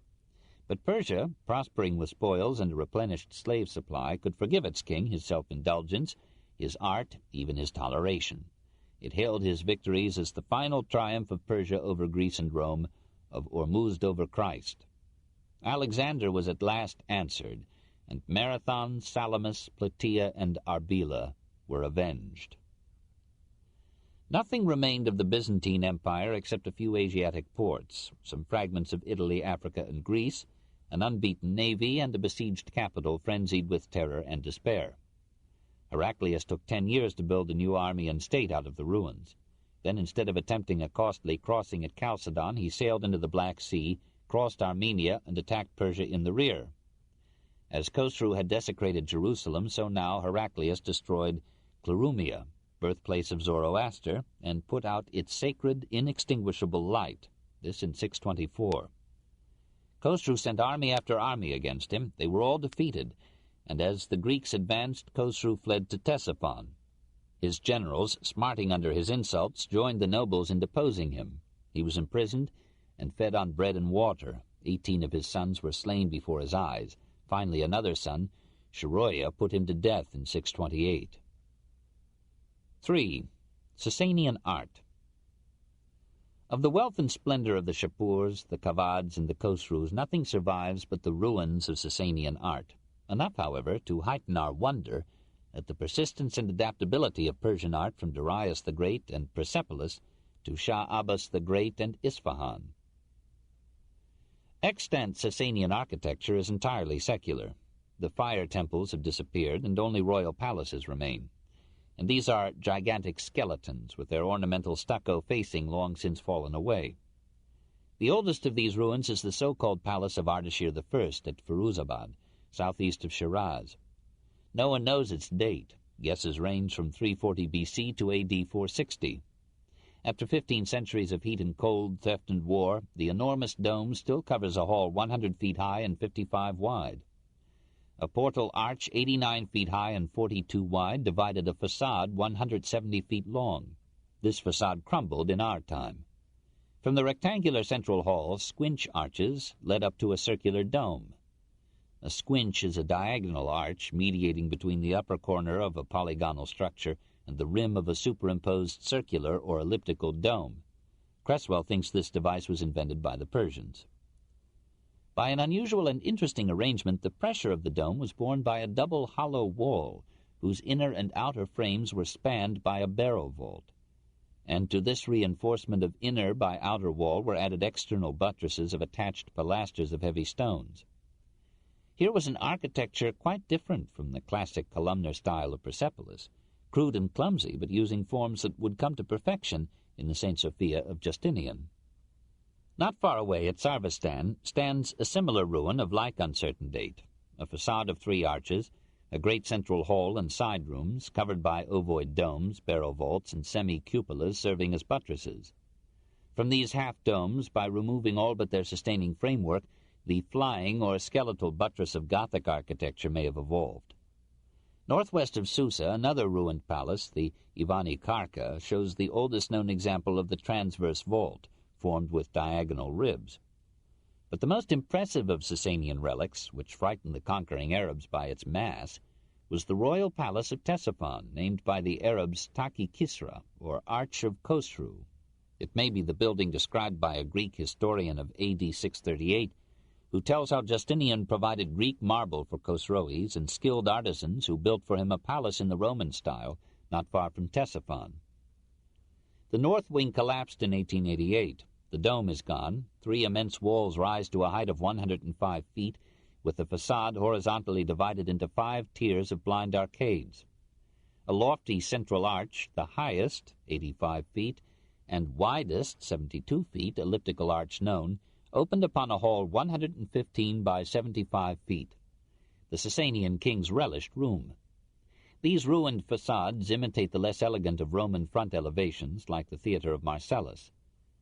But Persia, prospering with spoils and a replenished slave supply, could forgive its king his self-indulgence, his art, even his toleration. It hailed his victories as the final triumph of Persia over Greece and Rome, of Ormuzd over Christ. Alexander was at last answered, and Marathon, Salamis, Plataea, and Arbela were avenged. Nothing remained of the Byzantine Empire except a few Asiatic ports, some fragments of Italy, Africa, and Greece, an unbeaten navy, and a besieged capital frenzied with terror and despair. Heraclius took 10 years to build a new army and state out of the ruins. Then, instead of attempting a costly crossing at Chalcedon, he sailed into the Black Sea, crossed Armenia, and attacked Persia in the rear. As Khosrow had desecrated Jerusalem, so now Heraclius destroyed Clurumia, birthplace of Zoroaster, and put out its sacred, inextinguishable light, this in 624. Khosrow sent army after army against him. They were all defeated, and as the Greeks advanced, Khosrow fled to Ctesiphon. His generals, smarting under his insults, joined the nobles in deposing him. He was imprisoned and fed on bread and water. 18 of his sons were slain before his eyes. Finally, another son, Shiroya, put him to death in 628. 3. Sasanian art. Of the wealth and splendor of the Shapurs, the Kavads, and the Khosrows, nothing survives but the ruins of Sasanian art. Enough, however, to heighten our wonder at the persistence and adaptability of Persian art from Darius the Great and Persepolis to Shah Abbas the Great and Isfahan. Extant Sasanian architecture is entirely secular. The fire temples have disappeared, and only royal palaces remain. And these are gigantic skeletons, with their ornamental stucco facing long since fallen away. The oldest of these ruins is the so-called palace of Ardashir I at Firuzabad, southeast of Shiraz. No one knows its date. Guesses range from 340 BC to AD 460. After 15 centuries of heat and cold, theft and war, the enormous dome still covers a hall 100 feet high and 55 wide. A portal arch 89 feet high and 42 wide divided a facade 170 feet long. This facade crumbled in our time. From the rectangular central hall, squinch arches led up to a circular dome. A squinch is a diagonal arch mediating between the upper corner of a polygonal structure and the rim of a superimposed circular or elliptical dome. Cresswell thinks this device was invented by the Persians. By an unusual and interesting arrangement, the pressure of the dome was borne by a double hollow wall, whose inner and outer frames were spanned by a barrow vault. And to this reinforcement of inner by outer wall were added external buttresses of attached pilasters of heavy stones. Here was an architecture quite different from the classic columnar style of Persepolis, crude and clumsy, but using forms that would come to perfection in the St. Sophia of Justinian. Not far away at Sarvastan stands a similar ruin of like uncertain date, a facade of 3 arches, a great central hall and side rooms covered by ovoid domes, barrow vaults, and semi-cupolas serving as buttresses. From these half-domes, by removing all but their sustaining framework, the flying or skeletal buttress of Gothic architecture may have evolved. Northwest of Susa, another ruined palace, the Ivani Karka, shows the oldest known example of the transverse vault, formed with diagonal ribs. But the most impressive of Sasanian relics, which frightened the conquering Arabs by its mass, was the royal palace of Ctesiphon, named by the Arabs Taki Kisra, or Arch of Khosru. It may be the building described by a Greek historian of AD 638, who tells how Justinian provided Greek marble for Khosroes and skilled artisans who built for him a palace in the Roman style, not far from Ctesiphon. The north wing collapsed in 1888. The dome is gone. 3 immense walls rise to a height of 105 feet, with the facade horizontally divided into 5 tiers of blind arcades. A lofty central arch, the highest, 85 feet, and widest, 72 feet, elliptical arch known, opened upon a hall 115 by 75 feet. The Sasanian kings relished room. These ruined facades imitate the less elegant of Roman front elevations, like the theatre of Marcellus.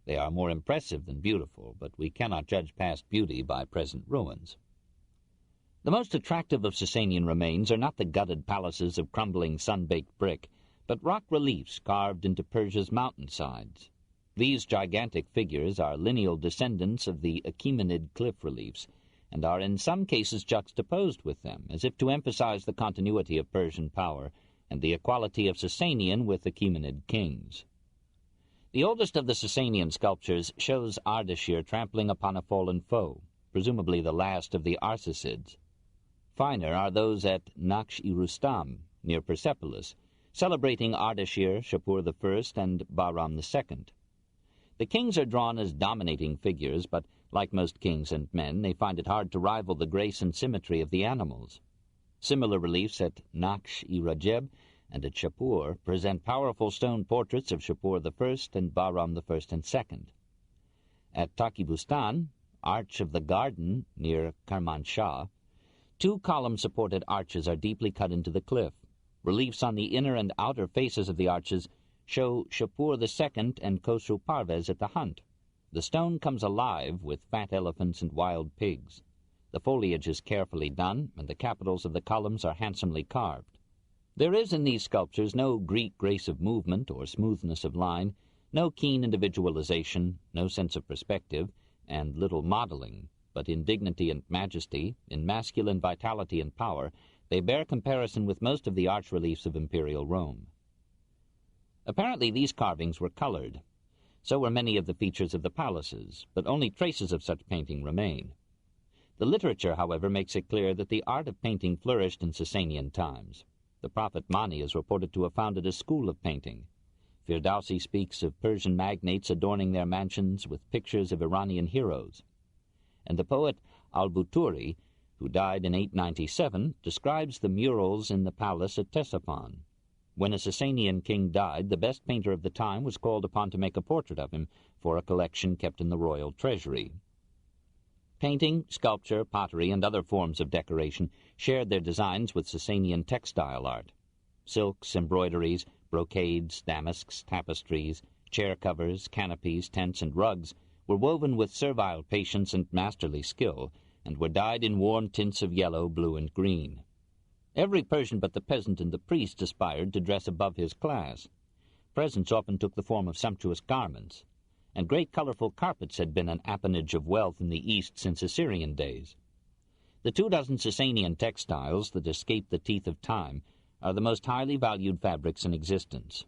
They are more impressive than beautiful, but we cannot judge past beauty by present ruins. The most attractive of Sasanian remains are not the gutted palaces of crumbling sun-baked brick, but rock reliefs carved into Persia's mountainsides. These gigantic figures are lineal descendants of the Achaemenid cliff reliefs, and are in some cases juxtaposed with them, as if to emphasize the continuity of Persian power and the equality of Sasanian with Achaemenid kings. The oldest of the Sasanian sculptures shows Ardashir trampling upon a fallen foe, presumably the last of the Arsacids. Finer are those at Naksh-i-Rustam, near Persepolis, celebrating Ardashir, Shapur I, and Bahram II. The kings are drawn as dominating figures, but, like most kings and men, they find it hard to rival the grace and symmetry of the animals. Similar reliefs at Naksh-i-Rajeb and at Shapur present powerful stone portraits of Shapur I and Bahram I and II. At Takibustan, Arch of the Garden, near Kermanshah, 2 column-supported arches are deeply cut into the cliff. Reliefs on the inner and outer faces of the arches show Shapur II and Khosru Parvez at the hunt. The stone comes alive with fat elephants and wild pigs. The foliage is carefully done, and the capitals of the columns are handsomely carved. There is in these sculptures no Greek grace of movement or smoothness of line, no keen individualization, no sense of perspective, and little modeling, but in dignity and majesty, in masculine vitality and power, they bear comparison with most of the arch-reliefs of Imperial Rome. Apparently these carvings were colored. So were many of the features of the palaces, but only traces of such painting remain. The literature, however, makes it clear that the art of painting flourished in Sasanian times. The prophet Mani is reported to have founded a school of painting. Firdausi speaks of Persian magnates adorning their mansions with pictures of Iranian heroes. And the poet Al-Buturi, who died in 897, describes the murals in the palace at Ctesiphon. When a Sasanian king died, the best painter of the time was called upon to make a portrait of him for a collection kept in the royal treasury. Painting, sculpture, pottery, and other forms of decoration shared their designs with Sasanian textile art. Silks, embroideries, brocades, damasks, tapestries, chair covers, canopies, tents, and rugs were woven with servile patience and masterly skill, and were dyed in warm tints of yellow, blue, and green. Every Persian but the peasant and the priest aspired to dress above his class. presents often took the form of sumptuous garments, and great colorful carpets had been an appanage of wealth in the East since Assyrian days. The 24 Sasanian textiles that escaped the teeth of time are the most highly valued fabrics in existence.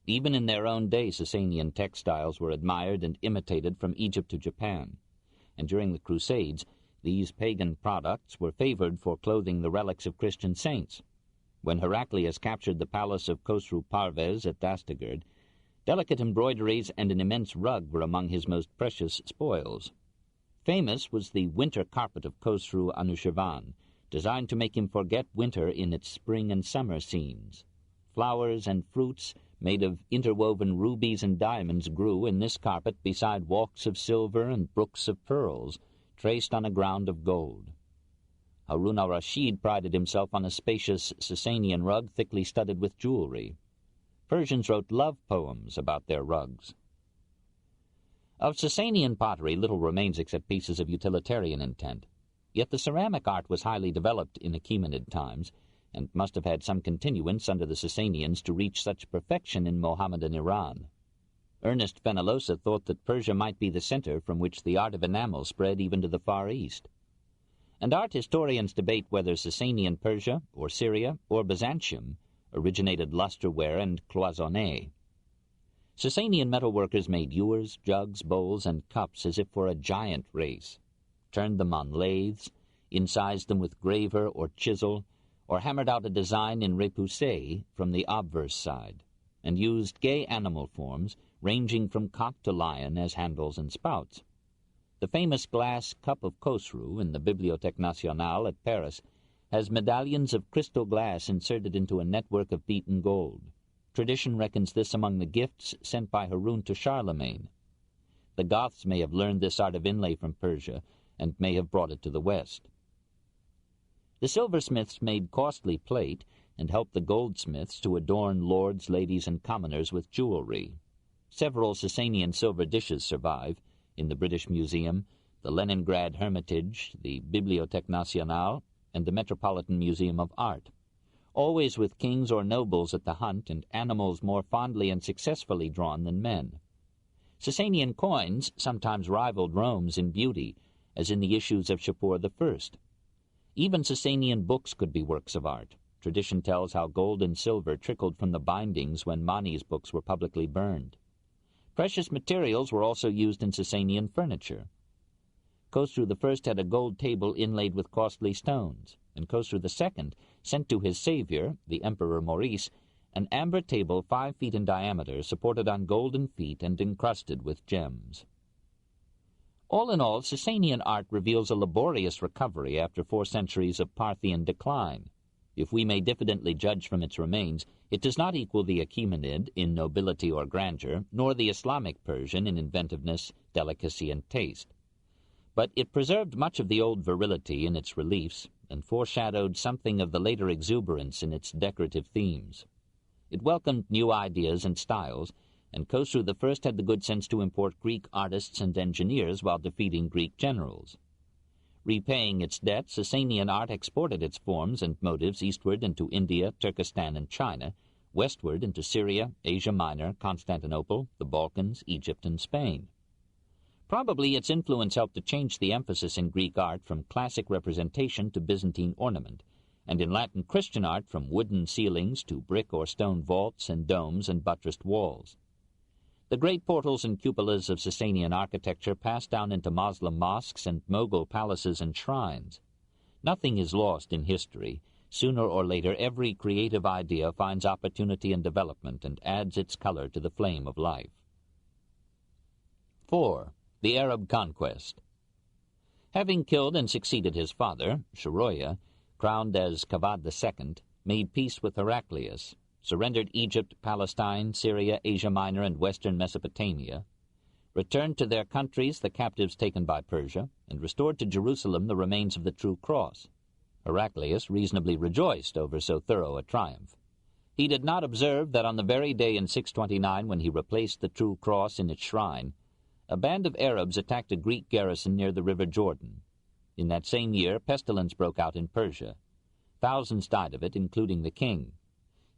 Even in their own day, Sasanian textiles were admired and imitated from Egypt to Japan, and during the Crusades, these pagan products were favored for clothing the relics of Christian saints. When Heraclius captured the palace of Khosru Parvez at Dastagerd, delicate embroideries and an immense rug were among his most precious spoils. Famous was the winter carpet of Khosru Anushirvan, designed to make him forget winter in its spring and summer scenes. Flowers and fruits made of interwoven rubies and diamonds grew in this carpet beside walks of silver and brooks of pearls, traced on a ground of gold. Harun al-Rashid prided himself on a spacious Sasanian rug thickly studded with jewelry. Persians wrote love poems about their rugs. Of Sasanian pottery little remains except pieces of utilitarian intent, yet the ceramic art was highly developed in Achaemenid times, and must have had some continuance under the Sasanians to reach such perfection in Mohammedan Iran. Ernest Fenollosa thought that Persia might be the center from which the art of enamel spread even to the Far East. And art historians debate whether Sasanian Persia, or Syria, or Byzantium originated lusterware and cloisonné. Sasanian metalworkers made ewers, jugs, bowls, and cups as if for a giant race, turned them on lathes, incised them with graver or chisel, or hammered out a design in repoussé from the obverse side, and used gay animal forms ranging from cock to lion as handles and spouts. The famous glass cup of Khosru in the Bibliothèque Nationale at Paris has medallions of crystal glass inserted into a network of beaten gold. Tradition reckons this among the gifts sent by Harun to Charlemagne. The Goths may have learned this art of inlay from Persia and may have brought it to the West. The silversmiths made costly plate and helped the goldsmiths to adorn lords, ladies, and commoners with jewelry. Several Sasanian silver dishes survive in the British Museum, the Leningrad Hermitage, the Bibliothèque Nationale, and the Metropolitan Museum of Art, always with kings or nobles at the hunt and animals more fondly and successfully drawn than men. Sasanian coins sometimes rivaled Rome's in beauty, as in the issues of Shapur I. Even Sasanian books could be works of art. Tradition tells how gold and silver trickled from the bindings when Mani's books were publicly burned. Precious materials were also used in Sasanian furniture. Khosru I had a gold table inlaid with costly stones, and Khosru II sent to his savior, the Emperor Maurice, an amber table 5 feet in diameter, supported on golden feet and encrusted with gems. All in all, Sasanian art reveals a laborious recovery after 4 centuries of Parthian decline. If we may diffidently judge from its remains, it does not equal the Achaemenid in nobility or grandeur, nor the Islamic Persian in inventiveness, delicacy, and taste. But it preserved much of the old virility in its reliefs, and foreshadowed something of the later exuberance in its decorative themes. It welcomed new ideas and styles, and Khosru I had the good sense to import Greek artists and engineers while defeating Greek generals. Repaying its debts, Sasanian art exported its forms and motives eastward into India, Turkestan, and China, westward into Syria, Asia Minor, Constantinople, the Balkans, Egypt, and Spain. Probably its influence helped to change the emphasis in Greek art from classic representation to Byzantine ornament, and in Latin Christian art from wooden ceilings to brick or stone vaults and domes and buttressed walls. The great portals and cupolas of Sasanian architecture passed down into Moslem mosques and Mughal palaces and shrines. Nothing is lost in history. Sooner or later, every creative idea finds opportunity and development and adds its color to the flame of life. 4. The Arab Conquest. Having killed and succeeded his father, Shuroya, crowned as Kavad II, made peace with Heraclius, surrendered Egypt, Palestine, Syria, Asia Minor, and western Mesopotamia, returned to their countries the captives taken by Persia, and restored to Jerusalem the remains of the true cross. Heraclius reasonably rejoiced over so thorough a triumph. He did not observe that on the very day in 629 when he replaced the true cross in its shrine, a band of Arabs attacked a Greek garrison near the river Jordan. In that same year, pestilence broke out in Persia. Thousands died of it, including the king.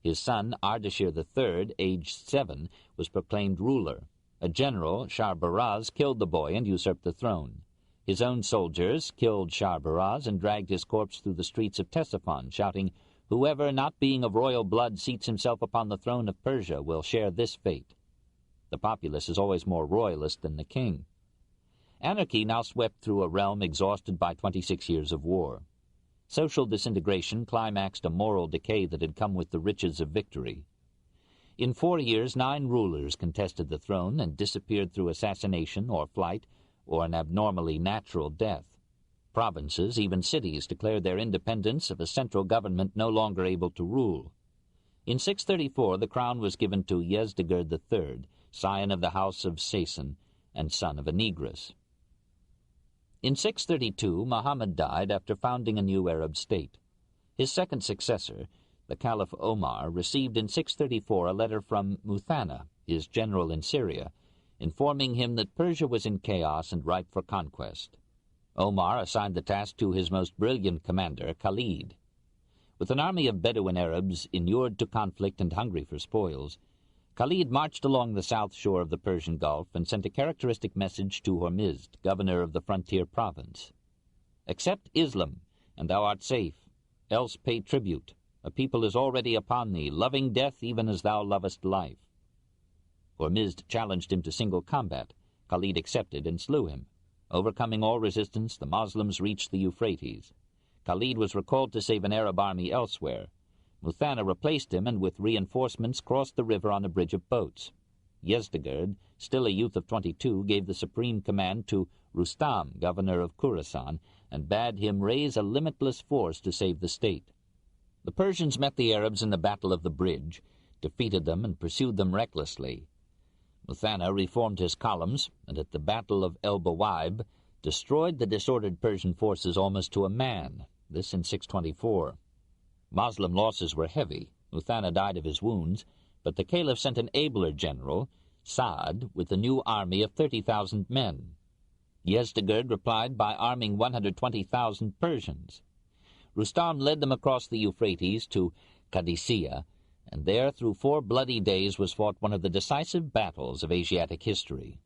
His son, Ardashir III, aged 7, was proclaimed ruler. A general, Sharbaraz, killed the boy and usurped the throne. His own soldiers killed Sharbaraz and dragged his corpse through the streets of Ctesiphon, shouting, "Whoever, not being of royal blood, seats himself upon the throne of Persia will share this fate." The populace is always more royalist than the king. Anarchy now swept through a realm exhausted by 26 years of war. Social disintegration climaxed a moral decay that had come with the riches of victory. In 4 years, 9 rulers contested the throne and disappeared through assassination or flight or an abnormally natural death. Provinces, even cities, declared their independence of a central government no longer able to rule. In 634, the crown was given to Yezdegerd III, scion of the house of Sasan and son of a negress. In 632, Muhammad died after founding a new Arab state. His second successor, the Caliph Omar, received in 634 a letter from Muthanna, his general in Syria, informing him that Persia was in chaos and ripe for conquest. Omar assigned the task to his most brilliant commander, Khalid. With an army of Bedouin Arabs inured to conflict and hungry for spoils, Khalid marched along the south shore of the Persian Gulf and sent a characteristic message to Hormizd, governor of the frontier province. "Accept Islam, and thou art safe, else pay tribute. A people is already upon thee, loving death even as thou lovest life." Hormizd challenged him to single combat. Khalid accepted and slew him. Overcoming all resistance, the Moslems reached the Euphrates. Khalid was recalled to save an Arab army elsewhere. Muthanna replaced him and with reinforcements crossed the river on a bridge of boats. Yezdegerd, still a youth of 22, gave the supreme command to Rustam, governor of Khorasan, and bade him raise a limitless force to save the state. The Persians met the Arabs in the Battle of the Bridge, defeated them and pursued them recklessly. Muthanna reformed his columns, and at the Battle of El Bawaib destroyed the disordered Persian forces almost to a man, this in 624. Moslem losses were heavy. Muthanna died of his wounds, but the Caliph sent an abler general, Saad, with a new army of 30,000 men. Yezdegerd replied by arming 120,000 Persians. Rustam led them across the Euphrates to Qadisiyah, and there through 4 bloody days was fought one of the decisive battles of Asiatic history.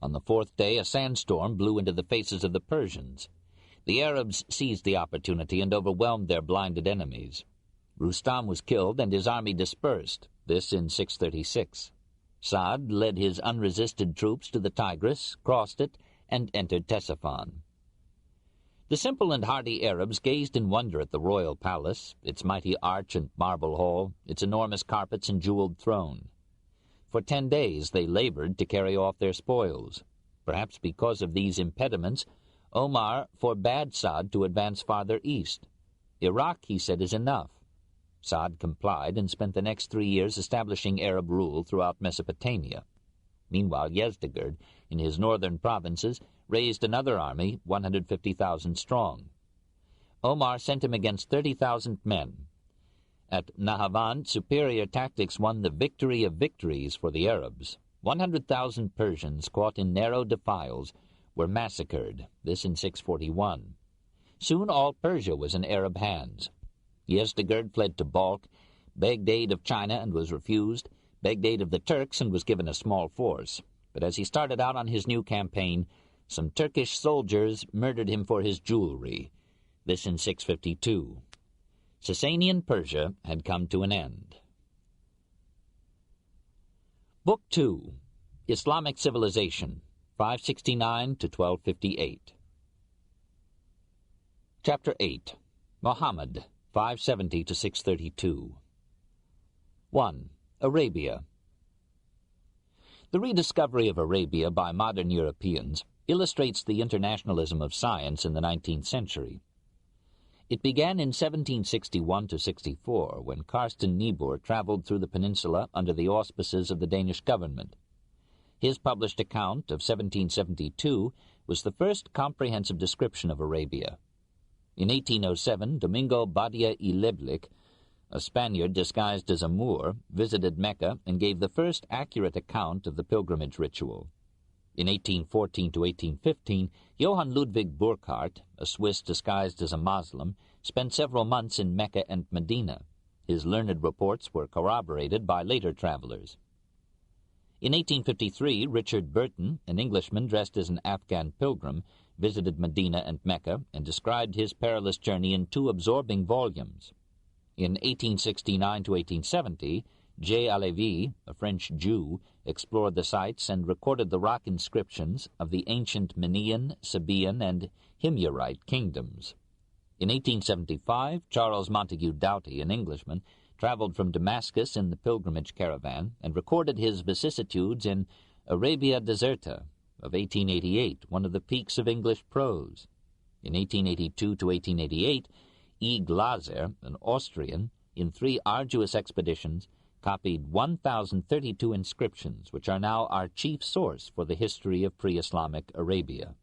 On the 4th day a sandstorm blew into the faces of the Persians. The Arabs seized the opportunity and overwhelmed their blinded enemies. Rustam was killed and his army dispersed, this in 636. Saad led his unresisted troops to the Tigris, crossed it, and entered Ctesiphon. The simple and hardy Arabs gazed in wonder at the royal palace, its mighty arch and marble hall, its enormous carpets and jeweled throne. For 10 days they labored to carry off their spoils. Perhaps because of these impediments, Omar forbade Saad to advance farther east. Iraq, he said, is enough. Saad complied and spent the next 3 years establishing Arab rule throughout Mesopotamia. Meanwhile, Yezdegerd, in his northern provinces, raised another army, 150,000 strong. Omar sent him against 30,000 men. At Nahavand, superior tactics won the victory of victories for the Arabs. 100,000 Persians caught in narrow defiles were massacred, this in 641. Soon all Persia was in Arab hands. Yezdegerd fled to Balkh, begged aid of China and was refused, begged aid of the Turks and was given a small force. But as he started out on his new campaign, some Turkish soldiers murdered him for his jewelry, this in 652. Sasanian Persia had come to an end. Book 2, Islamic Civilization, 569 to 1258. Chapter 8, Mohammed, 570 to 632. 1. Arabia. The rediscovery of Arabia by modern Europeans illustrates the internationalism of science in the 19th century. It began in 1761 to 64, when Carsten Niebuhr traveled through the peninsula under the auspices of the Danish government. His published account of 1772 was the first comprehensive description of Arabia. In 1807, Domingo Badia y Leblich, a Spaniard disguised as a Moor, visited Mecca and gave the first accurate account of the pilgrimage ritual. In 1814 to 1815, Johann Ludwig Burckhardt, a Swiss disguised as a Moslem, spent several months in Mecca and Medina. His learned reports were corroborated by later travelers. In 1853, Richard Burton, an Englishman dressed as an Afghan pilgrim, visited Medina and Mecca and described his perilous journey in 2 absorbing volumes. In 1869 to 1870, J. Alevi, a French Jew, explored the sites and recorded the rock inscriptions of the ancient Minian, Sabaean, and Himyarite kingdoms. In 1875, Charles Montague Doughty, an Englishman, traveled from Damascus in the pilgrimage caravan and recorded his vicissitudes in Arabia Deserta of 1888, one of the peaks of English prose. In 1882 to 1888, E. Glaser, an Austrian, in 3 arduous expeditions, copied 1,032 inscriptions, which are now our chief source for the history of pre-Islamic Arabia.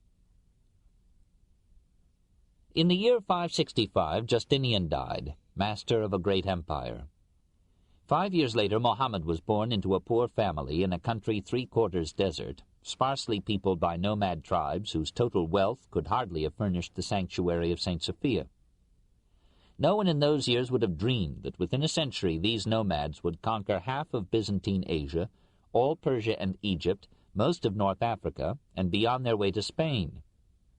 In the year 565, Justinian died, master of a great empire. 5 years later, Mohammed was born into a poor family in a country 3/4 desert, sparsely peopled by nomad tribes whose total wealth could hardly have furnished the sanctuary of St. Sophia. No one in those years would have dreamed that within a century these nomads would conquer half of Byzantine Asia, all Persia and Egypt, most of North Africa, and be on their way to Spain.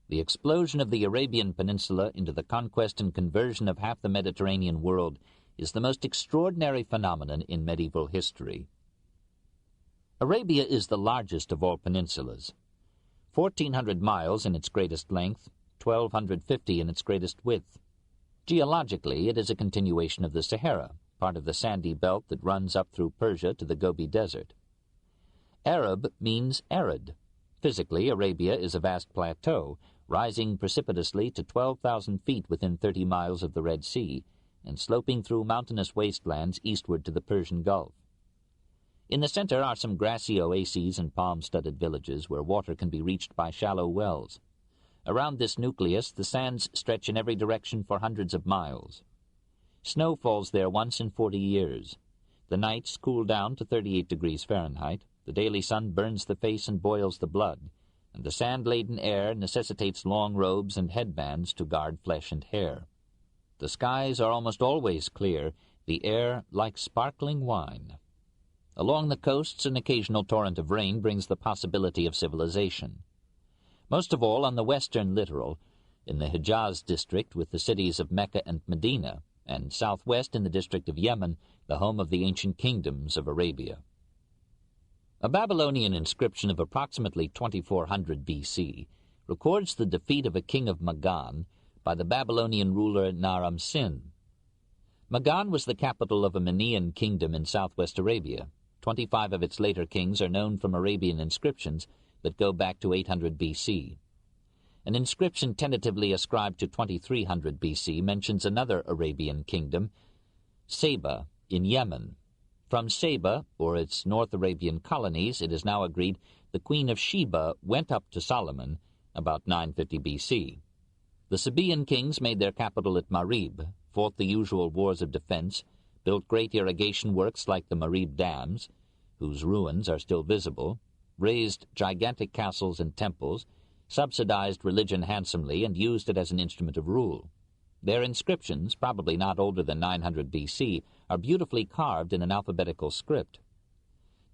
The explosion of the Arabian Peninsula into the conquest and conversion of half the Mediterranean world is the most extraordinary phenomenon in medieval history. Arabia is the largest of all peninsulas. 1,400 miles in its greatest length, 1,250 in its greatest width. Geologically, it is a continuation of the Sahara, part of the sandy belt that runs up through Persia to the Gobi Desert. Arab means arid. Physically, Arabia is a vast plateau, rising precipitously to 12,000 feet within 30 miles of the Red Sea, and sloping through mountainous wastelands eastward to the Persian Gulf. In the center are some grassy oases and palm-studded villages where water can be reached by shallow wells. Around this nucleus, the sands stretch in every direction for hundreds of miles. Snow falls there once in 40 years. The nights cool down to 38 degrees Fahrenheit. The daily sun burns the face and boils the blood, and the sand-laden air necessitates long robes and headbands to guard flesh and hair. The skies are almost always clear, the air like sparkling wine. Along the coasts, an occasional torrent of rain brings the possibility of civilization. Most of all on the western littoral, in the Hijaz district with the cities of Mecca and Medina, and southwest in the district of Yemen, the home of the ancient kingdoms of Arabia. A Babylonian inscription of approximately 2400 B.C. records the defeat of a king of Magan by the Babylonian ruler Naram-Sin. Magan was the capital of a Minian kingdom in southwest Arabia. 25 of its later kings are known from Arabian inscriptions that go back to 800 B.C. An inscription tentatively ascribed to 2300 B.C. mentions another Arabian kingdom, Saba, in Yemen. From Saba, or its North Arabian colonies, it is now agreed the Queen of Sheba went up to Solomon about 950 B.C. The Sabaean kings made their capital at Marib, fought the usual wars of defense, built great irrigation works like the Marib dams, whose ruins are still visible, raised gigantic castles and temples, subsidized religion handsomely, and used it as an instrument of rule. Their inscriptions, probably not older than 900 B.C., are beautifully carved in an alphabetical script.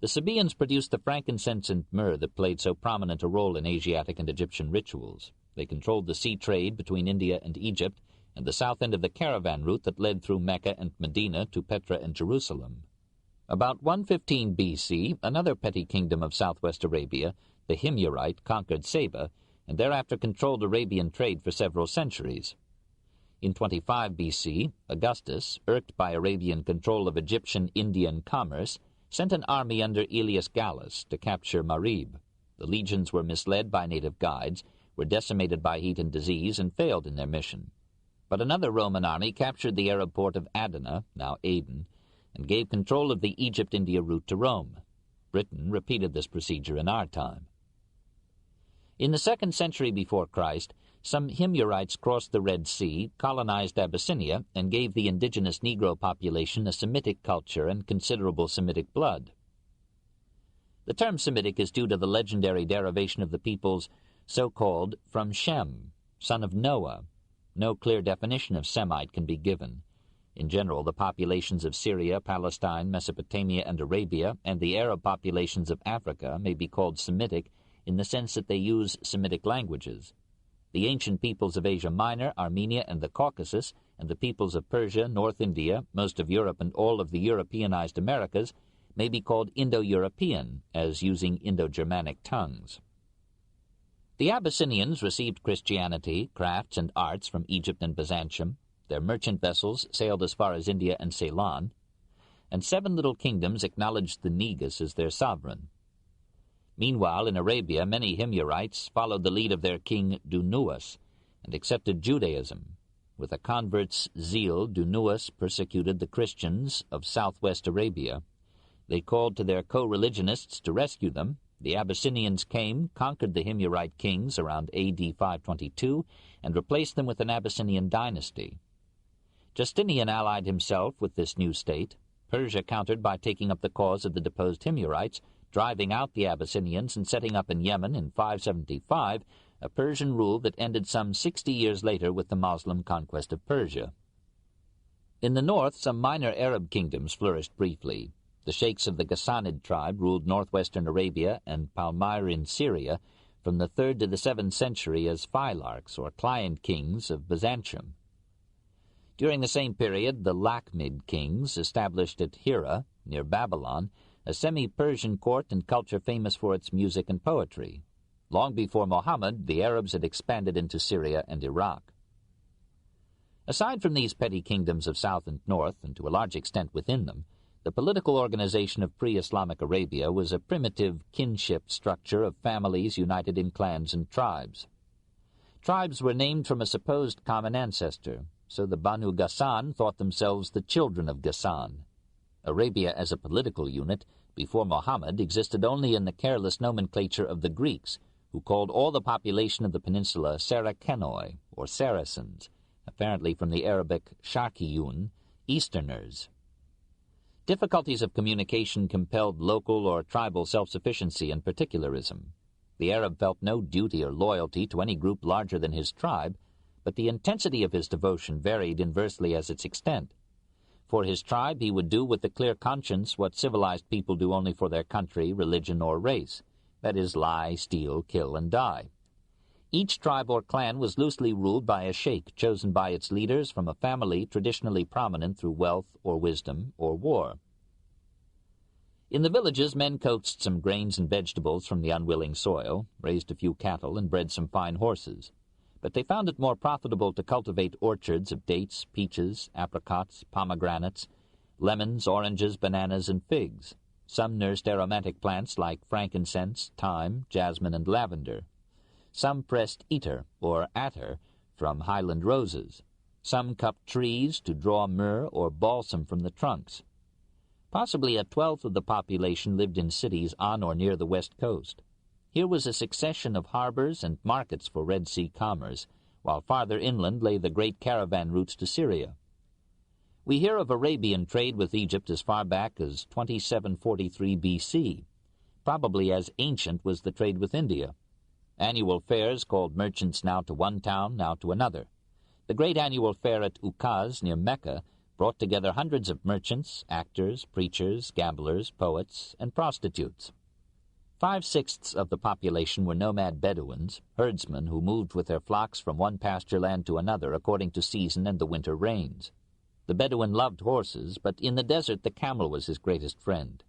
The Sabaeans produced the frankincense and myrrh that played so prominent a role in Asiatic and Egyptian rituals. They controlled the sea trade between India and Egypt, and the south end of the caravan route that led through Mecca and Medina to Petra and Jerusalem. About 115 B.C., another petty kingdom of southwest Arabia, the Himyarite, conquered Saba, and thereafter controlled Arabian trade for several centuries. In 25 B.C., Augustus, irked by Arabian control of Egyptian-Indian commerce, sent an army under Aelius Gallus to capture Marib. The legions were misled by native guides, were decimated by heat and disease, and failed in their mission. But another Roman army captured the Arab port of Adana, now Aden, and gave control of the Egypt-India route to Rome. Britain repeated this procedure in our time. In the 2nd century before Christ, some Himyarites crossed the Red Sea, colonized Abyssinia, and gave the indigenous Negro population a Semitic culture and considerable Semitic blood. The term Semitic is due to the legendary derivation of the peoples so-called from Shem, son of Noah. No clear definition of Semite can be given. In general, the populations of Syria, Palestine, Mesopotamia, and Arabia, and the Arab populations of Africa may be called Semitic in the sense that they use Semitic languages. The ancient peoples of Asia Minor, Armenia, and the Caucasus, and the peoples of Persia, North India, most of Europe, and all of the Europeanized Americas may be called Indo-European, as using Indo-Germanic tongues. The Abyssinians received Christianity, crafts, and arts from Egypt and Byzantium. Their merchant vessels sailed as far as India and Ceylon, and 7 little kingdoms acknowledged the Negus as their sovereign. Meanwhile, in Arabia, many Himyarites followed the lead of their king Dunuas and accepted Judaism. With a convert's zeal, Dunuas persecuted the Christians of southwest Arabia. They called to their co-religionists to rescue them. The Abyssinians came, conquered the Himyarite kings around AD 522, and replaced them with an Abyssinian dynasty. Justinian allied himself with this new state. Persia countered by taking up the cause of the deposed Himyarites, driving out the Abyssinians and setting up in Yemen in 575 a Persian rule that ended some 60 years later with the Muslim conquest of Persia. In the north, some minor Arab kingdoms flourished briefly. The sheikhs of the Ghassanid tribe ruled northwestern Arabia and Palmyra in Syria from the 3rd to the 7th century as phylarchs or client kings of Byzantium. During the same period, the Lakhmid kings established at Hira, near Babylon, a semi-Persian court and culture famous for its music and poetry. Long before Mohammed, the Arabs had expanded into Syria and Iraq. Aside from these petty kingdoms of south and north, and to a large extent within them, the political organization of pre-Islamic Arabia was a primitive kinship structure of families united in clans and tribes. Tribes were named from a supposed common ancestor, so the Banu Ghassan thought themselves the children of Ghassan. Arabia as a political unit, before Mohammed, existed only in the careless nomenclature of the Greeks, who called all the population of the peninsula Sarakenoi, or Saracens, apparently from the Arabic Sharkiyun, Easterners. Difficulties of communication compelled local or tribal self-sufficiency and particularism. The Arab felt no duty or loyalty to any group larger than his tribe, but the intensity of his devotion varied inversely as its extent. For his tribe he would do with a clear conscience what civilized people do only for their country, religion, or race, that is, lie, steal, kill, and die. Each tribe or clan was loosely ruled by a sheikh chosen by its leaders from a family traditionally prominent through wealth or wisdom or war. In the villages, men coaxed some grains and vegetables from the unwilling soil, raised a few cattle, and bred some fine horses. But they found it more profitable to cultivate orchards of dates, peaches, apricots, pomegranates, lemons, oranges, bananas, and figs. Some nursed aromatic plants like frankincense, thyme, jasmine, and lavender. Some pressed ether, or attar, from highland roses. Some cupped trees to draw myrrh or balsam from the trunks. Possibly 1/12 of the population lived in cities on or near the west coast. Here was a succession of harbors and markets for Red Sea commerce, while farther inland lay the great caravan routes to Syria. We hear of Arabian trade with Egypt as far back as 2743 B.C. Probably as ancient was the trade with India. Annual fairs called merchants now to one town, now to another. The great annual fair at Ukaz near Mecca brought together hundreds of merchants, actors, preachers, gamblers, poets, and prostitutes. 5/6 of the population were nomad Bedouins, herdsmen who moved with their flocks from one pasture land to another according to season and the winter rains. The Bedouin loved horses, but in the desert the camel was his greatest friend.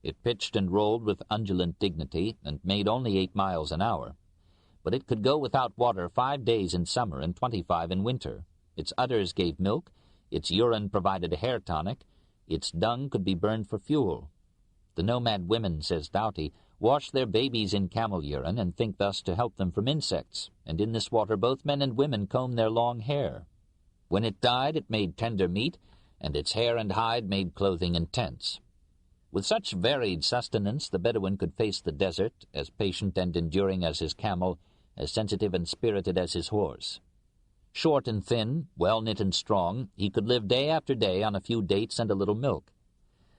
It pitched and rolled with undulant dignity and made only 8 miles an hour. But it could go without water 5 days in summer and 25 in winter. Its udders gave milk, its urine provided a hair tonic, its dung could be burned for fuel. The nomad women, says Doughty, wash their babies in camel urine and think thus to help them from insects, and in this water both men and women comb their long hair. When it died, it made tender meat, and its hair and hide made clothing and tents. With such varied sustenance, the Bedouin could face the desert, as patient and enduring as his camel, as sensitive and spirited as his horse. Short and thin, well-knit and strong, he could live day after day on a few dates and a little milk.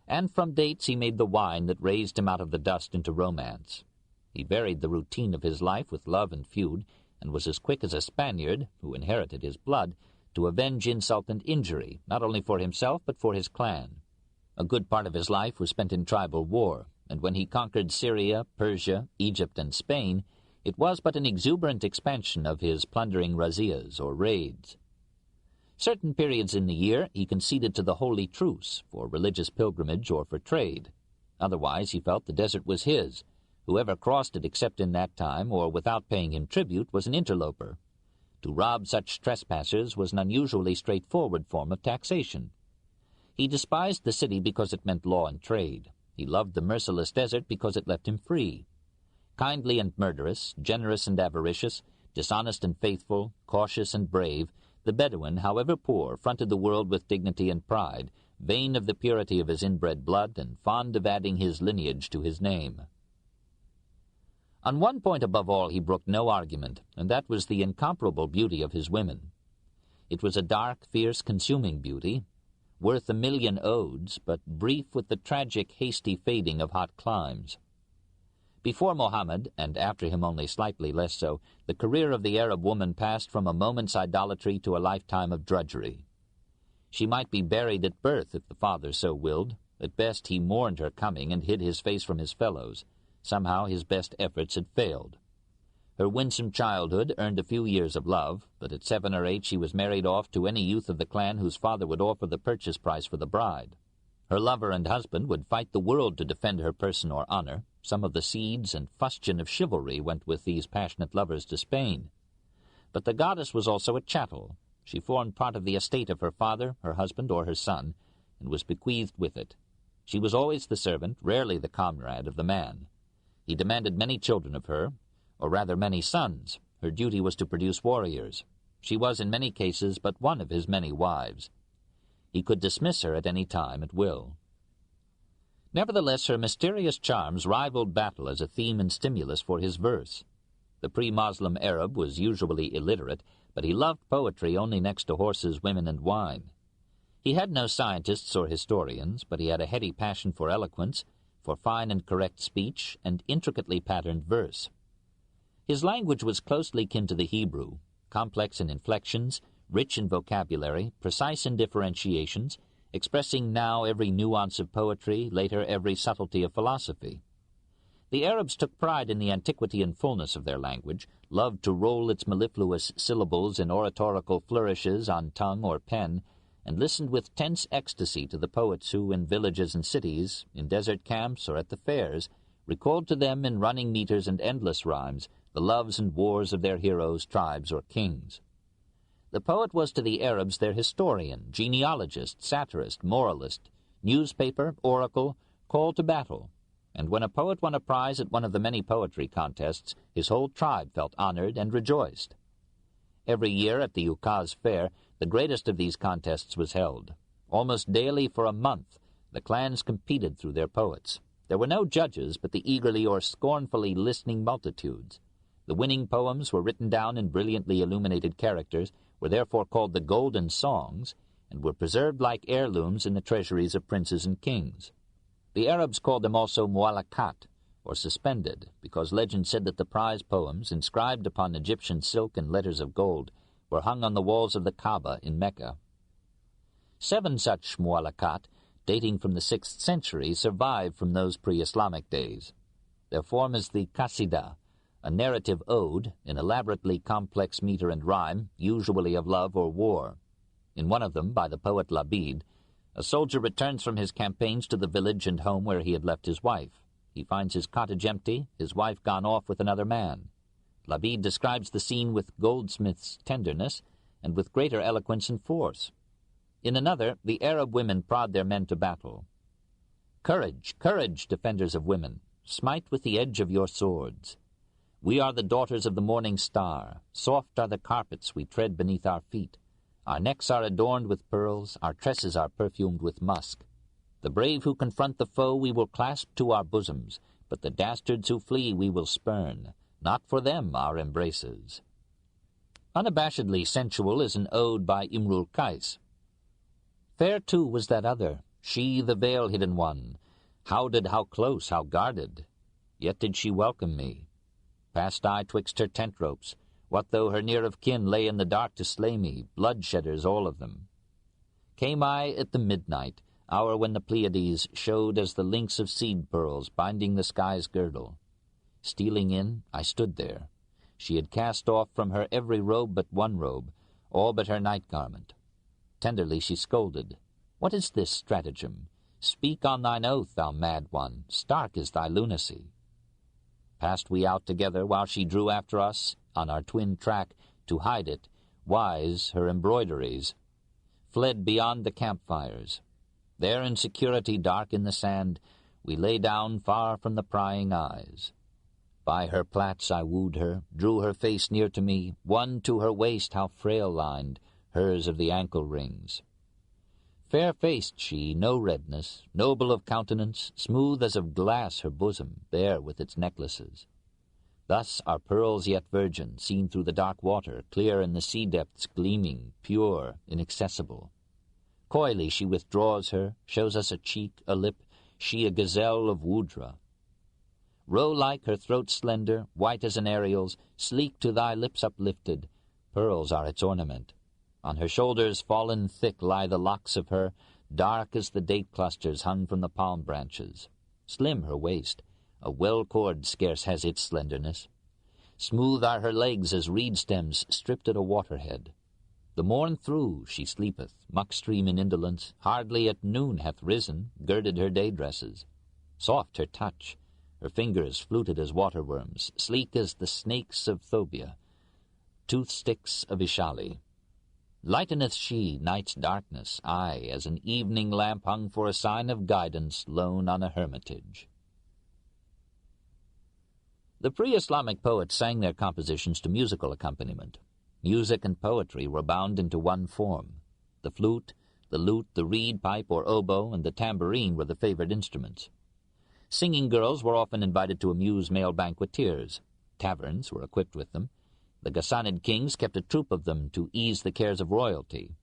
And from dates he made the wine that raised him out of the dust into romance. He varied the routine of his life with love and feud, and was as quick as a Spaniard, who inherited his blood, to avenge insult and injury, not only for himself but for his clan. A good part of his life was spent in tribal war, and when he conquered Syria, Persia, Egypt, and Spain, it was but an exuberant expansion of his plundering razzias or raids. Certain periods in the year he conceded to the Holy Truce, for religious pilgrimage or for trade. Otherwise he felt the desert was his. Whoever crossed it except in that time or without paying him tribute was an interloper. To rob such trespassers was an unusually straightforward form of taxation. He despised the city because it meant law and trade. He loved the merciless desert because it left him free. Kindly and murderous, generous and avaricious, dishonest and faithful, cautious and brave, the Bedouin, however poor, fronted the world with dignity and pride, vain of the purity of his inbred blood and fond of adding his lineage to his name. On one point above all he brooked no argument, and that was the incomparable beauty of his women. It was a dark, fierce, consuming beauty, worth 1,000,000 odes, but brief with the tragic, hasty fading of hot climes. Before Mohammed, and after him only slightly less so, the career of the Arab woman passed from a moment's idolatry to a lifetime of drudgery. She might be buried at birth if the father so willed. At best he mourned her coming and hid his face from his fellows. Somehow his best efforts had failed. Her winsome childhood earned a few years of love, but at 7 or 8 she was married off to any youth of the clan whose father would offer the purchase price for the bride. Her lover and husband would fight the world to defend her person or honor. Some of the seeds and fustian of chivalry went with these passionate lovers to Spain. But the goddess was also a chattel. She formed part of the estate of her father, her husband, or her son, and was bequeathed with it. She was always the servant, rarely the comrade, of the man. He demanded many children of her, or rather many sons. Her duty was to produce warriors. She was in many cases but one of his many wives. He could dismiss her at any time at will. Nevertheless, her mysterious charms rivaled battle as a theme and stimulus for his verse. The pre-Moslem Arab was usually illiterate, but he loved poetry only next to horses, women, and wine. He had no scientists or historians, but he had a heady passion for eloquence, for fine and correct speech, and intricately patterned verse. His language was closely kin to the Hebrew, complex in inflections, rich in vocabulary, precise in differentiations, expressing now every nuance of poetry, later every subtlety of philosophy. The Arabs took pride in the antiquity and fullness of their language, loved to roll its mellifluous syllables in oratorical flourishes on tongue or pen, and listened with tense ecstasy to the poets who, in villages and cities, in desert camps or at the fairs, recalled to them in running meters and endless rhymes the loves and wars of their heroes, tribes, or kings. The poet was to the Arabs their historian, genealogist, satirist, moralist, newspaper, oracle, call to battle, and when a poet won a prize at one of the many poetry contests, his whole tribe felt honored and rejoiced. Every year at the Ukaz fair, the greatest of these contests was held. Almost daily for a month, the clans competed through their poets. There were no judges but the eagerly or scornfully listening multitudes. The winning poems were written down in brilliantly illuminated characters, were therefore called the Golden Songs, and were preserved like heirlooms in the treasuries of princes and kings. The Arabs called them also mu'allakat, or suspended, because legend said that the prize poems, inscribed upon Egyptian silk in letters of gold, were hung on the walls of the Kaaba in Mecca. 7 such mu'allakat, dating from the 6th century, survive from those pre-Islamic days. Their form is the qasida, a narrative ode in elaborately complex meter and rhyme, usually of love or war. In one of them, by the poet Labid, a soldier returns from his campaigns to the village and home where he had left his wife. He finds his cottage empty, his wife gone off with another man. Labid describes the scene with goldsmith's tenderness and with greater eloquence and force. In another, the Arab women prod their men to battle. "Courage, courage, defenders of women! Smite with the edge of your swords. We are the daughters of the morning star. Soft are the carpets we tread beneath our feet. Our necks are adorned with pearls, our tresses are perfumed with musk. The brave who confront the foe we will clasp to our bosoms, but the dastards who flee we will spurn. Not for them our embraces." Unabashedly sensual is an ode by Imrul Qais. Fair too was that other, she the veil-hidden one. How close, how guarded. Yet did she welcome me. Passed I twixt her tent ropes, What though her near of kin lay in the dark to slay me, bloodshedders all of them? Came I at the midnight, hour when the Pleiades showed as the links of seed pearls binding the sky's girdle. Stealing in, I stood there. She had cast off from her every robe but one robe, all but her night garment. Tenderly she scolded, "What is this stratagem? Speak on thine oath, thou mad one, stark is thy lunacy." Passed we out together while she drew after us, on our twin track, to hide it, wise her embroideries. Fled beyond the campfires. There in security dark in the sand, we lay down far from the prying eyes. By her plaits I wooed her, drew her face near to me, one to her waist how frail-lined, hers of the ankle rings. Fair-faced she, no redness, noble of countenance, smooth as of glass her bosom, bare with its necklaces. Thus our pearls yet virgin, seen through the dark water, clear in the sea depths gleaming, pure, inaccessible. Coyly she withdraws her, shows us a cheek, a lip, she a gazelle of Woodra. Roe-like her throat slender, white as an Ariel's, sleek to thy lips uplifted, pearls are its ornament. On her shoulders fallen thick lie the locks of her, dark as the date clusters hung from the palm branches. Slim her waist, a well-cord scarce has its slenderness. Smooth are her legs as reed stems stripped at a waterhead. The morn through she sleepeth, muck-stream in indolence, hardly at noon hath risen, girded her day-dresses. Soft her touch, her fingers fluted as water-worms, sleek as the snakes of Phobia, tooth-sticks of Ishali. Lighteneth she night's darkness, aye, as an evening lamp hung for a sign of guidance lone on a hermitage. The pre-Islamic poets sang their compositions to musical accompaniment. Music and poetry were bound into one form. The flute, the lute, the reed, pipe, or oboe, and the tambourine were the favored instruments. Singing girls were often invited to amuse male banqueteers. Taverns were equipped with them. The Ghassanid kings kept a troop of them to ease the cares of royalty.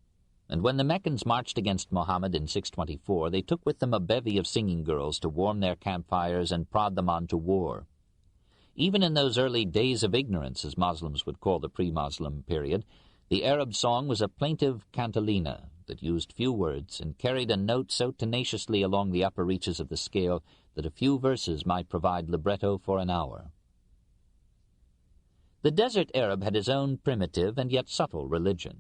And when the Meccans marched against Mohammed in 624, they took with them a bevy of singing girls to warm their campfires and prod them on to war. Even in those early days of ignorance, as Muslims would call the pre-Muslim period, the Arab song was a plaintive cantilena that used few words and carried a note so tenaciously along the upper reaches of the scale that a few verses might provide libretto for an hour. The desert Arab had his own primitive and yet subtle religion.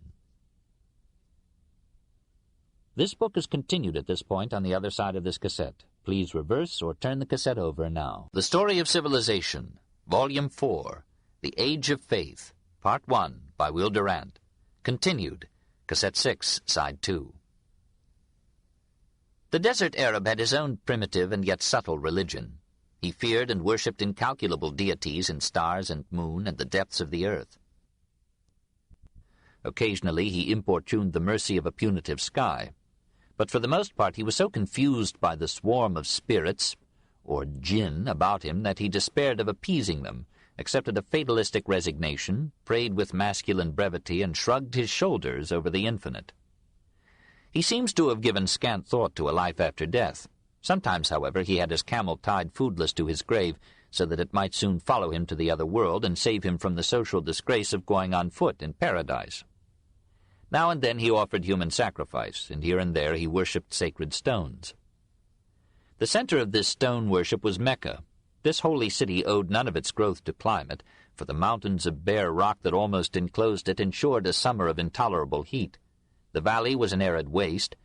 This book is continued at this point on the other side of this cassette. Please reverse or turn the cassette over now. The Story of Civilization, Volume 4, The Age of Faith, Part 1, by Will Durant. Continued, Cassette 6, Side 2. The desert Arab had his own primitive and yet subtle religion. He feared and worshipped incalculable deities in stars and moon and the depths of the earth. Occasionally he importuned the mercy of a punitive sky, but for the most part he was so confused by the swarm of spirits, or jinn, about him that he despaired of appeasing them, accepted a fatalistic resignation, prayed with masculine brevity, and shrugged his shoulders over the infinite. He seems to have given scant thought to a life after death. Sometimes, however, he had his camel tied foodless to his grave, so that it might soon follow him to the other world and save him from the social disgrace of going on foot in paradise. Now and then he offered human sacrifice, and here and there he worshipped sacred stones. The center of this stone worship was Mecca. This holy city owed none of its growth to climate, for the mountains of bare rock that almost enclosed it ensured a summer of intolerable heat. The valley was an arid waste,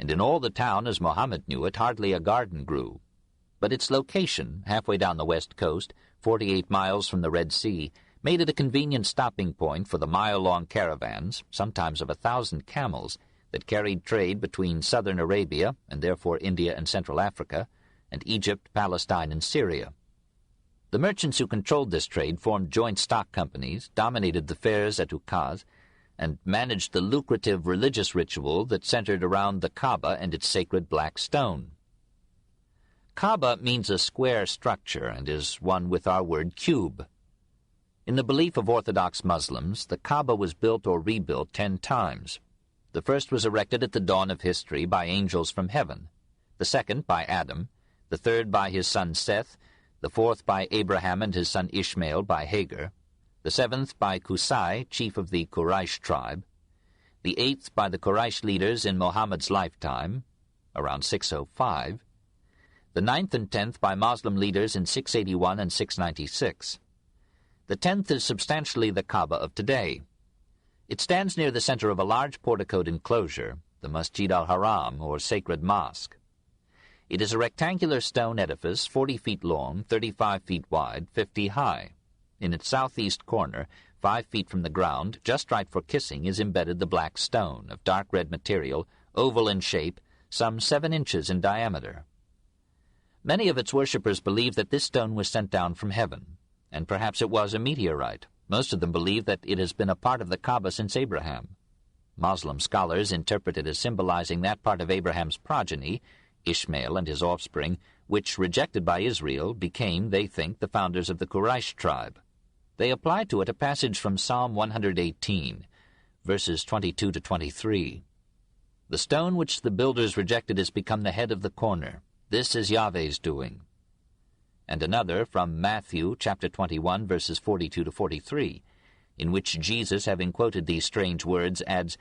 and in all the town, as Mohammed knew it, hardly a garden grew. But its location, halfway down the west coast, 48 miles from the Red Sea, made it a convenient stopping point for the mile-long caravans, sometimes of 1,000 camels, that carried trade between southern Arabia, and therefore India and Central Africa, and Egypt, Palestine, and Syria. The merchants who controlled this trade formed joint stock companies, dominated the fairs at Ukaz, and managed the lucrative religious ritual that centered around the Kaaba and its sacred black stone. Kaaba means a square structure and is one with our word cube. In the belief of Orthodox Muslims, the Kaaba was built or rebuilt 10 times. The first was erected at the dawn of history by angels from heaven, the second by Adam, the third by his son Seth, the fourth by Abraham and his son Ishmael by Hagar, the 7th by Qusay, chief of the Quraysh tribe, the 8th by the Quraysh leaders in Muhammad's lifetime, around 605, the 9th and 10th by Muslim leaders in 681 and 696. The 10th is substantially the Kaaba of today. It stands near the center of a large porticoed enclosure, the Masjid al-Haram, or Sacred Mosque. It is a rectangular stone edifice 40 feet long, 35 feet wide, 50 high. In its southeast corner, 5 feet from the ground, just right for kissing, is embedded the black stone, of dark red material, oval in shape, some 7 inches in diameter. Many of its worshippers believe that this stone was sent down from heaven, and perhaps it was a meteorite. Most of them believe that it has been a part of the Kaaba since Abraham. Muslim scholars interpret it as symbolizing that part of Abraham's progeny, Ishmael and his offspring, which, rejected by Israel, became, they think, the founders of the Quraysh tribe. They apply to it a passage from Psalm 118, verses 22 to 23. The stone which the builders rejected has become the head of the corner. This is Yahweh's doing. And another from Matthew chapter 21, verses 42 to 43, in which Jesus, having quoted these strange words, adds,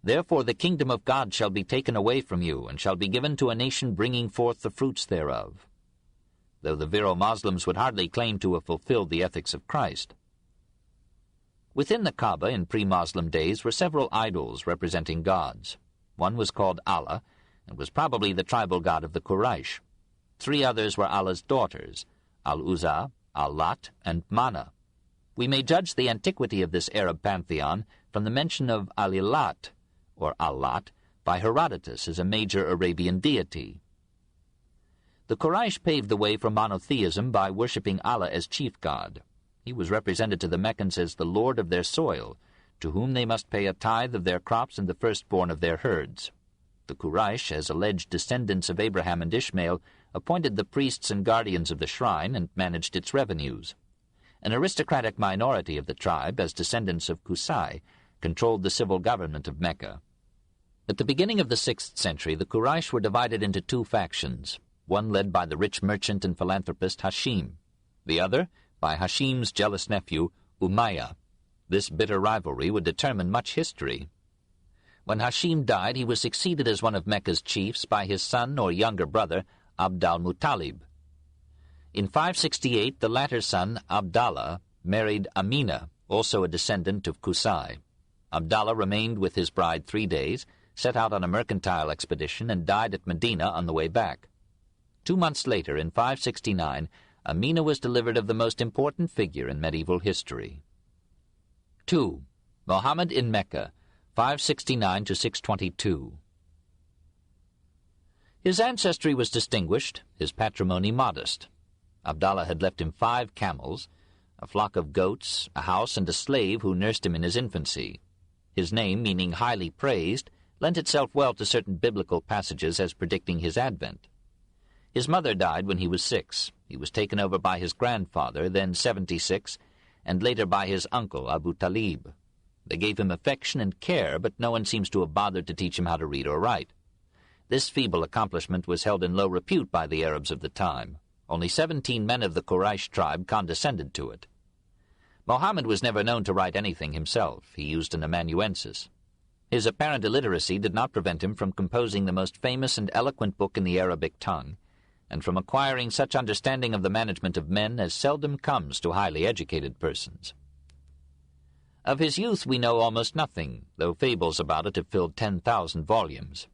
"Therefore the kingdom of God shall be taken away from you, and shall be given to a nation bringing forth the fruits thereof," though the virile Moslems would hardly claim to have fulfilled the ethics of Christ. Within the Kaaba in pre-Muslim days were several idols representing gods. One was called Allah, and was probably the tribal god of the Quraysh. 3 others were Allah's daughters, Al-Uzza, Al-Lat, and Mana. We may judge the antiquity of this Arab pantheon from the mention of Al-Ilat, or Al-Lat, by Herodotus as a major Arabian deity. The Quraysh paved the way for monotheism by worshipping Allah as chief god. He was represented to the Meccans as the lord of their soil, to whom they must pay a tithe of their crops and the firstborn of their herds. The Quraysh, as alleged descendants of Abraham and Ishmael, appointed the priests and guardians of the shrine and managed its revenues. An aristocratic minority of the tribe, as descendants of Qusay, controlled the civil government of Mecca. At the beginning of the 6th century, the Quraysh were divided into 2 factions, one led by the rich merchant and philanthropist Hashim, the other by Hashim's jealous nephew, Umayyah. This bitter rivalry would determine much history. When Hashim died, he was succeeded as one of Mecca's chiefs by his son or younger brother, Abd al-Muttalib. In 568, the latter's son, Abdallah, married Amina, also a descendant of Qusay. Abdallah remained with his bride 3 days, set out on a mercantile expedition, and died at Medina on the way back. 2 months later, in 569, Amina was delivered of the most important figure in medieval history. 2. Mohammed in Mecca, 569 to 622. His ancestry was distinguished, his patrimony modest. Abdallah had left him 5 camels, a flock of goats, a house, and a slave who nursed him in his infancy. His name, meaning highly praised, lent itself well to certain biblical passages as predicting his advent. His mother died when he was 6. He was taken over by his grandfather, then 76, and later by his uncle, Abu Talib. They gave him affection and care, but no one seems to have bothered to teach him how to read or write. This feeble accomplishment was held in low repute by the Arabs of the time. Only 17 men of the Quraysh tribe condescended to it. Mohammed was never known to write anything himself. He used an amanuensis. His apparent illiteracy did not prevent him from composing the most famous and eloquent book in the Arabic tongue, and from acquiring such understanding of the management of men as seldom comes to highly educated persons. Of his youth we know almost nothing, though fables about it have filled 10,000 volumes.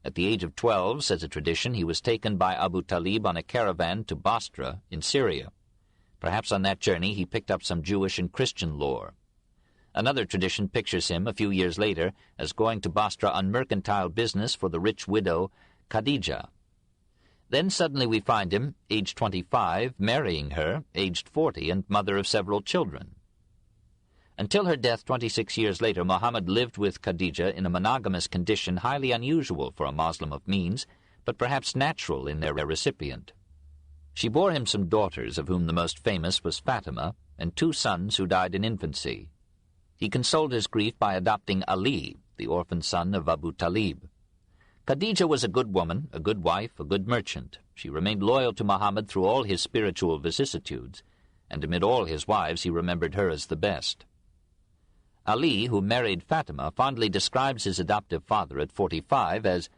At the age of 12, says a tradition, he was taken by Abu Talib on a caravan to Basra in Syria. Perhaps on that journey he picked up some Jewish and Christian lore. Another tradition pictures him, a few years later, as going to Basra on mercantile business for the rich widow Khadijah. Then suddenly we find him, aged 25, marrying her, aged 40, and mother of several children. Until her death 26 years later, Muhammad lived with Khadijah in a monogamous condition highly unusual for a Moslem of means, but perhaps natural in their recipient. She bore him some daughters, of whom the most famous was Fatima, and 2 sons who died in infancy. He consoled his grief by adopting Ali, the orphan son of Abu Talib. Khadijah was a good woman, a good wife, a good merchant. She remained loyal to Muhammad through all his spiritual vicissitudes, and amid all his wives he remembered her as the best. Ali, who married Fatima, fondly describes his adoptive father at 45 as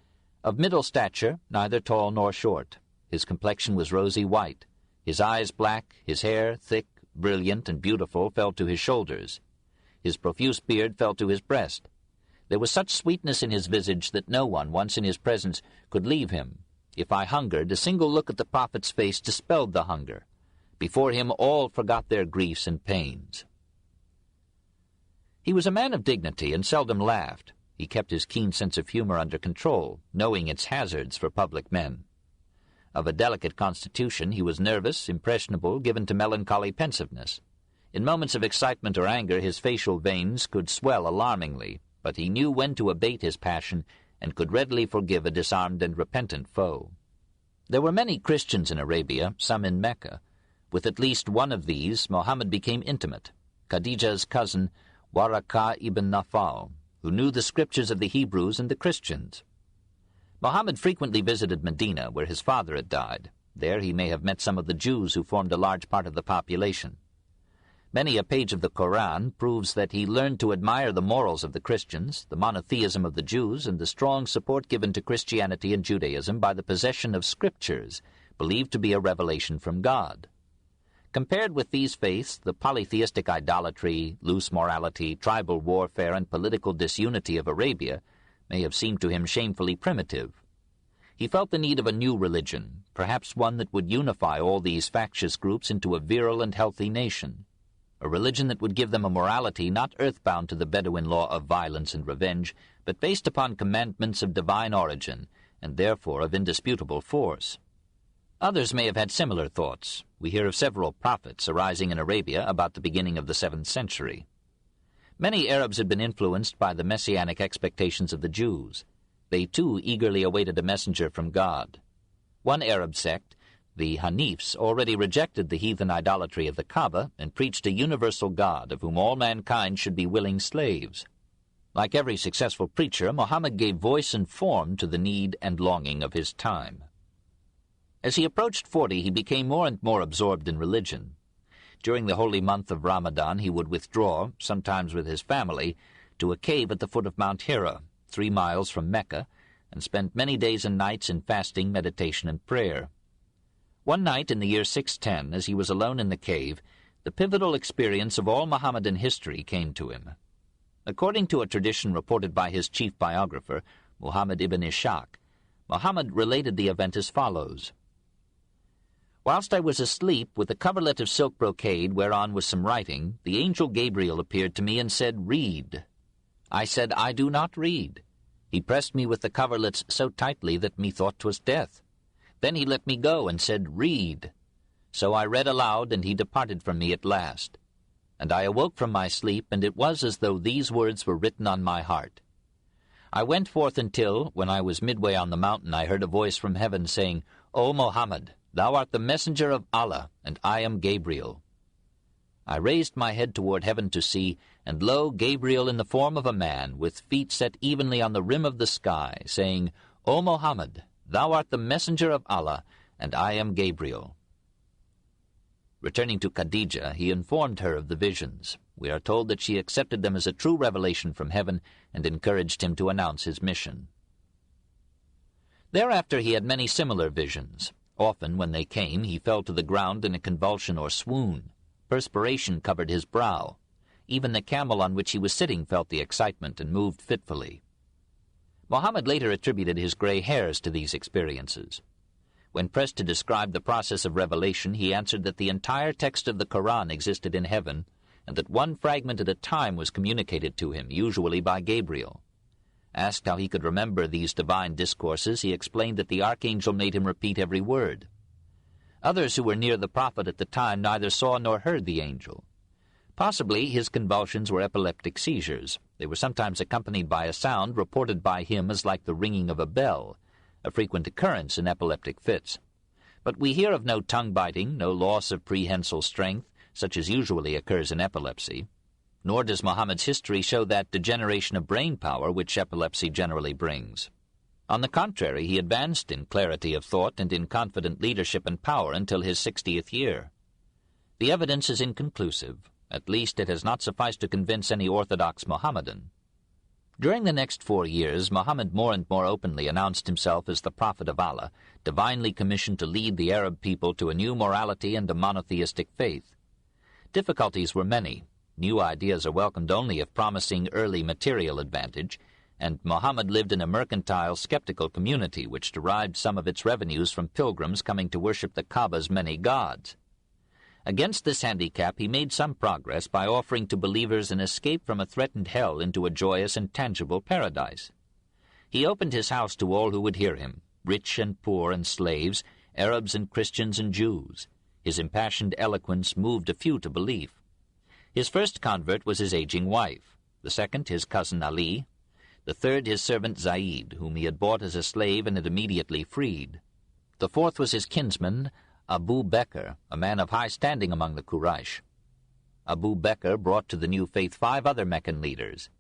of middle stature, neither tall nor short. His complexion was rosy white. His eyes black, his hair, thick, brilliant, and beautiful, fell to his shoulders. His profuse beard fell to his breast. There was such sweetness in his visage that no one, once in his presence, could leave him. If I hungered, a single look at the prophet's face dispelled the hunger. Before him all forgot their griefs and pains. He was a man of dignity and seldom laughed. He kept his keen sense of humor under control, knowing its hazards for public men. Of a delicate constitution, he was nervous, impressionable, given to melancholy pensiveness. In moments of excitement or anger, his facial veins could swell alarmingly, but he knew when to abate his passion and could readily forgive a disarmed and repentant foe. There were many Christians in Arabia, some in Mecca. With at least one of these, Mohammed became intimate, Khadija's cousin, Waraka ibn Nawfal, who knew the scriptures of the Hebrews and the Christians. Mohammed frequently visited Medina, where his father had died. There he may have met some of the Jews who formed a large part of the population. Many a page of the Koran proves that he learned to admire the morals of the Christians, the monotheism of the Jews, and the strong support given to Christianity and Judaism by the possession of scriptures, believed to be a revelation from God. Compared with these faiths, the polytheistic idolatry, loose morality, tribal warfare, and political disunity of Arabia may have seemed to him shamefully primitive. He felt the need of a new religion, perhaps one that would unify all these factious groups into a virile and healthy nation, a religion that would give them a morality not earthbound to the Bedouin law of violence and revenge, but based upon commandments of divine origin, and therefore of indisputable force. Others may have had similar thoughts. We hear of several prophets arising in Arabia about the beginning of the 7th century. Many Arabs had been influenced by the messianic expectations of the Jews. They too eagerly awaited a messenger from God. One Arab sect, the Hanifs, already rejected the heathen idolatry of the Kaaba and preached a universal God of whom all mankind should be willing slaves. Like every successful preacher, Mohammed gave voice and form to the need and longing of his time. As he approached 40, he became more and more absorbed in religion. During the holy month of Ramadan, he would withdraw, sometimes with his family, to a cave at the foot of Mount Hira, 3 miles from Mecca, and spent many days and nights in fasting, meditation, and prayer. One night in the year 610, as he was alone in the cave, the pivotal experience of all Mohammedan history came to him. According to a tradition reported by his chief biographer, Muhammad ibn Ishaq, Mohammed related the event as follows. Whilst I was asleep, with a coverlet of silk brocade whereon was some writing, the angel Gabriel appeared to me and said, "Read." I said, "I do not read." He pressed me with the coverlets so tightly that methought 'twas death. Then he let me go and said, "Read." So I read aloud, and he departed from me at last. And I awoke from my sleep, and it was as though these words were written on my heart. I went forth until, when I was midway on the mountain, I heard a voice from heaven saying, "O Mohammed, thou art the messenger of Allah, and I am Gabriel." I raised my head toward heaven to see, and lo, Gabriel in the form of a man, with feet set evenly on the rim of the sky, saying, "O Mohammed, thou art the messenger of Allah, and I am Gabriel." Returning to Khadija, he informed her of the visions. We are told that she accepted them as a true revelation from heaven and encouraged him to announce his mission. Thereafter he had many similar visions. Often, when they came, he fell to the ground in a convulsion or swoon. Perspiration covered his brow. Even the camel on which he was sitting felt the excitement and moved fitfully. Mohammed later attributed his gray hairs to these experiences. When pressed to describe the process of revelation, he answered that the entire text of the Koran existed in heaven, and that one fragment at a time was communicated to him, usually by Gabriel. Asked how he could remember these divine discourses, he explained that the archangel made him repeat every word. Others who were near the prophet at the time neither saw nor heard the angel. Possibly his convulsions were epileptic seizures. They were sometimes accompanied by a sound reported by him as like the ringing of a bell, a frequent occurrence in epileptic fits. But we hear of no tongue-biting, no loss of prehensile strength, such as usually occurs in epilepsy. Nor does Mohammed's history show that degeneration of brain power which epilepsy generally brings. On the contrary, he advanced in clarity of thought and in confident leadership and power until his 60th year. The evidence is inconclusive. At least it has not sufficed to convince any Orthodox Mohammedan. During the next 4 years, Muhammad more and more openly announced himself as the prophet of Allah, divinely commissioned to lead the Arab people to a new morality and a monotheistic faith. Difficulties were many. New ideas are welcomed only if promising early material advantage, and Muhammad lived in a mercantile, skeptical community which derived some of its revenues from pilgrims coming to worship the Kaaba's many gods. Against this handicap he made some progress by offering to believers an escape from a threatened hell into a joyous and tangible paradise. He opened his house to all who would hear him, rich and poor and slaves, Arabs and Christians and Jews. His impassioned eloquence moved a few to belief. His first convert was his aging wife, the second his cousin Ali, the third his servant Zaid, whom he had bought as a slave and had immediately freed. The fourth was his kinsman, Abu Bakr, a man of high standing among the Quraysh. Abu Bakr brought to the new faith 5 other Meccan leaders.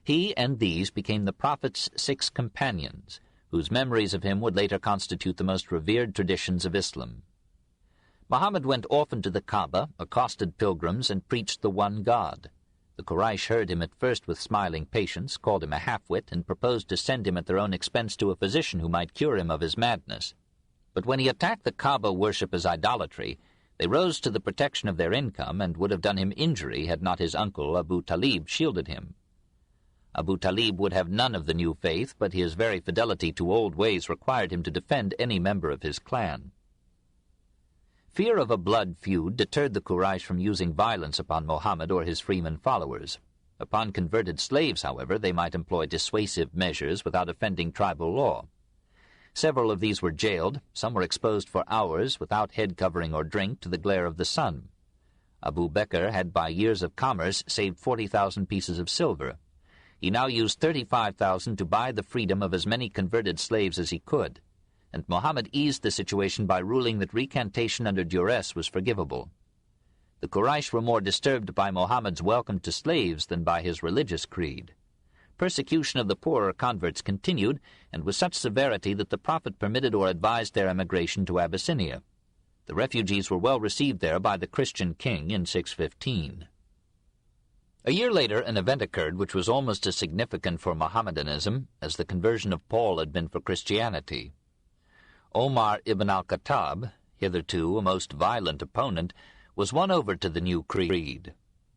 He and these became the Prophet's 6 companions, whose memories of him would later constitute the most revered traditions of Islam. Muhammad went often to the Kaaba, accosted pilgrims, and preached the one God. The Quraysh heard him at first with smiling patience, called him a half-wit, and proposed to send him at their own expense to a physician who might cure him of his madness. But when he attacked the Kaaba worship as idolatry, they rose to the protection of their income and would have done him injury had not his uncle Abu Talib shielded him. Abu Talib would have none of the new faith, but his very fidelity to old ways required him to defend any member of his clan. Fear of a blood feud deterred the Quraysh from using violence upon Muhammad or his freeman followers. Upon converted slaves, however, they might employ dissuasive measures without offending tribal law. Several of these were jailed, some were exposed for hours without head covering or drink to the glare of the sun. Abu Bakr had by years of commerce saved 40,000 pieces of silver. He now used 35,000 to buy the freedom of as many converted slaves as he could, and Muhammad eased the situation by ruling that recantation under duress was forgivable. The Quraysh were more disturbed by Muhammad's welcome to slaves than by his religious creed. Persecution of the poorer converts continued, and with such severity that the Prophet permitted or advised their emigration to Abyssinia. The refugees were well received there by the Christian king in 615. A year later, an event occurred which was almost as significant for Mohammedanism as the conversion of Paul had been for Christianity. Omar ibn al-Khattab, hitherto a most violent opponent, was won over to the new creed.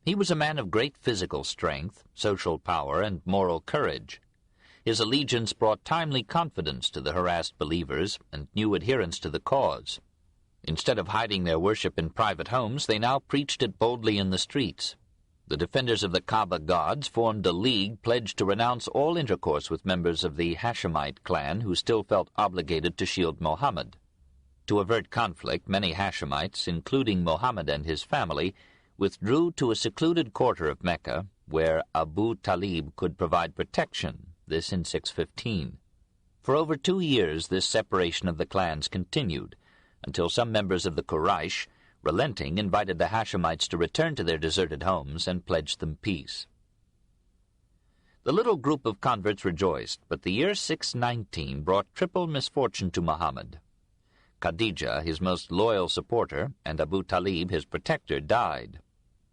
He was a man of great physical strength, social power, and moral courage. His allegiance brought timely confidence to the harassed believers and new adherence to the cause. Instead of hiding their worship in private homes, they now preached it boldly in the streets. The defenders of the Kaaba gods formed a league pledged to renounce all intercourse with members of the Hashemite clan who still felt obligated to shield Muhammad. To avert conflict, many Hashemites, including Muhammad and his family, withdrew to a secluded quarter of Mecca, where Abu Talib could provide protection, this in 615. For over 2 years this separation of the clans continued, until some members of the Quraysh, relenting, invited the Hashemites to return to their deserted homes and pledged them peace. The little group of converts rejoiced, but the year 619 brought triple misfortune to Muhammad. Khadija, his most loyal supporter, and Abu Talib, his protector, died.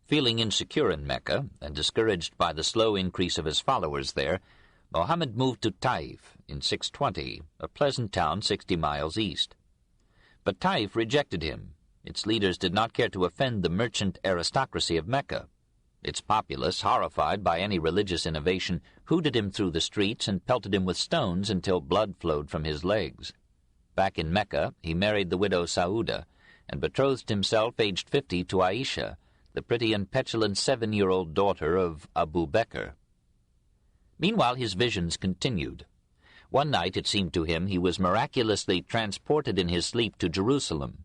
Feeling insecure in Mecca, and discouraged by the slow increase of his followers there, Muhammad moved to Taif in 620, a pleasant town 60 miles east. But Taif rejected him. Its leaders did not care to offend the merchant aristocracy of Mecca. Its populace, horrified by any religious innovation, hooted him through the streets and pelted him with stones until blood flowed from his legs. Back in Mecca, he married the widow Sauda, and betrothed himself, aged 50, to Aisha, the pretty and petulant 7-year-old daughter of Abu Bakr. Meanwhile his visions continued. One night it seemed to him he was miraculously transported in his sleep to Jerusalem.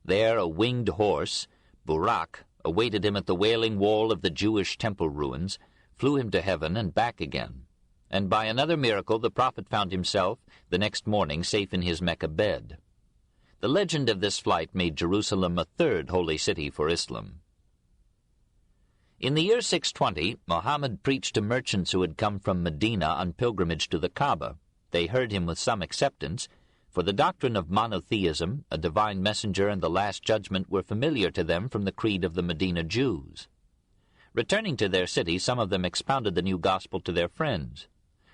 There a winged horse, Burak, awaited him at the Wailing Wall of the Jewish temple ruins, flew him to heaven and back again. And by another miracle the prophet found himself, the next morning, safe in his Mecca bed. The legend of this flight made Jerusalem a third holy city for Islam. In the year 620, Muhammad preached to merchants who had come from Medina on pilgrimage to the Kaaba. They heard him with some acceptance, for the doctrine of monotheism, a divine messenger, and the Last Judgment were familiar to them from the creed of the Medina Jews. Returning to their city, some of them expounded the new gospel to their friends.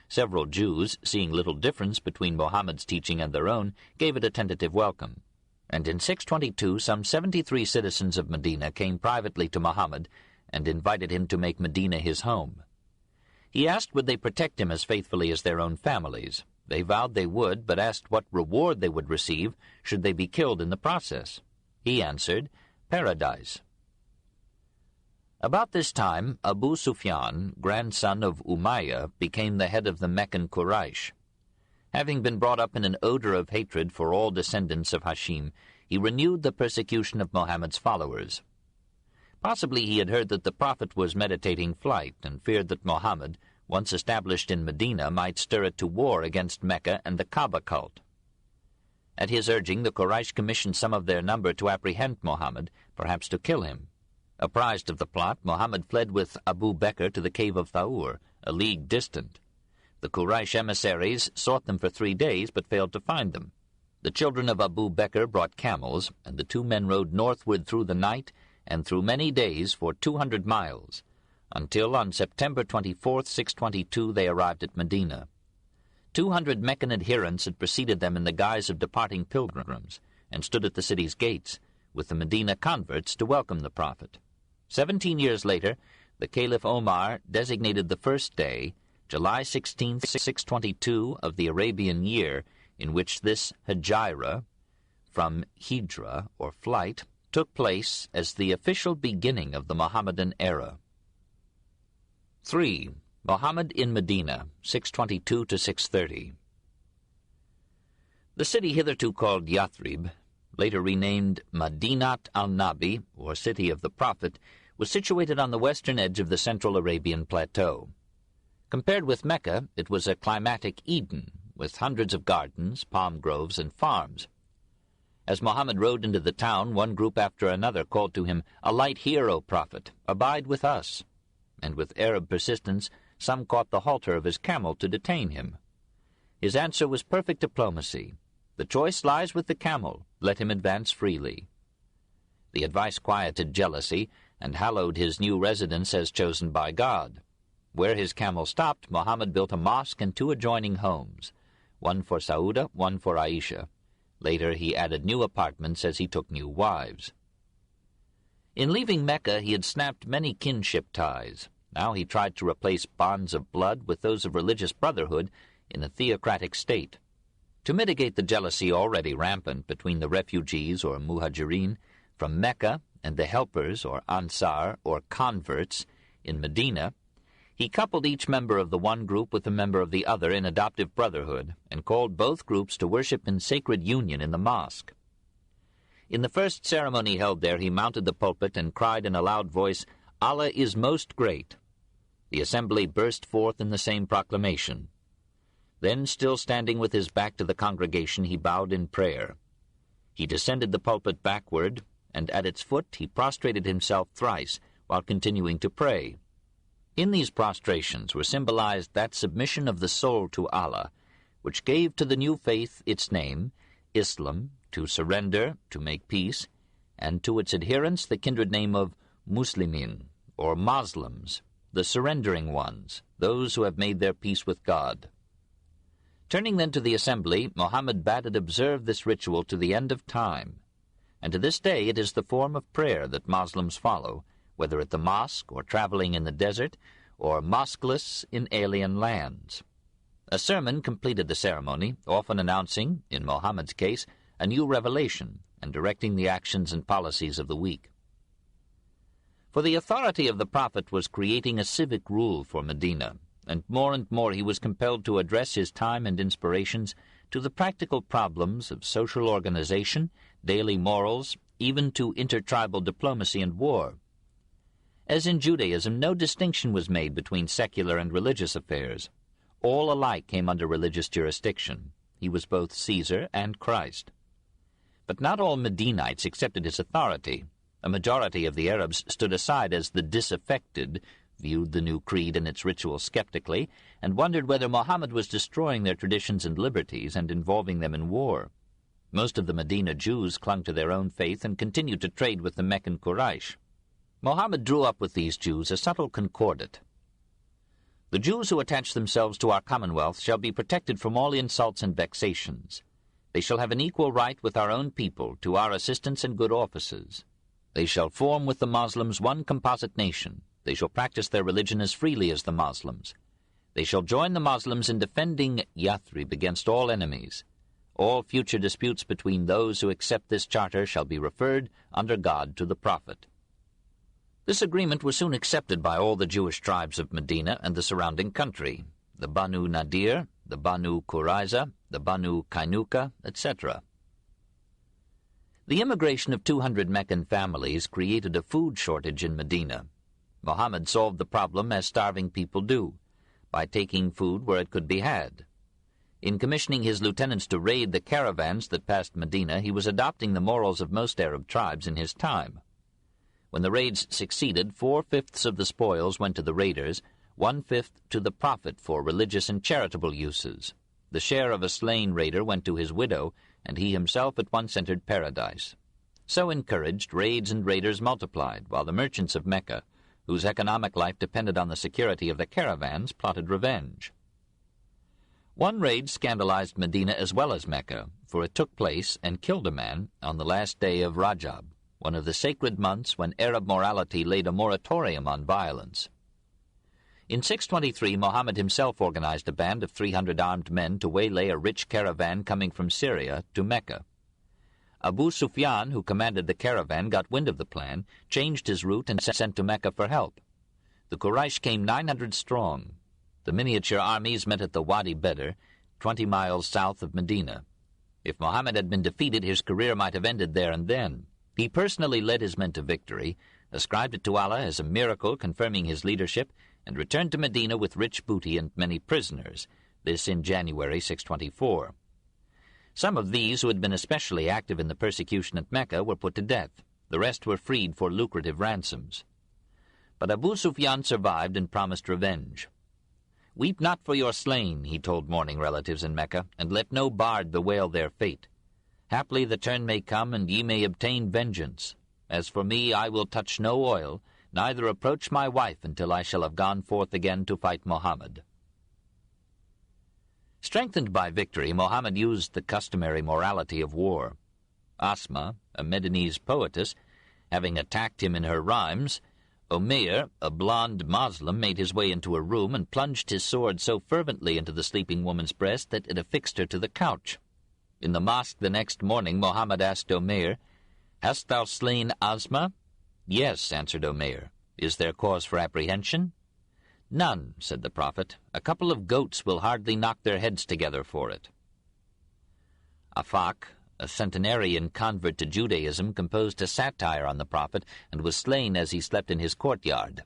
Several Jews, seeing little difference between Mohammed's teaching and their own, gave it a tentative welcome. And in 622 some 73 citizens of Medina came privately to Mohammed and invited him to make Medina his home. He asked would they protect him as faithfully as their own families. They vowed they would, but asked what reward they would receive should they be killed in the process. He answered, paradise. About this time, Abu Sufyan, grandson of Umayyah, became the head of the Meccan Quraysh. Having been brought up in an odor of hatred for all descendants of Hashim, he renewed the persecution of Mohammed's followers. Possibly he had heard that the Prophet was meditating flight and feared that Mohammed, once established in Medina, might stir it to war against Mecca and the Kaaba cult. At his urging, the Quraysh commissioned some of their number to apprehend Mohammed, perhaps to kill him. Apprised of the plot, Mohammed fled with Abu Bakr to the cave of Thawr, a league distant. The Quraysh emissaries sought them for 3 days, but failed to find them. The children of Abu Bakr brought camels, and the 2 men rode northward through the night and through many days for 200 miles, until on September 24th, 622, they arrived at Medina. 200 Meccan adherents had preceded them in the guise of departing pilgrims, and stood at the city's gates, with the Medina converts to welcome the Prophet. 17 years later, the Caliph Omar designated the first day, July 16, 622, of the Arabian year, in which this Hijra, from Hijra, or flight, took place as the official beginning of the Mohammedan era. 3. Mohammed in Medina, 622 to 630. The city hitherto called Yathrib, later renamed Madinat al-Nabi, or City of the Prophet, was situated on the western edge of the Central Arabian Plateau. Compared with Mecca, it was a climatic Eden, with hundreds of gardens, palm groves, and farms. As Mohammed rode into the town, one group after another called to him, "Alight here, O Prophet! Abide with us!" And with Arab persistence, some caught the halter of his camel to detain him. His answer was perfect diplomacy. "The choice lies with the camel. Let him advance freely." The advice quieted jealousy and hallowed his new residence as chosen by God. Where his camel stopped, Mohammed built a mosque and 2 adjoining homes, one for Sauda, one for Aisha. Later he added new apartments as he took new wives. In leaving Mecca, he had snapped many kinship ties. Now he tried to replace bonds of blood with those of religious brotherhood in a theocratic state. To mitigate the jealousy already rampant between the refugees, or muhajirin, from Mecca and the helpers, or ansar, or converts, in Medina, he coupled each member of the one group with a member of the other in adoptive brotherhood, and called both groups to worship in sacred union in the mosque. In the first ceremony held there, he mounted the pulpit and cried in a loud voice, "Allah is most great." The assembly burst forth in the same proclamation. Then, still standing with his back to the congregation, he bowed in prayer. He descended the pulpit backward, and at its foot he prostrated himself thrice, while continuing to pray. In these prostrations were symbolized that submission of the soul to Allah, which gave to the new faith its name, Islam, to surrender, to make peace, and to its adherents the kindred name of Muslimin, or Moslems, the surrendering ones, those who have made their peace with God. Turning then to the assembly, Mohammed bade it observe this ritual to the end of time, and to this day it is the form of prayer that Moslems follow, whether at the mosque, or traveling in the desert, or mosqueless in alien lands. A sermon completed the ceremony, often announcing, in Mohammed's case, a new revelation, and directing the actions and policies of the week. For the authority of the Prophet was creating a civic rule for Medina, and more he was compelled to address his time and inspirations to the practical problems of social organization, daily morals, even to intertribal diplomacy and war. As in Judaism, no distinction was made between secular and religious affairs. All alike came under religious jurisdiction. He was both Caesar and Christ. But not all Medinites accepted his authority. A majority of the Arabs stood aside as the disaffected, viewed the new creed and its ritual skeptically, and wondered whether Mohammed was destroying their traditions and liberties and involving them in war. Most of the Medina Jews clung to their own faith and continued to trade with the Meccan Quraysh. Mohammed drew up with these Jews a subtle concordat. The Jews who attach themselves to our commonwealth shall be protected from all insults and vexations. They shall have an equal right with our own people to our assistance and good offices. They shall form with the Moslems one composite nation. They shall practice their religion as freely as the Moslems. They shall join the Moslems in defending Yathrib against all enemies. All future disputes between those who accept this charter shall be referred, under God, to the Prophet. This agreement was soon accepted by all the Jewish tribes of Medina and the surrounding country, the Banu Nadir, the Banu Qurayza, the Banu Kainuka, etc. The immigration of 200 Meccan families created a food shortage in Medina. Mohammed solved the problem as starving people do, by taking food where it could be had. In commissioning his lieutenants to raid the caravans that passed Medina, he was adopting the morals of most Arab tribes in his time. When the raids succeeded, 4/5 of the spoils went to the raiders, 1/5 to the Prophet for religious and charitable uses. The share of a slain raider went to his widow, and he himself at once entered paradise. So encouraged, raids and raiders multiplied, while the merchants of Mecca, whose economic life depended on the security of the caravans, plotted revenge. One raid scandalized Medina as well as Mecca, for it took place and killed a man on the last day of Rajab, one of the sacred months when Arab morality laid a moratorium on violence. In 623, Mohammed himself organized a band of 300 armed men to waylay a rich caravan coming from Syria to Mecca. Abu Sufyan, who commanded the caravan, got wind of the plan, changed his route, and sent to Mecca for help. The Quraysh came 900 strong. The miniature armies met at the Wadi Bedr, 20 miles south of Medina. If Mohammed had been defeated, his career might have ended there and then. He personally led his men to victory, ascribed it to Allah as a miracle confirming his leadership, and returned to Medina with rich booty and many prisoners, this in January 624. Some of these, who had been especially active in the persecution at Mecca, were put to death. The rest were freed for lucrative ransoms. But Abu Sufyan survived and promised revenge. "Weep not for your slain," he told mourning relatives in Mecca, "and let no bard bewail their fate. Haply the turn may come, and ye may obtain vengeance. As for me, I will touch no oil, neither approach my wife until I shall have gone forth again to fight Mohammed." Strengthened by victory, Mohammed used the customary morality of war. Asma, a Medinese poetess, having attacked him in her rhymes, Omeir, a blonde Moslem, made his way into a room and plunged his sword so fervently into the sleeping woman's breast that it affixed her to the couch. In the mosque the next morning, Mohammed asked Omeir, "Hast thou slain Asma?" "Yes," answered Omeir. "Is there cause for apprehension?" "None," said the Prophet. "A couple of goats will hardly knock their heads together for it." Afak, a centenarian convert to Judaism, composed a satire on the Prophet and was slain as he slept in his courtyard.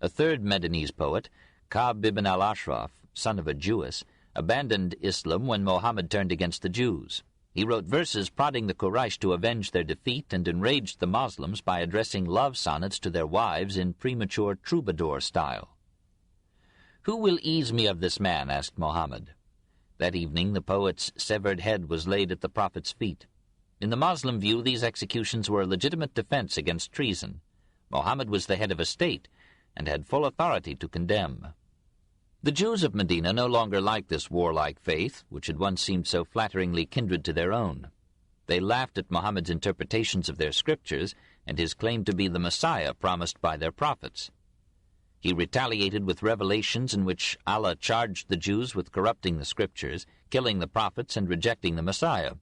A third Medinese poet, Ka'b ibn al-Ashraf, son of a Jewess, abandoned Islam when Mohammed turned against the Jews. He wrote verses prodding the Quraysh to avenge their defeat and enraged the Moslems by addressing love sonnets to their wives in premature troubadour style. "Who will ease me of this man?" asked Mohammed. That evening the poet's severed head was laid at the Prophet's feet. In the Moslem view, these executions were a legitimate defense against treason. Mohammed was the head of a state and had full authority to condemn. The Jews of Medina no longer liked this warlike faith, which had once seemed so flatteringly kindred to their own. They laughed at Mohammed's interpretations of their scriptures and his claim to be the Messiah promised by their prophets. He retaliated with revelations in which Allah charged the Jews with corrupting the scriptures, killing the prophets, and rejecting the Messiah.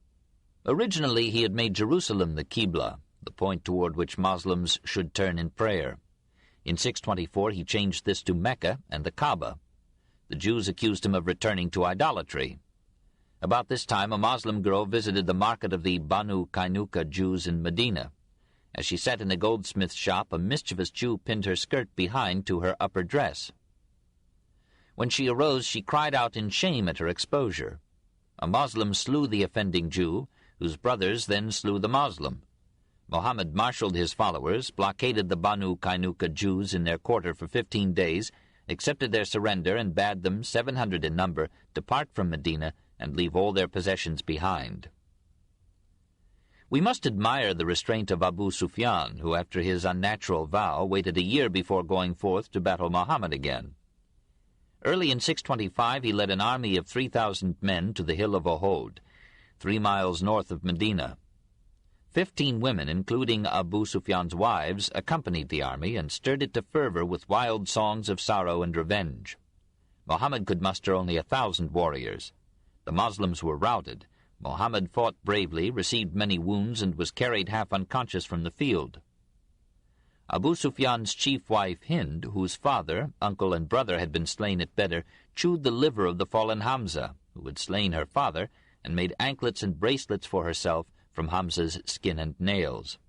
Originally, he had made Jerusalem the Qibla, the point toward which Muslims should turn in prayer. In 624, he changed this to Mecca and the Kaaba. The Jews accused him of returning to idolatry. About this time, a Moslem girl visited the market of the Banu Kainuka Jews in Medina. As she sat in a goldsmith's shop, a mischievous Jew pinned her skirt behind to her upper dress. When she arose, she cried out in shame at her exposure. A Moslem slew the offending Jew, whose brothers then slew the Moslem. Mohammed marshaled his followers, blockaded the Banu Kainuka Jews in their quarter for 15 days, accepted their surrender, and bade them, 700 in number, depart from Medina and leave all their possessions behind. We must admire the restraint of Abu Sufyan, who, after his unnatural vow, waited a year before going forth to battle Muhammad again. Early in 625 he led an army of 3,000 men to the hill of Ohod, 3 miles north of Medina. 15 women, including Abu Sufyan's wives, accompanied the army and stirred it to fervor with wild songs of sorrow and revenge. Muhammad could muster only 1,000 warriors. The Muslims were routed. Muhammad fought bravely, received many wounds, and was carried half unconscious from the field. Abu Sufyan's chief wife, Hind, whose father, uncle, and brother had been slain at Badr, chewed the liver of the fallen Hamza, who had slain her father, and made anklets and bracelets for herself from Hamza's skin and nails.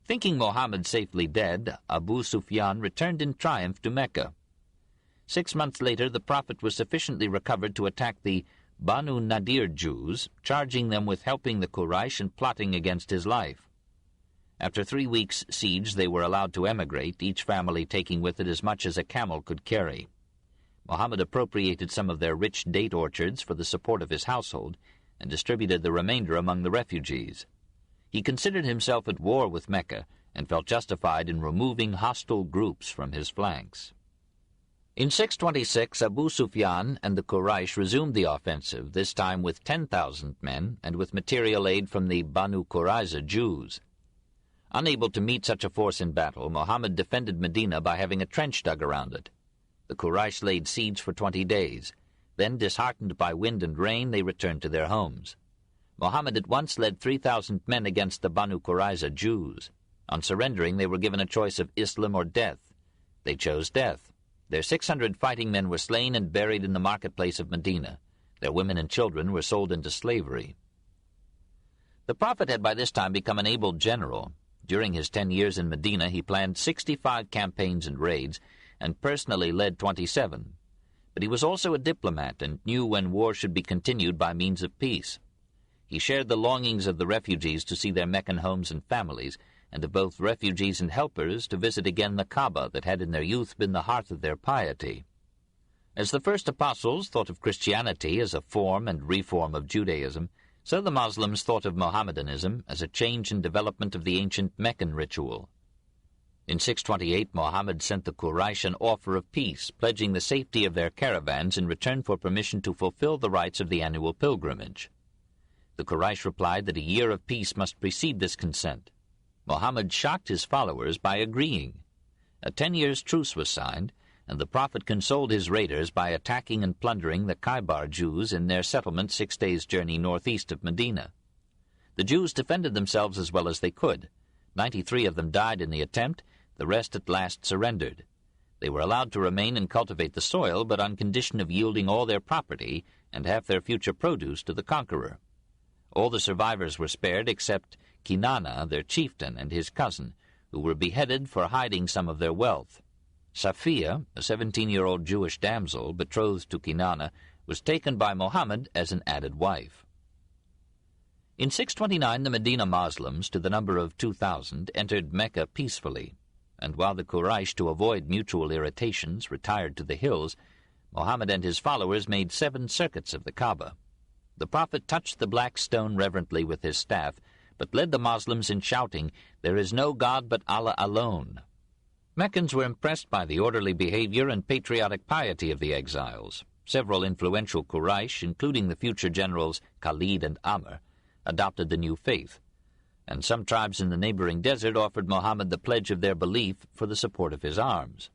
Thinking Muhammad safely dead, Abu Sufyan returned in triumph to Mecca. 6 months later, the Prophet was sufficiently recovered to attack the Banu Nadir Jews, charging them with helping the Quraysh and plotting against his life. After 3 weeks' siege, they were allowed to emigrate, each family taking with it as much as a camel could carry. Muhammad appropriated some of their rich date orchards for the support of his household, and distributed the remainder among the refugees. He considered himself at war with Mecca, and felt justified in removing hostile groups from his flanks. In 626, Abu Sufyan and the Quraysh resumed the offensive, this time with 10,000 men and with material aid from the Banu Qurayza Jews. Unable to meet such a force in battle, Muhammad defended Medina by having a trench dug around it. The Quraysh laid siege for 20 days. Then, disheartened by wind and rain, they returned to their homes. Muhammad at once led 3,000 men against the Banu Qurayza Jews. On surrendering, they were given a choice of Islam or death. They chose death. Their 600 fighting men were slain and buried in the marketplace of Medina. Their women and children were sold into slavery. The Prophet had by this time become an able general. During his 10 years in Medina, he planned 65 campaigns and raids, and personally led 27. But he was also a diplomat and knew when war should be continued by means of peace. He shared the longings of the refugees to see their Meccan homes and families, and of both refugees and helpers to visit again the Kaaba that had in their youth been the hearth of their piety. As the first apostles thought of Christianity as a form and reform of Judaism, so the Muslims thought of Mohammedanism as a change and development of the ancient Meccan ritual. In 628, Muhammad sent the Quraysh an offer of peace, pledging the safety of their caravans in return for permission to fulfill the rites of the annual pilgrimage. The Quraysh replied that a year of peace must precede this consent. Muhammad shocked his followers by agreeing. A 10 years' truce was signed, and the Prophet consoled his raiders by attacking and plundering the Khaybar Jews in their settlement 6 days' journey northeast of Medina. The Jews defended themselves as well as they could. 93 of them died in the attempt, the rest at last surrendered. They were allowed to remain and cultivate the soil, but on condition of yielding all their property and half their future produce to the conqueror. All the survivors were spared except Kinana, their chieftain, and his cousin, who were beheaded for hiding some of their wealth. Safiya, a 17-year-old Jewish damsel betrothed to Kinana, was taken by Muhammad as an added wife. In 629, the Medina Moslems, to the number of 2,000, entered Mecca peacefully, and while the Quraysh, to avoid mutual irritations, retired to the hills, Muhammad and his followers made 7 circuits of the Kaaba. The Prophet touched the black stone reverently with his staff, but led the Moslems in shouting, "There is no God but Allah alone." Meccans were impressed by the orderly behavior and patriotic piety of the exiles. Several influential Quraysh, including the future generals Khalid and Amr, adopted the new faith, and some tribes in the neighboring desert offered Muhammad the pledge of their belief for the support of his arms.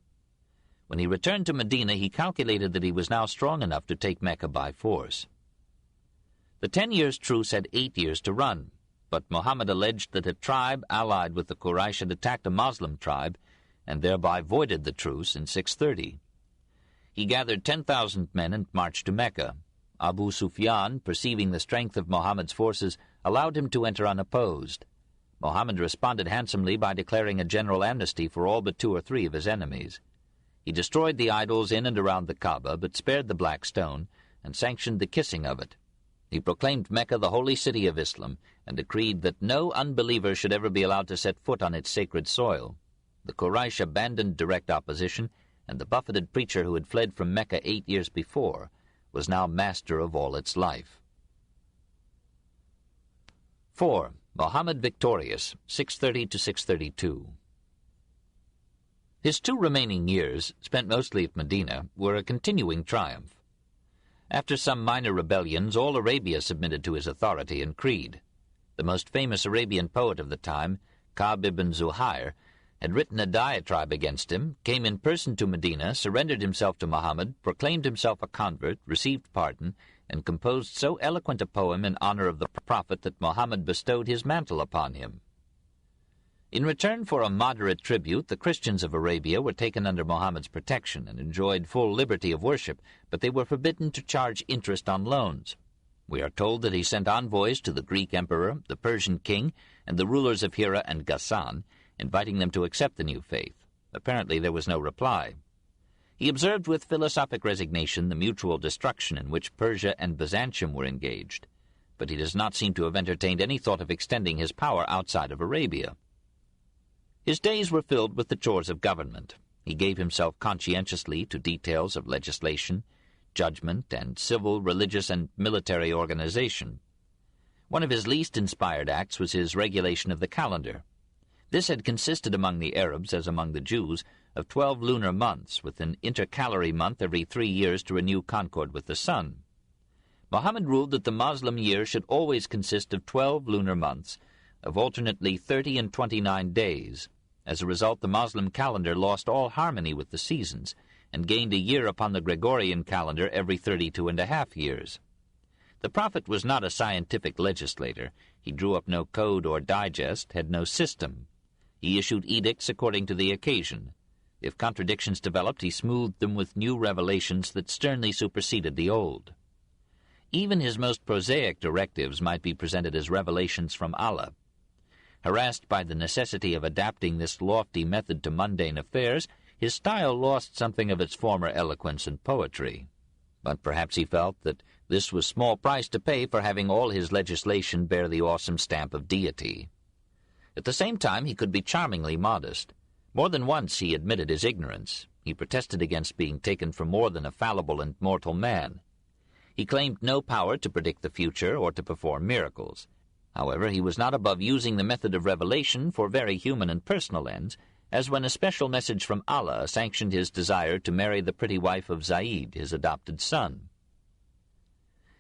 When he returned to Medina, he calculated that he was now strong enough to take Mecca by force. The 10 years' truce had 8 years to run, but Muhammad alleged that a tribe allied with the Quraysh had attacked a Moslem tribe and thereby voided the truce in 630. He gathered 10,000 men and marched to Mecca. Abu Sufyan, perceiving the strength of Muhammad's forces, allowed him to enter unopposed. Muhammad responded handsomely by declaring a general amnesty for all but 2 or 3 of his enemies. He destroyed the idols in and around the Kaaba, but spared the black stone, and sanctioned the kissing of it. He proclaimed Mecca the holy city of Islam, and decreed that no unbeliever should ever be allowed to set foot on its sacred soil. The Quraysh abandoned direct opposition, and the buffeted preacher who had fled from Mecca 8 years before was now master of all its life. 4. Mohammed victorious, 630 to 632. His 2 remaining years, spent mostly at Medina, were a continuing triumph. After some minor rebellions, all Arabia submitted to his authority and creed. The most famous Arabian poet of the time, Ka'b ibn Zuhair, had written a diatribe against him, came in person to Medina, surrendered himself to Muhammad, proclaimed himself a convert, received pardon, and composed so eloquent a poem in honor of the Prophet that Muhammad bestowed his mantle upon him. In return for a moderate tribute, the Christians of Arabia were taken under Muhammad's protection and enjoyed full liberty of worship, but they were forbidden to charge interest on loans. We are told that he sent envoys to the Greek emperor, the Persian king, and the rulers of Hira and Ghassan, inviting them to accept the new faith. Apparently there was no reply. He observed with philosophic resignation the mutual destruction in which Persia and Byzantium were engaged, but he does not seem to have entertained any thought of extending his power outside of Arabia. His days were filled with the chores of government. He gave himself conscientiously to details of legislation, judgment, and civil, religious, and military organization. One of his least inspired acts was his regulation of the calendar. This had consisted among the Arabs, as among the Jews, of 12 lunar months, with an intercalary month every 3 years to renew concord with the sun. Muhammad ruled that the Moslem year should always consist of 12 lunar months, of alternately 30 and 29 days. As a result, the Moslem calendar lost all harmony with the seasons, and gained a year upon the Gregorian calendar every 32.5 years. The Prophet was not a scientific legislator. He drew up no code or digest, had no system. He issued edicts according to the occasion. If contradictions developed, he smoothed them with new revelations that sternly superseded the old. Even his most prosaic directives might be presented as revelations from Allah. Harassed by the necessity of adapting this lofty method to mundane affairs, his style lost something of its former eloquence and poetry. But perhaps he felt that this was small price to pay for having all his legislation bear the awesome stamp of deity. At the same time, he could be charmingly modest. More than once he admitted his ignorance. He protested against being taken for more than a fallible and mortal man. He claimed no power to predict the future or to perform miracles. However, he was not above using the method of revelation for very human and personal ends, as when a special message from Allah sanctioned his desire to marry the pretty wife of Zaid, his adopted son.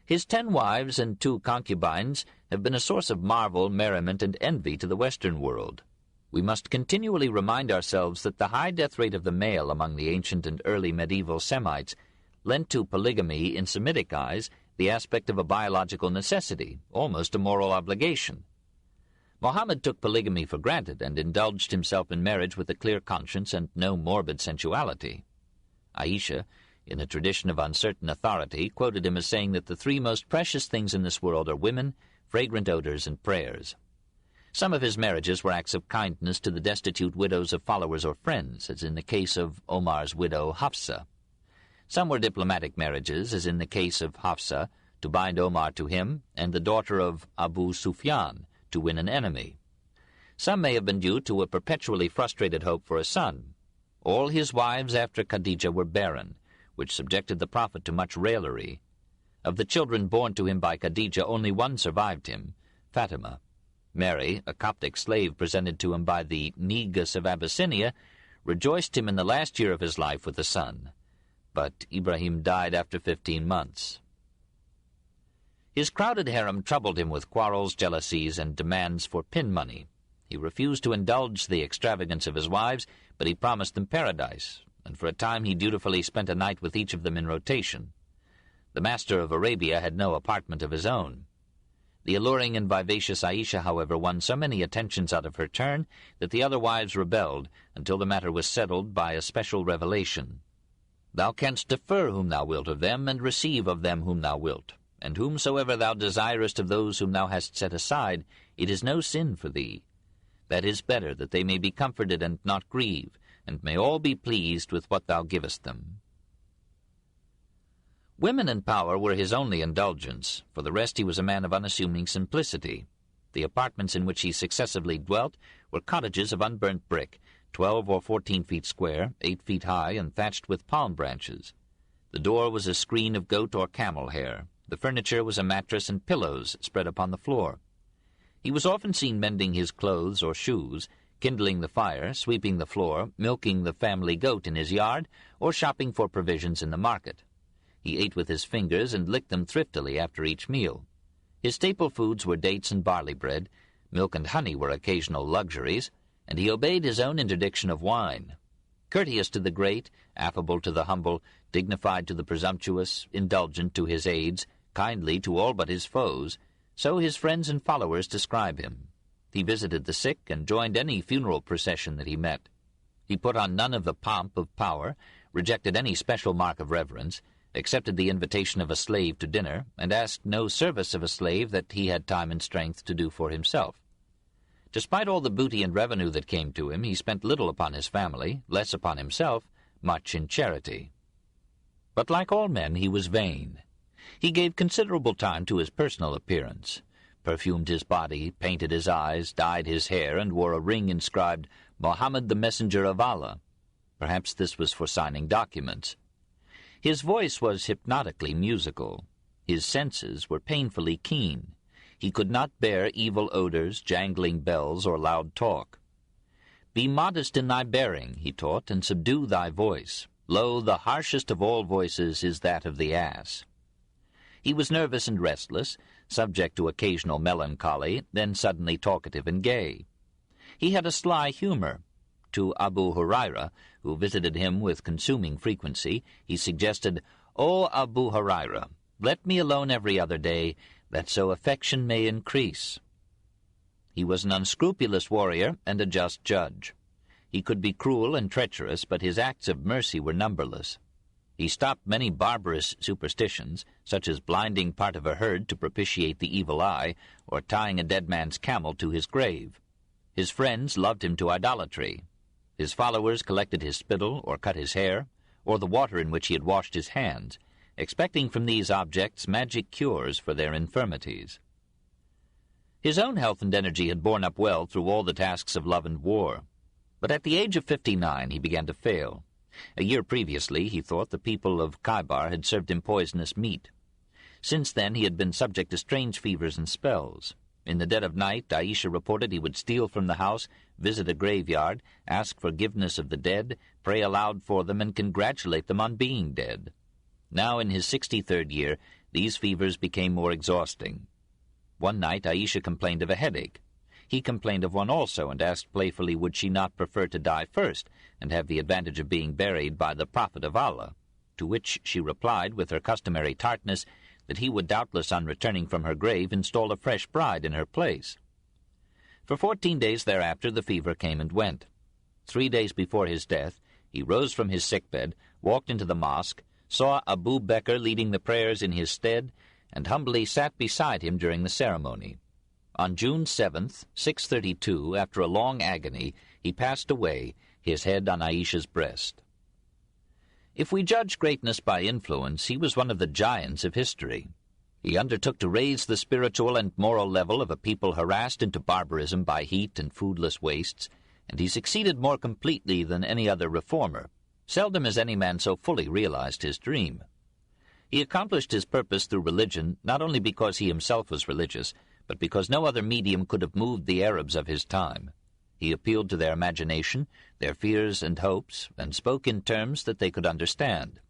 His 10 wives and 2 concubines have been a source of marvel, merriment, and envy to the Western world. We must continually remind ourselves that the high death rate of the male among the ancient and early medieval Semites lent to polygamy in Semitic eyes the aspect of a biological necessity, almost a moral obligation. Muhammad took polygamy for granted and indulged himself in marriage with a clear conscience and no morbid sensuality. Aisha, in a tradition of uncertain authority, quoted him as saying that the 3 most precious things in this world are women, fragrant odors, and prayers. Some of his marriages were acts of kindness to the destitute widows of followers or friends, as in the case of Omar's widow Hafsa. Some were diplomatic marriages, as in the case of Hafsa, to bind Omar to him, and the daughter of Abu Sufyan, to win an enemy. Some may have been due to a perpetually frustrated hope for a son. All his wives after Khadijah were barren, which subjected the Prophet to much raillery. Of the children born to him by Khadijah, only one survived him, Fatima. Mary, a Coptic slave presented to him by the Negus of Abyssinia, rejoiced him in the last year of his life with a son. But Ibrahim died after 15 months. His crowded harem troubled him with quarrels, jealousies, and demands for pin money. He refused to indulge the extravagance of his wives, but he promised them paradise, and for a time he dutifully spent a night with each of them in rotation. The master of Arabia had no apartment of his own. The alluring and vivacious Aisha, however, won so many attentions out of her turn that the other wives rebelled until the matter was settled by a special revelation. Thou canst defer whom thou wilt of them, and receive of them whom thou wilt. And whomsoever thou desirest of those whom thou hast set aside, it is no sin for thee. That is better, that they may be comforted and not grieve, and may all be pleased with what thou givest them. Women and power were his only indulgence. For the rest, he was a man of unassuming simplicity. The apartments in which he successively dwelt were cottages of unburnt brick, 12 or 14 feet square, 8 feet high, and thatched with palm branches. The door was a screen of goat or camel hair. The furniture was a mattress and pillows spread upon the floor. He was often seen mending his clothes or shoes, kindling the fire, sweeping the floor, milking the family goat in his yard, or shopping for provisions in the market. He ate with his fingers and licked them thriftily after each meal. His staple foods were dates and barley bread, milk and honey were occasional luxuries, and he obeyed his own interdiction of wine. Courteous to the great, affable to the humble, dignified to the presumptuous, indulgent to his aides, kindly to all but his foes, so his friends and followers describe him. He visited the sick and joined any funeral procession that he met. He put on none of the pomp of power, rejected any special mark of reverence, accepted the invitation of a slave to dinner, and asked no service of a slave that he had time and strength to do for himself. Despite all the booty and revenue that came to him, he spent little upon his family, less upon himself, much in charity. But like all men, he was vain. He gave considerable time to his personal appearance, perfumed his body, painted his eyes, dyed his hair, and wore a ring inscribed, "Mohammed the Messenger of Allah." Perhaps this was for signing documents. His voice was hypnotically musical. His senses were painfully keen. He could not bear evil odors, jangling bells, or loud talk. "Be modest in thy bearing," he taught, "and subdue thy voice. Lo, the harshest of all voices is that of the ass." He was nervous and restless, subject to occasional melancholy, then suddenly talkative and gay. He had a sly humor. To Abu Huraira, who visited him with consuming frequency, he suggested, "O Abu Huraira, let me alone every other day, that so affection may increase." He was an unscrupulous warrior and a just judge. He could be cruel and treacherous, but his acts of mercy were numberless. He stopped many barbarous superstitions, such as blinding part of a herd to propitiate the evil eye, or tying a dead man's camel to his grave. His friends loved him to idolatry. His followers collected his spittle, or cut his hair, or the water in which he had washed his hands, expecting from these objects magic cures for their infirmities. His own health and energy had borne up well through all the tasks of love and war. But at the age of 59 he began to fail. A year previously, he thought, the people of Khaybar had served him poisonous meat. Since then he had been subject to strange fevers and spells. In the dead of night, Aisha reported he would steal from the house, visit a graveyard, ask forgiveness of the dead, pray aloud for them, and congratulate them on being dead. Now, in his 63rd year, these fevers became more exhausting. One night Aisha complained of a headache. He complained of one also, and asked playfully would she not prefer to die first, and have the advantage of being buried by the Prophet of Allah, to which she replied, with her customary tartness, that he would doubtless, on returning from her grave, install a fresh bride in her place. For 14 days thereafter the fever came and went. 3 days before his death, he rose from his sickbed, walked into the mosque, saw Abu Bakr leading the prayers in his stead, and humbly sat beside him during the ceremony. On June 7th, 632, after a long agony, he passed away, his head on Aisha's breast. If we judge greatness by influence, he was one of the giants of history. He undertook to raise the spiritual and moral level of a people harassed into barbarism by heat and foodless wastes, and he succeeded more completely than any other reformer. Seldom has any man so fully realized his dream. He accomplished his purpose through religion, not only because he himself was religious, but because no other medium could have moved the Arabs of his time. He appealed to their imagination, their fears and hopes, and spoke in terms that they could understand.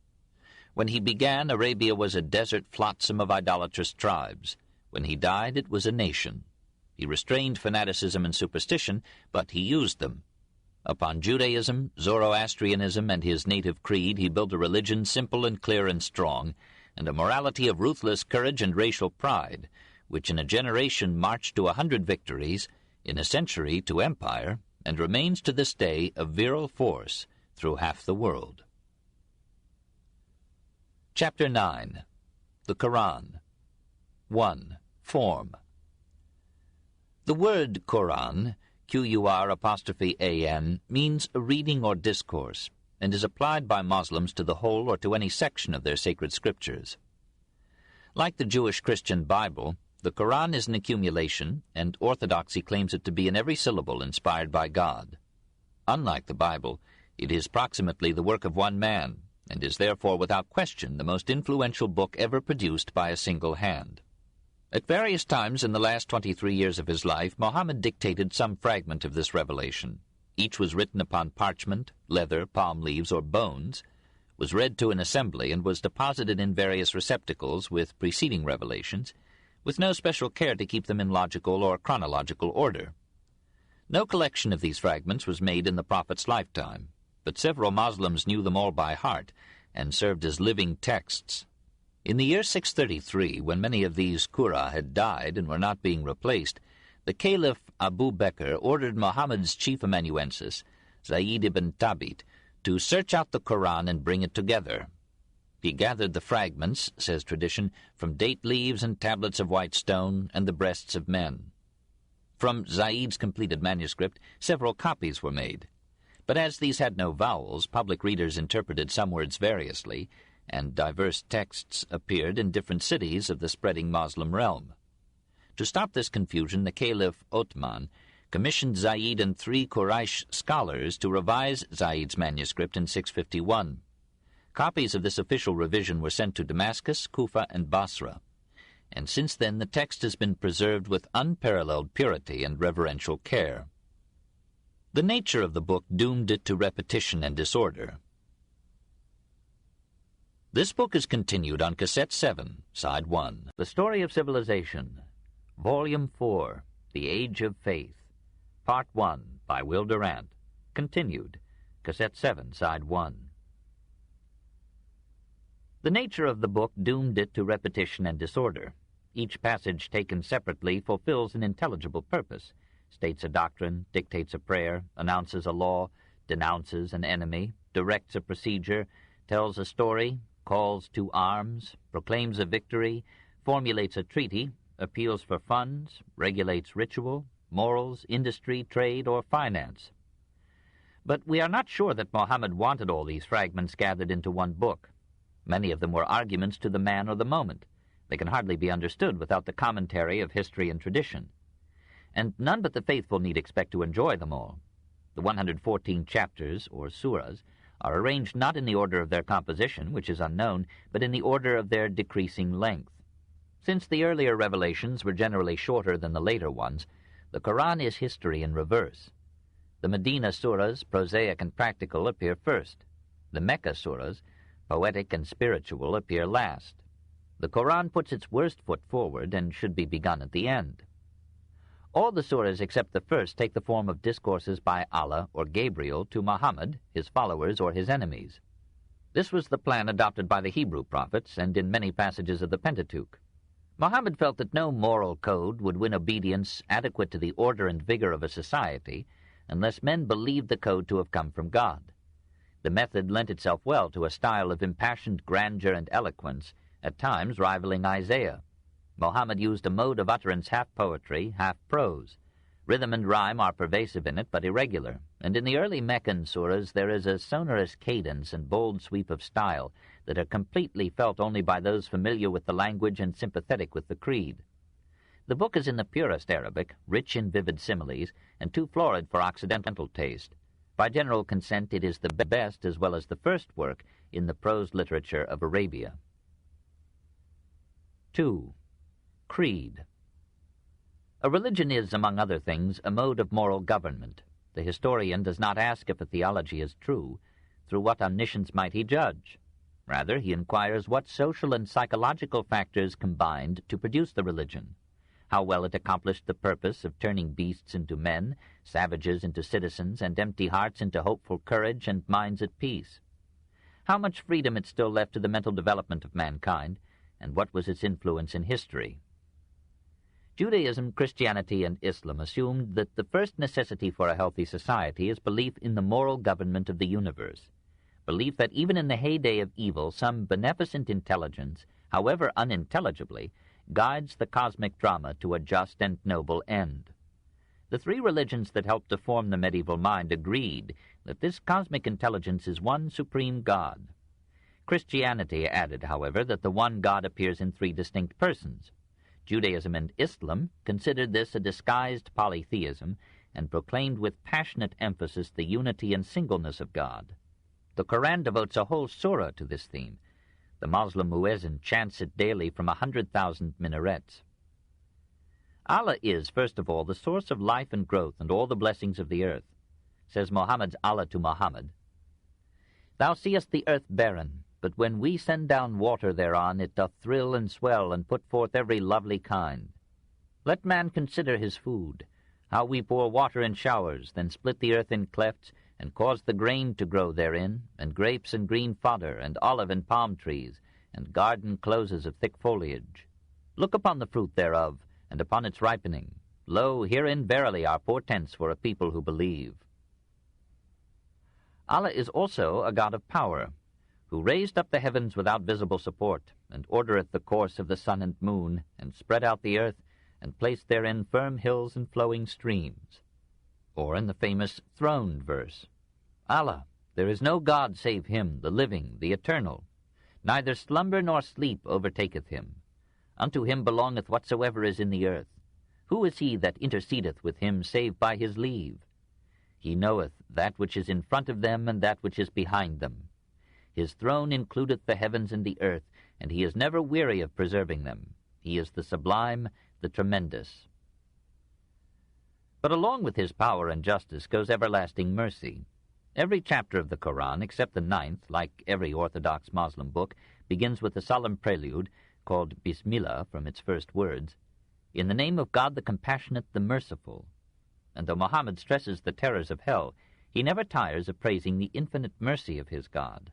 When he began, Arabia was a desert flotsam of idolatrous tribes. When he died, it was a nation. He restrained fanaticism and superstition, but he used them. Upon Judaism, Zoroastrianism, and his native creed, he built a religion simple and clear and strong, and a morality of ruthless courage and racial pride, which in a generation marched to 100 victories, in a century to empire, and remains to this day a virile force through half the world. Chapter 9. The Koran. 1. Form. The word Koran, Qur', means a reading or discourse. and is applied by Muslims to the whole or to any section of their sacred scriptures. Like the Jewish-Christian Bible, the Koran is an accumulation, and orthodoxy claims it to be in every syllable inspired by God. Unlike the Bible, it is proximately the work of one man, and is therefore without question the most influential book ever produced by a single hand. At various times in the last 23 years of his life, Mohammed dictated some fragment of this revelation. Each was written upon parchment, leather, palm leaves, or bones, was read to an assembly, and was deposited in various receptacles with preceding revelations, with no special care to keep them in logical or chronological order. No collection of these fragments was made in the Prophet's lifetime, but several Muslims knew them all by heart and served as living texts. In the year 633, when many of these Qur'an had died and were not being replaced, the Caliph Abu Bakr ordered Muhammad's chief amanuensis, Zayd ibn Thabit, to search out the Qur'an and bring it together. He gathered the fragments, says tradition, from date leaves and tablets of white stone and the breasts of men. From Zayd's completed manuscript, several copies were made. But as these had no vowels, public readers interpreted some words variously, and diverse texts appeared in different cities of the spreading Moslem realm. To stop this confusion, the Caliph Othman commissioned Zayd and 3 Quraysh scholars to revise Zayd's manuscript in 651. Copies of this official revision were sent to Damascus, Kufa, and Basra, and since then the text has been preserved with unparalleled purity and reverential care. The nature of the book doomed it to repetition and disorder. This book is continued on Cassette 7, Side 1, The Story of Civilization, Volume 4, The Age of Faith, Part 1, by Will Durant, continued, Cassette 7, Side 1. The nature of the book doomed it to repetition and disorder. Each passage taken separately fulfills an intelligible purpose, states a doctrine, dictates a prayer, announces a law, denounces an enemy, directs a procedure, tells a story, calls to arms, proclaims a victory, formulates a treaty, appeals for funds, regulates ritual, morals, industry, trade, or finance. But we are not sure that Mohammed wanted all these fragments gathered into one book. Many of them were arguments to the man or the moment. They can hardly be understood without the commentary of history and tradition. And none but the faithful need expect to enjoy them all. The 114 chapters, or surahs, are arranged not in the order of their composition, which is unknown, but in the order of their decreasing length. Since the earlier revelations were generally shorter than the later ones, the Quran is history in reverse. The Medina surahs, prosaic and practical, appear first. The Mecca surahs, poetic and spiritual, appear last. The Quran puts its worst foot forward and should be begun at the end. All the surahs except the first take the form of discourses by Allah or Gabriel to Muhammad, his followers, or his enemies. This was the plan adopted by the Hebrew prophets and in many passages of the Pentateuch. Muhammad felt that no moral code would win obedience adequate to the order and vigor of a society unless men believed the code to have come from God. The method lent itself well to a style of impassioned grandeur and eloquence, at times rivaling Isaiah. Mohammed used a mode of utterance half poetry, half prose. Rhythm and rhyme are pervasive in it, but irregular, and in the early Meccan surahs there is a sonorous cadence and bold sweep of style that are completely felt only by those familiar with the language and sympathetic with the creed. The book is in the purest Arabic, rich in vivid similes, and too florid for Occidental taste. By general consent, it is the best as well as the first work in the prose literature of Arabia. 2. Creed. A religion is, among other things, a mode of moral government. The historian does not ask if a theology is true. Through what omniscience might he judge? Rather, he inquires what social and psychological factors combined to produce the religion, how well it accomplished the purpose of turning beasts into men, savages into citizens, and empty hearts into hopeful courage and minds at peace. How much freedom it still left to the mental development of mankind, and what was its influence in history. Judaism, Christianity, and Islam assumed that the first necessity for a healthy society is belief in the moral government of the universe, belief that even in the heyday of evil some beneficent intelligence, however unintelligibly, guides the cosmic drama to a just and noble end. The three religions that helped to form the medieval mind agreed that this cosmic intelligence is one supreme God. Christianity added, however, that the one God appears in three distinct persons. Judaism and Islam considered this a disguised polytheism and proclaimed with passionate emphasis the unity and singleness of God. The Koran devotes a whole surah to this theme. The Muslim muezzin chants it daily from 100,000 minarets. Allah is, first of all, the source of life and growth and all the blessings of the earth. Says Muhammad's Allah to Muhammad, "Thou seest the earth barren, but when we send down water thereon, it doth thrill and swell, and put forth every lovely kind. Let man consider his food, how we pour water in showers, then split the earth in clefts, and cause the grain to grow therein, and grapes and green fodder, and olive and palm trees, and garden closes of thick foliage. Look upon the fruit thereof, and upon its ripening. Lo, herein verily are portents for a people who believe." Allah is also a God of power, who raised up the heavens without visible support, and ordereth the course of the sun and moon, and spread out the earth, and placed therein firm hills and flowing streams. Or in the famous throned verse, "Allah, there is no God save him, the living, the eternal. Neither slumber nor sleep overtaketh him. Unto him belongeth whatsoever is in the earth. Who is he that intercedeth with him save by his leave? He knoweth that which is in front of them and that which is behind them. His throne includeth the heavens and the earth, and he is never weary of preserving them. He is the sublime, the tremendous." But along with his power and justice goes everlasting mercy. Every chapter of the Koran, except the 9th, like every Orthodox Muslim book, begins with a solemn prelude, called Bismillah from its first words, "In the name of God the Compassionate, the Merciful." And though Muhammad stresses the terrors of hell, he never tires of praising the infinite mercy of his God.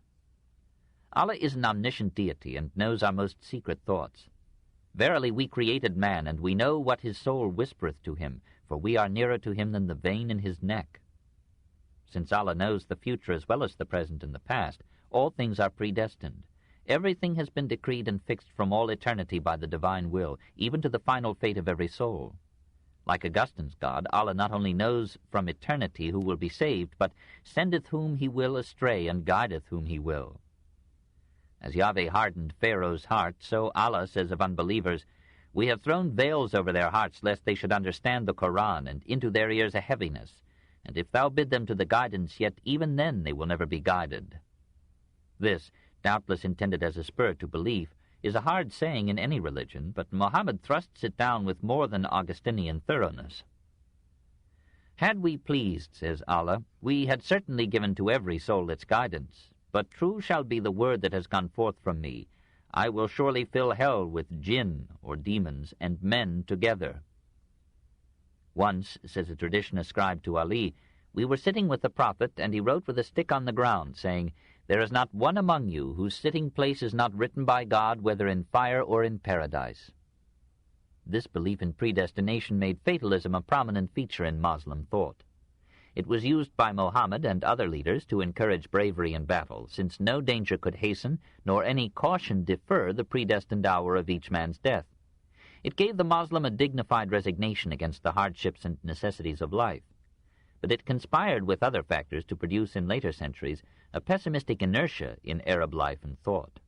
Allah is an omniscient deity and knows our most secret thoughts. "Verily we created man, and we know what his soul whispereth to him, for we are nearer to him than the vein in his neck." Since Allah knows the future as well as the present and the past, all things are predestined. Everything has been decreed and fixed from all eternity by the divine will, even to the final fate of every soul. Like Augustine's God, Allah not only knows from eternity who will be saved, but sendeth whom he will astray and guideth whom he will. As Yahweh hardened Pharaoh's heart, so Allah says of unbelievers, "We have thrown veils over their hearts, lest they should understand the Koran, and into their ears a heaviness. And if thou bid them to the guidance, yet even then they will never be guided." This, doubtless intended as a spur to belief, is a hard saying in any religion, but Muhammad thrusts it down with more than Augustinian thoroughness. "Had we pleased," says Allah, "we had certainly given to every soul its guidance. But true shall be the word that has gone forth from me. I will surely fill hell with jinn, or demons, and men together." Once, says a tradition ascribed to Ali, "we were sitting with the Prophet, and he wrote with a stick on the ground, saying, 'There is not one among you whose sitting place is not written by God, whether in fire or in paradise.'" This belief in predestination made fatalism a prominent feature in Muslim thought. It was used by Mohammed and other leaders to encourage bravery in battle, since no danger could hasten, nor any caution defer the predestined hour of each man's death. It gave the Moslem a dignified resignation against the hardships and necessities of life. But it conspired with other factors to produce in later centuries a pessimistic inertia in Arab life and thought.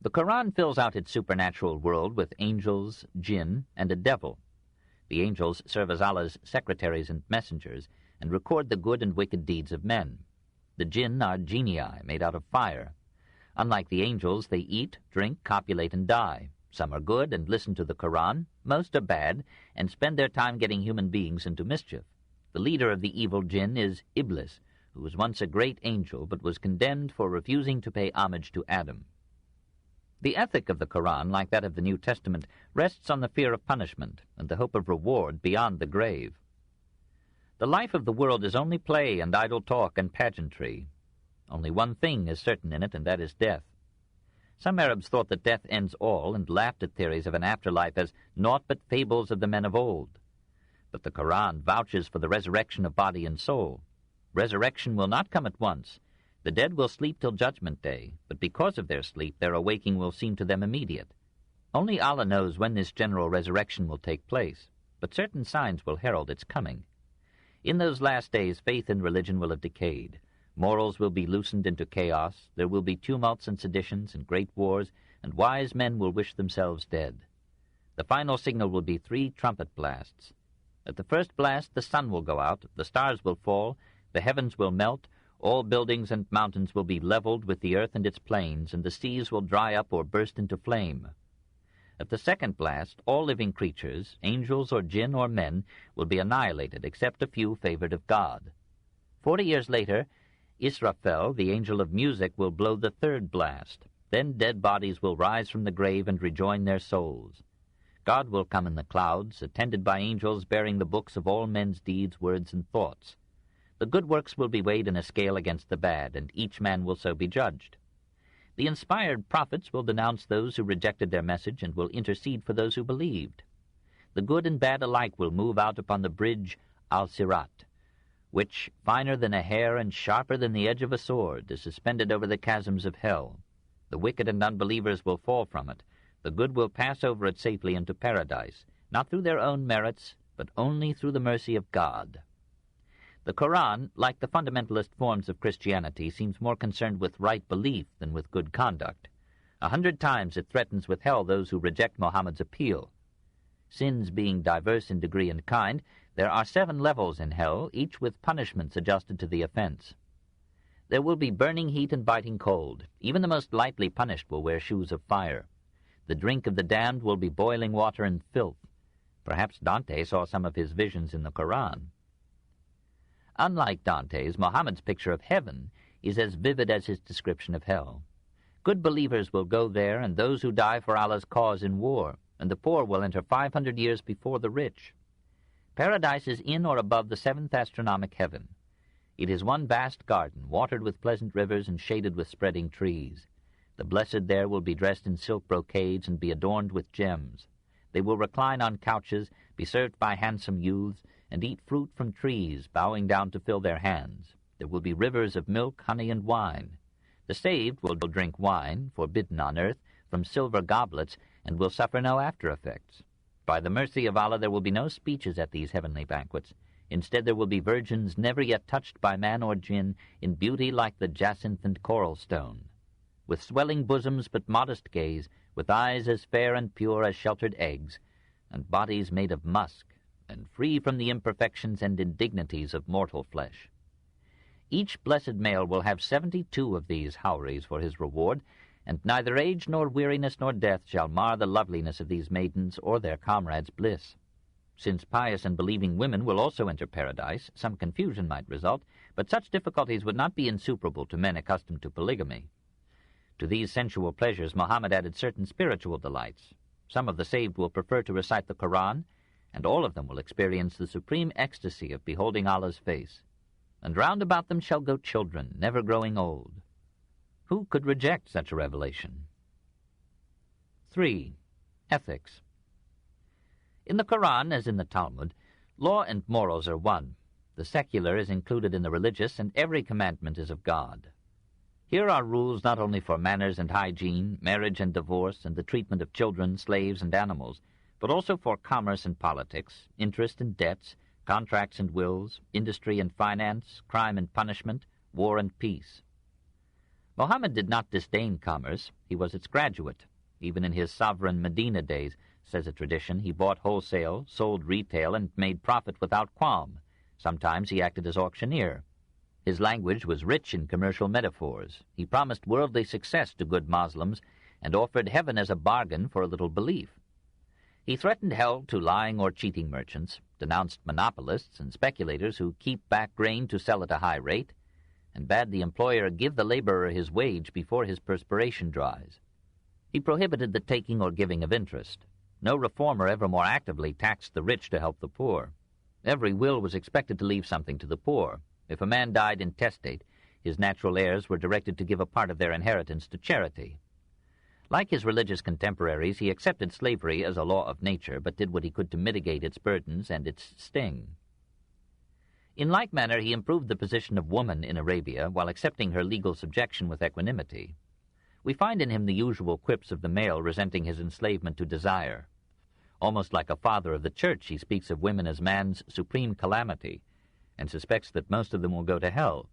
The Koran fills out its supernatural world with angels, jinn, and a devil. The angels serve as Allah's secretaries and messengers, and record the good and wicked deeds of men. The jinn are genii made out of fire. Unlike the angels, they eat, drink, copulate, and die. Some are good and listen to the Koran, most are bad, and spend their time getting human beings into mischief. The leader of the evil jinn is Iblis, who was once a great angel, but was condemned for refusing to pay homage to Adam. The ethic of the Koran, like that of the New Testament, rests on the fear of punishment and the hope of reward beyond the grave. The life of the world is only play and idle talk and pageantry. Only one thing is certain in it, and that is death. Some Arabs thought that death ends all and laughed at theories of an afterlife as naught but fables of the men of old. But the Koran vouches for the resurrection of body and soul. Resurrection will not come at once. The dead will sleep till Judgment Day, but because of their sleep, their awaking will seem to them immediate. Only Allah knows when this general resurrection will take place. but certain signs will herald its coming. In those last days, faith and religion will have decayed. Morals will be loosened into chaos. There will be tumults and seditions and great wars, and wise men will wish themselves dead. The final signal will be 3 trumpet blasts. At the first blast, the sun will go out, the stars will fall, the heavens will melt, all buildings and mountains will be leveled with the earth and its plains, and the seas will dry up or burst into flame. At the second blast, all living creatures, angels or jinn or men, will be annihilated, except a few favored of God. 40 years later, Israfel, the angel of music, will blow the third blast. Then dead bodies will rise from the grave and rejoin their souls. God will come in the clouds, attended by angels bearing the books of all men's deeds, words, and thoughts. The good works will be weighed in a scale against the bad, and each man will so be judged. The inspired prophets will denounce those who rejected their message and will intercede for those who believed. The good and bad alike will move out upon the bridge Al-Sirat, which, finer than a hair and sharper than the edge of a sword, is suspended over the chasms of hell. The wicked and unbelievers will fall from it. The good will pass over it safely into paradise, not through their own merits, but only through the mercy of God. The Koran, like the fundamentalist forms of Christianity, seems more concerned with right belief than with good conduct. 100 times it threatens with hell those who reject Mohammed's appeal. Sins being diverse in degree and kind, there are 7 levels in hell, each with punishments adjusted to the offense. There will be burning heat and biting cold. Even the most lightly punished will wear shoes of fire. The drink of the damned will be boiling water and filth. Perhaps Dante saw some of his visions in the Koran. Unlike Dante's, Mohammed's picture of heaven is as vivid as his description of hell. Good believers will go there, and those who die for Allah's cause in war, and the poor will enter 500 years before the rich. Paradise is in or above the 7th astronomic heaven. It is one vast garden, watered with pleasant rivers and shaded with spreading trees. The blessed there will be dressed in silk brocades and be adorned with gems. They will recline on couches, be served by handsome youths, and eat fruit from trees, bowing down to fill their hands. There will be rivers of milk, honey, and wine. The saved will drink wine, forbidden on earth, from silver goblets, and will suffer no after-effects. By the mercy of Allah there will be no speeches at these heavenly banquets. Instead there will be virgins never yet touched by man or jinn, in beauty like the jacinth and coral stone. With swelling bosoms but modest gaze, with eyes as fair and pure as sheltered eggs, and bodies made of musk, and free from the imperfections and indignities of mortal flesh. Each blessed male will have 72 of these houris for his reward, and neither age nor weariness nor death shall mar the loveliness of these maidens or their comrades' bliss. Since pious and believing women will also enter paradise, some confusion might result, but such difficulties would not be insuperable to men accustomed to polygamy. To these sensual pleasures Mohammed added certain spiritual delights. Some of the saved will prefer to recite the Koran, and all of them will experience the supreme ecstasy of beholding Allah's face. And round about them shall go children, never growing old. Who could reject such a revelation? 3. Ethics. In the Koran, as in the Talmud, law and morals are one. The secular is included in the religious, and every commandment is of God. Here are rules not only for manners and hygiene, marriage and divorce, and the treatment of children, slaves, and animals, but also for commerce and politics, interest and debts, contracts and wills, industry and finance, crime and punishment, war and peace. Mohammed did not disdain commerce. He was its graduate. Even in his sovereign Medina days, says a tradition, he bought wholesale, sold retail, and made profit without qualm. Sometimes he acted as auctioneer. His language was rich in commercial metaphors. He promised worldly success to good Muslims and offered heaven as a bargain for a little belief. He threatened hell to lying or cheating merchants, denounced monopolists and speculators who keep back grain to sell at a high rate, and bade the employer give the laborer his wage before his perspiration dries. He prohibited the taking or giving of interest. No reformer ever more actively taxed the rich to help the poor. Every will was expected to leave something to the poor. If a man died intestate, his natural heirs were directed to give a part of their inheritance to charity. Like his religious contemporaries, he accepted slavery as a law of nature, but did what he could to mitigate its burdens and its sting. In like manner, he improved the position of woman in Arabia while accepting her legal subjection with equanimity. We find in him the usual quips of the male resenting his enslavement to desire. Almost like a father of the Church, he speaks of women as man's supreme calamity, and suspects that most of them will go to hell.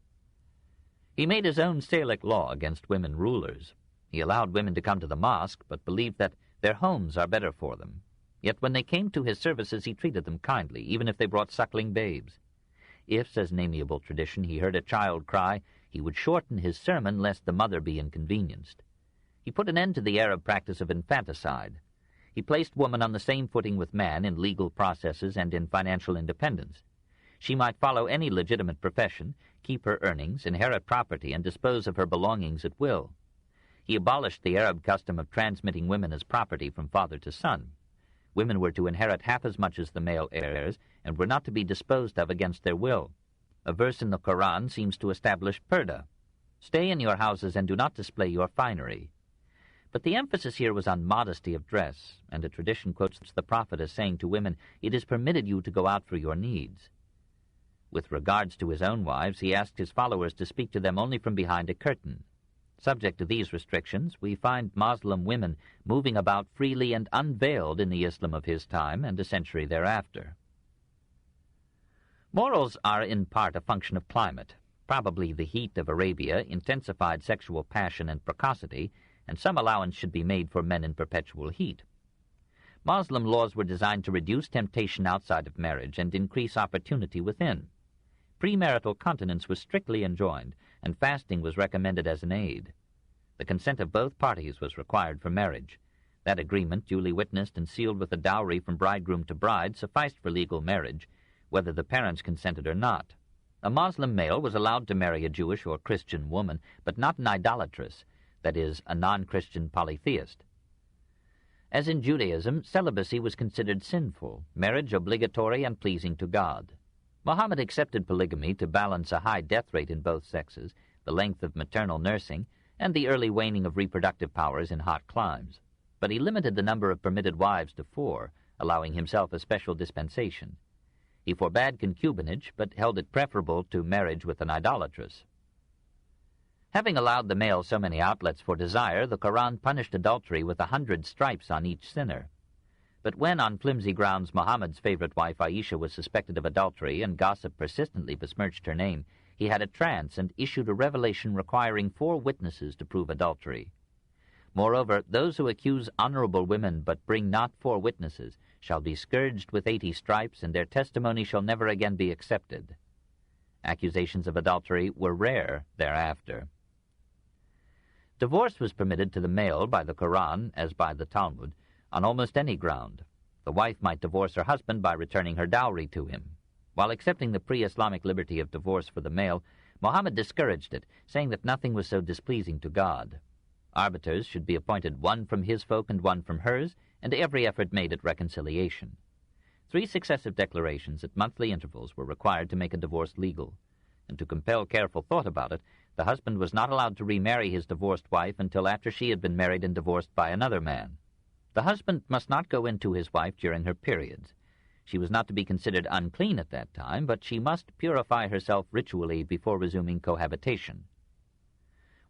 He made his own Salic law against women rulers. He allowed women to come to the mosque, but believed that their homes are better for them. Yet when they came to his services, he treated them kindly, even if they brought suckling babes. If, says an amiable tradition, he heard a child cry, he would shorten his sermon lest the mother be inconvenienced. He put an end to the Arab practice of infanticide. He placed woman on the same footing with man in legal processes and in financial independence. She might follow any legitimate profession, keep her earnings, inherit property, and dispose of her belongings at will. He abolished the Arab custom of transmitting women as property from father to son. Women were to inherit half as much as the male heirs, and were not to be disposed of against their will. A verse in the Koran seems to establish purdah. Stay in your houses and do not display your finery. But the emphasis here was on modesty of dress, and a tradition quotes the prophet as saying to women, "It is permitted you to go out for your needs." With regards to his own wives, he asked his followers to speak to them only from behind a curtain. Subject to these restrictions, we find Moslem women moving about freely and unveiled in the Islam of his time and a century thereafter. Morals are in part a function of climate. Probably the heat of Arabia intensified sexual passion and precocity, and some allowance should be made for men in perpetual heat. Moslem laws were designed to reduce temptation outside of marriage and increase opportunity within. Premarital continence was strictly enjoined, and fasting was recommended as an aid. The consent of both parties was required for marriage. That agreement, duly witnessed and sealed with a dowry from bridegroom to bride, sufficed for legal marriage, whether the parents consented or not. A Moslem male was allowed to marry a Jewish or Christian woman, but not an idolatress, that is, a non-Christian polytheist. As in Judaism, celibacy was considered sinful, marriage obligatory and pleasing to God. Mohammed accepted polygamy to balance a high death rate in both sexes, the length of maternal nursing, and the early waning of reproductive powers in hot climes. But he limited the number of permitted wives to 4, allowing himself a special dispensation. He forbade concubinage, but held it preferable to marriage with an idolatress. Having allowed the male so many outlets for desire, the Koran punished adultery with 100 stripes on each sinner. But when, on flimsy grounds, Muhammad's favorite wife Aisha was suspected of adultery and gossip persistently besmirched her name, he had a trance and issued a revelation requiring 4 witnesses to prove adultery. Moreover, those who accuse honorable women but bring not 4 witnesses shall be scourged with 80 stripes, and their testimony shall never again be accepted. Accusations of adultery were rare thereafter. Divorce was permitted to the male by the Koran, as by the Talmud, on almost any ground. The wife might divorce her husband by returning her dowry to him. While accepting the pre-Islamic liberty of divorce for the male, Muhammad discouraged it, saying that nothing was so displeasing to God. Arbiters should be appointed, one from his folk and one from hers, and every effort made at reconciliation. 3 successive declarations at monthly intervals were required to make a divorce legal, and to compel careful thought about it, the husband was not allowed to remarry his divorced wife until after she had been married and divorced by another man. The husband must not go into his wife during her periods. She was not to be considered unclean at that time, but she must purify herself ritually before resuming cohabitation.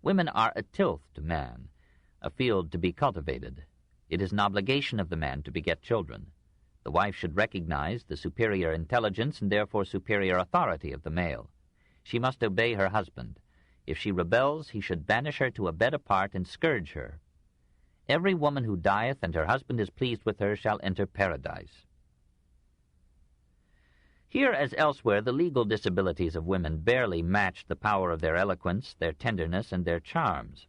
Women are a tilth to man, a field to be cultivated. It is an obligation of the man to beget children. The wife should recognize the superior intelligence and therefore superior authority of the male. She must obey her husband. If she rebels, he should banish her to a bed apart and scourge her. Every woman who dieth and her husband is pleased with her shall enter paradise. Here, as elsewhere, the legal disabilities of women barely matched the power of their eloquence, their tenderness, and their charms.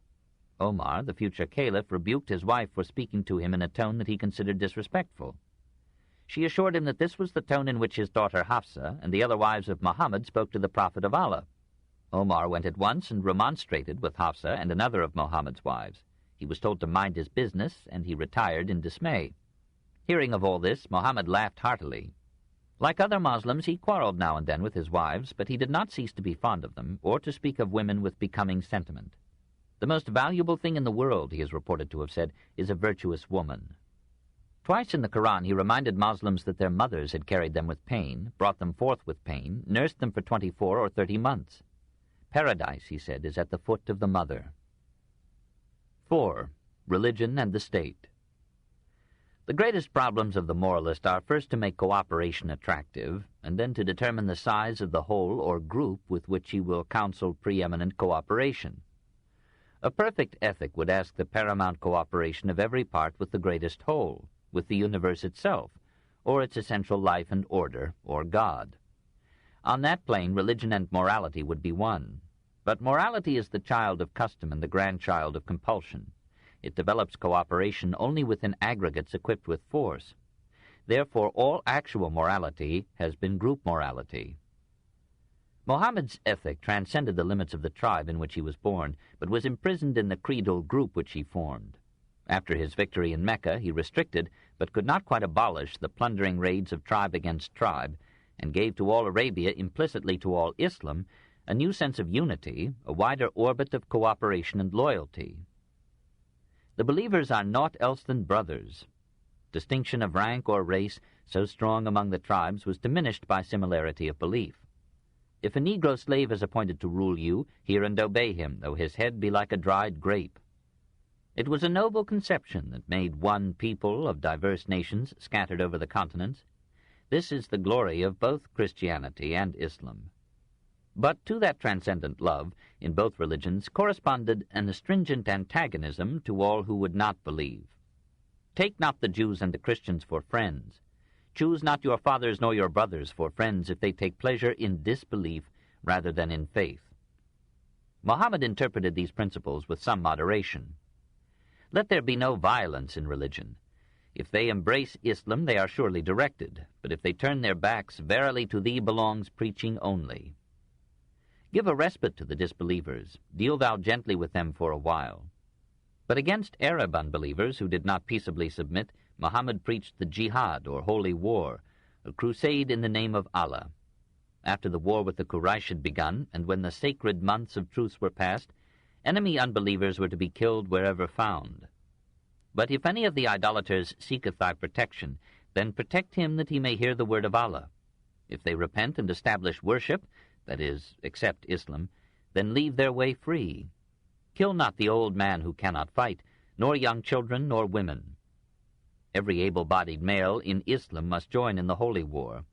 Omar, the future caliph, rebuked his wife for speaking to him in a tone that he considered disrespectful. She assured him that this was the tone in which his daughter Hafsa and the other wives of Muhammad spoke to the Prophet of Allah. Omar went at once and remonstrated with Hafsa and another of Muhammad's wives. He was told to mind his business, and he retired in dismay. Hearing of all this, Muhammad laughed heartily. Like other Moslems, he quarreled now and then with his wives, but he did not cease to be fond of them, or to speak of women with becoming sentiment. The most valuable thing in the world, he is reported to have said, is a virtuous woman. Twice in the Koran he reminded Moslems that their mothers had carried them with pain, brought them forth with pain, nursed them for 24 or 30 months. Paradise, he said, is at the foot of the mother. 4. Religion and the State. The greatest problems of the moralist are first to make cooperation attractive, and then to determine the size of the whole or group with which he will counsel preeminent cooperation. A perfect ethic would ask the paramount cooperation of every part with the greatest whole, with the universe itself, or its essential life and order, or God. On that plane, religion and morality would be one. But morality is the child of custom and the grandchild of compulsion. It develops cooperation only within aggregates equipped with force. Therefore, all actual morality has been group morality. Mohammed's ethic transcended the limits of the tribe in which he was born, but was imprisoned in the creedal group which he formed. After his victory in Mecca, he restricted, but could not quite abolish, the plundering raids of tribe against tribe, and gave to all Arabia, implicitly to all Islam, a new sense of unity, a wider orbit of cooperation and loyalty. The believers are naught else than brothers. Distinction of rank or race, so strong among the tribes, was diminished by similarity of belief. If a Negro slave is appointed to rule you, hear and obey him, though his head be like a dried grape. It was a noble conception that made one people of diverse nations scattered over the continents. This is the glory of both Christianity and Islam. But to that transcendent love, in both religions, corresponded an astringent antagonism to all who would not believe. Take not the Jews and the Christians for friends. Choose not your fathers nor your brothers for friends if they take pleasure in disbelief rather than in faith. Mohammed interpreted these principles with some moderation. Let there be no violence in religion. If they embrace Islam, they are surely directed, but if they turn their backs, verily to thee belongs preaching only. Give a respite to the disbelievers. Deal thou gently with them for a while. But against Arab unbelievers who did not peaceably submit, Muhammad preached the jihad, or holy war, a crusade in the name of Allah. After the war with the Quraysh had begun, and when the sacred months of truce were past, enemy unbelievers were to be killed wherever found. But if any of the idolaters seeketh thy protection, then protect him that he may hear the word of Allah. If they repent and establish worship, that is, accept Islam, then leave their way free. Kill not the old man who cannot fight, nor young children nor women. Every able-bodied male in Islam must join in the holy war.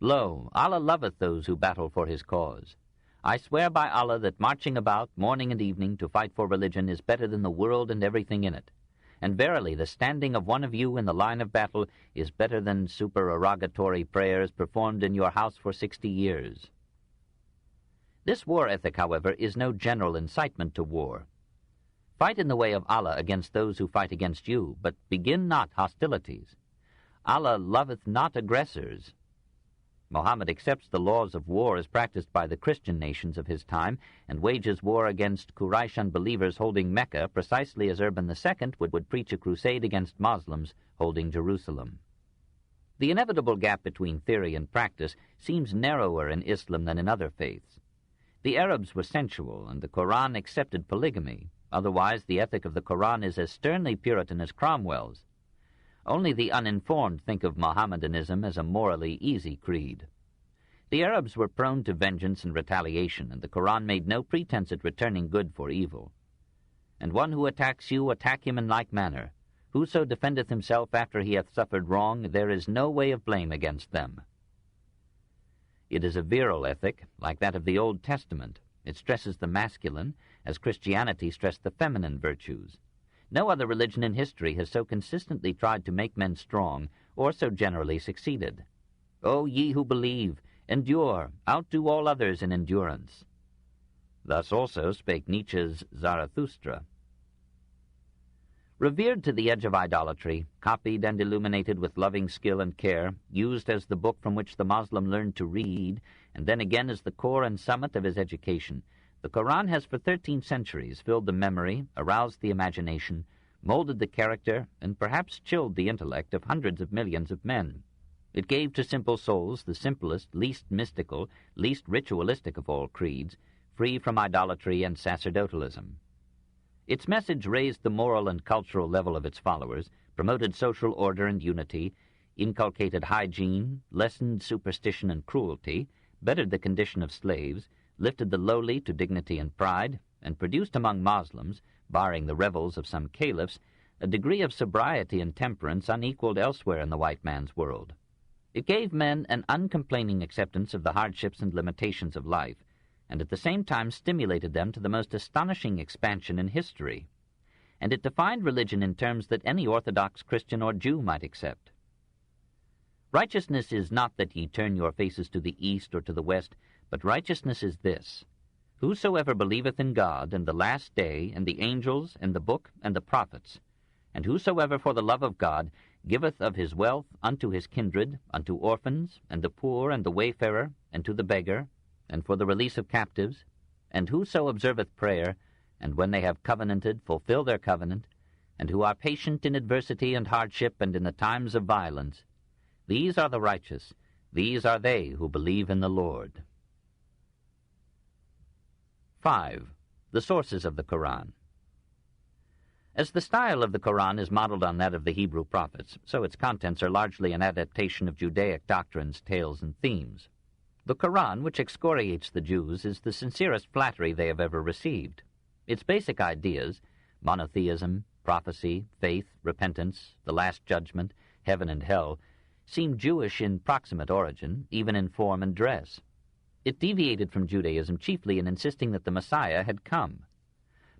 Lo, Allah loveth those who battle for his cause. I swear by Allah that marching about morning and evening to fight for religion is better than the world and everything in it. And verily the standing of one of you in the line of battle is better than supererogatory prayers performed in your house for 60 years. This war ethic, however, is no general incitement to war. Fight in the way of Allah against those who fight against you, but begin not hostilities. Allah loveth not aggressors. Mohammed accepts the laws of war as practiced by the Christian nations of his time, and wages war against Quraysh unbelievers holding Mecca precisely as Urban II would preach a crusade against Muslims holding Jerusalem. The inevitable gap between theory and practice seems narrower in Islam than in other faiths. The Arabs were sensual, and the Koran accepted polygamy. Otherwise, the ethic of the Koran is as sternly Puritan as Cromwell's. Only the uninformed think of Mohammedanism as a morally easy creed. The Arabs were prone to vengeance and retaliation, and the Koran made no pretense at returning good for evil. And one who attacks you, attack him in like manner. Whoso defendeth himself after he hath suffered wrong, there is no way of blame against them. It is a virile ethic, like that of the Old Testament. It stresses the masculine, as Christianity stressed the feminine virtues. No other religion in history has so consistently tried to make men strong, or so generally succeeded. O ye who believe, endure, outdo all others in endurance. Thus also spake Nietzsche's Zarathustra. Revered to the edge of idolatry, copied and illuminated with loving skill and care, used as the book from which the Moslem learned to read, and then again as the core and summit of his education, the Koran has for 13 centuries filled the memory, aroused the imagination, molded the character, and perhaps chilled the intellect of hundreds of millions of men. It gave to simple souls the simplest, least mystical, least ritualistic of all creeds, free from idolatry and sacerdotalism. Its message raised the moral and cultural level of its followers, promoted social order and unity, inculcated hygiene, lessened superstition and cruelty, bettered the condition of slaves, lifted the lowly to dignity and pride, and produced among Moslems, barring the revels of some caliphs, a degree of sobriety and temperance unequaled elsewhere in the white man's world. It gave men an uncomplaining acceptance of the hardships and limitations of life, and at the same time stimulated them to the most astonishing expansion in history. And it defined religion in terms that any Orthodox Christian or Jew might accept. Righteousness is not that ye turn your faces to the east or to the west, but righteousness is this: whosoever believeth in God, and the last day, and the angels, and the book, and the prophets, and whosoever for the love of God giveth of his wealth unto his kindred, unto orphans, and the poor, and the wayfarer, and to the beggar, and for the release of captives, and whoso observeth prayer, and when they have covenanted, fulfill their covenant, and who are patient in adversity and hardship and in the times of violence, these are the righteous, these are they who believe in the Lord. 5. The sources of the Koran. As the style of the Koran is modeled on that of the Hebrew prophets, so its contents are largely an adaptation of Judaic doctrines, tales, and themes. The Koran, which excoriates the Jews, is the sincerest flattery they have ever received. Its basic ideas, monotheism, prophecy, faith, repentance, the Last Judgment, heaven and hell, seem Jewish in proximate origin, even in form and dress. It deviated from Judaism chiefly in insisting that the Messiah had come.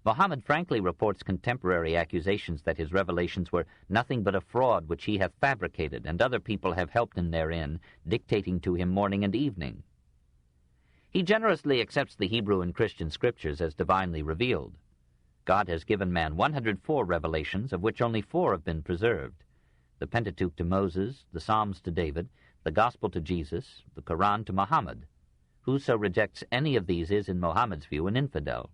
Mohammed frankly reports contemporary accusations that his revelations were nothing but a fraud which he hath fabricated, and other people have helped him therein, dictating to him morning and evening. He generously accepts the Hebrew and Christian scriptures as divinely revealed. God has given man 104 revelations, of which only 4 have been preserved: the Pentateuch to Moses, the Psalms to David, the Gospel to Jesus, the Koran to Muhammad. Whoso rejects any of these is, in Mohammed's view, an infidel.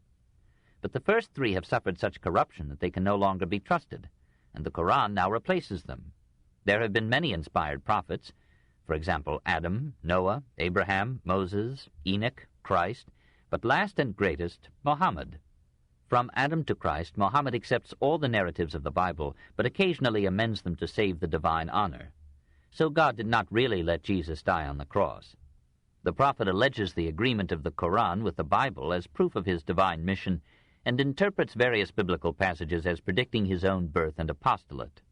But the first 3 have suffered such corruption that they can no longer be trusted, and the Koran now replaces them. There have been many inspired prophets, for example, Adam, Noah, Abraham, Moses, Enoch, Christ, but last and greatest, Mohammed. From Adam to Christ, Mohammed accepts all the narratives of the Bible, but occasionally amends them to save the divine honor. So God did not really let Jesus die on the cross. The prophet alleges the agreement of the Koran with the Bible as proof of his divine mission, and interprets various biblical passages as predicting his own birth and apostolate.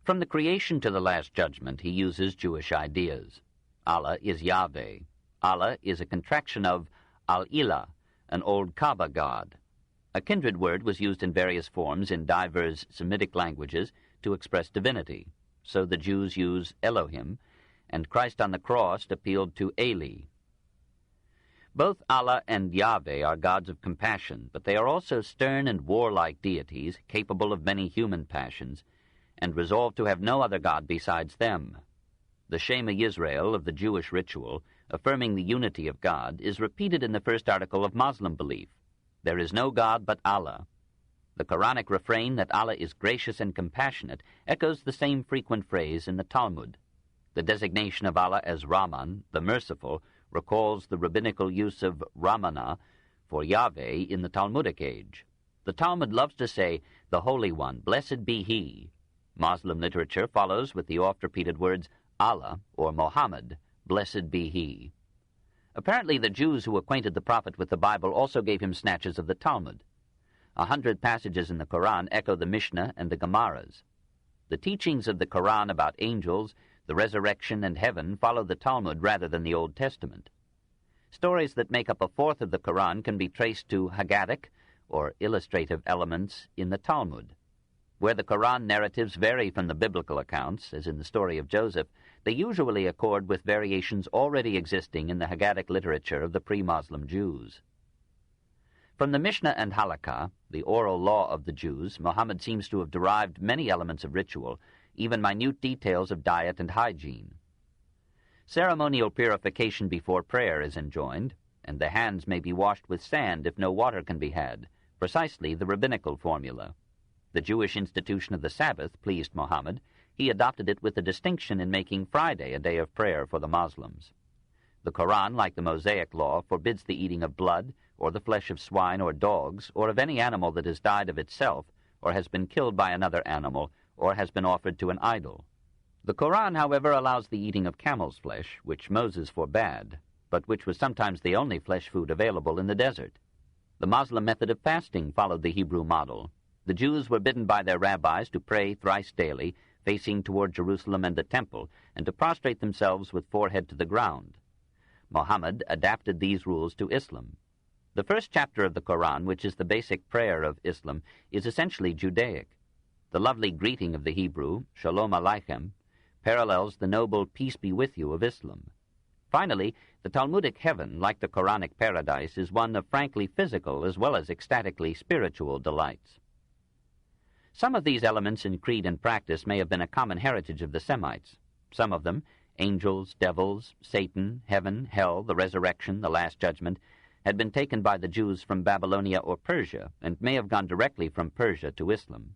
From the creation to the Last Judgment, he uses Jewish ideas. Allah is Yahweh. Allah is a contraction of Al-Ilah, an old Kaaba god. A kindred word was used in various forms in divers Semitic languages to express divinity. So the Jews use Elohim, and Christ on the cross appealed to Eli. Both Allah and Yahweh are gods of compassion, but they are also stern and warlike deities, capable of many human passions, and resolved to have no other god besides them. The Shema Yisrael of the Jewish ritual, affirming the unity of God, is repeated in the first article of Muslim belief: there is no God but Allah. The Quranic refrain that Allah is gracious and compassionate echoes the same frequent phrase in the Talmud. The designation of Allah as Rahman, the Merciful, recalls the rabbinical use of Ramana for Yahweh in the Talmudic age. The Talmud loves to say, the Holy One, blessed be He. Muslim literature follows with the oft-repeated words, Allah, or Mohammed, blessed be He. Apparently the Jews who acquainted the prophet with the Bible also gave him snatches of the Talmud. 100 passages in the Quran echo the Mishnah and the Gemaras. The teachings of the Quran about angels, the resurrection, and heaven follow the Talmud rather than the Old Testament. Stories that make up a fourth of the Quran can be traced to Haggadic, or illustrative elements, in the Talmud. Where the Quran narratives vary from the biblical accounts, as in the story of Joseph, they usually accord with variations already existing in the Haggadic literature of the pre-Muslim Jews. From the Mishnah and Halakha, the oral law of the Jews, Muhammad seems to have derived many elements of ritual, even minute details of diet and hygiene. Ceremonial purification before prayer is enjoined, and the hands may be washed with sand if no water can be had, precisely the rabbinical formula. The Jewish institution of the Sabbath pleased Muhammad. He adopted it with a distinction in making Friday a day of prayer for the Muslims. The Koran, like the Mosaic law, forbids the eating of blood, or the flesh of swine or dogs, or of any animal that has died of itself, or has been killed by another animal, or has been offered to an idol. The Koran, however, allows the eating of camel's flesh, which Moses forbade, but which was sometimes the only flesh food available in the desert. The Muslim method of fasting followed the Hebrew model. The Jews were bidden by their rabbis to pray thrice daily, facing toward Jerusalem and the temple, and to prostrate themselves with forehead to the ground. Mohammed adapted these rules to Islam. The first chapter of the Koran, which is the basic prayer of Islam, is essentially Judaic. The lovely greeting of the Hebrew, Shalom Aleichem, parallels the noble peace be with you of Islam. Finally, the Talmudic heaven, like the Quranic paradise, is one of frankly physical as well as ecstatically spiritual delights. Some of these elements in creed and practice may have been a common heritage of the Semites. Some of them, angels, devils, Satan, heaven, hell, the resurrection, the last judgment, had been taken by the Jews from Babylonia or Persia, and may have gone directly from Persia to Islam.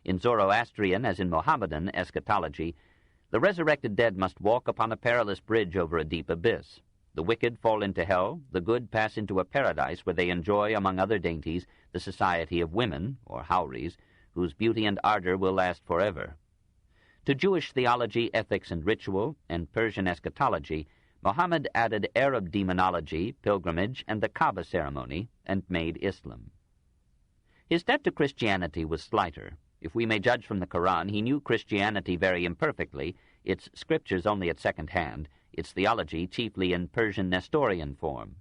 In Zoroastrian, as in Mohammedan eschatology, the resurrected dead must walk upon a perilous bridge over a deep abyss. The wicked fall into hell, the good pass into a paradise where they enjoy, among other dainties, the society of women, or houris, whose beauty and ardor will last forever. To Jewish theology, ethics, and ritual, and Persian eschatology, Mohammed added Arab demonology, pilgrimage, and the Kaaba ceremony, and made Islam. His step to Christianity was slighter. If we may judge from the Koran, he knew Christianity very imperfectly, its scriptures only at second hand, its theology chiefly in Persian Nestorian form.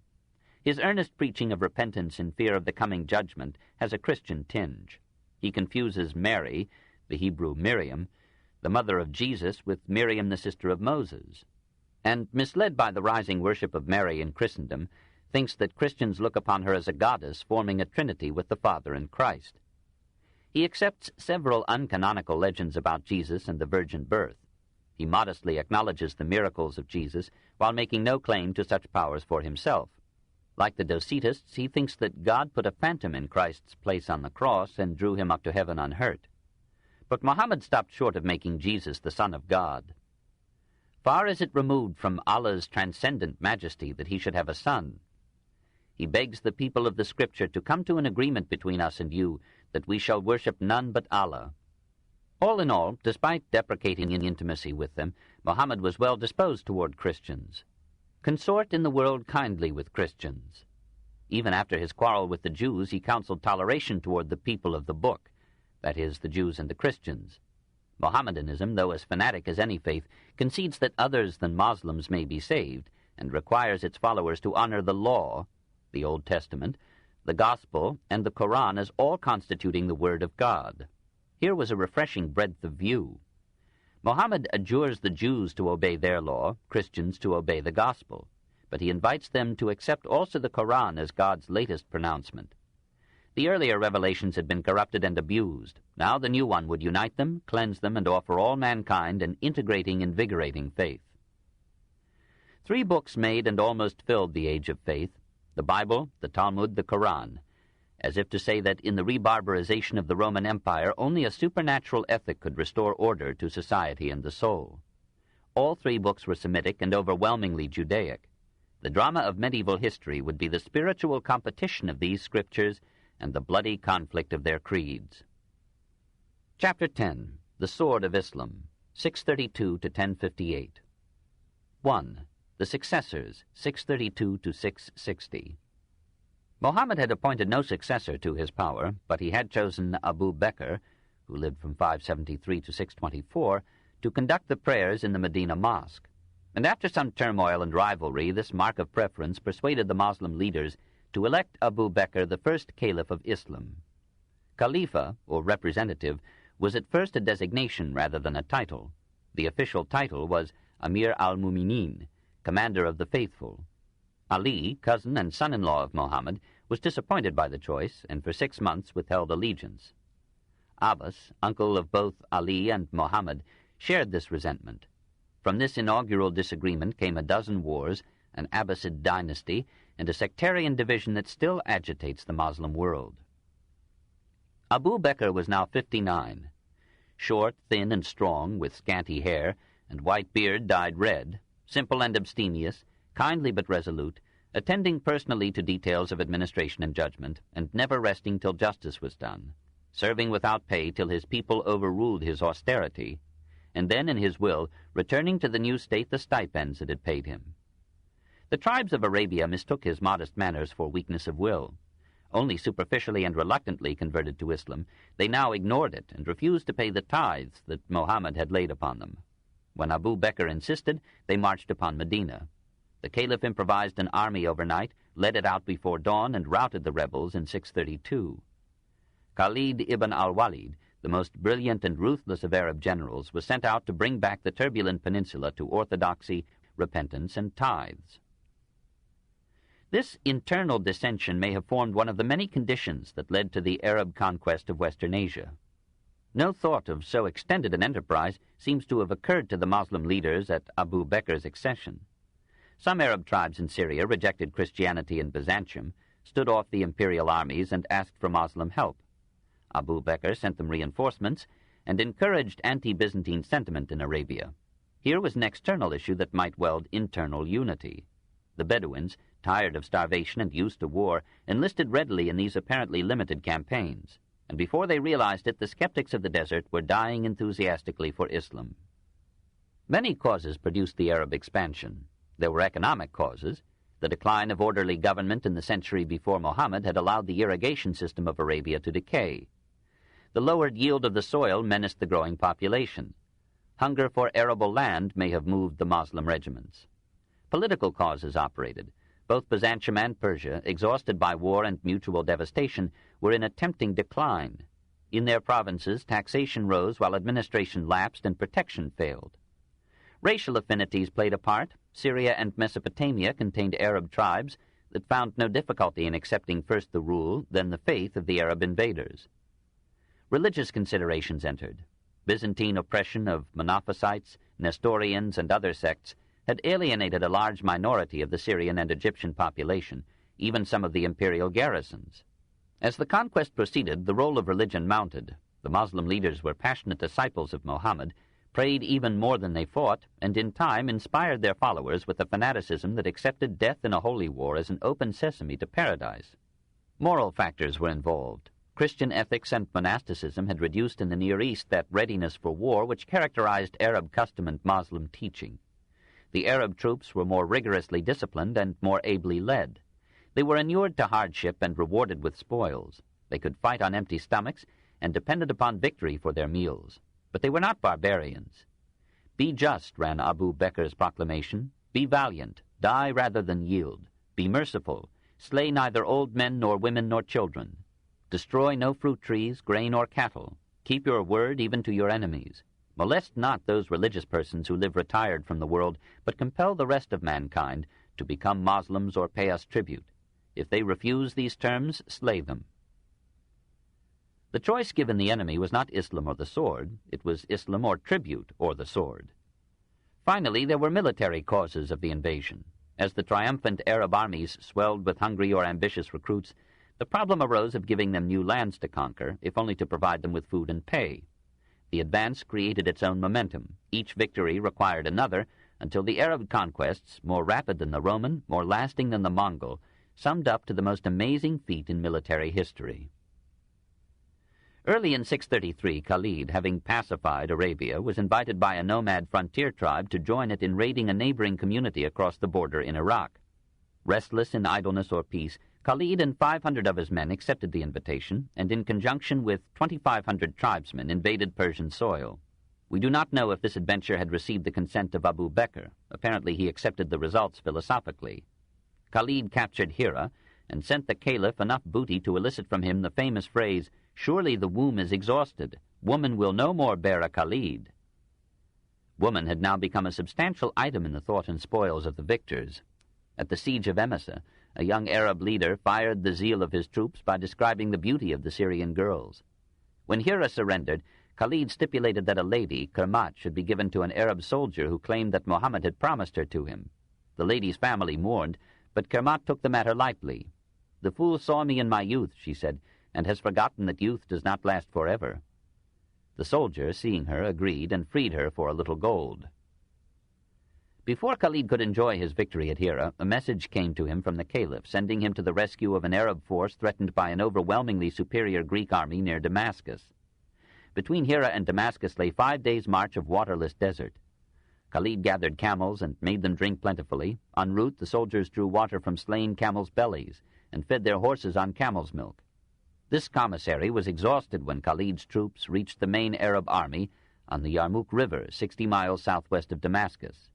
His earnest preaching of repentance in fear of the coming judgment has a Christian tinge. He confuses Mary, the Hebrew Miriam, the mother of Jesus, with Miriam, the sister of Moses, and, misled by the rising worship of Mary in Christendom, thinks that Christians look upon her as a goddess forming a trinity with the Father and Christ. He accepts several uncanonical legends about Jesus and the virgin birth. He modestly acknowledges the miracles of Jesus while making no claim to such powers for himself. Like the Docetists, he thinks that God put a phantom in Christ's place on the cross and drew him up to heaven unhurt. But Muhammad stopped short of making Jesus the Son of God. Far is it removed from Allah's transcendent majesty that he should have a son. He begs the people of the Scripture to come to an agreement between us and you that we shall worship none but Allah. All in all, despite deprecating in intimacy with them, Muhammad was well disposed toward Christians. Consort in the world kindly with Christians. Even after his quarrel with the Jews, he counseled toleration toward the people of the book, that is, the Jews and the Christians. Mohammedanism, though as fanatic as any faith, concedes that others than Muslims may be saved, and requires its followers to honor the law, the Old Testament, the Gospel, and the Koran as all constituting the Word of God. Here was a refreshing breadth of view. Mohammed adjures the Jews to obey their law, Christians to obey the Gospel, but he invites them to accept also the Koran as God's latest pronouncement. The earlier revelations had been corrupted and abused. Now the new one would unite them, cleanse them, and offer all mankind an integrating, invigorating faith. 3 books made and almost filled the age of faith: the Bible, the Talmud, the Koran, as if to say that in the rebarbarization of the Roman Empire only a supernatural ethic could restore order to society and the soul. All 3 books were Semitic and overwhelmingly Judaic. The drama of medieval history would be the spiritual competition of these scriptures and the bloody conflict of their creeds. Chapter 10. The Sword of Islam, 632 to 1058. 1. The Successors, 632 to 660. Mohammed had appointed no successor to his power, but he had chosen Abu Bakr, who lived from 573 to 624, to conduct the prayers in the Medina Mosque. And after some turmoil and rivalry, this mark of preference persuaded the Muslim leaders to elect Abu Bakr the first caliph of Islam. Khalifa, or representative, was at first a designation rather than a title. The official title was Amir al-Mu'minin, commander of the faithful. Ali, cousin and son-in-law of Muhammad, was disappointed by the choice and for 6 months withheld allegiance. Abbas, uncle of both Ali and Muhammad, shared this resentment. From this inaugural disagreement came a dozen wars, an Abbasid dynasty, and a sectarian division that still agitates the Muslim world. Abu Bakr was now 59. Short, thin, and strong, with scanty hair, and white beard dyed red, simple and abstemious, kindly but resolute, attending personally to details of administration and judgment, and never resting till justice was done, serving without pay till his people overruled his austerity, and then in his will returning to the new state the stipends it had paid him. The tribes of Arabia mistook his modest manners for weakness of will. only superficially and reluctantly converted to Islam, they now ignored it and refused to pay the tithes that Mohammed had laid upon them. When Abu Bakr insisted, they marched upon Medina. The Caliph improvised an army overnight, led it out before dawn, and routed the rebels in 632. Khalid ibn al-Walid, the most brilliant and ruthless of Arab generals, was sent out to bring back the turbulent peninsula to orthodoxy, repentance, and tithes. This internal dissension may have formed one of the many conditions that led to the Arab conquest of Western Asia. No thought of so extended an enterprise seems to have occurred to the Muslim leaders at Abu Bakr's accession. Some Arab tribes in Syria rejected Christianity in Byzantium, stood off the imperial armies, and asked for Muslim help. Abu Bakr sent them reinforcements and encouraged anti-Byzantine sentiment in Arabia. Here was an external issue that might weld internal unity. The Bedouins, tired of starvation and used to war, enlisted readily in these apparently limited campaigns, and before they realized it, the skeptics of the desert were dying enthusiastically for Islam. Many causes produced the Arab expansion. There were economic causes. The decline of orderly government in the century before Muhammad had allowed the irrigation system of Arabia to decay. The lowered yield of the soil menaced the growing population. Hunger for arable land may have moved the Moslem regiments. Political causes operated. Both Byzantium and Persia, exhausted by war and mutual devastation, were in a tempting decline. In their provinces, taxation rose while administration lapsed and protection failed. Racial affinities played a part. Syria and Mesopotamia contained Arab tribes that found no difficulty in accepting first the rule, then the faith of the Arab invaders. Religious considerations entered. Byzantine oppression of Monophysites, Nestorians, and other sects had alienated a large minority of the Syrian and Egyptian population, even some of the imperial garrisons. As the conquest proceeded, the role of religion mounted. The Muslim leaders were passionate disciples of Muhammad, prayed even more than they fought, and in time inspired their followers with a fanaticism that accepted death in a holy war as an open sesame to paradise. Moral factors were involved. Christian ethics and monasticism had reduced in the Near East that readiness for war which characterized Arab custom and Moslem teaching. The Arab troops were more rigorously disciplined and more ably led. They were inured to hardship and rewarded with spoils. They could fight on empty stomachs and depended upon victory for their meals. But they were not barbarians. "Be just," ran Abu Bakr's proclamation. "Be valiant. Die rather than yield. Be merciful. Slay neither old men nor women nor children. Destroy no fruit trees, grain, or cattle. Keep your word even to your enemies. Molest not those religious persons who live retired from the world, but compel the rest of mankind to become Moslems or pay us tribute. If they refuse these terms, slay them." The choice given the enemy was not Islam or the sword. It was Islam or tribute or the sword. Finally, there were military causes of the invasion. As the triumphant Arab armies swelled with hungry or ambitious recruits, the problem arose of giving them new lands to conquer, if only to provide them with food and pay. The advance created its own momentum. Each victory required another, until the Arab conquests, more rapid than the Roman, more lasting than the Mongol, summed up to the most amazing feat in military history. Early in 633, Khalid, having pacified Arabia, was invited by a nomad frontier tribe to join it in raiding a neighboring community across the border in Iraq. Restless in idleness or peace, Khalid and 500 of his men accepted the invitation, and in conjunction with 2,500 tribesmen invaded Persian soil. We do not know if this adventure had received the consent of Abu Bakr. Apparently he accepted the results philosophically. Khalid captured Hira and sent the caliph enough booty to elicit from him the famous phrase, "Surely the womb is exhausted. Woman will no more bear a Khalid." Woman had now become a substantial item in the thought and spoils of the victors. At the siege of Emesa, a young Arab leader fired the zeal of his troops by describing the beauty of the Syrian girls. When Hira surrendered, Khalid stipulated that a lady, Kermat, should be given to an Arab soldier who claimed that Muhammad had promised her to him. The lady's family mourned, but Kermat took the matter lightly. "The fool saw me in my youth," she said, "and has forgotten that youth does not last forever." The soldier, seeing her, agreed and freed her for a little gold. Before Khalid could enjoy his victory at Hira, a message came to him from the caliph, sending him to the rescue of an Arab force threatened by an overwhelmingly superior Greek army near Damascus. Between Hira and Damascus lay 5 days' march of waterless desert. Khalid gathered camels and made them drink plentifully. En route, the soldiers drew water from slain camels' bellies and fed their horses on camel's milk. This commissary was exhausted when Khalid's troops reached the main Arab army on the Yarmouk River, 60 miles southwest of Damascus.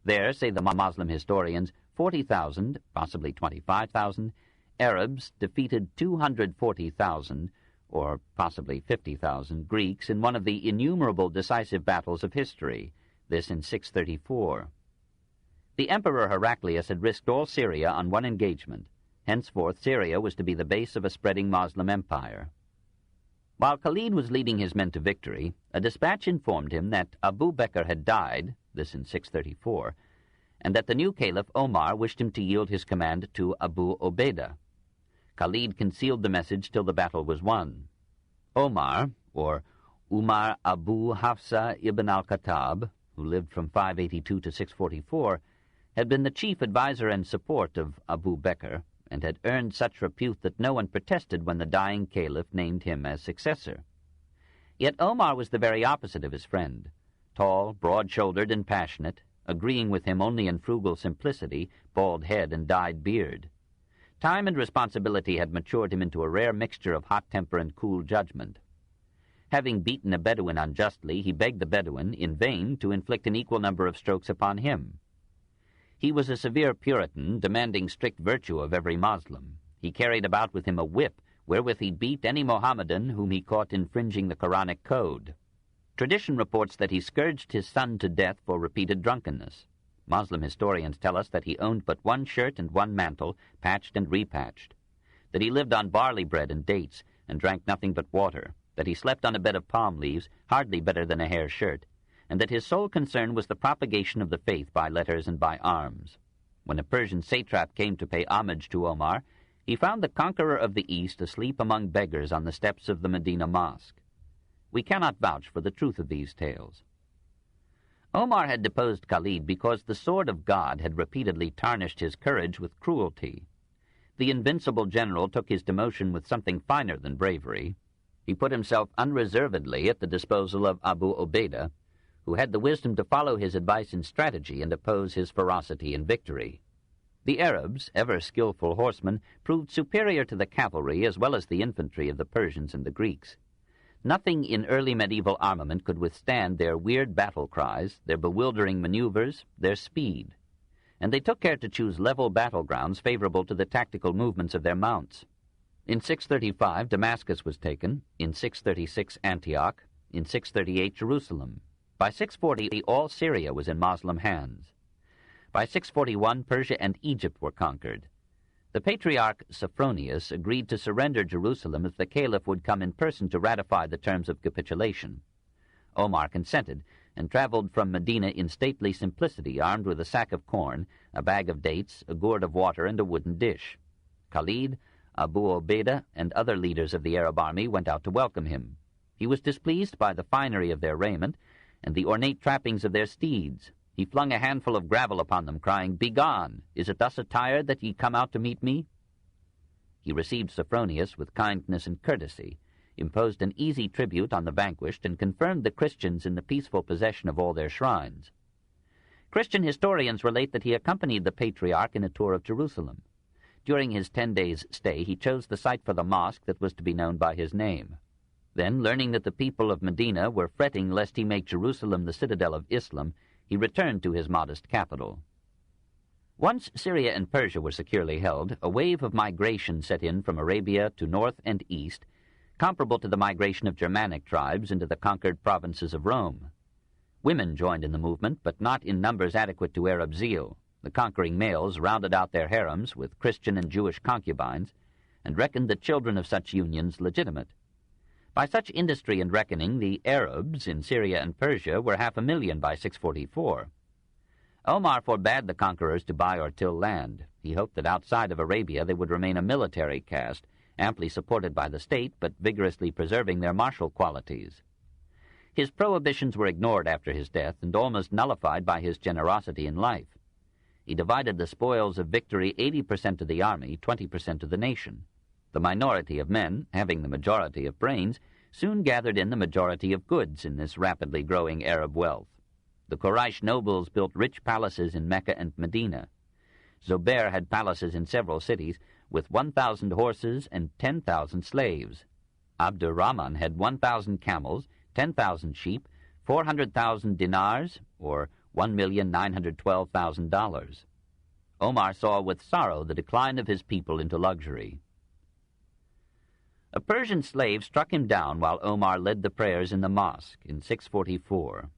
There, say the Muslim historians, 40,000, possibly 25,000, Arabs defeated 240,000, or possibly 50,000, Greeks in one of the innumerable decisive battles of history, this in 634. The Emperor Heraclius had risked all Syria on one engagement. Henceforth, Syria was to be the base of a spreading Moslem empire. While Khalid was leading his men to victory, a dispatch informed him that Abu Bakr had died, this in 634, and that the new caliph Omar wished him to yield his command to Abu Ubaidah. Khalid concealed the message till the battle was won. Omar, or Umar Abu Hafsa ibn al-Khattab, who lived from 582 to 644, had been the chief advisor and support of Abu Bakr, and had earned such repute that no one protested when the dying caliph named him as successor. Yet Omar was the very opposite of his friend, tall, broad-shouldered, and passionate, agreeing with him only in frugal simplicity, bald head, and dyed beard. Time and responsibility had matured him into a rare mixture of hot temper and cool judgment. Having beaten a Bedouin unjustly, he begged the Bedouin, in vain, to inflict an equal number of strokes upon him. He was a severe Puritan, demanding strict virtue of every Moslem. He carried about with him a whip, wherewith he beat any Mohammedan whom he caught infringing the Quranic code. Tradition reports that he scourged his son to death for repeated drunkenness. Moslem historians tell us that he owned but one shirt and one mantle, patched and repatched, that he lived on barley bread and dates, and drank nothing but water, that he slept on a bed of palm leaves, hardly better than a hair shirt, and that his sole concern was the propagation of the faith by letters and by arms. When a Persian satrap came to pay homage to Omar, he found the conqueror of the East asleep among beggars on the steps of the Medina Mosque. We cannot vouch for the truth of these tales. Omar had deposed Khalid because the sword of God had repeatedly tarnished his courage with cruelty. The invincible general took his demotion with something finer than bravery. He put himself unreservedly at the disposal of Abu Ubaidah, who had the wisdom to follow his advice in strategy and oppose his ferocity in victory. The Arabs, ever skillful horsemen, proved superior to the cavalry as well as the infantry of the Persians and the Greeks. Nothing in early medieval armament could withstand their weird battle cries, their bewildering maneuvers, their speed, and they took care to choose level battlegrounds favorable to the tactical movements of their mounts. In 635, Damascus was taken, in 636, Antioch, in 638, Jerusalem. By 640, all Syria was in Moslem hands. By 641, Persia and Egypt were conquered. The Patriarch Sophronius agreed to surrender Jerusalem if the Caliph would come in person to ratify the terms of capitulation. Omar consented, and traveled from Medina in stately simplicity, armed with a sack of corn, a bag of dates, a gourd of water, and a wooden dish. Khalid, Abu Ubaidah, and other leaders of the Arab army went out to welcome him. He was displeased by the finery of their raiment and the ornate trappings of their steeds. He flung a handful of gravel upon them, crying, "Begone! Is it thus attired that ye come out to meet me?" He received Sophronius with kindness and courtesy, imposed an easy tribute on the vanquished, and confirmed the Christians in the peaceful possession of all their shrines. Christian historians relate that he accompanied the Patriarch in a tour of Jerusalem. During his 10 days' stay, he chose the site for the mosque that was to be known by his name. Then, learning that the people of Medina were fretting lest he make Jerusalem the citadel of Islam, he returned to his modest capital. Once Syria and Persia were securely held, a wave of migration set in from Arabia to north and east, comparable to the migration of Germanic tribes into the conquered provinces of Rome. Women joined in the movement, but not in numbers adequate to Arab zeal. The conquering males rounded out their harems with Christian and Jewish concubines, and reckoned the children of such unions legitimate. By such industry and reckoning, the Arabs in Syria and Persia were 500,000 by 644. Omar forbade the conquerors to buy or till land. He hoped that outside of Arabia they would remain a military caste, amply supported by the state, but vigorously preserving their martial qualities. His prohibitions were ignored after his death and almost nullified by his generosity in life. He divided the spoils of victory 80% to the army, 20% to the nation. The minority of men, having the majority of brains, soon gathered in the majority of goods in this rapidly growing Arab wealth. The Quraysh nobles built rich palaces in Mecca and Medina. Zubair had palaces in several cities, with 1,000 horses and 10,000 slaves. Abdurrahman had 1,000 camels, 10,000 sheep, 400,000 dinars, or $1,912,000. Omar saw with sorrow the decline of his people into luxury. A Persian slave struck him down while Omar led the prayers in the mosque in 644.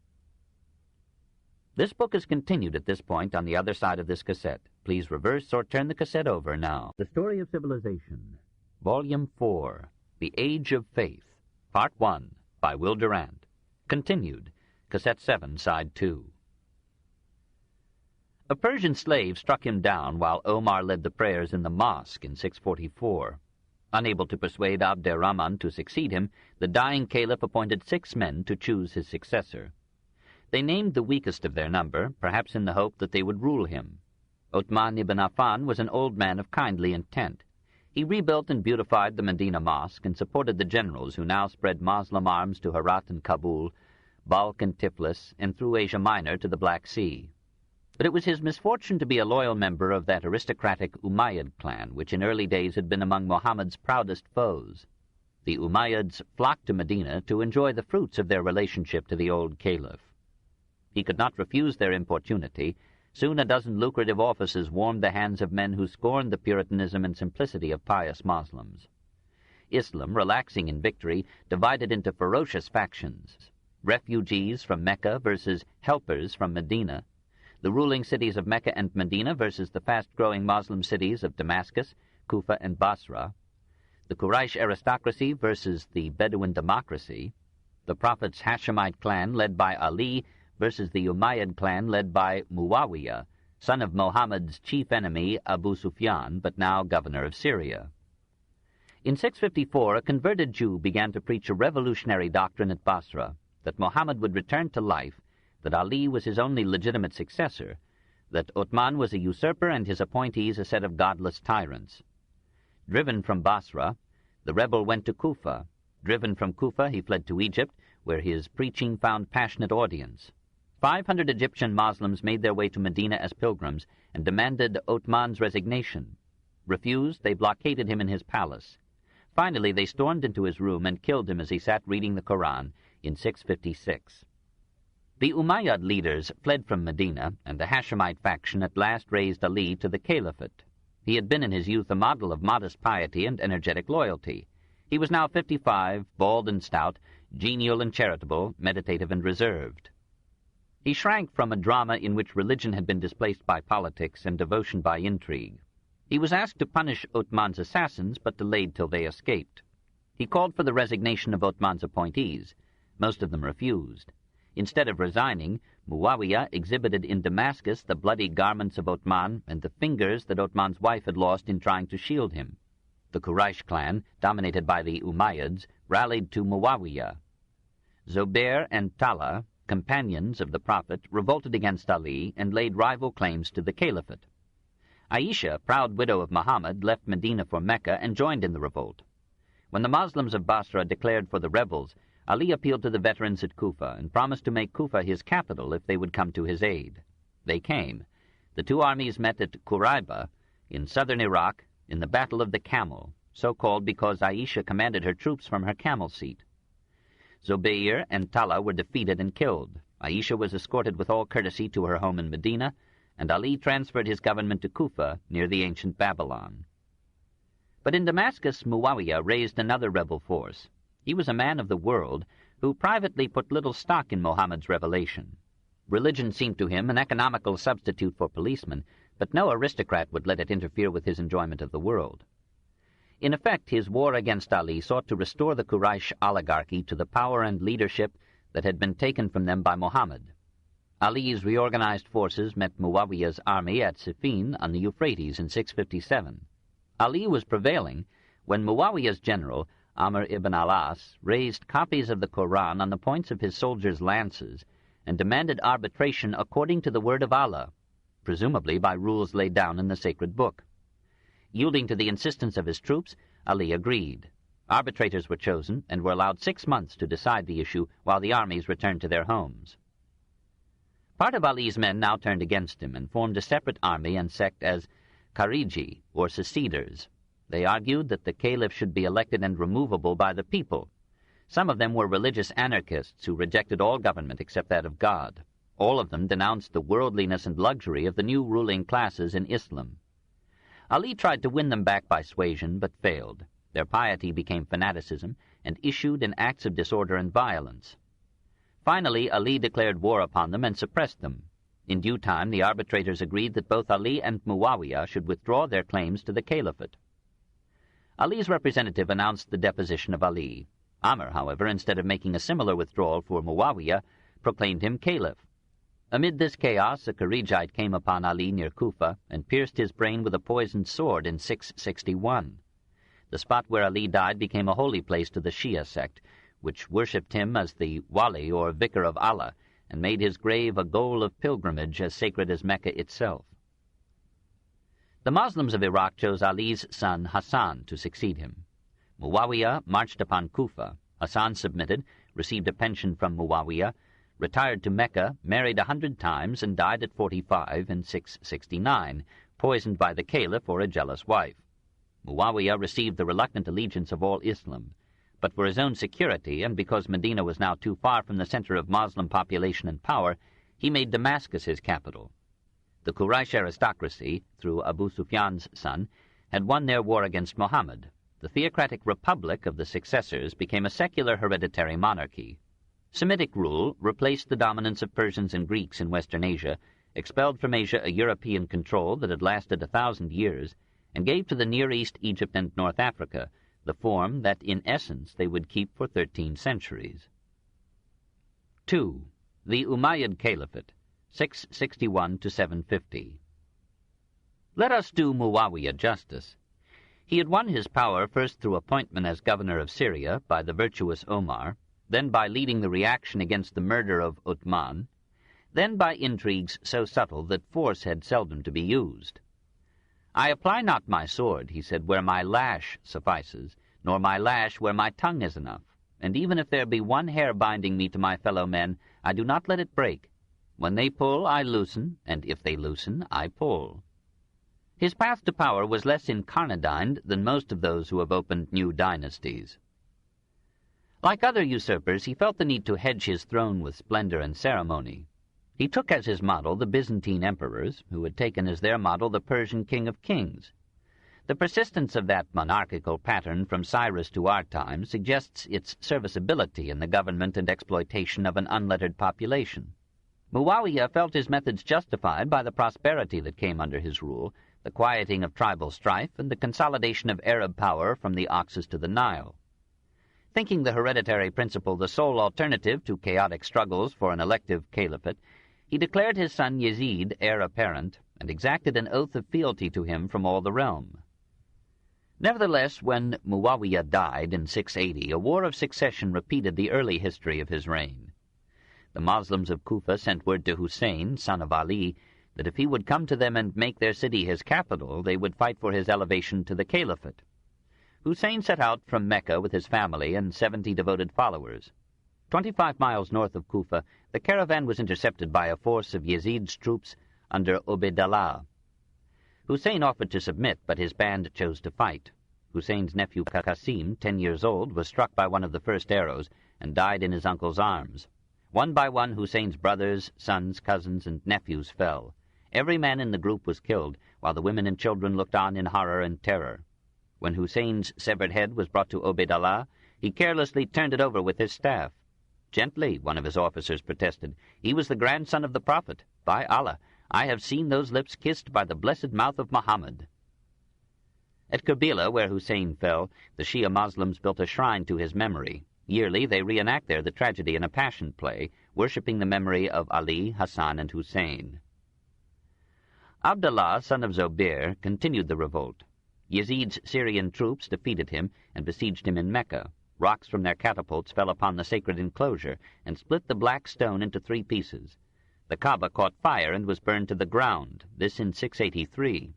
This book is continued at this point on the other side of this cassette. Please reverse or turn the cassette over now. The Story of Civilization, Volume 4, The Age of Faith, Part 1, by Will Durant. Continued, Cassette 7, Side 2. A Persian slave struck him down while Omar led the prayers in the mosque in 644. Unable to persuade Abd-er-Rahman to succeed him, the dying caliph appointed 6 men to choose his successor. They named the weakest of their number, perhaps in the hope that they would rule him. Uthman ibn Affan was an old man of kindly intent. He rebuilt and beautified the Medina Mosque and supported the generals who now spread Moslem arms to Herat and Kabul, Balkh and Tiflis, and through Asia Minor to the Black Sea. But it was his misfortune to be a loyal member of that aristocratic Umayyad clan, which in early days had been among Muhammad's proudest foes. The Umayyads flocked to Medina to enjoy the fruits of their relationship to the old caliph. He could not refuse their importunity. Soon a dozen lucrative offices warmed the hands of men who scorned the Puritanism and simplicity of pious Moslems. Islam, relaxing in victory, divided into ferocious factions: refugees from Mecca versus helpers from Medina, the ruling cities of Mecca and Medina versus the fast-growing Muslim cities of Damascus, Kufa, and Basra, the Quraysh aristocracy versus the Bedouin democracy, the Prophet's Hashemite clan led by Ali versus the Umayyad clan led by Muawiyah, son of Mohammed's chief enemy Abu Sufyan, but now governor of Syria. In 654, a converted Jew began to preach a revolutionary doctrine at Basra, that Muhammad would return to life, that Ali was his only legitimate successor, that Uthman was a usurper and his appointees a set of godless tyrants. Driven from Basra, the rebel went to Kufa. Driven from Kufa, he fled to Egypt, where his preaching found passionate audience. 500 Egyptian Muslims made their way to Medina as pilgrims and demanded Uthman's resignation. Refused, they blockaded him in his palace. Finally, they stormed into his room and killed him as he sat reading the Koran in 656. The Umayyad leaders fled from Medina, and the Hashemite faction at last raised Ali to the caliphate. He had been in his youth a model of modest piety and energetic loyalty. He was now 55, bald and stout, genial and charitable, meditative and reserved. He shrank from a drama in which religion had been displaced by politics and devotion by intrigue. He was asked to punish Uthman's assassins, but delayed till they escaped. He called for the resignation of Uthman's appointees. Most of them refused. Instead of resigning, Muawiyah exhibited in Damascus the bloody garments of Uthman and the fingers that Uthman's wife had lost in trying to shield him. The Quraysh clan, dominated by the Umayyads, rallied to Muawiyah. Zubair and Talha, companions of the Prophet, revolted against Ali and laid rival claims to the caliphate. Aisha, proud widow of Muhammad, left Medina for Mecca and joined in the revolt. When the Muslims of Basra declared for the rebels, Ali appealed to the veterans at Kufa and promised to make Kufa his capital if they would come to his aid. They came. The two armies met at Quraiba in southern Iraq in the Battle of the Camel, so called because Aisha commanded her troops from her camel seat. Zubair and Talha were defeated and killed. Aisha was escorted with all courtesy to her home in Medina, and Ali transferred his government to Kufa near the ancient Babylon. But in Damascus, Muawiyah raised another rebel force. He was a man of the world who privately put little stock in Muhammad's revelation. Religion seemed to him an economical substitute for policemen, but no aristocrat would let it interfere with his enjoyment of the world. In effect, his war against Ali sought to restore the Quraysh oligarchy to the power and leadership that had been taken from them by Muhammad. Ali's reorganized forces met Muawiyah's army at Siffin on the Euphrates in 657. Ali was prevailing when Muawiyah's general, Amr ibn al-As, raised copies of the Koran on the points of his soldiers' lances and demanded arbitration according to the word of Allah, presumably by rules laid down in the sacred book. Yielding to the insistence of his troops, Ali agreed. Arbitrators were chosen and were allowed 6 months to decide the issue while the armies returned to their homes. Part of Ali's men now turned against him and formed a separate army and sect as Khariji, or seceders. They argued that the caliph should be elected and removable by the people. Some of them were religious anarchists who rejected all government except that of God. All of them denounced the worldliness and luxury of the new ruling classes in Islam. Ali tried to win them back by suasion, but failed. Their piety became fanaticism and issued in acts of disorder and violence. Finally, Ali declared war upon them and suppressed them. In due time, the arbitrators agreed that both Ali and Muawiyah should withdraw their claims to the caliphate. Ali's representative announced the deposition of Ali. Amr, however, instead of making a similar withdrawal for Muawiyah, proclaimed him caliph. Amid this chaos, a Kharijite came upon Ali near Kufa and pierced his brain with a poisoned sword in 661. The spot where Ali died became a holy place to the Shia sect, which worshipped him as the Wali or Vicar of Allah, and made his grave a goal of pilgrimage as sacred as Mecca itself. The Muslims of Iraq chose Ali's son Hassan to succeed him. Muawiyah marched upon Kufa. Hassan submitted, received a pension from Muawiyah, retired to Mecca, married 100 times, and died at 45 in 669, poisoned by the caliph or a jealous wife. Muawiyah received the reluctant allegiance of all Islam, but for his own security, and because Medina was now too far from the center of Muslim population and power, he made Damascus his capital. The Quraysh aristocracy, through Abu Sufyan's son, had won their war against Mohammed. The theocratic republic of the successors became a secular hereditary monarchy. Semitic rule replaced the dominance of Persians and Greeks in Western Asia, expelled from Asia a European control that had lasted 1,000 years, and gave to the Near East, Egypt, and North Africa the form that, in essence, they would keep for 13 centuries. 2. The Umayyad Caliphate, 661 to 750. Let us do Muawiyah justice. He had won his power first through appointment as governor of Syria by the virtuous Omar, then by leading the reaction against the murder of Uthman, then by intrigues so subtle that force had seldom to be used. I apply not my sword, he said, where my lash suffices, nor my lash where my tongue is enough, and even if there be one hair binding me to my fellow men, I do not let it break. When they pull, I loosen, and if they loosen, I pull. His path to power was less incarnadined than most of those who have opened new dynasties. Like other usurpers, he felt the need to hedge his throne with splendor and ceremony. He took as his model the Byzantine emperors, who had taken as their model the Persian king of kings. The persistence of that monarchical pattern from Cyrus to our time suggests its serviceability in the government and exploitation of an unlettered population. Muawiyah felt his methods justified by the prosperity that came under his rule, the quieting of tribal strife, and the consolidation of Arab power from the Oxus to the Nile. Thinking the hereditary principle the sole alternative to chaotic struggles for an elective caliphate, he declared his son Yazid heir apparent, and exacted an oath of fealty to him from all the realm. Nevertheless, when Muawiyah died in 680, a war of succession repeated the early history of his reign. The Moslems of Kufa sent word to Hussein, son of Ali, that if he would come to them and make their city his capital, they would fight for his elevation to the caliphate. Hussein set out from Mecca with his family and 70 devoted followers. 25 miles north of Kufa, the caravan was intercepted by a force of Yazid's troops under Ubaydallah. Hussein offered to submit, but his band chose to fight. Hussein's nephew Qasim, 10 years old, was struck by one of the first arrows and died in his uncle's arms. One by one, Hussein's brothers, sons, cousins, and nephews fell. Every man in the group was killed, while the women and children looked on in horror and terror. When Hussein's severed head was brought to Ubaydallah, he carelessly turned it over with his staff. Gently, one of his officers protested. He was the grandson of the Prophet. By Allah, I have seen those lips kissed by the blessed mouth of Muhammad. At Kerbela, where Hussein fell, the Shia Muslims built a shrine to his memory. Yearly, they reenact there the tragedy in a passion play, worshipping the memory of Ali, Hassan, and Hussein. Abdullah, son of Zobair, continued the revolt. Yazid's Syrian troops defeated him and besieged him in Mecca. Rocks from their catapults fell upon the sacred enclosure and split the black stone into 3 pieces. The Kaaba caught fire and was burned to the ground, this in 683.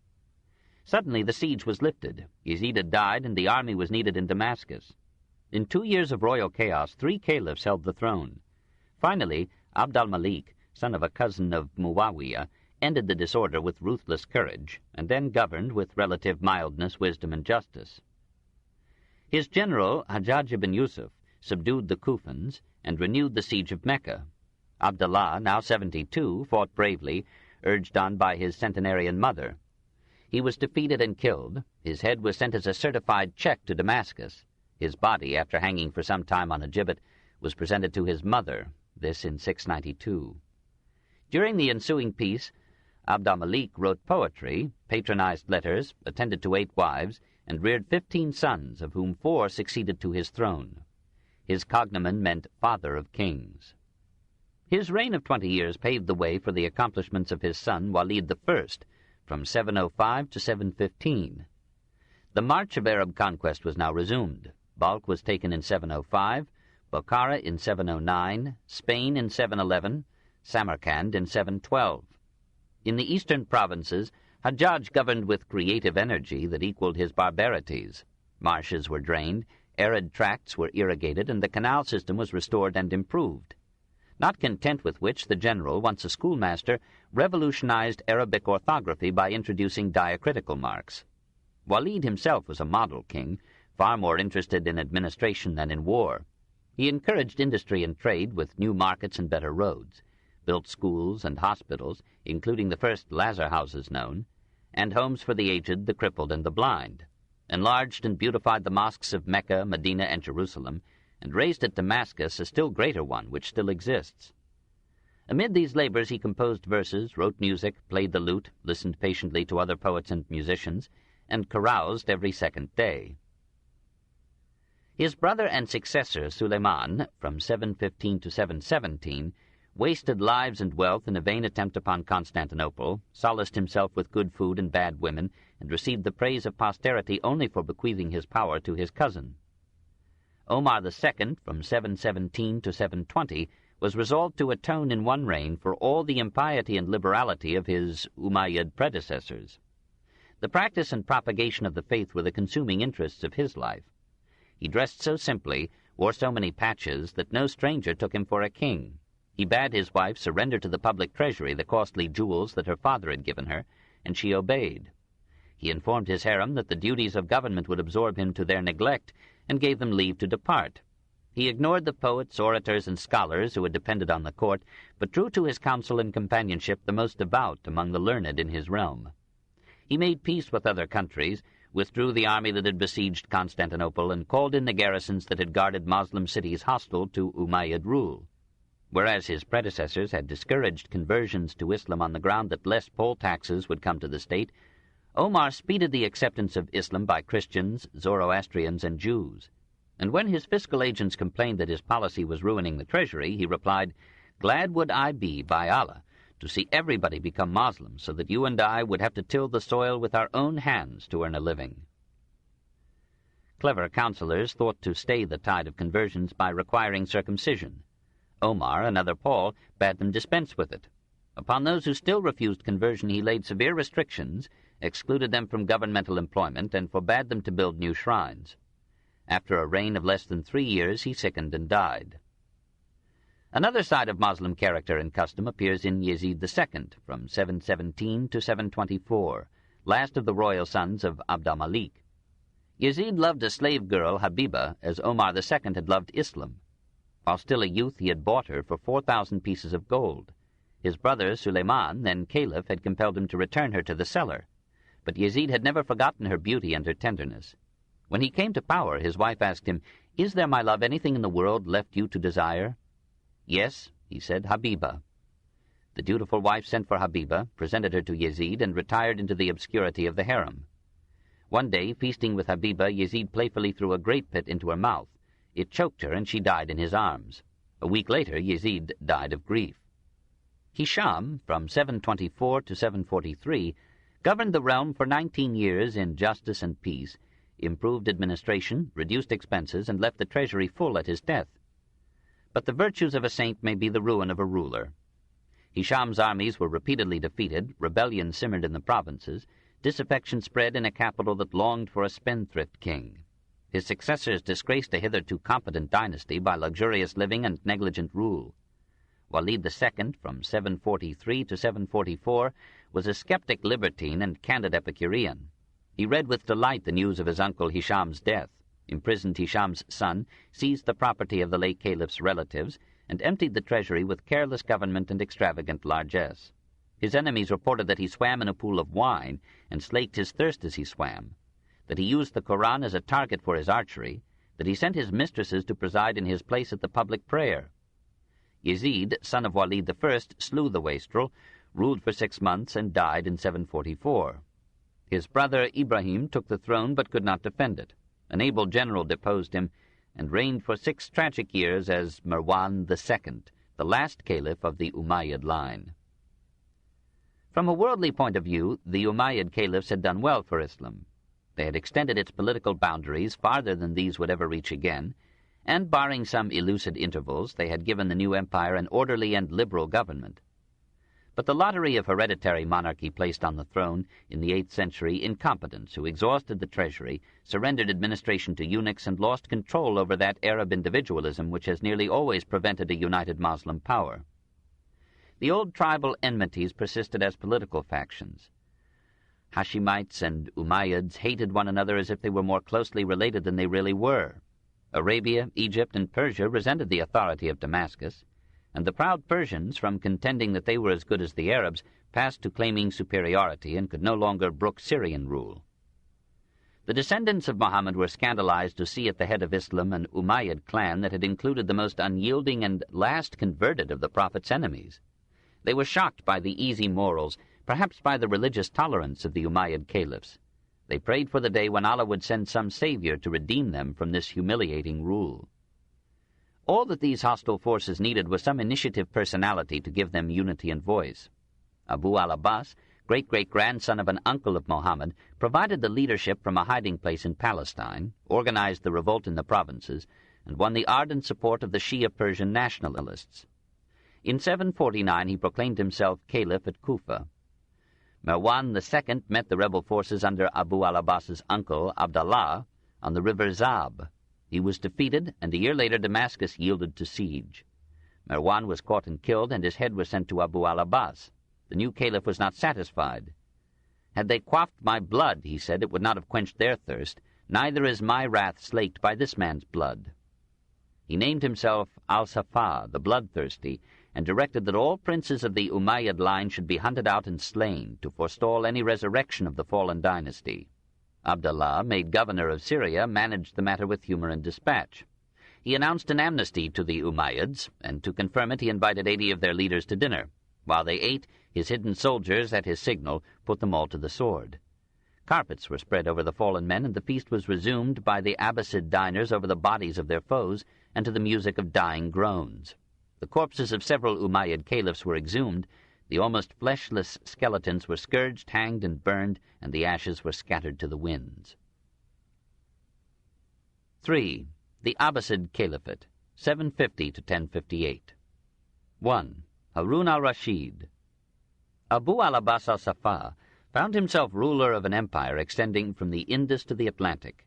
Suddenly the siege was lifted. Yazid had died and the army was needed in Damascus. In 2 years of royal chaos, 3 caliphs held the throne. Finally, Abd al-Malik, son of a cousin of Muawiyah, ended the disorder with ruthless courage, and then governed with relative mildness, wisdom, and justice. His general, Hajjaj ibn Yusuf, subdued the Kufans and renewed the siege of Mecca. Abdallah, now 72, fought bravely, urged on by his centenarian mother. He was defeated and killed. His head was sent as a certified check to Damascus. His body, after hanging for some time on a gibbet, was presented to his mother, this in 692. During the ensuing peace, Abd al-Malik wrote poetry, patronized letters, attended to 8 wives, and reared 15 sons, of whom 4 succeeded to his throne. His cognomen meant Father of Kings. His reign of 20 years paved the way for the accomplishments of his son Walid I, from 705 to 715. The march of Arab conquest was now resumed. Balkh was taken in 705, Bokhara in 709, Spain in 711, Samarkand in 712. In the eastern provinces, Hajjaj governed with creative energy that equaled his barbarities. Marshes were drained, arid tracts were irrigated, and the canal system was restored and improved. Not content with which, the general, once a schoolmaster, revolutionized Arabic orthography by introducing diacritical marks. Walid himself was a model king, far more interested in administration than in war. He encouraged industry and trade with new markets and better roads, built schools and hospitals, including the first lazar houses known, and homes for the aged, the crippled, and the blind, enlarged and beautified the mosques of Mecca, Medina, and Jerusalem, and raised at Damascus a still greater one which still exists. Amid these labors he composed verses, wrote music, played the lute, listened patiently to other poets and musicians, and caroused every second day. His brother and successor, Suleiman, from 715 to 717, wasted lives and wealth in a vain attempt upon Constantinople, solaced himself with good food and bad women, and received the praise of posterity only for bequeathing his power to his cousin. Omar II, from 717 to 720, was resolved to atone in one reign for all the impiety and liberality of his Umayyad predecessors. The practice and propagation of the faith were the consuming interests of his life. He dressed so simply, wore so many patches, that no stranger took him for a king. He bade his wife surrender to the public treasury the costly jewels that her father had given her, and she obeyed. He informed his harem that the duties of government would absorb him to their neglect, and gave them leave to depart. He ignored the poets, orators, and scholars who had depended on the court, but drew to his counsel and companionship the most devout among the learned in his realm. He made peace with other countries, withdrew the army that had besieged Constantinople, and called in the garrisons that had guarded Moslem cities hostile to Umayyad rule. Whereas his predecessors had discouraged conversions to Islam on the ground that less poll taxes would come to the state, Omar speeded the acceptance of Islam by Christians, Zoroastrians, and Jews. And when his fiscal agents complained that his policy was ruining the treasury, he replied, "Glad would I be, by Allah, to see everybody become Muslims, so that you and I would have to till the soil with our own hands to earn a living." Clever counselors thought to stay the tide of conversions by requiring circumcision. Omar, another Paul, bade them dispense with it. Upon those who still refused conversion he laid severe restrictions, excluded them from governmental employment, and forbade them to build new shrines. After a reign of less than 3 years, he sickened and died. Another side of Moslem character and custom appears in Yazid II, from 717 to 724, last of the royal sons of Abd al-Malik. Yazid loved a slave girl, Habiba, as Omar II had loved Islam. While still a youth, he had bought her for 4,000 pieces of gold. His brother, Suleiman, then caliph, had compelled him to return her to the seller. But Yazid had never forgotten her beauty and her tenderness. When he came to power, his wife asked him, "Is there, my love, anything in the world left you to desire?" "Yes," he said, "Habiba." The dutiful wife sent for Habiba, presented her to Yazid, and retired into the obscurity of the harem. One day, feasting with Habiba, Yazid playfully threw a grape pit into her mouth. It choked her, and she died in his arms. A week later, Yazid died of grief. Hisham, from 724 to 743, governed the realm for 19 years in justice and peace, improved administration, reduced expenses, and left the treasury full at his death. But the virtues of a saint may be the ruin of a ruler. Hisham's armies were repeatedly defeated, rebellion simmered in the provinces, disaffection spread in a capital that longed for a spendthrift king. His successors disgraced a hitherto competent dynasty by luxurious living and negligent rule. Walid II, from 743 to 744, was a skeptic libertine and candid Epicurean. He read with delight the news of his uncle Hisham's death, imprisoned Hisham's son, seized the property of the late caliph's relatives, and emptied the treasury with careless government and extravagant largesse. His enemies reported that he swam in a pool of wine and slaked his thirst as he swam, that he used the Koran as a target for his archery, that he sent his mistresses to preside in his place at the public prayer. Yazid, son of Walid I, slew the wastrel, ruled for 6 months, and died in 744. His brother Ibrahim took the throne but could not defend it. An able general deposed him, and reigned for 6 tragic years as Marwan II, the last caliph of the Umayyad line. From a worldly point of view, the Umayyad caliphs had done well for Islam. They had extended its political boundaries farther than these would ever reach again, and, barring some illusid intervals, they had given the new empire an orderly and liberal government. But the lottery of hereditary monarchy placed on the throne in the 8th century incompetents who exhausted the treasury, surrendered administration to eunuchs, and lost control over that Arab individualism which has nearly always prevented a united Moslem power. The old tribal enmities persisted as political factions. Hashemites and Umayyads hated one another as if they were more closely related than they really were. Arabia, Egypt, and Persia resented the authority of Damascus, and the proud Persians, from contending that they were as good as the Arabs, passed to claiming superiority and could no longer brook Syrian rule. The descendants of Mohammed were scandalized to see at the head of Islam an Umayyad clan that had included the most unyielding and last converted of the Prophet's enemies. They were shocked by the easy morals, perhaps by the religious tolerance of the Umayyad caliphs. They prayed for the day when Allah would send some savior to redeem them from this humiliating rule. All that these hostile forces needed was some initiative personality to give them unity and voice. Abu al-Abbas, great-great-grandson of an uncle of Mohammed, provided the leadership from a hiding place in Palestine, organized the revolt in the provinces, and won the ardent support of the Shia Persian nationalists. In 749 he proclaimed himself caliph at Kufa. Marwan II met the rebel forces under Abu al-Abbas's uncle, Abdallah, on the river Zab. He was defeated, and a year later Damascus yielded to siege. Marwan was caught and killed, and his head was sent to Abu al-Abbas. The new caliph was not satisfied. "Had they quaffed my blood," he said, "it would not have quenched their thirst. Neither is my wrath slaked by this man's blood." He named himself Al-Safa, the bloodthirsty, and directed that all princes of the Umayyad line should be hunted out and slain to forestall any resurrection of the fallen dynasty. Abdallah, made governor of Syria, managed the matter with humor and dispatch. He announced an amnesty to the Umayyads, and to confirm it he invited 80 of their leaders to dinner. While they ate, his hidden soldiers, at his signal, put them all to the sword. Carpets were spread over the fallen men, and the feast was resumed by the Abbasid diners over the bodies of their foes, and to the music of dying groans. The corpses of several Umayyad caliphs were exhumed, the almost fleshless skeletons were scourged, hanged, and burned, and the ashes were scattered to the winds. 3. The Abbasid Caliphate, 750 to 1058. 1. Harun al-Rashid. Abu al-Abbas al-Safa found himself ruler of an empire extending from the Indus to the Atlantic.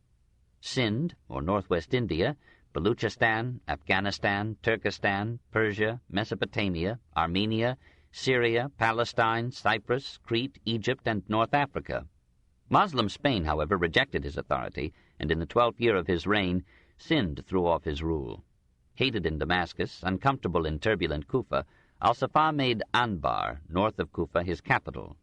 Sind, or northwest India, Baluchistan, Afghanistan, Turkestan, Persia, Mesopotamia, Armenia, Syria, Palestine, Cyprus, Crete, Egypt, and North Africa. Muslim Spain, however, rejected his authority, and in the 12th year of his reign, Sind threw off his rule. Hated in Damascus, uncomfortable in turbulent Kufa, al-Safa made Anbar, north of Kufa, his capital.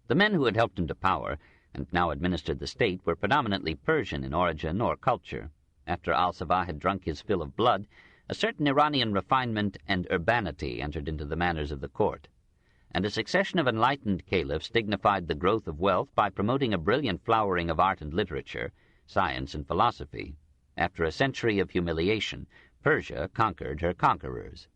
The men who had helped him to power, and now administered the state, were predominantly Persian in origin or culture. After al-Safa had drunk his fill of blood, a certain Iranian refinement and urbanity entered into the manners of the court, and a succession of enlightened caliphs dignified the growth of wealth by promoting a brilliant flowering of art and literature, science and philosophy. After a century of humiliation, Persia conquered her conquerors.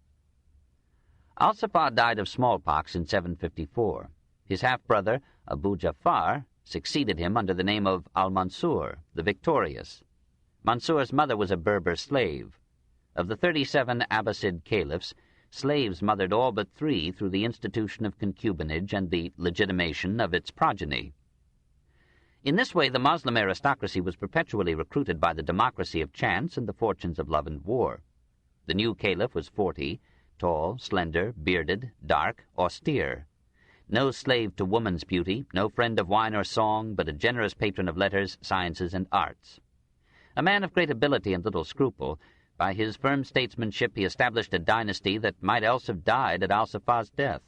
Al-Safa died of smallpox in 754. His half-brother, Abu Ja'far, succeeded him under the name of Al-Mansur, the Victorious. Mansur's mother was a Berber slave. Of the 37 Abbasid caliphs, slaves mothered all but 3 through the institution of concubinage and the legitimation of its progeny. In this way, the Moslem aristocracy was perpetually recruited by the democracy of chance and the fortunes of love and war. The new caliph was 40, tall, slender, bearded, dark, austere. No slave to woman's beauty, no friend of wine or song, but a generous patron of letters, sciences, and arts. A man of great ability and little scruple, by his firm statesmanship he established a dynasty that might else have died at Al-Safa's death.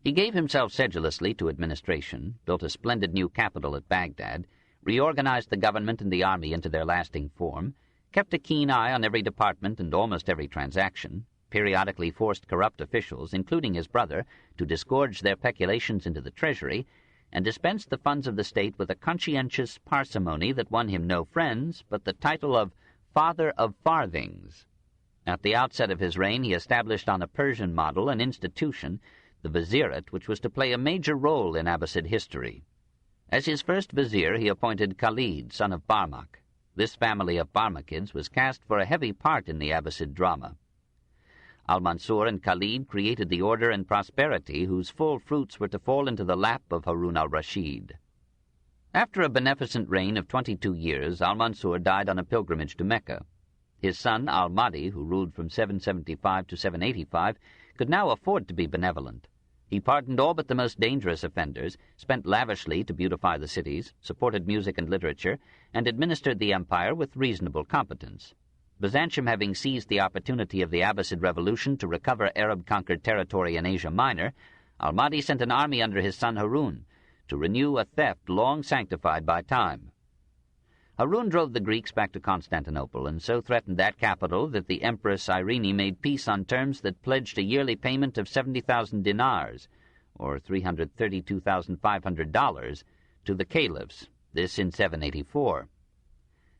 He gave himself sedulously to administration, built a splendid new capital at Baghdad, reorganized the government and the army into their lasting form, kept a keen eye on every department and almost every transaction, periodically forced corrupt officials, including his brother, to disgorge their peculations into the treasury, and dispensed the funds of the state with a conscientious parsimony that won him no friends, but the title of Father of Farthings. At the outset of his reign he established on a Persian model an institution, the Vizierate, which was to play a major role in Abbasid history. As his first vizier he appointed Khalid, son of Barmak. This family of Barmakids was cast for a heavy part in the Abbasid drama. Al-Mansur and Khalid created the order and prosperity whose full fruits were to fall into the lap of Harun al-Rashid. After a beneficent reign of 22 years, Al-Mansur died on a pilgrimage to Mecca. His son, Al-Mahdi, who ruled from 775 to 785, could now afford to be benevolent. He pardoned all but the most dangerous offenders, spent lavishly to beautify the cities, supported music and literature, and administered the empire with reasonable competence. Byzantium having seized the opportunity of the Abbasid Revolution to recover Arab-conquered territory in Asia Minor, Al-Mahdi sent an army under his son Harun to renew a theft long sanctified by time. Harun drove the Greeks back to Constantinople and so threatened that capital that the Empress Irene made peace on terms that pledged a yearly payment of 70,000 dinars, or $332,500, to the caliphs, this in 784.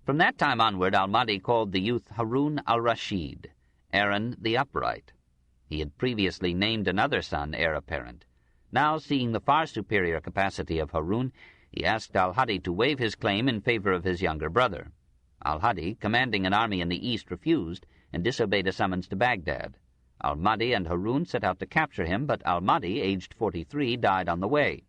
From that time onward, Al-Mahdi called the youth Harun al-Rashid, Aaron the Upright. He had previously named another son heir apparent. Now, seeing the far superior capacity of Harun, he asked al-Hadi to waive his claim in favor of his younger brother. Al-Hadi, commanding an army in the east, refused and disobeyed a summons to Baghdad. Al-Mahdi and Harun set out to capture him, but Al-Mahdi, aged 43, died on the way.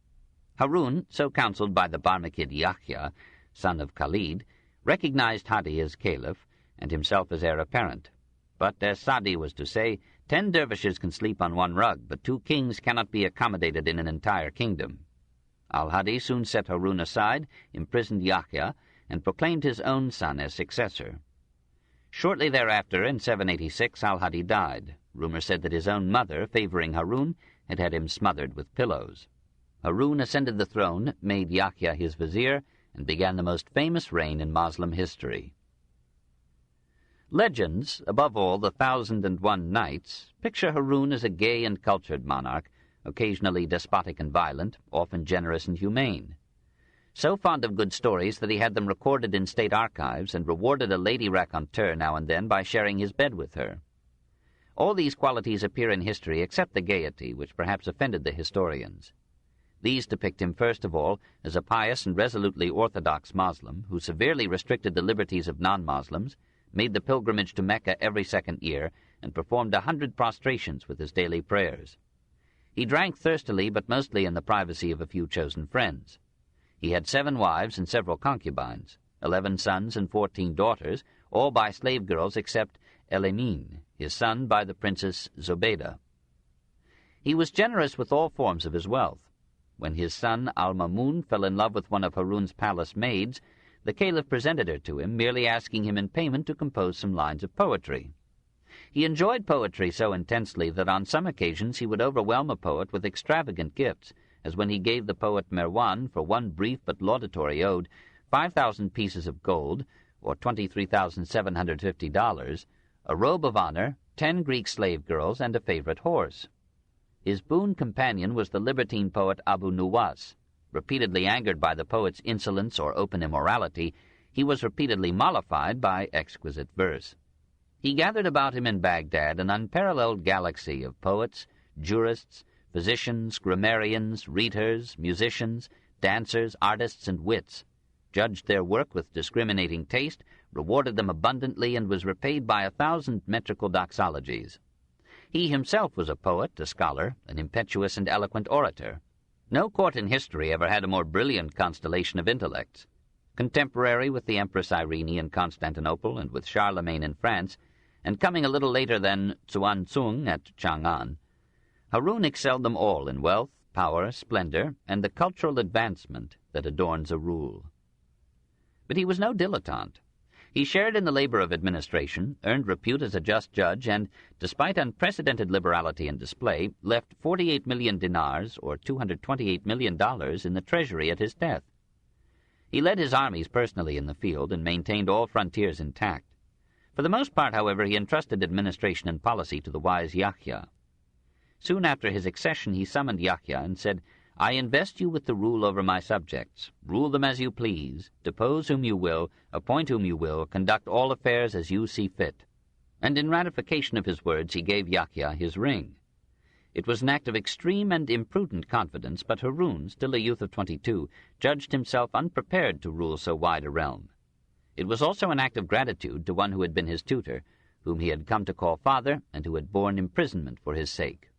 Harun, so counseled by the Barmakid Yahya, son of Khalid, recognized Hadi as caliph and himself as heir apparent. But, as Sadi was to say, 10 dervishes can sleep on one rug, but 2 kings cannot be accommodated in an entire kingdom. Al-Hadi soon set Harun aside, imprisoned Yahya, and proclaimed his own son as successor. Shortly thereafter, in 786, Al-Hadi died. Rumor said that his own mother, favoring Harun, had had him smothered with pillows. Harun ascended the throne, made Yahya his vizier, and began the most famous reign in Moslem history. Legends, above all the 1001 Nights, picture Harun as a gay and cultured monarch, occasionally despotic and violent, often generous and humane. So fond of good stories that he had them recorded in state archives and rewarded a lady raconteur now and then by sharing his bed with her. All these qualities appear in history except the gaiety, which perhaps offended the historians. These depict him first of all as a pious and resolutely orthodox Moslem who severely restricted the liberties of non-Moslems, made the pilgrimage to Mecca every second year, and performed 100 prostrations with his daily prayers. He drank thirstily, but mostly in the privacy of a few chosen friends. He had 7 wives and several concubines, 11 sons and 14 daughters, all by slave girls except El-Emin, his son by the princess Zobeida. He was generous with all forms of his wealth. When his son Al-Mamun fell in love with one of Harun's palace maids, the caliph presented her to him, merely asking him in payment to compose some lines of poetry. He enjoyed poetry so intensely that on some occasions he would overwhelm a poet with extravagant gifts, as when he gave the poet Merwan, for one brief but laudatory ode, 5,000 pieces of gold, or $23,750, a robe of honor, 10 Greek slave girls, and a favorite horse. His boon companion was the libertine poet Abu Nuwas. Repeatedly angered by the poet's insolence or open immorality, he was repeatedly mollified by exquisite verse. He gathered about him in Baghdad an unparalleled galaxy of poets, jurists, physicians, grammarians, rhetors, musicians, dancers, artists, and wits, judged their work with discriminating taste, rewarded them abundantly, and was repaid by 1,000 metrical doxologies. He himself was a poet, a scholar, an impetuous and eloquent orator. No court in history ever had a more brilliant constellation of intellects. Contemporary with the Empress Irene in Constantinople and with Charlemagne in France, and coming a little later than Xuanzong at Chang'an, Harun excelled them all in wealth, power, splendor, and the cultural advancement that adorns a rule. But he was no dilettante. He shared in the labor of administration, earned repute as a just judge, and, despite unprecedented liberality and display, left 48 million dinars, or $228 million, in the treasury at his death. He led his armies personally in the field and maintained all frontiers intact. For the most part, however, he entrusted administration and policy to the wise Yahya. Soon after his accession he summoned Yahya and said, "I invest you with the rule over my subjects. Rule them as you please, depose whom you will, appoint whom you will, conduct all affairs as you see fit." And in ratification of his words he gave Yahya his ring. It was an act of extreme and imprudent confidence, but Harun, still a youth of 22, judged himself unprepared to rule so wide a realm. It was also an act of gratitude to one who had been his tutor, whom he had come to call father, and who had borne imprisonment for his sake.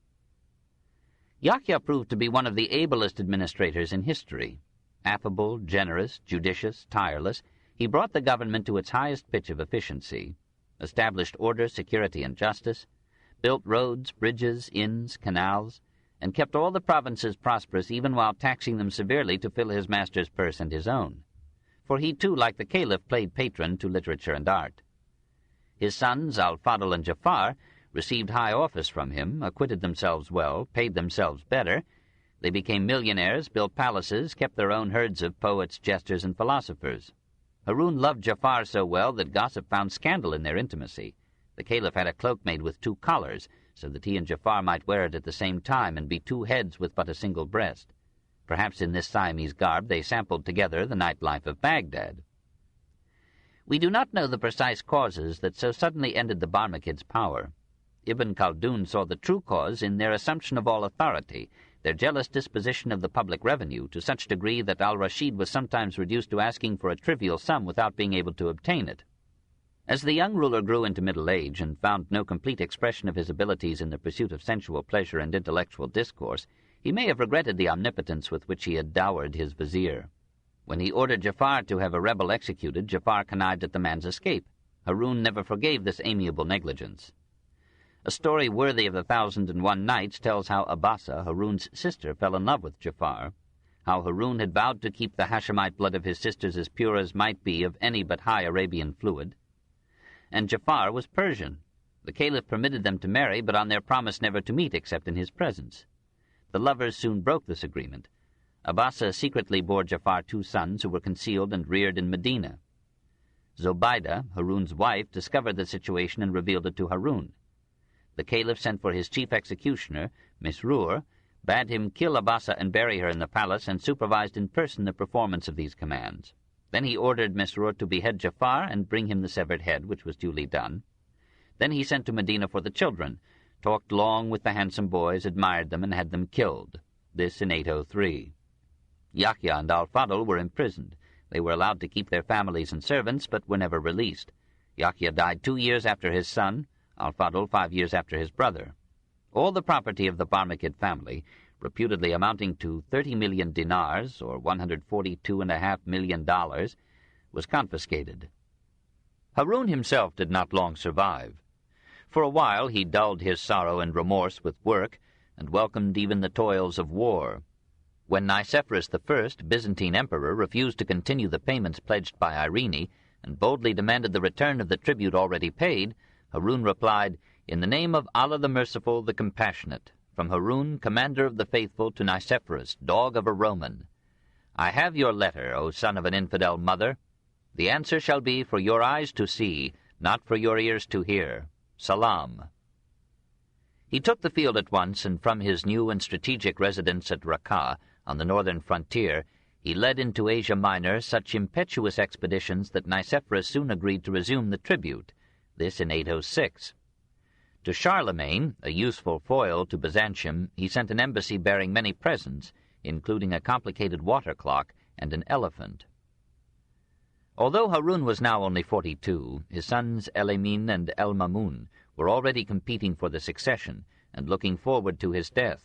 Yahya proved to be one of the ablest administrators in history. Affable, generous, judicious, tireless, he brought the government to its highest pitch of efficiency, established order, security, and justice, built roads, bridges, inns, canals, and kept all the provinces prosperous even while taxing them severely to fill his master's purse and his own. For he too, like the caliph, played patron to literature and art. His sons, Al-Fadl and Jafar, received high office from him, acquitted themselves well, paid themselves better. They became millionaires, built palaces, kept their own herds of poets, jesters, and philosophers. Harun loved Jafar so well that gossip found scandal in their intimacy. The caliph had a cloak made with 2 collars, so that he and Jafar might wear it at the same time and be 2 heads with but a single breast. Perhaps in this Siamese garb they sampled together the nightlife of Baghdad. We do not know the precise causes that so suddenly ended the Barmakids' power. Ibn Khaldun saw the true cause in their assumption of all authority, their jealous disposition of the public revenue to such degree that al-Rashid was sometimes reduced to asking for a trivial sum without being able to obtain it. As the young ruler grew into middle age and found no complete expression of his abilities in the pursuit of sensual pleasure and intellectual discourse, he may have regretted the omnipotence with which he had dowered his vizier. When he ordered Jafar to have a rebel executed, Jafar connived at the man's escape. Harun never forgave this amiable negligence. A story worthy of the 1,001 Nights tells how Abasa, Harun's sister, fell in love with Jafar, how Harun had vowed to keep the Hashemite blood of his sisters as pure as might be of any but high Arabian fluid. And Jafar was Persian. The caliph permitted them to marry, but on their promise never to meet except in his presence. The lovers soon broke this agreement. Abasa secretly bore Jafar 2 sons who were concealed and reared in Medina. Zobaida, Harun's wife, discovered the situation and revealed it to Harun. The caliph sent for his chief executioner, Misrur, bade him kill Abasa and bury her in the palace, and supervised in person the performance of these commands. Then he ordered Misrur to behead Jafar and bring him the severed head, which was duly done. Then he sent to Medina for the children, talked long with the handsome boys, admired them, and had them killed. This in 803. Yahya and Al-Fadl were imprisoned. They were allowed to keep their families and servants, but were never released. Yahya died 2 years after his son, Al-Fadl 5 years after his brother. All the property of the Barmakid family, reputedly amounting to 30 million dinars, or $142.5 million, was confiscated. Harun himself did not long survive. For a while he dulled his sorrow and remorse with work, and welcomed even the toils of war. When Nicephorus I, Byzantine emperor, refused to continue the payments pledged by Irene, and boldly demanded the return of the tribute already paid, Harun replied, "In the name of Allah the Merciful, the Compassionate, from Harun, commander of the faithful, to Nicephorus, dog of a Roman. I have your letter, O son of an infidel mother. The answer shall be for your eyes to see, not for your ears to hear. Salam." He took the field at once, and from his new and strategic residence at Raqqa, on the northern frontier, he led into Asia Minor such impetuous expeditions that Nicephorus soon agreed to resume the tribute, this in 806. To Charlemagne, a useful foil to Byzantium, he sent an embassy bearing many presents, including a complicated water clock and an elephant. Although Harun was now only 42, his sons El-Emin and El-Mamun were already competing for the succession and looking forward to his death.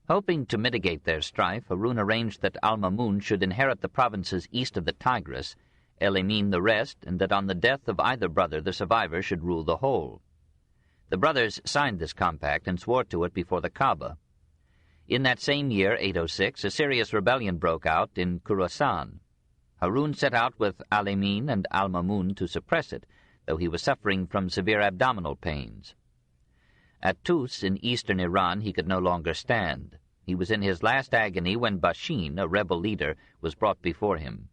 Hoping to mitigate their strife, Harun arranged that Al-Mamun should inherit the provinces east of the Tigris, El-Emin the rest, and that on the death of either brother the survivor should rule the whole. The brothers signed this compact and swore to it before the Kaaba. In that same year, 806, a serious rebellion broke out in Khorasan. Harun set out with Al-Amin and Al-Mamun to suppress it, though he was suffering from severe abdominal pains. At Tus, in eastern Iran, he could no longer stand. He was in his last agony when Bashin, a rebel leader, was brought before him.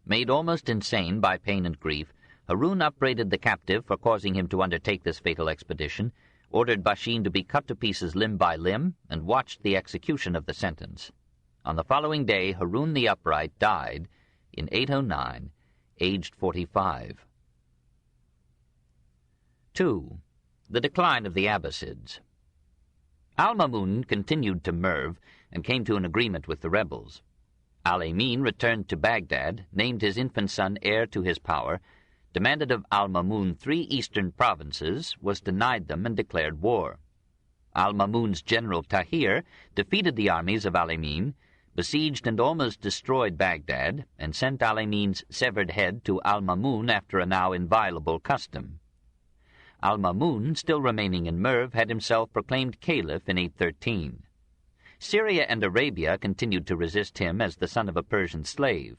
Made almost insane by pain and grief, Harun upbraided the captive for causing him to undertake this fatal expedition, ordered Bashin to be cut to pieces limb by limb, and watched the execution of the sentence. On the following day, Harun the Upright died in 809, aged 45. 2. The decline of the Abbasids. Al-Mamun continued to Merv and came to an agreement with the rebels. Al-Amin returned to Baghdad, named his infant son heir to his power, demanded of Al-Mamun 3 eastern provinces, was denied them, and declared war. Al-Mamun's general Tahir defeated the armies of Al-Amin, besieged and almost destroyed Baghdad, and sent Al-Amin's severed head to Al-Mamun after a now inviolable custom. Al-Mamun, still remaining in Merv, had himself proclaimed caliph in 813. Syria and Arabia continued to resist him as the son of a Persian slave,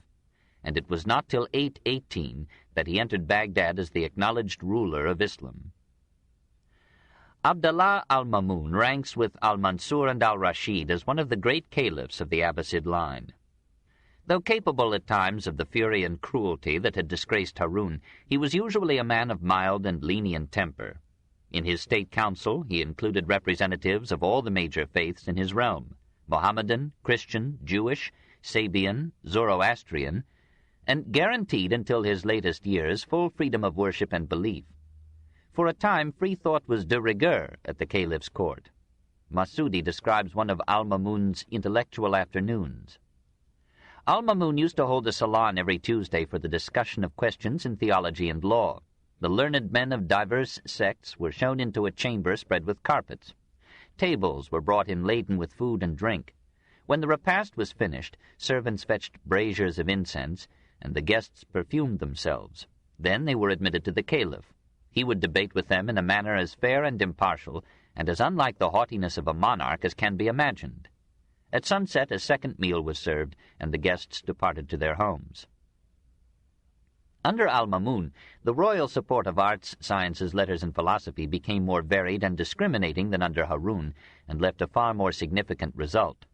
and it was not till 818 that he entered Baghdad as the acknowledged ruler of Islam. Abdallah al-Mamun ranks with al-Mansur and al-Rashid as one of the great caliphs of the Abbasid line. Though capable at times of the fury and cruelty that had disgraced Harun, he was usually a man of mild and lenient temper. In his state council he included representatives of all the major faiths in his realm, Mohammedan, Christian, Jewish, Sabian, Zoroastrian, and guaranteed until his latest years full freedom of worship and belief. For a time free thought was de rigueur at the caliph's court. Masudi describes one of al-Mamun's intellectual afternoons. Al-Mamun used to hold a salon every Tuesday for the discussion of questions in theology and law. The learned men of diverse sects were shown into a chamber spread with carpets. Tables were brought in laden with food and drink. When the repast was finished, servants fetched braziers of incense, and the guests perfumed themselves. Then they were admitted to the caliph. He would debate with them in a manner as fair and impartial, and as unlike the haughtiness of a monarch as can be imagined. At sunset a second meal was served, and the guests departed to their homes. Under Al-Mamun, the royal support of arts, sciences, letters, and philosophy became more varied and discriminating than under Harun, and left a far more significant result.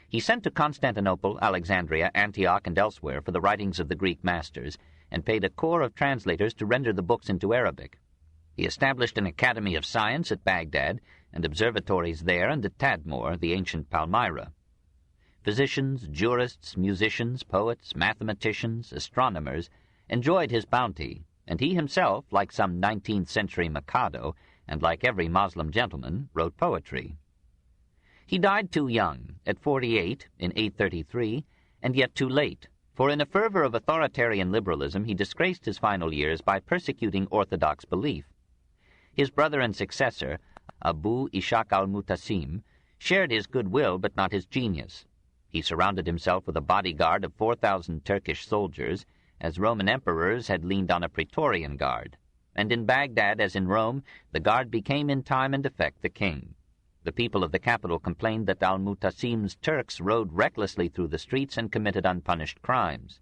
He sent to Constantinople, Alexandria, Antioch, and elsewhere for the writings of the Greek masters, and paid a corps of translators to render the books into Arabic. He established an academy of science at Baghdad, and observatories there and at Tadmor, the ancient Palmyra. Physicians, jurists, musicians, poets, mathematicians, astronomers enjoyed his bounty, and he himself, like some 19th-century Mikado, and like every Moslem gentleman, wrote poetry. He died too young, at 48, in 833, and yet too late, for in a fervor of authoritarian liberalism he disgraced his final years by persecuting orthodox belief. His brother and successor, Abu Ishaq al-Mutasim, shared his goodwill but not his genius. He surrounded himself with a bodyguard of 4,000 Turkish soldiers, as Roman emperors had leaned on a Praetorian guard, and in Baghdad, as in Rome, the guard became in time and effect the king. The people of the capital complained that al-Mutasim's Turks rode recklessly through the streets and committed unpunished crimes.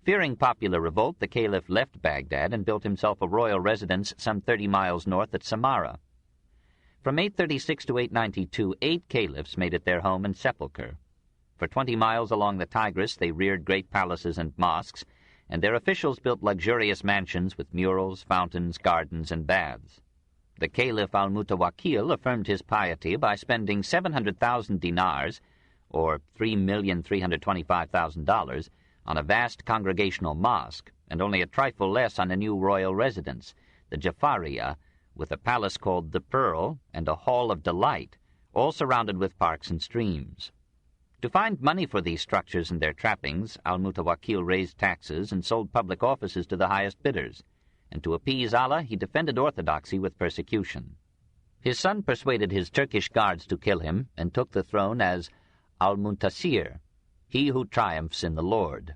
Fearing popular revolt, the caliph left Baghdad and built himself a royal residence some 30 miles north at Samarra. From 836 to 892, 8 caliphs made it their home and sepulchre. For 20 miles along the Tigris they reared great palaces and mosques, and their officials built luxurious mansions with murals, fountains, gardens, and baths. The Caliph al-Mutawakkil affirmed his piety by spending 700,000 dinars, or $3,325,000, on a vast congregational mosque, and only a trifle less on a new royal residence, the Jafariya, with a palace called the Pearl and a Hall of Delight, all surrounded with parks and streams. To find money for these structures and their trappings, al-Mutawakkil raised taxes and sold public offices to the highest bidders, and to appease Allah he defended orthodoxy with persecution. His son persuaded his Turkish guards to kill him, and took the throne as al-Muntasir, he who triumphs in the Lord.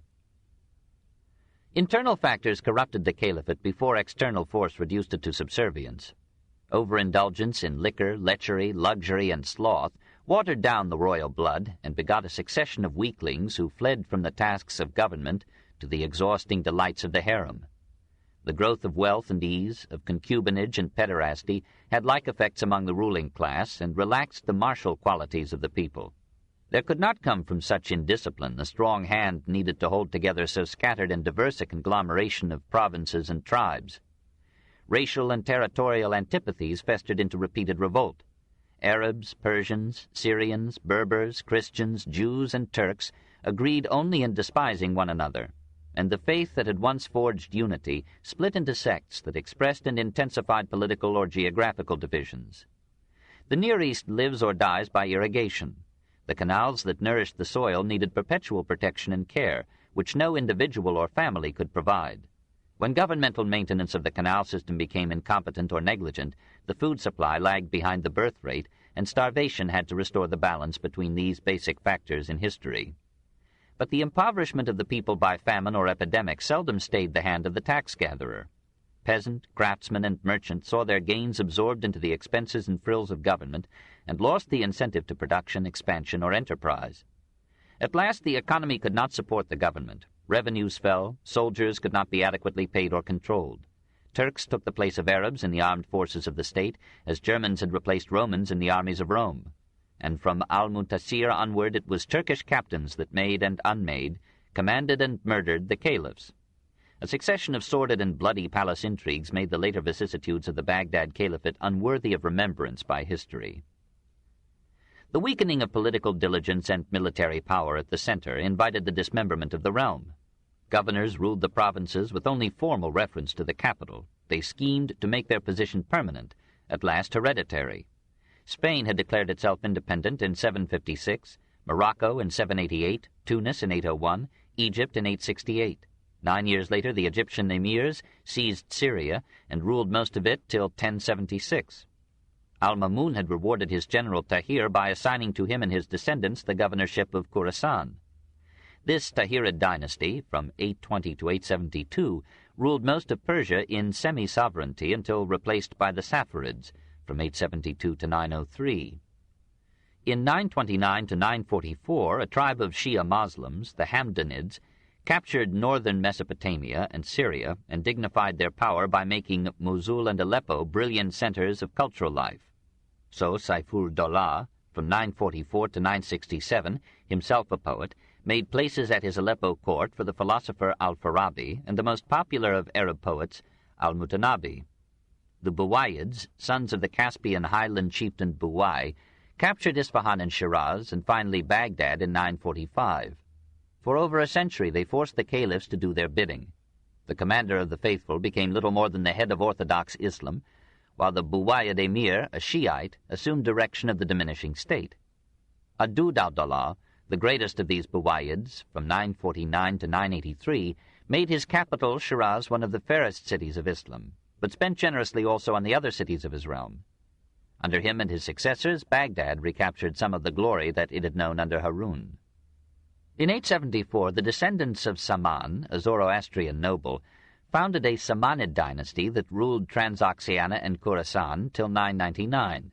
Internal factors corrupted the caliphate before external force reduced it to subservience. Overindulgence in liquor, lechery, luxury, and sloth watered down the royal blood and begot a succession of weaklings who fled from the tasks of government to the exhausting delights of the harem. The growth of wealth and ease, of concubinage and pederasty, had like effects among the ruling class and relaxed the martial qualities of the people. There could not come from such indiscipline the strong hand needed to hold together so scattered and diverse a conglomeration of provinces and tribes. Racial and territorial antipathies festered into repeated revolt. Arabs, Persians, Syrians, Berbers, Christians, Jews, and Turks agreed only in despising one another, and the faith that had once forged unity split into sects that expressed and intensified political or geographical divisions. The Near East lives or dies by irrigation. The canals that nourished the soil needed perpetual protection and care, which no individual or family could provide. When governmental maintenance of the canal system became incompetent or negligent, the food supply lagged behind the birth rate, and starvation had to restore the balance between these basic factors in history. But the impoverishment of the people by famine or epidemic seldom stayed the hand of the tax-gatherer. Peasant, craftsman, and merchant saw their gains absorbed into the expenses and frills of government, and lost the incentive to production, expansion, or enterprise. At last the economy could not support the government. Revenues fell, soldiers could not be adequately paid or controlled. Turks took the place of Arabs in the armed forces of the state, as Germans had replaced Romans in the armies of Rome. And from Al-Muntasir onward it was Turkish captains that made and unmade, commanded and murdered the caliphs. A succession of sordid and bloody palace intrigues made the later vicissitudes of the Baghdad Caliphate unworthy of remembrance by history. The weakening of political diligence and military power at the center invited the dismemberment of the realm. Governors ruled the provinces with only formal reference to the capital. They schemed to make their position permanent, at last hereditary. Spain had declared itself independent in 756, Morocco in 788, Tunis in 801, Egypt in 868. 9 years later, the Egyptian emirs seized Syria and ruled most of it till 1076. Al-Mamun had rewarded his general Tahir by assigning to him and his descendants the governorship of Khorasan. This Tahirid dynasty, from 820 to 872, ruled most of Persia in semi-sovereignty until replaced by the Saffarids, from 872 to 903. In 929 to 944, a tribe of Shia Muslims, the Hamdanids, captured northern Mesopotamia and Syria and dignified their power by making Mosul and Aleppo brilliant centers of cultural life. So Saifur-Dowlah, from 944 to 967, himself a poet, made places at his Aleppo court for the philosopher Al-Farabi and the most popular of Arab poets, Al-Mutanabi. The Buwayhids, sons of the Caspian highland chieftain Buwai, captured Isfahan and Shiraz and finally Baghdad in 945. For over a century they forced the caliphs to do their bidding. The commander of the faithful became little more than the head of Orthodox Islam, while the Buwayyid emir, a Shiite, assumed direction of the diminishing state. Adud al-Dawlah, the greatest of these Buwayhids, from 949 to 983, made his capital, Shiraz, one of the fairest cities of Islam, but spent generously also on the other cities of his realm. Under him and his successors, Baghdad recaptured some of the glory that it had known under Harun. In 874, the descendants of Saman, a Zoroastrian noble, founded a Samanid dynasty that ruled Transoxiana and Khorasan till 999.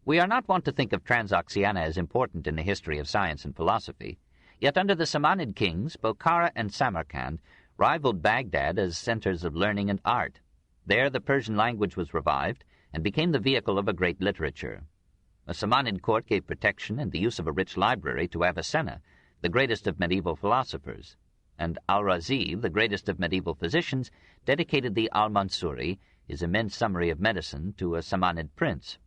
We are not wont to think of Transoxiana as important in the history of science and philosophy, yet under the Samanid kings, Bokhara and Samarkand rivaled Baghdad as centers of learning and art. There the Persian language was revived and became the vehicle of a great literature. A Samanid court gave protection and the use of a rich library to Avicenna, the greatest of medieval philosophers, and Al-Razi, the greatest of medieval physicians, dedicated the Al-Mansuri, his immense summary of medicine, to a Samanid prince.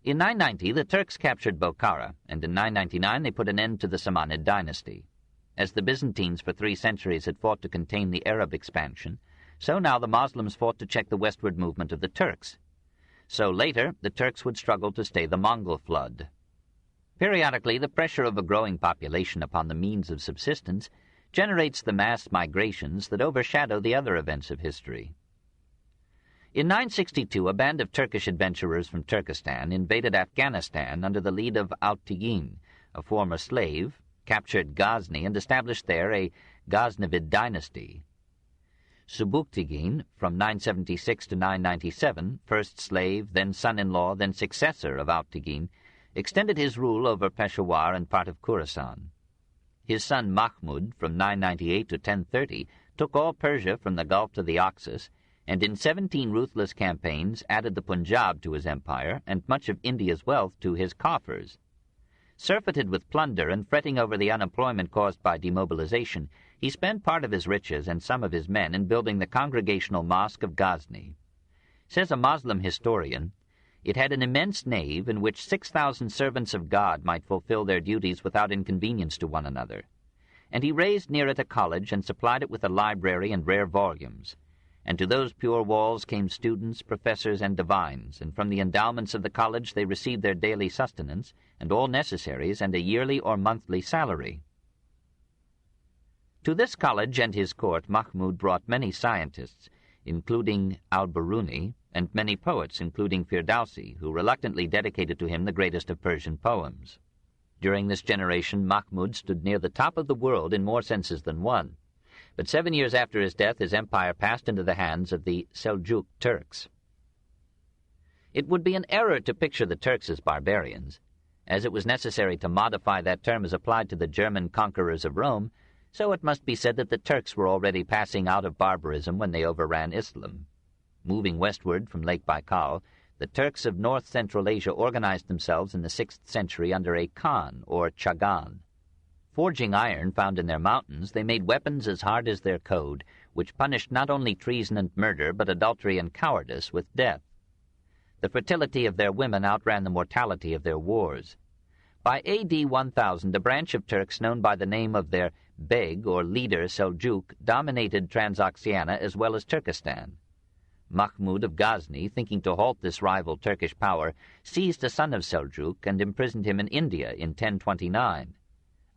In 990, the Turks captured Bokhara, and in 999 they put an end to the Samanid dynasty. As the Byzantines for 3 centuries had fought to contain the Arab expansion, so now the Moslems fought to check the westward movement of the Turks. So later, the Turks would struggle to stay the Mongol flood. Periodically, the pressure of a growing population upon the means of subsistence generates the mass migrations that overshadow the other events of history. In 962, a band of Turkish adventurers from Turkestan invaded Afghanistan under the lead of Alp-Tigin, a former slave, captured Ghazni, and established there a Ghaznavid dynasty. Subuktigin, from 976 to 997, first slave, then son-in-law, then successor of Alptigin, extended his rule over Peshawar and part of Khorasan. His son Mahmud, from 998 to 1030, took all Persia from the Gulf to the Oxus, and in 17 ruthless campaigns added the Punjab to his empire and much of India's wealth to his coffers. Surfeited with plunder and fretting over the unemployment caused by demobilization, he spent part of his riches and some of his men in building the Congregational Mosque of Ghazni. Says a Moslem historian, "It had an immense nave in which 6,000 servants of God might fulfill their duties without inconvenience to one another. And he raised near it a college and supplied it with a library and rare volumes. And to those pure walls came students, professors, and divines, and from the endowments of the college they received their daily sustenance, and all necessaries, and a yearly or monthly salary." To this college and his court Mahmud brought many scientists, including al-Biruni, and many poets, including Firdausi, who reluctantly dedicated to him the greatest of Persian poems. During this generation, Mahmud stood near the top of the world in more senses than one. But 7 years after his death, his empire passed into the hands of the Seljuk Turks. It would be an error to picture the Turks as barbarians. As it was necessary to modify that term as applied to the German conquerors of Rome, so it must be said that the Turks were already passing out of barbarism when they overran Islam. Moving westward from Lake Baikal, the Turks of north-central Asia organized themselves in the 6th century under a Khan, or Chagan. Forging iron found in their mountains, they made weapons as hard as their code, which punished not only treason and murder, but adultery and cowardice with death. The fertility of their women outran the mortality of their wars. By A.D. 1000, a branch of Turks known by the name of their Beg, or leader Seljuk, dominated Transoxiana as well as Turkestan. Mahmud of Ghazni, thinking to halt this rival Turkish power, seized a son of Seljuk and imprisoned him in India in 1029.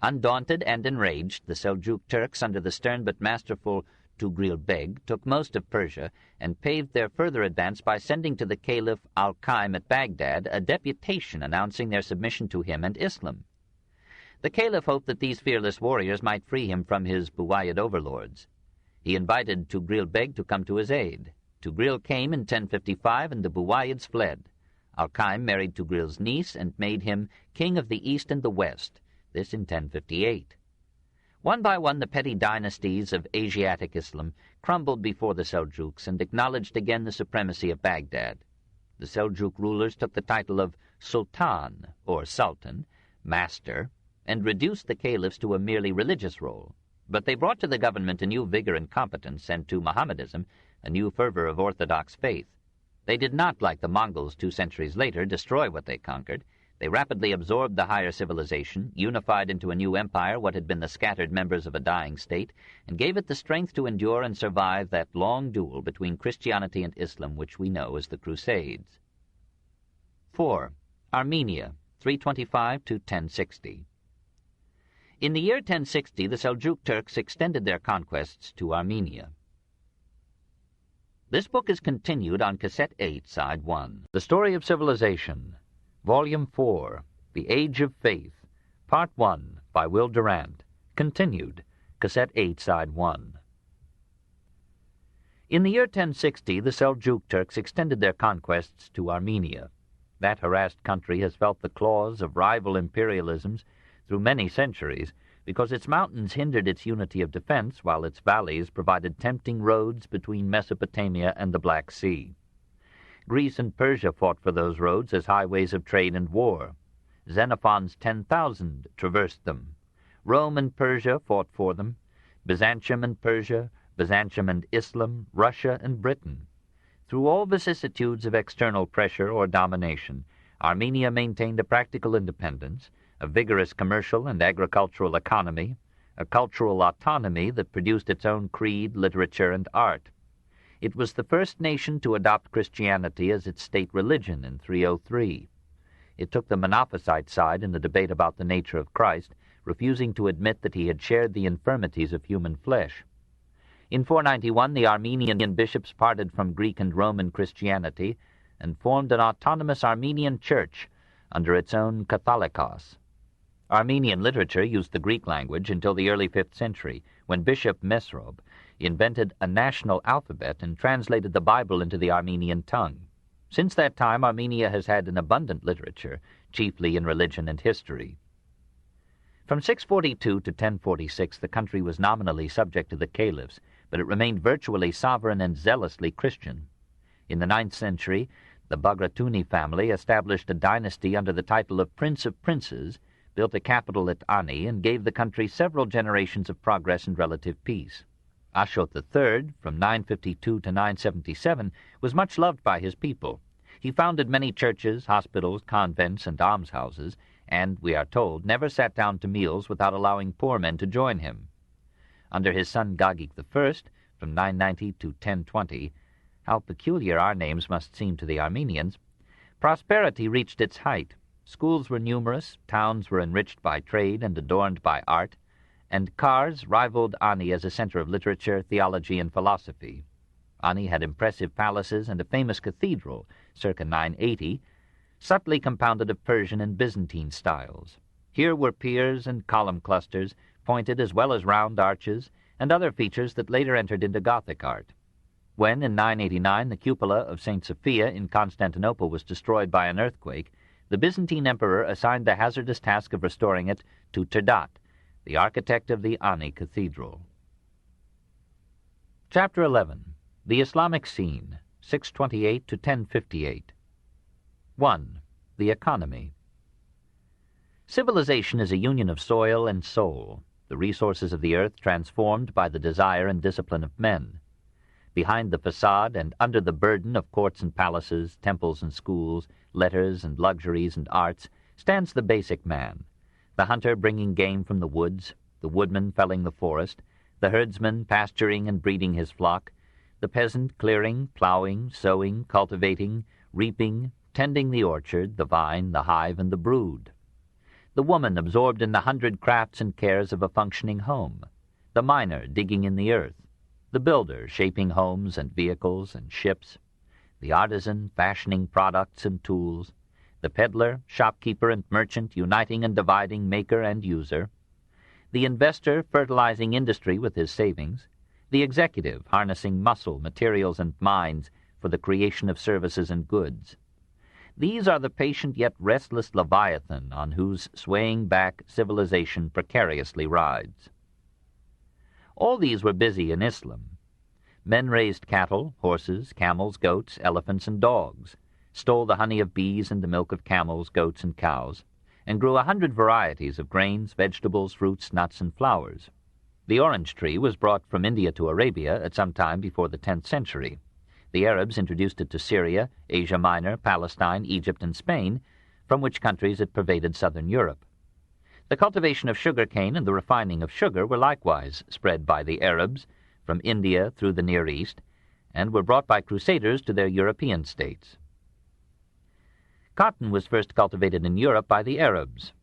Undaunted and enraged, the Seljuk Turks, under the stern but masterful Tugril Beg, took most of Persia and paved their further advance by sending to the Caliph Al-Qaim at Baghdad a deputation announcing their submission to him and Islam. The Caliph hoped that these fearless warriors might free him from his Buwayyid overlords. He invited Tugril Beg to come to his aid. Tugril came in 1055 and the Buwayyids fled. Al-Qaim married Tugril's niece and made him king of the East and the West, this in 1058. One by one the petty dynasties of Asiatic Islam crumbled before the Seljuks and acknowledged again the supremacy of Baghdad. The Seljuk rulers took the title of Sultan, or Sultan, master, and reduced the caliphs to a merely religious role. But they brought to the government a new vigor and competence, and to Mohammedism a new fervor of orthodox faith. They did not, like the Mongols 2 centuries later, destroy what they conquered. They rapidly absorbed the higher civilization, unified into a new empire what had been the scattered members of a dying state, and gave it the strength to endure and survive that long duel between Christianity and Islam which we know as the Crusades. 4. Armenia, 325 to 1060. In the year 1060, the Seljuk Turks extended their conquests to Armenia. This book is continued on Cassette 8, Side 1. The Story of Civilization, Volume 4, The Age of Faith, Part 1, by Will Durant, continued, Cassette 8, Side 1. In the year 1060, the Seljuk Turks extended their conquests to Armenia. That harassed country has felt the claws of rival imperialisms through many centuries, because its mountains hindered its unity of defense, while its valleys provided tempting roads between Mesopotamia and the Black Sea. Greece and Persia fought for those roads as highways of trade and war. Xenophon's 10,000 traversed them. Rome and Persia fought for them. Byzantium and Persia, Byzantium and Islam, Russia and Britain. Through all vicissitudes of external pressure or domination, Armenia maintained a practical independence, a vigorous commercial and agricultural economy, a cultural autonomy that produced its own creed, literature, and art. It was the first nation to adopt Christianity as its state religion in 303. It took the Monophysite side in the debate about the nature of Christ, refusing to admit that he had shared the infirmities of human flesh. In 491, the Armenian bishops parted from Greek and Roman Christianity and formed an autonomous Armenian church under its own Catholicos. Armenian literature used the Greek language until the early 5th century, when Bishop Mesrob, He invented a national alphabet and translated the Bible into the Armenian tongue. Since that time, Armenia has had an abundant literature, chiefly in religion and history. From 642 to 1046, the country was nominally subject to the caliphs, but it remained virtually sovereign and zealously Christian. In the 9th century, the Bagratuni family established a dynasty under the title of Prince of Princes, built a capital at Ani, and gave the country several generations of progress and relative peace. Ashot III, from 952 to 977, was much loved by his people. He founded many churches, hospitals, convents, and almshouses, and, we are told, never sat down to meals without allowing poor men to join him. Under his son Gagik I, from 990 to 1020, how peculiar our names must seem to the Armenians, prosperity reached its height. Schools were numerous, towns were enriched by trade and adorned by art, and Kars rivaled Ani as a center of literature, theology, and philosophy. Ani had impressive palaces and a famous cathedral, circa 980, subtly compounded of Persian and Byzantine styles. Here were piers and column clusters, pointed as well as round arches, and other features that later entered into Gothic art. When, in 989, the cupola of St. Sophia in Constantinople was destroyed by an earthquake, the Byzantine emperor assigned the hazardous task of restoring it to Terdat, the architect of the Ani Cathedral. Chapter 11. The Islamic Scene, 628 to 1058. 1. The Economy. Civilization is a union of soil and soul, the resources of the earth transformed by the desire and discipline of men. Behind the facade and under the burden of courts and palaces, temples and schools, letters and luxuries and arts, stands the basic man, the hunter bringing game from the woods, the woodman felling the forest, the herdsman pasturing and breeding his flock, the peasant clearing, plowing, sowing, cultivating, reaping, tending the orchard, the vine, the hive, and the brood. The woman absorbed in the 100 crafts and cares of a functioning home, the miner digging in the earth, the builder shaping homes and vehicles and ships, the artisan fashioning products and tools, the peddler, shopkeeper, and merchant uniting and dividing maker and user, the investor fertilizing industry with his savings, the executive harnessing muscle, materials, and minds for the creation of services and goods. These are the patient yet restless leviathan on whose swaying back civilization precariously rides. All these were busy in Islam. Men raised cattle, horses, camels, goats, elephants, and dogs, stole the honey of bees and the milk of camels, goats, and cows, and grew 100 varieties of grains, vegetables, fruits, nuts, and flowers. The orange tree was brought from India to Arabia at some time before the 10th century. The Arabs introduced it to Syria, Asia Minor, Palestine, Egypt, and Spain, from which countries it pervaded southern Europe. The cultivation of sugar cane and the refining of sugar were likewise spread by the Arabs from India through the Near East, and were brought by crusaders to their European states. Cotton was first cultivated in Europe by the Arabs.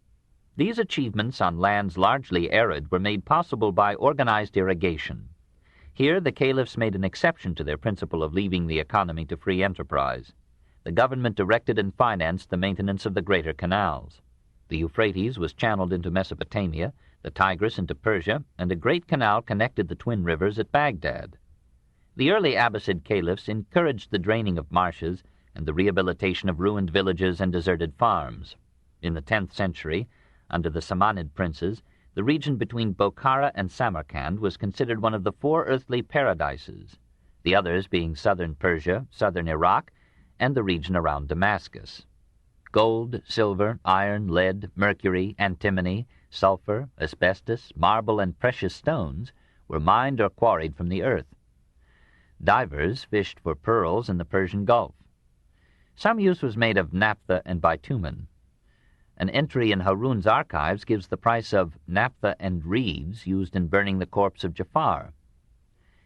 These achievements on lands largely arid were made possible by organized irrigation. Here the caliphs made an exception to their principle of leaving the economy to free enterprise. The government directed and financed the maintenance of the greater canals. The Euphrates was channeled into Mesopotamia, the Tigris into Persia, and a great canal connected the twin rivers at Baghdad. The early Abbasid caliphs encouraged the draining of marshes and the rehabilitation of ruined villages and deserted farms. In the 10th century, under the Samanid princes, the region between Bokhara and Samarkand was considered one of the 4 earthly paradises, the others being southern Persia, southern Iraq, and the region around Damascus. Gold, silver, iron, lead, mercury, antimony, sulfur, asbestos, marble, and precious stones were mined or quarried from the earth. Divers fished for pearls in the Persian Gulf. Some use was made of naphtha and bitumen. An entry in Harun's archives gives the price of naphtha and reeds used in burning the corpse of Jafar.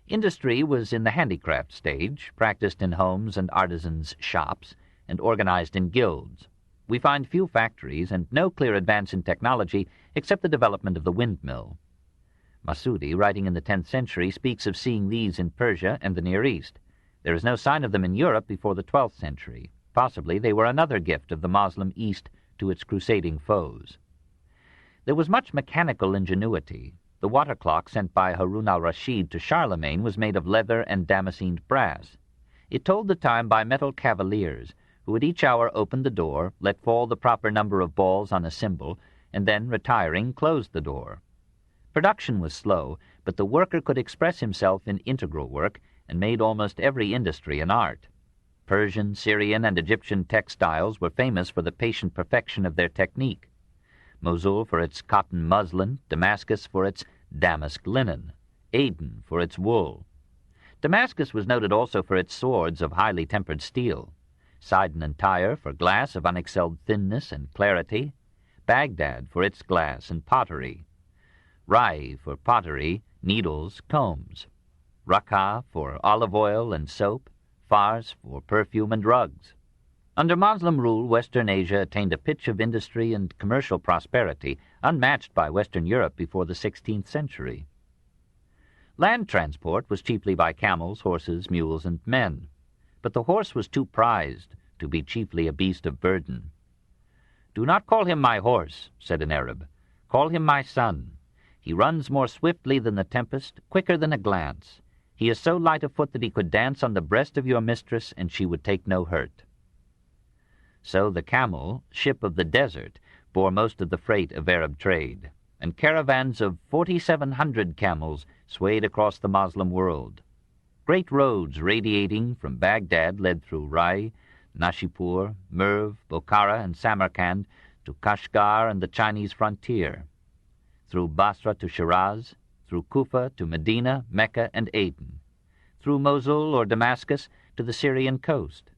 Industry was in the handicraft stage, practiced in homes and artisans' shops, and organized in guilds. We find few factories and no clear advance in technology except the development of the windmill. Masudi, writing in the 10th century, speaks of seeing these in Persia and the Near East. There is no sign of them in Europe before the 12th century. Possibly they were another gift of the Moslem East to its crusading foes. There was much mechanical ingenuity. The water clock sent by Harun al-Rashid to Charlemagne was made of leather and damascened brass. It told the time by metal cavaliers, who at each hour opened the door, let fall the proper number of balls on a cymbal, and then, retiring, closed the door. Production was slow, but the worker could express himself in integral work and made almost every industry an art. Persian, Syrian, and Egyptian textiles were famous for the patient perfection of their technique. Mosul for its cotton muslin, Damascus for its damask linen, Aden for its wool. Damascus was noted also for its swords of highly tempered steel, Sidon and Tyre for glass of unexcelled thinness and clarity, Baghdad for its glass and pottery, Rai for pottery, needles, combs, Raqqa for olive oil and soap, Fars for perfume and rugs. Under Moslem rule, Western Asia attained a pitch of industry and commercial prosperity unmatched by Western Europe before the 16th century. Land transport was chiefly by camels, horses, mules, and men, but the horse was too prized to be chiefly a beast of burden. "Do not call him my horse," said an Arab. "Call him my son. He runs more swiftly than the tempest, quicker than a glance. He is so light of foot that he could dance on the breast of your mistress, and she would take no hurt." So the camel, ship of the desert, bore most of the freight of Arab trade, and caravans of 4,700 camels swayed across the Moslem world. Great roads radiating from Baghdad led through Rai, Nashipur, Merv, Bokhara, and Samarkand to Kashgar and the Chinese frontier, through Basra to Shiraz, through Kufa to Medina, Mecca, and Aden, through Mosul or Damascus to the Syrian coast.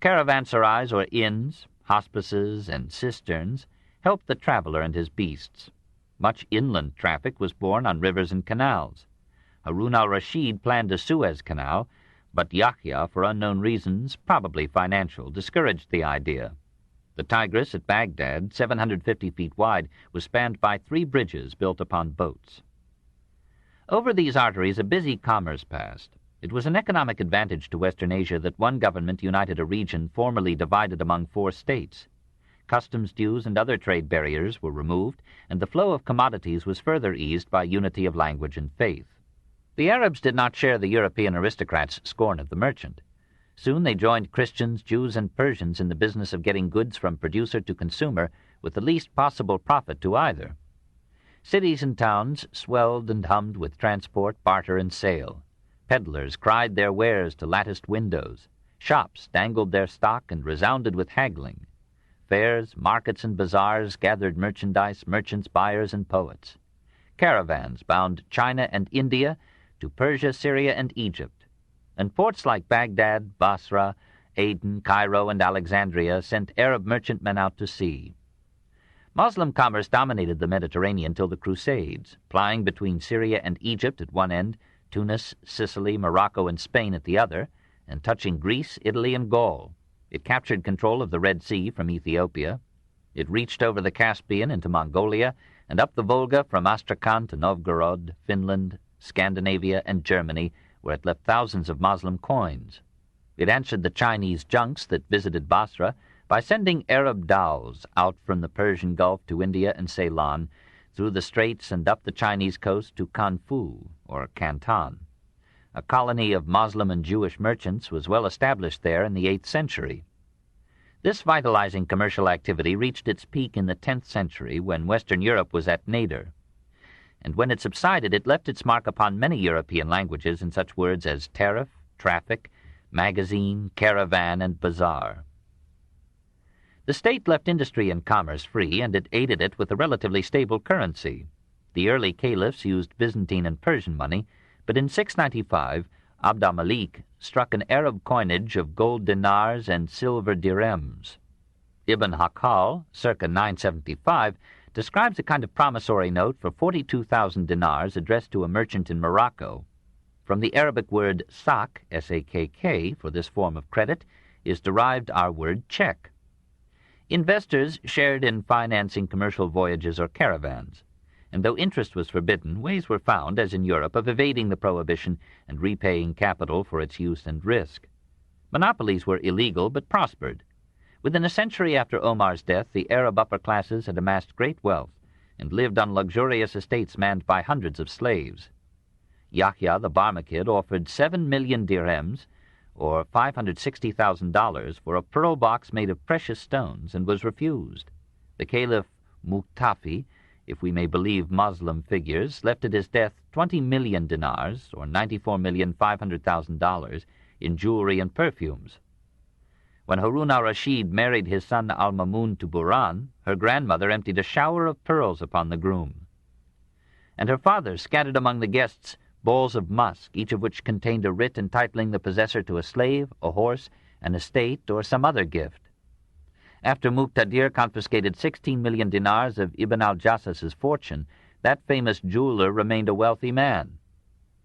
Caravanserais or inns, hospices, and cisterns helped the traveler and his beasts. Much inland traffic was borne on rivers and canals. Harun al-Rashid planned a Suez Canal, but Yahya, for unknown reasons, probably financial, discouraged the idea. The Tigris at Baghdad, 750 feet wide, was spanned by 3 bridges built upon boats. Over these arteries a busy commerce passed. It was an economic advantage to Western Asia that one government united a region formerly divided among 4 states. Customs dues and other trade barriers were removed, and the flow of commodities was further eased by unity of language and faith. The Arabs did not share the European aristocrats' scorn of the merchant. Soon they joined Christians, Jews, and Persians in the business of getting goods from producer to consumer with the least possible profit to either. Cities and towns swelled and hummed with transport, barter, and sale. Peddlers cried their wares to latticed windows. Shops dangled their stock and resounded with haggling. Fairs, markets, and bazaars gathered merchandise, merchants, buyers, and poets. Caravans bound China and India to Persia, Syria, and Egypt, and ports like Baghdad, Basra, Aden, Cairo, and Alexandria sent Arab merchantmen out to sea. Muslim commerce dominated the Mediterranean till the Crusades, plying between Syria and Egypt at one end, Tunis, Sicily, Morocco, and Spain at the other, and touching Greece, Italy, and Gaul. It captured control of the Red Sea from Ethiopia. It reached over the Caspian into Mongolia and up the Volga from Astrakhan to Novgorod, Finland, Scandinavia, and Germany, where it left thousands of Moslem coins. It answered the Chinese junks that visited Basra by sending Arab dhows out from the Persian Gulf to India and Ceylon, through the straits and up the Chinese coast to Kanfu, or Canton. A colony of Moslem and Jewish merchants was well established there in the 8th century. This vitalizing commercial activity reached its peak in the 10th century when Western Europe was at nadir. And when it subsided, it left its mark upon many European languages in such words as tariff, traffic, magazine, caravan, and bazaar. The state left industry and commerce free, and it aided it with a relatively stable currency. The early caliphs used Byzantine and Persian money, but in 695, Abd al-Malik struck an Arab coinage of gold dinars and silver dirhams. Ibn Hakal, circa 975, describes a kind of promissory note for 42,000 dinars addressed to a merchant in Morocco. From the Arabic word sak, S-A-K-K, for this form of credit, is derived our word check. Investors shared in financing commercial voyages or caravans, and though interest was forbidden, ways were found, as in Europe, of evading the prohibition and repaying capital for its use and risk. Monopolies were illegal but prospered. Within a century after Omar's death, the Arab upper classes had amassed great wealth, and lived on luxurious estates manned by hundreds of slaves. Yahya the Barmakid offered 7 million dirhams, or $560,000, for a pearl box made of precious stones, and was refused. The Caliph Muqtafi, if we may believe Muslim figures, left at his death 20 million dinars, or $94,500,000, in jewelry and perfumes. When Harun al-Rashid married his son al-Mamun to Buran, her grandmother emptied a shower of pearls upon the groom. And her father scattered among the guests balls of musk, each of which contained a writ entitling the possessor to a slave, a horse, an estate, or some other gift. After Muqtadir confiscated 16 million dinars of Ibn al-Jassas's fortune, that famous jeweler remained a wealthy man.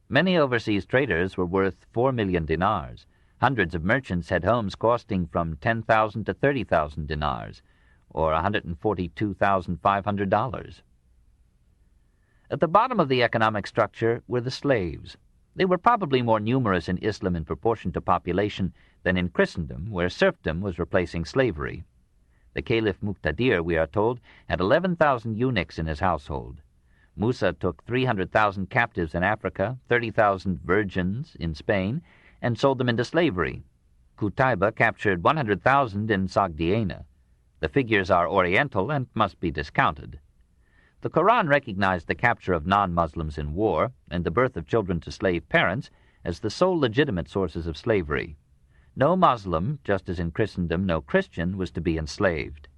Many overseas traders were worth 4 million dinars. Hundreds of merchants had homes costing from 10,000 to 30,000 dinars, or $142,500. At the bottom of the economic structure were the slaves. They were probably more numerous in Islam in proportion to population than in Christendom, where serfdom was replacing slavery. The Caliph Muqtadir, we are told, had 11,000 eunuchs in his household. Musa took 300,000 captives in Africa, 30,000 virgins in Spain, and sold them into slavery. Qutayba captured 100,000 in Sogdiana. The figures are Oriental and must be discounted. The Koran recognized the capture of non-Muslims in war and the birth of children to slave parents as the sole legitimate sources of slavery. No Muslim, just as in Christendom no Christian, was to be enslaved.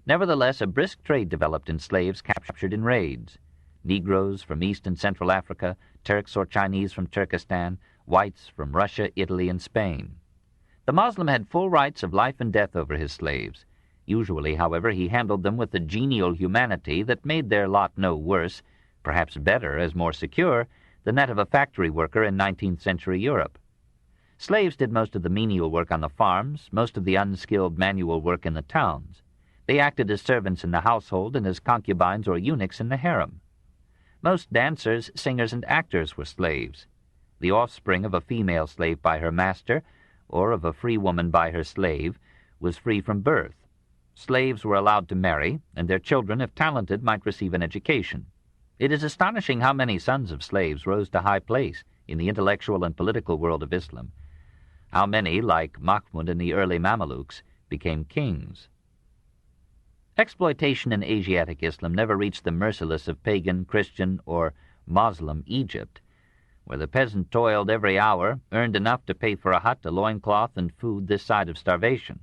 Nevertheless, a brisk trade developed in slaves captured in raids. Negroes from East and Central Africa, Turks or Chinese from Turkestan, whites from Russia, Italy, and Spain. The Moslem had full rights of life and death over his slaves. Usually, however, he handled them with a genial humanity that made their lot no worse, perhaps better, as more secure, than that of a factory worker in 19th century Europe. Slaves did most of the menial work on the farms, most of the unskilled manual work in the towns. They acted as servants in the household and as concubines or eunuchs in the harem. Most dancers, singers, and actors were slaves. The offspring of a female slave by her master, or of a free woman by her slave, was free from birth. Slaves were allowed to marry, and their children, if talented, might receive an education. It is astonishing how many sons of slaves rose to high place in the intellectual and political world of Islam. How many, like Mahmud and the early Mamelukes, became kings. Exploitation in Asiatic Islam never reached the merciless of pagan, Christian, or Moslem Egypt, where the peasant toiled every hour, earned enough to pay for a hut, a loincloth, and food this side of starvation.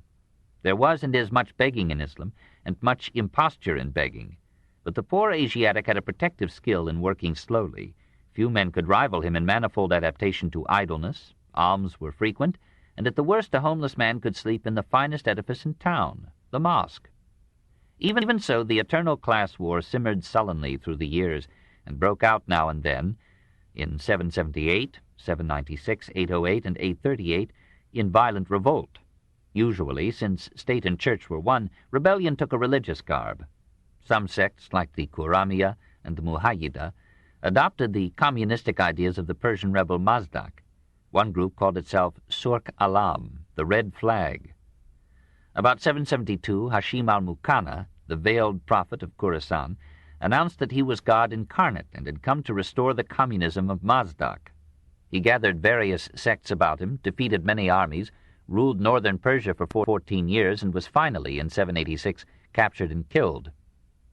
There was and is much begging in Islam, and much imposture in begging. But the poor Asiatic had a protective skill in working slowly. Few men could rival him in manifold adaptation to idleness. Alms were frequent, and at the worst a homeless man could sleep in the finest edifice in town, the mosque. Even so, the eternal class war simmered sullenly through the years, and broke out now and then, in 778, 796, 808, and 838, in violent revolt. Usually, since state and church were one, rebellion took a religious garb. Some sects, like the Kuramiya and the Muhayyida, adopted the communistic ideas of the Persian rebel Mazdak. One group called itself Surk Alam, the Red Flag. About 772, Hashim al-Mukanna, the veiled prophet of Khorasan, announced that he was God incarnate and had come to restore the communism of Mazdak. He gathered various sects about him, defeated many armies, ruled northern Persia for 14 years, and was finally, in 786, captured and killed.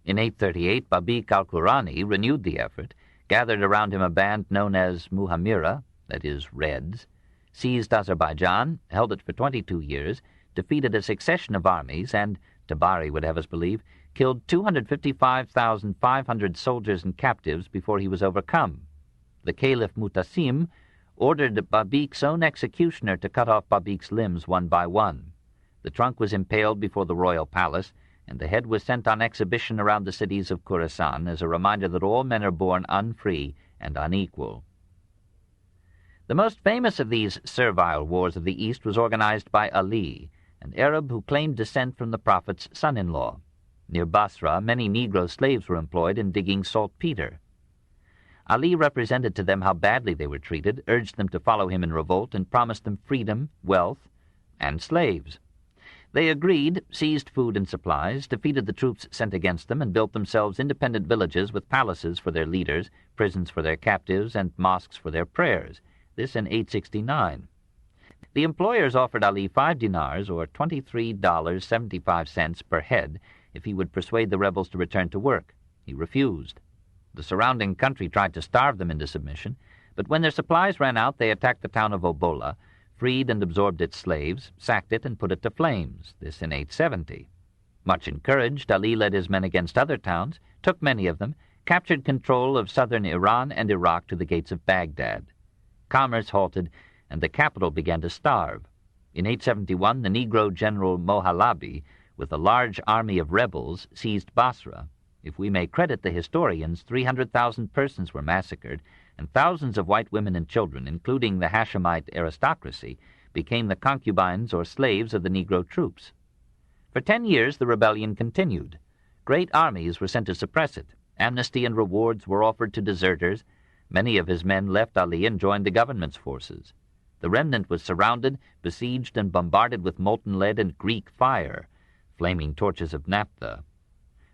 In 838, Babik al-Qurani renewed the effort, gathered around him a band known as Muhammira, that is, Reds, seized Azerbaijan, held it for 22 years, defeated a succession of armies, and, Tabari would have us believe, killed 255,500 soldiers and captives before he was overcome. The Caliph Mutasim ordered Babik's own executioner to cut off Babik's limbs one by one. The trunk was impaled before the royal palace, and the head was sent on exhibition around the cities of Khorasan as a reminder that all men are born unfree and unequal. The most famous of these servile wars of the East was organized by Ali, an Arab who claimed descent from the Prophet's son-in-law. Near Basra, many Negro slaves were employed in digging saltpeter. Ali represented to them how badly they were treated, urged them to follow him in revolt, and promised them freedom, wealth, and slaves. They agreed, seized food and supplies, defeated the troops sent against them, and built themselves independent villages with palaces for their leaders, prisons for their captives, and mosques for their prayers. This in 869. The employers offered Ali 5 dinars, or $23.75 per head, if he would persuade the rebels to return to work. He refused. The surrounding country tried to starve them into submission, but when their supplies ran out, they attacked the town of Obola, freed and absorbed its slaves, sacked it, and put it to flames, this in 870. Much encouraged, Ali led his men against other towns, took many of them, captured control of southern Iran and Iraq to the gates of Baghdad. Commerce halted, and the capital began to starve. In 871, the Negro general Mohammad, with a large army of rebels, seized Basra. If we may credit the historians, 300,000 persons were massacred, and thousands of white women and children, including the Hashemite aristocracy, became the concubines or slaves of the Negro troops. For 10 years the rebellion continued. Great armies were sent to suppress it. Amnesty and rewards were offered to deserters. Many of his men left Ali and joined the government's forces. The remnant was surrounded, besieged, and bombarded with molten lead and Greek fire, flaming torches of naphtha.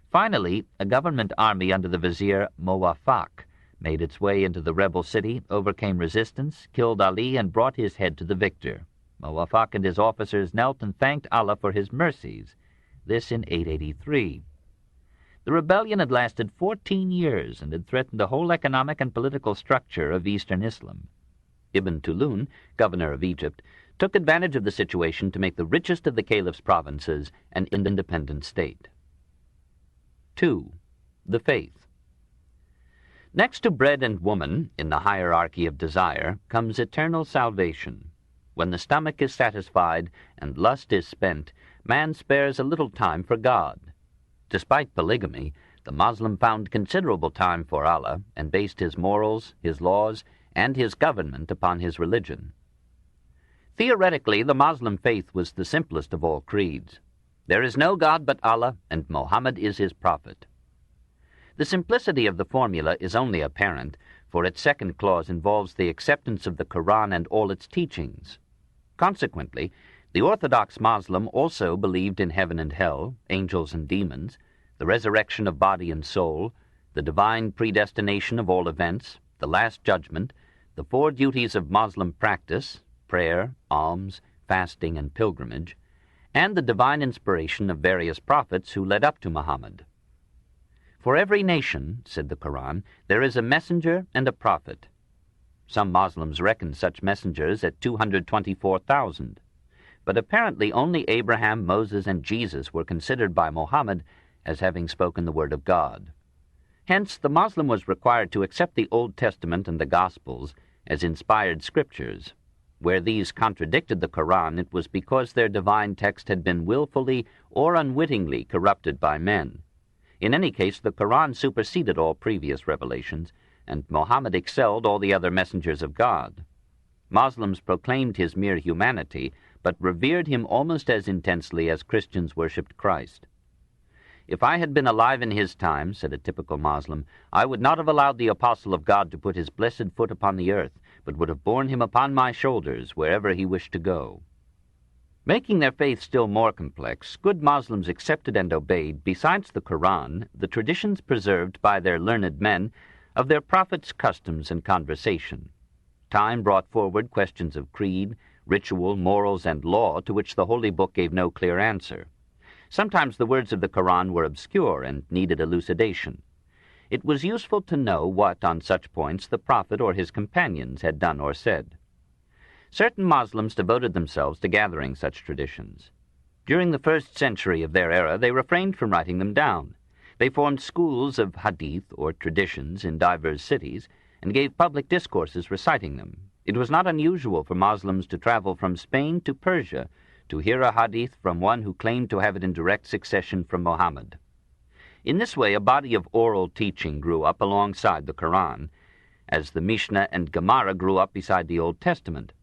Finally, a government army under the vizier Muwaffaq made its way into the rebel city, overcame resistance, killed Ali, and brought his head to the victor. Muwaffaq and his officers knelt and thanked Allah for his mercies. This in 883. The rebellion had lasted 14 years and had threatened the whole economic and political structure of Eastern Islam. Ibn Tulun, governor of Egypt, took advantage of the situation to make the richest of the caliph's provinces an independent state. 2. The faith. Next to bread and woman, in the hierarchy of desire, comes eternal salvation. When the stomach is satisfied and lust is spent, man spares a little time for God. Despite polygamy, the Moslem found considerable time for Allah and based his morals, his laws, and his government upon his religion. Theoretically, the Moslem faith was the simplest of all creeds. There is no God but Allah, and Mohammed is his prophet. The simplicity of the formula is only apparent, for its second clause involves the acceptance of the Koran and all its teachings. Consequently, the Orthodox Moslem also believed in heaven and hell, angels and demons, the resurrection of body and soul, the divine predestination of all events, the Last Judgment, the 4 duties of Moslem practice, prayer, alms, fasting, and pilgrimage, and the divine inspiration of various prophets who led up to Muhammad. For every nation, said the Koran, there is a messenger and a prophet. Some Muslims reckon such messengers at 224,000, but apparently only Abraham, Moses, and Jesus were considered by Muhammad as having spoken the word of God. Hence, the Muslim was required to accept the Old Testament and the Gospels as inspired scriptures. Where these contradicted the Koran, it was because their divine text had been willfully or unwittingly corrupted by men. In any case, the Koran superseded all previous revelations, and Muhammad excelled all the other messengers of God. Muslims proclaimed his mere humanity, but revered him almost as intensely as Christians worshipped Christ. If I had been alive in his time, said a typical Moslem, I would not have allowed the apostle of God to put his blessed foot upon the earth, but would have borne him upon my shoulders wherever he wished to go. Making their faith still more complex, good Moslems accepted and obeyed, besides the Koran, the traditions preserved by their learned men of their prophets' customs and conversation. Time brought forward questions of creed, ritual, morals, and law to which the Holy Book gave no clear answer. Sometimes the words of the Koran were obscure and needed elucidation. It was useful to know what, on such points, the Prophet or his companions had done or said. Certain Moslems devoted themselves to gathering such traditions. During the 1st century of their era, they refrained from writing them down. They formed schools of hadith, or traditions, in divers cities, and gave public discourses reciting them. It was not unusual for Moslems to travel from Spain to Persia to hear a hadith from one who claimed to have it in direct succession from Muhammad. In this way, a body of oral teaching grew up alongside the Koran, as the Mishnah and Gemara grew up beside the Old Testament.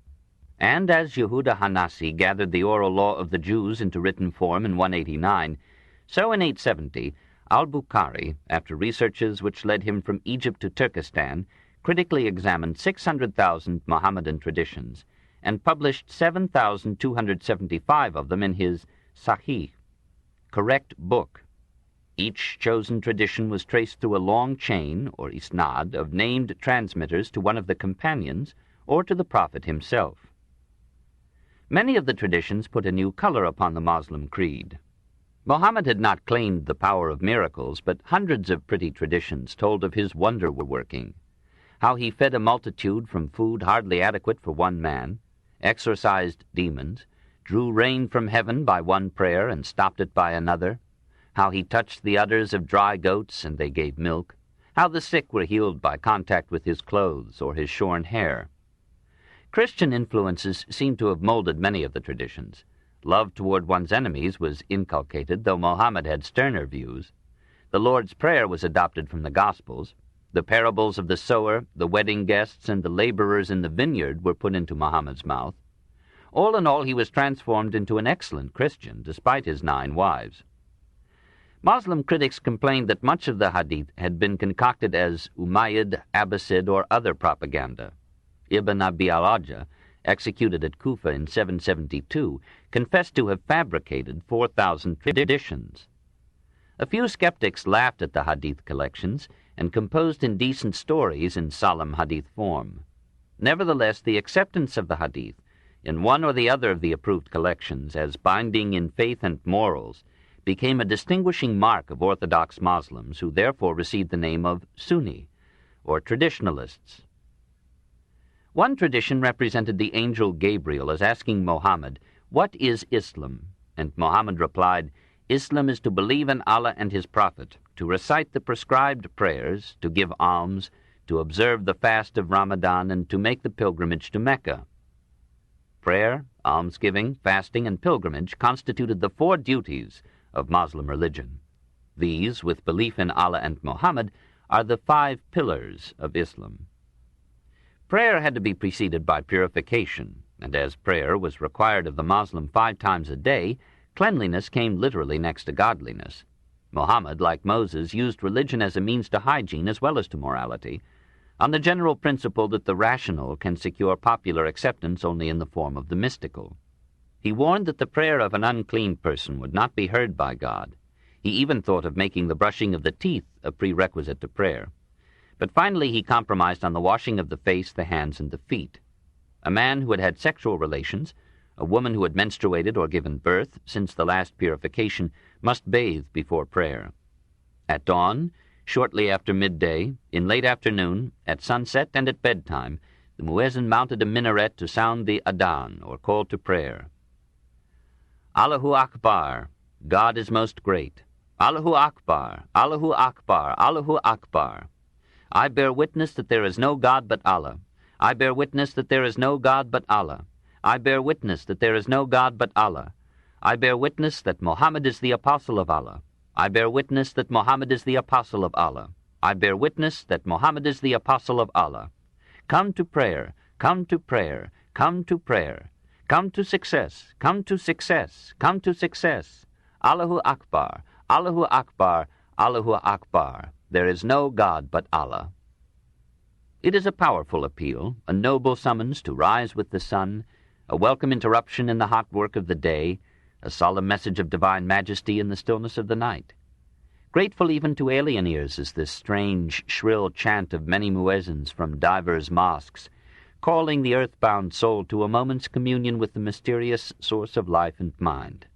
And as Yehuda Hanasi gathered the oral law of the Jews into written form in 189, so in 870, al-Bukhari, after researches which led him from Egypt to Turkestan, critically examined 600,000 Mohammedan traditions and published 7,275 of them in his Sahih, correct book. Each chosen tradition was traced through a long chain, or isnad, of named transmitters to one of the companions or to the Prophet himself. Many of the traditions put a new color upon the Moslem creed. Mohammed had not claimed the power of miracles, but hundreds of pretty traditions told of his wonder-working, how he fed a multitude from food hardly adequate for one man, exorcised demons, drew rain from heaven by one prayer and stopped it by another, how he touched the udders of dry goats and they gave milk, how the sick were healed by contact with his clothes or his shorn hair. Christian influences seem to have molded many of the traditions. Love toward one's enemies was inculcated, though Mohammed had sterner views. The Lord's Prayer was adopted from the Gospels. The parables of the sower, the wedding guests, and the laborers in the vineyard were put into Mohammed's mouth. All in all, he was transformed into an excellent Christian, despite his 9 wives. Muslim critics complained that much of the Hadith had been concocted as Umayyad, Abbasid, or other propaganda. Ibn Abi al-Ajah, executed at Kufa in 772, confessed to have fabricated 4,000 traditions. A few skeptics laughed at the Hadith collections and composed indecent stories in solemn Hadith form. Nevertheless, the acceptance of the Hadith, in one or the other of the approved collections, as binding in faith and morals, became a distinguishing mark of Orthodox Muslims, who therefore received the name of Sunni, or traditionalists. One tradition represented the angel Gabriel as asking Mohammed, "What is Islam?" And Mohammed replied, "Islam is to believe in Allah and His Prophet, to recite the prescribed prayers, to give alms, to observe the fast of Ramadan, and to make the pilgrimage to Mecca." Prayer, almsgiving, fasting, and pilgrimage constituted the 4 duties of Muslim religion. These, with belief in Allah and Muhammad, are the 5 pillars of Islam. Prayer had to be preceded by purification, and as prayer was required of the Moslem 5 times a day, cleanliness came literally next to godliness. Muhammad, like Moses, used religion as a means to hygiene as well as to morality, on the general principle that the rational can secure popular acceptance only in the form of the mystical. He warned that the prayer of an unclean person would not be heard by God. He even thought of making the brushing of the teeth a prerequisite to prayer. But finally he compromised on the washing of the face, the hands, and the feet. A man who had had sexual relations, a woman who had menstruated or given birth since the last purification, must bathe before prayer. At dawn, shortly after midday, in late afternoon, at sunset, and at bedtime, the muezzin mounted a minaret to sound the adhan, or call to prayer. Allahu Akbar, God is most great. Allahu Akbar, Allahu Akbar, Allahu Akbar. I bear witness that there is no God but Allah. I bear witness that there is no God but Allah. I bear witness that there is no God but Allah. I bear witness that Muhammad is the apostle of Allah. I bear witness that Muhammad is the apostle of Allah. I bear witness that Muhammad is the apostle of Allah. Come to prayer, come to prayer, come to prayer. Come to success, come to success, come to success. Allahu Akbar, Allahu Akbar, Allahu Akbar. There is no God but Allah. It is a powerful appeal, a noble summons to rise with the sun, a welcome interruption in the hot work of the day, a solemn message of divine majesty in the stillness of the night. Grateful even to alien ears is this strange, shrill chant of many muezzins from divers mosques, calling the earthbound soul to a moment's communion with the mysterious source of life and mind.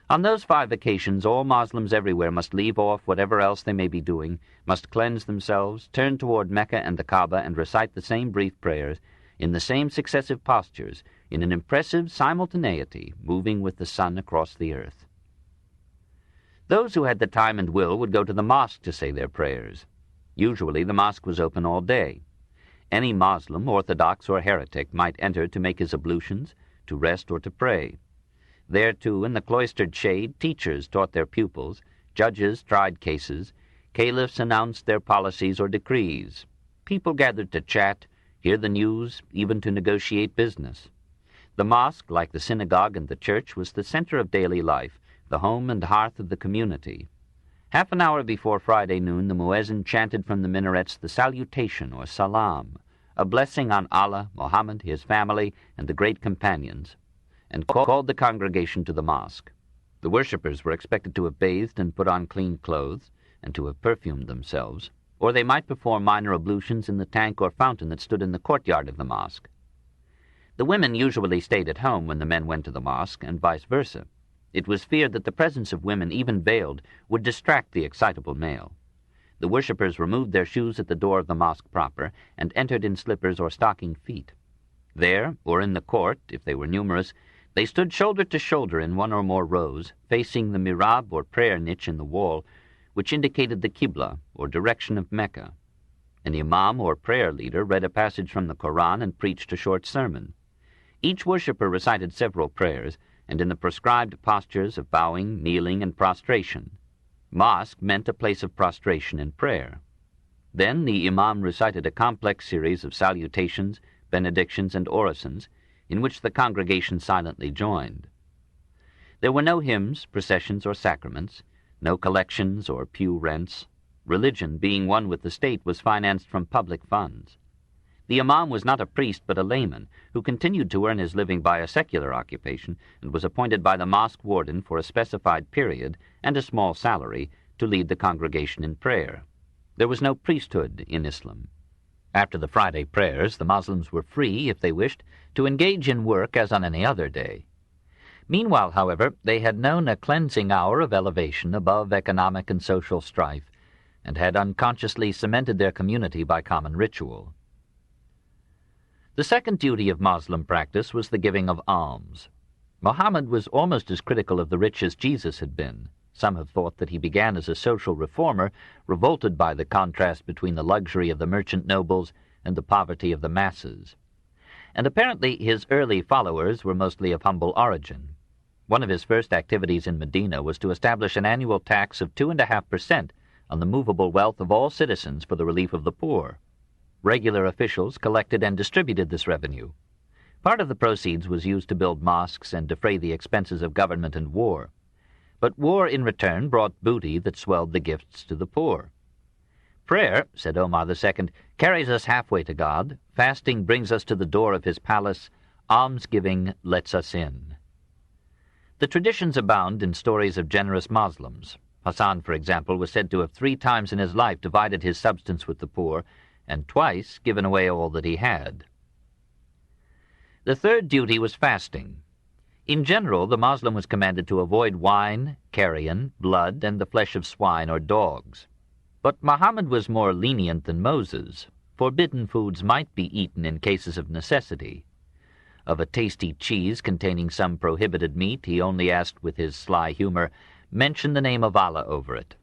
On those 5 occasions, all Muslims everywhere must leave off whatever else they may be doing, must cleanse themselves, turn toward Mecca and the Kaaba, and recite the same brief prayers, in the same successive postures, in an impressive simultaneity, moving with the sun across the earth. Those who had the time and will would go to the mosque to say their prayers. Usually the mosque was open all day. Any Moslem, Orthodox or heretic, might enter to make his ablutions, to rest or to pray. There, too, in the cloistered shade, teachers taught their pupils, judges tried cases, caliphs announced their policies or decrees. People gathered to chat, hear the news, even to negotiate business. The mosque, like the synagogue and the church, was the center of daily life, the home and hearth of the community. Half an hour before Friday noon, the muezzin chanted from the minarets the salutation, or salam, a blessing on Allah, Muhammad, his family, and the great companions, and called the congregation to the mosque. The worshippers were expected to have bathed and put on clean clothes, and to have perfumed themselves, or they might perform minor ablutions in the tank or fountain that stood in the courtyard of the mosque. The women usually stayed at home when the men went to the mosque, and vice versa. It was feared that the presence of women, even veiled, would distract the excitable male. The worshippers removed their shoes at the door of the mosque proper, and entered in slippers or stocking feet. There, or in the court, if they were numerous, they stood shoulder to shoulder in one or more rows, facing the mihrab or prayer niche in the wall, which indicated the Qibla, or direction of Mecca. An imam or prayer leader read a passage from the Koran and preached a short sermon. Each worshipper recited several prayers, and in the prescribed postures of bowing, kneeling, and prostration. Mosque meant a place of prostration and prayer. Then the imam recited a complex series of salutations, benedictions, and orisons, in which the congregation silently joined. There were no hymns, processions, or sacraments, no collections or pew rents. Religion, being one with the state, was financed from public funds. The imam was not a priest but a layman, who continued to earn his living by a secular occupation, and was appointed by the mosque warden for a specified period and a small salary to lead the congregation in prayer. There was no priesthood in Islam. After the Friday prayers, the Muslims were free, if they wished, to engage in work as on any other day. Meanwhile, however, they had known a cleansing hour of elevation above economic and social strife, and had unconsciously cemented their community by common ritual. The second duty of Moslem practice was the giving of alms. Mohammed was almost as critical of the rich as Jesus had been. Some have thought that he began as a social reformer, revolted by the contrast between the luxury of the merchant nobles and the poverty of the masses. And apparently his early followers were mostly of humble origin. One of his first activities in Medina was to establish an annual tax of 2.5% on the movable wealth of all citizens for the relief of the poor. Regular officials collected and distributed this revenue. Part of the proceeds was used to build mosques and defray the expenses of government and war. But war in return brought booty that swelled the gifts to the poor. Prayer, said Omar II, carries us halfway to God. Fasting brings us to the door of his palace. Almsgiving lets us in. The traditions abound in stories of generous Moslems. Hassan, for example, was said to have 3 times in his life divided his substance with the poor, and twice given away all that he had. The third duty was fasting. In general, the Moslem was commanded to avoid wine, carrion, blood, and the flesh of swine or dogs. But Muhammad was more lenient than Moses. Forbidden foods might be eaten in cases of necessity. Of a tasty cheese containing some prohibited meat, he only asked with his sly humor, "Mention the name of Allah over it."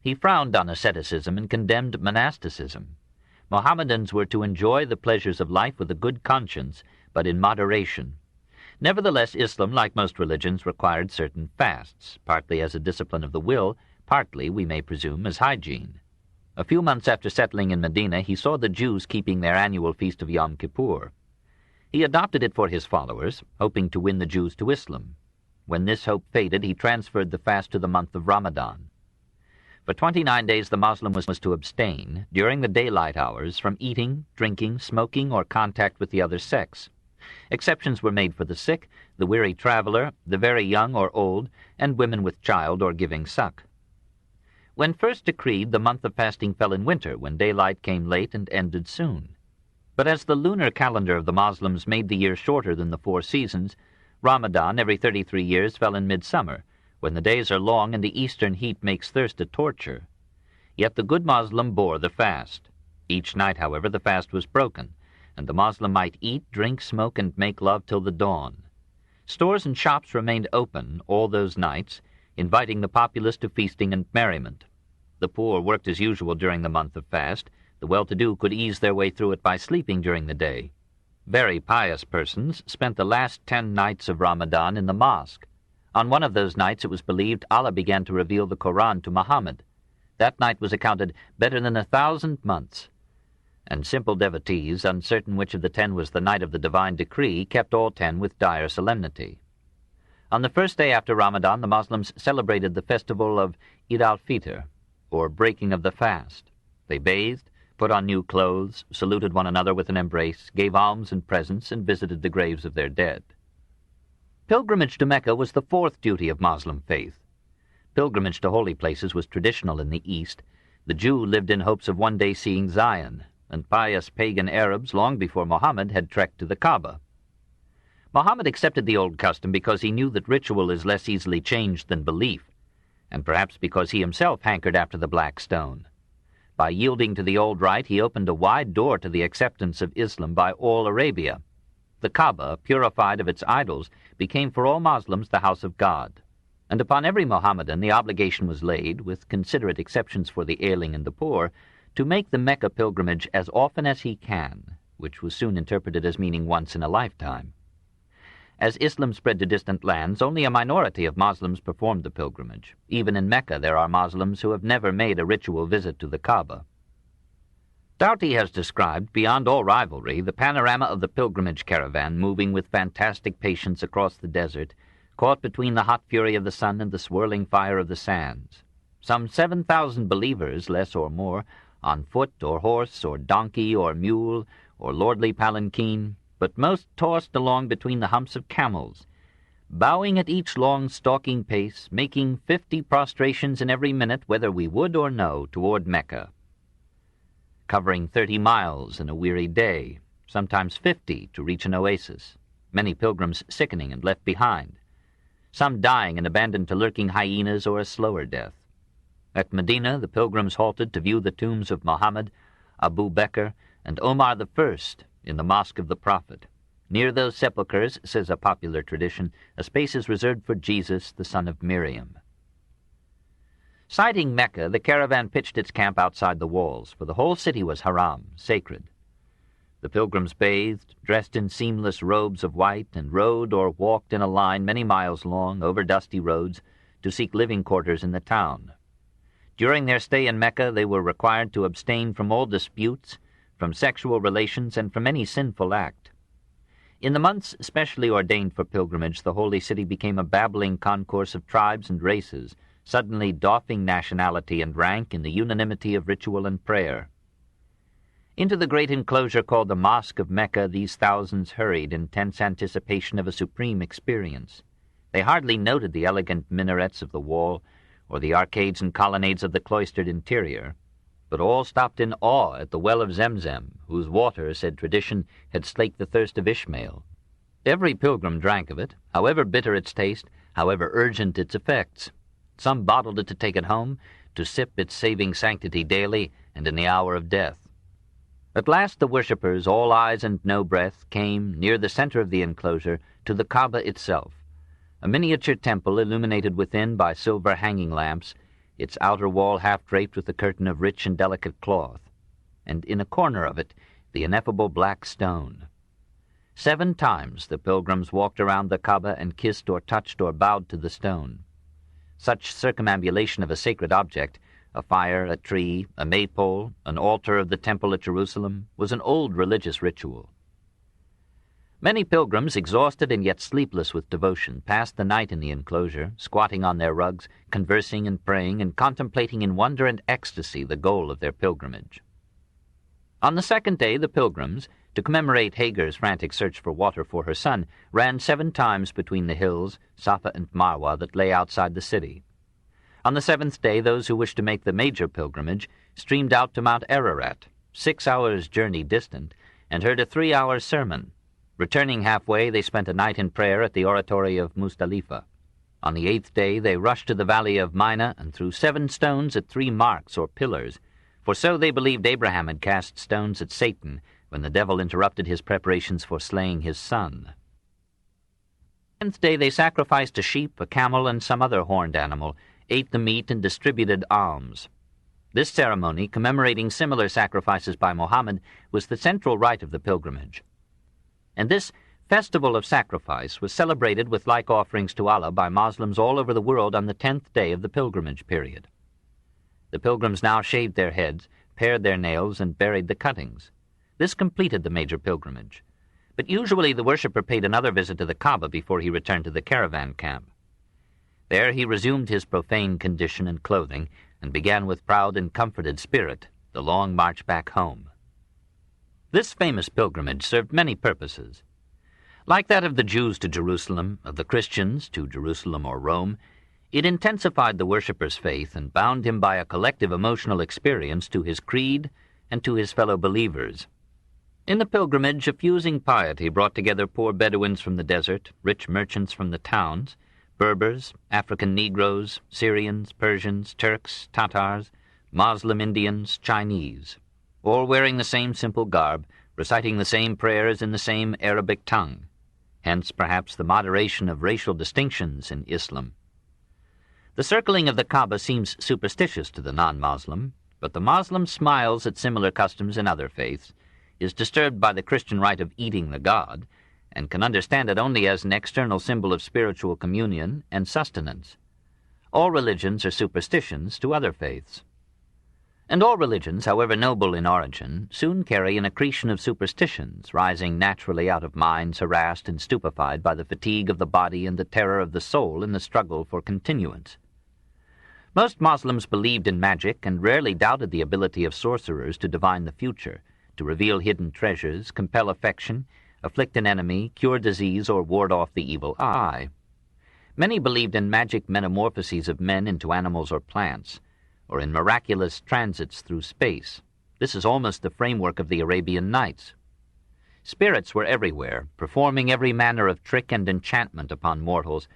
He frowned on asceticism and condemned monasticism. Mohammedans were to enjoy the pleasures of life with a good conscience, but in moderation. Nevertheless, Islam, like most religions, required certain fasts, partly as a discipline of the will, partly, we may presume, as hygiene. A few months after settling in Medina, he saw the Jews keeping their annual feast of Yom Kippur. He adopted it for his followers, hoping to win the Jews to Islam. When this hope faded, he transferred the fast to the month of Ramadan. For 29 days the Moslem was to abstain, during the daylight hours, from eating, drinking, smoking, or contact with the other sex. Exceptions were made for the sick, the weary traveler, the very young or old, and women with child or giving suck. When first decreed, the month of fasting fell in winter, when daylight came late and ended soon. But as the lunar calendar of the Moslems made the year shorter than the 4 seasons, Ramadan every 33 years fell in midsummer, when the days are long and the eastern heat makes thirst a torture. Yet the good Moslem bore the fast. Each night, however, the fast was broken, and the Moslem might eat, drink, smoke, and make love till the dawn. Stores and shops remained open all those nights, inviting the populace to feasting and merriment. The poor worked as usual during the month of fast. The well-to-do could ease their way through it by sleeping during the day. Very pious persons spent the last 10 nights of Ramadan in the mosque. On one of those nights it was believed Allah began to reveal the Koran to Muhammad. That night was accounted better than 1,000 months. And simple devotees, uncertain which of the 10 was the night of the divine decree, kept all 10 with dire solemnity. On the first day after Ramadan, the Muslims celebrated the festival of Eid al-Fitr, or breaking of the fast. They bathed, put on new clothes, saluted one another with an embrace, gave alms and presents, and visited the graves of their dead. Pilgrimage to Mecca was the fourth duty of Moslem faith. Pilgrimage to holy places was traditional in the East. The Jew lived in hopes of one day seeing Zion, and pious pagan Arabs, long before Mohammed, had trekked to the Kaaba. Mohammed accepted the old custom because he knew that ritual is less easily changed than belief, and perhaps because he himself hankered after the black stone. By yielding to the old rite, he opened a wide door to the acceptance of Islam by all Arabia. The Kaaba, purified of its idols, became for all Muslims the house of God. And upon every Mohammedan the obligation was laid, with considerate exceptions for the ailing and the poor, to make the Mecca pilgrimage as often as he can, which was soon interpreted as meaning once in a lifetime. As Islam spread to distant lands, only a minority of Muslims performed the pilgrimage. Even in Mecca there are Muslims who have never made a ritual visit to the Kaaba. Doughty has described, beyond all rivalry, the panorama of the pilgrimage caravan moving with fantastic patience across the desert, caught between the hot fury of the sun and the swirling fire of the sands. Some 7,000 believers, less or more, on foot or horse or donkey or mule or lordly palanquin, but most tossed along between the humps of camels, bowing at each long stalking pace, making 50 prostrations in every minute, whether we would or no, toward Mecca. Covering 30 miles in a weary day, sometimes 50 to reach an oasis, many pilgrims sickening and left behind, some dying and abandoned to lurking hyenas or a slower death. At Medina, the pilgrims halted to view the tombs of Muhammad, Abu Bakr, and Omar I in the Mosque of the Prophet. Near those sepulchres, says a popular tradition, a space is reserved for Jesus, the son of Miriam. Sighting Mecca, the caravan pitched its camp outside the walls, for the whole city was haram, sacred. The pilgrims bathed, dressed in seamless robes of white, and rode or walked in a line many miles long over dusty roads to seek living quarters in the town. During their stay in Mecca, they were required to abstain from all disputes, from sexual relations, and from any sinful act. In the months specially ordained for pilgrimage, the holy city became a babbling concourse of tribes and races, suddenly doffing nationality and rank in the unanimity of ritual and prayer. Into the great enclosure called the Mosque of Mecca these thousands hurried in tense anticipation of a supreme experience. They hardly noted the elegant minarets of the wall, or the arcades and colonnades of the cloistered interior, but all stopped in awe at the well of Zemzem, whose water, said tradition, had slaked the thirst of Ishmael. Every pilgrim drank of it, however bitter its taste, however urgent its effects. Some bottled it to take it home, to sip its saving sanctity daily and in the hour of death. At last the worshippers, all eyes and no breath, came, near the center of the enclosure, to the Kaaba itself, a miniature temple illuminated within by silver hanging lamps, its outer wall half draped with a curtain of rich and delicate cloth, and in a corner of it the ineffable black stone. 7 times the pilgrims walked around the Kaaba and kissed or touched or bowed to the stone. Such circumambulation of a sacred object, a fire, a tree, a maypole, an altar of the temple at Jerusalem, was an old religious ritual. Many pilgrims, exhausted and yet sleepless with devotion, passed the night in the enclosure, squatting on their rugs, conversing and praying, and contemplating in wonder and ecstasy the goal of their pilgrimage. On the second day, the pilgrims, to commemorate Hagar's frantic search for water for her son, ran 7 times between the hills, Safa and Marwa, that lay outside the city. On the 7th day, those who wished to make the major pilgrimage streamed out to Mount Ararat, 6 hours' journey distant, and heard a 3-hour sermon. Returning halfway, they spent a night in prayer at the oratory of Mustalifa. On the 8th day, they rushed to the valley of Mina and threw 7 stones at 3 marks or pillars, for so they believed Abraham had cast stones at Satan when the devil interrupted his preparations for slaying his son. On the 10th day, they sacrificed a sheep, a camel, and some other horned animal, ate the meat, and distributed alms. This ceremony, commemorating similar sacrifices by Mohammed, was the central rite of the pilgrimage. And this festival of sacrifice was celebrated with like offerings to Allah by Muslims all over the world on the 10th day of the pilgrimage period. The pilgrims now shaved their heads, pared their nails, and buried the cuttings. This completed the major pilgrimage. But usually the worshipper paid another visit to the Kaaba before he returned to the caravan camp. There he resumed his profane condition and clothing, and began with proud and comforted spirit the long march back home. This famous pilgrimage served many purposes. Like that of the Jews to Jerusalem, of the Christians to Jerusalem or Rome, it intensified the worshipper's faith and bound him by a collective emotional experience to his creed and to his fellow believers. In the pilgrimage, a fusing piety brought together poor Bedouins from the desert, rich merchants from the towns, Berbers, African Negroes, Syrians, Persians, Turks, Tatars, Moslem Indians, Chinese, all wearing the same simple garb, reciting the same prayers in the same Arabic tongue. Hence, perhaps, the moderation of racial distinctions in Islam. The circling of the Kaaba seems superstitious to the non-Muslim, but the Muslim smiles at similar customs in other faiths, is disturbed by the Christian rite of eating the god, and can understand it only as an external symbol of spiritual communion and sustenance. All religions are superstitions to other faiths. And all religions, however noble in origin, soon carry an accretion of superstitions, rising naturally out of minds harassed and stupefied by the fatigue of the body and the terror of the soul in the struggle for continuance. Most Moslems believed in magic and rarely doubted the ability of sorcerers to divine the future, to reveal hidden treasures, compel affection, afflict an enemy, cure disease, or ward off the evil eye. Many believed in magic metamorphoses of men into animals or plants, or in miraculous transits through space. This is almost the framework of the Arabian Nights. Spirits were everywhere, performing every manner of trick and enchantment upon mortals,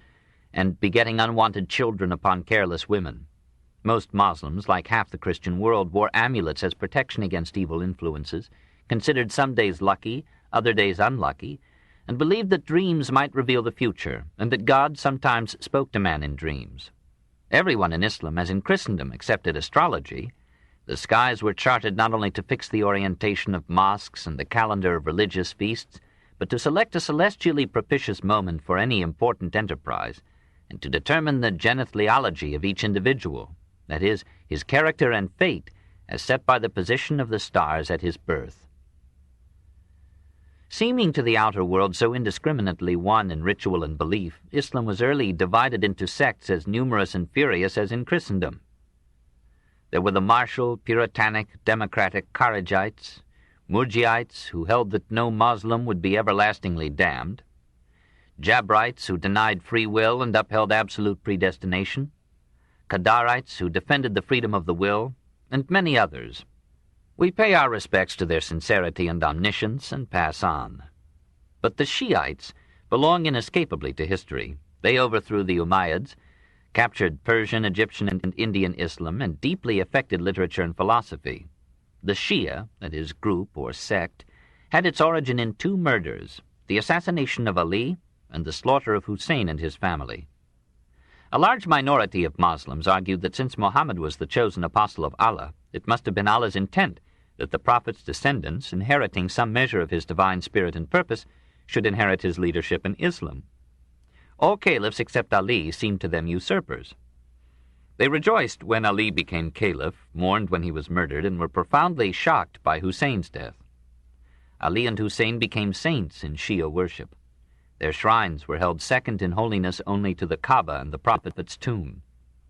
and begetting unwanted children upon careless women. Most Moslems, like half the Christian world, wore amulets as protection against evil influences, considered some days lucky, other days unlucky, and believed that dreams might reveal the future, and that God sometimes spoke to man in dreams. Everyone in Islam, as in Christendom, accepted astrology. The skies were charted not only to fix the orientation of mosques and the calendar of religious feasts, but to select a celestially propitious moment for any important enterprise, and to determine the genethliology of each individual, that is, his character and fate, as set by the position of the stars at his birth. Seeming to the outer world so indiscriminately one in ritual and belief, Islam was early divided into sects as numerous and furious as in Christendom. There were the martial, puritanic, democratic Kharijites, Murjiites, who held that no Moslem would be everlastingly damned, Jabrites, who denied free will and upheld absolute predestination, Qadarites, who defended the freedom of the will, and many others. We pay our respects to their sincerity and omniscience and pass on. But the Shiites belong inescapably to history. They overthrew the Umayyads, captured Persian, Egyptian, and Indian Islam, and deeply affected literature and philosophy. The Shia, that is, group or sect, had its origin in two murders, the assassination of Ali and the slaughter of Hussein and his family. A large minority of Muslims argued that since Muhammad was the chosen apostle of Allah, it must have been Allah's intent that the prophet's descendants, inheriting some measure of his divine spirit and purpose, should inherit his leadership in Islam. All caliphs except Ali seemed to them usurpers. They rejoiced when Ali became caliph, mourned when he was murdered, and were profoundly shocked by Hussein's death. Ali and Hussein became saints in Shia worship. Their shrines were held second in holiness only to the Kaaba and the prophet's tomb.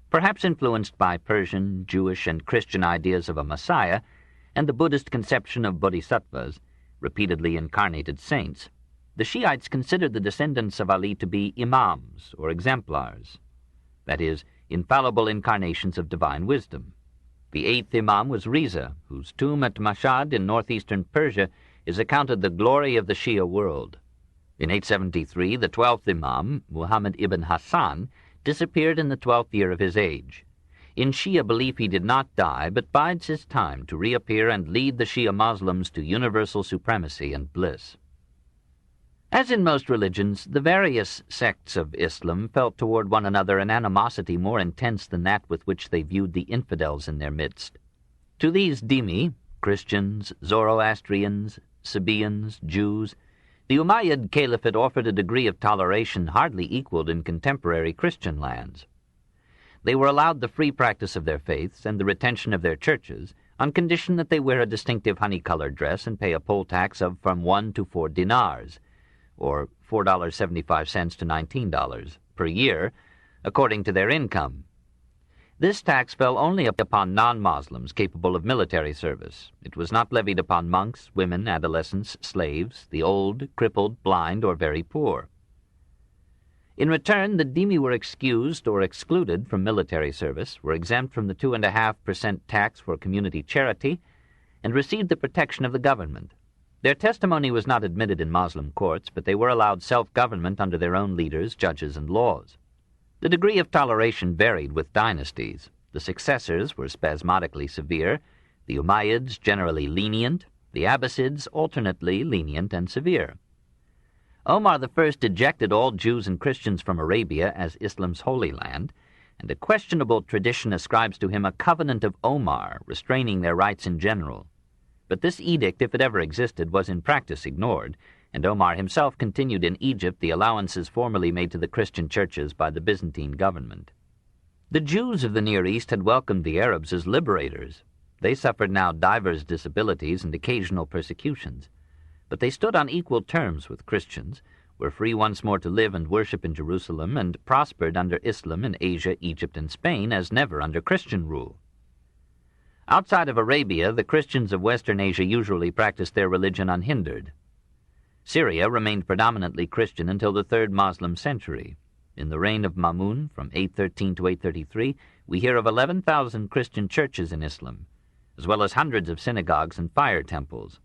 Perhaps influenced by Persian, Jewish, and Christian ideas of a Messiah, and the Buddhist conception of bodhisattvas, repeatedly incarnated saints, the Shiites considered the descendants of Ali to be imams, or exemplars, that is, infallible incarnations of divine wisdom. The eighth imam was Riza, whose tomb at Mashhad in northeastern Persia is accounted the glory of the Shia world. In 873, the 12th imam, Muhammad ibn Hassan, disappeared in the 12th year of his age. In Shia belief he did not die, but bides his time to reappear and lead the Shia Muslims to universal supremacy and bliss. As in most religions, the various sects of Islam felt toward one another an animosity more intense than that with which they viewed the infidels in their midst. To these dhimmi, Christians, Zoroastrians, Sabaeans, Jews, the Umayyad Caliphate offered a degree of toleration hardly equaled in contemporary Christian lands. They were allowed the free practice of their faiths and the retention of their churches on condition that they wear a distinctive honey-colored dress and pay a poll tax of from 1 to 4 dinars, or $4.75 to $19 per year, according to their income. This tax fell only upon non-Muslims capable of military service. It was not levied upon monks, women, adolescents, slaves, the old, crippled, blind, or very poor. In return, the dhimmi were excused or excluded from military service, were exempt from the 2.5% tax for community charity, and received the protection of the government. Their testimony was not admitted in Muslim courts, but they were allowed self-government under their own leaders, judges, and laws. The degree of toleration varied with dynasties. The successors were spasmodically severe, the Umayyads generally lenient, the Abbasids alternately lenient and severe. Omar I ejected all Jews and Christians from Arabia as Islam's holy land, and a questionable tradition ascribes to him a covenant of Omar restraining their rights in general. But this edict, if it ever existed, was in practice ignored, and Omar himself continued in Egypt the allowances formerly made to the Christian churches by the Byzantine government. The Jews of the Near East had welcomed the Arabs as liberators. They suffered now divers disabilities and occasional persecutions, but they stood on equal terms with Christians, were free once more to live and worship in Jerusalem, and prospered under Islam in Asia, Egypt, and Spain as never under Christian rule. Outside of Arabia, the Christians of Western Asia usually practiced their religion unhindered. Syria remained predominantly Christian until the 3rd Muslim century. In the reign of Ma'mun, from 813 to 833, we hear of 11,000 Christian churches in Islam, as well as hundreds of synagogues and fire temples.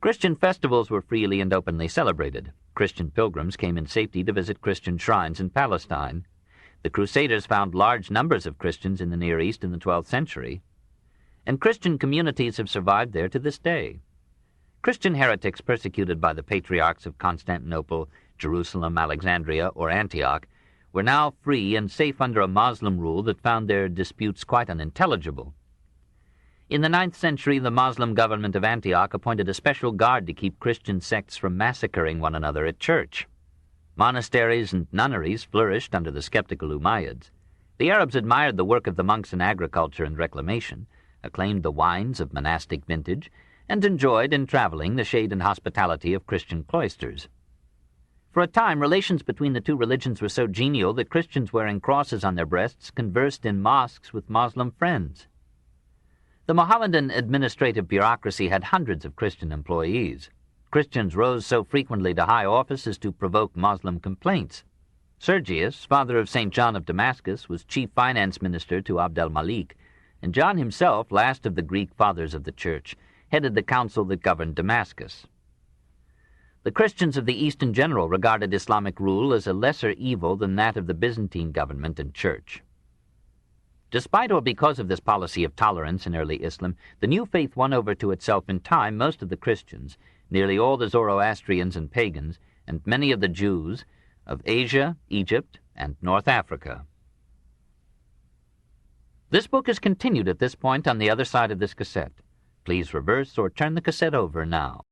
Christian festivals were freely and openly celebrated. Christian pilgrims came in safety to visit Christian shrines in Palestine. The Crusaders found large numbers of Christians in the Near East in the 12th century, and Christian communities have survived there to this day. Christian heretics persecuted by the patriarchs of Constantinople, Jerusalem, Alexandria, or Antioch were now free and safe under a Muslim rule that found their disputes quite unintelligible. In the 9th century, the Muslim government of Antioch appointed a special guard to keep Christian sects from massacring one another at church. Monasteries and nunneries flourished under the skeptical Umayyads. The Arabs admired the work of the monks in agriculture and reclamation, acclaimed the wines of monastic vintage, and enjoyed, in traveling, the shade and hospitality of Christian cloisters. For a time, relations between the two religions were so genial that Christians wearing crosses on their breasts conversed in mosques with Muslim friends. The Mohammedan administrative bureaucracy had hundreds of Christian employees. Christians rose so frequently to high office as to provoke Muslim complaints. Sergius, father of St. John of Damascus, was chief finance minister to Abd al-Malik, and John himself, last of the Greek fathers of the Church, headed the council that governed Damascus. The Christians of the East in general regarded Islamic rule as a lesser evil than that of the Byzantine government and Church. Despite or because of this policy of tolerance in early Islam, the new faith won over to itself in time most of the Christians, nearly all the Zoroastrians and Pagans, and many of the Jews of Asia, Egypt, and North Africa. This book is continued at this point on the other side of this cassette. Please reverse or turn the cassette over now.